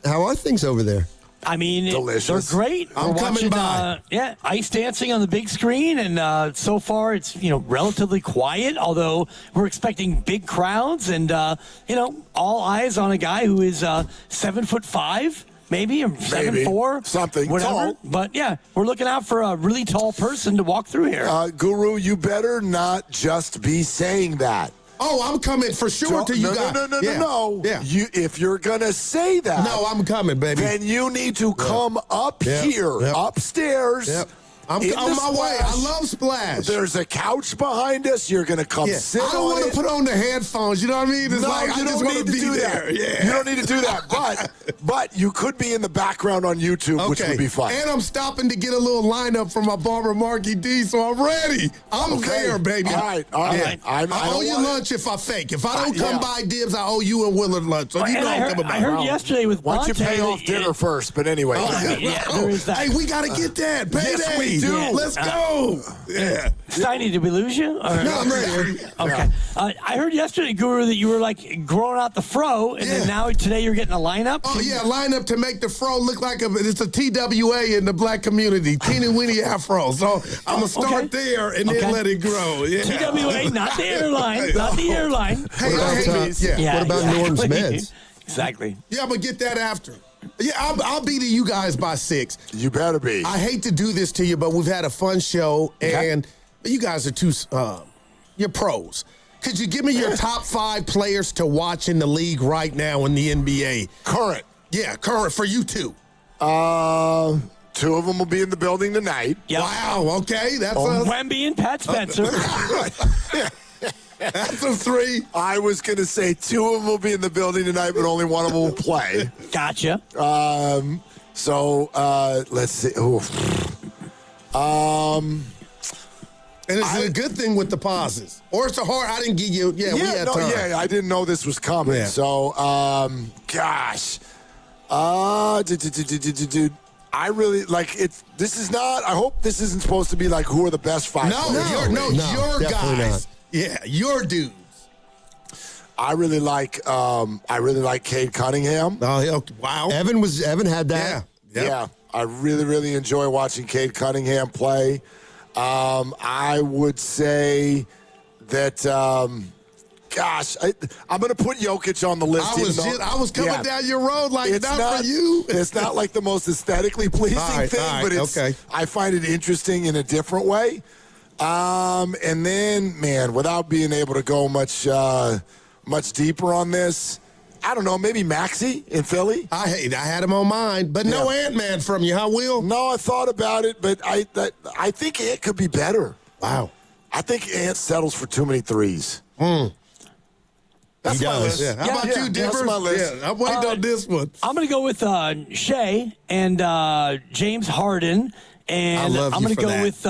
How are things over there? I mean, delicious. They're great. I'm coming by. Ice dancing on the big screen, and so far it's relatively quiet. Although we're expecting big crowds, and all eyes on a guy who is 7'5". Maybe, or 7'4", something whatever. tall. But yeah, we're looking out for a really tall person to walk through here. Guru, you better not just be saying that. Oh, I'm coming for sure to you guys. No. Yeah. If you're going to say that. No, I'm coming, baby. Then you need to come up here, upstairs. Yep. I'm on my way. I love Splash. There's a couch behind us. You're going to come sit on it. I don't want to put on the headphones. You know what I mean? It's like, you don't need to do that. Yeah. You don't need to do that. But you could be in the background on YouTube, which would be fun. And I'm stopping to get a little lineup from my barber, Marky D, so I'm ready. I'm there, baby. All right. Yeah. I owe you lunch if I fake. If I don't come by dibs, I owe you and Willard lunch. So you know I'm coming by. I heard yesterday with Why don't you Monte pay off dinner first? But anyway. There is that. Hey, we got to get that. Payday. Yes, we do. Let's go. Yeah. Steiny, did we lose you? No, I'm right here. Okay. I heard yesterday, Guru, that you were like growing out the fro, and then now today you're getting a lineup. Oh, yeah, lineup to make the fro look like it's a TWA in the black community, teeny weeny afro. So I'm going to start there and then let it grow. Yeah. TWA, not the airline. Not the airline. Hey, what about Norm's Meds? Exactly. Yeah, I'm going to get that after. Yeah, I'll be to you guys by 6. You better be. I hate to do this to you, but we've had a fun show, and you guys are you're pros. Could you give me your top 5 players to watch in the league right now in the NBA? Current. Yeah, current for you two. 2 of them will be in the building tonight. Yep. Wow, okay. That's Wemby and Pat Spencer. That's a 3. I was going to say 2 of them will be in the building tonight, but only one of them will play. Gotcha. Let's see. And is it a good thing with the pauses? Or it's a hard, I didn't give you, we had time. Yeah, I didn't know this was coming. Yeah. So, I really, like, this is not, I hope this isn't supposed to be like who are the best 5 players. Your guys. Not. Yeah, your dudes. I really like Cade Cunningham. Oh, wow. Evan had that. Yeah. I really, really enjoy watching Cade Cunningham play. I would say that, I'm going to put Jokic on the list. I was coming down your road like, it's not for you. It's not like the most aesthetically pleasing thing, but I find it interesting in a different way. And then, man, without being able to go much deeper on this, I don't know, maybe Maxey in Philly. I had him on mine, but no Ant-Man from you, huh, Will? No, I thought about it, but I think Ant could be better. Wow. I think Ant settles for too many threes. That's my list. Yeah. How about you, Dibbers? That's my list. Yeah, I'm waiting on this one. I'm going to go with Shea and James Harden. And I'm going to go with,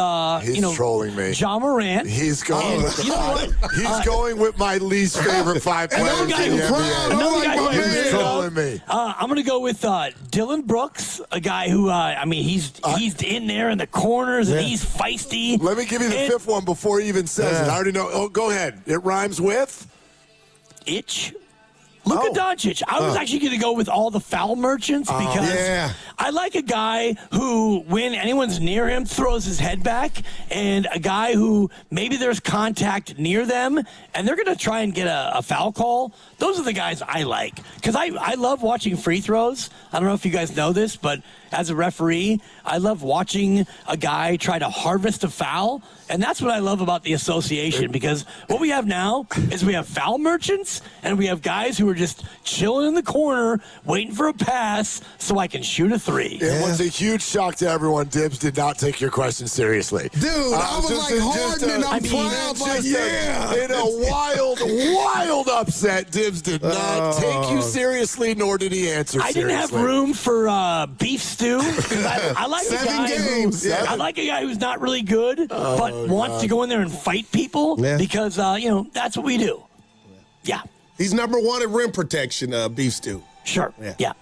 he's trolling me. John Morant. He's going. You know what? He's going with my least favorite 5 players in the NBA. He's trolling me. I'm going to go with Dylan Brooks, a guy who, he's in there in the corners and he's feisty. Let me give you the 5th one before he even says it. I already know. Oh, go ahead. It rhymes with? Luka Doncic. I was actually going to go with all the foul merchants because I like a guy who, when anyone's near him, throws his head back, and a guy who maybe there's contact near them, and they're going to try and get a foul call. Those are the guys I like, because I love watching free throws. I don't know if you guys know this, but as a referee, I love watching a guy try to harvest a foul, and that's what I love about the association, because what we have now is we have foul merchants, and we have guys who are just chilling in the corner, waiting for a pass so I can shoot a three. It was a huge shock to everyone. Dibs did not take your question seriously. Dude, I was like hardening. I'm proud. Like, yeah. In a wild upset, Dibs did not take you seriously, nor did he answer I seriously. didn't have room for beef stew. I like a guy I like a guy who's not really good, but wants to go in there and fight people because that's what we do. Yeah. He's number one at rim protection, Beef Stew. Sure. Yeah.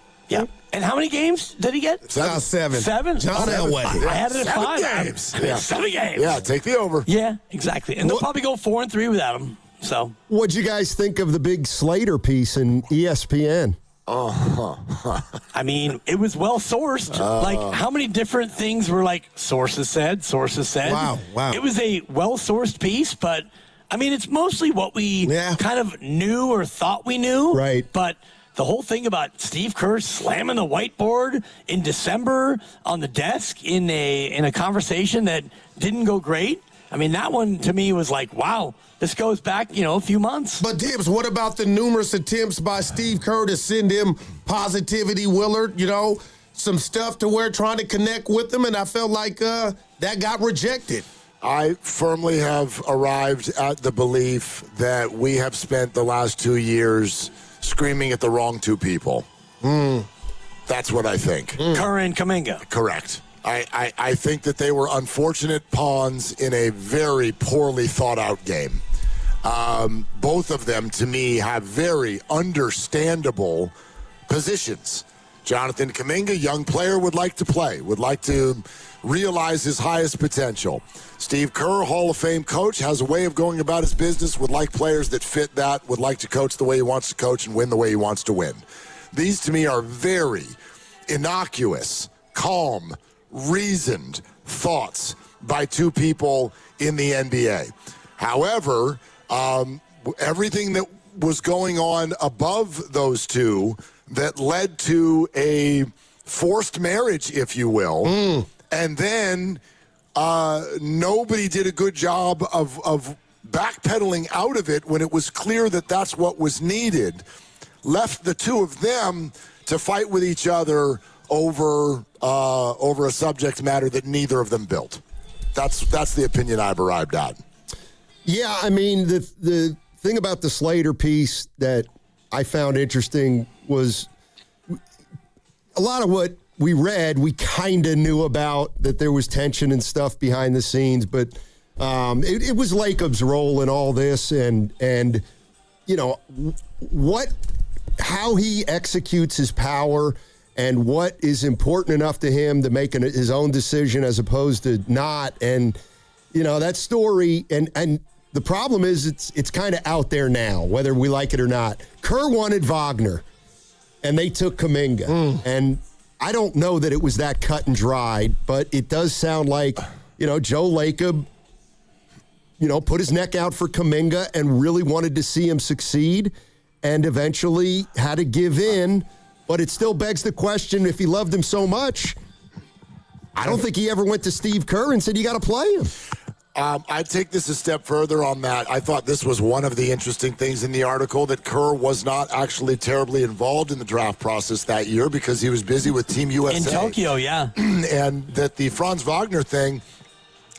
And how many games did he get? Seven. Seven? John Elway. I had it at 5. 7 games. 7 games. Yeah, take the over. Yeah, exactly. And they'll probably go 4-3 without him. So. What'd you guys think of the big Slater piece in ESPN? I mean, it was well sourced. Like, how many different things were like sources said? Wow. It was a well sourced piece, but I mean, it's mostly what we kind of knew or thought we knew. Right. But the whole thing about Steve Kerr slamming the whiteboard in December on the desk in a conversation that didn't go great. I mean, that one to me was like, wow, this goes back, a few months. But Dibs, what about the numerous attempts by Steve Kerr to send him positivity, Willard, some stuff to where trying to connect with him, and I felt like that got rejected. I firmly have arrived at the belief that we have spent the last 2 years screaming at the wrong two people. That's what I think. Kerr and Kaminga. Correct. I think that they were unfortunate pawns in a very poorly thought out game. Both of them, to me, have very understandable positions. Jonathan Kaminga, young player, would like to play, would like to realize his highest potential. Steve Kerr, Hall of Fame coach, has a way of going about his business, would like players that fit that, would like to coach the way he wants to coach and win the way he wants to win. These, to me, are very innocuous, calm, reasoned thoughts by two people in the NBA. However, everything that was going on above those two that led to a forced marriage, if you will, and then nobody did a good job of backpedaling out of it when it was clear that that's what was needed, left the two of them to fight with each other over a subject matter that neither of them built. That's the opinion I've arrived at. Yeah, I mean, the thing about the Slater piece that I found interesting was a lot of what we read, we kind of knew about, that there was tension and stuff behind the scenes, but it was Lacob's role in all this and how he executes his power and what is important enough to him to make his own decision as opposed to not. And, that story, and the problem is it's kind of out there now, whether we like it or not. Kerr wanted Wagner, and they took Kaminga. And I don't know that it was that cut and dried, but it does sound like, Joe Lacob, put his neck out for Kaminga and really wanted to see him succeed and eventually had to give in. But it still begs the question, if he loved him so much, I don't think he ever went to Steve Kerr and said, you got to play him. I'd take this a step further on that. I thought this was one of the interesting things in the article, that Kerr was not actually terribly involved in the draft process that year because he was busy with Team USA. In Tokyo, yeah. And that the Franz Wagner thing,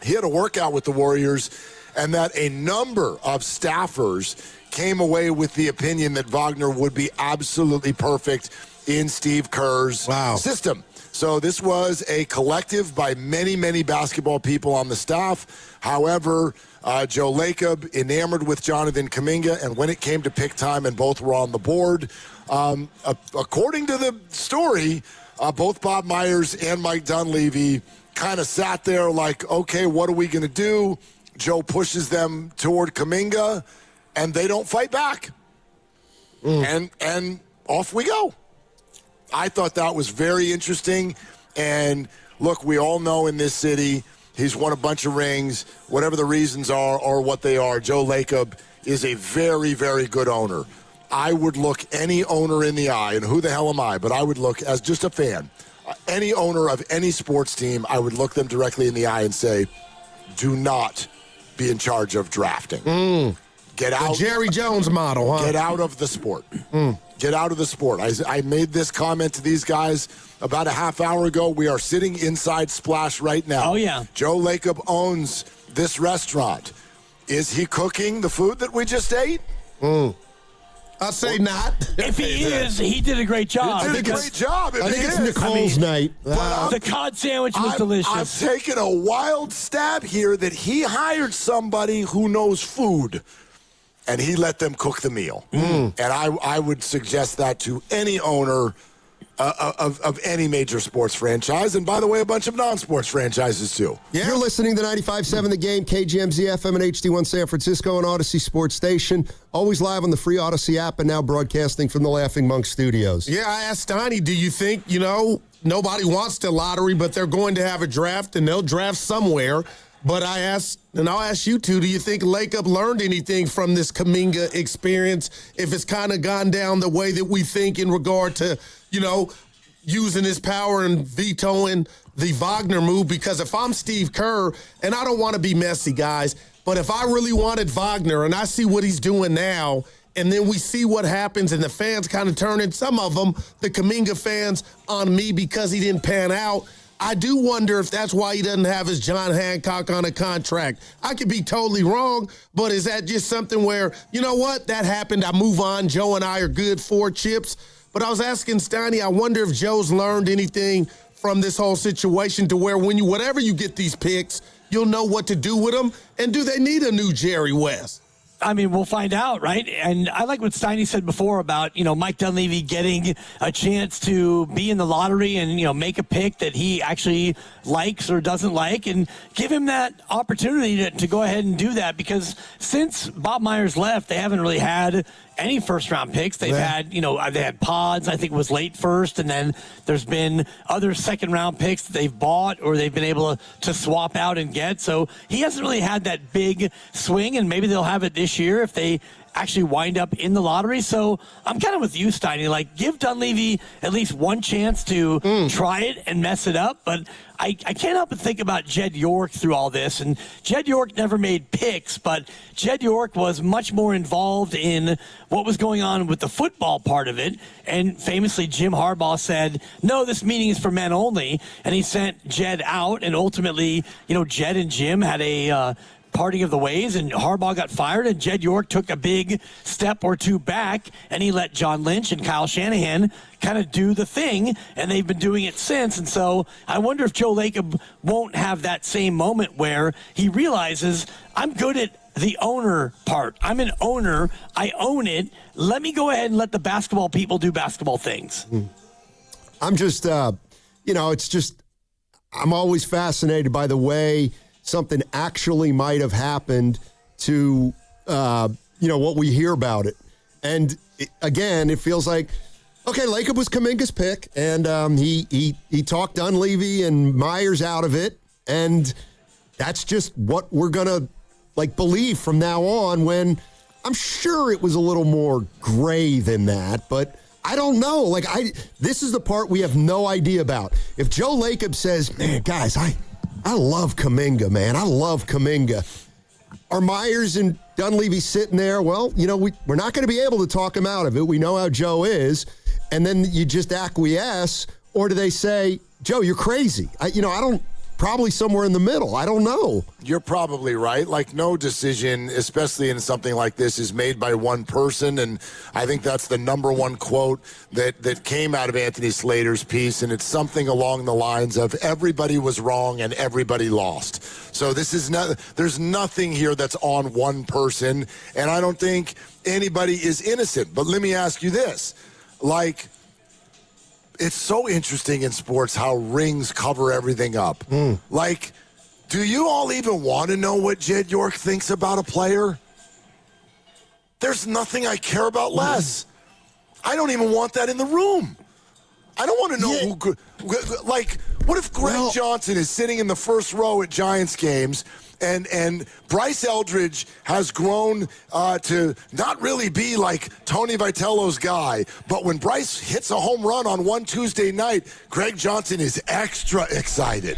he had a workout with the Warriors, and that a number of staffers came away with the opinion that Wagner would be absolutely perfect in Steve Kerr's system. So this was a collective by many, many basketball people on the staff. However, Joe Lacob enamored with Jonathan Kaminga, and when it came to pick time and both were on the board, according to the story, both Bob Myers and Mike Dunleavy kind of sat there like, okay, what are we going to do? Joe pushes them toward Kaminga, and they don't fight back. And off we go. I thought that was very interesting. And look, we all know in this city, he's won a bunch of rings. Whatever the reasons are or what they are, Joe Lacob is a very, very good owner. I would look any owner in the eye, and who the hell am I? But I would look, as just a fan, any owner of any sports team, I would look them directly in the eye and say, do not be in charge of drafting. Get out. The Jerry Jones model, huh? Get out of the sport. Get out of the sport. I made this comment to these guys about a half hour ago. We are sitting inside Splash right now. Oh, yeah. Joe Lacob owns this restaurant. Is he cooking the food that we just ate? I say not. If he is, he did a great job. He did a great job. I think it's Nicole's night. The cod sandwich was delicious. I've taken a wild stab here that he hired somebody who knows food, and he let them cook the meal. And I would suggest that to any owner of any major sports franchise, and by the way, a bunch of non-sports franchises too. Yeah. You're listening to 95.7 The Game, KGMZ FM and HD1 San Francisco and Odyssey Sports Station. Always live on the free Odyssey app and now broadcasting from the Laughing Monk Studios. Yeah, I asked Steiny, do you think, nobody wants the lottery, but they're going to have a draft and they'll draft somewhere. But I asked, and I'll ask you two, do you think Lacob learned anything from this Kaminga experience if it's kind of gone down the way that we think in regard to, using his power and vetoing the Wagner move? Because if I'm Steve Kerr, and I don't want to be messy, guys, but if I really wanted Wagner and I see what he's doing now, and then we see what happens and the fans kind of turning, some of them, the Kaminga fans, on me because he didn't pan out, I do wonder if that's why he doesn't have his John Hancock on a contract. I could be totally wrong, but is that just something where, you know what, that happened, I move on, Joe and I are good, 4 chips. But I was asking Steiny, I wonder if Joe's learned anything from this whole situation to where whatever you get these picks, you'll know what to do with them. And do they need a new Jerry West? I mean, we'll find out, right? And I like what Steiny said before about, Mike Dunleavy getting a chance to be in the lottery and, make a pick that he actually likes or doesn't like, and give him that opportunity to go ahead and do that, because since Bob Myers left, they haven't really had any first-round picks. They've had, they had Pods, I think it was late first, and then there's been other second-round picks that they've bought or they've been able to swap out and get. So he hasn't really had that big swing, and maybe they'll have it this year if they actually wind up in the lottery. So I'm kind of with you, Steiny. Like, give Dunleavy at least one chance to try it and mess it up. But I can't help but think about Jed York through all this. And Jed York never made picks, but Jed York was much more involved in what was going on with the football part of it. And famously, Jim Harbaugh said, no, this meeting is for men only. And he sent Jed out. And ultimately, Jed and Jim had a parting of the ways, and Harbaugh got fired, and Jed York took a big step or two back, and he let John Lynch and Kyle Shanahan kind of do the thing, and they've been doing it since. And so I wonder if Joe Lacob won't have that same moment where he realizes, I'm good at the owner part. I'm an owner. I own it. Let me go ahead and let the basketball people do basketball things. I'm just, it's just, I'm always fascinated by the way something actually might have happened to, what we hear about it. And again, it feels like, okay, Lacob was Kaminga's pick, and he talked Dunleavy and Myers out of it, and that's just what we're going to, believe from now on, when I'm sure it was a little more gray than that, but I don't know. This is the part we have no idea about. If Joe Lacob says, man, guys, I love Kaminga, man. I love Kaminga. Are Myers and Dunleavy sitting there? Well, we're not going to be able to talk him out of it. We know how Joe is. And then you just acquiesce. Or do they say, Joe, you're crazy? I don't, probably somewhere in the middle. I don't know. You're probably right. No decision, especially in something like this, is made by one person. And I think that's the number one quote that came out of Anthony Slater's piece. And it's something along the lines of everybody was wrong and everybody lost. So this is there's nothing here that's on one person. And I don't think anybody is innocent. But let me ask you this. It's so interesting in sports how rings cover everything up. Do you all even want to know what Jed York thinks about a player? There's nothing I care about less. I don't even want that in the room. I don't want to know what if Greg Johnson is sitting in the first row at Giants games and Bryce Eldridge has grown to not really be like Tony Vitello's guy, but when Bryce hits a home run on one Tuesday night, Greg Johnson is extra excited.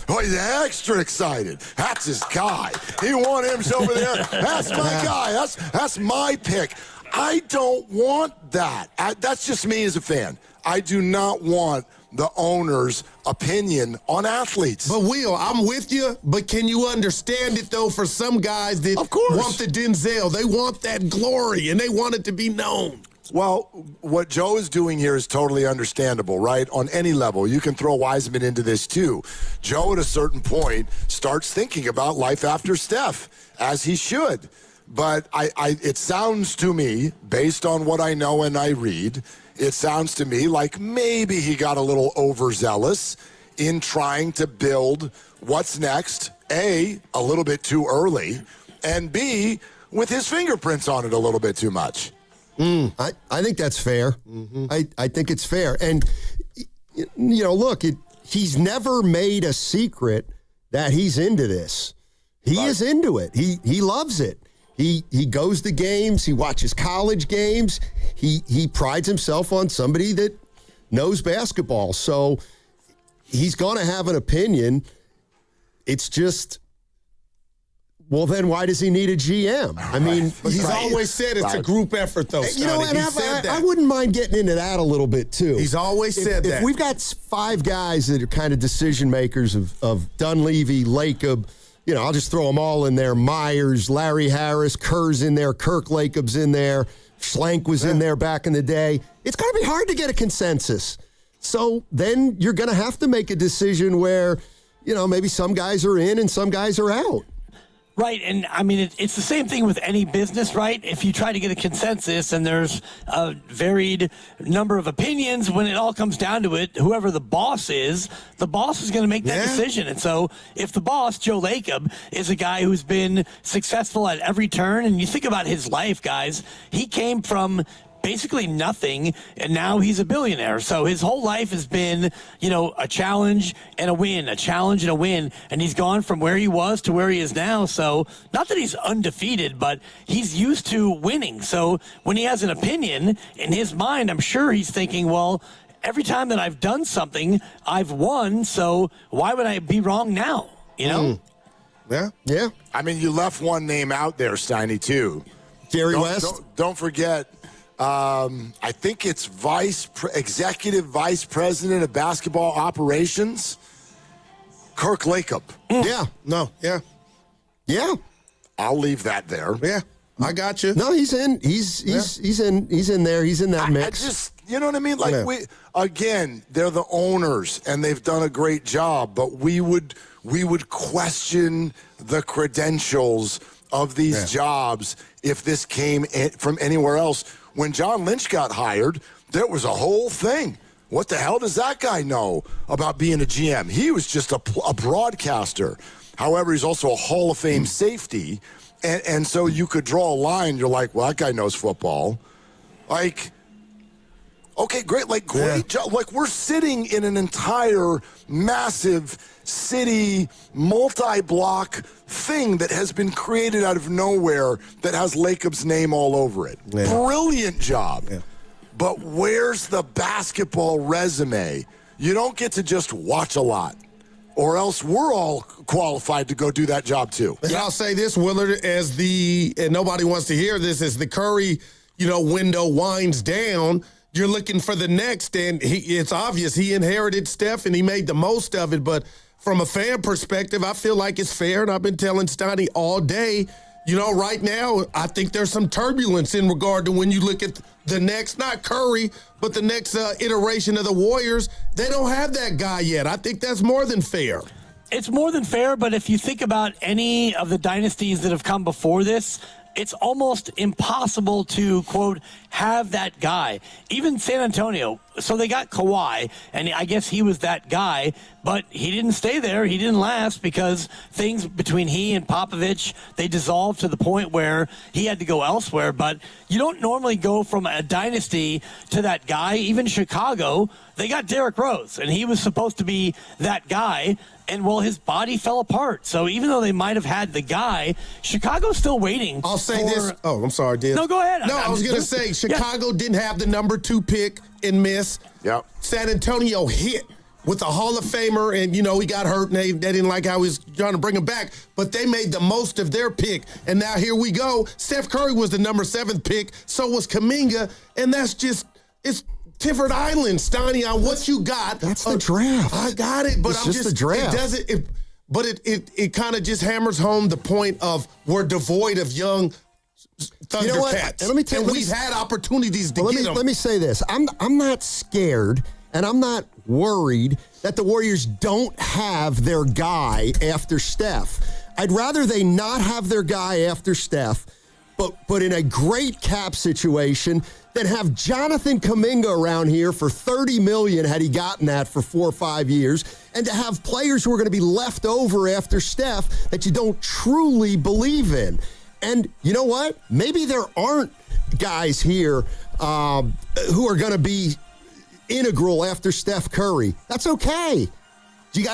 Oh, he's extra excited. That's his guy. He won him over there. That's my guy. That's my pick. I don't want that. That's just me as a fan. I do not want the owner's opinion on athletes. But Will, I'm with you, but can you understand it, though, for some guys that want the Denzel? They want that glory, and they want it to be known. Well, what Joe is doing here is totally understandable, right? On any level. You can throw Wiseman into this, too. Joe, at a certain point, starts thinking about life after Steph, as he should. But it sounds to me, based on what I know and I read, it sounds to me like maybe he got a little overzealous in trying to build what's next, A, a little bit too early, and B, with his fingerprints on it a little bit too much. I think that's fair. Mm-hmm. I think it's fair. And, look, he's never made a secret that he's into this. He is into it. He loves it. He goes to games. He watches college games. He prides himself on somebody that knows basketball. So he's going to have an opinion. It's just, well, then why does he need a GM? I mean, he's always said it's a group effort, though. And I wouldn't mind getting into that a little bit, too. He's always said that. If we've got 5 guys that are kind of decision makers of Dunleavy, Lacob, I'll just throw them all in there. Myers, Larry Harris, Kerr's in there, Kirk Lacob's in there, Schlenk was in there back in the day. It's going to be hard to get a consensus. So then you're going to have to make a decision where, maybe some guys are in and some guys are out. Right, and I mean, it's the same thing with any business, right? If you try to get a consensus and there's a varied number of opinions, when it all comes down to it, whoever the boss is going to make that decision. And so if the boss, Joe Lacob, is a guy who's been successful at every turn, and you think about his life, guys, he came from basically nothing, and now he's a billionaire. So his whole life has been, a challenge and a win, a challenge and a win, and he's gone from where he was to where he is now. So not that he's undefeated, but he's used to winning. So when he has an opinion, in his mind, I'm sure he's thinking, well, every time that I've done something, I've won, so why would I be wrong now, Yeah. I mean, you left one name out there, Steiny, too. Jerry West? Don't forget, I think it's Executive Vice President of Basketball Operations, Kirk Lacob. Yeah. I'll leave that there. Yeah, I got you. No, he's in. He's in there. He's in that mix. I just, you know what I mean? Like they're the owners and they've done a great job, but we would question the credentials of these jobs if this came from anywhere else. When John Lynch got hired, there was a whole thing. What the hell does that guy know about being a GM? He was just a broadcaster. However, he's also a Hall of Fame safety. And so you could draw a line. You're like, well, that guy knows football. Like, okay, great. Like, great job. Like, we're sitting in an entire massive city, multi-block thing that has been created out of nowhere that has Lacob's name all over it. Yeah. Brilliant job. Yeah. But where's the basketball resume? You don't get to just watch a lot, or else we're all qualified to go do that job too. And I'll say this, Willard, and nobody wants to hear this, as the Curry, window winds down, you're looking for the next, and it's obvious he inherited Steph and he made the most of it. But from a fan perspective, I feel like it's fair, and I've been telling Steiny all day, right now, I think there's some turbulence in regard to when you look at the next, not Curry, but the next iteration of the Warriors. They don't have that guy yet. I think that's more than fair. It's more than fair, but if you think about any of the dynasties that have come before this, it's almost impossible to, quote, have that guy. Even San Antonio, so they got Kawhi, and I guess he was that guy, but he didn't stay there. He didn't last because things between he and Popovich, they dissolved to the point where he had to go elsewhere. But you don't normally go from a dynasty to that guy. Even Chicago, they got Derrick Rose, and he was supposed to be that guy. And, well, his body fell apart. So even though they might have had the guy, Chicago's still waiting. I'll say this. Oh, I'm sorry, Diz. No, go ahead. No, I was going to say Chicago didn't have the number 2 pick and miss. Yep. San Antonio hit with a Hall of Famer, and, he got hurt, and they didn't like how he was trying to bring him back. But they made the most of their pick. And now here we go. Steph Curry was the number 7 pick. So was Kaminga. And that's just – it's – Tifford Island, Steiny, on what you got. That's the draft. I got it, but it's just the draft. It kind of just hammers home the point of we're devoid of young Thundercats. And let me tell you, we've had opportunities to get them. Let me say this. I'm not scared and I'm not worried that the Warriors don't have their guy after Steph. I'd rather they not have their guy after Steph, but in a great cap situation, than have Jonathan Kaminga around here for $30 million had he gotten that for 4 or 5 years, and to have players who are going to be left over after Steph that you don't truly believe in. And you know what? Maybe there aren't guys here who are going to be integral after Steph Curry. That's okay. You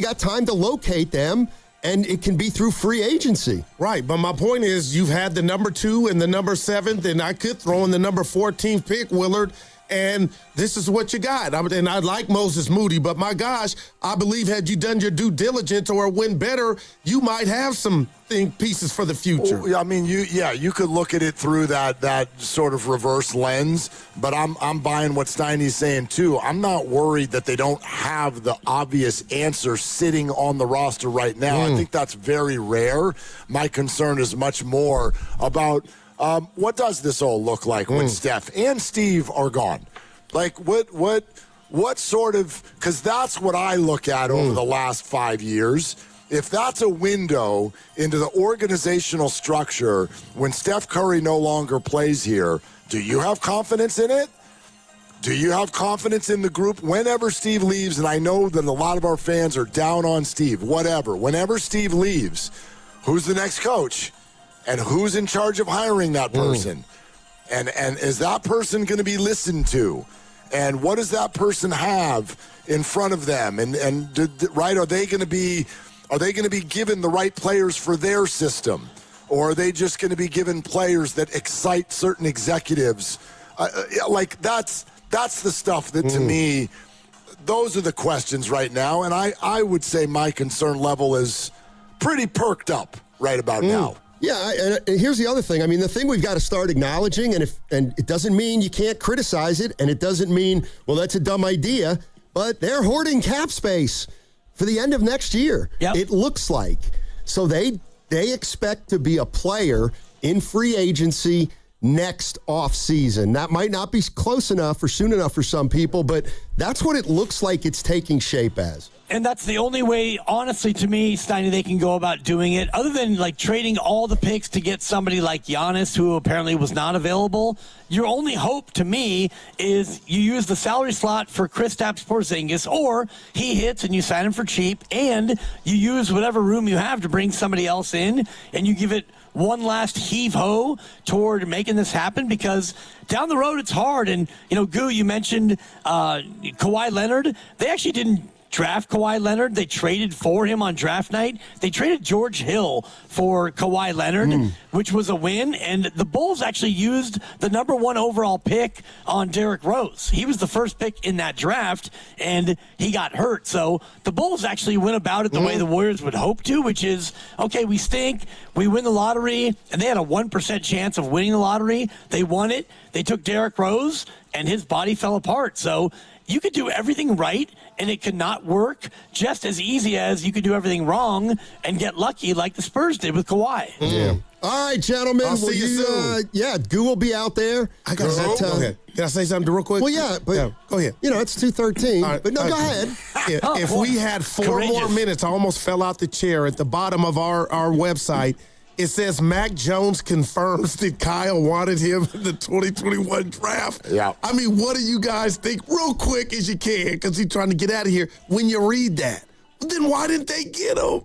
got time to locate them. And it can be through free agency. Right, but my point is you've had the number 2 and the number 7th, and I could throw in the number 14th pick, Willard, and this is what you got. And I like Moses Moody, but my gosh, I believe had you done your due diligence or win better, you might have some pieces for the future. Well, I mean, you could look at it through that sort of reverse lens, but I'm buying what Steiny's saying too. I'm not worried that they don't have the obvious answer sitting on the roster right now. I think that's very rare. My concern is much more about what does this all look like when Steph and Steve are gone? Like what sort of, because that's what I look at over the last 5 years. If that's a window into the organizational structure when Steph Curry no longer plays here, do you have confidence in it? Do you have confidence in the group? Whenever Steve leaves, and I know that a lot of our fans are down on Steve, whenever Steve leaves, who's the next coach? And who's in charge of hiring that person? And is that person going to be listened to? And what does that person have in front of them? And are they going to be given the right players for their system? Or are they just going to be given players that excite certain executives? That's the stuff that, to me, those are the questions right now. And I would say my concern level is pretty perked up right about now. Yeah, and here's the other thing. I mean, the thing we've got to start acknowledging, and it doesn't mean you can't criticize it, and it doesn't mean, well, that's a dumb idea, but they're hoarding cap space for the end of next year. Yep. It looks like. So they expect to be a player in free agency next offseason. That might not be close enough or soon enough for some people, but that's what it looks like it's taking shape as. And that's the only way, honestly, to me, Steiny, they can go about doing it. Other than, trading all the picks to get somebody like Giannis, who apparently was not available, your only hope, to me, is you use the salary slot for Kristaps Porzingis, or he hits and you sign him for cheap, and you use whatever room you have to bring somebody else in, and you give it one last heave-ho toward making this happen, because down the road it's hard. And, Goo, you mentioned Kawhi Leonard. They actually didn't draft Kawhi Leonard. They traded for him on draft night. They traded George Hill for Kawhi Leonard, which was a win. And the Bulls actually used the number 1 overall pick on Derrick Rose. He was the first pick in that draft, and he got hurt. So the Bulls actually went about it the way the Warriors would hope to, which is, okay, we stink, we win the lottery, and they had a 1% chance of winning the lottery. They won it. They took Derrick Rose, and his body fell apart. So you could do everything right, and it could not work just as easy as you could do everything wrong and get lucky like the Spurs did with Kawhi. Yeah. All right, gentlemen. I'll see you soon. Goo will be out there. I got to go ahead. Can I say something real quick? Well, yeah, but go ahead. It's 2:13. Right, but no, go ahead. If we had 4 more minutes, I almost fell out the chair at the bottom of our website. It says Mac Jones confirms that Kyle wanted him in the 2021 draft. Yeah. I mean, what do you guys think, real quick as you can, because he's trying to get out of here, when you read that? Then why didn't they get him?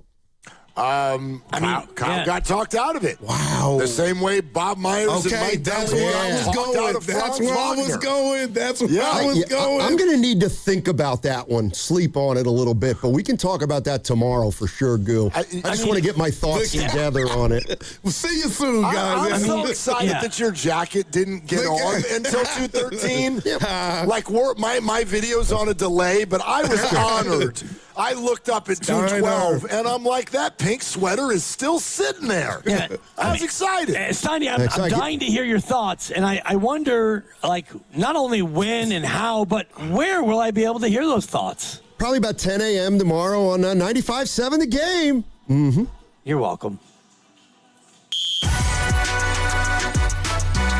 Kyle got talked out of it. Wow. The same way Bob Myers and Mike that's Daly where I was going. That's where I was going. That's where I was going. I'm going to need to think about that one, sleep on it a little bit, but we can talk about that tomorrow for sure, Goo. I just want to get my thoughts together on it. We'll see you soon, guys. I'm so excited that your jacket didn't get on until 2:13. Like, my video's on a delay, but I was honored. I looked up at 2:12, and I'm like, that pink sweater is still sitting there. Yeah. I was excited. Steiny, I'm dying to hear your thoughts, and I wonder, like, not only when and how, but where will I be able to hear those thoughts? Probably about 10 a.m. tomorrow on 95.7 The Game. Mm-hmm. You're welcome.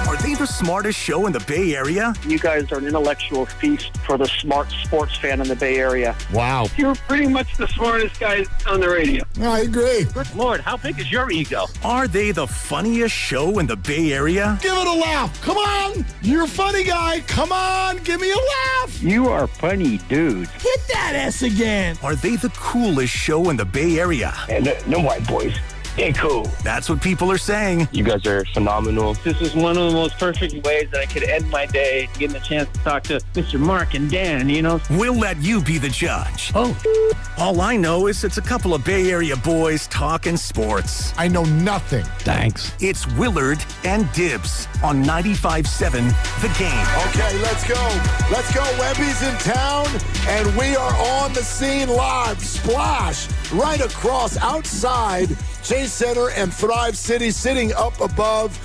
Are they the smartest show in the Bay Area? You guys are an intellectual feast for the smart sports fan in the Bay Area. Wow. You're pretty much the smartest guys on the radio. I agree. Good Lord, how big is your ego? Are they the funniest show in the Bay Area? Give it a laugh. Come on. You're a funny guy. Come on. Give me a laugh. You are funny dudes. Hit that S again. Are they the coolest show in the Bay Area? And no white boys. Hey, cool. That's what people are saying. You guys are phenomenal. This is one of the most perfect ways that I could end my day, getting a chance to talk to Mr. Mark and Dan, you know? We'll let you be the judge. Oh. All I know is it's a couple of Bay Area boys talking sports. I know nothing. Thanks. It's Willard and Dibs on 95.7 The Game. Okay, let's go. Let's go. Wemby's in town, and we are on the scene live. Splash right across outside Chase Center and Thrive City, sitting up above,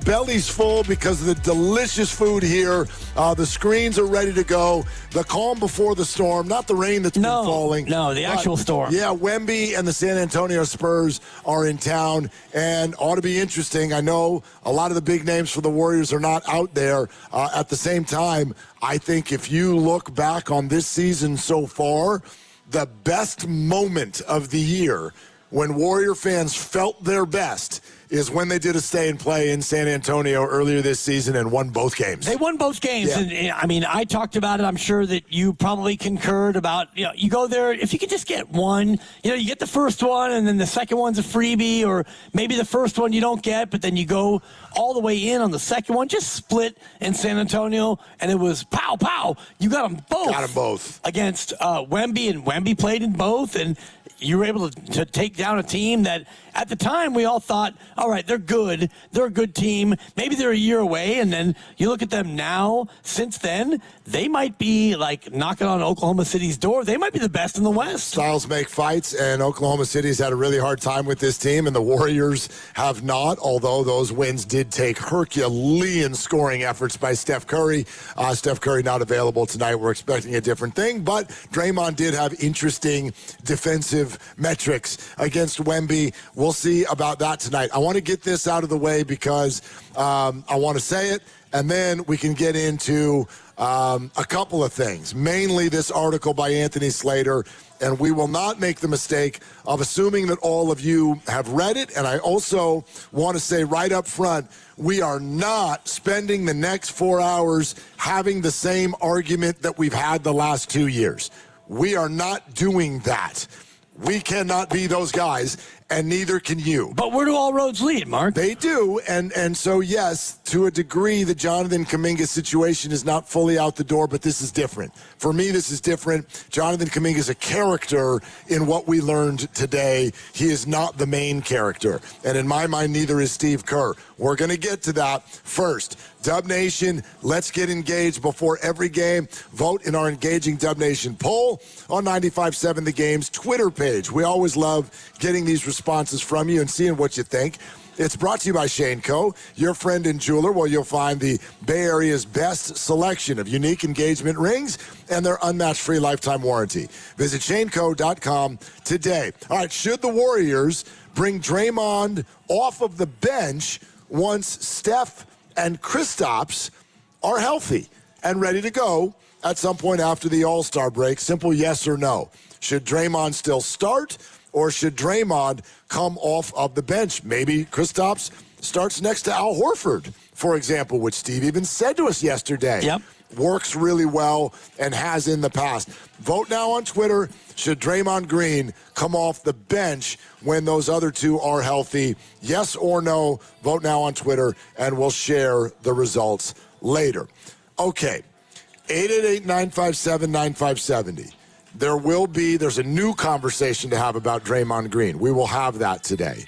bellies full because of the delicious food here. The screens are ready to go. The calm before the storm, not the rain that's been falling. No, the actual storm. Yeah, Wemby and the San Antonio Spurs are in town, and ought to be interesting. I know a lot of the big names for the Warriors are not out there. At the same time, I think if you look back on this season so far, the best moment of the year when Warrior fans felt their best is when they did a stay and play in San Antonio earlier this season and won both games. They won both games. Yeah. And I mean, I talked about it. I'm sure that you probably concurred about, you go there, if you could just get one, you get the first one and then the second one's a freebie, or maybe the first one you don't get, but then you go all the way in on the second one. Just split in San Antonio, and it was pow, pow. You got them both. Got them both. Against Wemby, and Wemby played in both, and you were able to take down a team that at the time we all thought, all right, they're good. They're a good team. Maybe they're a year away. And then you look at them now, since then, they might be like knocking on Oklahoma City's door. They might be the best in the West. Styles make fights, and Oklahoma City's had a really hard time with this team, and the Warriors have not, although those wins did take Herculean scoring efforts by Steph Curry. Steph Curry not available tonight. We're expecting a different thing, but Draymond did have interesting defensive metrics against Wemby. We'll see about that tonight. I want to get this out of the way because I want to say it, and then we can get into a couple of things, mainly this article by Anthony Slater, and we will not make the mistake of assuming that all of you have read it. And I also want to say right up front, we are not spending the next 4 hours having the same argument that we've had the last 2 years. We are not doing that. We cannot be those guys, and neither can you. But where do all roads lead, Mark? They do, and so, yes, to a degree, the Jonathan Kaminga situation is not fully out the door, but this is different. For me, this is different. Jonathan Kaminga is a character in what we learned today. He is not the main character, and in my mind, neither is Steve Kerr. We're going to get to that first. Dub Nation, let's get engaged before every game. Vote in our Engaging Dub Nation poll on 95.7 The Game's Twitter page. We always love getting these responses from you and seeing what you think. It's brought to you by Shane Co., your friend and jeweler, where you'll find the Bay Area's best selection of unique engagement rings and their unmatched free lifetime warranty. Visit shaneco.com today. All right, should the Warriors bring Draymond off of the bench once Steph and Kristaps are healthy and ready to go at some point after the All-Star break? Simple yes or no. Should Draymond still start, or should Draymond come off of the bench? Maybe Kristaps starts next to Al Horford, for example, which Steve even said to us yesterday. Yep. Works really well and has in the past. Vote now on Twitter. Should Draymond Green come off the bench when those other two are healthy? Yes or no? Vote now on Twitter, and we'll share the results later. Okay, 888-957-9570. There's a new conversation to have about Draymond Green. We will have that today.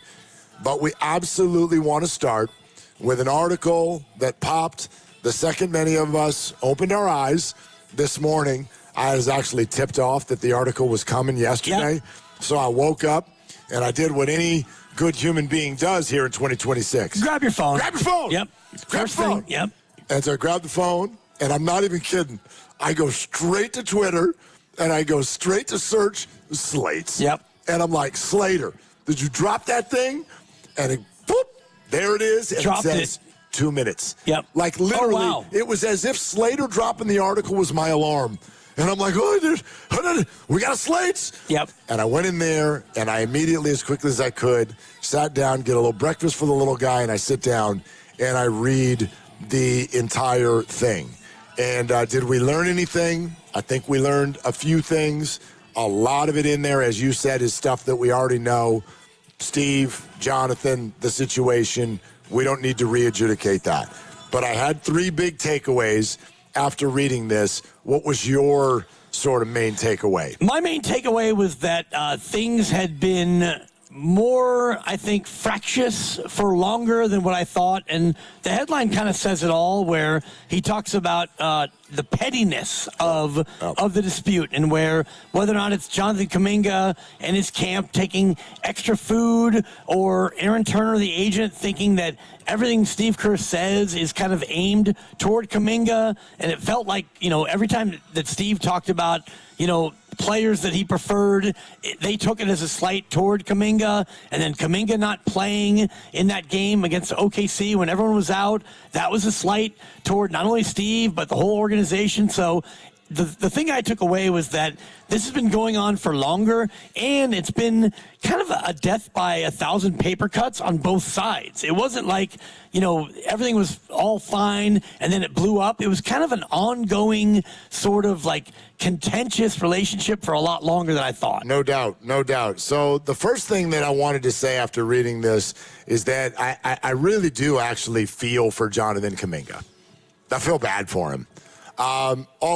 But we absolutely want to start with an article that popped the second many of us opened our eyes this morning. I was actually tipped off that the article was coming yesterday. Yep. So I woke up and I did what any good human being does here in 2026. Grab your phone. Grab your phone. Yep. Grab your phone. Yep. And so I grabbed the phone, and I'm not even kidding. I go straight to Twitter, and I go straight to search Slates. Yep. And I'm like, Slater, did you drop that thing? And it, boop, there it is. And Dropped it says 2 minutes. Yep. Like literally, wow. It was as if Slater dropping the article was my alarm. And I'm like, we got a Slates. Yep. And I went in there, and I immediately, as quickly as I could, sat down, get a little breakfast for the little guy, and I sit down, and I read the entire thing. And did we learn anything? I think we learned a few things. A lot of it in there, as you said, is stuff that we already know. Steve, Jonathan, the situation, we don't need to re-adjudicate that. But I had 3 big takeaways after reading this. What was your sort of main takeaway? My main takeaway was that things had been more, I think, fractious for longer than what I thought. And the headline kind of says it all, where he talks about the pettiness of the dispute, and whether or not it's Jonathan Kaminga and his camp taking extra food, or Aaron Turner, the agent, thinking that everything Steve Kerr says is kind of aimed toward Kaminga. And it felt like, every time that Steve talked about, players that he preferred, they took it as a slight toward Kaminga. And then Kaminga not playing in that game against OKC when everyone was out, that was a slight toward not only Steve, but the whole organization. So the thing I took away was that this has been going on for longer, and it's been kind of a death by 1,000 paper cuts on both sides. It wasn't like, everything was all fine and then it blew up. It was kind of an ongoing sort of like contentious relationship for a lot longer than I thought. No doubt, no doubt. So the first thing that I wanted to say after reading this is that I really do actually feel for Jonathan Kaminga. I feel bad for him.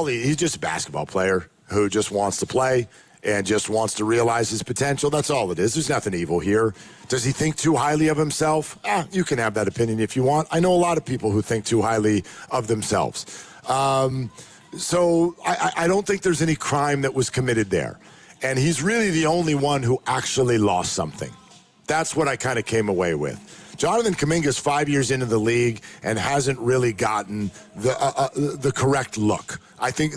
He's just a basketball player who just wants to play and just wants to realize his potential. That's all it is. There's nothing evil here. Does he think too highly of himself? You can have that opinion if you want. I know a lot of people who think too highly of themselves. So I don't think there's any crime that was committed there. And he's really the only one who actually lost something. That's what I kind of came away with. Jonathan Kaminga's 5 years into the league and hasn't really gotten the correct look. I think,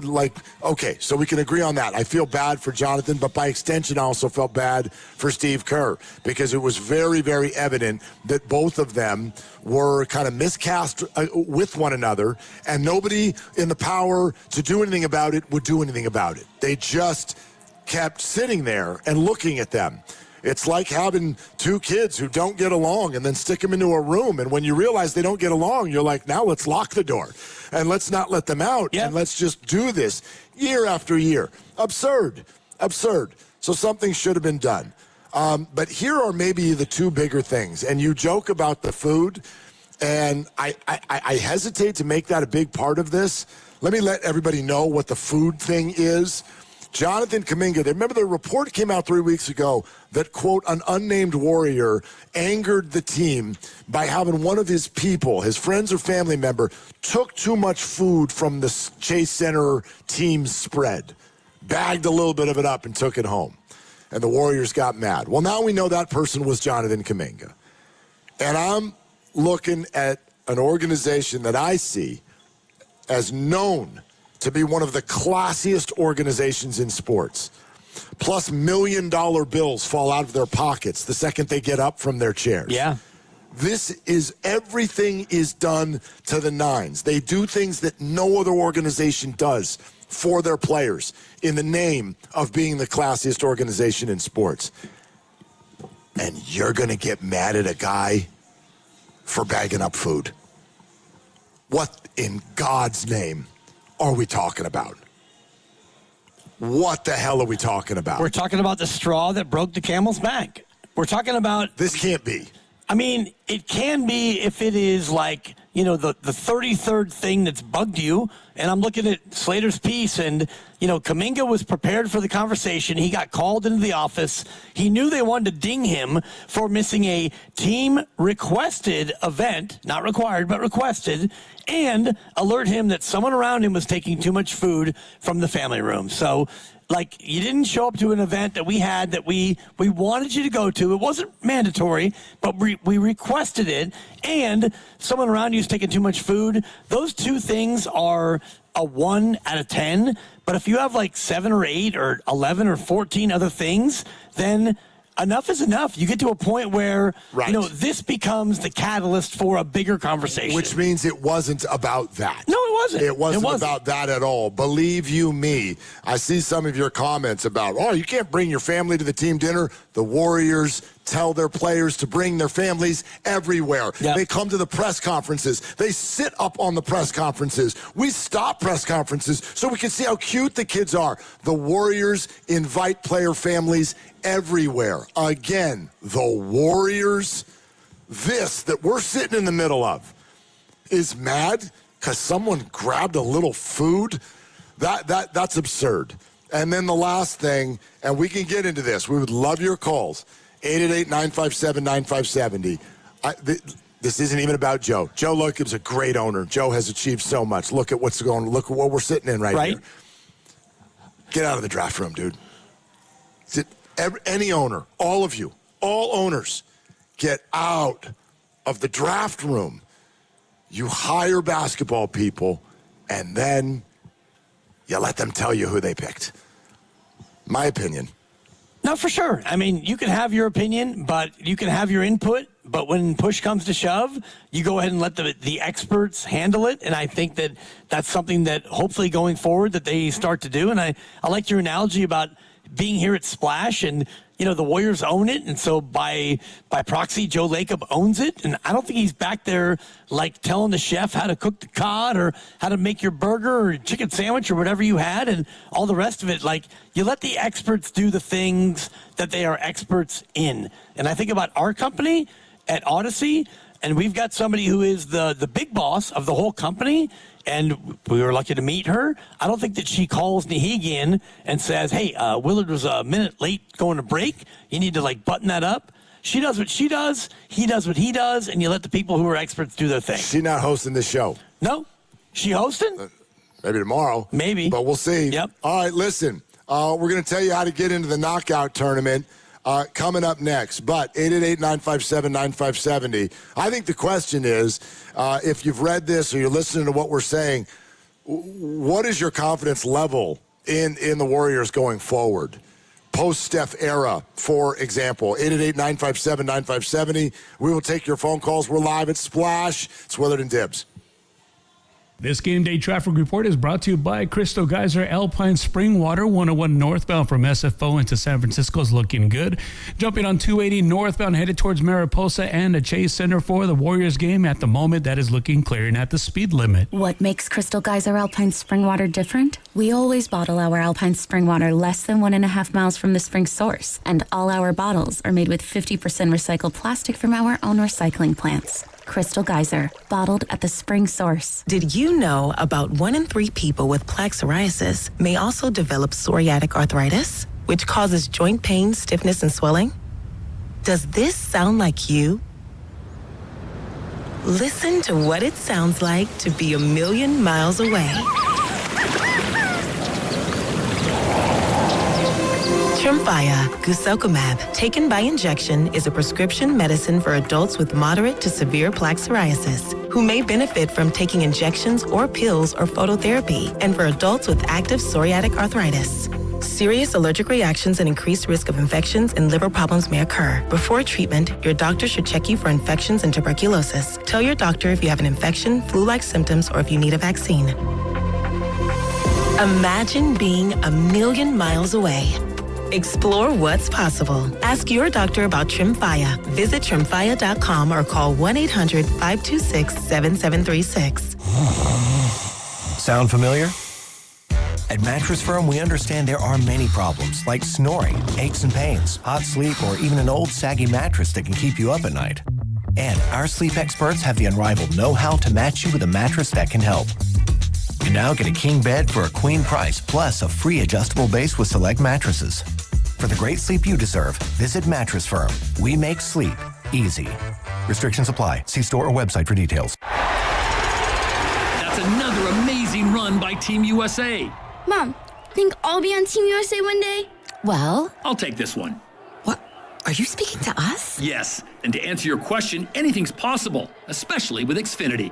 okay, so we can agree on that. I feel bad for Jonathan, but by extension, I also felt bad for Steve Kerr, because it was very, very evident that both of them were kind of miscast with one another, and nobody in the power to do anything about it would do anything about it. They just kept sitting there and looking at them. It's like having 2 kids who don't get along and then stick them into a room. And when you realize they don't get along, you're like, now let's lock the door and let's not let them out. Yep. And let's just do this year after year. Absurd. So something should have been done. But here are maybe the 2 bigger things. And you joke about the food, and I hesitate to make that a big part of this. Let me let everybody know what the food thing is. Jonathan Kaminga, remember the report came out 3 weeks ago that, quote, an unnamed warrior angered the team by having one of his people, his friends or family member, took too much food from the Chase Center team's spread, bagged a little bit of it up and took it home. And the Warriors got mad. Well, now we know that person was Jonathan Kaminga. And I'm looking at an organization that I see as known to be one of the classiest organizations in sports. Plus $1 million bills fall out of their pockets the second they get up from their chairs. Yeah. Everything is done to the nines. They do things that no other organization does for their players in the name of being the classiest organization in sports. and you're going to get mad at a guy for bagging up food. What in God's name are we talking about? What the hell are we talking about? We're talking about the straw that broke the camel's back. We're talking about... This can't be. I mean, it can be if it is like, the 33rd thing that's bugged you. And I'm looking at Slater's piece, and, Kaminga was prepared for the conversation. He got called into the office. He knew they wanted to ding him for missing a team-requested event, not required, but requested, and alert him that someone around him was taking too much food from the family room. So, you didn't show up to an event that we had that we wanted you to go to. It wasn't mandatory, but we requested it, and someone around you is taking too much food. Those two things are a 1 out of 10, but if you have 7 or 8 or 11 or 14 other things, then enough is enough. You get to a point where, this becomes the catalyst for a bigger conversation. Which means it wasn't about that. No, it wasn't. It wasn't about that at all. Believe you me. I see some of your comments about, you can't bring your family to the team dinner. The Warriors tell their players to bring their families everywhere. Yep. They come to the press conferences. They sit up on the press conferences. We stop press conferences so we can see how cute the kids are. The Warriors invite player families everywhere. Again, the Warriors, this that we're sitting in the middle of, is mad because someone grabbed a little food. That's absurd. And then the last thing, and we can get into this. We would love your calls. 888-957-9570. This isn't even about Joe. Joe Lookham's a great owner. Joe has achieved so much. Look at what's going on. Look at what we're sitting in right here. Get out of the draft room, dude. Any owner, all of you, all owners, get out of the draft room. You hire basketball people, and then you let them tell you who they picked. My opinion. No, for sure. I mean, you can have your opinion, but you can have your input. But when push comes to shove, you go ahead and let the experts handle it. And I think that that's something that hopefully going forward that they start to do. And I like your analogy about being here at Splash, and the Warriors own it, and so by proxy, Joe Lacob owns it. And I don't think he's back there telling the chef how to cook the cod or how to make your burger or chicken sandwich or whatever you had and all the rest of it. You let the experts do the things that they are experts in. And I think about our company at Odyssey, and we've got somebody who is the big boss of the whole company. And we were lucky to meet her. I don't think that she calls Nahigian and says, hey, Willard was a minute late going to break. You need to button that up. She does what she does. He does what he does. And you let the people who are experts do their thing. She's not hosting this show. No. She hosting? Maybe tomorrow. Maybe. But we'll see. Yep. All right, listen. We're going to tell you how to get into the knockout tournament coming up next. But 888-957-9570. I think the question is, if you've read this or you're listening to what we're saying, what is your confidence level in the Warriors going forward? Post-Steph era, for example. 888-957-9570. We will take your phone calls. We're live at Splash. It's Willard and Dibbs. This game day traffic report is brought to you by Crystal Geyser Alpine Spring Water. 101 northbound from SFO into San Francisco is looking good. Jumping on 280 northbound headed towards Mariposa and the Chase Center for the Warriors game. At the moment, that is looking clearing at the speed limit. What makes Crystal Geyser Alpine Spring Water different? We always bottle our Alpine Spring Water less than 1.5 miles from the spring source. And all our bottles are made with 50% recycled plastic from our own recycling plants. Crystal Geyser, bottled at the spring source. Did you know about 1 in 3 people with plaque psoriasis may also develop psoriatic arthritis, which causes joint pain, stiffness, and swelling? Does this sound like you? Listen to what it sounds like to be a million miles away. Tremfya guselkumab, taken by injection, is a prescription medicine for adults with moderate to severe plaque psoriasis who may benefit from taking injections or pills or phototherapy, and for adults with active psoriatic arthritis. Serious allergic reactions and increased risk of infections and liver problems may occur. Before treatment, your doctor should check you for infections and tuberculosis. Tell your doctor if you have an infection, flu-like symptoms, or if you need a vaccine. Imagine being a million miles away. Explore what's possible. Ask your doctor about Tremfya. Visit tremfya.com or call 1-800-526-7736. Sound familiar? At Mattress Firm, we understand there are many problems, like snoring, aches and pains, hot sleep, or even an old saggy mattress that can keep you up at night. And our sleep experts have the unrivaled know-how to match you with a mattress that can help. And now get a king bed for a queen price, plus a free adjustable base with select mattresses. For the great sleep you deserve, visit Mattress Firm. We make sleep easy. Restrictions apply. See store or website for details. That's another amazing run by Team USA. Mom, think I'll be on Team USA one day? Well, I'll take this one. What? Are you speaking to us? Yes, and to answer your question, anything's possible, especially with Xfinity.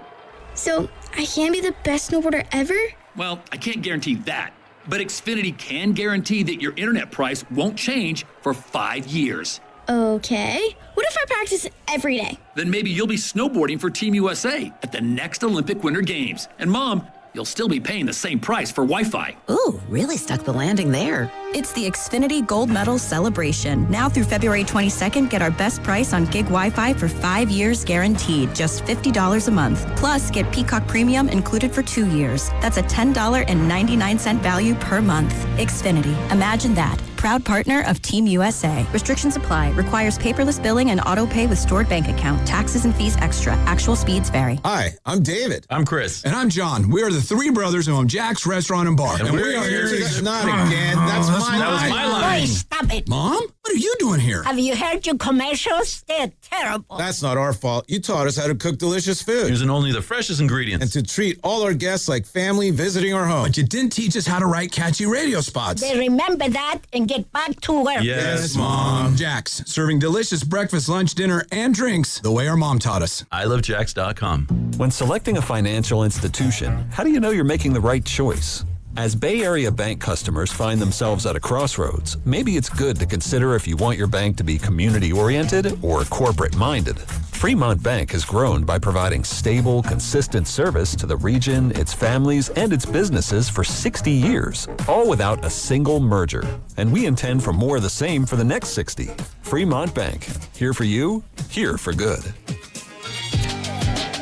So, I can be the best snowboarder ever? Well, I can't guarantee that, but Xfinity can guarantee that your internet price won't change for 5 years. Okay. What if I practice every day? Then maybe you'll be snowboarding for Team USA at the next Olympic Winter Games. And Mom, you'll still be paying the same price for Wi-Fi. Ooh, really stuck the landing there. It's the Xfinity Gold Medal Celebration. Now through February 22nd, get our best price on gig Wi-Fi for 5 years guaranteed, just $50 a month. Plus, get Peacock Premium included for 2 years. That's a $10.99 value per month. Xfinity. Imagine that. Proud partner of Team USA. Restrictions apply. Requires paperless billing and auto pay with stored bank account. Taxes and fees extra. Actual speeds vary. Hi, I'm David. I'm Chris. And I'm John. We are the three brothers who own Jack's Restaurant and Bar. And we are here to... Not again. That's my line. That was my line. Boy, stop it. Mom? What are you doing here? Have you heard your commercials? They're terrible. That's not our fault. You taught us how to cook delicious food. Using only the freshest ingredients. And to treat all our guests like family visiting our home. But you didn't teach us how to write catchy radio spots. They remember that and get back to work. Yes, Mom. Jack's, serving delicious breakfast, lunch, dinner, and drinks the way our mom taught us. ilovejacks.com. When selecting a financial institution, how do you know you're making the right choice? As Bay Area bank customers find themselves at a crossroads, maybe it's good to consider if you want your bank to be community-oriented or corporate-minded. Fremont Bank has grown by providing stable, consistent service to the region, its families, and its businesses for 60 years, all without a single merger. And we intend for more of the same for the next 60. Fremont Bank. Here for you, here for good.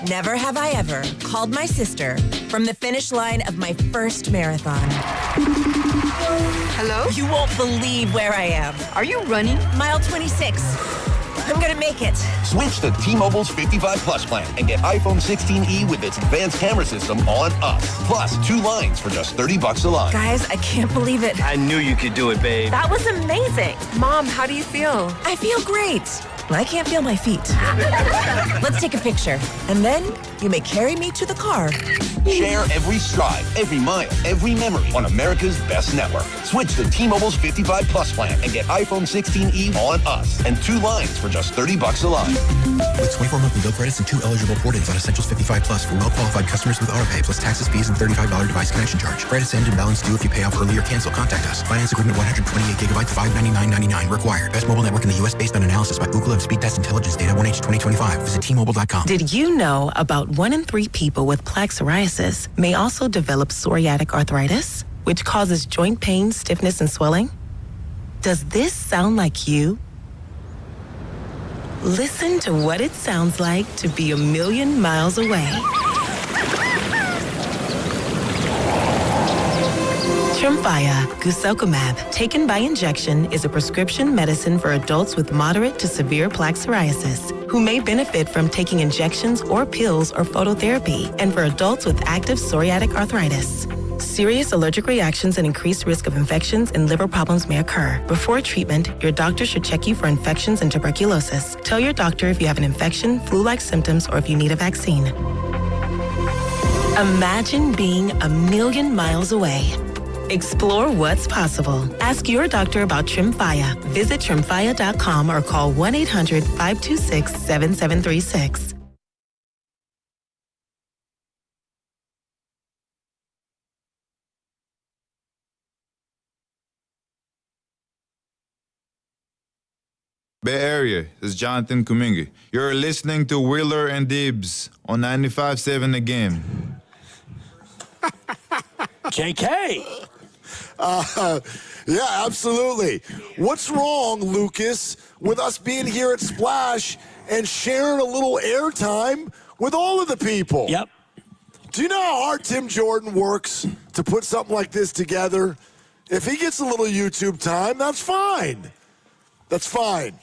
Never have I ever called my sister from the finish line of my first marathon. Hello? You won't believe where I am. Are you running? Mile 26. I'm gonna make it. Switch to T-Mobile's 55 Plus plan and get iPhone 16e with its advanced camera system on us. Plus 2 lines for just $30 a line. Guys, I can't believe it. I knew you could do it, babe. That was amazing. Mom, how do you feel? I feel great. I can't feel my feet. Let's take a picture. And then you may carry me to the car. Share every stride, every mile, every memory on America's best network. Switch to T-Mobile's 55 Plus plan and get iPhone 16e on us and 2 lines for just $30 a line. With 24 monthly bill credits and 2 eligible port-ins on Essentials 55 Plus for well-qualified customers with autopay plus taxes, fees, and $35 device connection charge. Credits end and balance due if you pay off early or cancel. Contact us. Finance agreement 128 gigabytes, $599.99 required. Best mobile network in the U.S. based on analysis by Google and Speed Test Intelligence data 1H 2025. Visit T-Mobile.com. Did you know about 1 in 3 people with plaque psoriasis may also develop psoriatic arthritis, which causes joint pain, stiffness, and swelling? Does this sound like you? Listen to what it sounds like to be a million miles away. Tremfya, guselkumab, taken by injection, is a prescription medicine for adults with moderate to severe plaque psoriasis who may benefit from taking injections or pills or phototherapy, and for adults with active psoriatic arthritis. Serious allergic reactions and increased risk of infections and liver problems may occur. Before treatment, your doctor should check you for infections and tuberculosis. Tell your doctor if you have an infection, flu-like symptoms, or if you need a vaccine. Imagine being a million miles away. Explore what's possible. Ask your doctor about Tremfya. Visit tremfya.com or call 1-800-526-7736. Bay Area, this is Jonathan Kaminga. You're listening to Wheeler and Dibs on 95.7 The Game. JK. Yeah, absolutely. What's wrong, Lucas, with us being here at Splash and sharing a little airtime with all of the people? Yep. Do you know how hard Tim Jordan works to put something like this together? If he gets a little YouTube time, that's fine. That's fine.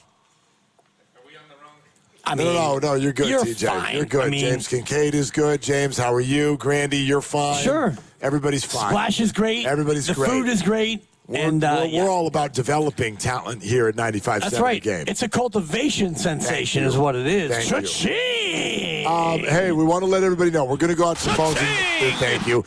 No, you're good, TJ. Fine. You're good. James Kincaid is good. James, how are you? Grandy, you're fine. Sure. Everybody's fine. Splash is great. Everybody's great. The food is great. We're all about developing talent here at 95.7 That's right. The Game. It's a cultivation sensation is what it is. Hey, we want to let everybody know. We're going to go out some phones. Thank you.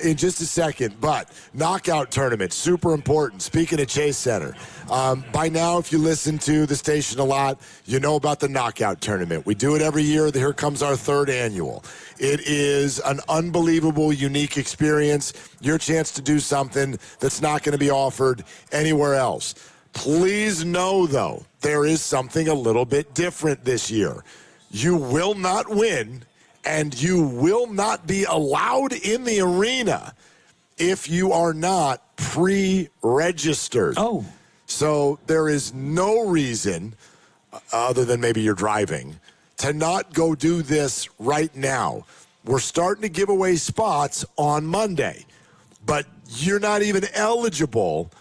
In just a second. But knockout tournament, super important. Speaking of Chase Center, by now, if you listen to the station a lot, you know about the knockout tournament. We do it every year. Here comes our third annual. It is an unbelievable, unique experience. Your chance to do something that's not going to be offered anywhere else. Please know, though, there is something a little bit different this year. You will not win, and you will not be allowed in the arena if you are not pre-registered. Oh. So there is no reason, other than maybe you're driving, to not go do this right now. We're starting to give away spots on Monday, but you're not even eligible.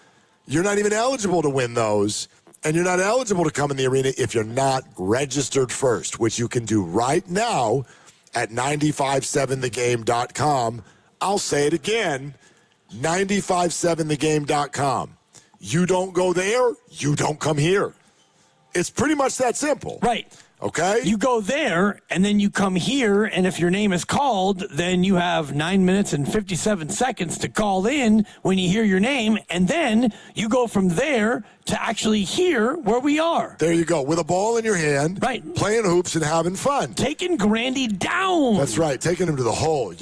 You're not even eligible to win those, and you're not eligible to come in the arena if you're not registered first, which you can do right now at 957thegame.com. I'll say it again, 957thegame.com. You don't go there, you don't come here. It's pretty much that simple. Right. Okay? You go there, and then you come here, and if your name is called, then you have 9 minutes and 57 seconds to call in when you hear your name, and then you go from there to actually here where we are. There you go, with a ball in your hand, right? Playing hoops and having fun. Taking Grandy down. That's right, taking him to the hole,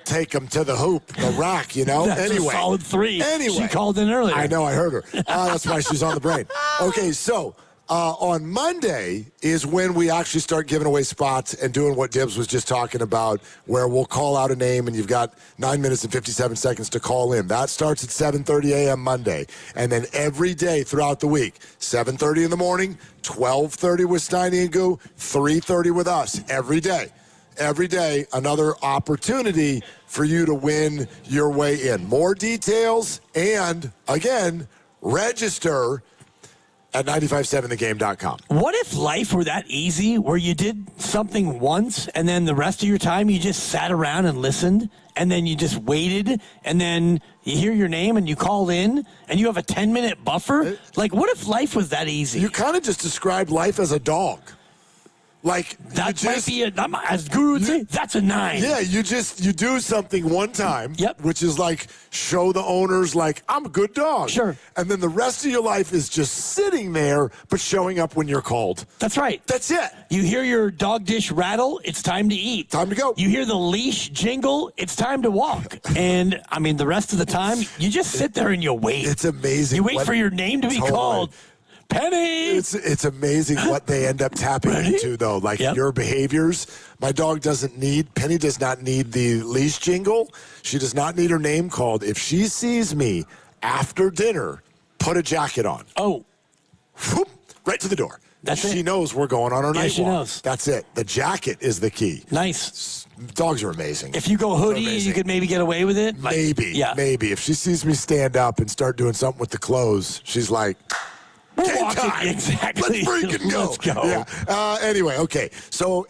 take him to the hoop, the rack, That's anyway. a solid 3. Anyway. She called in earlier. I know, I heard her. That's why she's on the brain. Okay, so on Monday is when we actually start giving away spots and doing what Dibbs was just talking about, where we'll call out a name and you've got 9 minutes and 57 seconds to call in. That starts at 7:30 a.m. Monday. And then every day throughout the week, 7:30 in the morning, 12:30 with Steiny and Goo, 3:30 with us every day. Every day, another opportunity for you to win your way in. More details and, again, register at 957thegame.com. What if life were that easy, where you did something once and then the rest of your time you just sat around and listened, and then you just waited, and then you hear your name and you call in and you have a 10-minute buffer? Like, what if life was that easy? You kind of just described life as a dog. Like, that might be as Guru would say, that's a 9. Yeah, you do something one time, which is like show the owners, like, I'm a good dog. Sure. And then the rest of your life is just sitting there, but showing up when you're called. That's right. That's it. You hear your dog dish rattle, it's time to eat. Time to go. You hear the leash jingle, it's time to walk. And, the rest of the time, you just sit there and you wait. It's amazing. You wait for your name to be called. Penny! It's amazing what they end up tapping into, though. Like your behaviors. My dog Penny does not need the leash jingle. She does not need her name called. If she sees me after dinner, put a jacket on. Oh. Whoop, right to the door. She knows we're going on our night walk. She knows. That's it. The jacket is the key. Nice. Dogs are amazing. If you go hoodie, you could maybe get away with it. Maybe. If she sees me stand up and start doing something with the clothes, she's like, game time. Exactly. Let's freaking go. Let's go. Yeah. Anyway, okay. So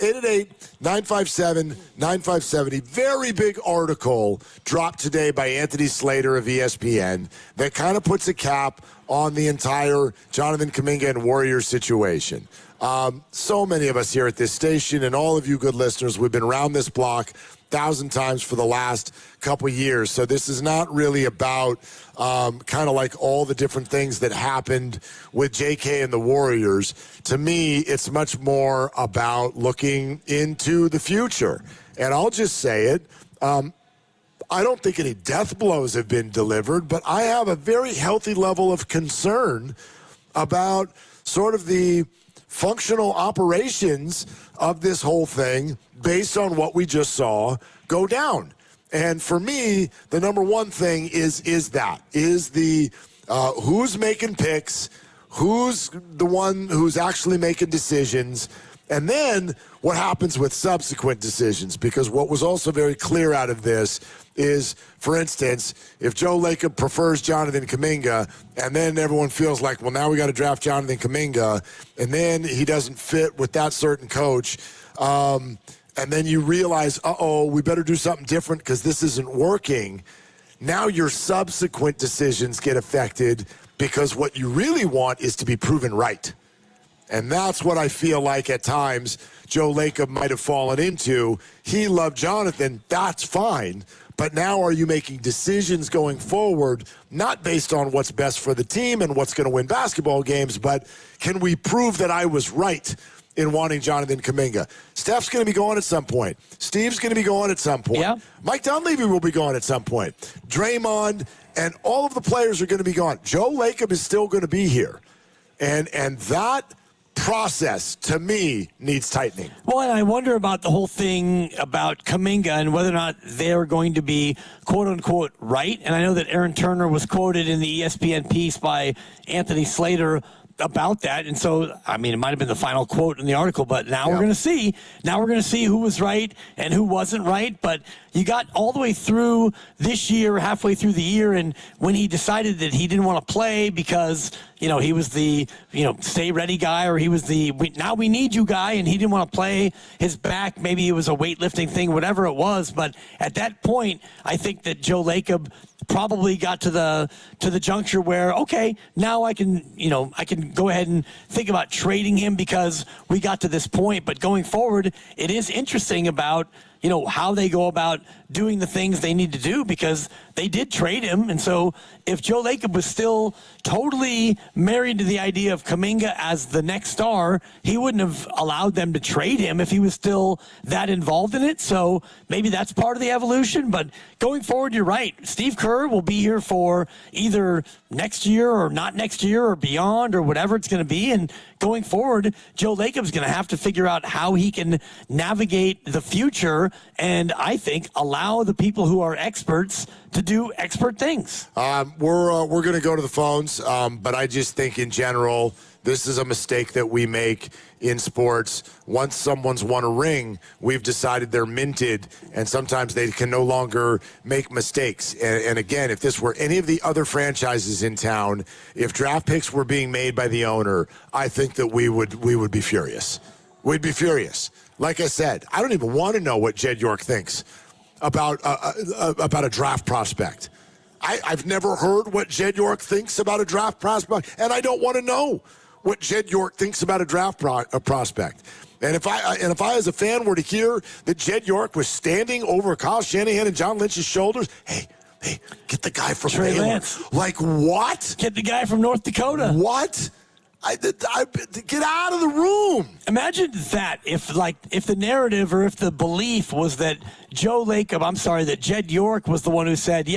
888-957-9570. Very big article dropped today by Anthony Slater of ESPN that kind of puts a cap on the entire Jonathan Kaminga and Warriors situation. So many of us here at this station and all of you good listeners, we've been around this block 1,000 times for the last couple years. So this is not really about kind of like all the different things that happened with JK and the Warriors. To me, it's much more about looking into the future. And I'll just say it. I don't think any death blows have been delivered, but I have a very healthy level of concern about sort of the functional operations of this whole thing based on what we just saw go down. And for me, the number one thing is the who's making picks, who's the one who's actually making decisions, and then what happens with subsequent decisions. Because what was also very clear out of this is, for instance, if Joe Lacob prefers Jonathan Kaminga, and then everyone feels like, well, now we got to draft Jonathan Kaminga, and then he doesn't fit with that certain coach, and then you realize, we better do something different because this isn't working. Now your subsequent decisions get affected because what you really want is to be proven right. And that's what I feel like at times Joe Lacob might have fallen into. He loved Jonathan. That's fine. But now are you making decisions going forward, not based on what's best for the team and what's going to win basketball games, but can we prove that I was right in wanting Jonathan Kaminga? Steph's going to be gone at some point. Steve's going to be gone at some point. Yeah. Mike Dunleavy will be gone at some point. Draymond and all of the players are going to be gone. Joe Lacob is still going to be here. And that process, to me, needs tightening. Well, and I wonder about the whole thing about Kaminga and whether or not they're going to be quote-unquote right. And I know that Aaron Turner was quoted in the ESPN piece by Anthony Slater about that. And so, I mean, it might have been the final quote in the article, but now we're going to see. Now we're going to see who was right and who wasn't right. But you got all the way through this year, halfway through the year, and when he decided that he didn't want to play because, he was the, stay ready guy, or he was the now we need you guy, and he didn't want to play his back. Maybe it was a weightlifting thing, whatever it was. But at that point, I think that Joe Lacob probably got to the juncture where, okay, now I can go ahead and think about trading him because we got to this point. But going forward, it is interesting about how they go about doing the things they need to do, because they did trade him. And so if Joe Lacob was still totally married to the idea of Kaminga as the next star, he wouldn't have allowed them to trade him if he was still that involved in it. So maybe that's part of the evolution. But going forward, you're right. Steve Kerr will be here for either next year or not next year or beyond or whatever it's going to be. And going forward, Joe Lacob's going to have to figure out how he can navigate the future and, I think, allow the people who are experts to do expert things. We're going to go to the phones, but I just think in general, this is a mistake that we make in sports. Once someone's won a ring, we've decided they're minted, and sometimes they can no longer make mistakes. And again, if this were any of the other franchises in town, if draft picks were being made by the owner, I think that we would be furious. We'd be furious. Like I said, I don't even want to know what Jed York thinks about a draft prospect. I've never heard what Jed York thinks about a draft prospect, and I don't want to know what Jed York thinks about a draft prospect. And if I as a fan were to hear that Jed York was standing over Kyle Shanahan and John Lynch's shoulders, hey, get the guy from Trey Baylor. Lance. Like what? Get the guy from North Dakota. What? Get out of the room. Imagine that if the narrative or if the belief was that that Jed York was the one who said,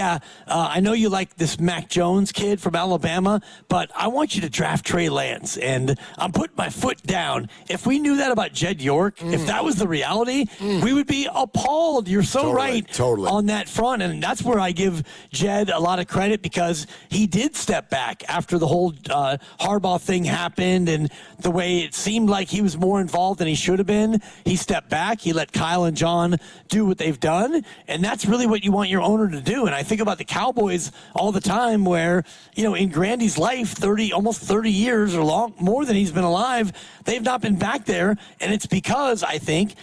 I know you like this Mac Jones kid from Alabama, but I want you to draft Trey Lance, and I'm putting my foot down. If we knew that about Jed York, if that was the reality, we would be appalled. You're so right on that front, and that's where I give Jed a lot of credit, because he did step back after the whole Harbaugh thing happened, and the way it seemed like he was more involved than he should have been. He stepped back. He let Kyle and John do what they've done, and that's really what you want your owner to do. And I think about the Cowboys all the time, where in Grandy's life, almost 30 years or more than he's been alive, they've not been back there, and it's because, I think,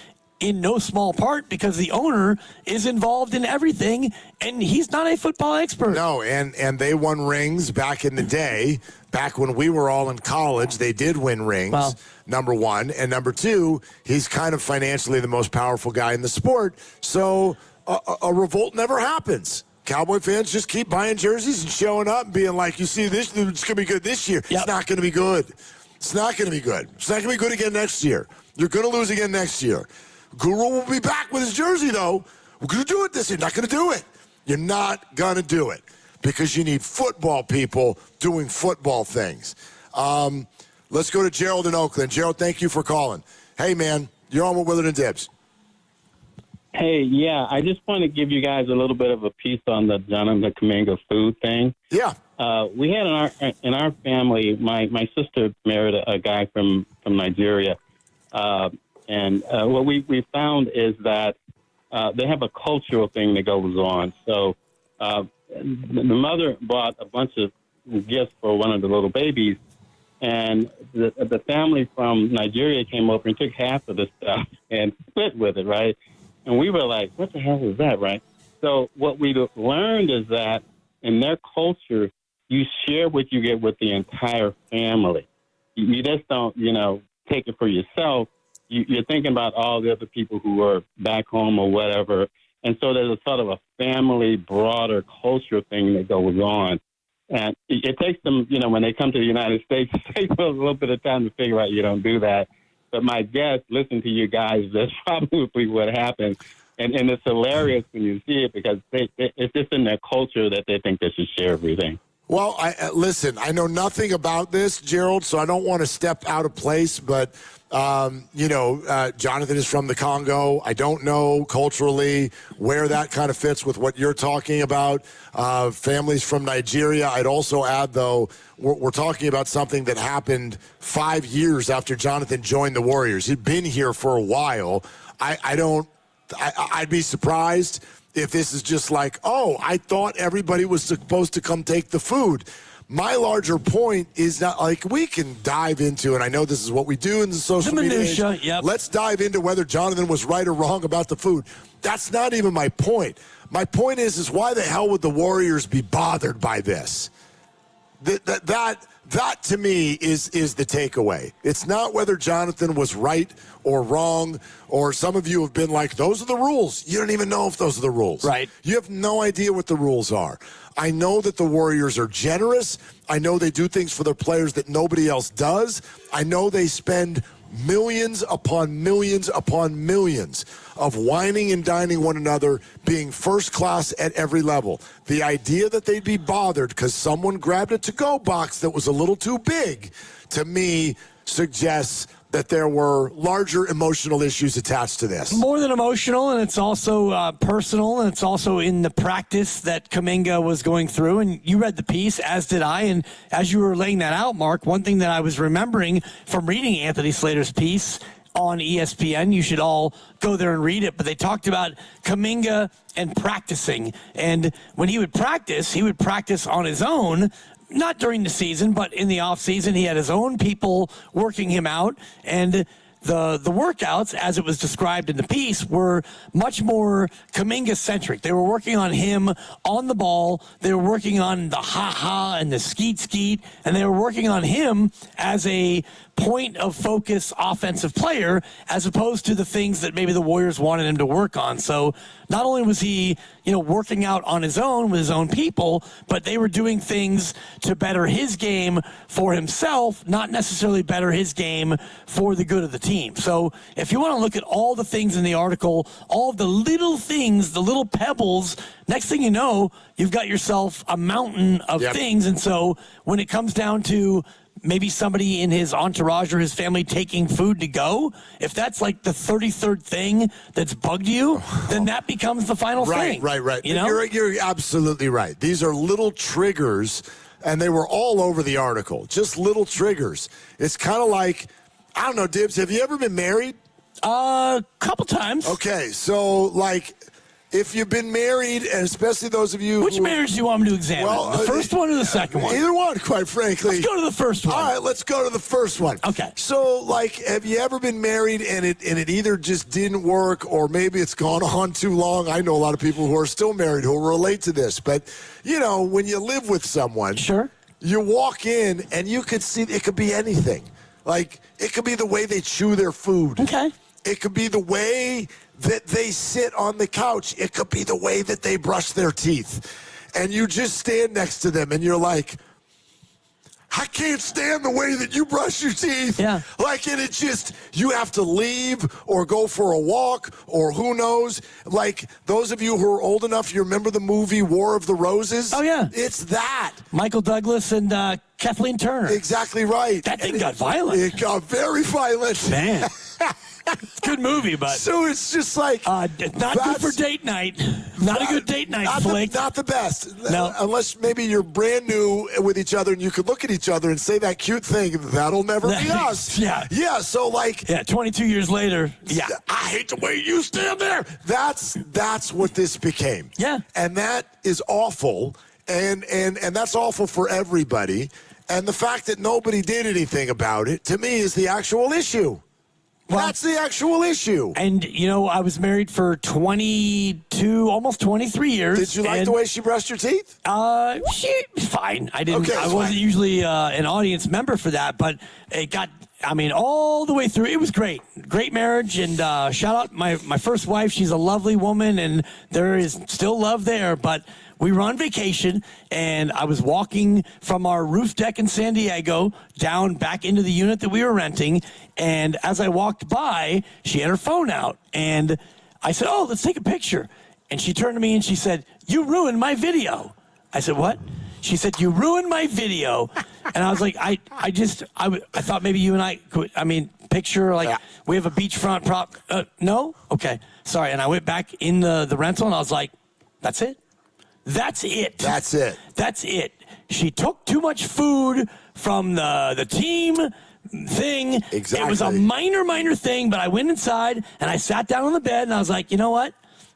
in no small part, because the owner is involved in everything, and he's not a football expert. No, and they won rings back in the day. Back when we were all in college, they did win rings, number one. And number two, he's kind of financially the most powerful guy in the sport. So a revolt never happens. Cowboy fans just keep buying jerseys and showing up and being like, you see, it's going to be good this year. Yep. It's not going to be good. It's not going to be good. It's not going to be good again next year. You're going to lose again next year. Guru will be back with his jersey, though. We're going to do it this year. Not going to do it. You're not going to do it, because you need football people doing football things. Let's go to Gerald in Oakland. Gerald, thank you for calling. Hey, man, you're on with Willard and Dibbs. Hey, yeah, I just want to give you guys a little bit of a piece on the Jonathan Kaminga food thing. Yeah. We had in our family, my sister married a guy from Nigeria. And what we found is that they have a cultural thing that goes on. So the mother bought a bunch of gifts for one of the little babies, and the family from Nigeria came over and took half of the stuff and split with it, right? And we were like, what the hell is that, right? So what we learned is that in their culture, you share what you get with the entire family. You just don't, take it for yourself. You're thinking about all the other people who are back home or whatever. And so there's a sort of a family, broader culture thing that goes on. And it takes them, when they come to the United States, it takes them a little bit of time to figure out you don't do that. But my guess, listen to you guys, that's probably what happens. And it's hilarious when you see it because it's just in their culture that they think they should share everything. Well, listen, I know nothing about this, Gerald, so I don't want to step out of place, but, Jonathan is from the Congo. I don't know culturally where that kind of fits with what you're talking about. Families from Nigeria. I'd also add, though, we're talking about something that happened 5 years after Jonathan joined the Warriors. He'd been here for a while. I'd be surprised if this is just like, oh, I thought everybody was supposed to come take the food. My larger point is that, we can dive into, and I know this is what we do in the social media age. Yep. Let's dive into whether Jonathan was right or wrong about the food. That's not even my point. My point is why the hell would the Warriors be bothered by this? That to me is the takeaway. It's not whether Jonathan was right or wrong, or some of you have been like, those are the rules. You don't even know if those are the rules. Right. You have no idea what the rules are. I know that the Warriors are generous. I know they do things for their players that nobody else does. I know they spend millions upon millions upon millions of whining and dining one another, being first class at every level. The idea that they'd be bothered because someone grabbed a to-go box that was a little too big, to me, suggests that there were larger emotional issues attached to this. More than emotional, and it's also personal, and it's also in the practice that Kaminga was going through. And you read the piece, as did I. And as you were laying that out, Mark, one thing that I was remembering from reading Anthony Slater's piece on ESPN, you should all go there and read it, but they talked about Kaminga and practicing. And when he would practice on his own, not during the season, but in the off season. He had his own people working him out, and the workouts, as it was described in the piece, were much more Kaminga-centric. They were working on him on the ball. They were working on the ha-ha and the skeet-skeet, and they were working on him as a point of focus offensive player as opposed to the things that maybe the Warriors wanted him to work on. So not only was he, working out on his own with his own people, but they were doing things to better his game for himself, not necessarily better his game for the good of the team. So if you want to look at all the things in the article, all of the little things, the little pebbles, next thing you know, you've got yourself a mountain of things. And so when it comes down to maybe somebody in his entourage or his family taking food to go, if that's like the 33rd thing that's bugged you, then that becomes the final thing. Right. You're absolutely right. These are little triggers, and they were all over the article. Just little triggers. It's kind of like, I don't know, Dibs, have you ever been married? A couple times. Okay, so if you've been married, and especially those of you Which marriage do you want me to examine? Well, the first one or the second one? Either one, quite frankly. Let's go to the first one. All right, let's go to the first one. Okay. So, have you ever been married and it either just didn't work or maybe it's gone on too long? I know a lot of people who are still married who will relate to this. But, when you live with someone, sure, you walk in and you could see it could be anything. It could be the way they chew their food. Okay. It could be the way that they sit on the couch. It could be the way that they brush their teeth. And you just stand next to them and you're like, I can't stand the way that you brush your teeth. Yeah. And it just, you have to leave or go for a walk or who knows. Those of you who are old enough, you remember the movie War of the Roses? Oh, yeah. It's that. Michael Douglas and Kathleen Turner. Exactly right. That thing got violent. It got very violent. Man. Good movie, but so it's just like not good for date night. Not a good date night flick. Not the best. No. Unless maybe you're brand new with each other and you could look at each other and say that cute thing. That'll never be us. Yeah. So 22 years later. Yeah. I hate the way you stand there. That's what this became. Yeah. And that is awful. And that's awful for everybody. And the fact that nobody did anything about it, to me, is the actual issue. Well, that's the actual issue. And, I was married for 22, almost 23 years. Did you like the way she brushed your teeth? Fine. I didn't. Okay, I wasn't usually an audience member for that, but it got, all the way through. It was great. Great marriage. And shout out my first wife. She's a lovely woman, and there is still love there. But we were on vacation, and I was walking from our roof deck in San Diego down back into the unit that we were renting. And as I walked by, she had her phone out. And I said, "Oh, let's take a picture." And she turned to me and she said, "You ruined my video." I said, "What?" She said, "You ruined my video." And I was like, I thought maybe you and I could, picture, we have a beachfront prop. No? Okay. Sorry. And I went back in the rental and I was like, that's it. That's it. That's it. That's it. She took too much food from the team thing. Exactly. It was a minor thing, but I went inside and I sat down on the bed and I was like, you know what?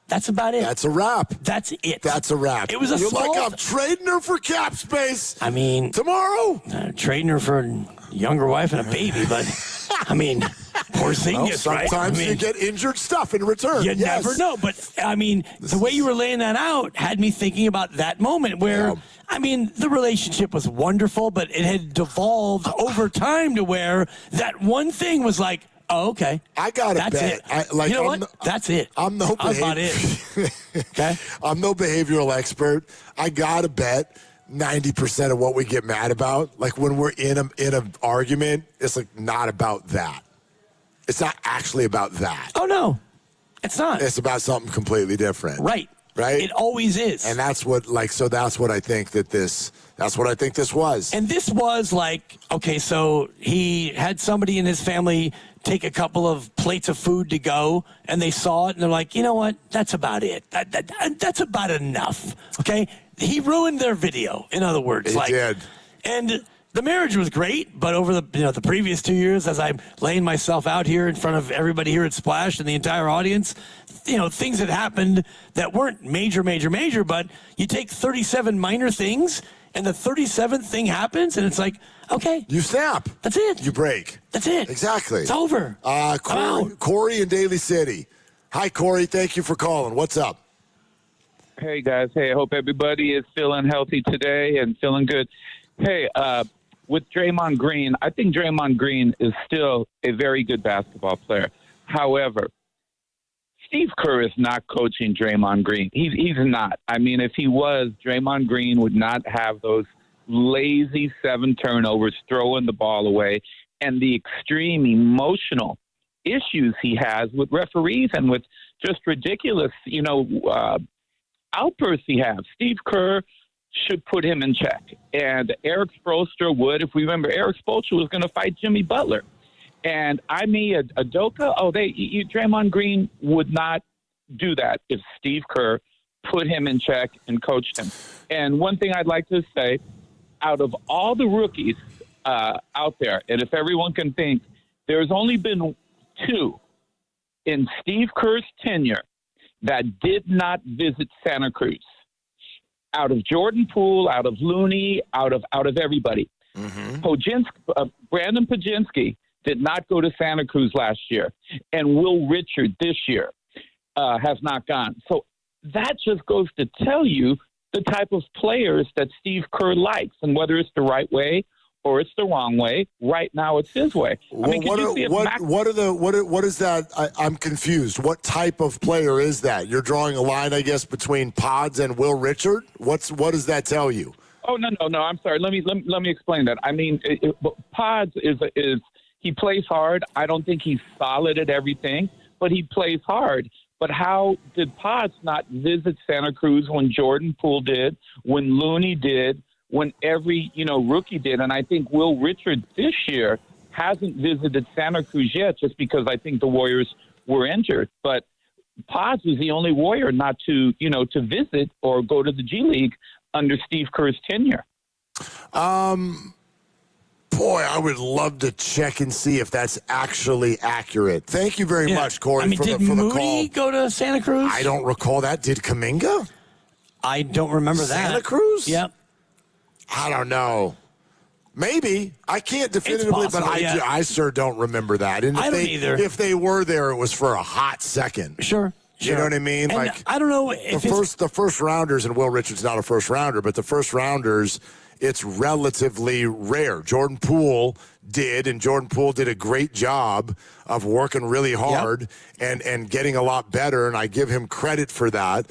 That's about it. That's a wrap. That's it. That's a wrap. It was a You're small... like, I'm trading her for cap space. Tomorrow? Trading her for a younger wife and a baby, but, poor thing gets right. Sometimes you get injured stuff in return. You never know. But, the way you were laying that out had me thinking about that moment where, the relationship was wonderful, but it had devolved over time to where that one thing was like, oh, okay. I got to bet. You know what? That's it. I'm no That's about it. Okay? I'm no behavioral expert. I got to bet 90% of what we get mad about, like when we're in an argument, it's like not about that. It's not actually about that. Oh, no. It's not. It's about something completely different. Right. It always is. And that's what, that's what I think this was. And this was like, okay, so he had somebody in his family take a couple of plates of food to go, and they saw it, and they're like, you know what? That's about it. That's about enough. Okay? He ruined their video, in other words. He did. And the marriage was great, but over the previous 2 years, as I'm laying myself out here in front of everybody here at Splash and the entire audience, things had happened that weren't major, but you take 37 minor things, and the 37th thing happens, and it's like, okay. You snap. That's it. You break. That's it. Exactly. It's over. Corey in Daly City. Hi, Corey. Thank you for calling. What's up? Hey, guys. Hey, I hope everybody is feeling healthy today and feeling good. Hey, with Draymond Green, I think Draymond Green is still a very good basketball player. However, Steve Kerr is not coaching Draymond Green. He's not. If he was, Draymond Green would not have those lazy 7 turnovers, throwing the ball away, and the extreme emotional issues he has with referees and with just ridiculous, outbursts he has. Steve Kerr should put him in check. And Eric Spoelstra would, if we remember, Eric Spoelstra was going to fight Jimmy Butler. And Udoka, Draymond Green would not do that if Steve Kerr put him in check and coached him. And one thing I'd like to say, out of all the rookies out there, and if everyone can think, there's only been 2 in Steve Kerr's tenure that did not visit Santa Cruz. Out of Jordan Poole, out of Looney, out of everybody. Mm-hmm. Brandon Pajinski did not go to Santa Cruz last year, and Will Richard this year has not gone. So that just goes to tell you the type of players that Steve Kerr likes, and whether it's the right way or it's the wrong way. Right now, it's his way. What is that? I'm confused. What type of player is that? You're drawing a line, I guess, between Pods and Will Richard. What does that tell you? Oh no! I'm sorry. Let me explain that. Pods is he plays hard. I don't think he's solid at everything, but he plays hard. But how did Pods not visit Santa Cruz when Jordan Poole did, when Looney did, when every, rookie did. And I think Will Richards this year hasn't visited Santa Cruz yet just because I think the Warriors were injured. But Paz was the only Warrior not to visit or go to the G League under Steve Kerr's tenure. Boy, I would love to check and see if that's actually accurate. Thank you very much, Corey, for the call. Did Moody go to Santa Cruz? I don't recall that. Did Kaminga? I don't remember that. Santa Cruz? Yep. I don't know. Maybe. I can't definitively, possible, but I sure don't remember that. And I don't either. If they were there, it was for a hot second. Sure. You know what I mean? And I don't know if the first rounders, and Will Richards not a first rounder, but the first rounders, it's relatively rare. Jordan Poole did a a job of working really hard and getting a lot better, and I give him credit for that.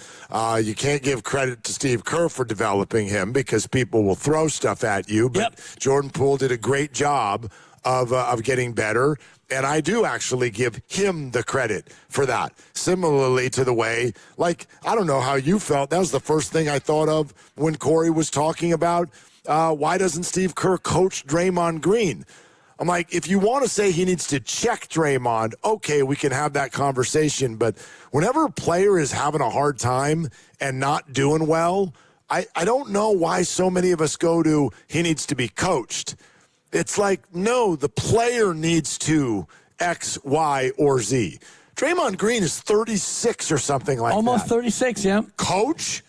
You can't give credit to Steve Kerr for developing him because people will throw stuff at you, but Jordan Poole did a great job of getting better, and I do actually give him the credit for that. Similarly to the way, I don't know how you felt. That was the first thing I thought of when Corey was talking about why doesn't Steve Kerr coach Draymond Green? I'm like, if you want to say he needs to check Draymond, okay, we can have that conversation. But whenever a player is having a hard time and not doing well, I don't know why so many of us go to he needs to be coached. It's like, no, the player needs to X, Y, or Z. Draymond Green is 36 or something like Almost that. 36, yeah. Coach?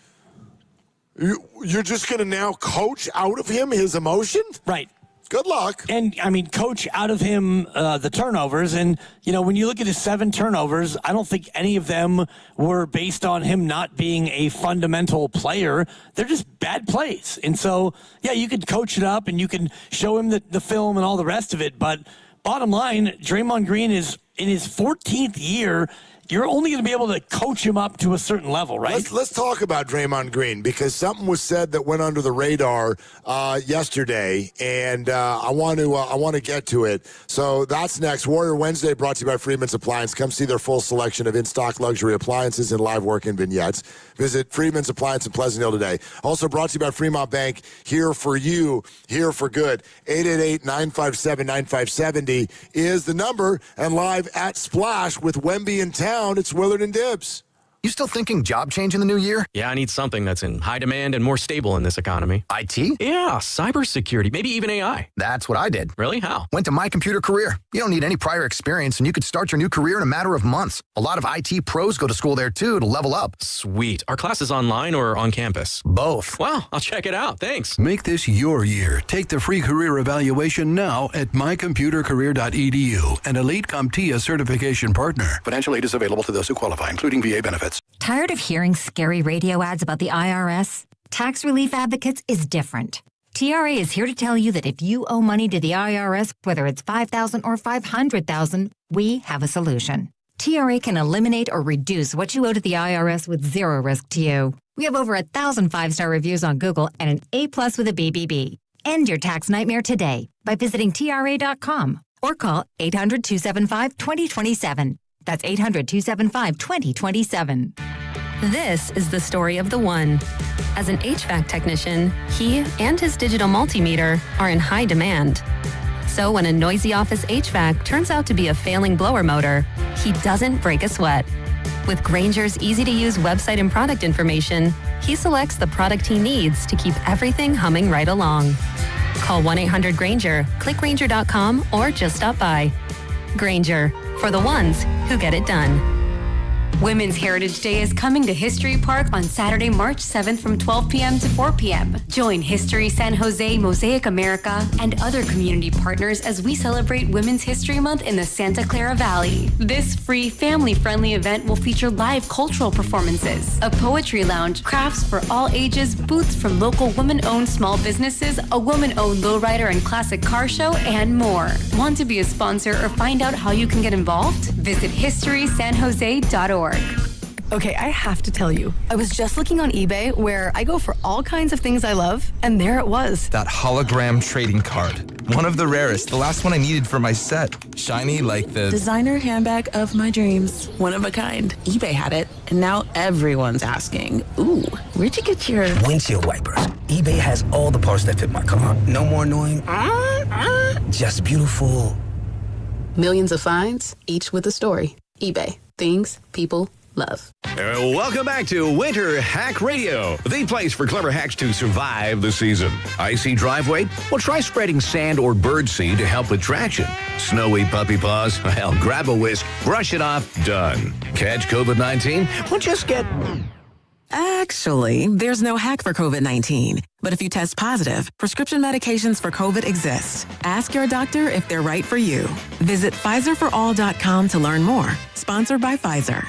You're just going to now coach out of him his emotion? Right. Good luck. And, coach out of him the turnovers. And, when you look at his 7 turnovers, I don't think any of them were based on him not being a fundamental player. They're just bad plays. And so, you can coach it up and you can show him the film and all the rest of it. But bottom line, Draymond Green is in his 14th year. You're only going to be able to coach him up to a certain level, right? Let's talk about Draymond Green because something was said that went under the radar yesterday, and I want to get to it. So that's next. Warrior Wednesday brought to you by Freeman's Appliance. Come see their full selection of in-stock luxury appliances and live work and vignettes. Visit Freeman's Appliance in Pleasant Hill today. Also brought to you by Fremont Bank. Here for you, here for good. 888-957-9570 is the number, and live at Splash with Wemby in town. It's Willard and Dibbs. You still thinking job change in the new year? Yeah, I need something that's in high demand and more stable in this economy. IT? Yeah, cybersecurity, maybe even AI. That's what I did. Really? How? Went to My Computer Career. You don't need any prior experience, and you could start your new career in a matter of months. A lot of IT pros go to school there, too, to level up. Sweet. Are classes online or on campus? Both. Wow, I'll check it out. Thanks. Make this your year. Take the free career evaluation now at mycomputercareer.edu, an elite CompTIA certification partner. Financial aid is available to those who qualify, including VA benefits. Tired of hearing scary radio ads about the IRS? Tax Relief Advocates is different. TRA is here to tell you that if you owe money to the IRS, whether it's $5,000 or $500,000, we have a solution. TRA can eliminate or reduce what you owe to the IRS with zero risk to you. We have over 1,000 5-star reviews on Google and an A+ with a BBB. End your tax nightmare today by visiting TRA.com or call 800-275-2027. That's 800-275-2027. This is the story of the one. As an HVAC technician, he and his digital multimeter are in high demand. So when a noisy office HVAC turns out to be a failing blower motor, he doesn't break a sweat. With Granger's easy-to-use website and product information, he selects the product he needs to keep everything humming right along. Call 1-800-GRANGER, click Granger.com, or just stop by. Granger, for the ones who get it done. Women's Heritage Day is coming to History Park on Saturday, March 7th from 12 p.m. to 4 p.m. Join History San Jose, Mosaic America, and other community partners as we celebrate Women's History Month in the Santa Clara Valley. This free, family-friendly event will feature live cultural performances, a poetry lounge, crafts for all ages, booths from local women-owned small businesses, a woman-owned lowrider and classic car show, and more. Want to be a sponsor or find out how you can get involved? Visit historysanjose.org. Okay, I have to tell you, I was just looking on eBay where I go for all kinds of things I love, and there it was. That hologram trading card. One of the rarest, the last one I needed for my set. Shiny like the designer handbag of my dreams. One of a kind. eBay had it, and now everyone's asking, ooh, where'd you get your windshield wipers? eBay has all the parts that fit my car. No more annoying, just beautiful. Millions of finds, each with a story. eBay. Things people love. Welcome back to Winter Hack Radio, the place for clever hacks to survive the season. Icy driveway? Well, try spreading sand or birdseed to help with traction. Snowy puppy paws? Well, grab a whisk, brush it off, done. Catch COVID-19? Well, just get... Actually, there's no hack for COVID-19. But if you test positive, prescription medications for COVID exist. Ask your doctor if they're right for you. Visit PfizerForAll.com to learn more. Sponsored by Pfizer.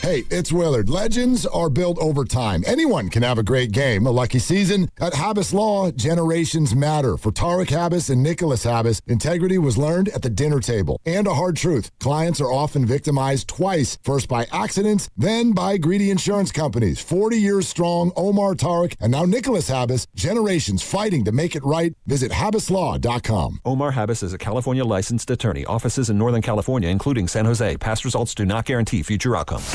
Hey, it's Willard. Legends are built over time. Anyone can have a great game, a lucky season. At Habis Law, generations matter. For Tariq Habis and Nicholas Habis, integrity was learned at the dinner table. And a hard truth, clients are often victimized twice. First by accidents, then by greedy insurance companies. 40 years strong, Omar Tariq, and now Nicholas Habis, generations fighting to make it right. Visit HabisLaw.com. Omar Habis is a California licensed attorney. Offices in Northern California, including San Jose. Past results do not guarantee future outcomes.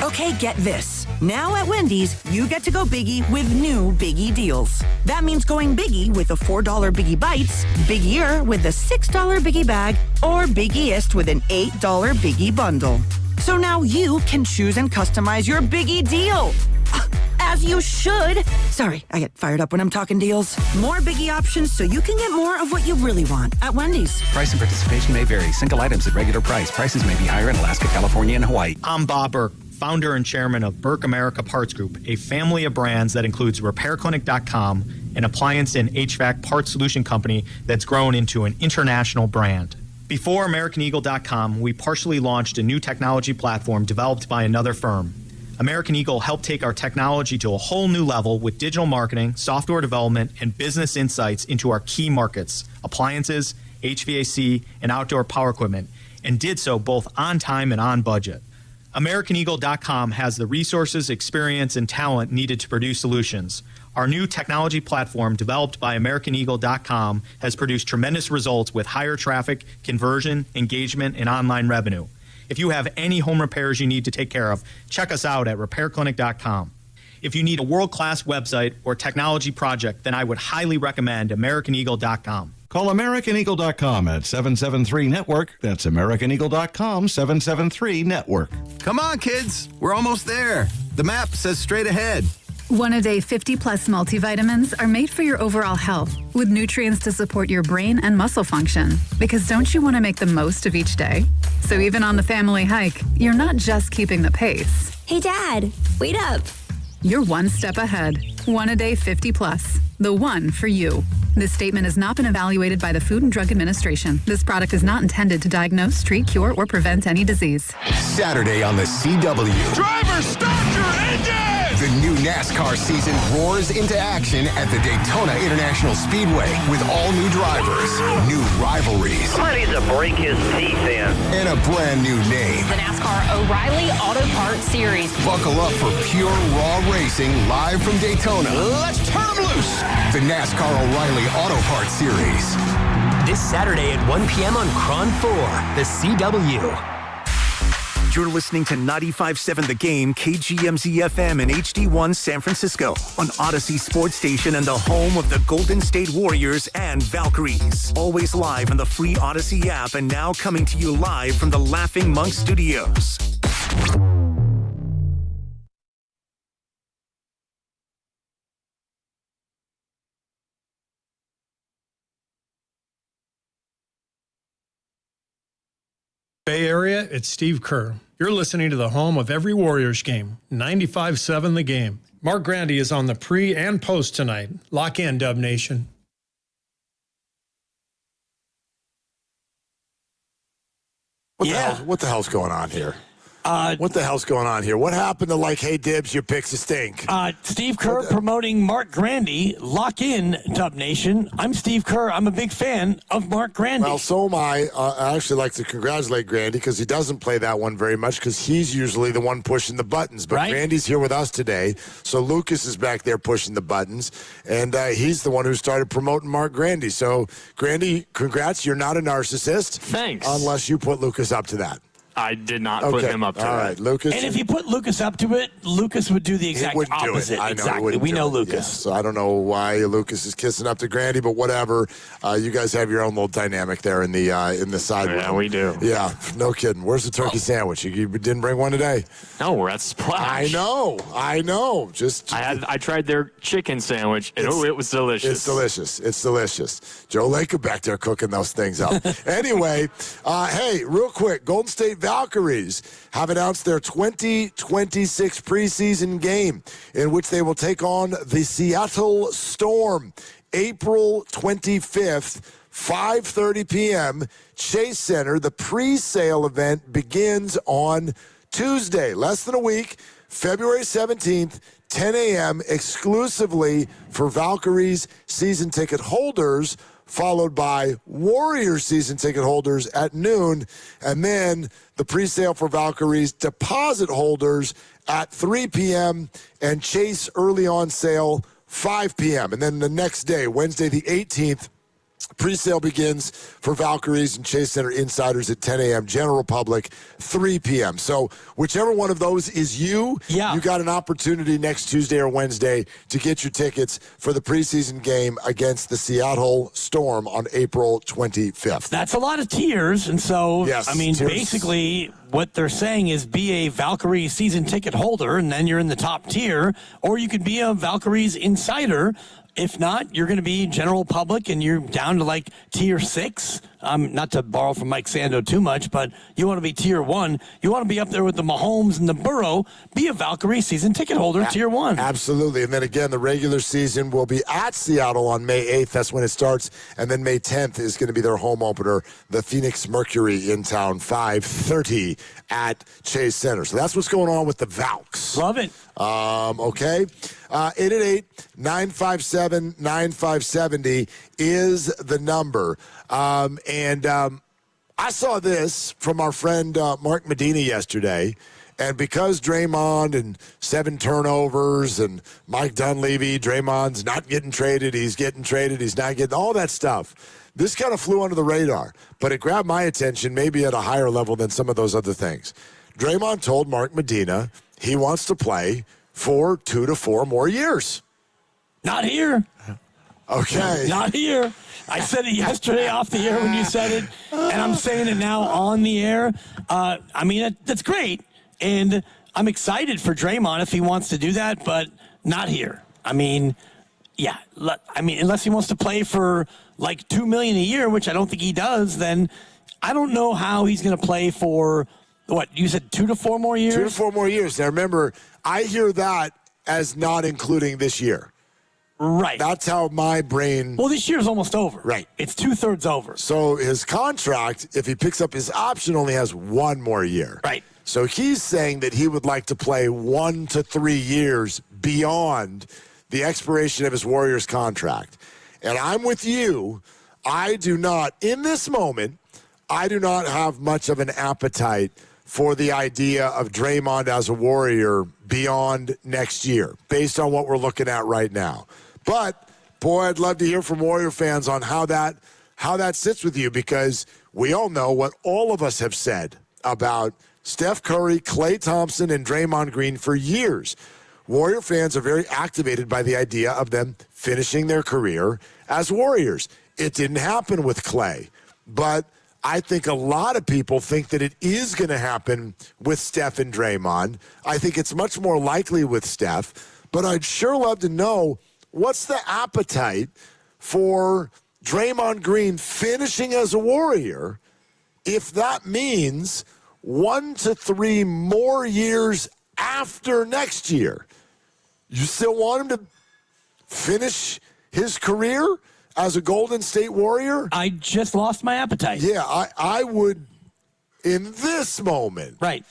Okay, get this. Now at Wendy's, you get to go biggie with new Biggie deals. That means going biggie with the $4 Biggie Bites, biggier with the $6 Biggie Bag, or biggiest with an $8 Biggie Bundle. So now you can choose and customize your Biggie deal. As you should. Sorry, I get fired up when I'm talking deals. More Biggie options so you can get more of what you really want at Wendy's. Price and participation may vary. Single items at regular price. Prices may be higher in Alaska, California, and Hawaii. I'm Bob Burke, founder and chairman of Burke America Parts Group, a family of brands that includes RepairClinic.com, an appliance and HVAC parts solution company that's grown into an international brand. Before AmericanEagle.com, we partially launched a new technology platform developed by another firm. American Eagle helped take our technology to a whole new level with digital marketing, software development, and business insights into our key markets, appliances, HVAC, and outdoor power equipment, and did so both on time and on budget. AmericanEagle.com has the resources, experience, and talent needed to produce solutions. Our new technology platform, developed by AmericanEagle.com, has produced tremendous results with higher traffic, conversion, engagement, and online revenue. If you have any home repairs you need to take care of, check us out at RepairClinic.com. If you need a world-class website or technology project, then I would highly recommend AmericanEagle.com. Call AmericanEagle.com at 773-NETWORK. That's AmericanEagle.com, 773-NETWORK. Come on, kids. We're almost there. The map says straight ahead. One-a-day 50-plus multivitamins are made for your overall health, with nutrients to support your brain and muscle function. Because don't you want to make the most of each day? So even on the family hike, you're not just keeping the pace. Hey, Dad, wait up. You're one step ahead. One-a-day 50-plus. The one for you. This statement has not been evaluated by the Food and Drug Administration. This product is not intended to diagnose, treat, cure, or prevent any disease. Saturday on the CW. Driver, start your engine! The new NASCAR season roars into action at the Daytona International Speedway with all new drivers, new rivalries. Somebody needs to break his teeth in. And a brand new name. The NASCAR O'Reilly Auto Parts Series. Buckle up for pure raw racing live from Daytona. Let's turn them loose. The NASCAR O'Reilly Auto Parts Series. This Saturday at 1 p.m. on Cron 4, the CW. You're listening to 95.7 The Game, KGMZ-FM and HD1 San Francisco on Odyssey Sports Station and the home of the Golden State Warriors and Valkyries. Always live on the free Odyssey app and now coming to you live from the Laughing Monk Studios. Bay Area, it's Steve Kerr. You're listening to the home of every Warriors game, 95.7 The Game. Mark Grandy is on the pre and post tonight. Lock in, Dub Nation. What the hell's going on here? What the hell's going on here? What happened to hey, Dibs, your picks stink? Steve Kerr promoting Mark Grandy. Lock in, Dub Nation. I'm Steve Kerr. I'm a big fan of Mark Grandy. Well, so am I. I actually like to congratulate Grandy because he doesn't play that one very much because he's usually the one pushing the buttons. But right? Grandy's here with us today, so Lucas is back there pushing the buttons, and he's the one who started promoting Mark Grandy. So, Grandy, congrats. You're not a narcissist. Thanks. Unless you put Lucas up to that. I did not put him up to it. All right, Lucas. And if you put Lucas up to it, Lucas would do the exact opposite. I know exactly. We know Lucas. Yeah, so I don't know why Lucas is kissing up to Grandy, but whatever. You guys have your own little dynamic there in the side room. Yeah, we do. Yeah, no kidding. Where's the turkey sandwich? You didn't bring one today? No, we're at Splash. I know. I tried their chicken sandwich, and it was delicious. It's delicious. Joe Lacob back there cooking those things up. Anyway, hey, real quick, Golden State Valkyries have announced their 2026 preseason game in which they will take on the Seattle Storm, April 25th, 5:30 p.m., Chase Center. The pre-sale event begins on Tuesday, less than a week, February 17th, 10 a.m., exclusively for Valkyries season ticket holders, followed by Warriors season ticket holders at noon, and then the pre-sale for Valkyries deposit holders at 3 p.m. and Chase early on sale 5 p.m. And then the next day, Wednesday the 18th, pre-sale begins for Valkyries and Chase Center insiders at 10 a.m. General public 3 p.m. So whichever one of those is you got an opportunity next Tuesday or Wednesday to get your tickets for the preseason game against the Seattle Storm on April 25th. That's a lot of tiers, and so yes, I mean, tiers. basically what they're saying is be a Valkyrie season ticket holder, and then you're in the top tier, or you could be a Valkyries insider. If not, you're going to be general public, and you're down to like tier 6. Not to borrow from Mike Sando too much, but you want to be tier 1. You want to be up there with the Mahomes and the Burrow. Be a Valkyrie season ticket holder, tier 1. Absolutely. And then again, the regular season will be at Seattle on May 8th. That's when it starts. And then May 10th is going to be their home opener, the Phoenix Mercury in town, 5:30 at Chase Center. So that's what's going on with the Valks. Love it. Okay. 888-957-9570 is the number. I saw this from our friend Mark Medina yesterday, and because Draymond and 7 turnovers and Mike Dunleavy, Draymond's not getting traded, he's getting traded, he's not getting all that stuff. This kind of flew under the radar, but it grabbed my attention maybe at a higher level than some of those other things. Draymond told Mark Medina he wants to play for 2 to 4 more years. Not here. Okay. Not here. I said it yesterday off the air when you said it, and I'm saying it now on the air. I mean, that's great, and I'm excited for Draymond if he wants to do that, but not here. I mean, yeah. I mean, unless he wants to play for like $2 million a year, which I don't think he does, then I don't know how he's going to play for, what, you said 2 to 4 more years? 2 to 4 more years. Now, remember, I hear that as not including this year. Right. That's how my brain... Well, this year's almost over. Right. It's 2/3 over. So his contract, if he picks up his option, only has 1 more year. Right. So he's saying that he would like to play 1 to 3 years beyond the expiration of his Warriors contract. And I'm with you. I do not, in this moment, I do not have much of an appetite for the idea of Draymond as a Warrior beyond next year, based on what we're looking at right now. But, boy, I'd love to hear from Warrior fans on how that sits with you, because we all know what all of us have said about Steph Curry, Klay Thompson, and Draymond Green for years. Warrior fans are very activated by the idea of them finishing their career as Warriors. It didn't happen with Klay, but I think a lot of people think that it is going to happen with Steph and Draymond. I think it's much more likely with Steph, but I'd sure love to know what's the appetite for Draymond Green finishing as a Warrior if that means 1 to 3 more years after next year. You still want him to finish his career as a Golden State Warrior? I just lost my appetite. Yeah, I would, in this moment. Right.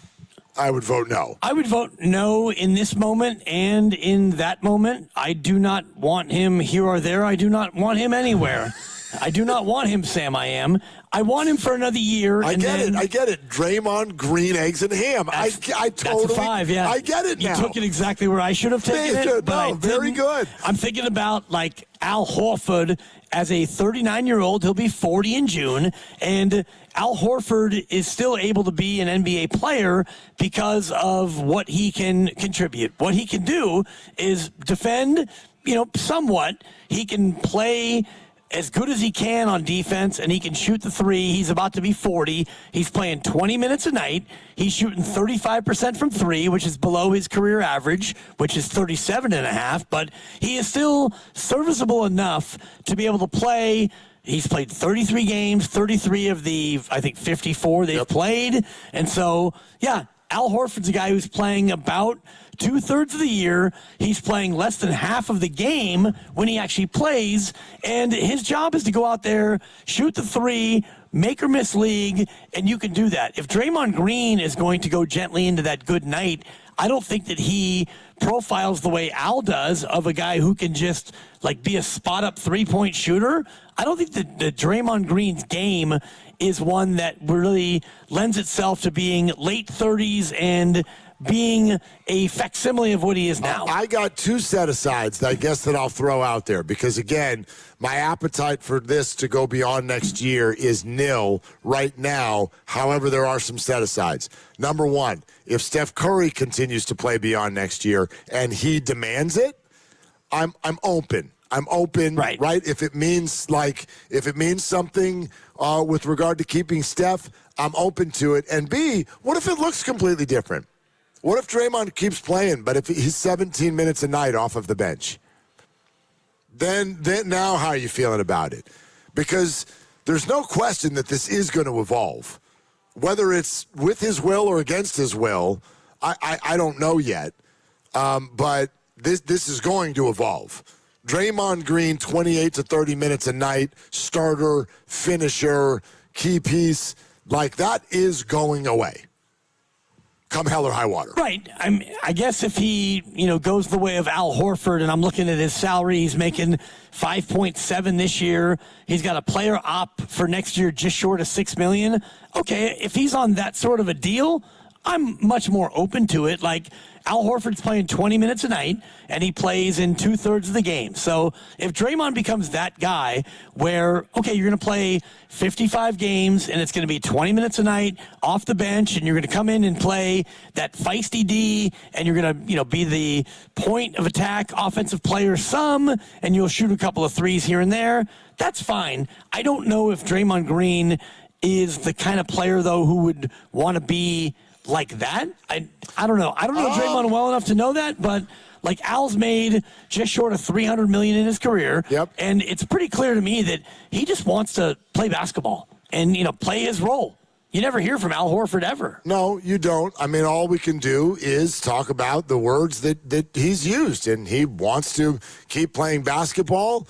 I would vote no. I would vote no in this moment and in that moment. I do not want him here or there. I do not want him anywhere. I do not want him, Sam. I want him for another year. I get it. Draymond, Green, Eggs, and Ham. I totally. That's a 5, yeah. I get it now. You took it exactly where I should have taken it. But no, very good. I'm thinking about like Al Horford as a 39-year-old. He'll be 40 in June. And Al Horford is still able to be an NBA player because of what he can contribute. What he can do is defend, somewhat. He can play as good as he can on defense, and he can shoot the three. He's about to be 40. He's playing 20 minutes a night. He's shooting 35% from three, which is below his career average, which is 37.5. But he is still serviceable enough to be able to play. He's played 33 games, 33 of the, I think, 54 they've played. And so, Al Horford's a guy who's playing about 2/3 of the year. He's playing less than half of the game when he actually plays. And his job is to go out there, shoot the three, make or miss league, and you can do that. If Draymond Green is going to go gently into that good night, I don't think that he profiles the way Al does of a guy who can just be a spot-up three-point shooter. I don't think that Draymond Green's game is one that really lends itself to being late 30s and being a facsimile of what he is now. I got two set-asides that I guess that I'll throw out there because, again, my appetite for this to go beyond next year is nil right now. However, there are some set-asides. Number one, if Steph Curry continues to play beyond next year and he demands it, I'm open. I'm open, right? If it means something with regard to keeping Steph, I'm open to it. And B, what if it looks completely different? What if Draymond keeps playing, but if he's 17 minutes a night off of the bench? Then now how are you feeling about it? Because there's no question that this is going to evolve. Whether it's with his will or against his will, I don't know yet. But this is going to evolve. Draymond Green, 28 to 30 minutes a night, starter, finisher, key piece, that is going away. Come hell or high water. Right. I guess if he, goes the way of Al Horford, and I'm looking at his salary, he's making 5.7 this year. He's got a player op for next year just short of $6 million. Okay, if he's on that sort of a deal, I'm much more open to it. Al Horford's playing 20 minutes a night, and he plays in 2/3 of the game. So if Draymond becomes that guy where, okay, you're going to play 55 games, and it's going to be 20 minutes a night off the bench, and you're going to come in and play that feisty D, and you're going to, be the point of attack offensive player some, and you'll shoot a couple of threes here and there, that's fine. I don't know if Draymond Green is the kind of player, though, who would want to be like that. I don't know. I don't know Draymond well enough to know that, but Al's made just short of $300 million in his career. Yep. And it's pretty clear to me that he just wants to play basketball and, play his role. You never hear from Al Horford ever. No, you don't. All we can do is talk about the words that he's used, and he wants to keep playing basketball.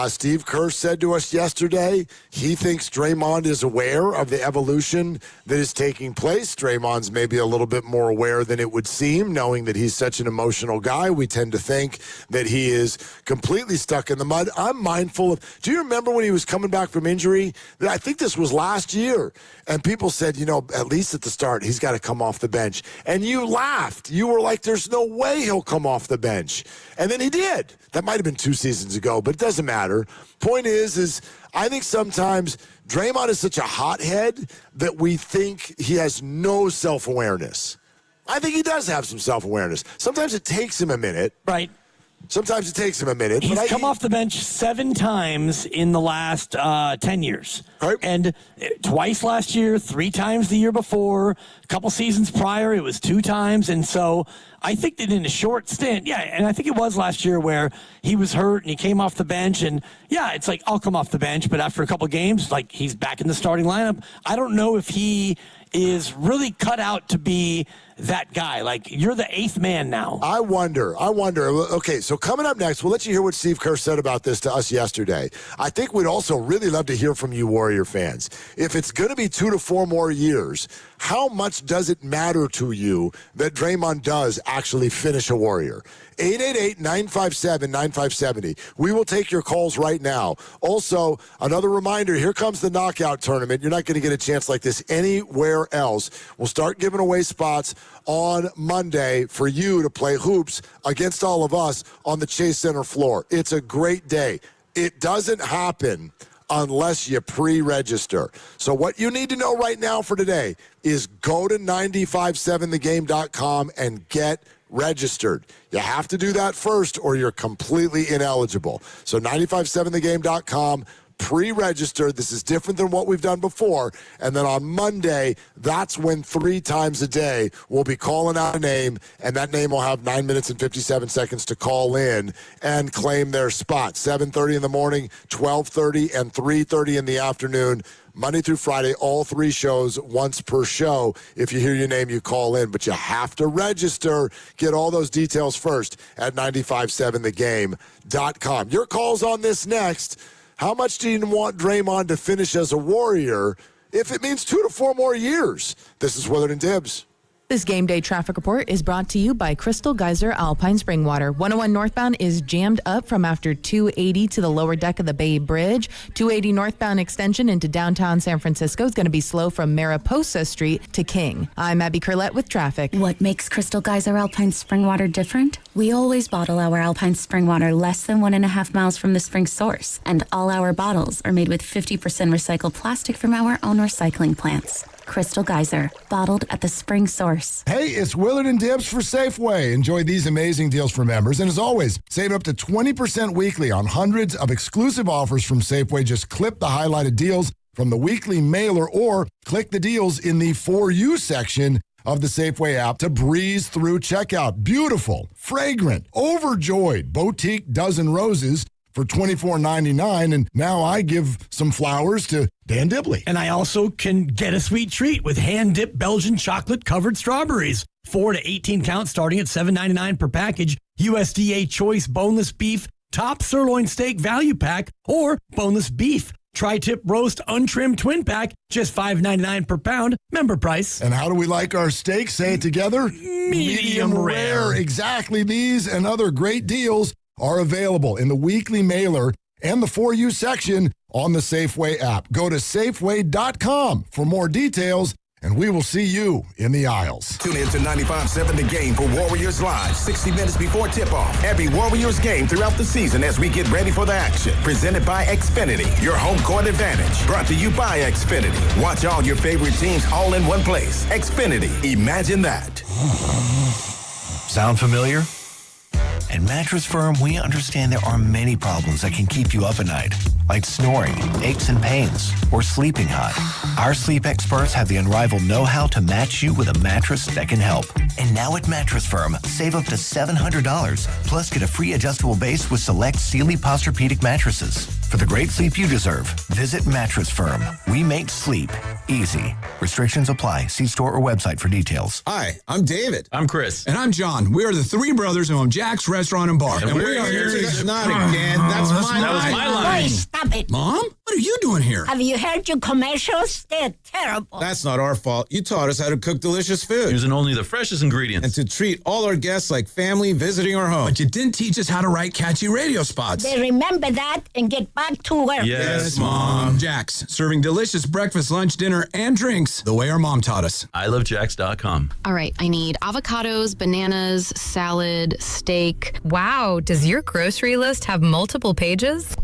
Steve Kerr said to us yesterday he thinks Draymond is aware of the evolution that is taking place. Draymond's maybe a little bit more aware than it would seem, knowing that he's such an emotional guy. We tend to think that he is completely stuck in the mud. I'm mindful of, do you remember when he was coming back from injury? I think this was last year, and people said, at least at the start, he's got to come off the bench. And you laughed. You were like, there's no way he'll come off the bench. And then he did. That might have been 2 seasons ago, but it doesn't matter. Point is I think sometimes Draymond is such a hothead that we think he has no self-awareness. I think he does have some self-awareness. Sometimes it takes him a minute. Right. Sometimes it takes him a minute. He's come off the bench 7 times in the last 10 years. Right. And twice last year, 3 times the year before, a couple seasons prior, it was 2 times. And so I think that in a short stint, and I think it was last year where he was hurt and he came off the bench. And, it's I'll come off the bench. But after a couple games, he's back in the starting lineup. I don't know if he is really cut out to be that guy. You're the 8th man now. I wonder. Okay, so coming up next, we'll let you hear what Steve Kerr said about this to us yesterday. I think we'd also really love to hear from you Warrior fans. If it's going to be 2 to 4 more years, how much does it matter to you that Draymond does actually finish a Warrior? 888-957-9570. We will take your calls right now. Also, another reminder, here comes the knockout tournament. You're not going to get a chance like this anywhere else. We'll start giving away spots on Monday for you to play hoops against all of us on the Chase Center floor. It's a great day. It doesn't happen unless you pre-register. So what you need to know right now for today is go to 957thegame.com and get registered. You have to do that first or you're completely ineligible. So 957thegame.com, pre-register. This is different than what we've done before. And then on Monday, that's when 3 times a day we'll be calling out a name, and that name will have 9 minutes and 57 seconds to call in and claim their spot. 7:30 in the morning, 12:30, and 3:30 in the afternoon. Monday through Friday, all 3 shows, once per show. If you hear your name, you call in, but you have to register. Get all those details first at 957thegame.com. Your call's on this next. How much do you want Draymond to finish as a Warrior if it means 2 to 4 more years? This is Willard and Tibbs. This game day traffic report is brought to you by Crystal Geyser Alpine Spring Water. 101 northbound is jammed up from after 280 to the lower deck of the Bay Bridge. 280 northbound extension into downtown San Francisco is going to be slow from Mariposa Street to King. I'm Abby Curlette with traffic. What makes Crystal Geyser Alpine Spring Water different? We always bottle our Alpine Spring Water less than 1.5 miles from the spring source. And all our bottles are made with 50% recycled plastic from our own recycling plants. Crystal Geyser, bottled at the spring source. Hey, it's Willard and Tibbs for Safeway. Enjoy these amazing deals for members. And as always, save up to 20% weekly on hundreds of exclusive offers from Safeway. Just clip the highlighted deals from the weekly mailer or click the deals in the For You section of the Safeway app to breeze through checkout. Beautiful, fragrant, overjoyed boutique dozen roses for $24.99, and now I give some flowers to Dan Dibley. And I also can get a sweet treat with hand-dipped Belgian chocolate-covered strawberries. 4 to 18 count starting at $7.99 per package. USDA Choice Boneless Beef Top Sirloin Steak Value Pack or Boneless Beef Tri-Tip Roast Untrimmed Twin Pack, just $5.99 per pound. Member price. And how do we like our steak? Say it together. Medium rare. Exactly. These and other great deals are available in the weekly mailer and the For You section on the Safeway app. Go to Safeway.com for more details, and we will see you in the aisles. Tune in to 95.7 The Game for Warriors Live, 60 minutes before tip-off. Every Warriors game throughout the season as we get ready for the action. Presented by Xfinity, your home court advantage. Brought to you by Xfinity. Watch all your favorite teams all in one place. Xfinity, imagine that. Sound familiar? At Mattress Firm, we understand there are many problems that can keep you up at night, like snoring, aches and pains, or sleeping hot. Our sleep experts have the unrivaled know-how to match you with a mattress that can help. And now at Mattress Firm, save up to $700, plus get a free adjustable base with select Sealy Posturepedic mattresses. For the great sleep you deserve, visit Mattress Firm. We make sleep easy. Restrictions apply. See store or website for details. Hi, I'm David. I'm Chris. And I'm John. We are the 3 brothers who own Jack's Restaurant and Bar. And we are here to... Not again. That's my line. That was my line. Boy, stop it. Mom? What are you doing here? Have you heard your commercials? They're terrible. That's not our fault. You taught us how to cook delicious food. Using only the freshest ingredients. And to treat all our guests like family visiting our home. But you didn't teach us how to write catchy radio spots. They remember that and get back to work. Yes, Mom. Jack's, serving delicious breakfast, lunch, dinner, and drinks the way our mom taught us. ilovejacks.com. All right, I need avocados, bananas, salad, steak. Wow, does your grocery list have multiple pages?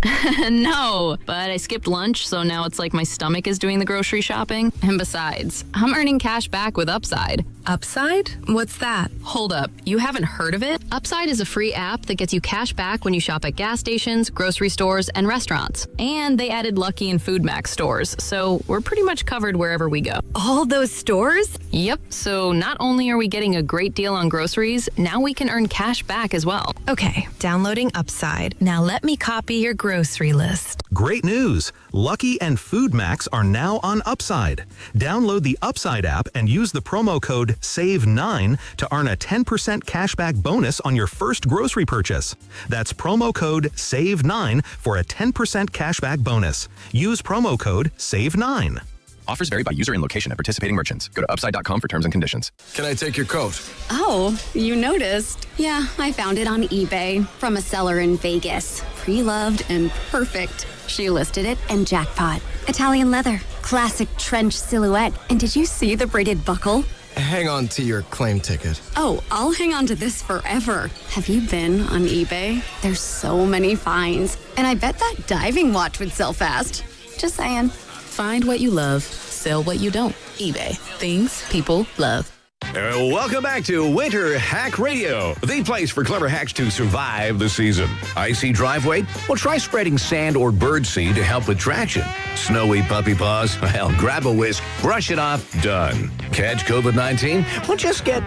No, but I skipped lunch, so now it's like my stomach is doing the grocery shopping. And besides, I'm earning cash back with Upside. Upside? What's that? Hold up, you haven't heard of it? Upside is a free app that gets you cash back when you shop at gas stations, grocery stores, and restaurants. And they added Lucky and Food Max stores, so we're pretty much covered wherever we go. All those stores? Yep, so not only are we getting a great deal on groceries, now we can earn cash back as well. Okay, downloading Upside. Now let me copy your grocery list. Great news! Lucky and Food Max are now on Upside. Download the Upside app and use the promo code SAVE9 to earn a 10% cashback bonus on your first grocery purchase. That's promo code SAVE9 for a 10% cashback bonus. Use promo code SAVE9. Offers vary by user and location at participating merchants. Go to upside.com for terms and conditions. Can I take your coat? Oh, you noticed. Yeah, I found it on eBay from a seller in Vegas. Pre-loved and perfect. She listed it and jackpot. Italian leather, classic trench silhouette. And did you see the braided buckle? hang on to your claim ticket. Oh, I'll hang on to this forever. Have you been on eBay? There's so many finds. And I bet that diving watch would sell fast. Just saying. Find what you love, sell what you don't. eBay. Things people love. Welcome back to Winter Hack Radio, the place for clever hacks to survive the season. Icy driveway? Well, try spreading sand or birdseed to help with traction. Snowy puppy paws? Well, grab a whisk, brush it off, done. Catch COVID-19? Well, just get...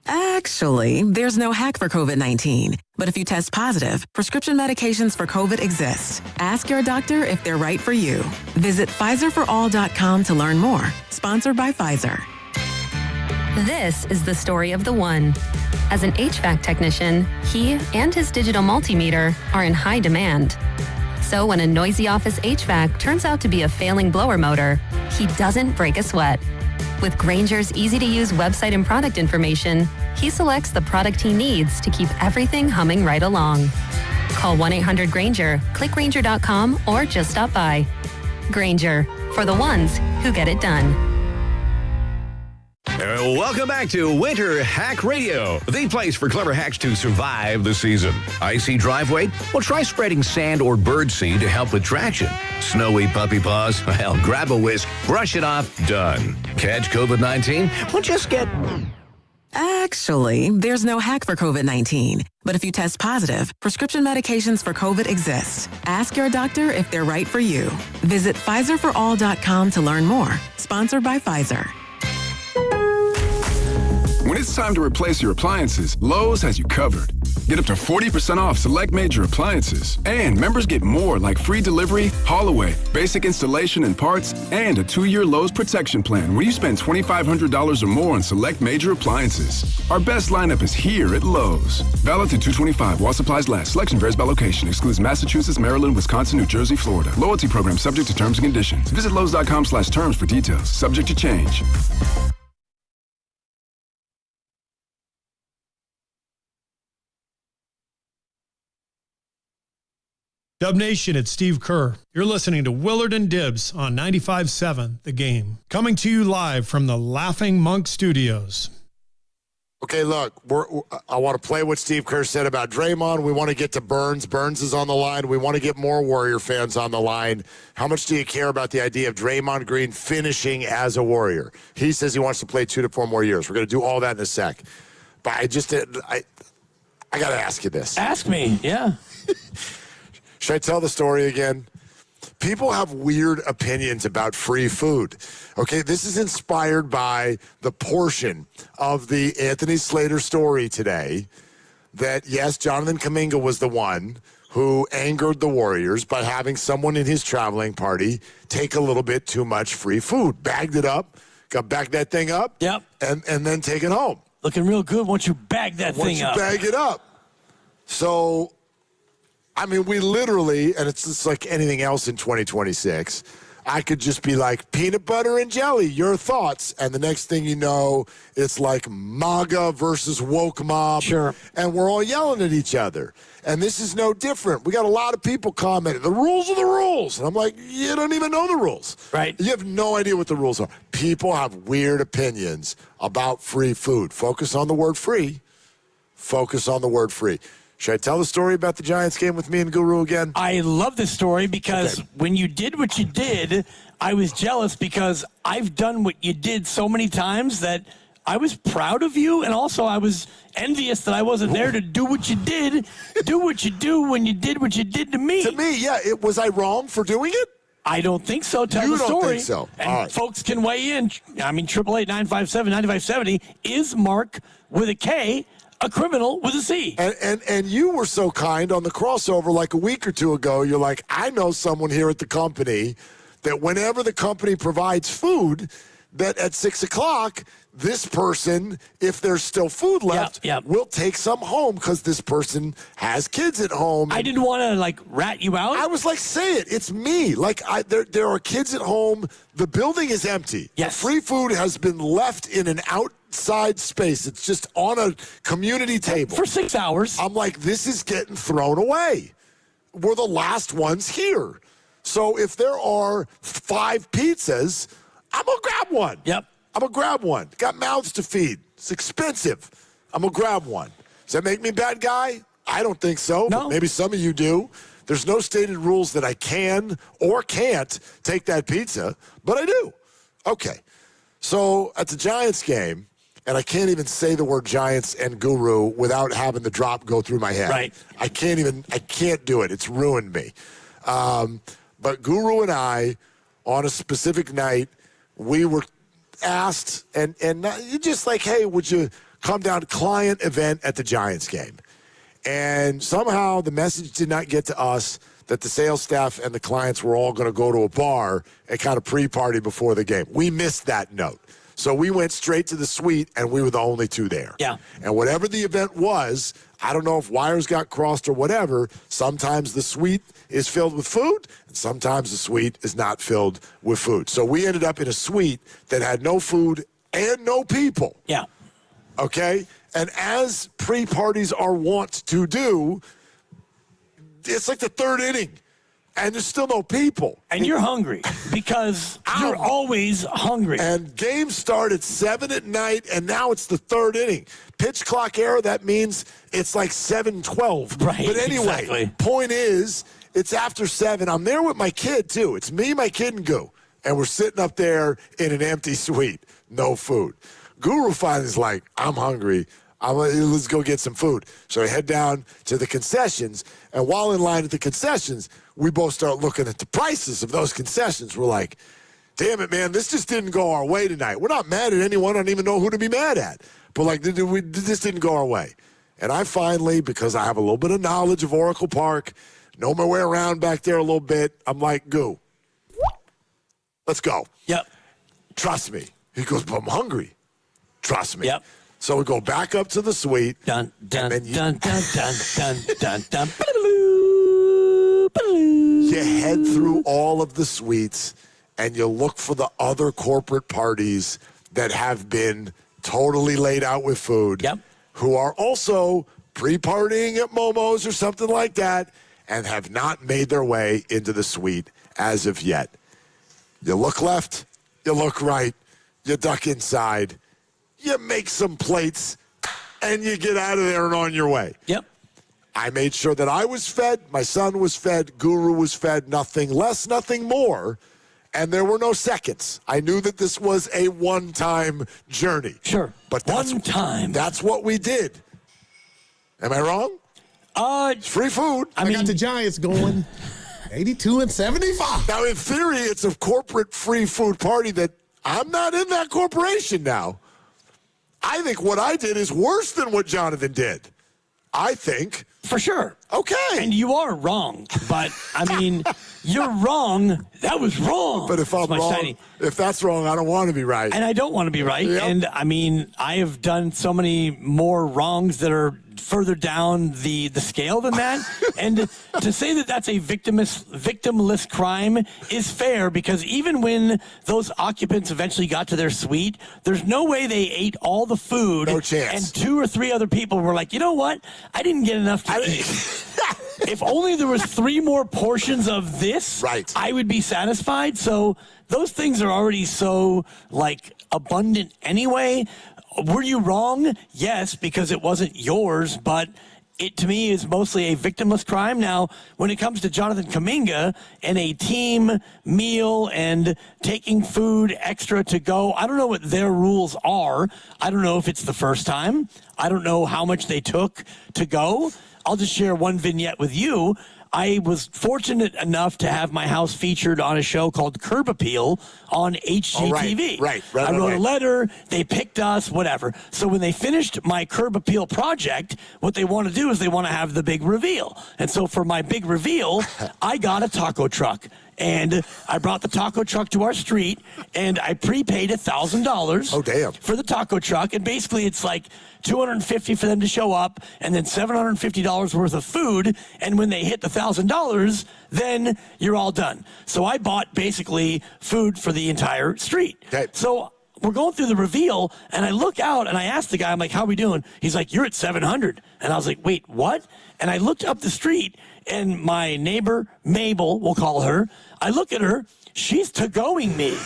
Actually, there's no hack for COVID-19. But if you test positive, prescription medications for COVID exist. Ask your doctor if they're right for you. Visit PfizerForAll.com to learn more. Sponsored by Pfizer. This is the story of the one. As an HVAC technician, he and his digital multimeter are in high demand. So when a noisy office HVAC turns out to be a failing blower motor, he doesn't break a sweat. With Granger's easy-to-use website and product information, he selects the product he needs to keep everything humming right along. Call 1-800-GRANGER, click Granger.com, or just stop by. Granger, for the ones who get it done. Welcome back to Winter Hack Radio, the place for clever hacks to survive the season. Icy driveway? Well, try spreading sand or birdseed to help with traction. Snowy puppy paws? Well, grab a whisk, brush it off, done. Catch COVID-19? Well, just get... Actually, there's no hack for COVID-19. But if you test positive, prescription medications for COVID exist. Ask your doctor if they're right for you. Visit PfizerForAll.com to learn more. Sponsored by Pfizer. When it's time to replace your appliances, Lowe's has you covered. Get up to 40% off select major appliances. And members get more like free delivery, haul away, basic installation and parts, and a 2-year Lowe's protection plan when you spend $2,500 or more on select major appliances. Our best lineup is here at Lowe's. Valid through 2/25 while supplies last. Selection varies by location. Excludes Massachusetts, Maryland, Wisconsin, New Jersey, Florida. Loyalty program subject to terms and conditions. Visit Lowe's.com/terms for details. Subject to change. Dub Nation, it's Steve Kerr. You're listening to Willard and Dibbs on 95.7 The Game. Coming to you live from the Laughing Monk Studios. Okay, look, I want to play what Steve Kerr said about Draymond. We want to get to Burns. Burns is on the line. We want to get more Warrior fans on the line. How much do you care about the idea of Draymond Green finishing as a Warrior? He says he wants to play 2 to 4 more years. We're going to do all that in a sec. But I got to ask you this. Ask me, yeah. Should I tell the story again? People have weird opinions about free food. Okay, this is inspired by the portion of the Anthony Slater story today that, yes, Jonathan Kaminga was the one who angered the Warriors by having someone in his traveling party take a little bit too much free food, bagged it up, back that thing up, yep, and then take it home. Looking real good once you bag that thing up. Once you bag it up. So... I mean, we literally, and it's just like anything else in 2026, I could just be like, peanut butter and jelly, your thoughts. And the next thing you know, it's like MAGA versus woke mob. Sure. And we're all yelling at each other. And this is no different. We got a lot of people commenting, the rules are the rules. And I'm like, you don't even know the rules. Right. You have no idea what the rules are. People have weird opinions about free food. Focus on the word free. Focus on the word free. Should I tell the story about the Giants game with me and Guru again? I love this story because when you did what you did, I was jealous because I've done what you did so many times that I was proud of you, and also I was envious that I wasn't there to do what you did, do what you do when you did what you did to me. To me, yeah. Was I wrong for doing it? I don't think so. Tell you the story. You don't think so. And all right. Folks can weigh in. I mean, 888-957-9570. Is Mark with a K a criminal with a C? And you were so kind on the crossover like a week or two ago. You're like, I know someone here at the company that whenever the company provides food, that at 6 o'clock, this person, if there's still food left, will take some home because this person has kids at home. I didn't want to, rat you out. I was like, say it. It's me. There are kids at home. The building is empty. Yes. The free food has been left in an outside space. It's just on a community table. For 6 hours. I'm like, this is getting thrown away. We're the last ones here. So if there are 5 pizzas, I'm going to grab one. Yep. I'm going to grab one. Got mouths to feed. It's expensive. I'm going to grab one. Does that make me a bad guy? I don't think so. No. But maybe some of you do. There's no stated rules that I can or can't take that pizza, but I do. Okay. So at the Giants game, and I can't even say the word Giants and Guru without having the drop go through my head. Right. I can't do it. It's ruined me. But Guru and I, on a specific night, we were asked, and just like, hey, would you come down to client event at the Giants game? And somehow the message did not get to us that the sales staff and the clients were all going to go to a bar and kind of pre-party before the game. We missed that note. So we went straight to the suite, and we were the only two there. Yeah. And whatever the event was, I don't know if wires got crossed or whatever, sometimes the suite is filled with food, and sometimes the suite is not filled with food. So we ended up in a suite that had no food and no people. Yeah. Okay? And as pre-parties are wont to do, it's like the third inning, and there's still no people. And you're hungry because you're always hungry. And games start at 7 at night, and now it's the third inning. Pitch clock error, that means it's like 7:12. Right, But anyway, exactly. Point is, it's after 7. I'm there with my kid, too. It's me, my kid, and Goo. And we're sitting up there in an empty suite. No food. Guru finally is like, I'm hungry. Let's go get some food. So I head down to the concessions, and while in line at the concessions, we both start looking at the prices of those concessions. We're like, damn it, man, this just didn't go our way tonight. We're not mad at anyone. I don't even know who to be mad at. But, like, this didn't go our way. And I finally, because I have a little bit of knowledge of Oracle Park, know my way around back there a little bit, I'm like, Goo, let's go. Yep. Trust me. He goes, but I'm hungry. Trust me. Yep. So we go back up to the suite. Dun, dun, dun, dun, dun, dun, dun, dun. You head through all of the suites, and you look for the other corporate parties that have been totally laid out with food, who are also pre-partying at Momo's or something like that, and have not made their way into the suite as of yet. You look left, you look right, you duck inside, you make some plates, and you get out of there and on your way. Yep. I made sure that I was fed, my son was fed, Guru was fed, nothing less, nothing more, and there were no seconds. I knew that this was a one-time journey. Sure. But that's, one time. That's what we did. Am I wrong? It's free food. I got the Giants going 82-75. Now, in theory, it's a corporate free food party that I'm not in that corporation now. I think what I did is worse than what Jonathan did. I think. For sure. Okay. And you are wrong. But, I mean, you're wrong. That was wrong. But if I'm wrong, if that's wrong, I don't want to be right. And I don't want to be right. Yep. And, I mean, I have done so many more wrongs that are further down the scale than that. And to say that that's a victimless crime is fair, because even when those occupants eventually got to their suite, there's no way they ate all the food. No chance. And 2 or 3 other people were like, you know what? I didn't get enough to eat. If only there was 3 more portions of this, right, I would be satisfied. So those things are already so, like, abundant anyway. Were you wrong? Yes, because it wasn't yours, but it, to me, is mostly a victimless crime. Now, when it comes to Jonathan Kaminga and a team meal and taking food extra to go, I don't know what their rules are. I don't know if it's the first time. I don't know how much they took to go. I'll just share one vignette with you. I was fortunate enough to have my house featured on a show called Curb Appeal on HGTV. Oh, right. I wrote a letter. They picked us, whatever. So when they finished my Curb Appeal project, what they want to do is they want to have the big reveal. And so for my big reveal, I got a taco truck. And I brought the taco truck to our street, and I prepaid $1,000. Oh, damn. For the taco truck. And basically it's like $250 for them to show up, and then $750 worth of food. And when they hit the $1,000, then you're all done. So I bought basically food for the entire street. Okay. So we're going through the reveal, and I look out, and I asked the guy, I'm like, how are we doing? He's like, you're at 700. And I was like, wait, what? And I looked up the street, and my neighbor, Mabel, we'll call her, I look at her, she's to-going me.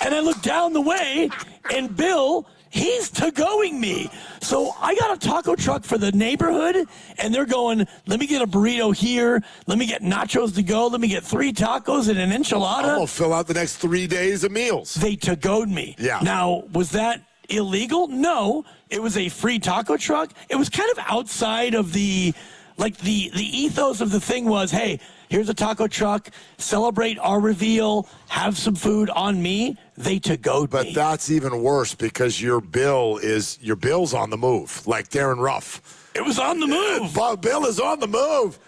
And I look down the way, And Bill, he's to-going me. So I got a taco truck for the neighborhood, and they're going, let me get a burrito here, let me get nachos to go, let me get 3 tacos and an enchilada. I'm going to fill out the next 3 days of meals. They to-go'd me. Yeah. Now, was that illegal? No. It was a free taco truck. It was kind of outside of the ethos of the thing was, hey, here's a taco truck, celebrate our reveal, have some food on me. They to-go'd me. But that's even worse because your bill's on the move, like Darren Ruff. It was on the move. Bill is on the move.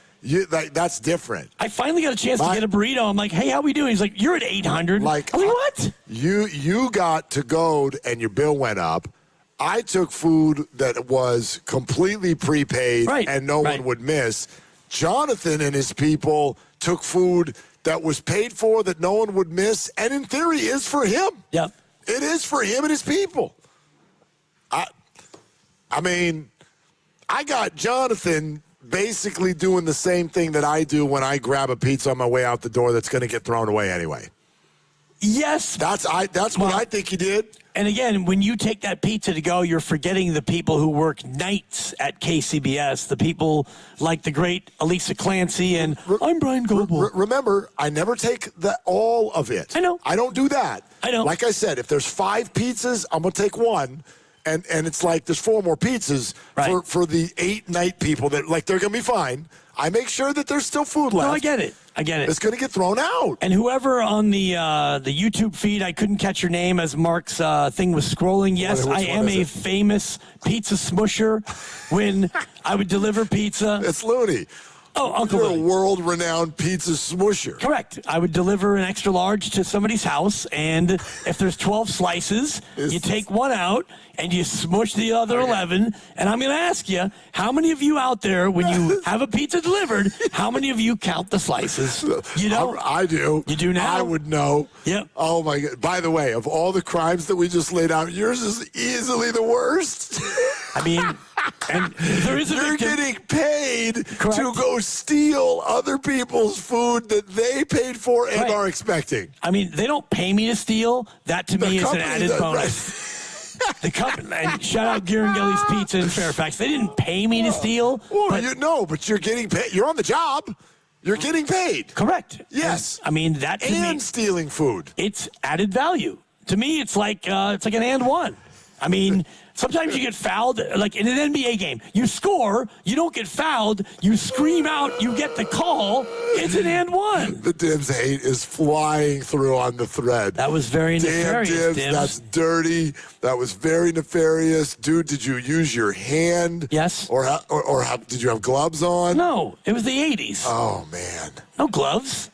That's different. I finally got a chance to get a burrito. I'm like, hey, how we doing? He's like, you're at 800. I'm like, what? You got to-go'd and your bill went up. I took food that was completely prepaid and no one would miss. Jonathan and his people took food that was paid for that no one would miss, and in theory is for him. Yep. It is for him and his people. I mean, I got Jonathan basically doing the same thing that I do when I grab a pizza on my way out the door that's going to get thrown away anyway. Yes. That's what I think he did. And again, when you take that pizza to go, you're forgetting the people who work nights at KCBS, the people like the great Elisa Clancy and I'm Brian Goebel. Remember, I never take all of it. I know. I don't do that. I know. Like I said, if there's 5 pizzas, I'm going to take 1. And it's like there's 4 more pizzas for the 8 night people that like they're going to be fine. I make sure that there's still food left. No, I get it. It's going to get thrown out. And whoever on the YouTube feed, I couldn't catch your name as Mark's thing was scrolling. Yes, I am a famous pizza smusher when I would deliver pizza. It's Looney. Oh, Uncle You're Looney. a world-renowned pizza smusher. Correct. I would deliver an extra large to somebody's house, and if there's 12 slices, you take 1 out, and you smush the other 11. And I'm going to ask you, how many of you out there, when you have a pizza delivered, how many of you count the slices? You know? I do. You do now? I would know. Yep. Oh, my God. By the way, of all the crimes that we just laid out, yours is easily the worst. I mean, and there is a You're victim. getting paid Correct. to go steal other people's food that they paid for and are expecting. I mean, they don't pay me to steal. That to me is an added bonus. The company, and shout out Girangelli's Pizza in Fairfax. They didn't pay me to steal. Well, but you're getting paid. You're on the job. You're getting paid. Correct. Yes. I mean, that to me, and stealing food. It's added value. To me, it's like an and one. I mean, sometimes you get fouled, like in an NBA game. You score, you don't get fouled, you scream out, you get the call. It's an and one. The Dibs hate is flying through on the thread. That was very nefarious, Dibs. Dibs. That's dirty. That was very nefarious. Dude, did you use your hand? Yes. Or did you have gloves on? No, it was the 80s. Oh, man. No gloves.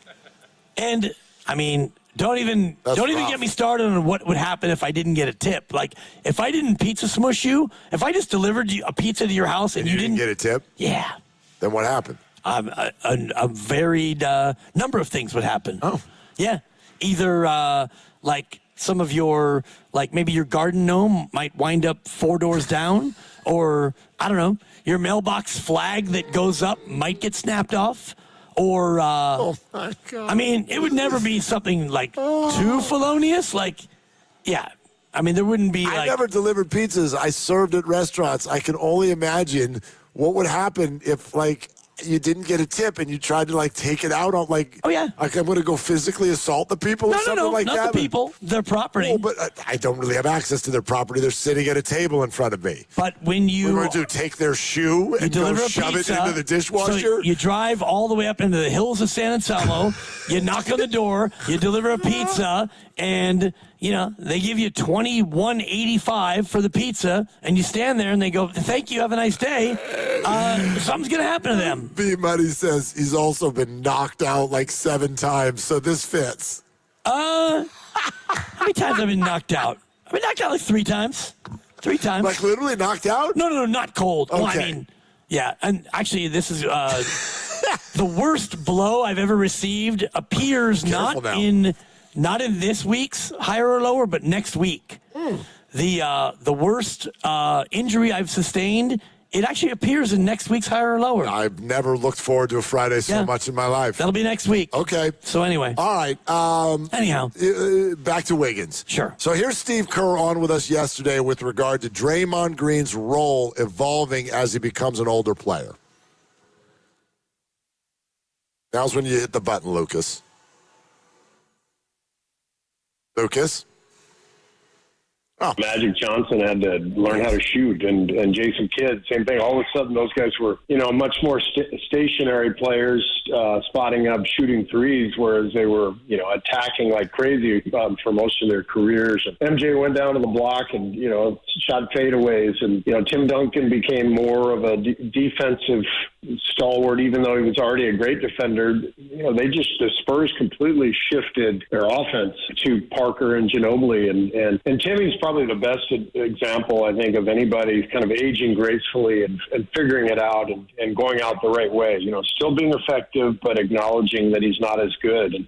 And, I mean... Don't even rough. get me started on what would happen if I didn't get a tip. Like, if I didn't pizza smush you, if I just delivered you a pizza to your house and you didn't get a tip? Yeah. Then what happened? A varied number of things would happen. Oh. Yeah. Either, like, some of your, like, maybe your garden gnome might wind up 4 doors down, or, I don't know, your mailbox flag that goes up might get snapped off. Or, oh my God. I mean, it would never be something like too felonious. Like, yeah. I mean, there wouldn't be I never delivered pizzas. I served at restaurants. I can only imagine what would happen if, like, you didn't get a tip and you tried to, like, take it out on, like, oh, yeah. Like I'm going to go physically assault the people or something like that. Not the people. Their property. Well, but I don't really have access to their property. They're sitting at a table in front of me. But when you... We're going to take their shoe and go shove it into the dishwasher? So you drive all the way up into the hills of San Anselmo, you knock on the door, you deliver a pizza, and... You know, they give you $21.85 for the pizza, and you stand there and they go, thank you, have a nice day. Something's going to happen to them. B Money says he's also been knocked out like 7 times, so this fits. How many times have I been knocked out? I've been knocked out like 3 times. 3 times. Like literally knocked out? No, not cold. Okay. Well, I mean, yeah, and actually this is the worst blow I've ever received appears not in this week's higher or lower, but next week. The worst injury I've sustained It actually appears in next week's Higher or Lower. I've never looked forward to a Friday so much in my life. That'll be next week. Okay. So anyway. All right. Anyhow. Back to Wiggins. Sure. So here's Steve Kerr on with us yesterday with regard to Draymond Green's role evolving as he becomes an older player. Now's when you hit the button, Lucas. Lucas? Oh. Magic Johnson had to learn how to shoot, and Jason Kidd, same thing. All of a sudden, those guys were, much more stationary players, spotting up, shooting threes, whereas they were, attacking like crazy for most of their careers. And MJ went down to the block and, shot fadeaways, and Tim Duncan became more of a defensive stalwart, even though he was already a great defender. The Spurs completely shifted their offense to Parker and Ginobili, and Timmy's probably the best example, I think, of anybody kind of aging gracefully and figuring it out and going out the right way. Still being effective, but acknowledging that he's not as good. And,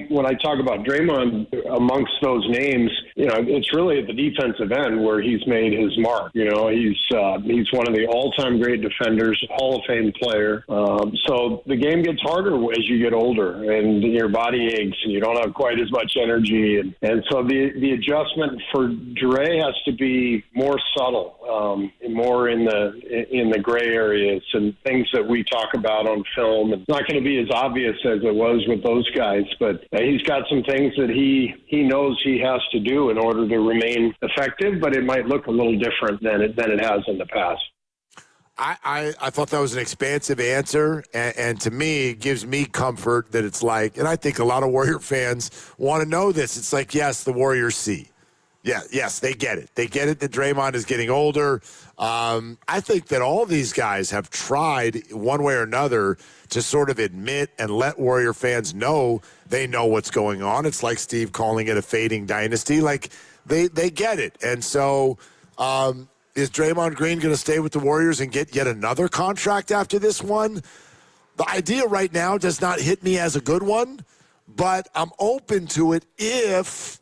when I talk about Draymond amongst those names, it's really at the defensive end where he's made his mark. He's one of the all-time great defenders, Hall of Fame player. So the game gets harder as you get older, and your body aches, and you don't have quite as much energy. And so the adjustment for Dre has to be more subtle, more in the gray areas and things that we talk about on film. It's not going to be as obvious as it was with those guys, but he's got some things that he knows he has to do in order to remain effective, but it might look a little different than it has in the past. I thought that was an expansive answer, and to me, it gives me comfort that it's like, and I think a lot of Warrior fans want to know this. It's like, yes, the Warriors see. Yeah, yes, they get it. They get it that Draymond is getting older. I think that all these guys have tried one way or another to sort of admit and let Warrior fans know they know what's going on. It's like Steve calling it a fading dynasty. Like, they get it. And so is Draymond Green going to stay with the Warriors and get yet another contract after this one? The idea right now does not hit me as a good one, but I'm open to it if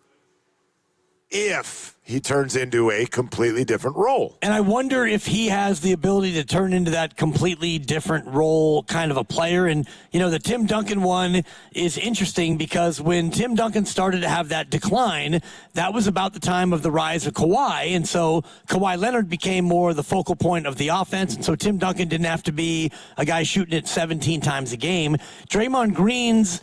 he turns into a completely different role. And I wonder if he has the ability to turn into that completely different role kind of a player. And, the Tim Duncan one is interesting because when Tim Duncan started to have that decline, that was about the time of the rise of Kawhi. And so Kawhi Leonard became more the focal point of the offense. And so Tim Duncan didn't have to be a guy shooting it 17 times a game. Draymond Green's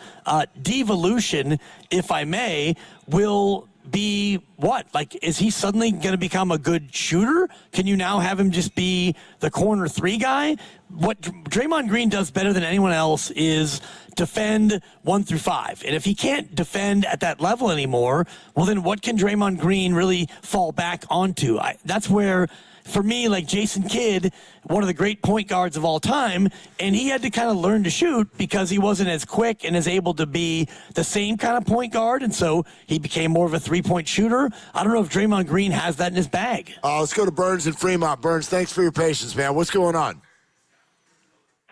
devolution, if I may, will be what? Like, is he suddenly going to become a good shooter? Can you now have him just be the corner three guy? What Draymond Green does better than anyone else is defend 1 through 5. And if he can't defend at that level anymore, well, then what can Draymond Green really fall back onto? That's where, for me, like Jason Kidd, one of the great point guards of all time, and he had to kind of learn to shoot because he wasn't as quick and as able to be the same kind of point guard, and so he became more of a three-point shooter. I don't know if Draymond Green has that in his bag. Let's go to Burns in Fremont. Burns, thanks for your patience, man. What's going on?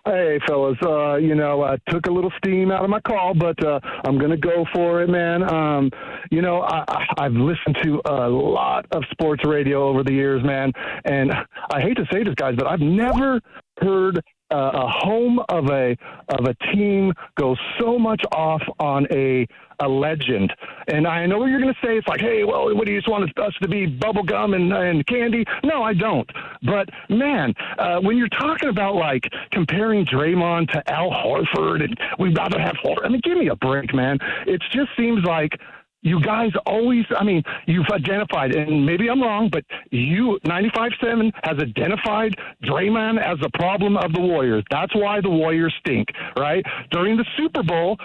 Hey, fellas, I took a little steam out of my call, but I'm going to go for it, man. I've listened to a lot of sports radio over the years, man, and I hate to say this, guys, but I've never heard a home of a team go so much off on a legend. And I know what you're going to say. It's like, hey, well, what do you just want us to be, bubble gum and candy? No, I don't. But, man, when you're talking about, like, comparing Draymond to Al Horford, and we'd rather have Horford. I mean, give me a break, man. It just seems like you guys always, you've identified, and maybe I'm wrong, but you, 95.7, has identified Draymond as the problem of the Warriors. That's why the Warriors stink, right? During the Super Bowl,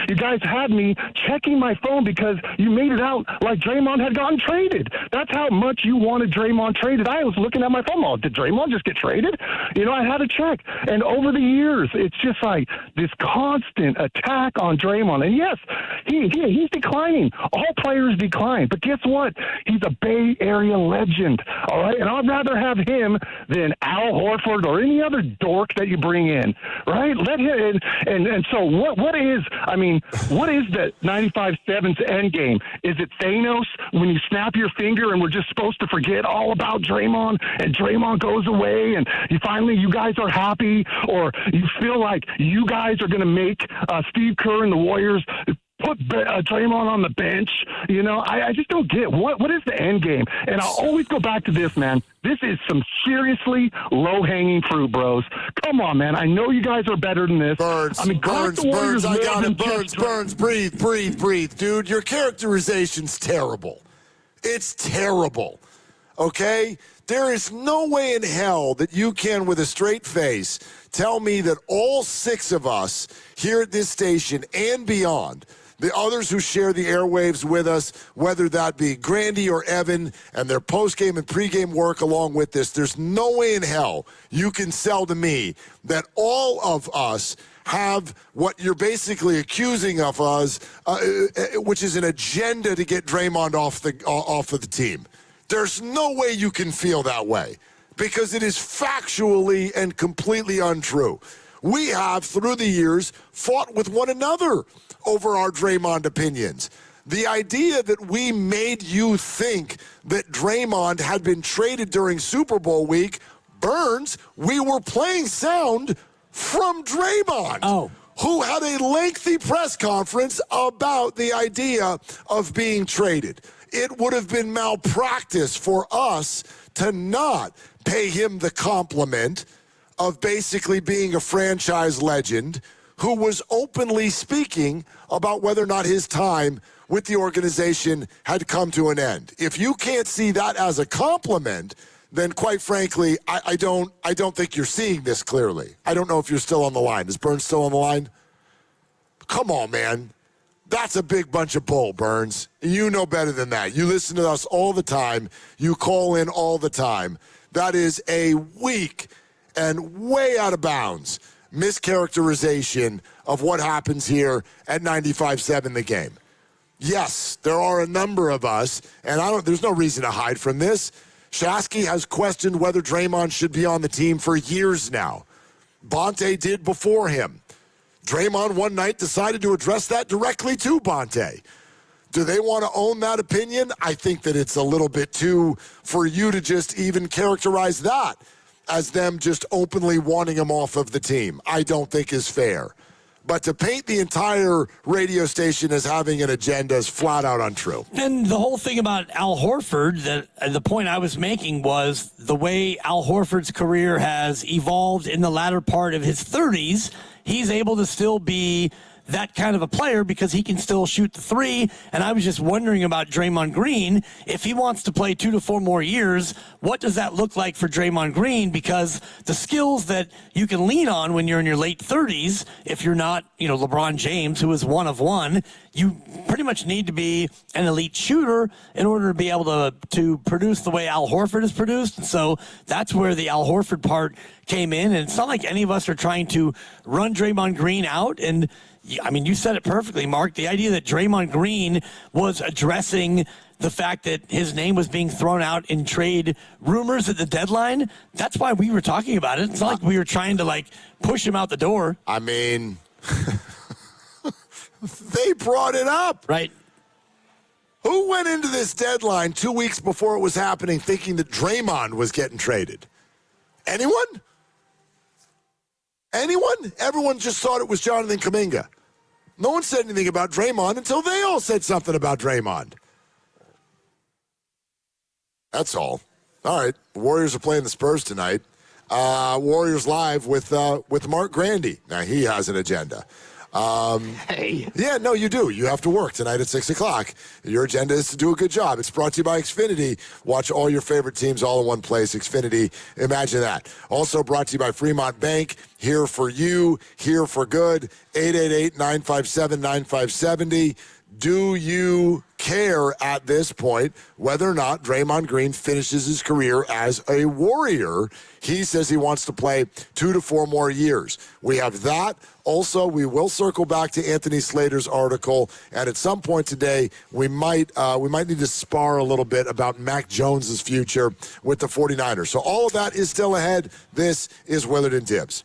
you guys had me checking my phone because you made it out like Draymond had gotten traded. That's how much you wanted Draymond traded. I was looking at my phone. Oh, did Draymond just get traded? I had to check. And over the years, it's just like this constant attack on Draymond. And yes, he's declining. All players decline, but guess what? He's a Bay Area legend, all right? And I'd rather have him than Al Horford or any other dork that you bring in, right? Let him. And so what is the 95-7's end game? Is it Thanos when you snap your finger and we're just supposed to forget all about Draymond and Draymond goes away and you guys are happy, or you feel like you guys are going to make Steve Kerr and the Warriors put Draymond on the bench? I just don't get what is the end game. And I'll always go back to this, man. This is some seriously low-hanging fruit, bros. Come on, man. I know you guys are better than this. Burns, I got it. Burns, breathe. Dude, your characterization's terrible. It's terrible. Okay? There is no way in hell that you can, with a straight face, tell me that all 6 of us here at this station and beyond, the others who share the airwaves with us, whether that be Grandy or Evan and their postgame and pregame work along with this, there's no way in hell you can sell to me that all of us have what you're basically accusing of us, which is an agenda to get Draymond off of the team. There's no way you can feel that way because it is factually and completely untrue. We have, through the years, fought with one another over our Draymond opinions. The idea that we made you think that Draymond had been traded during Super Bowl week, Burns, we were playing sound from Draymond, who had a lengthy press conference about the idea of being traded. It would have been malpractice for us to not pay him the compliment of basically being a franchise legend who was openly speaking about whether or not his time with the organization had come to an end. If you can't see that as a compliment, then quite frankly, I don't think you're seeing this clearly. I don't know if you're still on the line. Is Burns still on the line? Come on, man. That's a big bunch of bull, Burns. You know better than that. You listen to us all the time. You call in all the time. That is a weak and way out of bounds mischaracterization of what happens here at 95-7 The Game. Yes, there are a number of us, and there's no reason to hide from this. Shasky has questioned whether Draymond should be on the team for years now. Bonte did before him. Draymond one night decided to address that directly to Bonte. Do they want to own that opinion? I think that it's a little bit too for you to just even characterize that as them just openly wanting him off of the team. I don't think is fair. But to paint the entire radio station as having an agenda is flat out untrue. And the whole thing about Al Horford, the point I was making was the way Al Horford's career has evolved in the latter part of his 30s, he's able to still be that kind of a player because he can still shoot the three. And I was just wondering about Draymond Green. If he wants to play 2 to 4 more years, what does that look like for Draymond Green? Because the skills that you can lean on when you're in your late 30s, if you're not, LeBron James, who is one of one, you pretty much need to be an elite shooter in order to be able to produce the way Al Horford is produced. And so that's where the Al Horford part came in. And it's not like any of us are trying to run Draymond Green out. And you said it perfectly, Mark. The idea that Draymond Green was addressing the fact that his name was being thrown out in trade rumors at the deadline, that's why we were talking about it. It's not like we were trying to, push him out the door. They brought it up. Right. Who went into this deadline 2 weeks before it was happening thinking that Draymond was getting traded? Anyone? Everyone just thought it was Jonathan Kaminga. No one said anything about Draymond until they all said something about Draymond. That's all. All right. The Warriors are playing the Spurs tonight. Warriors Live with Mark Grandy. Now, he has an agenda. Hey. Yeah, no, you do. You have to work tonight at 6 o'clock. Your agenda is to do a good job. It's brought to you by Xfinity. Watch all your favorite teams all in one place. Xfinity, imagine that. Also brought to you by Fremont Bank. Here for you, here for good. 888-957-9570. do you care at this point whether or not Draymond Green finishes his career as a Warrior? He says he wants to play 2 to 4 more years. We have that. Also, we will circle back to Anthony Slater's article, and at some point today, we might need to spar a little bit about Mac Jones's future with the 49ers. So all of that is still ahead. This is Willard and Tibbs.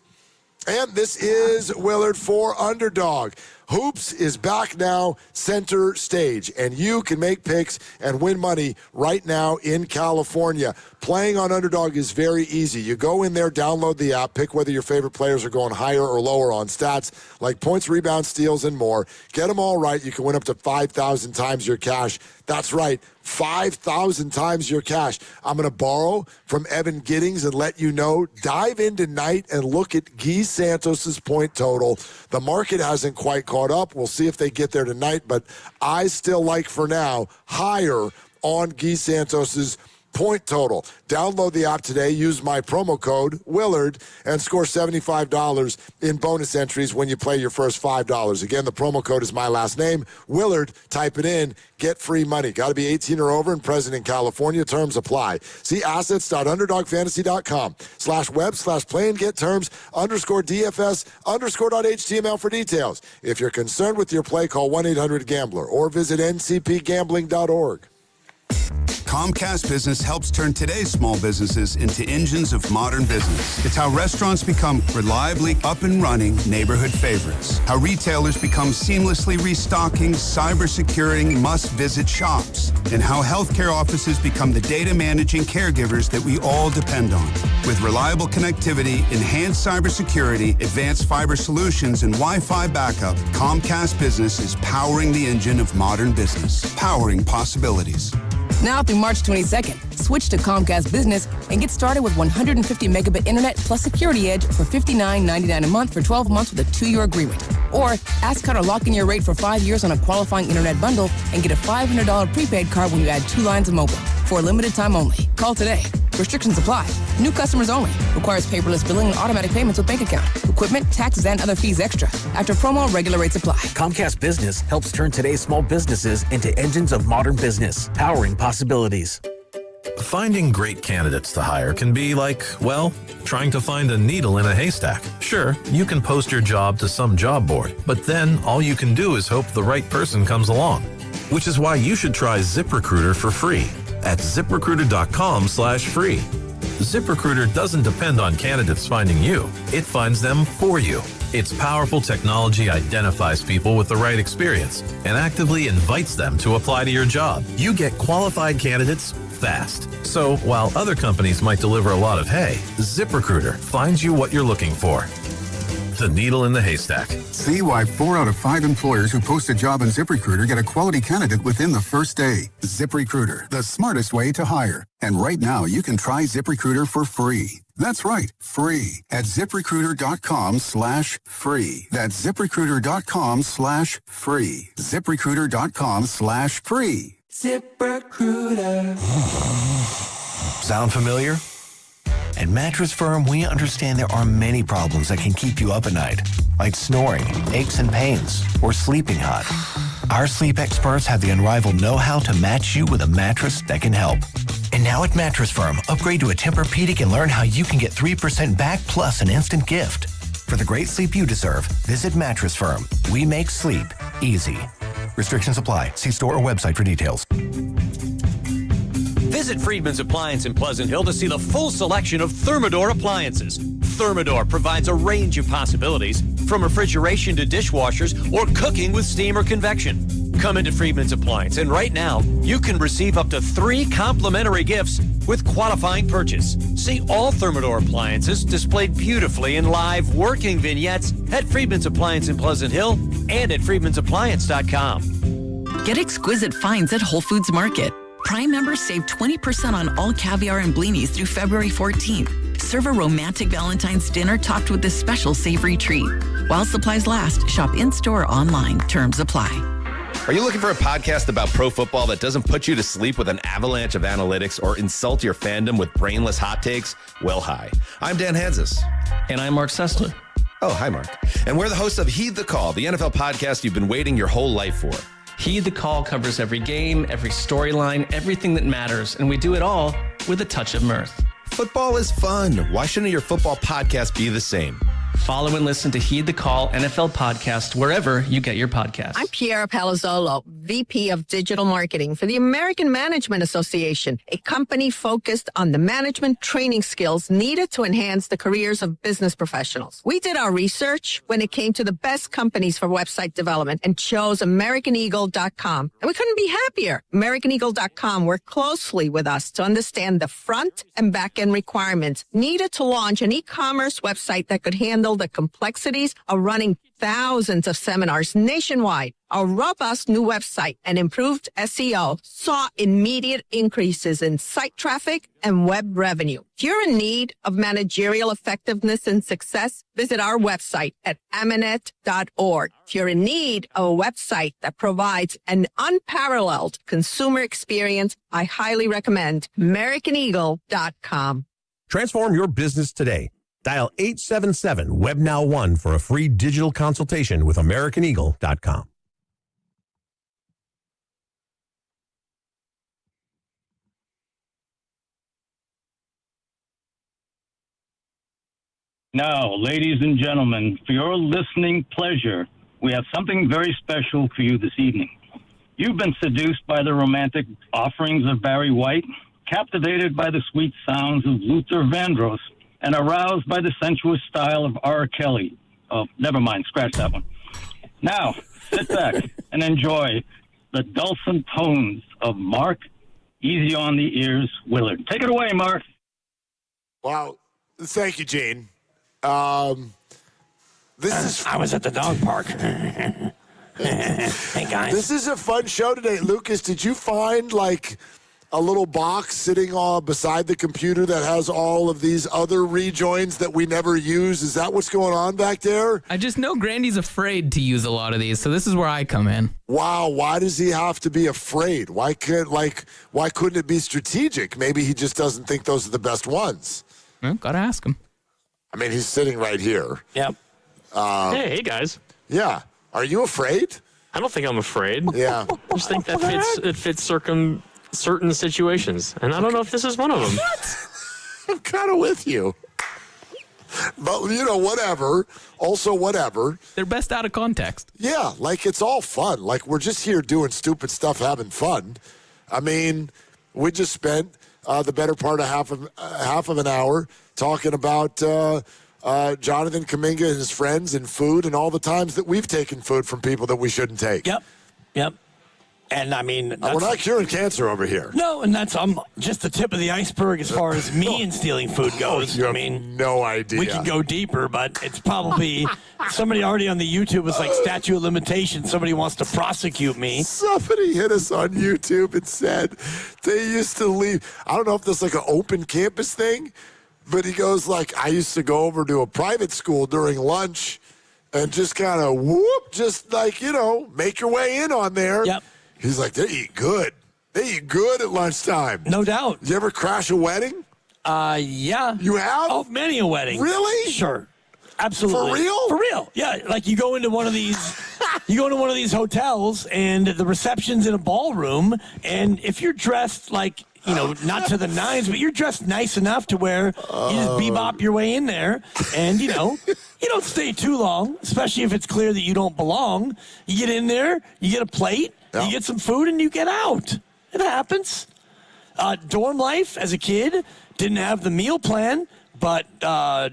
And this is Willard for Underdog. Hoops is back now, center stage, and you can make picks and win money right now in California. Playing on Underdog is very easy. You go in there, download the app, pick whether your favorite players are going higher or lower on stats like points, rebounds, steals, and more. Get them all right. You can win up to 5,000 times your cash. That's right, 5,000 times your cash. I'm going to borrow from Evan Giddings and let you know. Dive in tonight and look at Guy Santos's point total. The market hasn't quite caught up. We'll see if they get there tonight, but I still like, for now, higher on Guy Santos's point total. Download the app today, use my promo code Willard, and score $75 in bonus entries when you play your first $5. Again, the promo code is my last name, Willard. Type it in, get free money. Got to be 18 or over and present in California. Terms apply. See assets.underdogfantasy.com/web/play and get terms _DFS_.html for details. If you're concerned with your play, call 1-800-GAMBLER or visit ncpgambling.org. Comcast Business helps turn today's small businesses into engines of modern business. It's how restaurants become reliably up and running neighborhood favorites. How retailers become seamlessly restocking, cyber-securing, must-visit shops. And how healthcare offices become the data managing caregivers that we all depend on. With reliable connectivity, enhanced cybersecurity, advanced fiber solutions, and Wi-Fi backup, Comcast Business is powering the engine of modern business. Powering possibilities. Now through March 22nd, switch to Comcast Business and get started with 150 megabit internet plus Security Edge for $59.99 a month for 12 months with a 2-year agreement. Or ask how to lock in your rate for 5 years on a qualifying internet bundle and get a $500 prepaid card when you add 2 lines of mobile. For a limited time only. Call today. Restrictions apply. New customers only. Requires paperless billing and automatic payments with bank account. Equipment, taxes, and other fees extra. After promo, regular rates apply. Comcast Business helps turn today's small businesses into engines of modern business, powering possibilities. Finding great candidates to hire can be like, well, trying to find a needle in a haystack. Sure, you can post your job to some job board, but then all you can do is hope the right person comes along. Which is why you should try ZipRecruiter for free at ZipRecruiter.com/free. ZipRecruiter doesn't depend on candidates finding you. It finds them for you. Its powerful technology identifies people with the right experience and actively invites them to apply to your job. You get qualified candidates fast. So while other companies might deliver a lot of hay, ZipRecruiter finds you what you're looking for. The needle in the haystack. See why 4 out of 5 employers who post a job on ZipRecruiter get a quality candidate within the first day. ZipRecruiter, the smartest way to hire. And right now, you can try ZipRecruiter for free. That's right, free at ZipRecruiter.com/free. That's ZipRecruiter.com/free. ZipRecruiter.com/free. ZipRecruiter. Sound familiar? At Mattress Firm, we understand there are many problems that can keep you up at night, like snoring, aches and pains, or sleeping hot. Our sleep experts have the unrivaled know-how to match you with a mattress that can help. And now at Mattress Firm, upgrade to a Tempur-Pedic and learn how you can get 3% back plus an instant gift. For the great sleep you deserve, visit Mattress Firm. We make sleep easy. Restrictions apply. See store or website for details. Visit Friedman's Appliance in Pleasant Hill to see the full selection of Thermador appliances. Thermador provides a range of possibilities, from refrigeration to dishwashers or cooking with steam or convection. Come into Friedman's Appliance, and right now, you can receive up to 3 complimentary gifts with qualifying purchase. See all Thermador appliances displayed beautifully in live working vignettes at Friedman's Appliance in Pleasant Hill and at Friedman'sAppliance.com. Get exquisite finds at Whole Foods Market. Prime members save 20% on all caviar and blinis through February 14th. Serve a romantic Valentine's dinner topped with this special savory treat. While supplies last, shop in-store or online. Terms apply. Are you looking for a podcast about pro football that doesn't put you to sleep with an avalanche of analytics or insult your fandom with brainless hot takes? Well, hi. I'm Dan Hansis. And I'm Mark Sessler. Oh, hi, Mark. And we're the hosts of Heed the Call, the NFL podcast you've been waiting your whole life for. Heed the Call covers every game, every storyline, everything that matters, and we do it all with a touch of mirth. Football is fun. Why shouldn't your football podcast be the same? Follow and listen to Heed the Call NFL podcast wherever you get your podcasts. I'm Piera Palazzolo, VP of Digital Marketing for the American Management Association, a company focused on the management training skills needed to enhance the careers of business professionals. We did our research when it came to the best companies for website development and chose AmericanEagle.com. And we couldn't be happier. AmericanEagle.com worked closely with us to understand the front and back end requirements needed to launch an e-commerce website that could handle the complexities of running thousands of seminars nationwide. Our robust new website and improved SEO saw immediate increases in site traffic and web revenue. If you're in need of managerial effectiveness and success, visit our website at amanet.org. If you're in need of a website that provides an unparalleled consumer experience, I highly recommend AmericanEagle.com. Transform your business today. Dial 877-WebNow1 for a free digital consultation with AmericanEagle.com. Now, ladies and gentlemen, for your listening pleasure, we have something very special for you this evening. You've been seduced by the romantic offerings of Barry White, captivated by the sweet sounds of Luther Vandross, and aroused by the sensuous style of R. Kelly. Oh, never mind, scratch that one. Now, sit back and enjoy the dulcet tones of Mark Easy on the Ears Willard. Take it away, Mark. Wow. Thank you, Gene. This is. I was at the dog park. Hey, guys. This is a fun show today. Lucas, did you find, like, a little box sitting beside the computer that has all of these other rejoins that we never use? Is that what's going on back there? I just know Grandy's afraid to use a lot of these, so this is where I come in. Wow, why does he have to be afraid? Why couldn't it be strategic? Maybe he just doesn't think those are the best ones. Well, gotta ask him. I mean, he's sitting right here. Yep. Hey, guys. Yeah. Are you afraid? I don't think I'm afraid. Yeah. I just think that fits certain situations, and I don't know if this is one of them. What? I'm kind of with you. But, whatever. Also, whatever. They're best out of context. Yeah, like it's all fun. Like we're just here doing stupid stuff, having fun. I mean, we just spent the better part of half of an hour talking about Jonathan Kaminga and his friends and food and all the times that we've taken food from people that we shouldn't take. Yep. And I mean, we're not curing cancer over here. No, and that's just the tip of the iceberg as far as me and stealing food goes. You have no idea. We can go deeper, but it's probably somebody already on the YouTube was like statute of limitations. Somebody wants to prosecute me. Somebody hit us on YouTube and said they used to leave. I don't know if this is like an open campus thing, but he goes like, I used to go over to a private school during lunch and just kind of just like, make your way in on there. Yep. He's like, they eat good. They eat good at lunchtime. No doubt. You ever crash a wedding? Yeah. You have? Oh, many a wedding. Really? Sure. Absolutely. For real? For real. Yeah. Like you go into one of these hotels and the reception's in a ballroom, and if you're dressed like, not to the nines, but you're dressed nice enough to where you just bebop your way in there, and you don't stay too long, especially if it's clear that you don't belong. You get in there, you get a plate, you get some food, and you get out. It happens. Dorm life as a kid, didn't have the meal plan, but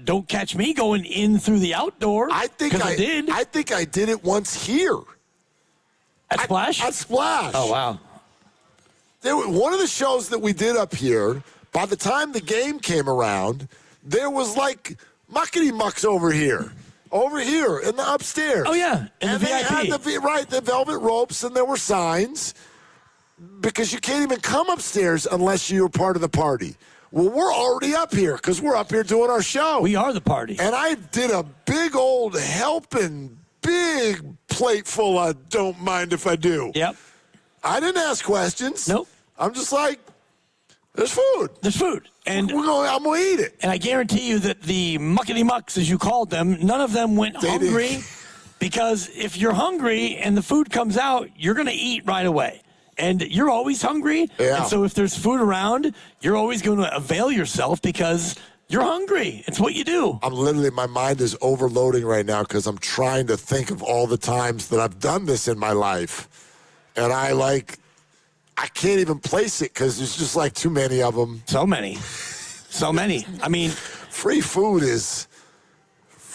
don't catch me going in through the outdoor. I think I did. I think I did it once here. At Splash? At Splash. Oh, wow. One of the shows that we did up here, by the time the game came around, there was like muckety-mucks over here in the upstairs. Oh, yeah, in the VIP. They had the velvet ropes, and there were signs, because you can't even come upstairs unless you're part of the party. Well, we're already up here because we're up here doing our show. We are the party. And I did a big old helping, big plate full of don't mind if I do. Yep. I didn't ask questions. Nope. I'm just like, there's food. There's food. And I'm going to eat it. And I guarantee you that the muckety-mucks, as you called them, none of them went hungry Because if you're hungry and the food comes out, you're going to eat right away. And you're always hungry. Yeah. And so if there's food around, you're always going to avail yourself because you're hungry. It's what you do. My mind is overloading right now because I'm trying to think of all the times that I've done this in my life. And I can't even place it because there's just like too many of them. So many. I mean, free food is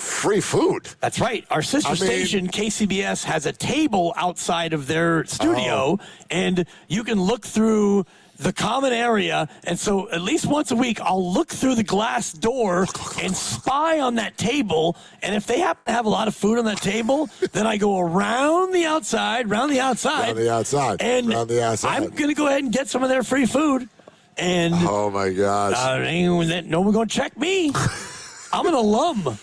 free food. That's right. Our sister station, KCBS, has a table outside of their studio, and you can look through the common area. And so at least once a week, I'll look through the glass door and spy on that table. And if they happen to have a lot of food on that table, then I go around the outside. And I'm going to go ahead and get some of their free food. And oh my gosh, no one going to check me. I'm an alum.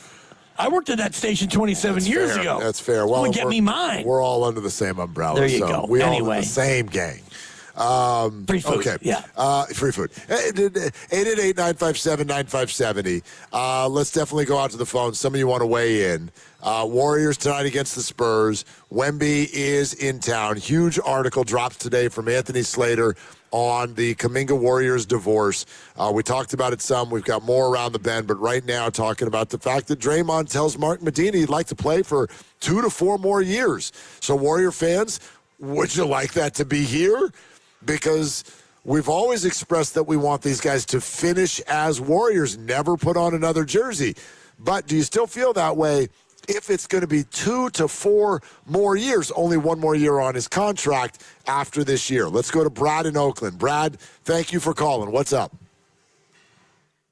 I worked at that station 27 years ago. That's fair. Well, get me mine. We're all under the same umbrella. There you go. We all in the same gang. Free food. Okay. Yeah. Free food. 888-957-9570. Let's definitely go out to the phone. Some of you want to weigh in. Warriors tonight against the Spurs. Wemby is in town. Huge article drops today from Anthony Slater on the Kaminga Warriors divorce. We talked about it some. We've got more around the bend, but right now talking about the fact that Draymond tells Mark Medina he'd like to play for 2 to 4 more years. So Warrior fans, would you like that to be here? Because we've always expressed that we want these guys to finish as Warriors, never put on another jersey. But do you still feel that way if it's going to be 2 to 4 more years, only 1 more year on his contract after this year? Let's go to Brad in Oakland. Brad, thank you for calling. What's up?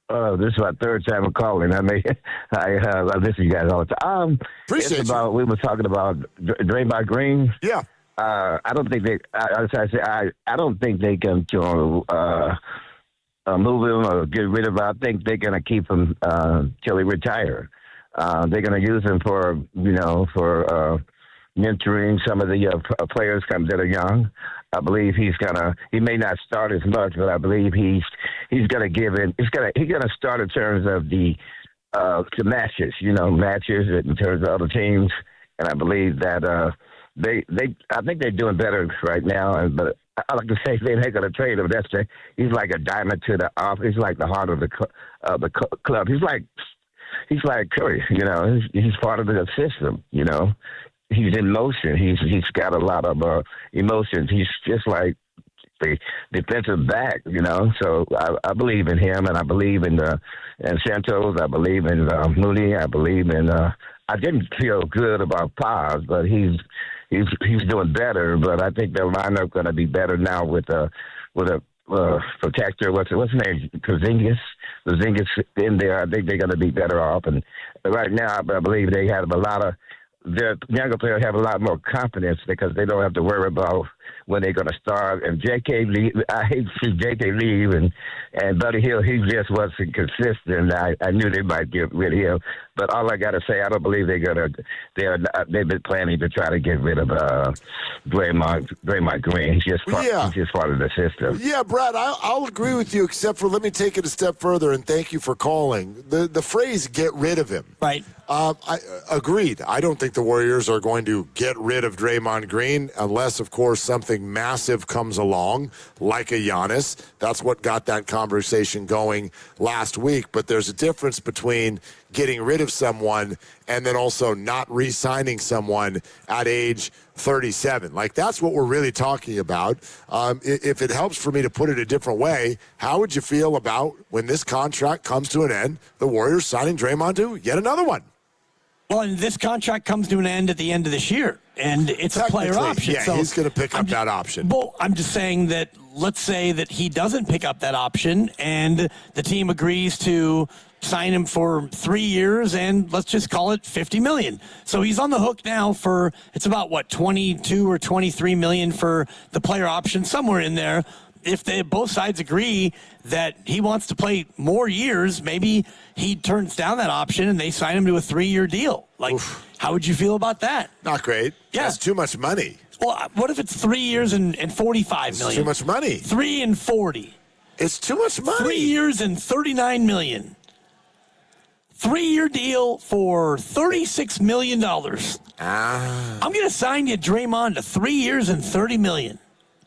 This is my 3rd time of calling. I listen to you guys all the time. Appreciate you. We were talking about Draymond Green. Yeah. I don't think they. I don't think they can move him or get rid of him. I think they're going to keep him till he retires. They're going to use him for mentoring some of the players that are young. I believe he may not start as much, but I believe he's going to give in. He's going to start in terms of the matches, matches in terms of other teams, and I believe that I think they're doing better right now. But I like to say they're not going to trade him. He's like a diamond to the off. He's like the heart of the club. He's like Curry. He's part of the system. He's in motion. He's got a lot of emotions. He's just like the defensive back, So I believe in him, and I believe in Santos. I believe in Mooney. I believe in. I didn't feel good about Paz, but he's doing better. But I think their lineup going to be better now with a protector. What's his name? Porzingis in there. I think they're going to be better off. And right now, I believe they have a lot of. The younger players have a lot more confidence because they don't have to worry about when they're going to start. And J.K. leave. I hate to see J.K. leave. And Buddy Hield, he just wasn't consistent. I knew they might get rid of him. But all I got to say, I don't believe they've been planning to try to get rid of Draymond Green. He's just part of the system. Yeah, Brad, I'll agree with you, except for let me take it a step further, and thank you for calling. The phrase "get rid of him." Right. I agreed. I don't think the Warriors are going to get rid of Draymond Green unless, of course, something massive comes along, like a Giannis. That's what got that conversation going last week. But there's a difference between getting rid of someone and then also not re-signing someone at age 37. Like, that's what we're really talking about. If it helps for me to put it a different way, how would you feel about when this contract comes to an end, the Warriors signing Draymond to yet another one? Well, and this contract comes to an end at the end of this year, and it's a player option. Yeah, so he's going to pick up that option. Well, I'm just saying that let's say that he doesn't pick up that option, and the team agrees to sign him for 3 years, and let's just call it $50 million. So he's on the hook now for, it's about, 22 or $23 million for the player option, somewhere in there. If both sides agree that he wants to play more years, maybe he turns down that option and they sign him to a 3-year deal. Like, how would you feel about that? Not great. Yeah. That's too much money. Well, what if it's 3 years and $45 million? It's too much money. 3 and 40. It's too much money. 3 years and $39 million. 3-year deal for $36 million. Ah. I'm going to sign you, Draymond, to 3 years and $30 million.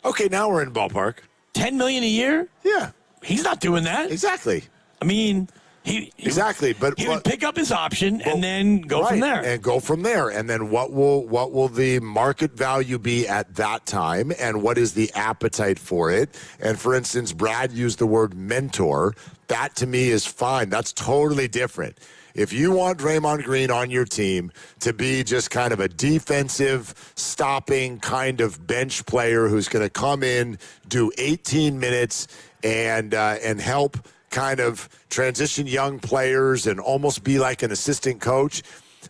Okay, now we're in ballpark. $10 million a year? Yeah. He's not doing that. Exactly. I mean, he would pick up his option and then go from there. And go from there. And then what will the market value be at that time, and what is the appetite for it? And for instance, Brad used the word mentor. That to me is fine. That's totally different. If you want Draymond Green on your team to be just kind of a defensive, stopping kind of bench player who's going to come in, do 18 minutes, and help kind of transition young players and almost be like an assistant coach.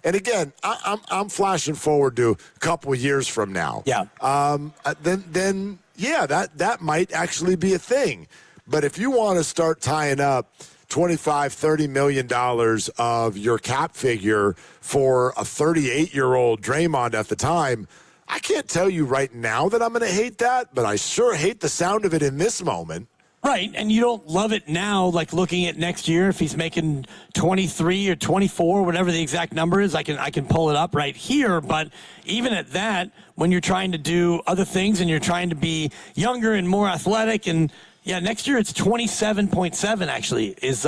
And again, I'm flashing forward to a couple of years from now. Yeah. Then that might actually be a thing. But if you want to start tying up $25-30 million of your cap figure for a 38-year-old Draymond at the time, I can't tell you right now that I'm going to hate that, but I sure hate the sound of it in this moment. Right, and you don't love it now, like looking at next year, if he's making 23 or 24, whatever the exact number is, I can pull it up right here. But even at that, when you're trying to do other things and you're trying to be younger and more athletic, and yeah, next year it's 27.7 actually is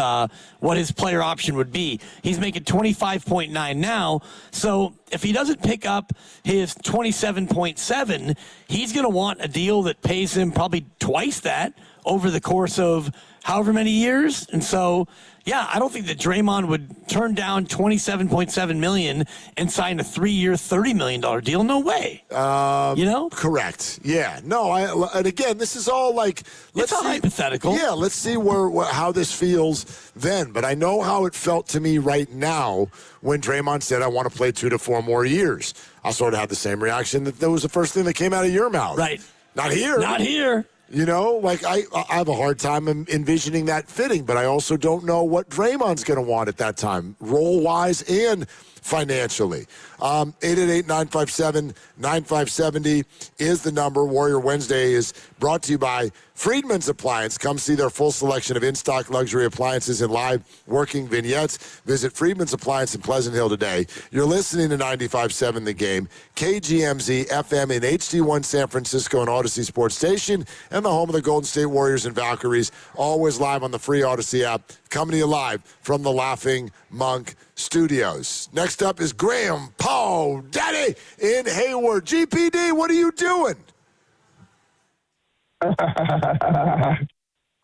what his player option would be. He's making 25.9 now, so if he doesn't pick up his 27.7, he's going to want a deal that pays him probably twice that over the course of however many years. And so, yeah, I don't think that Draymond would turn down $27.7 million and sign a 3-year, $30 million deal. No way. Correct. Yeah. No. And again, this is all like it's all hypothetical. Yeah. Let's see how this feels then. But I know how it felt to me right now when Draymond said, "I want to play 2 to 4 more years." I sort of had the same reaction. That was the first thing that came out of your mouth. Right. Not here. Not here. You know, like I have a hard time envisioning that fitting, but I also don't know what Draymond's going to want at that time, role-wise and financially. 888-957-9570 is the number. Warrior Wednesday is brought to you by Friedman's Appliance. Come see their full selection of in-stock luxury appliances and live working vignettes. Visit Friedman's Appliance in Pleasant Hill today. You're listening to 95.7 The Game, KGMZ FM in HD1 San Francisco and Odyssey Sports Station, and the home of the Golden State Warriors and Valkyries. Always live on the free Odyssey app. Coming to you live from the Laughing Monk Studios. Next up is Graham Paul Daddy in Hayward. GPD, what are you doing?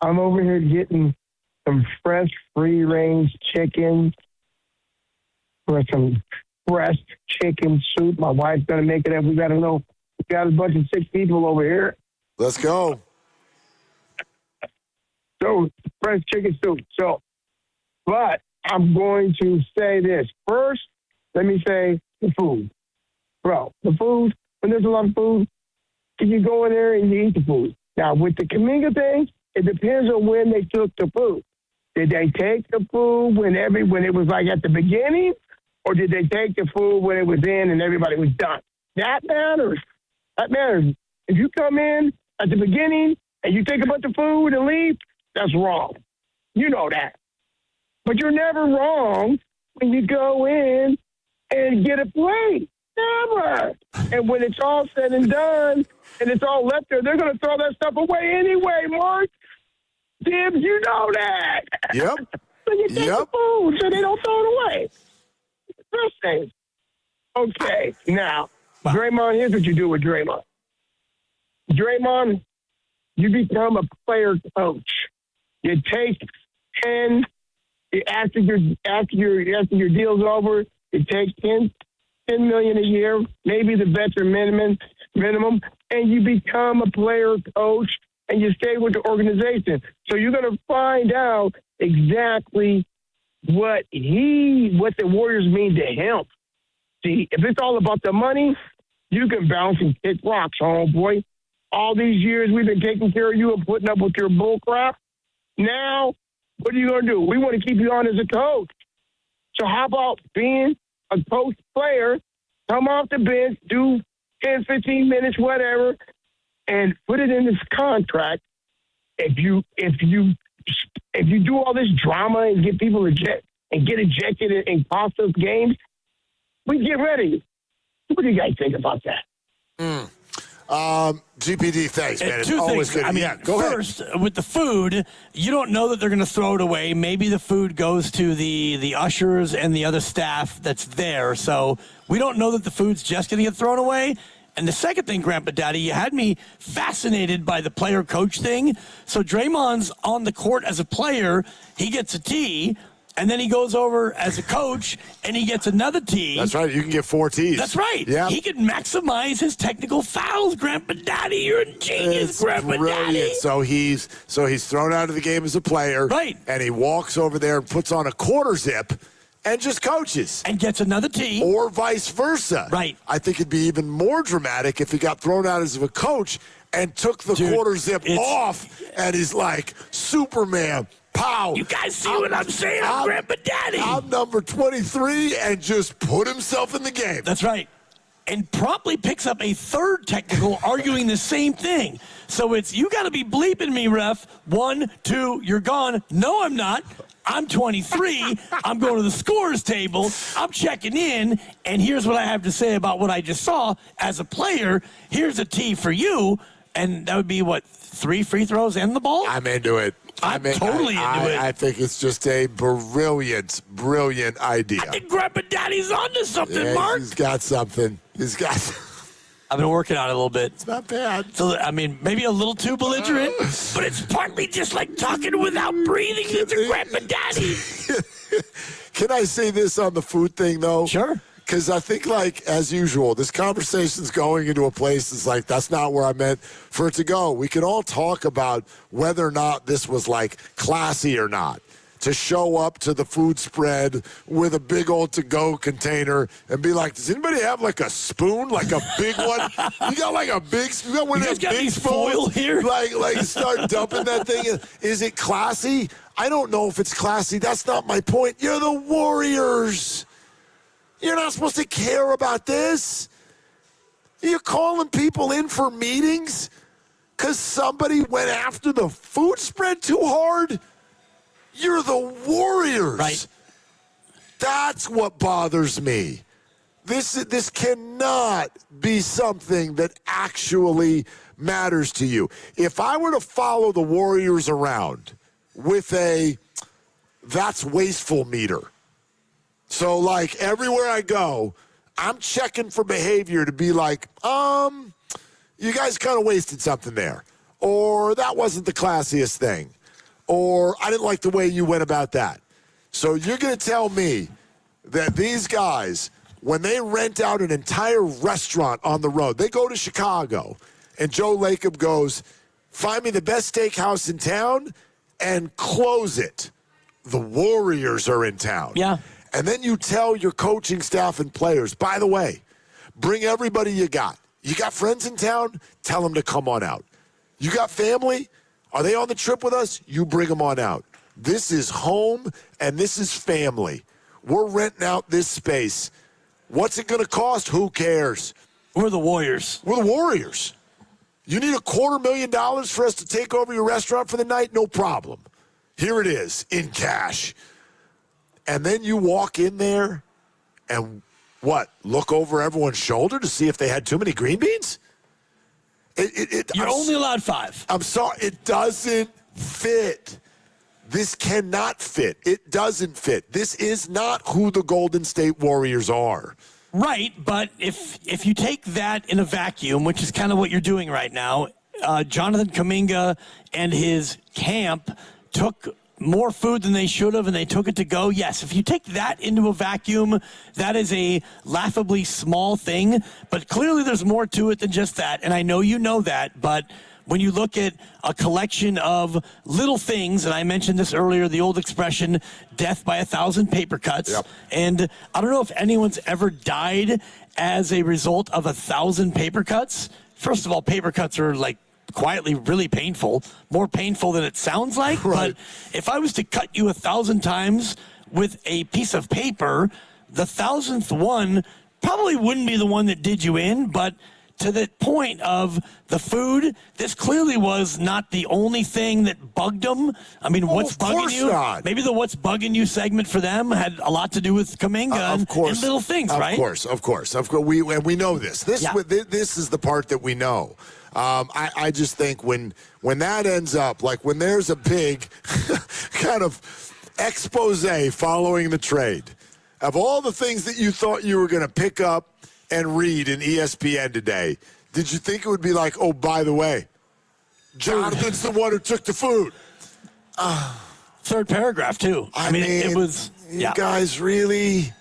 I'm over here getting some fresh free-range chicken for some fresh chicken soup. My wife's going to make it up. We got a bunch of 6 people over here. Let's go. So, fresh chicken soup. But I'm going to say this. First, let me say the food. Bro, the food, when there's a lot of food, you go in there and you eat the food. Now, with the Kaminga thing, it depends on when they took the food. Did they take the food when it was like at the beginning, or did they take the food when it was in and everybody was done? That matters. That matters. If you come in at the beginning and you take a bunch of food and leave, that's wrong. You know that. But you're never wrong when you go in and get a plate. Never. And when it's all said and done and it's all left there, they're going to throw that stuff away anyway, Mark. Dibs, you know that. Yep. So you take the food so they don't throw it away. First thing. Okay, now, Draymond, here's what you do with Draymond. Draymond, you become a player coach. You take 10, after your deal's over, you take $10 million a year, maybe the veteran minimum, and you become a player coach and you stay with the organization. So you're going to find out exactly what the Warriors mean to him. See, if it's all about the money, you can bounce and kick rocks, homeboy. All these years we've been taking care of you and putting up with your bull crap. Now, what are you going to do? We want to keep you on as a coach. So how about being a coach player, come off the bench, do 10, 15 minutes, whatever, and put it in this contract. If you do all this drama and get people and get ejected in cost us games, we get ready. What do you guys think about that? GPD, thanks, man. Two Always things. good. I mean, Go first, ahead. with the food, you don't know that they're going to throw it away. Maybe the food goes to the ushers and the other staff that's there. So we don't know that the food's just going to get thrown away. And the second thing, Grandpa Daddy, you had me fascinated by the player-coach thing. So Draymond's on the court as a player. He gets a tee. And then he goes over as a coach, and he gets another tee. That's right. You can get 4 tees. That's right. Yeah. He can maximize his technical fouls, Grandpa Daddy. You're a genius, It's Grandpa brilliant. Daddy. So he's thrown out of the game as a player. Right. And he walks over there and puts on a quarter zip and just coaches. And gets another tee. Or vice versa. Right. I think it'd be even more dramatic if he got thrown out as a coach and took the quarter zip off and he's like, Superman. Pow. You guys see what I'm saying? I'm Grandpa Daddy. I'm number 23 and just put himself in the game. That's right. And promptly picks up a third technical arguing the same thing. So it's, you got to be bleeping me, ref. 1, 2, you're gone. No, I'm not. I'm 23. I'm going to the scores table. I'm checking in. And here's what I have to say about what I just saw. As a player, here's a tee for you. And that would be, what, 3 free throws and the ball? I'm into it. I'm totally into it. I think it's just a brilliant idea. I think Grandpa Daddy's onto something, Yeah, Mark. He's got something. I've been working on it a little bit. It's not bad. So, I mean, maybe a little too belligerent, but it's partly just like talking without breathing. It's a Grandpa Daddy. Can I say this on the food thing, though? Sure. Because I think, like, as usual, this conversation's going into a place that's like, that's not where I meant for it to go. We can all talk about whether or not this was, like, classy or not. To show up to the food spread with a big old to-go container and be like, does anybody have, like, a spoon? Like a big one? You got, like, a big spoon? You got one of those big foil here? Like, start dumping that thing in. Is it classy? I don't know if it's classy. That's not my point. You're the Warriors. You're not supposed to care about this. You're calling people in for meetings because somebody went after the food spread too hard? You're the Warriors. Right. That's what bothers me. This cannot be something that actually matters to you. If I were to follow the Warriors around with a that's wasteful meter, so, like, everywhere I go, I'm checking for behavior to be like, you guys kind of wasted something there. Or that wasn't the classiest thing. Or I didn't like the way you went about that. So you're going to tell me that these guys, when they rent out an entire restaurant on the road, they go to Chicago, and Joe Lacob goes, find me the best steakhouse in town and close it. The Warriors are in town. Yeah. And then you tell your coaching staff and players, by the way, bring everybody you got. You got friends in town? Tell them to come on out. You got family? Are they on the trip with us? You bring them on out. This is home, and this is family. We're renting out this space. What's it going to cost? Who cares? We're the Warriors. We're the Warriors. You need $250,000 for us to take over your restaurant for the night? No problem. Here it is, in cash. And then you walk in there and what? Look over everyone's shoulder to see if they had too many green beans? You're only allowed 5. I'm sorry. It doesn't fit. This cannot fit. It doesn't fit. This is not who the Golden State Warriors are. Right, but if you take that in a vacuum, which is kind of what you're doing right now, Jonathan Kaminga and his camp took more food than they should have, and they took it to go. Yes, if you take that into a vacuum, that is a laughably small thing, but clearly there's more to it than just that, and I know you know that, but when you look at a collection of little things, and I mentioned this earlier, the old expression, death by 1,000 paper cuts, and I don't know if anyone's ever died as a result of 1,000 paper cuts. First of all, paper cuts are like quietly really painful, more painful than it sounds like. Right. But if I was to cut you 1,000 times with a piece of paper, the 1,000th one probably wouldn't be the one that did you in, but to the point of the food, this clearly was not the only thing that bugged them. I mean, what's bugging you? Not. Maybe the what's bugging you segment for them had a lot to do with Kaminga and little things, right? Of course. We know this. This is the part that we know. I just think when that ends up, like when there's a big kind of expose following the trade of all the things that you thought you were going to pick up and read in ESPN today, did you think it would be like, oh, by the way, Jonathan's the one who took the food? Third paragraph, too. I mean, it was... You guys really,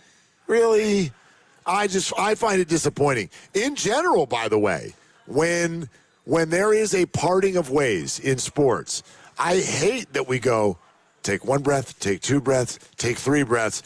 I find it disappointing. In general, by the way, when there is a parting of ways in sports, I hate that we go, take one breath, take two breaths, take three breaths.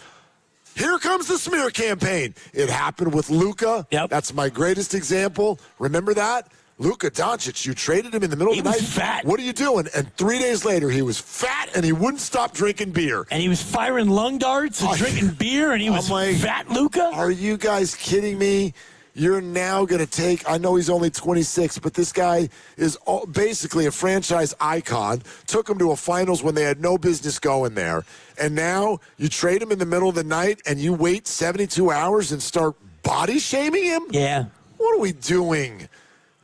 Here comes the smear campaign. It happened with Luka. Yep. That's my greatest example. Remember that? Luka Doncic, you traded him in the middle of the night. He was fat. What are you doing? And 3 days later, he was fat, and he wouldn't stop drinking beer. And he was firing lung darts and drinking beer, and he was fat Luka? Are you guys kidding me? You're now going to take, I know he's only 26, but this guy is basically a franchise icon. Took him to a finals when they had no business going there. And now you trade him in the middle of the night and you wait 72 hours and start body shaming him? Yeah. What are we doing?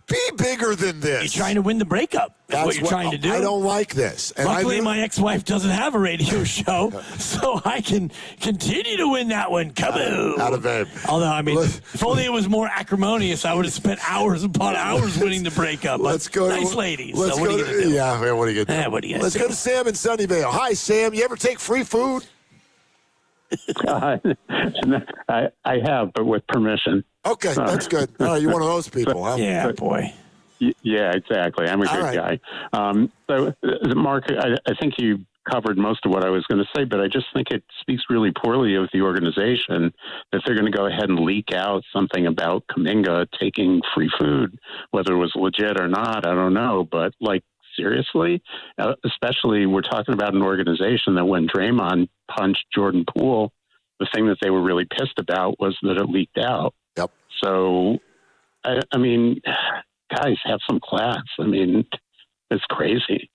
Be bigger than this. You're trying to win the breakup. That's what you're trying to do. I don't like this. And luckily, my ex-wife doesn't have a radio show, so I can continue to win that one. Kaboom! Out of babe. Although, I mean, if only it was more acrimonious, I would have spent hours upon hours winning the breakup. Let's go. Nice ladies. Let's so what go. Are you gonna do? Yeah, what are you going to do? What are you gonna Let's do? go to Sam in Sunnyvale. Hi, Sam. You ever take free food? I have, but with permission. Okay, that's good. All right, you're one of those people, huh? Yeah, boy. Yeah, exactly. I'm a good guy. So, Mark, I think you covered most of what I was going to say, but I just think it speaks really poorly of the organization that they're going to go ahead and leak out something about Kaminga taking free food, whether it was legit or not, I don't know. But, like, seriously, especially we're talking about an organization that when Draymond punched Jordan Poole, the thing that they were really pissed about was that it leaked out. Yep. So, I mean, guys, have some class. I mean, it's crazy.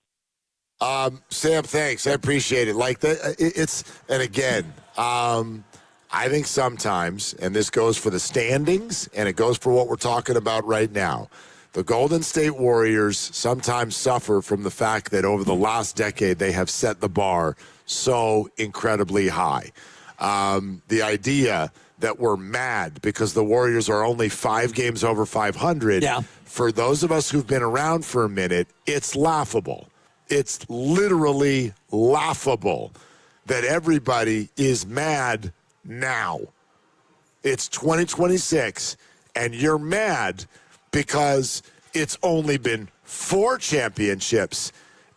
Sam, thanks. I appreciate it. Like it's, and again, I think sometimes, and this goes for the standings, and it goes for what we're talking about right now. The Golden State Warriors sometimes suffer from the fact that over the last decade, they have set the bar so incredibly high. The idea that we're mad because the Warriors are only 5 games over 500. Yeah. For those of us who've been around for a minute, it's laughable. It's literally laughable that everybody is mad now. It's 2026, and you're mad because it's only been 4 championships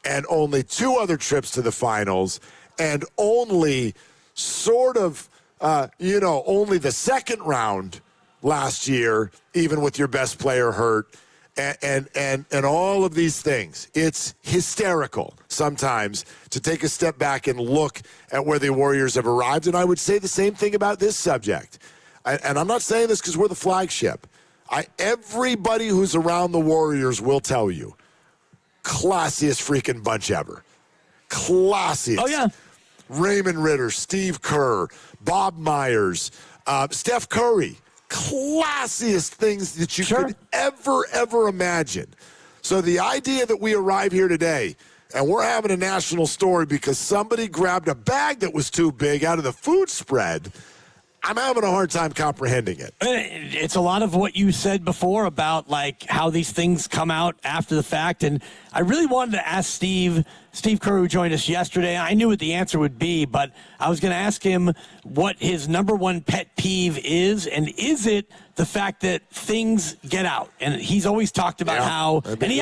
and only 2 other trips to the finals and only sort of only the second round last year, even with your best player hurt, and all of these things. It's hysterical sometimes to take a step back and look at where the Warriors have arrived. And I would say the same thing about this subject. And I'm not saying this because we're the flagship. Everybody who's around the Warriors will tell you, classiest freaking bunch ever. Classiest. Oh, yeah. Raymond Ritter, Steve Kerr, Bob Myers, Steph Curry. Classiest things that you could ever imagine. So the idea that we arrive here today and we're having a national story because somebody grabbed a bag that was too big out of the food spread, I'm having a hard time comprehending it. It's a lot of what you said before about like how these things come out after the fact. And I really wanted to ask Steve Kerr, who joined us yesterday. I knew what the answer would be, but I was going to ask him what his number one pet peeve is, and is it the fact that things get out? And he's always talked about how, and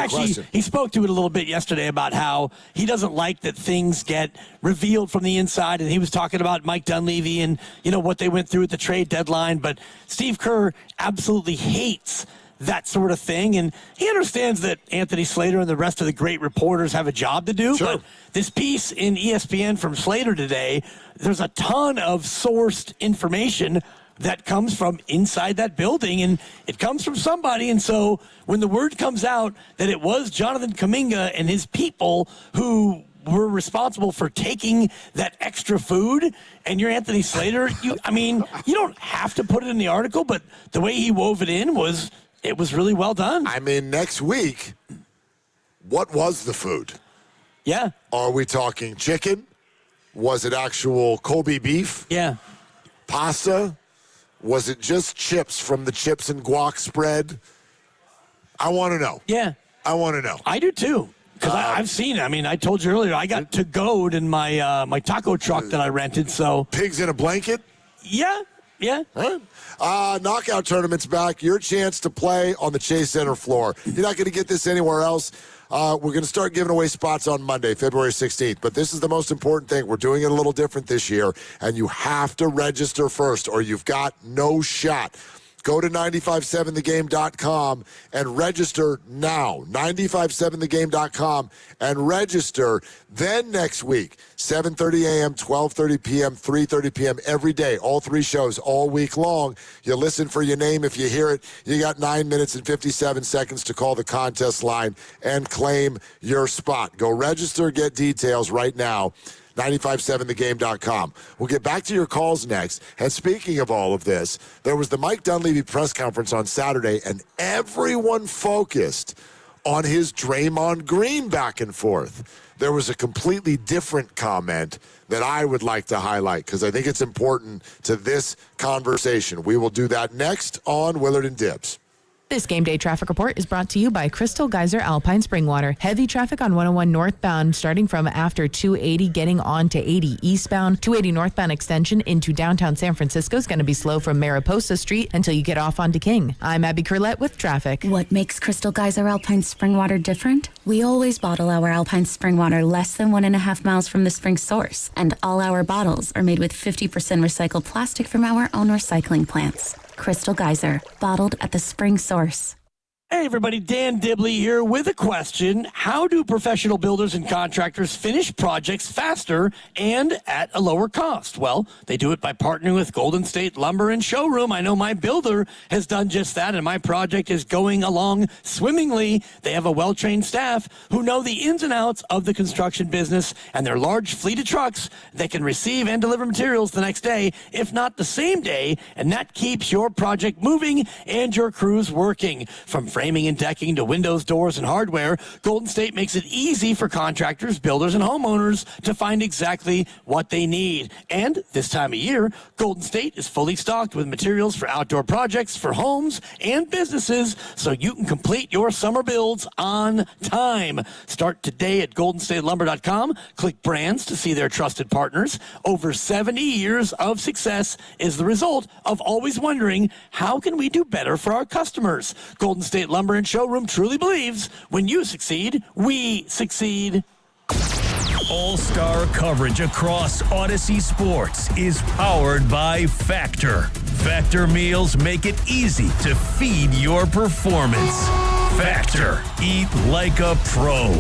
he spoke to it a little bit yesterday about how he doesn't like that things get revealed from the inside, and he was talking about Mike Dunleavy and, what they went through at the trade deadline. But Steve Kerr absolutely hates that sort of thing, and he understands that Anthony Slater and the rest of the great reporters have a job to do. But this piece in ESPN from Slater today, there's a ton of sourced information that comes from inside that building, and it comes from somebody. And so when the word comes out that it was Jonathan Kaminga and his people who were responsible for taking that extra food, and you're Anthony Slater, you don't have to put it in the article, but the way he wove it in was really well done. I mean, next week, what was the food? Yeah. Are we talking chicken? Was it actual Kobe beef? Yeah. Pasta? Was it just chips from the chips and guac spread? I want to know. Yeah. I want to know. I do too. Because I've seen it. I mean, I told you earlier, I got to-go'd in my my taco truck that I rented, so. Pigs in a blanket? Yeah. All right. Knockout tournament's back. Your chance to play on the Chase Center floor. You're not going to get this anywhere else. We're going to start giving away spots on Monday, February 16th. But this is the most important thing. We're doing it a little different this year, and you have to register first, or you've got no shot. Go to 957thegame.com and register now. 957thegame.com and register. Then next week, 7:30 a.m., 12:30 p.m., 3:30 p.m. every day. All 3 shows all week long. You listen for your name. If you hear it, you got 9 minutes and 57 seconds to call the contest line and claim your spot. Go register, get details right now. 957thegame.com. We'll get back to your calls next. And speaking of all of this, there was the Mike Dunleavy press conference on Saturday, and everyone focused on his Draymond Green back and forth. There was a completely different comment that I would like to highlight because I think it's important to this conversation. We will do that next on Willard and Dibs. This game day traffic report is brought to you by Crystal Geyser Alpine Spring Water. Heavy traffic on 101 northbound starting from after 280 getting on to 80 eastbound. 280 northbound extension into downtown San Francisco is going to be slow from Mariposa Street until you get off onto King. I'm Abby Curlette with traffic. What makes Crystal Geyser Alpine Spring Water different? We always bottle our Alpine Spring Water less than 1.5 miles from the spring source. And all our bottles are made with 50% recycled plastic from our own recycling plants. Crystal Geyser, bottled at the spring source. Hey everybody, Dan Dibley here with a question. How do professional builders and contractors finish projects faster and at a lower cost? Well, they do it by partnering with Golden State Lumber and Showroom. I know my builder has done just that, and my project is going along swimmingly. They have a well-trained staff who know the ins and outs of the construction business, and their large fleet of trucks that can receive and deliver materials the next day, if not the same day, and that keeps your project moving and your crews working. From framing and decking to windows, doors, and hardware, Golden State makes it easy for contractors, builders, and homeowners to find exactly what they need. And this time of year, Golden State is fully stocked with materials for outdoor projects, for homes and businesses, so you can complete your summer builds on time. Start today at goldenstatelumber.com. Click brands to see their trusted partners. Over 70 years of success is the result of always wondering, how can we do better for our customers? Golden State Lumber and Showroom truly believes when you succeed, we succeed. All-star coverage across Odyssey Sports is powered by Factor. Factor meals make it easy to feed your performance. Factor. Eat like a pro.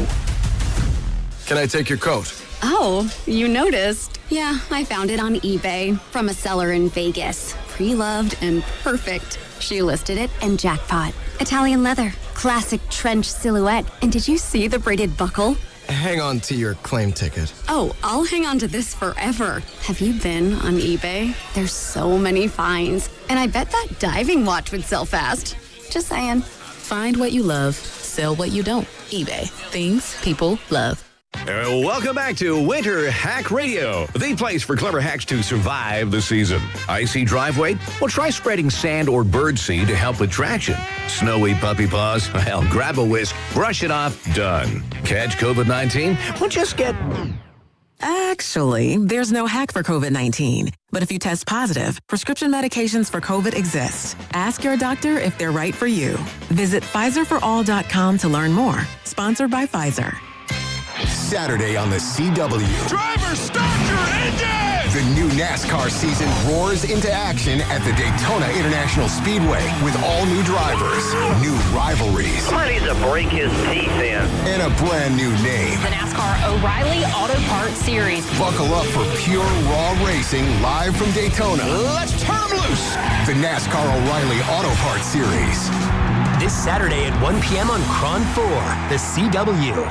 Can I take your coat? Oh, you noticed. Yeah, I found it on eBay from a seller in Vegas. Pre-loved and perfect. She listed it and jackpot. Italian leather, classic trench silhouette. And did you see the braided buckle? Hang on to your claim ticket. Oh, I'll hang on to this forever. Have you been on eBay? There's so many finds. And I bet that diving watch would sell fast. Just saying. Find what you love, sell what you don't. eBay. Things people love. Welcome back to Winter Hack Radio, the place for clever hacks to survive the season. Icy driveway? Well, try spreading sand or birdseed to help with traction. Snowy puppy paws? Well, grab a whisk, brush it off, done. Catch COVID-19? Well, just get... Actually, there's no hack for COVID-19. But if you test positive, prescription medications for COVID exist. Ask your doctor if they're right for you. Visit PfizerForAll.com to learn more. Sponsored by Pfizer. Saturday on the CW. Driver, start your engine! The new NASCAR season roars into action at the Daytona International Speedway with all new drivers, new rivalries. Somebody needs to break his teeth in. And a brand new name. The NASCAR O'Reilly Auto Parts Series. Buckle up for pure raw racing live from Daytona. Let's turn them loose! The NASCAR O'Reilly Auto Parts Series. This Saturday at 1 p.m. on Cron 4, the CW.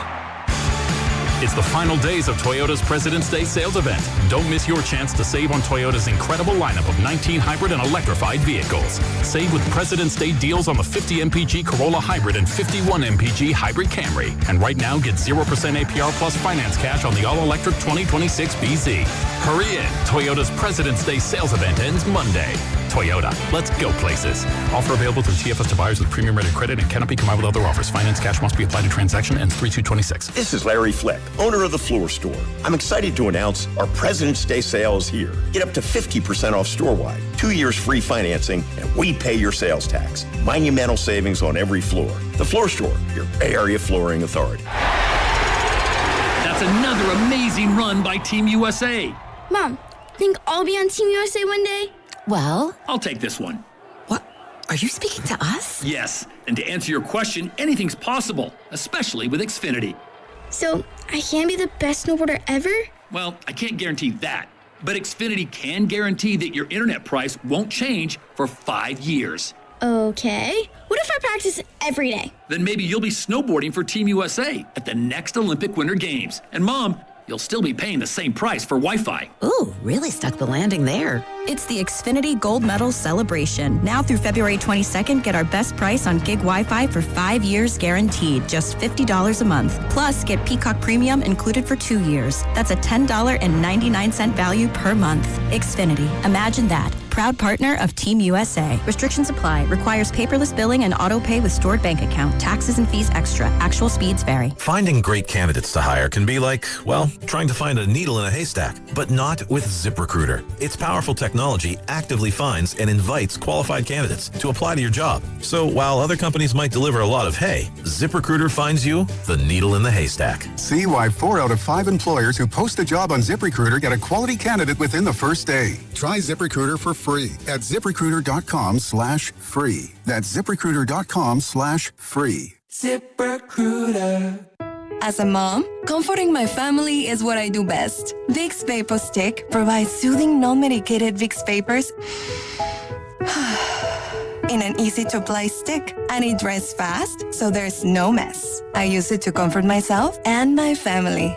It's the final days of Toyota's President's Day sales event. Don't miss your chance to save on Toyota's incredible lineup of 19 hybrid and electrified vehicles. Save with President's Day deals on the 50 MPG Corolla Hybrid and 51 MPG Hybrid Camry. And right now, get 0% APR plus finance cash on the all-electric 2026 BZ. Hurry in. Toyota's President's Day sales event ends Monday. Toyota. Let's go places. Offer available through TFS to buyers with premium rated credit and cannot be combined with other offers. Finance cash must be applied to transaction ends 3/2/26. This is Larry Fleck, owner of The Floor Store. I'm excited to announce our President's Day sale is here. Get up to 50% off store-wide, 2 years free financing, and we pay your sales tax. Monumental savings on every floor. The Floor Store, your Bay Area flooring authority. That's another amazing run by Team USA. Mom, think I'll be on Team USA one day? Well, I'll take this one. What? Are you speaking to us? Yes, and to answer your question, anything's possible, especially with Xfinity. So, I can be the best snowboarder ever? Well, I can't guarantee that, but Xfinity can guarantee that your internet price won't change for 5 years. Okay. What if I practice every day? Then maybe you'll be snowboarding for Team USA at the next Olympic Winter Games. And Mom, you'll still be paying the same price for Wi-Fi. Ooh, really stuck the landing there. It's the Xfinity Gold Medal Celebration. Now through February 22nd, get our best price on gig Wi-Fi for 5 years guaranteed, just $50 a month. Plus, get Peacock Premium included for 2 years. That's a $10.99 value per month. Xfinity. Imagine that. Proud partner of Team USA. Restrictions apply. Requires paperless billing and auto pay with stored bank account. Taxes and fees extra. Actual speeds vary. Finding great candidates to hire can be like, well, trying to find a needle in a haystack, but not with ZipRecruiter. Its powerful technology actively finds and invites qualified candidates to apply to your job. So while other companies might deliver a lot of hay, ZipRecruiter finds you the needle in the haystack. See why 4 out of 5 employers who post a job on ZipRecruiter get a quality candidate within the first day. Try ZipRecruiter for free at ZipRecruiter.com/free. That's ZipRecruiter.com/free. ZipRecruiter. As a mom, comforting my family is what I do best. Vicks Vapor Stick provides soothing, non-medicated Vicks Vapors in an easy-to-apply stick, and it dries fast, so there's no mess. I use it to comfort myself and my family.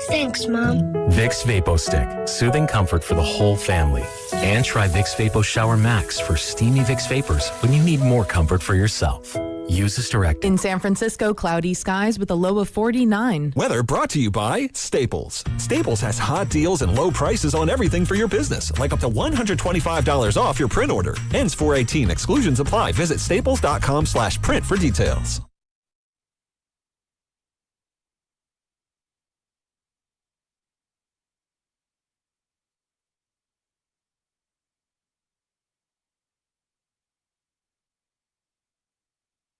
Thanks, Mom. Vicks Vapo Stick, soothing comfort for the whole family. And try Vicks Vapo Shower Max for steamy Vicks Vapors when you need more comfort for yourself. Use as directed. In San Francisco, cloudy skies with a low of 49. Weather brought to you by Staples. Staples has hot deals and low prices on everything for your business, like up to $125 off your print order. Ends 4/18. Exclusions apply. Visit staples.com/print for details.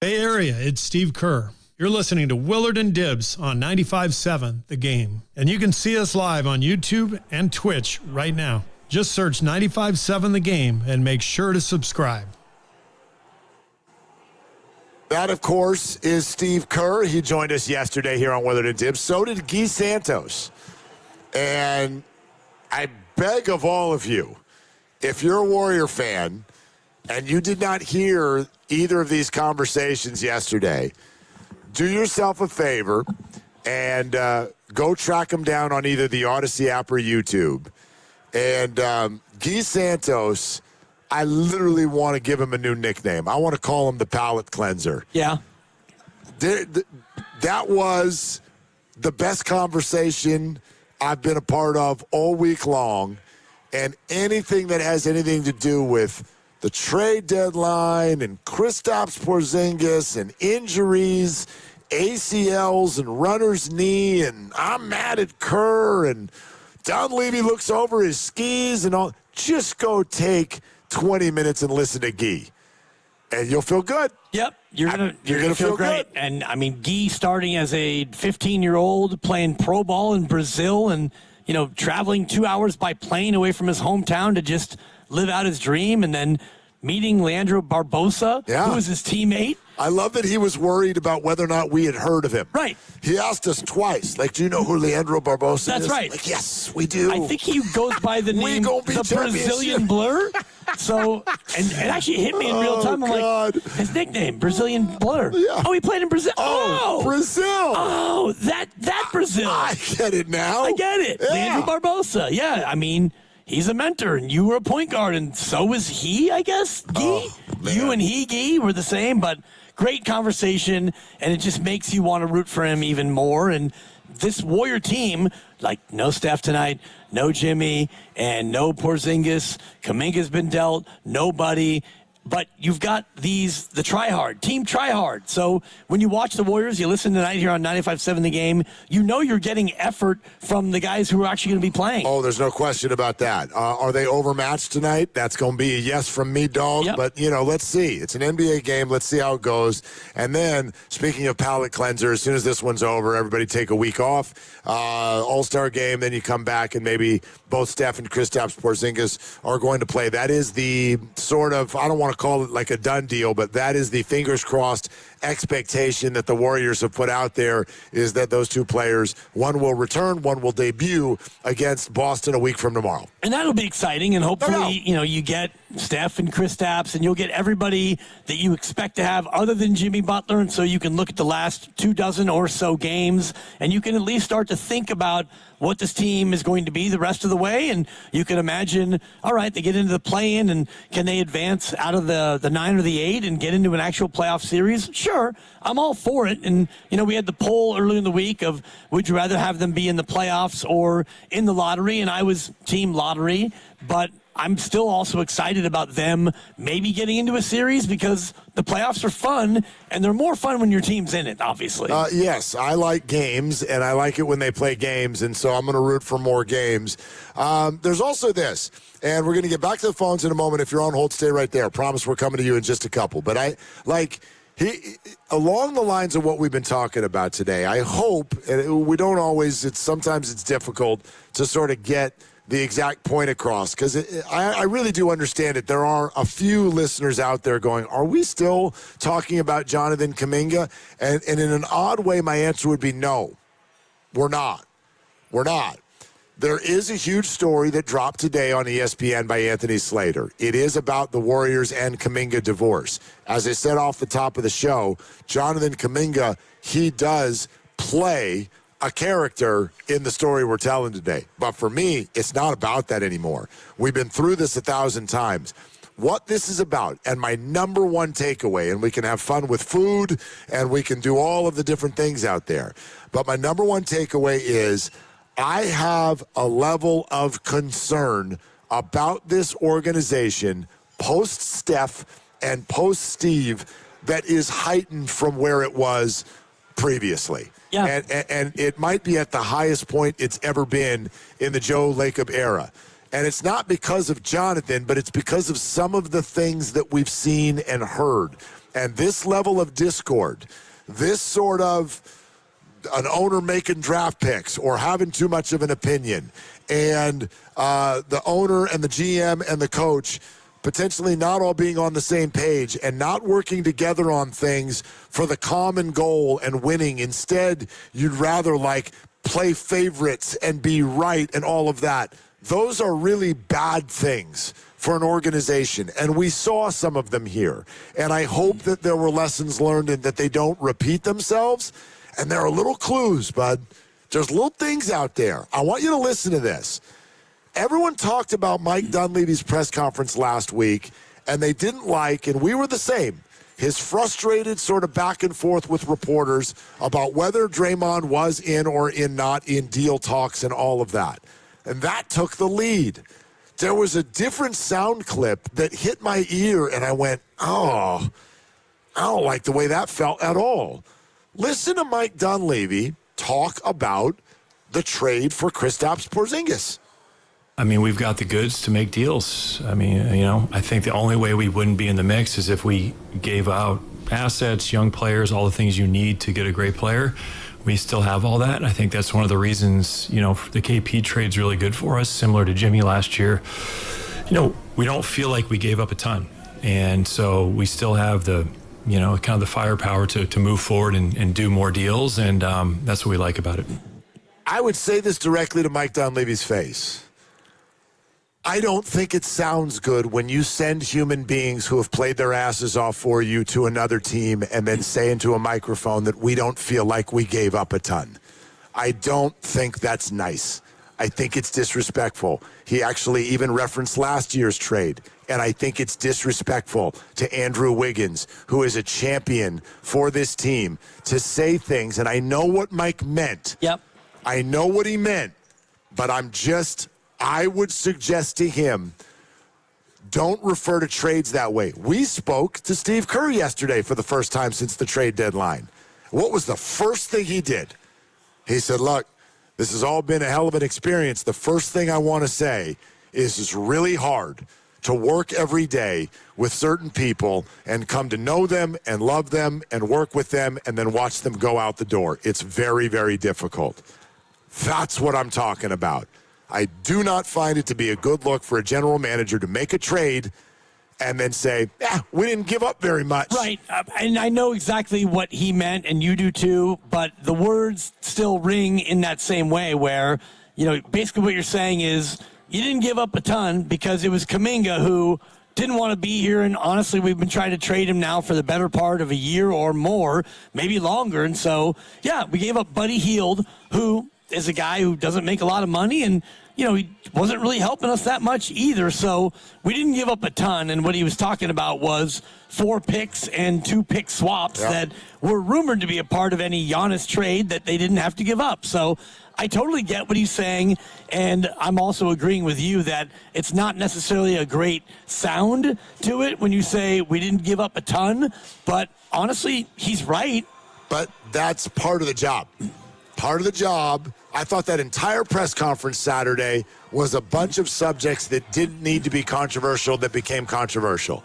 Bay Area, it's Steve Kerr. You're listening to Willard and Dibbs on 95.7 The Game. And you can see us live on YouTube and Twitch right now. Just search 95.7 The Game and make sure to subscribe. That, of course, is Steve Kerr. He joined us yesterday here on Willard and Dibbs. So did Guy Santos. And I beg of all of you, if you're a Warrior fan and you did not hear either of these conversations yesterday, do yourself a favor and go track them down on either the Odyssey app or YouTube. And Guy Santos, I literally want to give him a new nickname. I want to call him the Palate Cleanser. Yeah. That was the best conversation I've been a part of all week long. And anything that has anything to do with the trade deadline and Kristaps Porzingis and injuries, ACLs and runner's knee, and I'm mad at Kerr, and Don Levy looks over his skis and all. Just go take 20 minutes and listen to Guy. and you'll feel good. Yep, you're gonna feel great. Good. And I mean, Guy starting as a 15-year-old playing pro ball in Brazil, and traveling 2 hours by plane away from his hometown to just live out his dream, and then meeting Leandro Barbosa, who was his teammate. I love that he was worried about whether or not we had heard of him. Right. He asked us twice, like, do you know who Leandro Barbosa is? That's right. Like, yes, we do. I think he goes by the name the Brazilian Blur. So, and it actually hit me in real time. I'm like, his nickname, Brazilian Blur. Yeah. Oh, he played in Brazil. Oh, Brazil. Oh, that Brazil. I get it now. I get it. Yeah. Leandro Barbosa. Yeah, I mean, he's a mentor, and you were a point guard, and so was he, I guess, Guy? You and Guy, were the same, but great conversation, and it just makes you want to root for him even more. And this Warrior team, like, no Steph tonight, no Jimmy, and no Porzingis. Kaminga's been dealt, nobody. But you've got the try-hard, team try-hard. So when you watch the Warriors, you listen tonight here on 95.7 The Game, you're getting effort from the guys who are actually going to be playing. Oh, there's no question about that. Are they overmatched tonight? That's going to be a yes from me, dog. Yep. But, let's see. It's an NBA game. Let's see how it goes. And then, speaking of palate cleanser, as soon as this one's over, everybody take a week off. All-Star game, then you come back, and maybe both Steph and Kristaps Porzingis are going to play. That is the sort of, I don't want to call it like a done deal, but that is the fingers crossed expectation that the Warriors have put out there, is that those two players, one will return, one will debut against Boston a week from tomorrow. And that'll be exciting, and hopefully, you get Steph and Kristaps, and you'll get everybody that you expect to have other than Jimmy Butler, and so you can look at the last 24 or so games, and you can at least start to think about what this team is going to be the rest of the way, and you can imagine, all right, they get into the play-in, and can they advance out of the 9 or the 8 and get into an actual playoff series? Sure, I'm all for it. And, we had the poll earlier in the week of, would you rather have them be in the playoffs or in the lottery? And I was team lottery, but I'm still also excited about them maybe getting into a series, because the playoffs are fun, and they're more fun when your team's in it, obviously. Yes, I like games, and I like it when they play games, and so I'm going to root for more games. There's also this, and we're going to get back to the phones in a moment. If you're on hold, stay right there. Promise we're coming to you in just a couple. But along the lines of what we've been talking about today, I hope, and we don't always, sometimes it's difficult to sort of get the exact point across, because I really do understand it. There are a few listeners out there going, are we still talking about Jonathan Kaminga? And in an odd way, my answer would be no, we're not. We're not. There is a huge story that dropped today on ESPN by Anthony Slater. It is about the Warriors and Kaminga divorce. As I said off the top of the show, Jonathan Kaminga, he does play a character in the story we're telling today. But for me, it's not about that anymore. We've been through this 1,000 times. What this is about, and my number one takeaway, and we can have fun with food, and we can do all of the different things out there, but my number one takeaway is I have a level of concern about this organization post-Steph and post-Steve that is heightened from where it was previously. Yeah. And it might be at the highest point it's ever been in the Joe Lacob era. And it's not because of Jonathan, but it's because of some of the things that we've seen and heard. And this level of discord, this sort of an owner making draft picks or having too much of an opinion, and the owner and the GM and the coach potentially not all being on the same page and not working together on things for the common goal and winning. Instead, you'd rather play favorites and be right and all of that. Those are really bad things for an organization, and we saw some of them here. And I hope that there were lessons learned and that they don't repeat themselves. And there are little clues, bud. There's little things out there. I want you to listen to this. Everyone talked about Mike Dunleavy's press conference last week, and they didn't and we were the same, his frustrated sort of back and forth with reporters about whether Draymond was in or not in deal talks and all of that. And that took the lead. There was a different sound clip that hit my ear, and I went, oh, I don't like the way that felt at all. Listen to Mike Dunleavy talk about the trade for Kristaps Porzingis. I mean, we've got the goods to make deals. I mean, I think the only way we wouldn't be in the mix is if we gave out assets, young players, all the things you need to get a great player. We still have all that. And I think that's one of the reasons, the KP trade's really good for us, similar to Jimmy last year. We don't feel like we gave up a ton. And so we still have the, kind of the firepower to move forward and do more deals. And that's what we like about it. I would say this directly to Mike Dunleavy's face. I don't think it sounds good when you send human beings who have played their asses off for you to another team and then say into a microphone that we don't feel like we gave up a ton. I don't think that's nice. I think it's disrespectful. He actually even referenced last year's trade, and I think it's disrespectful to Andrew Wiggins, who is a champion for this team, to say things, and I know what Mike meant. Yep. I know what he meant, but I would suggest to him, don't refer to trades that way. We spoke to Steve Kerr yesterday for the first time since the trade deadline. What was the first thing he did? He said, look, this has all been a hell of an experience. The first thing I want to say is it's really hard to work every day with certain people and come to know them and love them and work with them and then watch them go out the door. It's very, very difficult. That's what I'm talking about. I do not find it to be a good look for a general manager to make a trade and then say, we didn't give up very much. Right, and I know exactly what he meant, and you do too, but the words still ring in that same way where, basically what you're saying is you didn't give up a ton because it was Kaminga who didn't want to be here, and honestly, we've been trying to trade him now for the better part of a year or more, maybe longer, and so, we gave up Buddy Hield, who is a guy who doesn't make a lot of money, and he wasn't really helping us that much either. So we didn't give up a ton. And what he was talking about was 4 picks and 2 pick swaps that were rumored to be a part of any Giannis trade that they didn't have to give up. So I totally get what he's saying. And I'm also agreeing with you that it's not necessarily a great sound to it when you say we didn't give up a ton. But honestly, he's right. But that's part of the job. Part of the job. I thought that entire press conference Saturday was a bunch of subjects that didn't need to be controversial that became controversial.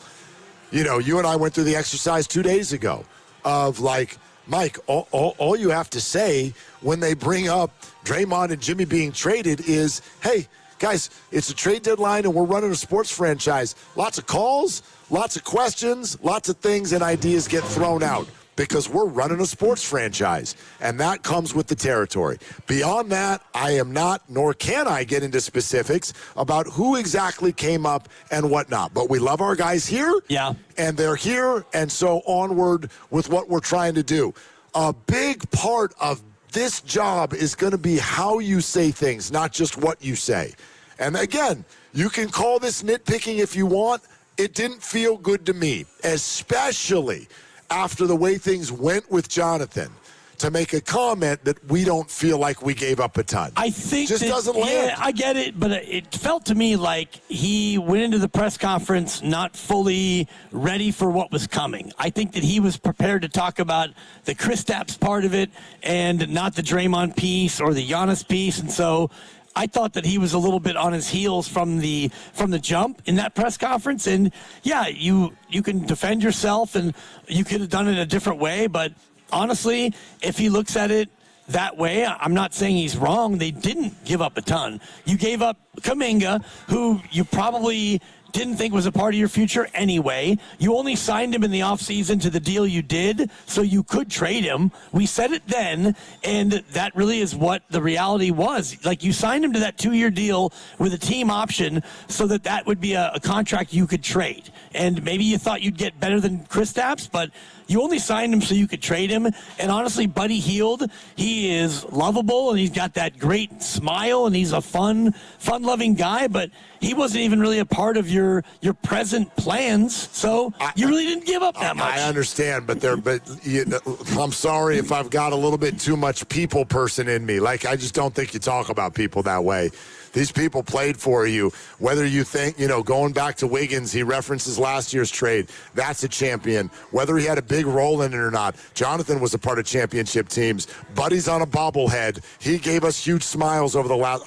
You and I went through the exercise 2 days ago of like, Mike, all you have to say when they bring up Draymond and Jimmy being traded is, hey, guys, it's a trade deadline and we're running a sports franchise. Lots of calls, lots of questions, lots of things and ideas get thrown out. Because we're running a sports franchise, and that comes with the territory. Beyond that, I am not, nor can I get into specifics about who exactly came up and whatnot. But we love our guys here, and they're here, and so onward with what we're trying to do. A big part of this job is going to be how you say things, not just what you say. And again, you can call this nitpicking if you want. It didn't feel good to me, especially after the way things went with Jonathan, to make a comment that we don't feel like we gave up a ton. I think just doesn't land. Yeah, I get it, but it felt to me like he went into the press conference not fully ready for what was coming. I think that he was prepared to talk about the Kristaps part of it and not the Draymond piece or the Giannis piece, and so I thought that he was a little bit on his heels from the jump in that press conference. And you can defend yourself and you could have done it a different way. But honestly, if he looks at it that way, I'm not saying he's wrong. They didn't give up a ton. You gave up Kaminga, who you probably didn't think was a part of your future anyway. You only signed him in the offseason to the deal you did, so you could trade him. We said it then, and that really is what the reality was. Like, you signed him to that 2-year deal with a team option so that would be a contract you could trade. And maybe you thought you'd get better than Kristaps, but you only signed him so you could trade him. And honestly, Buddy Hield, he is lovable, and he's got that great smile, and he's a fun-loving guy, but he wasn't even really a part of your present plans, so you really didn't give up that much. I understand, but I'm sorry if I've got a little bit too much people person in me. Like, I just don't think you talk about people that way. These people played for you. Whether you think, going back to Wiggins, he references last year's trade. That's a champion. Whether he had a big role in it or not, Jonathan was a part of championship teams. Buddy's on a bobblehead. He gave us huge smiles over the last.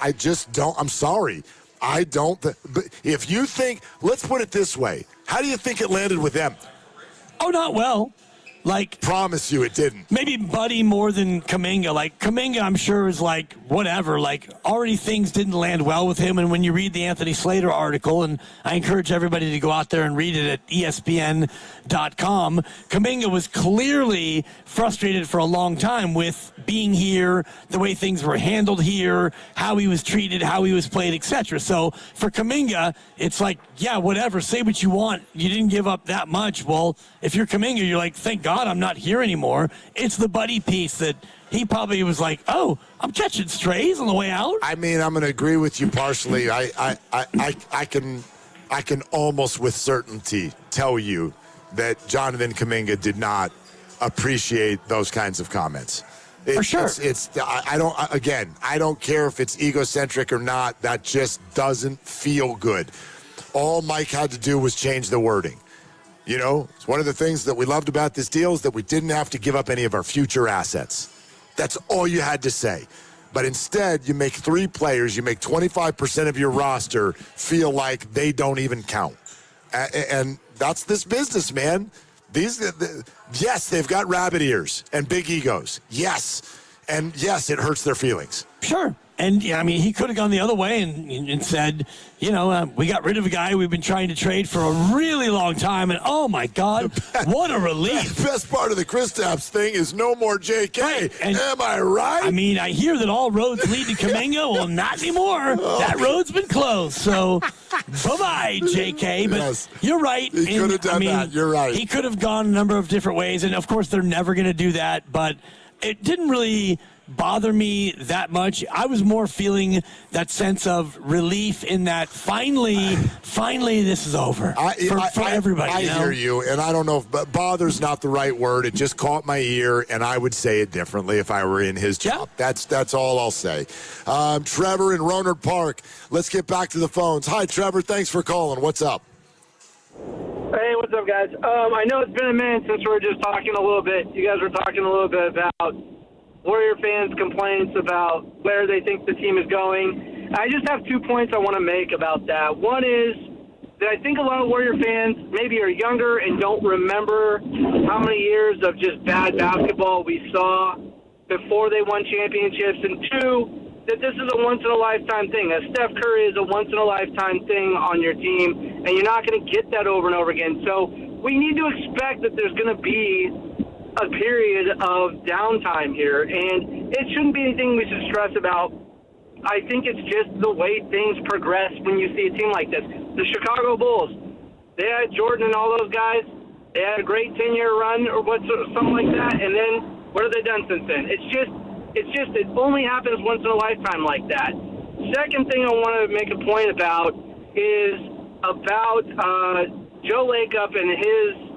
I'm sorry. I don't. But if you think, let's put it this way. How do you think it landed with them? Oh, not well. Like, promise you it didn't. Maybe Buddy more than Kaminga. Like, Kaminga, I'm sure, is like, whatever. Like, already things didn't land well with him. And when you read the Anthony Slater article, and I encourage everybody to go out there and read it at ESPN.com, Kaminga was clearly frustrated for a long time with being here, the way things were handled here, how he was treated, how he was played, etc. So for Kaminga, it's like, yeah, whatever, say what you want. You didn't give up that much. Well, if you're Kaminga, you're like, thank God I'm not here anymore. It's the Buddy piece that he probably was like, oh, I'm catching strays on the way out. I mean, I'm going to agree with you partially. I can almost with certainty tell you that Jonathan Kaminga did not appreciate those kinds of comments. For sure. I don't care if it's egocentric or not. That just doesn't feel good. All Mike had to do was change the wording. You know, it's one of the things that we loved about this deal is that we didn't have to give up any of our future assets. That's all you had to say. But instead, you make 3 players, you make 25% of your roster feel like they don't even count. And that's this business, man. Yes, they've got rabbit ears and big egos. Yes. And yes, it hurts their feelings. Sure. And, yeah, I mean, he could have gone the other way and said, you know, we got rid of a guy we've been trying to trade for a really long time, and, oh, my God, what a relief. The best part of the Kristaps thing is no more JK. Right. And, am I right? I mean, I hear that all roads lead to Kaminga. Well, not anymore. That road's been closed. So, bye-bye, JK. But yes, you're right. He could have done that. You're right. He could have gone a number of different ways, and, of course, they're never going to do that. But it didn't really bother me that much. I was more feeling that sense of relief in that finally this is over for everybody. I hear you, and I don't know if bother's not the right word. It just caught my ear, and I would say it differently if I were in his job. Yeah. That's all I'll say. Trevor in Rohnert Park. Let's get back to the phones. Hi, Trevor. Thanks for calling. What's up? Hey, what's up, guys? I know it's been a minute since we were just talking a little bit. You guys were talking a little bit about Warrior fans' complaints about where they think the team is going. I just have 2 points I want to make about that. One is that I think a lot of Warrior fans maybe are younger and don't remember how many years of just bad basketball we saw before they won championships. And 2, that this is a once-in-a-lifetime thing. Steph Curry is a once-in-a-lifetime thing on your team, and you're not going to get that over and over again. So we need to expect that there's going to be a period of downtime here, and it shouldn't be anything we should stress about. I think it's just the way things progress when you see a team like this. The Chicago Bulls, they had Jordan and all those guys. They had a great 10-year run or something like that, and then what have they done since then? It only happens once in a lifetime like that. Second thing I want to make a point about is about Joe Lacob and his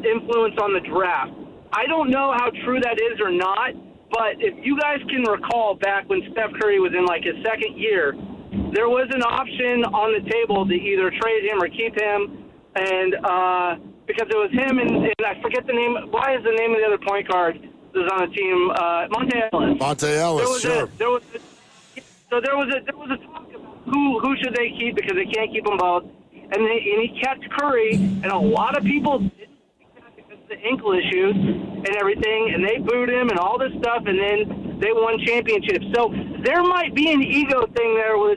influence on the draft. I don't know how true that is or not, but if you guys can recall back when Steph Curry was in like his second year, there was an option on the table to either trade him or keep him, and because it was him and I forget the name. Why is the name of the other point guard that was on the team? Monte Ellis. Monte Ellis, sure. There was a talk about who should they keep because they can't keep them both. And he kept Curry, and a lot of people didn't like that because of the ankle issues and everything, and they booed him and all this stuff, and then they won championships. So there might be an ego thing there where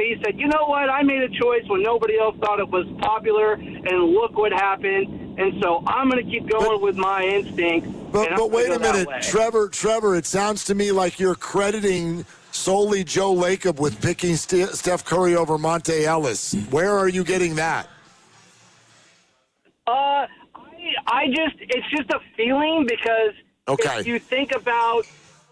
he said, you know what, I made a choice when nobody else thought it was popular, and look what happened, and so I'm going to keep going with my instinct. But wait a minute, Trevor, it sounds to me like you're crediting solely Joe Lacob with picking Steph Curry over Monte Ellis. Where are you getting that? It's just a feeling because if you think about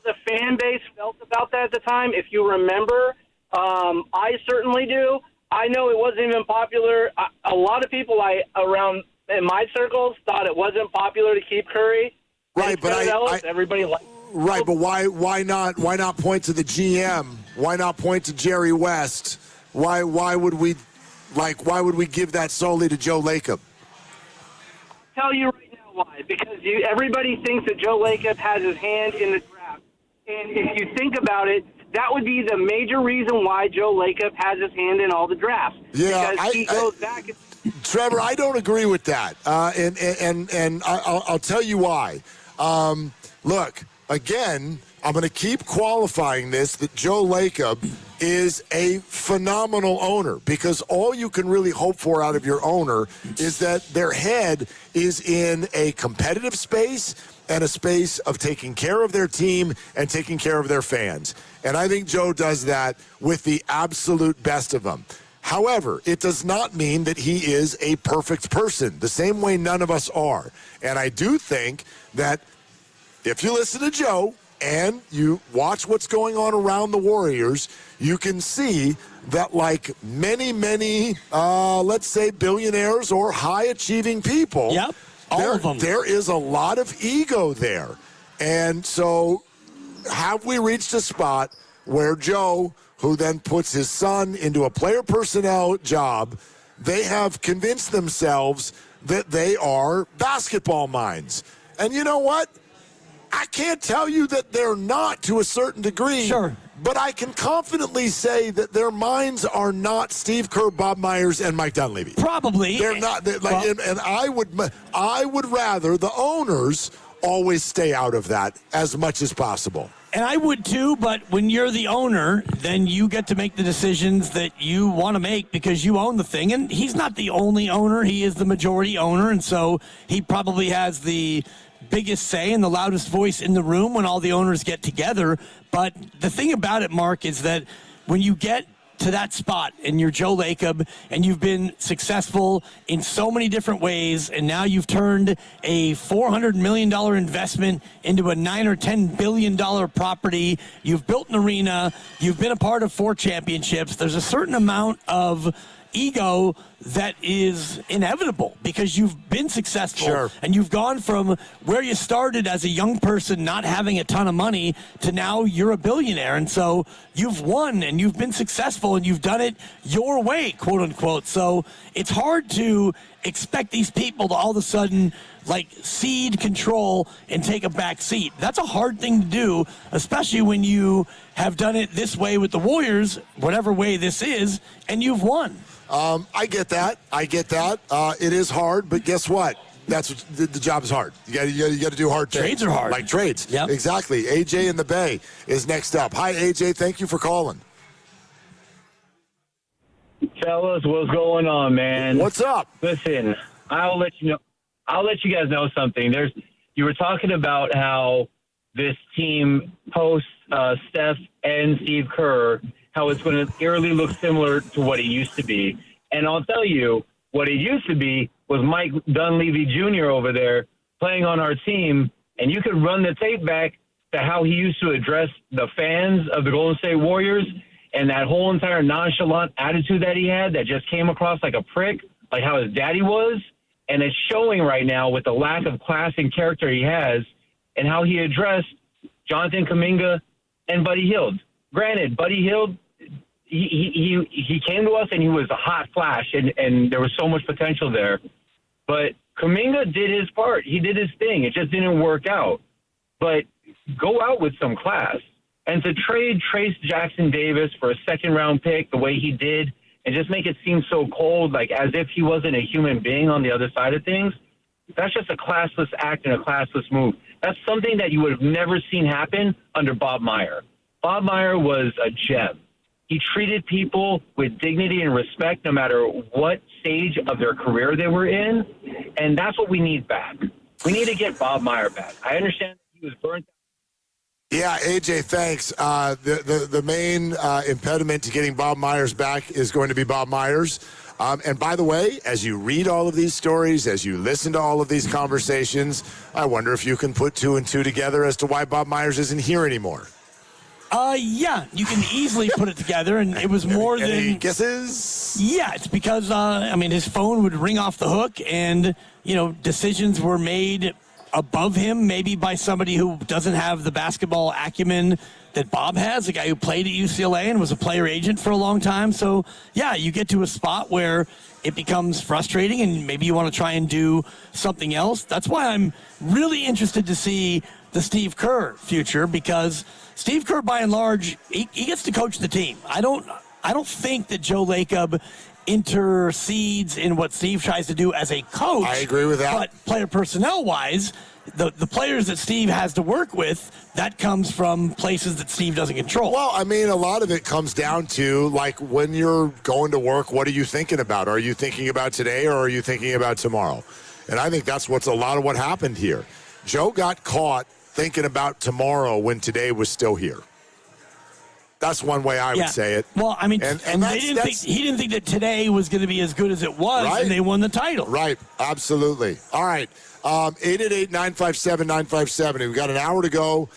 the fan base felt about that at the time, if you remember, I certainly do. I know it wasn't even popular. A lot of people around in my circles thought it wasn't popular to keep Curry. Right, but everybody liked. Right, but why not point to the GM? Why not point to Jerry West? Why would we give that solely to Joe Lacob? I'll tell you right now why. Because everybody thinks that Joe Lacob has his hand in the draft. And if you think about it, that would be the major reason why Joe Lacob has his hand in all the drafts. Yeah, because he goes back. Trevor, I don't agree with that, and I'll tell you why. Look, again, I'm going to keep qualifying this, that Joe Lacob is a phenomenal owner, because all you can really hope for out of your owner is that their head is in a competitive space and a space of taking care of their team and taking care of their fans. And I think Joe does that with the absolute best of them. However, it does not mean that he is a perfect person, the same way none of us are. And I do think that if you listen to Joe and you watch what's going on around the Warriors, you can see that, like many, let's say, billionaires or high-achieving people, there is a lot of ego there. And so have we reached a spot where Joe, who then puts his son into a player personnel job, they have convinced themselves that they are basketball minds? And you know what? I can't tell you that they're not to a certain degree. Sure. But I can confidently say that their minds are not Steve Kerr, Bob Myers, and Mike Dunleavy. Probably. They're not. And I would rather the owners always stay out of that as much as possible. And I would too, but when you're the owner, then you get to make the decisions that you want to make because you own the thing. And he's not the only owner. He is the majority owner, and so he probably has the biggest say and the loudest voice in the room when all the owners get together. But the thing about it, Mark, is that when you get to that spot and you're Joe Lacob and you've been successful in so many different ways, and now you've turned a $400 million investment into a $9 or $10 billion property, you've built an arena, you've been a part of 4 championships, there's a certain amount of ego that is inevitable because you've been successful and you've gone from where you started as a young person not having a ton of money to now you're a billionaire, and so you've won and you've been successful and you've done it your way, quote unquote. So it's hard to expect these people to all of a sudden like cede control and take a back seat. That's a hard thing to do, especially when you have done it this way with the Warriors, whatever way this is, and you've won. I get that. It is hard, but guess what? That's what the job is hard. You got to do hard things. Trades are hard. Like trades. Yep. Exactly. AJ in the Bay is next up. Hi, AJ. Thank you for calling. Fellas, what's going on, man? What's up? Listen, I'll let you guys know something. You were talking about how this team post Steph and Steve Kerr, how it's going to eerily look similar to what it used to be. And I'll tell you, what it used to be was Mike Dunleavy Jr. over there playing on our team, and you could run the tape back to how he used to address the fans of the Golden State Warriors and that whole entire nonchalant attitude that he had that just came across like a prick, like how his daddy was. And it's showing right now with the lack of class and character he has and how he addressed Jonathan Kaminga and Buddy Hield. Granted, Buddy Hield, he came to us and he was a hot flash and there was so much potential there. But Kaminga did his part. He did his thing. It just didn't work out. But go out with some class. And to trade Trace Jackson Davis for a second-round pick the way he did and just make it seem so cold, like as if he wasn't a human being on the other side of things, that's just a classless act and a classless move. That's something that you would have never seen happen under Bob Meyer. Bob Meyer was a gem. He treated people with dignity and respect no matter what stage of their career they were in, and that's what we need back. We need to get Bob Meyer back. I understand he was burnt out. Yeah, AJ, thanks. The main impediment to getting Bob Myers back is going to be Bob Myers. And by the way, as you read all of these stories, as you listen to all of these conversations, I wonder if you can put 2 and 2 together as to why Bob Myers isn't here anymore. Yeah, you can easily put it together, and it was more than... Any guesses? Yeah, it's because, his phone would ring off the hook, and, decisions were made above him, maybe by somebody who doesn't have the basketball acumen that Bob has, a guy who played at UCLA and was a player agent for a long time. So, yeah, you get to a spot where it becomes frustrating, and maybe you want to try and do something else. That's why I'm really interested to see the Steve Kerr future, because Steve Kerr, by and large, he gets to coach the team. I don't think that Joe Lacob intercedes in what Steve tries to do as a coach. I agree with that. But player personnel-wise, the players that Steve has to work with, that comes from places that Steve doesn't control. Well, I mean, a lot of it comes down to, like, when you're going to work, what are you thinking about? Are you thinking about today or are you thinking about tomorrow? And I think that's a lot of what happened here. Joe got caught thinking about tomorrow when today was still here. That's one way I would say it. Well, I mean, and he didn't think that today was going to be as good as it was, right? And they won the title. Right, absolutely. All right, 888-957-957. We've got an hour to go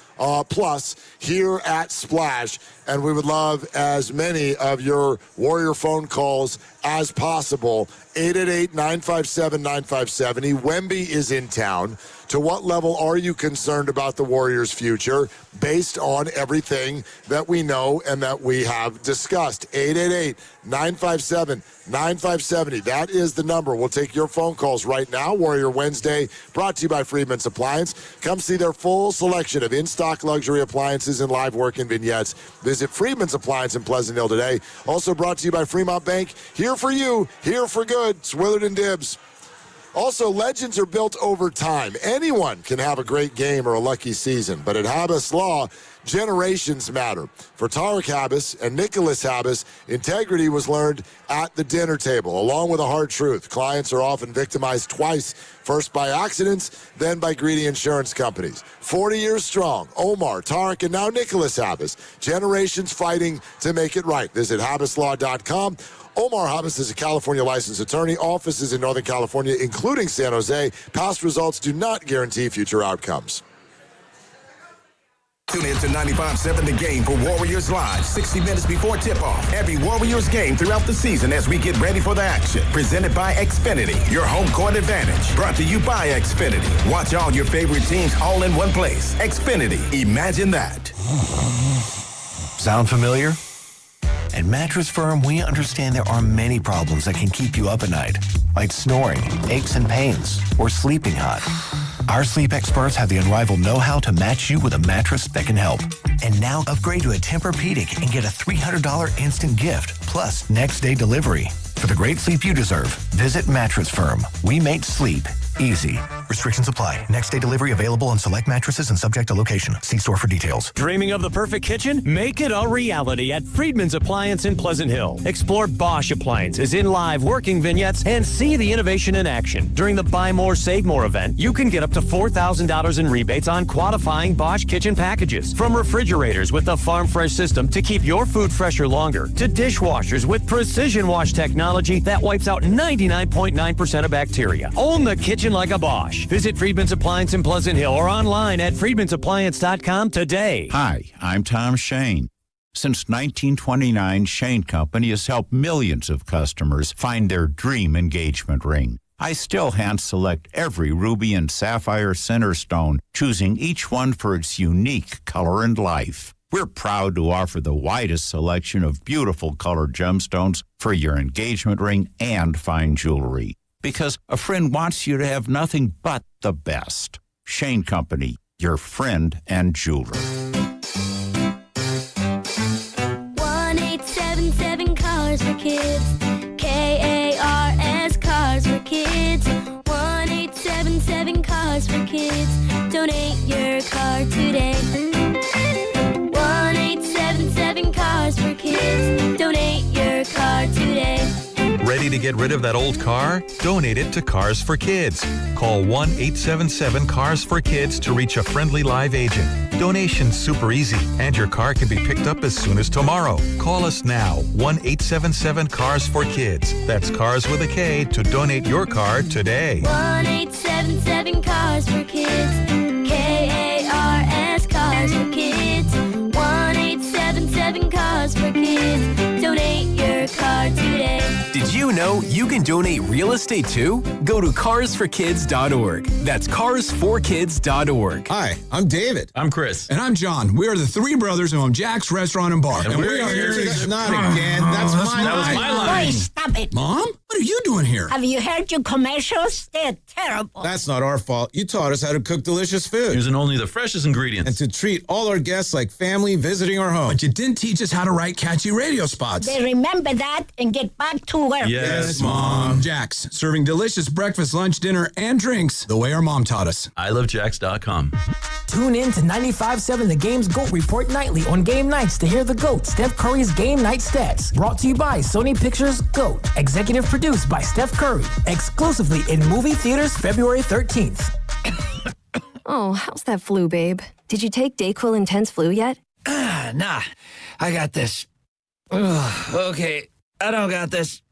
plus here at Splash, and we would love as many of your Warrior phone calls as possible. 888-957-9570. Wemby is in town. To what level are you concerned about the Warriors' future based on everything that we know and that we have discussed? 888-957-9570. That is the number. We'll take your phone calls right now. Warrior Wednesday, brought to you by Freedman's Appliance. Come see their full selection of in-stock luxury appliances and live work and vignettes. Visit Freedman's Appliance in Pleasant Hill today. Also brought to you by Fremont Bank. Here for you, here for good. It's Willard and Dibbs. Also, legends are built over time. Anyone can have a great game or a lucky season, but at Habis Law, generations matter. For Tarek Habis and Nicholas Habis, integrity was learned at the dinner table, along with a hard truth. Clients are often victimized twice, first by accidents, then by greedy insurance companies. 40 years strong, Omar, Tarek, and now Nicholas Habis. Generations fighting to make it right. Visit habislaw.com. Omar Habis is a California licensed attorney. Offices in Northern California, including San Jose. Past results do not guarantee future outcomes. Tune in to 95.7 The Game for Warriors Live, 60 minutes before tip-off. Every Warriors game throughout the season as we get ready for the action. Presented by Xfinity, your home court advantage. Brought to you by Xfinity. Watch all your favorite teams all in one place. Xfinity, imagine that. Sound familiar? At Mattress Firm, we understand there are many problems that can keep you up at night, like snoring, aches and pains, or sleeping hot. Our sleep experts have the unrivaled know-how to match you with a mattress that can help. And now upgrade to a Tempur-Pedic and get a $300 instant gift, plus next-day delivery. For the great sleep you deserve, visit Mattress Firm. We make sleep easy. Restrictions apply. Next-day delivery available on select mattresses and subject to location. See store for details. Dreaming of the perfect kitchen? Make it a reality at Freedman's Appliance in Pleasant Hill. Explore Bosch appliances in live working vignettes and see the innovation in action. During the Buy More, Save More event, you can get up to $4,000 in rebates on qualifying Bosch kitchen packages. From refrigerators with the Farm Fresh system to keep your food fresher longer, to dishwashers with precision wash technology that wipes out 99.9% of bacteria. Own the kitchen like a Bosch. Visit Freedman's Appliance in Pleasant Hill or online at freedmansappliance.com today. Hi, I'm Tom Shane. Since 1929, Shane Company has helped millions of customers find their dream engagement ring. I still hand-select every ruby and sapphire center stone, choosing each one for its unique color and life. We're proud to offer the widest selection of beautiful colored gemstones for your engagement ring and fine jewelry. Because a friend wants you to have nothing but the best. Shane Company, your friend and jeweler. 1-877 Cars for Kids. KARS Cars for Kids. 1-877 Cars for Kids. Donate your car today. 1-877 Cars for Kids. Donate your car today. Ready to get rid of that old car? Donate it to Cars for Kids. Call 1-877-CARS-FOR-KIDS to reach a friendly live agent. Donation's super easy, and your car can be picked up as soon as tomorrow. Call us now, 1-877-CARS-FOR-KIDS. That's Cars with a K to donate your car today. 1-877 Cars for Kids. KARS Cars for Kids. 1-877 Cars for Kids. Donate your car today. Did you know you can donate real estate too? Go to carsforkids.org. That's carsforkids.org. Hi, I'm David. I'm Chris. And I'm John. We are the three brothers who own Jack's Restaurant and Bar. And we are here to... Not again. That was my line. Hey, stop it. Mom? What What are you doing here? Have you heard your commercials? They're terrible. That's not our fault. You taught us how to cook delicious food. Using only the freshest ingredients. And to treat all our guests like family visiting our home. But you didn't teach us how to write catchy radio spots. They remember that and get back to work. Yes, Mom. Jack's, serving delicious breakfast, lunch, dinner, and drinks the way our mom taught us. ilovejacks.com. Tune in to 95.7 The Game's GOAT Report nightly on game nights to hear the GOAT, Steph Curry's game night stats. Brought to you by Sony Pictures GOAT. Executive produced by Steph Curry. Exclusively in movie theaters February 13th. Oh, how's that flu, babe? Did you take DayQuil Intense Flu yet? Nah, I got this. Ugh, okay, I don't got this.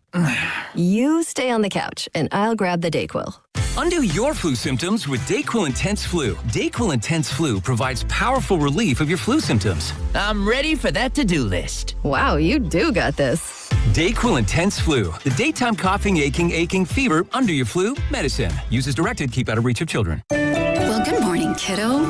You stay on the couch, and I'll grab the DayQuil. Undo your flu symptoms with DayQuil Intense Flu. DayQuil Intense Flu provides powerful relief of your flu symptoms. I'm ready for that to-do list. Wow, you do got this. DayQuil Intense Flu. The daytime coughing, aching, fever, under your flu, medicine. Use as directed, keep out of reach of children. Well, good morning, kiddo.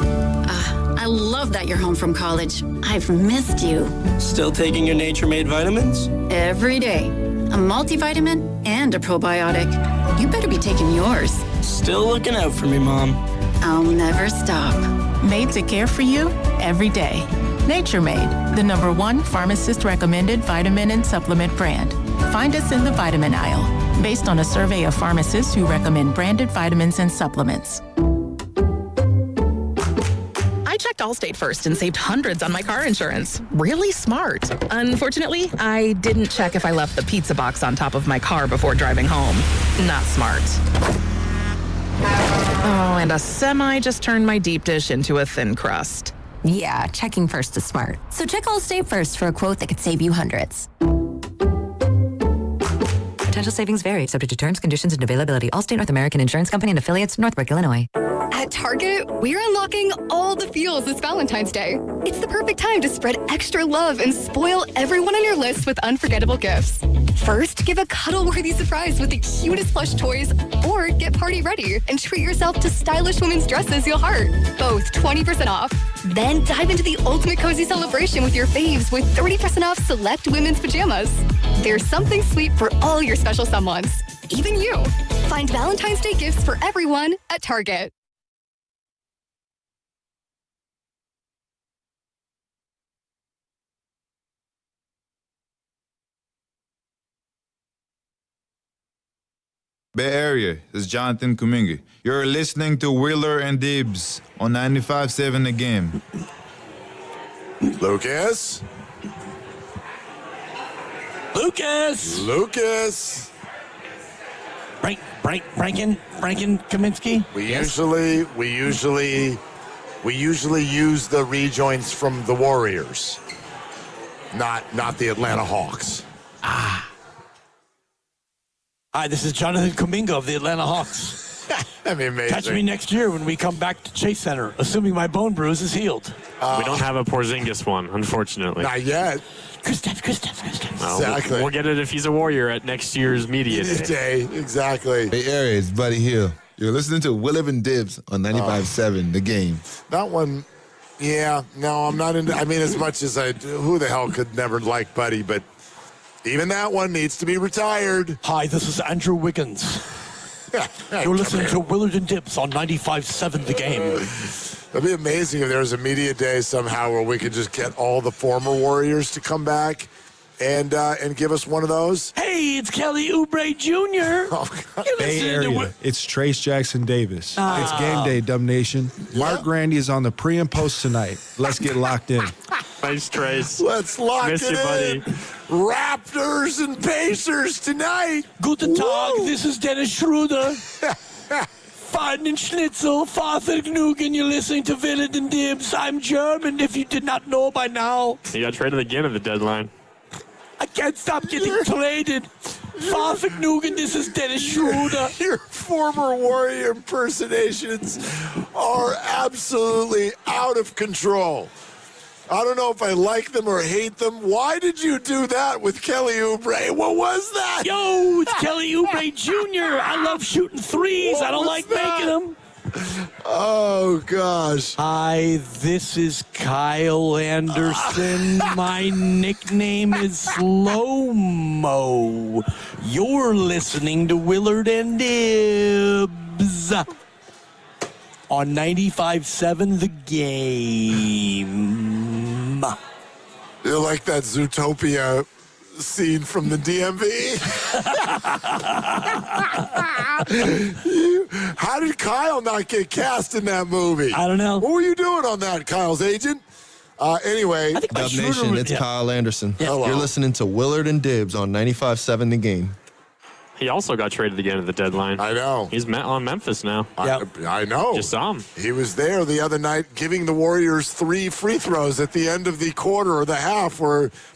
I love that you're home from college. I've missed you. Still taking your nature-made vitamins? Every day. A multivitamin and a probiotic. You better be taking yours. Still looking out for me, Mom. I'll never stop. Made to care for you every day. Nature Made, the #1 pharmacist-recommended vitamin and supplement brand. Find us in the vitamin aisle, based on a survey of pharmacists who recommend branded vitamins and supplements. I checked Allstate first and saved hundreds on my car insurance. Really smart. Unfortunately, I didn't check if I left the pizza box on top of my car before driving home. Not smart. Oh, and a semi just turned my deep dish into a thin crust. Yeah, checking first is smart. So check Allstate first for a quote that could save you hundreds. Potential savings vary, subject to terms, conditions, and availability. Allstate North American Insurance Company and affiliates, Northbrook, Illinois. At Target, we're unlocking all the feels this Valentine's Day. It's the perfect time to spread extra love and spoil everyone on your list with unforgettable gifts. First, give a cuddle-worthy surprise with the cutest plush toys, or get party ready and treat yourself to stylish women's dresses you'll heart. Both 20% off. Then dive into the ultimate cozy celebration with your faves with 30% off select women's pajamas. There's something sweet for all your special someones, even you. Find Valentine's Day gifts for everyone at Target. Bay Area, this is Jonathan Kaminga. You're listening to Wheeler and Dibs on 95.7 The Game. Lucas. Franken Kaminsky. We usually use the rejoins from the Warriors, not the Atlanta Hawks. Hi, this is Jonathan Kaminga of the Atlanta Hawks. That'd be amazing. Catch me next year when we come back to Chase Center, assuming my bone bruise is healed. We don't have a Porzingis one, unfortunately. Not yet. Kristaps. Well, exactly. We'll get it if he's a Warrior at next year's media day. Exactly. Bay Area, it's Buddy Hill. You're listening to Wheeler and Dibs on 95.7 The Game. That one, yeah. No, I'm not into. I mean, as much as who the hell could never like Buddy, but even that one needs to be retired. Hi, this is Andrew Wiggins. You're listening to Willard and Dibs on 95.7 The Game. It'd be amazing if there was a media day somehow where we could just get all the former Warriors to come back and give us one of those. Hey, it's Kelly Oubre Jr. Bay Area. It's Trace Jackson Davis. It's game day, Dumb Nation. Mark Grandy is on the pre and post tonight. Let's get locked in. Nice, Trace. Let's lock Miss it you, in. buddy. Raptors and Pacers tonight. Guten Tag, this is Dennis Schroeder. Fein and Schnitzel, Fahrvergnügen, you're listening to Willard and Dibs. I'm German, if you did not know by now. You got traded again at the deadline. I can't stop getting traded. Fahrvergnügen, this is Dennis Schroeder. Your former Warrior impersonations are absolutely out of control. I don't know if I like them or hate them. Why did you do that with Kelly Oubre? What was that? Yo, it's Kelly Oubre Jr. I love shooting threes. I don't like making them. Oh, gosh. Hi, this is Kyle Anderson. My nickname is Slow-Mo. You're listening to Willard and Dibs on 95.7 The Game. You like that Zootopia scene from the DMV? How did Kyle not get cast in that movie? I don't know. What were you doing on that, Kyle's agent? Anyway. Dub Nation, it's Kyle Anderson. Yeah. Hello. You're listening to Willard and Dibs on 95.7 The Game. He also got traded again at the deadline. I know. He's on Memphis now. I know. Just saw him. He was there the other night giving the Warriors 3 free throws at the end of the quarter or the half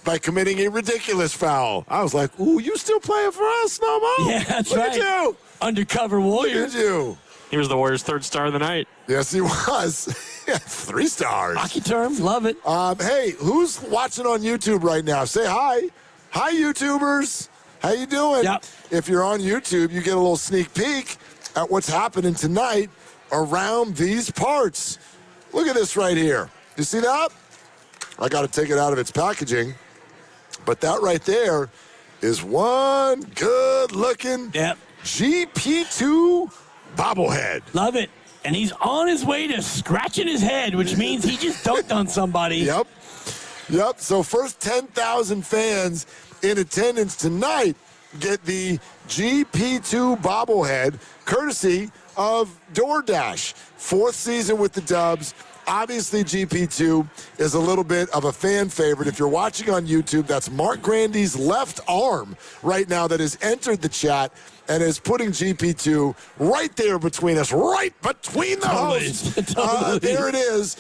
by committing a ridiculous foul. I was like, ooh, you still playing for us, Slow-Mo? Yeah, that's Look right. At you. Undercover Warrior. Look at you. He was the Warriors' 3rd star of the night. Yes, he was. 3 stars. Hockey term, love it. Hey, who's watching on YouTube right now? Say hi. Hi, YouTubers. How you doing? Yep. If you're on YouTube, you get a little sneak peek at what's happening tonight around these parts. Look at this right here. You see that? I got to take it out of its packaging. But that right there is one good-looking GP2 bobblehead. Love it. And he's on his way to scratching his head, which means he just dunked on somebody. Yep. So first 10,000 fans in attendance tonight get the GP2 bobblehead, courtesy of DoorDash. 4th season with the Dubs. Obviously, GP2 is a little bit of a fan favorite. If you're watching on YouTube, that's Mark Grandy's left arm right now that has entered the chat and is putting GP2 right there between us, right between the hosts. There it is.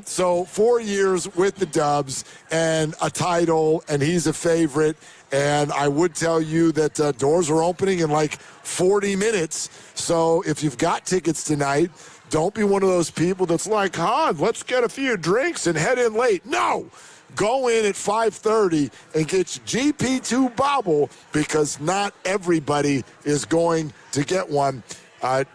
So 4 years with the Dubs and a title, and he's a favorite. And I would tell you that doors are opening in like 40 minutes. So if you've got tickets tonight, don't be one of those people that's like, let's get a few drinks and head in late. No. Go in at 5:30 and get your GP2 bobble, because not everybody is going to get one.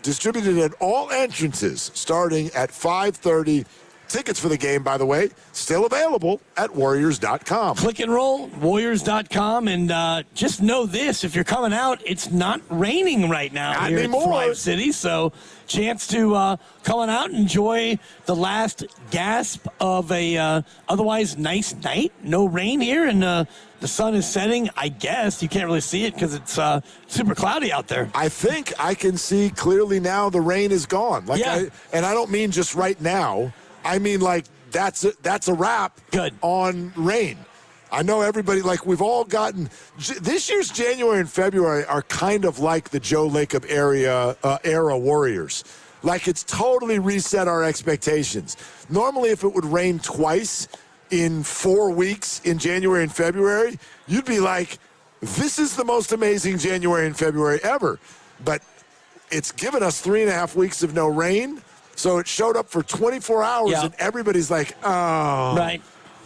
Distributed at all entrances starting at 5:30. Tickets for the game, by the way, still available at Warriors.com. Click and roll, Warriors.com, and just know this, if you're coming out, it's not raining right now Not here anymore. at Thrive City, so chance to come on out and enjoy the last gasp of a otherwise nice night. No rain here, and the sun is setting, I guess. You can't really see it because it's super cloudy out there. I think I can see clearly now the rain is gone. And I don't mean just right now. I mean, like, that's a wrap on rain. I know everybody, like, we've all gotten this year's January and February are kind of like the Joe Lacob era Warriors. Like, it's totally reset our expectations. Normally, if it would rain twice in 4 weeks in January and February, you'd be like, this is the most amazing January and February ever. But it's given us 3.5 weeks of no rain. So it showed up for 24 hours, and everybody's like, oh. Right.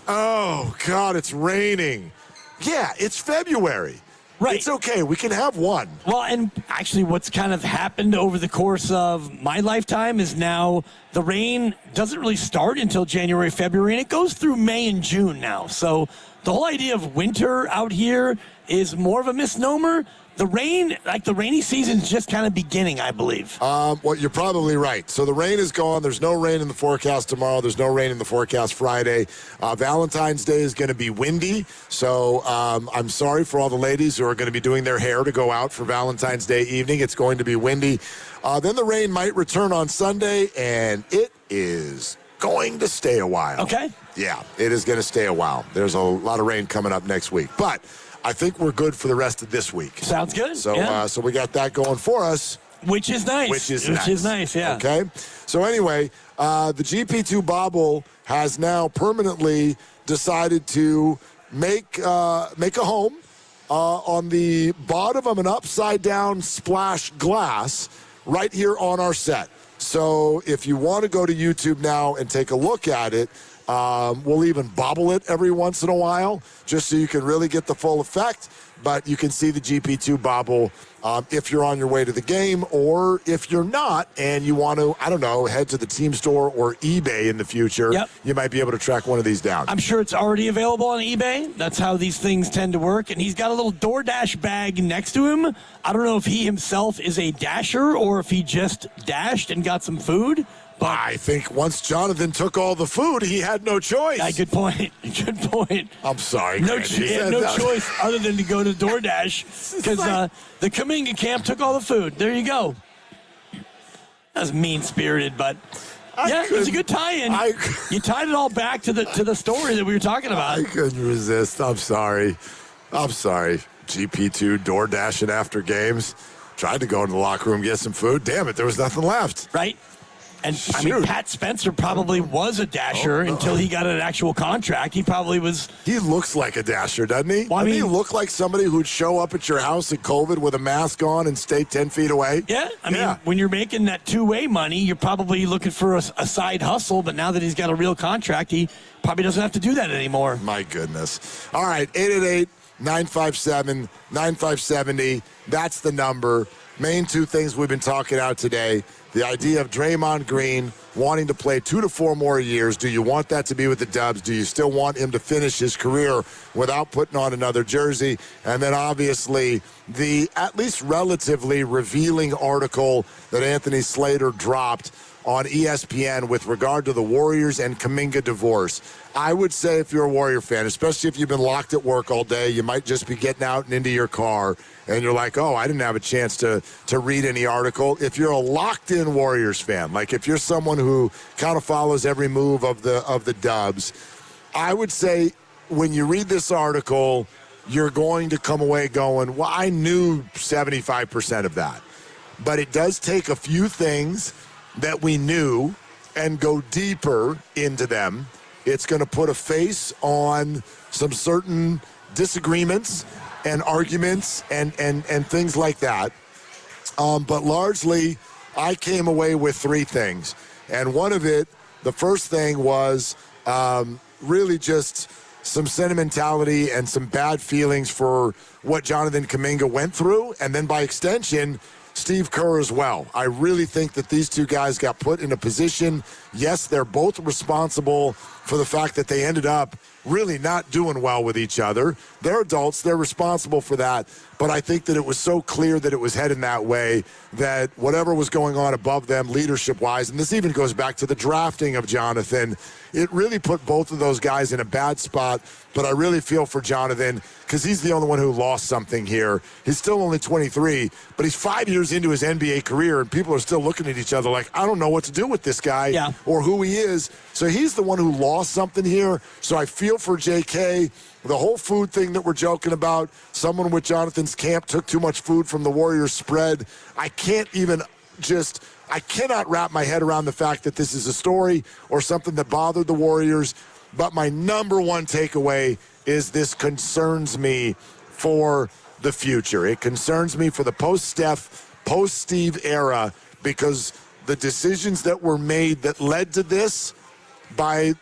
Oh, God, it's raining. Yeah, it's February. Right. It's okay. We can have one. Well, and actually what's kind of happened over the course of my lifetime is now the rain doesn't really start until January, February, and it goes through May and June now. So the whole idea of winter out here is more of a misnomer. The rain, like the rainy season, is just kind of beginning, I believe. Well, you're probably right. So the rain is gone. There's no rain in the forecast tomorrow. There's no rain in the forecast Friday. Valentine's Day is going to be windy. So I'm sorry for all the ladies who are going to be doing their hair to go out for Valentine's Day evening. It's going to be windy. Then the rain might return on Sunday, and it is going to stay a while. Okay. Yeah, it is going to stay a while. There's a lot of rain coming up next week. But I think we're good for the rest of this week. Sounds good. So, so we got that going for us. Which is nice. Which is nice, yeah. Okay. So anyway, the GP2 Bobble has now permanently decided to make a home on the bottom of an upside-down splash glass right here on our set. So if you want to go to YouTube now and take a look at it, We'll even bobble it every once in a while just so you can really get the full effect. But you can see the GP2 bobble if you're on your way to the game, or if you're not and you want to, I don't know, head to the team store or eBay in the future, you might be able to track one of these down. I'm sure it's already available on eBay. That's how these things tend to work. And he's got a little DoorDash bag next to him. I don't know if he himself is a dasher or if he just dashed and got some food. But I think once Jonathan took all the food, he had no choice. Good point. Good point. I'm sorry. No choice other than to go to DoorDash because the Kaminga camp took all the food. There you go. That was mean-spirited, but it was a good tie-in. You tied it all back to the story that we were talking about. I couldn't resist. I'm sorry. GP2 DoorDashing after games. Tried to go in the locker room, get some food. Damn it, there was nothing left. Right. And, I mean, Pat Spencer probably was a dasher until he got an actual contract. He probably was. He looks like a dasher, doesn't he? Well, doesn't he look like somebody who'd show up at your house at COVID with a mask on and stay 10 feet away? Yeah. I mean, when you're making that two-way money, you're probably looking for a side hustle. But now that he's got a real contract, he probably doesn't have to do that anymore. My goodness. All right, 888-957-9570. That's the number. Main two things we've been talking about today. The idea of Draymond Green wanting to play 2 to 4 more years. Do you want that to be with the Dubs? Do you still want him to finish his career without putting on another jersey? And then obviously the at least relatively revealing article that Anthony Slater dropped on ESPN with regard to the Warriors and Kaminga divorce. I would say if you're a Warrior fan, especially if you've been locked at work all day, you might just be getting out and into your car, and you're like, oh, I didn't have a chance to read any article. If you're a locked-in Warriors fan, like if you're someone who kind of follows every move of the Dubs, I would say when you read this article, you're going to come away going, well, I knew 75% of that. But it does take a few things that we knew and go deeper into them. It's going to put a face on some certain disagreements and arguments and things like that. But largely, I came away with 3 things. And one of it, the first thing was really just some sentimentality and some bad feelings for what Jonathan Kaminga went through. And then by extension, Steve Kerr as well. I really think that these two guys got put in a position. Yes, they're both responsible for the fact that they ended up really not doing well with each other. They're adults. They're responsible for that. But I think that it was so clear that it was heading that way that whatever was going on above them leadership-wise, and this even goes back to the drafting of Jonathan, it really put both of those guys in a bad spot. But I really feel for Jonathan because he's the only one who lost something here. He's still only 23, but he's 5 years into his NBA career, and people are still looking at each other like, I don't know what to do with this guy or who he is. So he's the one who lost something here. So I feel for JK. The whole food thing that we're joking about, someone with Jonathan's camp took too much food from the Warriors spread. I cannot wrap my head around the fact that this is a story or something that bothered the Warriors. But my number one takeaway is this concerns me for the future. It concerns me for the post-Steph, post-Steve era because the decisions that were made that led to this by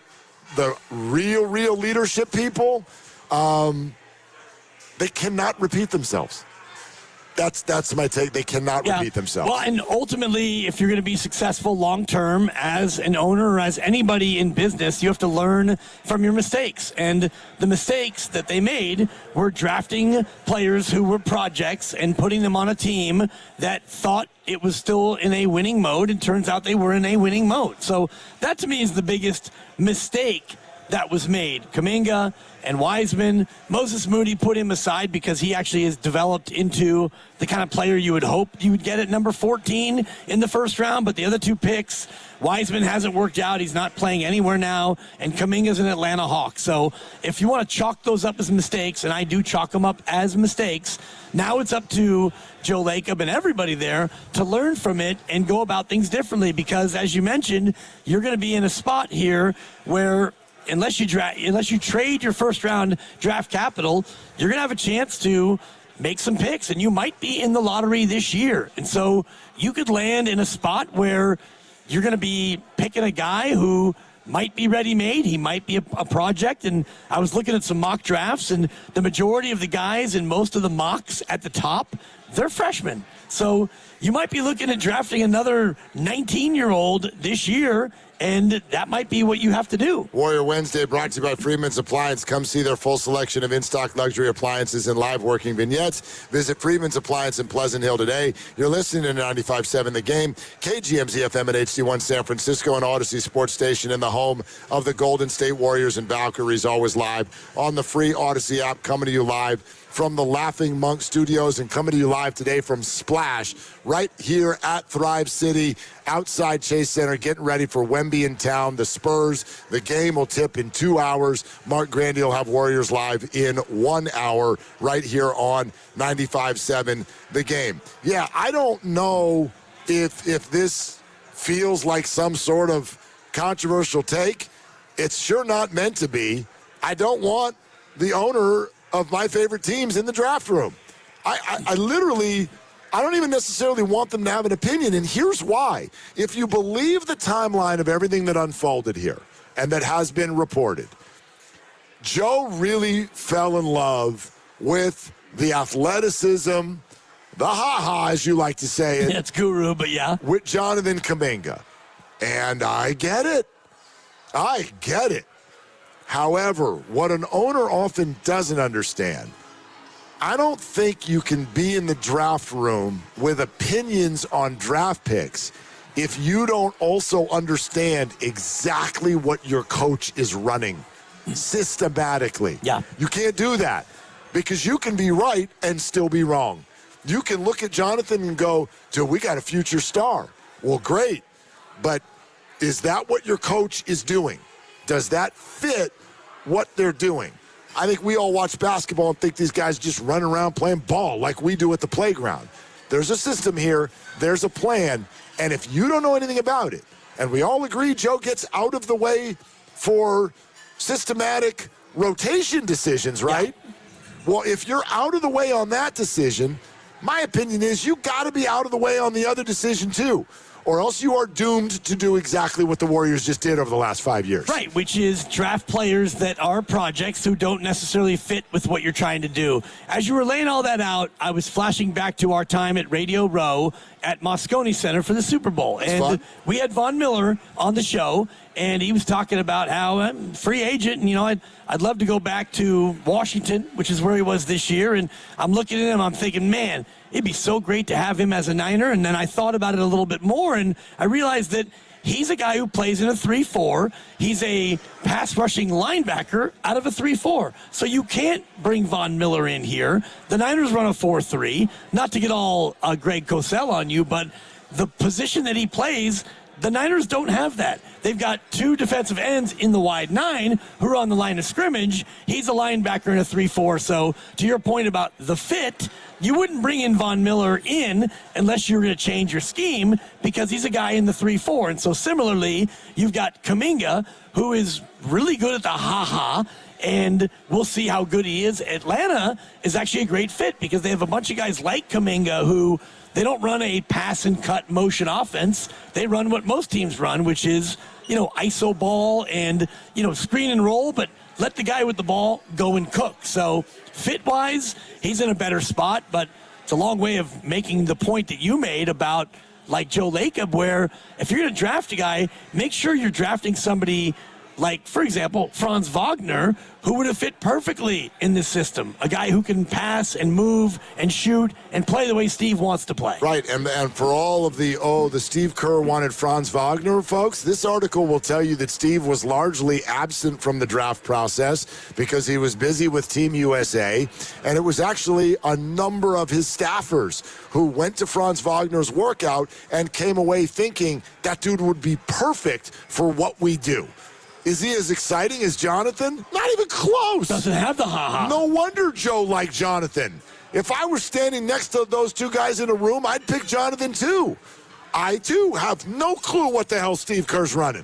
the real leadership people, they cannot repeat themselves. That's my take. They cannot repeat themselves. Well, and ultimately, if you're going to be successful long-term as an owner or as anybody in business, you have to learn from your mistakes. And the mistakes that they made were drafting players who were projects and putting them on a team that thought it was still in a winning mode, and turns out they were in a winning mode. So that, to me, is the biggest mistake that was made. Kaminga and Wiseman, Moses Moody put him aside because he actually has developed into the kind of player you would hope you would get at number 14 in the first round. But the other 2 picks, Wiseman hasn't worked out. He's not playing anywhere now. And Kaminga's an Atlanta Hawk. So if you want to chalk those up as mistakes, and I do chalk them up as mistakes, now it's up to Joe Lacob and everybody there to learn from it and go about things differently. Because as you mentioned, you're going to be in a spot here where unless you trade your first round draft capital, you're going to have a chance to make some picks, and you might be in the lottery this year. And so you could land in a spot where you're going to be picking a guy who might be ready-made. He might be a project. And I was looking at some mock drafts, and the majority of the guys in most of the mocks at the top, they're freshmen. So you might be looking at drafting another 19-year-old this year, and that might be what you have to do. Warrior Wednesday brought to you by Freeman's Appliance. Come see their full selection of in-stock luxury appliances and live working vignettes. Visit Freeman's Appliance in Pleasant Hill today. You're listening to 95.7 The Game, KGMZ FM at HD1 San Francisco, and Odyssey Sports Station in the home of the Golden State Warriors and Valkyries, always live on the free Odyssey app, coming to you live from the Laughing Monk Studios and coming to you live today from Splash, right here at Thrive City, outside Chase Center, getting ready for Wemby in town. The Spurs, the game will tip in 2 hours. Mark Grandy will have Warriors live in 1 hour right here on 95.7 The Game. Yeah, I don't know if this feels like some sort of controversial take. It's sure not meant to be. I don't want the owner of my favorite teams in the draft room. I literally, I don't even necessarily want them to have an opinion, and here's why. If you believe the timeline of everything that unfolded here and that has been reported, Joe really fell in love with the athleticism, the ha-ha, as you like to say it. It's guru, but yeah. With Jonathan Kaminga. And I get it. I get it. However, what an owner often doesn't understand, I don't think you can be in the draft room with opinions on draft picks if you don't also understand exactly what your coach is running systematically. Yeah. You can't do that because you can be right and still be wrong. You can look at Jonathan and go, dude, we got a future star. Well, great. But is that what your coach is doing? Does that fit what they're doing? I think we all watch basketball and think these guys just run around playing ball like we do at the playground. There's a system here. There's a plan. And if you don't know anything about it, and we all agree Joe gets out of the way for systematic rotation decisions, right? Yeah. Well, if you're out of the way on that decision, my opinion is you got to be out of the way on the other decision too, or else you are doomed to do exactly what the Warriors just did over the last 5 years. Right, which is draft players that are projects who don't necessarily fit with what you're trying to do. As you were laying all that out, I was flashing back to our time at Radio Row at Moscone Center for the Super Bowl. And we had Von Miller on the show, and he was talking about how I'm free agent, and, you know, I'd love to go back to Washington, which is where he was this year. And I'm looking at him, I'm thinking, man, it'd be so great to have him as a Niner. And then I thought about it a little bit more, and I realized that he's a guy who plays in a 3-4. He's a pass-rushing linebacker out of a 3-4. So you can't bring Von Miller in here. The Niners run a 4-3. Not to get all Greg Cosell on you, but the position that he plays, the Niners don't have that. They've got two defensive ends in the wide 9 who are on the line of scrimmage. He's a linebacker in a 3-4. So to your point about the fit, you wouldn't bring in Von Miller in unless you're going to change your scheme, because he's a guy in the 3-4. And so similarly, you've got Kaminga, who is really good at the ha-ha, and we'll see how good he is. Atlanta is actually a great fit because they have a bunch of guys like Kaminga who they don't run a pass and cut motion offense. They run what most teams run, which is, you know, ISO ball and, you know, screen and roll, but let the guy with the ball go and cook. So fit-wise, he's in a better spot, but it's a long way of making the point that you made about like Joe Lacob, where if you're going to draft a guy, make sure you're drafting somebody like, for example, Franz Wagner, who would have fit perfectly in this system. A guy who can pass and move and shoot and play the way Steve wants to play. Right, and for all of the Steve Kerr wanted Franz Wagner, folks, this article will tell you that Steve was largely absent from the draft process because he was busy with Team USA, and it was actually a number of his staffers who went to Franz Wagner's workout and came away thinking that dude would be perfect for what we do. Is he as exciting as Jonathan? Not even close. Doesn't have the ha-ha. No wonder Joe liked Jonathan. If I were standing next to those two guys in a room, I'd pick Jonathan too. I, too, have no clue what the hell Steve Kerr's running.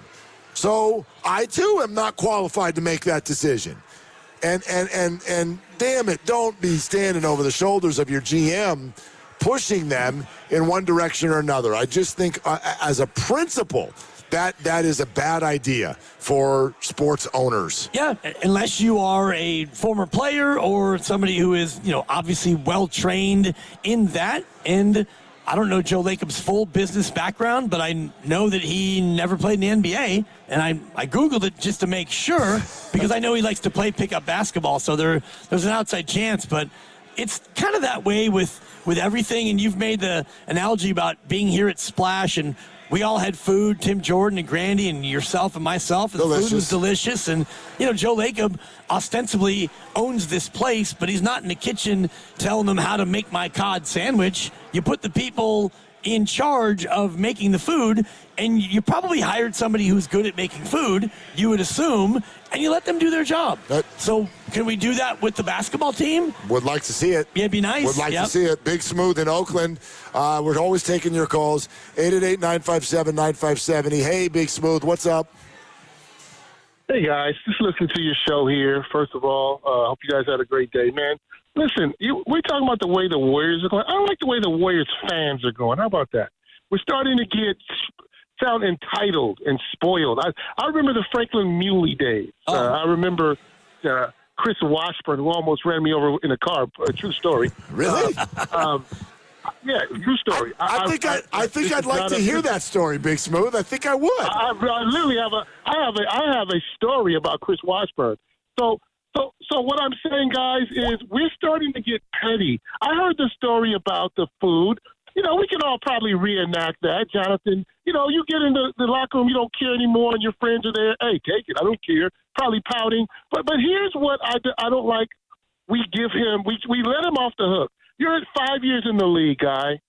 So I, too, am not qualified to make that decision. And damn it, don't be standing over the shoulders of your GM pushing them in one direction or another. I just think as a principle, that is a bad idea for sports owners. Yeah, unless you are a former player or somebody who is, obviously well-trained in that. And I don't know Joe Lacob's full business background, but I know that he never played in the NBA. And I Googled it just to make sure because I know he likes to play pickup basketball. So there's an outside chance, but it's kind of that way with everything. And you've made the analogy about being here at Splash, and we all had food, Tim Jordan and Grandy and yourself and myself, and the food was delicious. And, Joe Lacob ostensibly owns this place, but he's not in the kitchen telling them how to make my cod sandwich. You put the people in charge of making the food, and you probably hired somebody who's good at making food, you would assume, and you let them do their job. So can we do that with the basketball team? Would like to see it. Yeah, it'd be nice. Would like to see it. Big Smooth in Oakland. We're always taking your calls. 888-957-9570. Hey, Big Smooth, what's up? Hey, guys. Just listen to your show here. First of all, hope you guys had a great day, man. Listen, we're talking about the way the Warriors are going. I don't like the way the Warriors fans are going. How about that? We're starting to sound entitled and spoiled. I remember the Franklin Muley days. I remember Chris Washburn, who almost ran me over in a car. A true story. Really? Yeah, true story. I think I'd like to hear that story, Big Smooth. I think I would. I literally have a story about Chris Washburn. So what I'm saying, guys, is we're starting to get petty. I heard the story about the food. We can all probably reenact that, Jonathan. You get in the locker room, you don't care anymore, and your friends are there. Hey, take it. I don't care. Probably pouting. But here's what I don't like. We give him. We let him off the hook. You're at 5 years in the league, guy.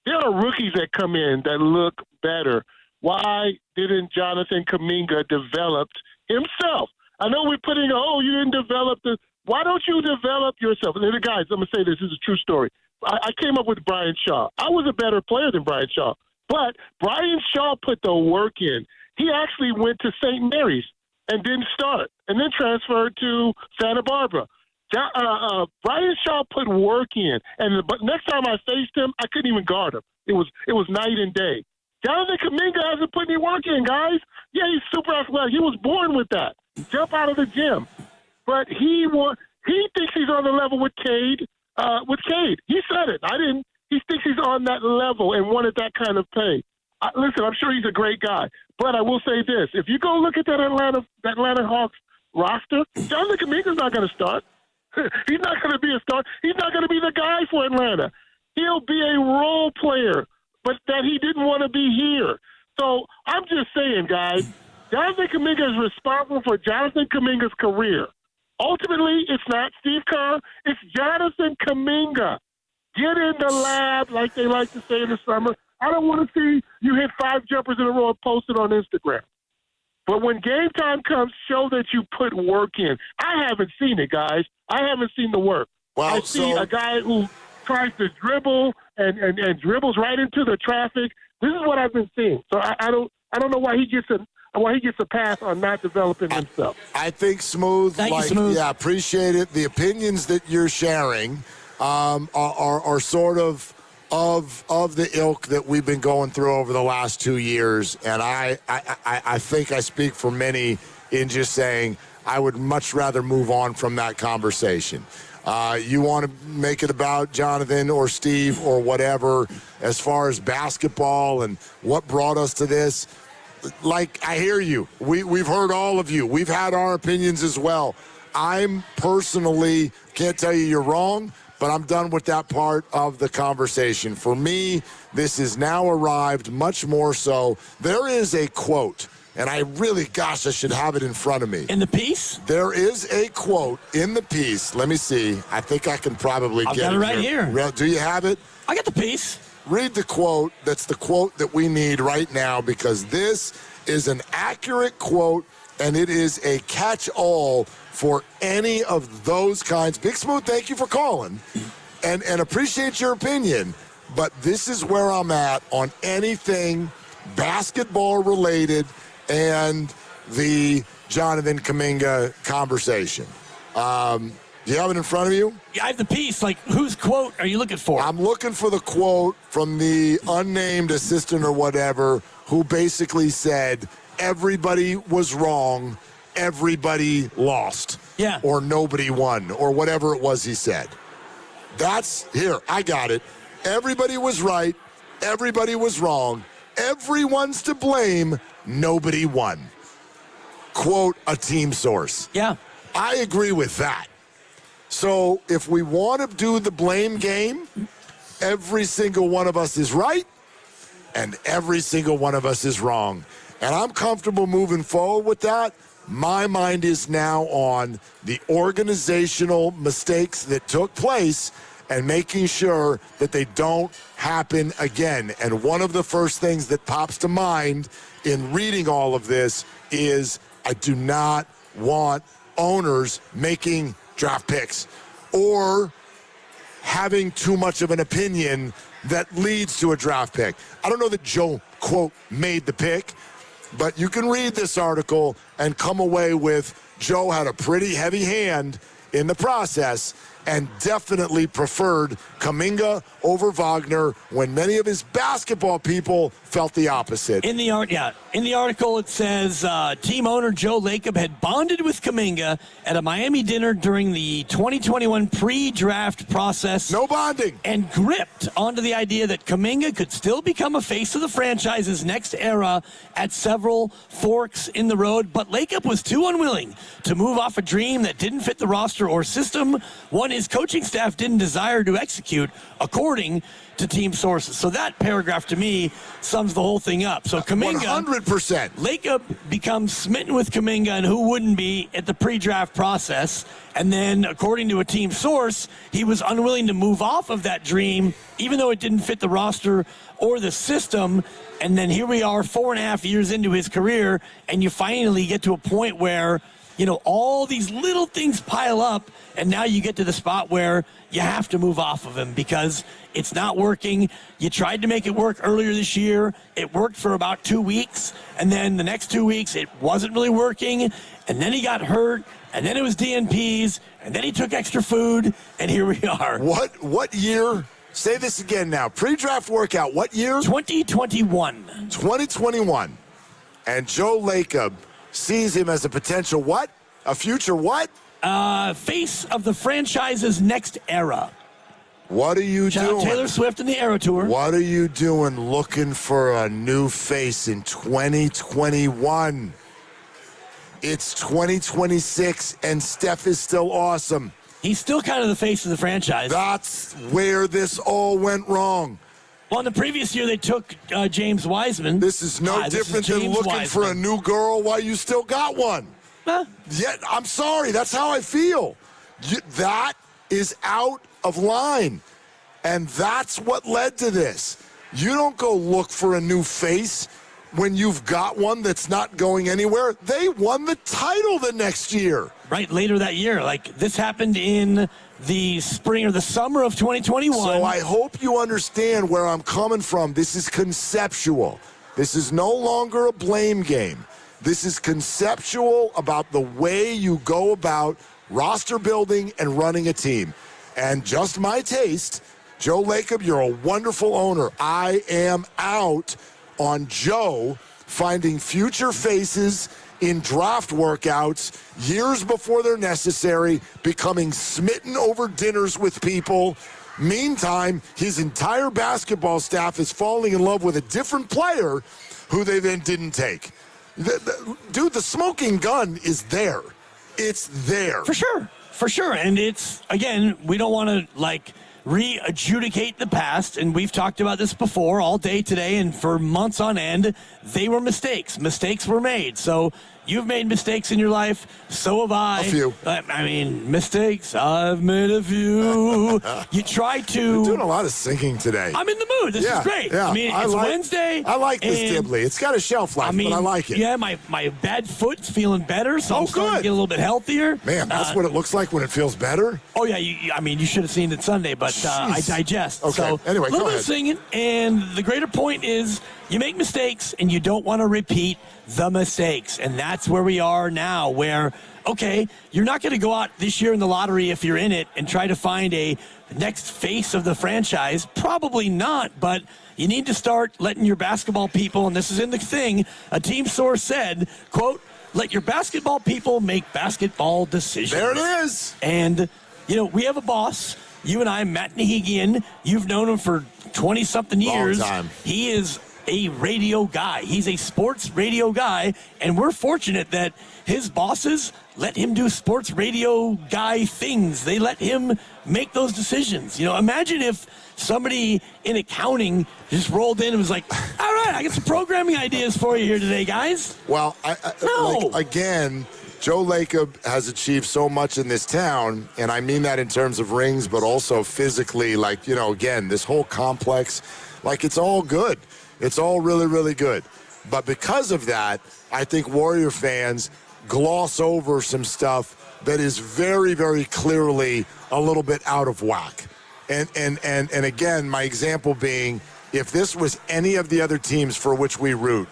There are rookies that come in that look better. Why didn't Jonathan Kaminga develop himself? I know we're putting, you didn't develop the. Why don't you develop yourself? And then, guys, I'm going to say this is a true story. I came up with Brian Shaw. I was a better player than Brian Shaw. But Brian Shaw put the work in. He actually went to St. Mary's and didn't start and then transferred to Santa Barbara. Brian Shaw put work in. But next time I faced him, I couldn't even guard him. It was night and day. Jonathan Kaminga hasn't put any work in, guys. Yeah, he's super athletic. He was born with that. Jump out of the gym. But he thinks he's on the level with Cade. He said it. I didn't. He thinks he's on that level and wanted that kind of pay. Listen, I'm sure he's a great guy. But I will say this. If you go look at that Atlanta Hawks roster, Jonathan Kaminga's not going to start. He's not going to be a star. He's not going to be the guy for Atlanta. He'll be a role player, but that he didn't want to be here. So I'm just saying, guys, Jonathan Kaminga is responsible for Jonathan Kaminga's career. Ultimately, it's not Steve Kerr. It's Jonathan Kaminga. Get in the lab, like they like to say in the summer. I don't want to see you hit 5 jumpers in a row and post it on Instagram. But when game time comes, show that you put work in. I haven't seen it, guys. I haven't seen the work. I see a guy who tries to dribble and dribbles right into the traffic. This is what I've been seeing. So I don't know why he gets a pass on not developing himself. I think Smooth. Thank you, Smooth. Yeah, appreciate it. The opinions that you're sharing are sort of the ilk that we've been going through over the last 2 years, and I think I speak for many in just saying I would much rather move on from that conversation. You want to make it about Jonathan or Steve or whatever as far as basketball and what brought us to this. Like, I hear you. We've heard all of you. We've had our opinions as well. I'm personally, can't tell you you're wrong, but I'm done with that part of the conversation. For me, this has now arrived much more so. There is a quote, and I should have it in front of me. In the piece? There is a quote in the piece. Let me see. I think I can probably get it. I've got it right here. Do you have it? I got the piece. Read the quote. That's the quote that we need right now, because this is an accurate quote, and it is a catch-all for any of those kinds. Big Smooth, thank you for calling, and appreciate your opinion. But this is where I'm at on anything basketball-related and the Jonathan Kaminga conversation. Do you have it in front of you? Yeah, I have the piece. Like, whose quote are you looking for? I'm looking for the quote from the unnamed assistant or whatever who basically said, everybody was wrong, everybody lost. Yeah. Or nobody won, or whatever it was he said. That's, here, I got it. Everybody was right, everybody was wrong, everyone's to blame, nobody won. Quote, a team source. Yeah. I agree with that. So if we want to do the blame game, every single one of us is right and every single one of us is wrong. And I'm comfortable moving forward with that. My mind is now on the organizational mistakes that took place and making sure that they don't happen again. And one of the first things that pops to mind in reading all of this is I do not want owners making draft picks or having too much of an opinion that leads to a draft pick. I don't know that Joe, quote, made the pick, but you can read this article and come away with Joe had a pretty heavy hand in the process and definitely preferred Kaminga over Wagner when many of his basketball people felt the opposite. In the article it says team owner Joe Lacob had bonded with Kaminga at a Miami dinner during the 2021 pre-draft process. No bonding. And gripped onto the idea that Kaminga could still become a face of the franchise's next era at several forks in the road, but Lacob was too unwilling to move off a dream that didn't fit the roster or system, one his coaching staff didn't desire to execute, according to team sources. So that paragraph to me sums the whole thing up. So Kaminga, 100%. Lacob becomes smitten with Kaminga, and who wouldn't be at the pre-draft process. And then, according to a team source, he was unwilling to move off of that dream, even though it didn't fit the roster or the system. And then here we are 4.5 years into his career, and you finally get to a point where, you know, all these little things pile up, and now you get to the spot where you have to move off of him because it's not working. You tried to make it work earlier this year. It worked for about 2 weeks, and then the next 2 weeks it wasn't really working, and then he got hurt, and then it was DNPs, and then he took extra food, and here we are. What year? Say this again now. Pre-draft workout, what year? 2021. 2021. And Joe Lacob sees him as a potential what? A future what? Face of the franchise's next era. What are you Shout doing? out Taylor Swift and the Era Tour. What are you doing looking for a new face in 2021? It's 2026 and Steph is still awesome. He's still kind of the face of the franchise. That's where this all went wrong. Well, in the previous year, they took James Wiseman. This is no different than looking for a new girl while you still got one. Huh? Yeah, I'm sorry. That's how I feel. That is out of line. And that's what led to this. You don't go look for a new face when you've got one that's not going anywhere. They won the title the next year. Right, later that year. Like, this happened in the spring or the summer of 2021. So I hope you understand where I'm coming from. This is conceptual. This is no longer a blame game. This is conceptual about the way you go about roster building and running a team. And just my taste, Joe Lacob, you're a wonderful owner. I am out on Joe finding future faces in draft workouts years before they're necessary, becoming smitten over dinners with people. Meantime, his entire basketball staff is falling in love with a different player who they then didn't take. Dude, the smoking gun is there. It's there. For sure. And it's, again, we don't want to, like, re-adjudicate the past, and we've talked about this before all day today and for months on end. They were mistakes. Mistakes were made. So you've made mistakes in your life. So have I. A few. I mean, mistakes. I've made a few. You try to. You're doing a lot of singing today. I'm in the mood. This is great. Yeah. I mean, it's Wednesday. I like this Dibley. It's got a shelf life, but I like it. Yeah, my bad foot's feeling better, so I'm starting good. to get a little bit healthier. Man, that's what it looks like when it feels better. Oh, yeah. You should have seen it Sunday, but I digest. Okay. So, Anyway, a little go bit ahead. of singing, and the greater point is you make mistakes and you don't want to repeat the mistakes. And that's where we are now, where, okay, you're not going to go out this year in the lottery if you're in it and try to find a next face of the franchise. Probably not, but you need to start letting your basketball people, and this is in the thing, a team source said, quote, let your basketball people make basketball decisions. There it is. And, we have a boss. You and I, Matt Nahigian, you've known him for 20-something years. Long time. He is a radio guy. He's a sports radio guy, and we're fortunate that his bosses let him do sports radio guy things. They let him make those decisions. Imagine if somebody in accounting just rolled in and was like, all right, I got some programming ideas for you here today, guys. Well, again, Joe Lacob has achieved so much in this town, and I mean that in terms of rings, but also physically, again, this whole complex, it's all good. It's all really, really good. But because of that, I think Warrior fans gloss over some stuff that is very, very clearly a little bit out of whack. And again, my example being, if this was any of the other teams for which we root,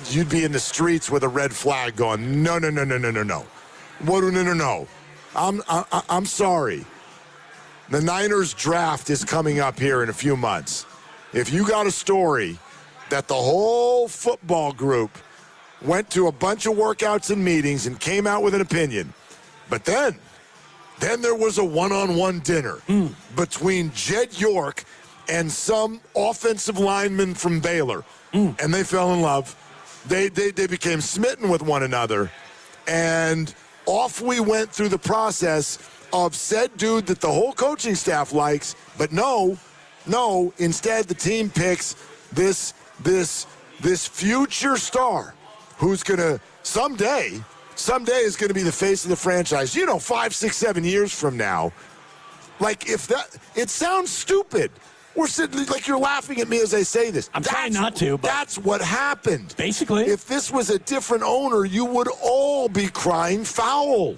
you'd be in the streets with a red flag going, no. What? No. I'm sorry. The Niners draft is coming up here in a few months. If you got a story that the whole football group went to a bunch of workouts and meetings and came out with an opinion, but then there was a one-on-one dinner between Jed York and some offensive lineman from Baylor, and they fell in love. They became smitten with one another, and off we went through the process of said dude that the whole coaching staff likes, but no, instead the team picks this future star who's going to someday is going to be the face of the franchise. 5, 6, 7 years from now. It sounds stupid. We're sitting like you're laughing at me as I say this. I'm trying not to, but that's what happened. Basically. If this was a different owner, you would all be crying foul.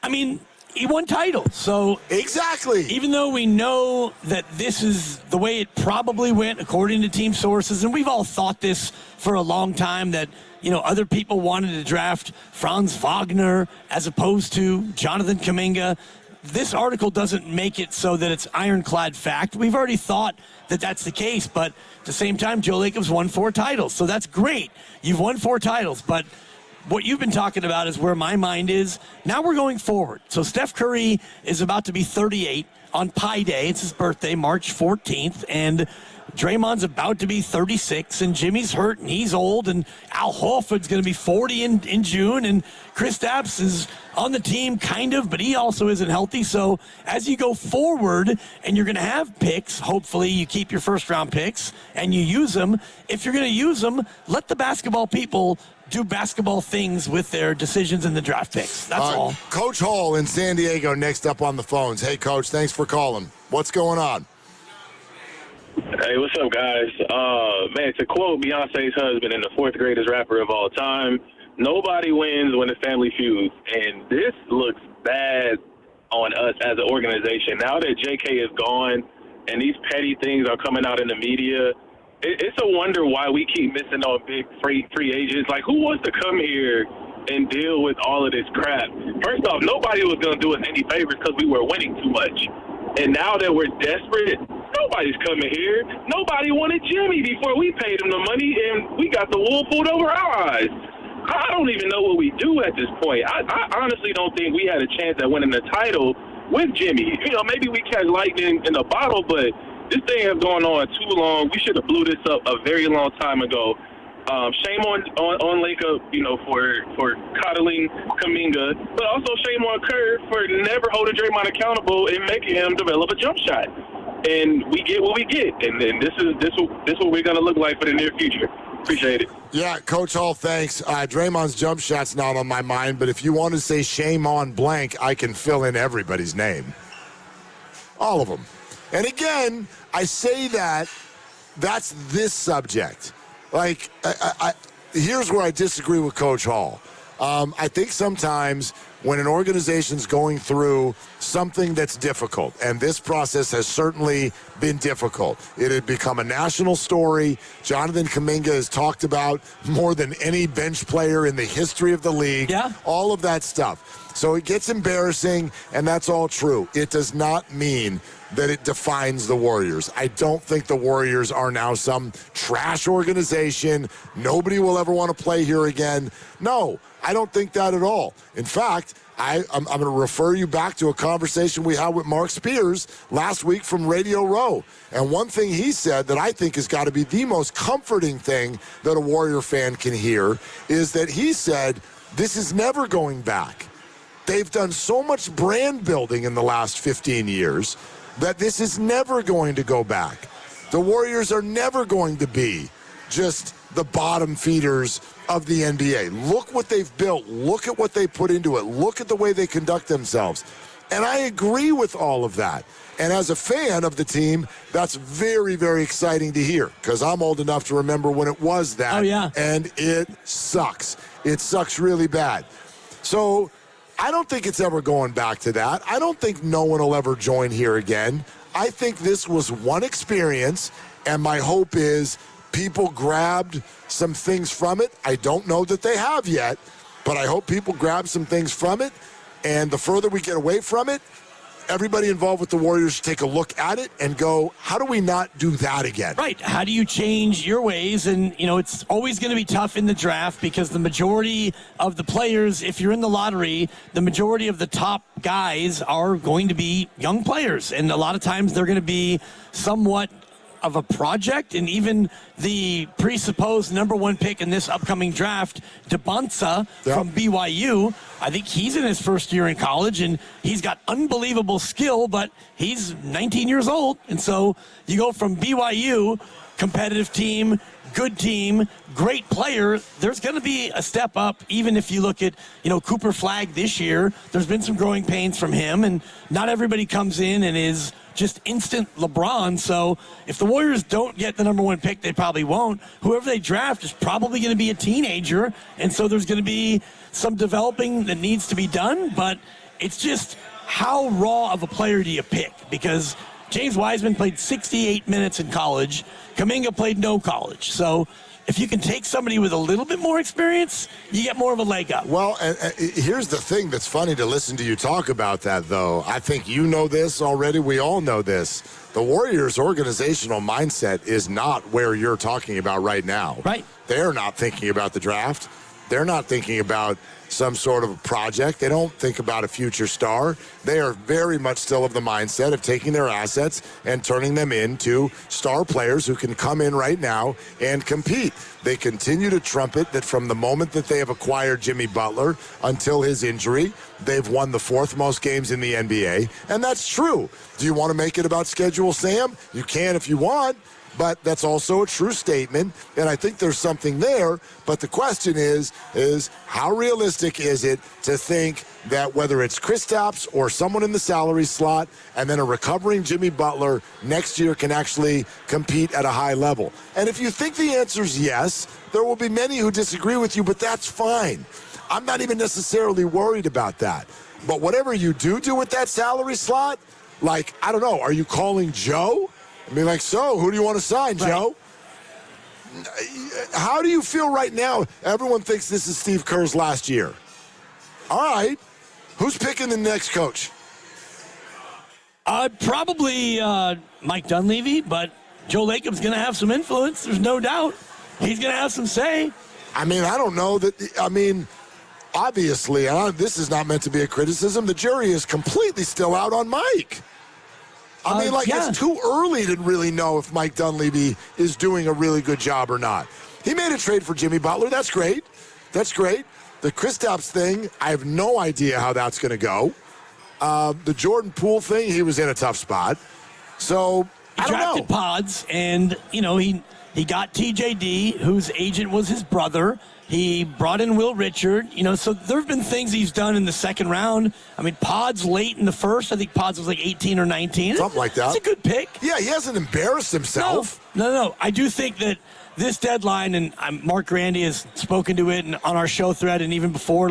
I mean, he won titles, so exactly. Even though we know that this is the way it probably went, according to team sources, and we've all thought this for a long time, that other people wanted to draft Franz Wagner as opposed to Jonathan Kaminga. This article doesn't make it so that it's ironclad fact. We've already thought that that's the case, but at the same time, Joe Lacob's won 4 titles, so that's great. You've won 4 titles, but what you've been talking about is where my mind is. Now we're going forward. So Steph Curry is about to be 38 on Pi Day. It's his birthday, March 14th, and Draymond's about to be 36, and Jimmy's hurt, and he's old, and Al Horford's going to be 40 in June, and Kristaps is on the team, kind of, but he also isn't healthy. So as you go forward, and you're going to have picks, hopefully you keep your first-round picks, and you use them. If you're going to use them, let the basketball people do basketball things with their decisions in the draft picks. That's all. Coach Hall in San Diego next up on the phones. Hey, Coach, thanks for calling. What's going on? Hey, what's up, guys? Man, to quote Beyonce's husband and the 4th greatest rapper of all time, nobody wins when the family feuds. And this looks bad on us as an organization. Now that JK is gone and these petty things are coming out in the media, it's a wonder why we keep missing on big free agents. Like, who wants to come here and deal with all of this crap? First off, nobody was going to do us any favors because we were winning too much. And now that we're desperate, nobody's coming here. Nobody wanted Jimmy before we paid him the money, and we got the wool pulled over our eyes. I don't even know what we do at this point. I honestly don't think we had a chance at winning the title with Jimmy. Maybe we catch lightning in the bottle, but this thing has gone on too long. We should have blew this up a very long time ago. Shame on Lacob, for coddling Kaminga, but also shame on Kerr for never holding Draymond accountable and making him develop a jump shot. And we get what we get, and this is what we're gonna look like for the near future. Appreciate it. Yeah, Coach Hall, thanks. Draymond's jump shot's not on my mind, but if you want to say shame on blank, I can fill in everybody's name. All of them. And again, I say that's this subject. Here's where I disagree with Coach Hall. I think sometimes when an organization's going through something that's difficult, and this process has certainly been difficult. It had become a national story. Jonathan Kaminga is talked about more than any bench player in the history of the league. Yeah. All of that stuff. So it gets embarrassing, and that's all true. It does not mean that it defines the Warriors. I don't think the Warriors are now some trash organization. Nobody will ever want to play here again. No, I don't think that at all. In fact, I'm going to refer you back to a conversation we had with Mark Spears last week from Radio Row. And one thing he said that I think has got to be the most comforting thing that a Warrior fan can hear is that he said, this is never going back. They've done so much brand building in the last 15 years that this is never going to go back. The Warriors are never going to be just the bottom feeders of the NBA. Look what they've built. Look at what they put into it. Look at the way they conduct themselves. And I agree with all of that. And as a fan of the team, that's very, very exciting to hear because I'm old enough to remember when it was that. Oh, yeah. And it sucks. It sucks really bad. So I don't think it's ever going back to that. I don't think no one will ever join here again. I think this was one experience, and my hope is people grabbed some things from it. I don't know that they have yet, but I hope people grab some things from it, and the further we get away from it, everybody involved with the Warriors should take a look at it and go, how do we not do that again? Right. How do you change your ways? And, it's always going to be tough in the draft because the majority of the players, if you're in the lottery, the majority of the top guys are going to be young players. And a lot of times they're going to be somewhat of a project, and even the presupposed number one pick in this upcoming draft, DeBonsa from BYU, I think he's in his first year in college, and he's got unbelievable skill, but he's 19 years old. And so you go from BYU, competitive team, good team, great player, there's going to be a step up, even if you look at, Cooper Flagg this year. There's been some growing pains from him, and not everybody comes in and is just instant LeBron. So if the Warriors don't get the number one pick, they probably won't. Whoever they draft is probably going to be a teenager, and so there's going to be some developing that needs to be done, but it's just how raw of a player do you pick? Because James Wiseman played 68 minutes in college. Kaminga played no college. So if you can take somebody with a little bit more experience, you get more of a leg up. Well, and here's the thing that's funny to listen to you talk about that, though. I think you know this already. We all know this. The Warriors' organizational mindset is not where you're talking about right now. Right. They're not thinking about the draft. They're not thinking about some sort of a project. They don't think about a future star. They are very much still of the mindset of taking their assets and turning them into star players who can come in right now and compete. They continue to trumpet that from the moment that they have acquired Jimmy Butler until his injury, they've won the fourth most games in the NBA, and that's true. Do you want to make it about Schedule Sam? You can if you want. But that's also a true statement, and I think there's something there. But the question is how realistic is it to think that whether it's Kristaps or someone in the salary slot and then a recovering Jimmy Butler next year can actually compete at a high level? And if you think the answer is yes, there will be many who disagree with you, but that's fine. I'm not even necessarily worried about that. But whatever you do with that salary slot, like, I don't know, are you calling Joe? I mean, so who do you want to sign, Joe? How do you feel right now? Everyone thinks this is Steve Kerr's last year. All right. Who's picking the next coach? Probably Mike Dunleavy, but Joe Lacob's going to have some influence. There's no doubt. He's going to have some say. I mean, I don't know that. I mean, obviously, this is not meant to be a criticism. The jury is completely still out on Mike. I mean, it's too early to really know if Mike Dunleavy is doing a really good job or not. He made a trade for Jimmy Butler. That's great. That's great. The Kristaps thing, I have no idea how that's going to go. The Jordan Poole thing, he was in a tough spot. So, I don't know. He drafted Pods, and, he got TJD, whose agent was his brother. He brought in Will Richard, so there have been things he's done in the second round. I mean, Pods late in the first. I think Pods was 18 or 19. Something like that. It's a good pick. Yeah, he hasn't embarrassed himself. No. I do think that this deadline, and Mark Grandy has spoken to it and on our show thread and even before,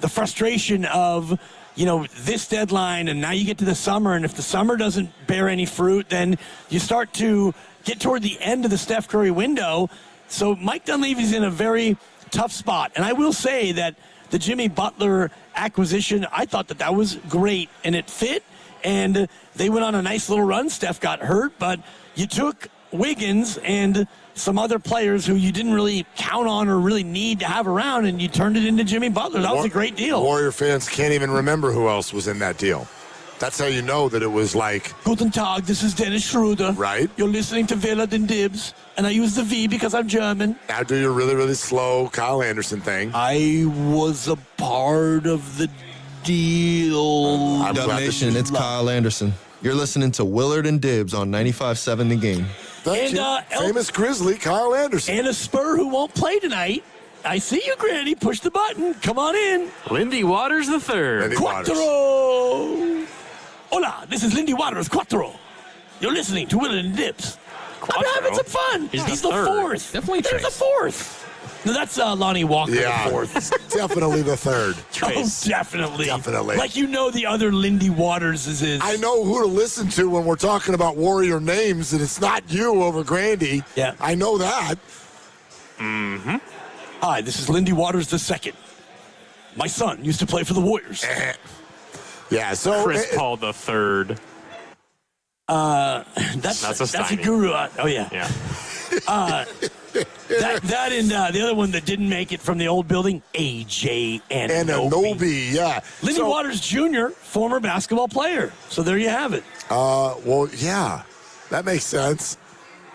the frustration of, this deadline, and now you get to the summer, and if the summer doesn't bear any fruit, then you start to get toward the end of the Steph Curry window. So Mike Dunleavy's in a very tough spot. And I will say that the Jimmy Butler acquisition, I thought that was great, and it fit, and they went on a nice little run. Steph got hurt, but you took Wiggins and some other players who you didn't really count on or really need to have around, and you turned it into Jimmy Butler. That was a great deal. Warrior fans can't even remember who else was in that deal. That's how you know that it was like... Guten Tag, this is Dennis Schroeder. Right. You're listening to Willard and Dibs, and I use the V because I'm German. Now do your really, really slow Kyle Anderson thing. I was a part of the deal. Dub Nation, it's Kyle Anderson. You're listening to Willard and Dibs on 95.7 The Game. Thank you. Famous Grizzly, Kyle Anderson. And a Spur who won't play tonight. I see you, Granny. Push the button. Come on in. Lindy Waters III. Quattro. Hola, this is Lindy Waters, Quattro. You're listening to Willard and Dibs. I'm having some fun. He's the fourth. Definitely There's Trace. the fourth. No, that's Lonnie Walker, the fourth. Definitely the third. Trace. Oh, definitely. Definitely. Like the other Lindy Waters is. I know who to listen to when we're talking about Warrior names, and it's not you over Grandy. Yeah. I know that. Mm-hmm. Hi, this is Lindy Waters II. My son used to play for the Warriors. Yeah, so... Chris Paul III. That's a guru. Oh, yeah. Yeah. That and the other one that didn't make it from the old building, A.J. Anunoby, yeah. Lindy Waters Jr., former basketball player. So there you have it. Well, yeah, that makes sense.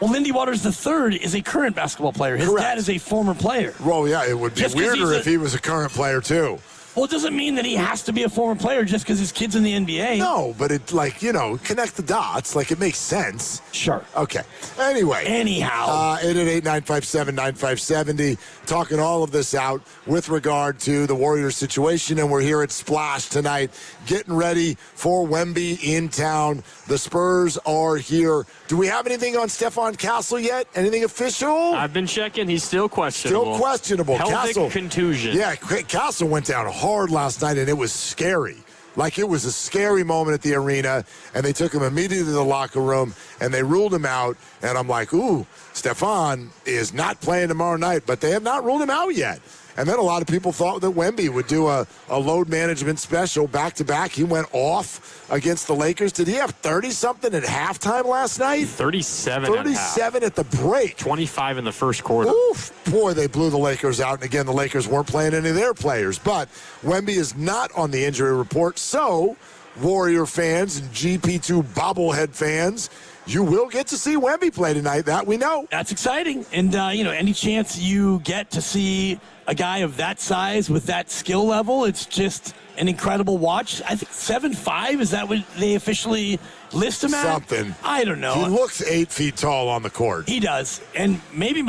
Well, Lindy Waters III is a current basketball player. His dad is a former player. Well, yeah, it would be weirder if he was a current player, too. Well, it doesn't mean that he has to be a former player just because his kid's in the NBA. No, but it, connect the dots. Like, it makes sense. Sure. Okay. Anyway. Anyhow. 888-957-9570. Talking all of this out with regard to the Warriors situation, and we're here at Splash tonight getting ready for Wemby in town. The Spurs are here. Do we have anything on Stephon Castle yet? Anything official? I've been checking. He's still questionable. Still questionable. Pelvic contusion. Yeah, Castle went down hard last night, and it was scary. Like, it was a scary moment at the arena, and they took him immediately to the locker room, and they ruled him out. And I'm like, ooh, Stephon is not playing tomorrow night, but they have not ruled him out yet. And then a lot of people thought that Wemby would do a load management special back-to-back. He went off against the Lakers. Did he have 30-something at halftime last night? 37 at the break. 25 in the first quarter. Oof, boy, they blew the Lakers out. And again, the Lakers weren't playing any of their players. But Wemby is not on the injury report. So, Warrior fans and GP2 bobblehead fans, you will get to see Wemby play tonight. That we know. That's exciting. And, any chance you get to see a guy of that size with that skill level, it's just an incredible watch. I think 7'5", is that what they officially list him at? Something. I don't know. He looks 8 feet tall on the court. He does. And maybe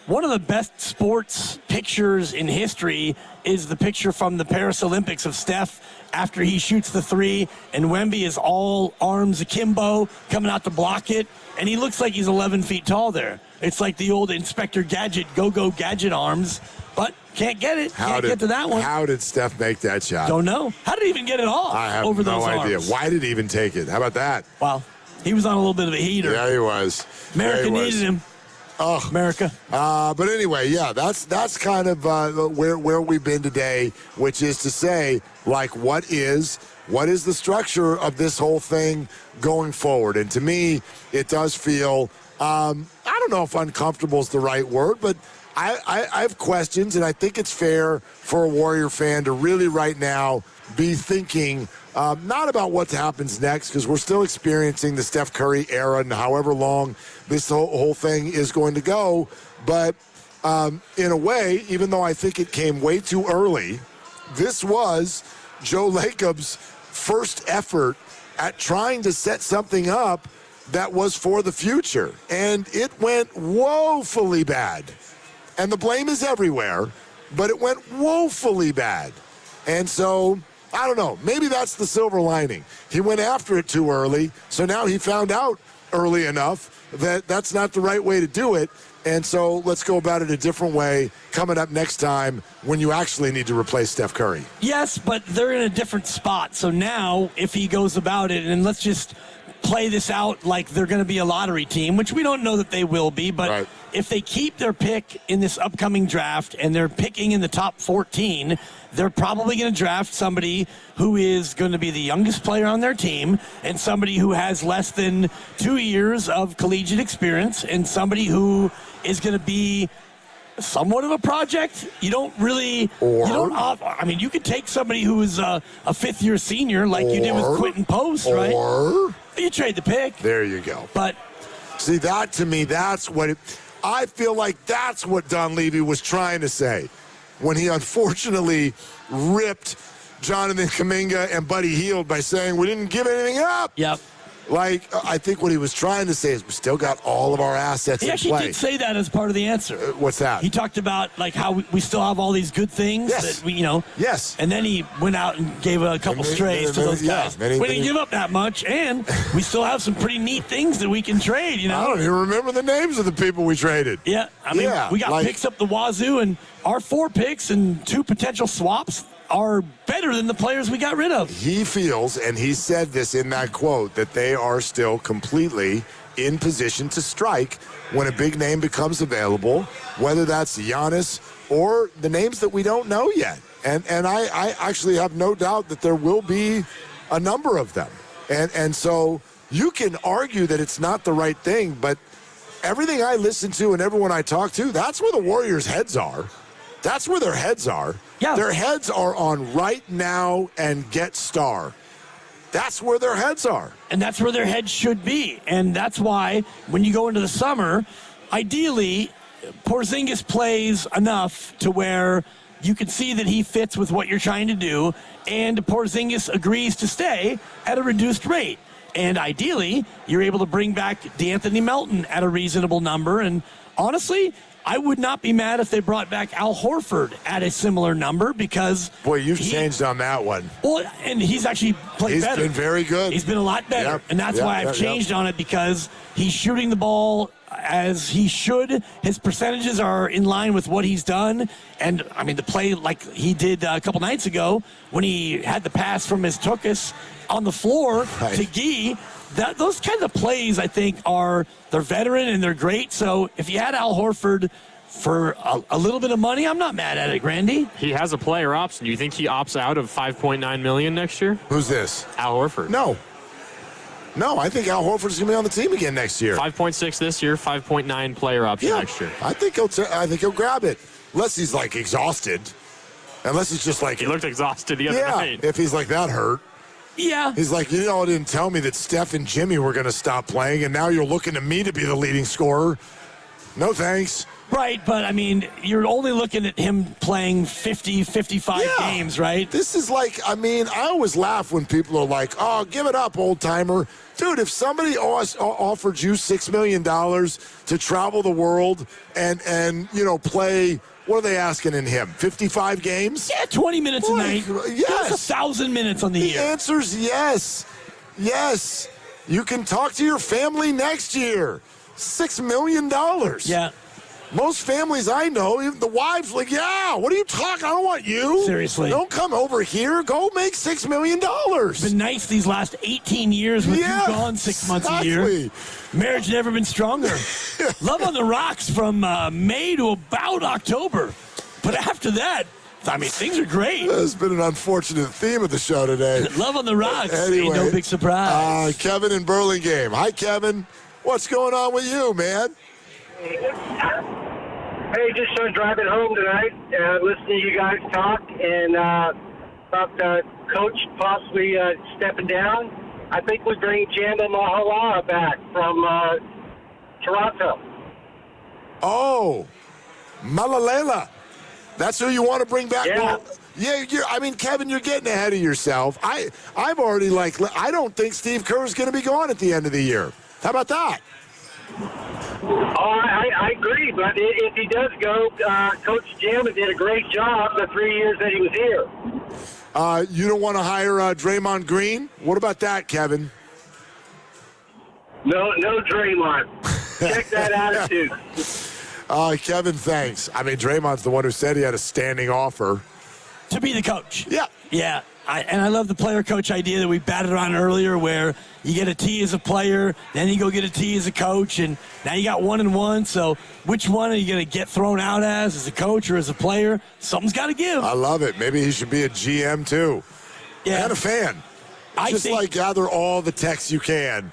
one of the best sports pictures in history is the picture from the Paris Olympics of Steph after he shoots the three, and Wemby is all arms akimbo, coming out to block it, and he looks like he's 11 feet tall there. It's like the old Inspector Gadget, go-go gadget arms, but can't get it. Can't get to that one. How did Steph make that shot? Don't know. How did he even get it off I have over no those idea. arms? Why did he even take it? How about that? Well, he was on a little bit of a heater. Yeah, he was. America needed him. Oh, America. But anyway, yeah, that's kind of where we've been today, which is to say, like, what is the structure of this whole thing going forward? And to me, it does feel, I don't know if uncomfortable is the right word, but I have questions, and I think it's fair for a Warrior fan to really right now be thinking not about what happens next, because we're still experiencing the Steph Curry era and however long this whole thing is going to go. But in a way, even though I think it came way too early, this was Joe Lacob's first effort at trying to set something up that was for the future. And it went woefully bad. And the blame is everywhere, but it went woefully bad. And so, I don't know, maybe that's the silver lining. He went after it too early, so now he found out early enough that that's not the right way to do it. And so let's go about it a different way coming up next time when you actually need to replace Steph Curry. Yes, but they're in a different spot. So now if he goes about it, and let's just play this out like they're going to be a lottery team, which we don't know that they will be, but if they keep their pick in this upcoming draft and they're picking in the top 14, they're probably going to draft somebody who is going to be the youngest player on their team and somebody who has less than 2 years of collegiate experience and somebody who is going to be somewhat of a project. You don't really, you could take somebody who is a fifth-year senior like you did with Quentin Post, right? Or you trade the pick. There you go. But see, that to me, that's what I feel like that's what Don Levy was trying to say when he unfortunately ripped Jonathan Kaminga and Buddy Hield by saying we didn't give anything up. Yep. Like, I think what he was trying to say is we still got all of our assets in play. He actually did say that as part of the answer. What's that? He talked about, like, how we still have all these good things. Yes. That we, Yes. And then he went out and gave a couple strays to those guys. We didn't give up that much, and we still have some pretty neat things that we can trade, I don't even remember the names of the people we traded. Yeah. I mean, we got picks up the wazoo, and our 4 picks and 2 potential swaps are better than the players we got rid of. He feels, and he said this in that quote, that they are still completely in position to strike when a big name becomes available, whether that's Giannis or the names that we don't know yet. And I actually have no doubt that there will be a number of them. And so you can argue that it's not the right thing, but everything I listen to and everyone I talk to, that's where the Warriors' heads are. That's where their heads are. Yeah. Their heads are on right now and get star. That's where their heads are. And that's where their heads should be. And that's why when you go into the summer, ideally, Porzingis plays enough to where you can see that he fits with what you're trying to do, and Porzingis agrees to stay at a reduced rate. And ideally, you're able to bring back DeAnthony Melton at a reasonable number. And honestly, I would not be mad if they brought back Al Horford at a similar number because... Boy, you've changed on that one. Well, and he's actually played better. He's been very good. He's been a lot better. Yep. And that's why I've changed on it, because he's shooting the ball as he should. His percentages are in line with what he's done. And, I mean, the play like he did a couple nights ago when he had the pass from his Tukas on the floor to Gee, those kinds of plays, I think, they're veteran and they're great. So if you had Al Horford for a little bit of money, I'm not mad at it, Grandy. He has a player option. Do you think he opts out of $5.9 million next year? Who's this? Al Horford. No, I think Al Horford's going to be on the team again next year. 5.6 this year, 5.9 player option next year. I think he'll grab it. Unless he's, like, exhausted. Unless it's just like... He looked exhausted the other night. If he's like that hurt. Yeah. He's like, didn't tell me that Steph and Jimmy were going to stop playing, and now you're looking to me to be the leading scorer. No thanks. Right, but, I mean, you're only looking at him playing 50, 55 games, right? This is like, I always laugh when people are like, oh, give it up, old-timer. Dude, if somebody offered you $6 million to travel the world and play... What are they asking in him? 55 games? Yeah, 20 minutes a night. Yes. That's 1,000 minutes on the year. The answer's yes. Yes. You can talk to your family next year. $6 million. Yeah. Most families I know, even the wives, like, yeah, what are you talking? I don't want you. Seriously. Don't come over here. Go make $6 million. It's been nice these last 18 years with you gone 6 months a year. Marriage never been stronger. Love on the rocks from May to about October. But after that, I mean, things are great. It's been an unfortunate theme of the show today. Love on the rocks. Anyway, ain't no big surprise. Kevin in Burlingame. Hi, Kevin. What's going on with you, man? Hey, just driving home tonight, listening to you guys talk, and about Coach possibly stepping down. I think we bring Jamba Mahala back from Toronto. Oh, Malalela. That's who you want to bring back? Yeah. Well, Kevin, you're getting ahead of yourself. I've already, I don't think Steve Kerr is going to be gone at the end of the year. How about that? Oh, I agree, but if he does go, Coach Jim did a great job the 3 years that he was here. You don't want to hire Draymond Green? What about that, Kevin? No Draymond. Check that attitude. Kevin, thanks. I mean, Draymond's the one who said he had a standing offer. To be the coach. Yeah. Yeah. I love the player-coach idea that we batted around earlier where you get a T as a player, then you go get a T as a coach, and now you got 1 and 1. So which one are you going to get thrown out as a coach or as a player? Something's got to give. I love it. Maybe he should be a GM, too. Yeah. And a fan. Gather all the texts you can.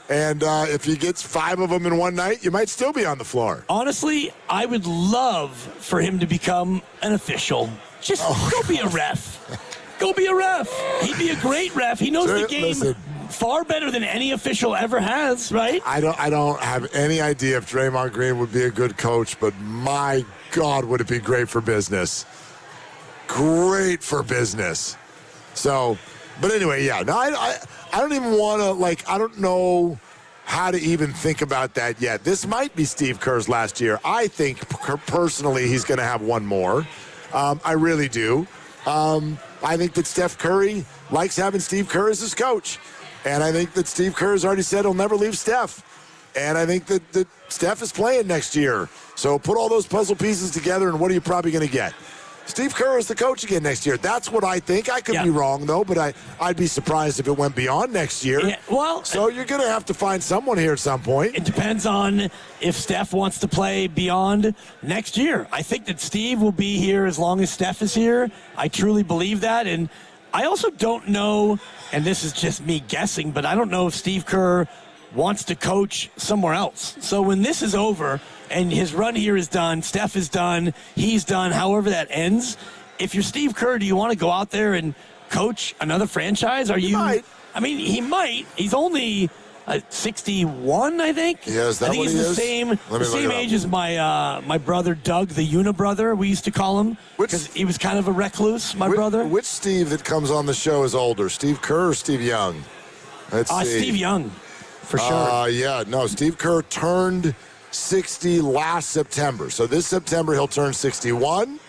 And if he gets 5 of them in one night, you might still be on the floor. Honestly, I would love for him to become an official. Just go be a ref. Go be a ref. He'd be a great ref. He knows the game far better than any official ever has, right? I don't have any idea if Draymond Green would be a good coach, but my God, would it be great for business. Great for business. So, but anyway, yeah. No, I don't even want to, I don't know how to even think about that yet. This might be Steve Kerr's last year. I think, personally, he's going to have one more. I really do. I think that Steph Curry likes having Steve Kerr as his coach. And I think that Steve Kerr has already said he'll never leave Steph. And I think that Steph is playing next year. So put all those puzzle pieces together, and what are you probably going to get? Steve Kerr is the coach again next year. That's what I think. I could be wrong, though, but I'd be surprised if it went beyond next year. Yeah, well, so you're going to have to find someone here at some point. It depends on if Steph wants to play beyond next year. I think that Steve will be here as long as Steph is here. I truly believe that. And I also don't know, and this is just me guessing, but I don't know if Steve Kerr wants to coach somewhere else. So when this is over and his run here is done, Steph is done, he's done, however that ends, if you're Steve Kerr, do you want to go out there and coach another franchise? He might. I mean, he might. He's only 61, I think. Yeah, is that I think what he's he the is? same age as my brother Doug, the Unibrother, we used to call him, because he was kind of a recluse, my brother. Which Steve that comes on the show is older, Steve Kerr or Steve Young? Let's see. Steve Young, for sure. Steve Kerr turned 60 last September. So this September he'll turn 61.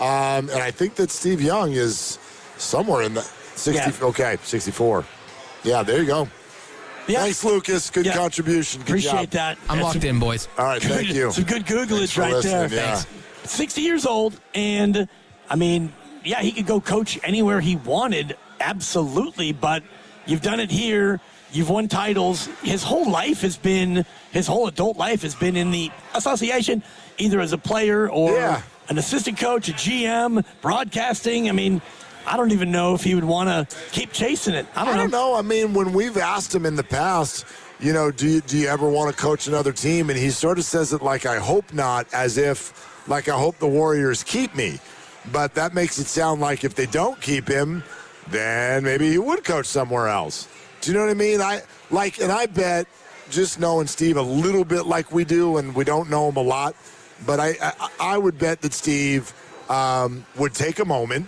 And I think that Steve Young is somewhere in the 60. Okay, 64. Yeah, there you go. Yeah. Thanks, Lucas. Good contribution. Good Appreciate job. that. I'm locked in, boys. All right, thank you. Some good Googlage right there. Yeah. 60 years old, and, I mean, yeah, he could go coach anywhere he wanted, absolutely, but you've done it here. You've won titles. His whole adult life has been in the association, either as a player or an assistant coach, a GM, broadcasting. I mean, I don't even know if he would want to keep chasing it. I don't know. I mean, when we've asked him in the past, do you ever want to coach another team? And he sort of says it like, I hope not, as if, like, I hope the Warriors keep me. But that makes it sound like if they don't keep him, then maybe he would coach somewhere else. Do you know what I mean? I bet, just knowing Steve a little bit like we do, and we don't know him a lot, but I would bet that Steve would take a moment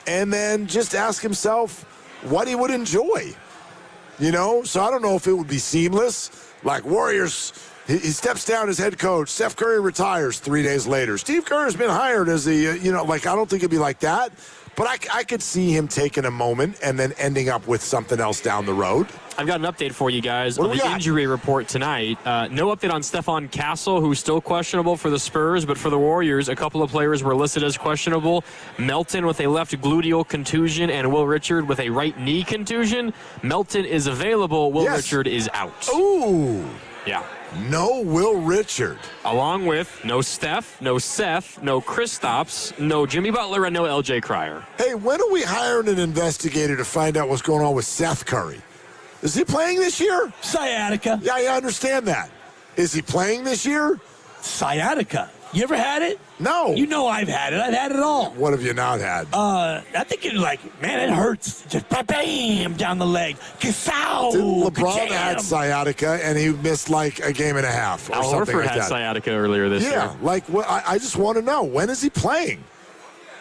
and then just ask himself what he would enjoy. So I don't know if it would be seamless. Like Warriors, he steps down as head coach. Steph Curry retires 3 days later. Steve Kerr has been hired as I don't think it'd be like that. But I could see him taking a moment and then ending up with something else down the road. I've got an update for you guys on the injury report tonight. No update on Stephon Castle, who's still questionable for the Spurs, but for the Warriors, a couple of players were listed as questionable. Melton with a left gluteal contusion and Will Richard with a right knee contusion. Melton is available. Will Richard is out. Ooh. Yeah. No Will Richard. Along with no Steph, no Seth, no Kristaps, no Jimmy Butler, and no LJ Cryer. Hey, when are we hiring an investigator to find out what's going on with Seth Curry? Is he playing this year? Sciatica. Yeah, I understand that. Is he playing this year? Sciatica. You ever had it? No. You know I've had it. I've had it all. What have you not had? I think it hurts. Just bam, down the leg. Kasow. LeBron had sciatica, and he missed like a game and a half or Al something Horford like had that. sciatica earlier this year. Yeah, I just want to know, when is he playing?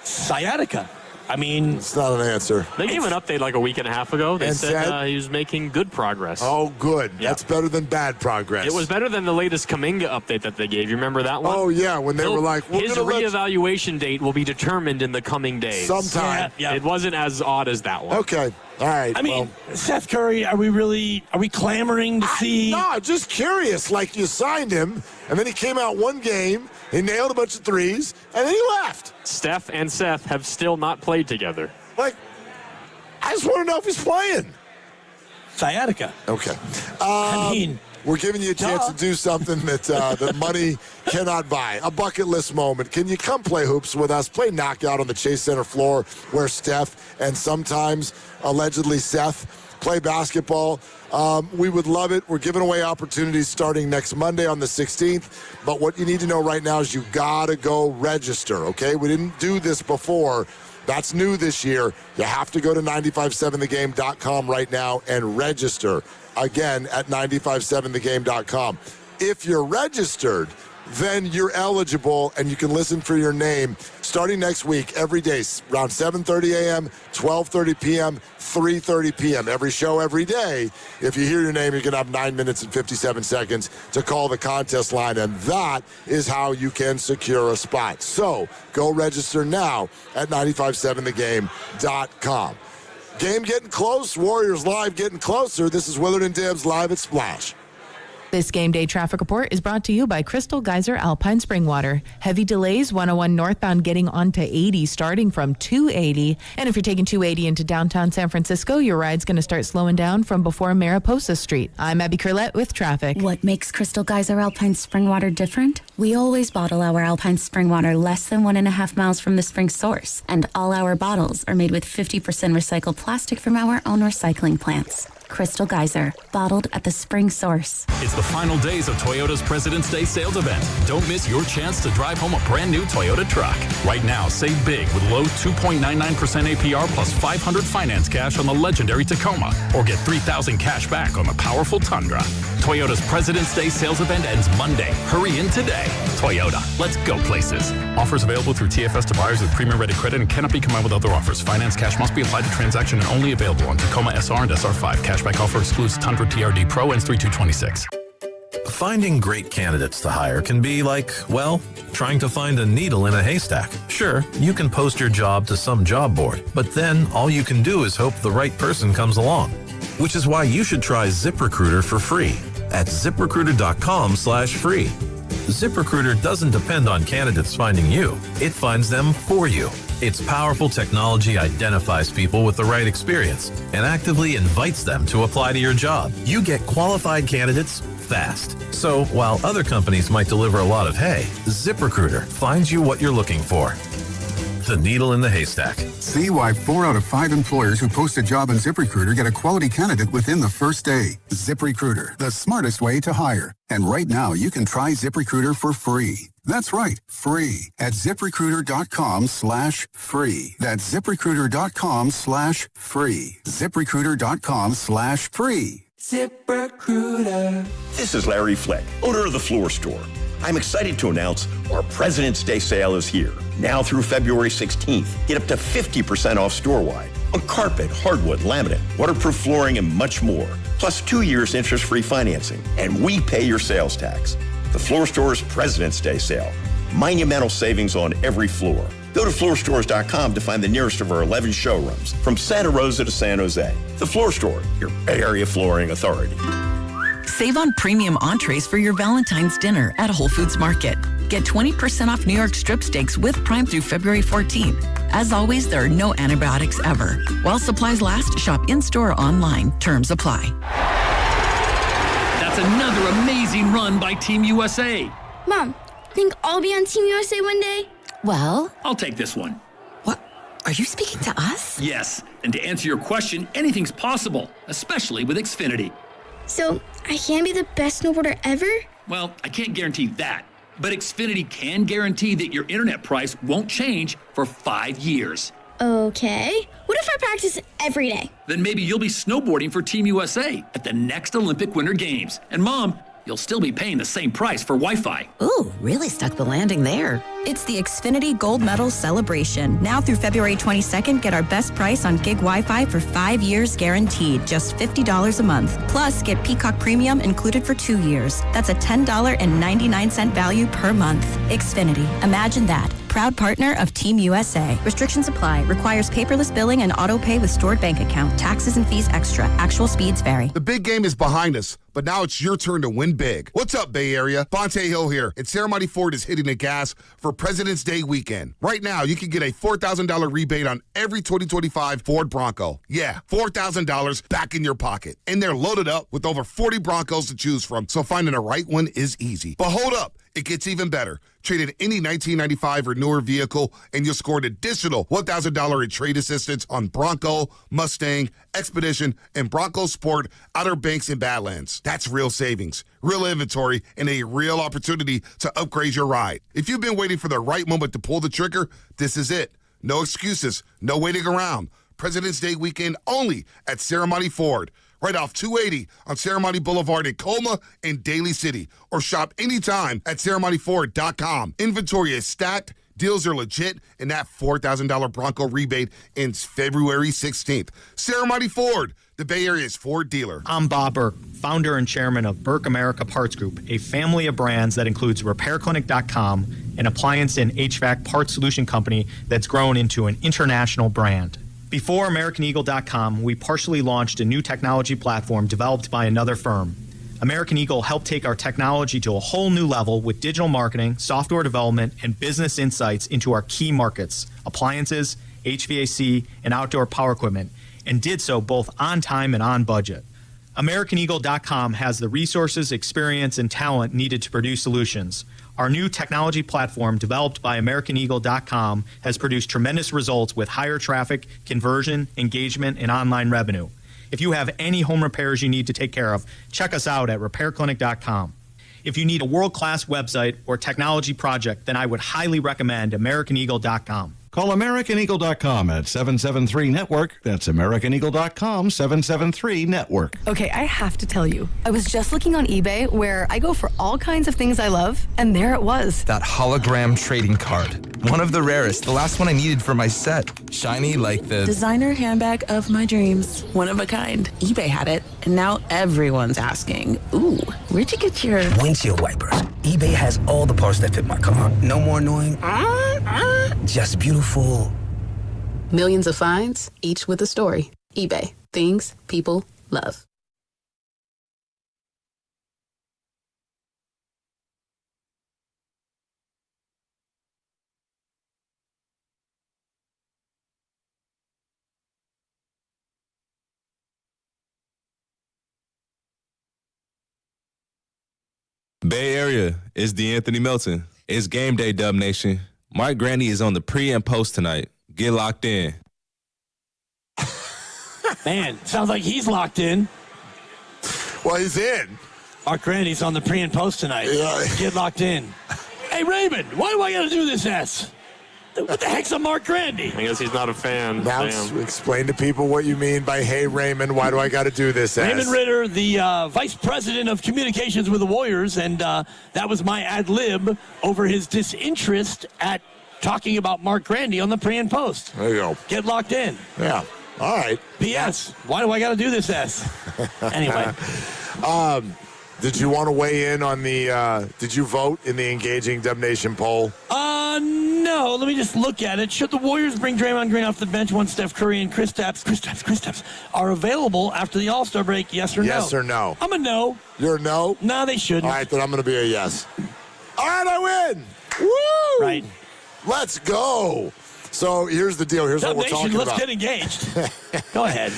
Sciatica. I mean, it's not an answer. They gave an update like a week and a half ago. They said he was making good progress. Oh, good. Yeah. That's better than bad progress. It was better than the latest Kaminga update that they gave. You remember that one? Oh, yeah, when they were like, his reevaluation date will be determined in the coming days. Sometime. Yeah. It wasn't as odd as that one. Okay. All right. I mean, Seth Curry, are we clamoring to see? No, just curious. Like, you signed him, and then he came out one game, he nailed a bunch of threes, and then he left. Steph and Seth have still not played together. Like, I just want to know if he's playing. Sciatica. Okay. I mean, we're giving you a chance to do something that money cannot buy. A bucket list moment. Can you come play hoops with us? Play knockout on the Chase Center floor where Steph and sometimes allegedly Seth play basketball. We would love it. We're giving away opportunities starting next Monday on the 16th. But what you need to know right now is you got to go register, okay? We didn't do this before. That's new this year. You have to go to 957thegame.com right now and register. Again, at 957thegame.com. If you're registered, then you're eligible and you can listen for your name starting next week every day around 7:30 a.m., 12:30 p.m., 3:30 p.m. Every show, every day. If you hear your name, you're going to have 9 minutes and 57 seconds to call the contest line, and that is how you can secure a spot. So go register now at 957thegame.com. Game getting close. Warriors Live getting closer. This is Willard and Dibbs live at Splash. This game day traffic report is brought to you by Crystal Geyser Alpine Spring Water. Heavy delays 101 northbound getting onto 80 starting from 280. And if you're taking 280 into downtown San Francisco, your ride's going to start slowing down from before Mariposa Street. I'm Abby Curlette with traffic. What makes Crystal Geyser Alpine Spring Water different? We always bottle our Alpine Spring Water less than 1.5 miles from the spring source. And all our bottles are made with 50% recycled plastic from our own recycling plants. Crystal Geyser, bottled at the spring source. It's the final days of Toyota's President's Day sales event. Don't miss your chance to drive home a brand new Toyota truck. Right now, save big with low 2.99% APR plus $500 finance cash on the legendary Tacoma, or get $3,000 cash back on the powerful Tundra. Toyota's President's Day sales event ends Monday. Hurry in today. Toyota, let's go places. Offers available through TFS to buyers with premium rated credit and cannot be combined with other offers. Finance cash must be applied to transaction and only available on Tacoma SR and SR5. Cashback offer excludes Tundra TRD Pro ends 3/2/26. Finding great candidates to hire can be like, well, trying to find a needle in a haystack. Sure, you can post your job to some job board, but then all you can do is hope the right person comes along. Which is why you should try ZipRecruiter for free at ZipRecruiter.com/free. ZipRecruiter doesn't depend on candidates finding you. It finds them for you. Its powerful technology identifies people with the right experience and actively invites them to apply to your job. You get qualified candidates fast. So while other companies might deliver a lot of hay, ZipRecruiter finds you what you're looking for. The needle in the haystack. See why 4 out of 5 employers who post a job on ZipRecruiter get a quality candidate within the first day. ZipRecruiter, the smartest way to hire. And right now, you can try ZipRecruiter for free. That's right, free at ZipRecruiter.com/free. That's ZipRecruiter.com/free. ZipRecruiter.com/free. ZipRecruiter. This is Larry Fleck, owner of The Floor Store. I'm excited to announce our President's Day sale is here. Now through February 16th, get up to 50% off store-wide on carpet, hardwood, laminate, waterproof flooring, and much more. Plus 2 years interest-free financing, and we pay your sales tax. The Floor Store's President's Day sale. Monumental savings on every floor. Go to floorstores.com to find the nearest of our 11 showrooms from Santa Rosa to San Jose. The Floor Store, your Bay Area flooring authority. Save on premium entrees for your Valentine's dinner at Whole Foods Market. Get 20% off New York strip steaks with Prime through February 14th. As always, there are no antibiotics ever. While supplies last, shop in-store or online. Terms apply. That's another amazing run by Team USA. Mom, think I'll be on Team USA one day? Well, I'll take this one. What? Are you speaking to us? Yes, and to answer your question, anything's possible, especially with Xfinity. So, I can be the best snowboarder ever? Well, I can't guarantee that, but Xfinity can guarantee that your internet price won't change for 5 years. Okay. What if I practice every day? Then maybe you'll be snowboarding for Team USA at the next Olympic Winter Games. And Mom, you'll still be paying the same price for Wi-Fi. Ooh, really stuck the landing there. It's the Xfinity Gold Medal Celebration. Now through February 22nd, get our best price on gig Wi-Fi for 5 years guaranteed, just $50 a month. Plus, get Peacock Premium included for 2 years. That's a $10.99 value per month. Xfinity. Imagine that. Proud partner of Team USA. Restrictions apply. Requires paperless billing and auto pay with stored bank account. Taxes and fees extra. Actual speeds vary. The big game is behind us, but now it's your turn to win big. What's up, Bay Area? Bonte Hill here, and Ceremony Ford is hitting the gas for President's Day weekend. Right now, you can get a $4,000 rebate on every 2025 Ford Bronco. Yeah, $4,000 back in your pocket. And they're loaded up with over 40 Broncos to choose from, so finding the right one is easy. But hold up. It gets even better. Trade in any 1995 or newer vehicle, and you'll score an additional $1,000 in trade assistance on Bronco, Mustang, Expedition, and Bronco Sport, Outer Banks, and Badlands. That's real savings, real inventory, and a real opportunity to upgrade your ride. If you've been waiting for the right moment to pull the trigger, this is it. No excuses, no waiting around. President's Day weekend only at Ceremony Ford. Right off 280 on Ceremony Boulevard in Colma and Daly City. Or shop anytime at ceremonyford.com. Inventory is stacked, deals are legit, and that $4,000 Bronco rebate ends February 16th. Ceremony Ford, the Bay Area's Ford dealer. I'm Bob Burke, founder and chairman of Burke America Parts Group, a family of brands that includes RepairClinic.com, an appliance and HVAC parts solution company that's grown into an international brand. Before AmericanEagle.com, we partially launched a new technology platform developed by another firm. American Eagle helped take our technology to a whole new level with digital marketing, software development, and business insights into our key markets, appliances, HVAC, and outdoor power equipment, and did so both on time and on budget. AmericanEagle.com has the resources, experience, and talent needed to produce solutions. Our new technology platform, developed by AmericanEagle.com, has produced tremendous results with higher traffic, conversion, engagement, and online revenue. If you have any home repairs you need to take care of, check us out at RepairClinic.com. If you need a world-class website or technology project, then I would highly recommend AmericanEagle.com. Call AmericanEagle.com at 773-NETWORK. That's AmericanEagle.com, 773-NETWORK. Okay, I have to tell you, I was just looking on eBay where I go for all kinds of things I love, and there it was. That hologram trading card. One of the rarest. The last one I needed for my set. Shiny like the... Designer handbag of my dreams. One of a kind. eBay had it, and now everyone's asking, ooh, where'd you get your... Windshield wipers. eBay has all the parts that fit my car. No more annoying... Just beautiful. Millions of finds, each with a story. eBay. Things people love. Bay Area is the Anthony Melton. It's game day, Dub Nation. Mark Grandy is on the pre and post tonight. Get locked in. Man, sounds like he's locked in. Well, he's in. Mark Grandy's on the pre and post tonight. Yeah. Get locked in. Hey, Raymond, why do I got to do this S? What the heck's a Mark Grandy? I guess he's not a fan. Now explain to people what you mean by, hey, Raymond, why do I got to do this? Raymond Ritter, the vice president of communications with the Warriors, and that was my ad lib over his disinterest at talking about Mark Grandy on the pre and post. There you go. Get locked in. Yeah. All right. P.S. Why do I got to do this S? Anyway. Did you want to weigh in on the, did you vote in the Engaging Dub Nation poll? No. Let me just look at it. Should the Warriors bring Draymond Green off the bench once Steph Curry and Kristaps are available after the All-Star break? Yes or no? Yes or no? I'm a no. You're a no? No, they shouldn't. All right, then I'm going to be a yes. All right, I win. Woo! Right. Let's go. So here's the deal. Here's Dub what we're Nation, talking let's about. get engaged. Go ahead.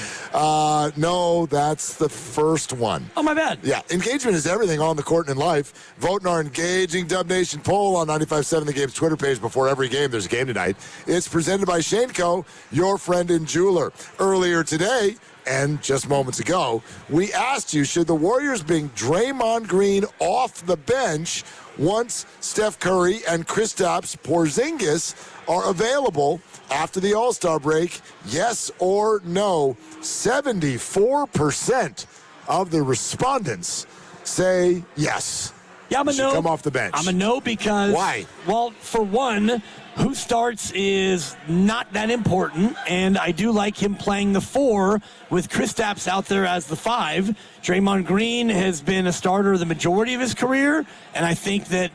No, that's the first one. Oh, my bad. Yeah, engagement is everything on the court and in life. Vote in our Engaging Dub Nation poll on 95.7 The Game's Twitter page before every game. There's a game tonight. It's presented by Shaneco, your friend and jeweler. Earlier today, and just moments ago, we asked you, should the Warriors bring Draymond Green off the bench once Steph Curry and Kristaps Porzingis are available after the All-Star break? Yes or no? 74% of the respondents say yes. Yeah, I'm a no. Come off the bench. I'm a no because... Why? Well, for one, who starts is not that important, and I do like him playing the 4 with Kristaps out there as the 5. Draymond Green has been a starter the majority of his career, and I think that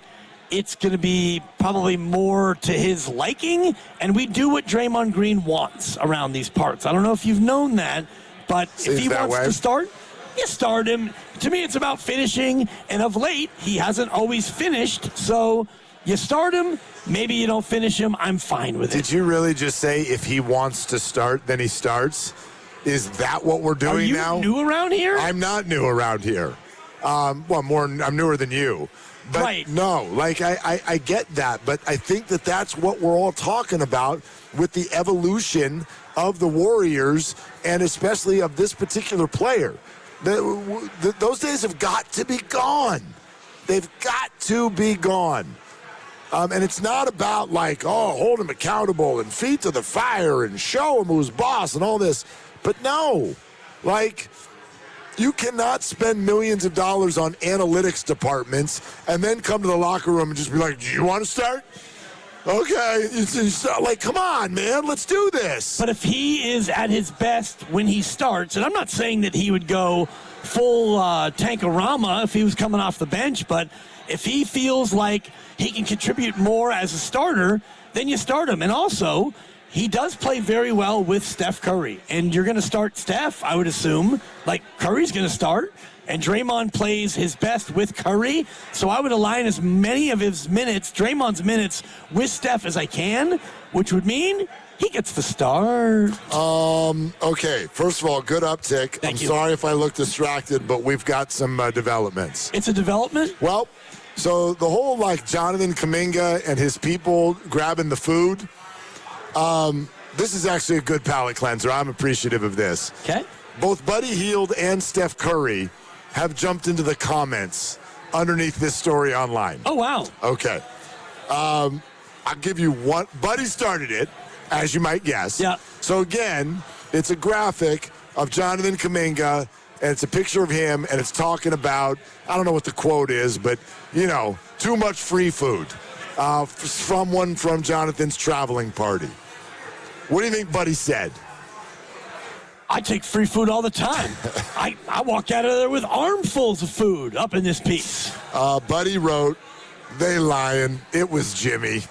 it's going to be probably more to his liking, and we do what Draymond Green wants around these parts. I don't know if you've known that, but if he wants to start, you start him. To me, it's about finishing, and of late, he hasn't always finished, so you start him. Maybe you don't finish him. I'm fine with it. Did you really just say if he wants to start, then he starts? Is that what we're doing now? Are you new around here? I'm not new around here. I'm newer than you. But right. No, I get that, but I think that's what we're all talking about with the evolution of the Warriors and especially of this particular player. Those days have got to be gone. They've got to be gone. And it's not about hold him accountable and feet to the fire and show him who's boss and all this. But no, you cannot spend millions of dollars on analytics departments and then come to the locker room and just be like, do you want to start? Okay. Come on, man, let's do this. But if he is at his best when he starts, and I'm not saying that he would go full Tankorama if he was coming off the bench, but if he feels like he can contribute more as a starter, then you start him. And also, he does play very well with Steph Curry. And you're going to start Steph, I would assume. Curry's going to start. And Draymond plays his best with Curry. So I would align as many of his minutes, Draymond's minutes, with Steph as I can, which would mean he gets the start. Okay. First of all, good uptick. Thank you. Sorry if I look distracted, but we've got some developments. It's a development? Well, so the whole Jonathan Kaminga and his people grabbing the food, this is actually a good palate cleanser. I'm appreciative of this. Okay. Both Buddy Hield and Steph Curry have jumped into the comments underneath this story online. Oh, wow. Okay. I'll give you one. Buddy started it, as you might guess. Yeah. So, again, it's a graphic of Jonathan Kaminga, and it's a picture of him, and it's talking about, I don't know what the quote is, but, too much free food from Jonathan's traveling party. What do you think Buddy said? I take free food all the time. I walk out of there with armfuls of food up in this piece. Buddy wrote, they lying, it was Jimmy.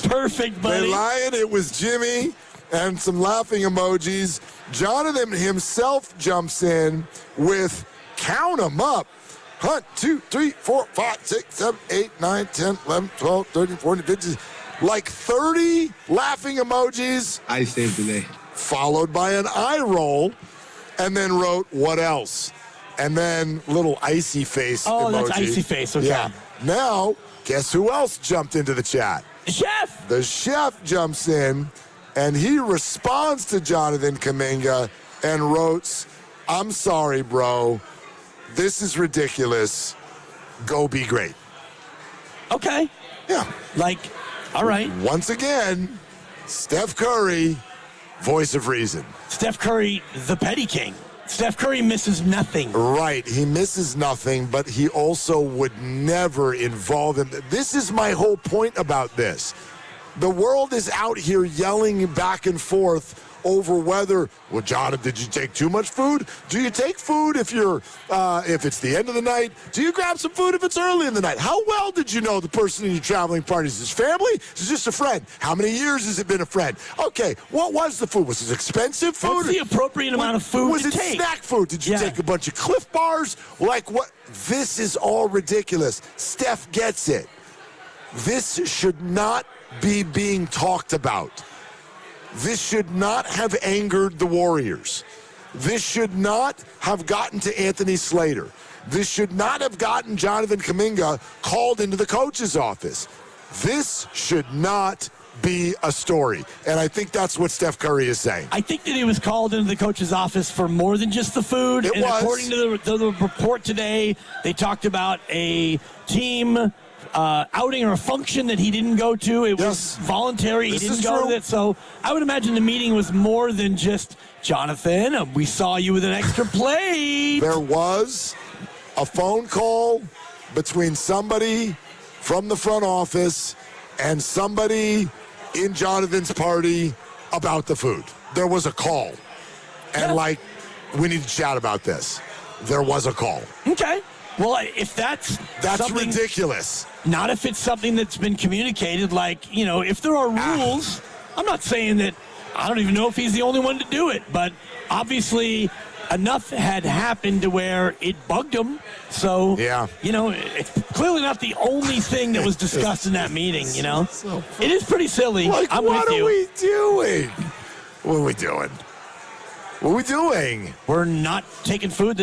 Perfect, buddy. They lying, it was Jimmy, and some laughing emojis. Jonathan himself jumps in with, count them up, 1, 2, 3, 4, 5, 6, 7, 8, 9, 10, 11, 12, 13, 14, 15, 30 laughing emojis. I saved the day. Followed by an eye roll, and then wrote, what else? And then little icy face emoji. That's icy face, okay. Yeah. Now, guess who else jumped into the chat? The chef! The chef jumps in, and he responds to Jonathan Kaminga and wrote, I'm sorry, bro. This is ridiculous. Go be great. Okay. Yeah. All right. Once again, Steph Curry, voice of reason. Steph Curry, the petty king. Steph Curry misses nothing. Right. He misses nothing, but he also would never involve him. This is my whole point about this. The world is out here yelling back and forth over whether, well, John, did you take too much food? Do you take food if it's the end of the night? Do you grab some food if it's early in the night? How well did you know the person in your traveling party? Is this family? Is this just a friend? How many years has it been a friend? Okay, what was the food? Was it expensive food? What's the appropriate amount of food was to it take? Snack food? Did you take a bunch of Cliff Bars? What? This is all ridiculous. Steph gets it. This should not be being talked about. This should not have angered the Warriors. This should not have gotten to Anthony Slater. This should not have gotten Jonathan Kaminga called into the coach's office. This should not be a story. And I think that's what Steph Curry is saying. I think that he was called into the coach's office for more than just the food. It was. According to the report today, they talked about a team outing or a function that he didn't go to. It was voluntary. He didn't go to it. So I would imagine the meeting was more than just, Jonathan, we saw you with an extra plate. There was a phone call between somebody from the front office and somebody in Jonathan's party about the food. There was a call. And, we need to chat about this. There was a call. Okay. Well, if that's ridiculous. Not if it's something that's been communicated. If there are rules, I'm not saying that. I don't even know if he's the only one to do it, but obviously enough had happened to where it bugged him. So, it's clearly not the only thing that was discussed in that meeting, It is pretty silly. I'm with you. What are we doing? What are we doing? What are we doing? We're not taking food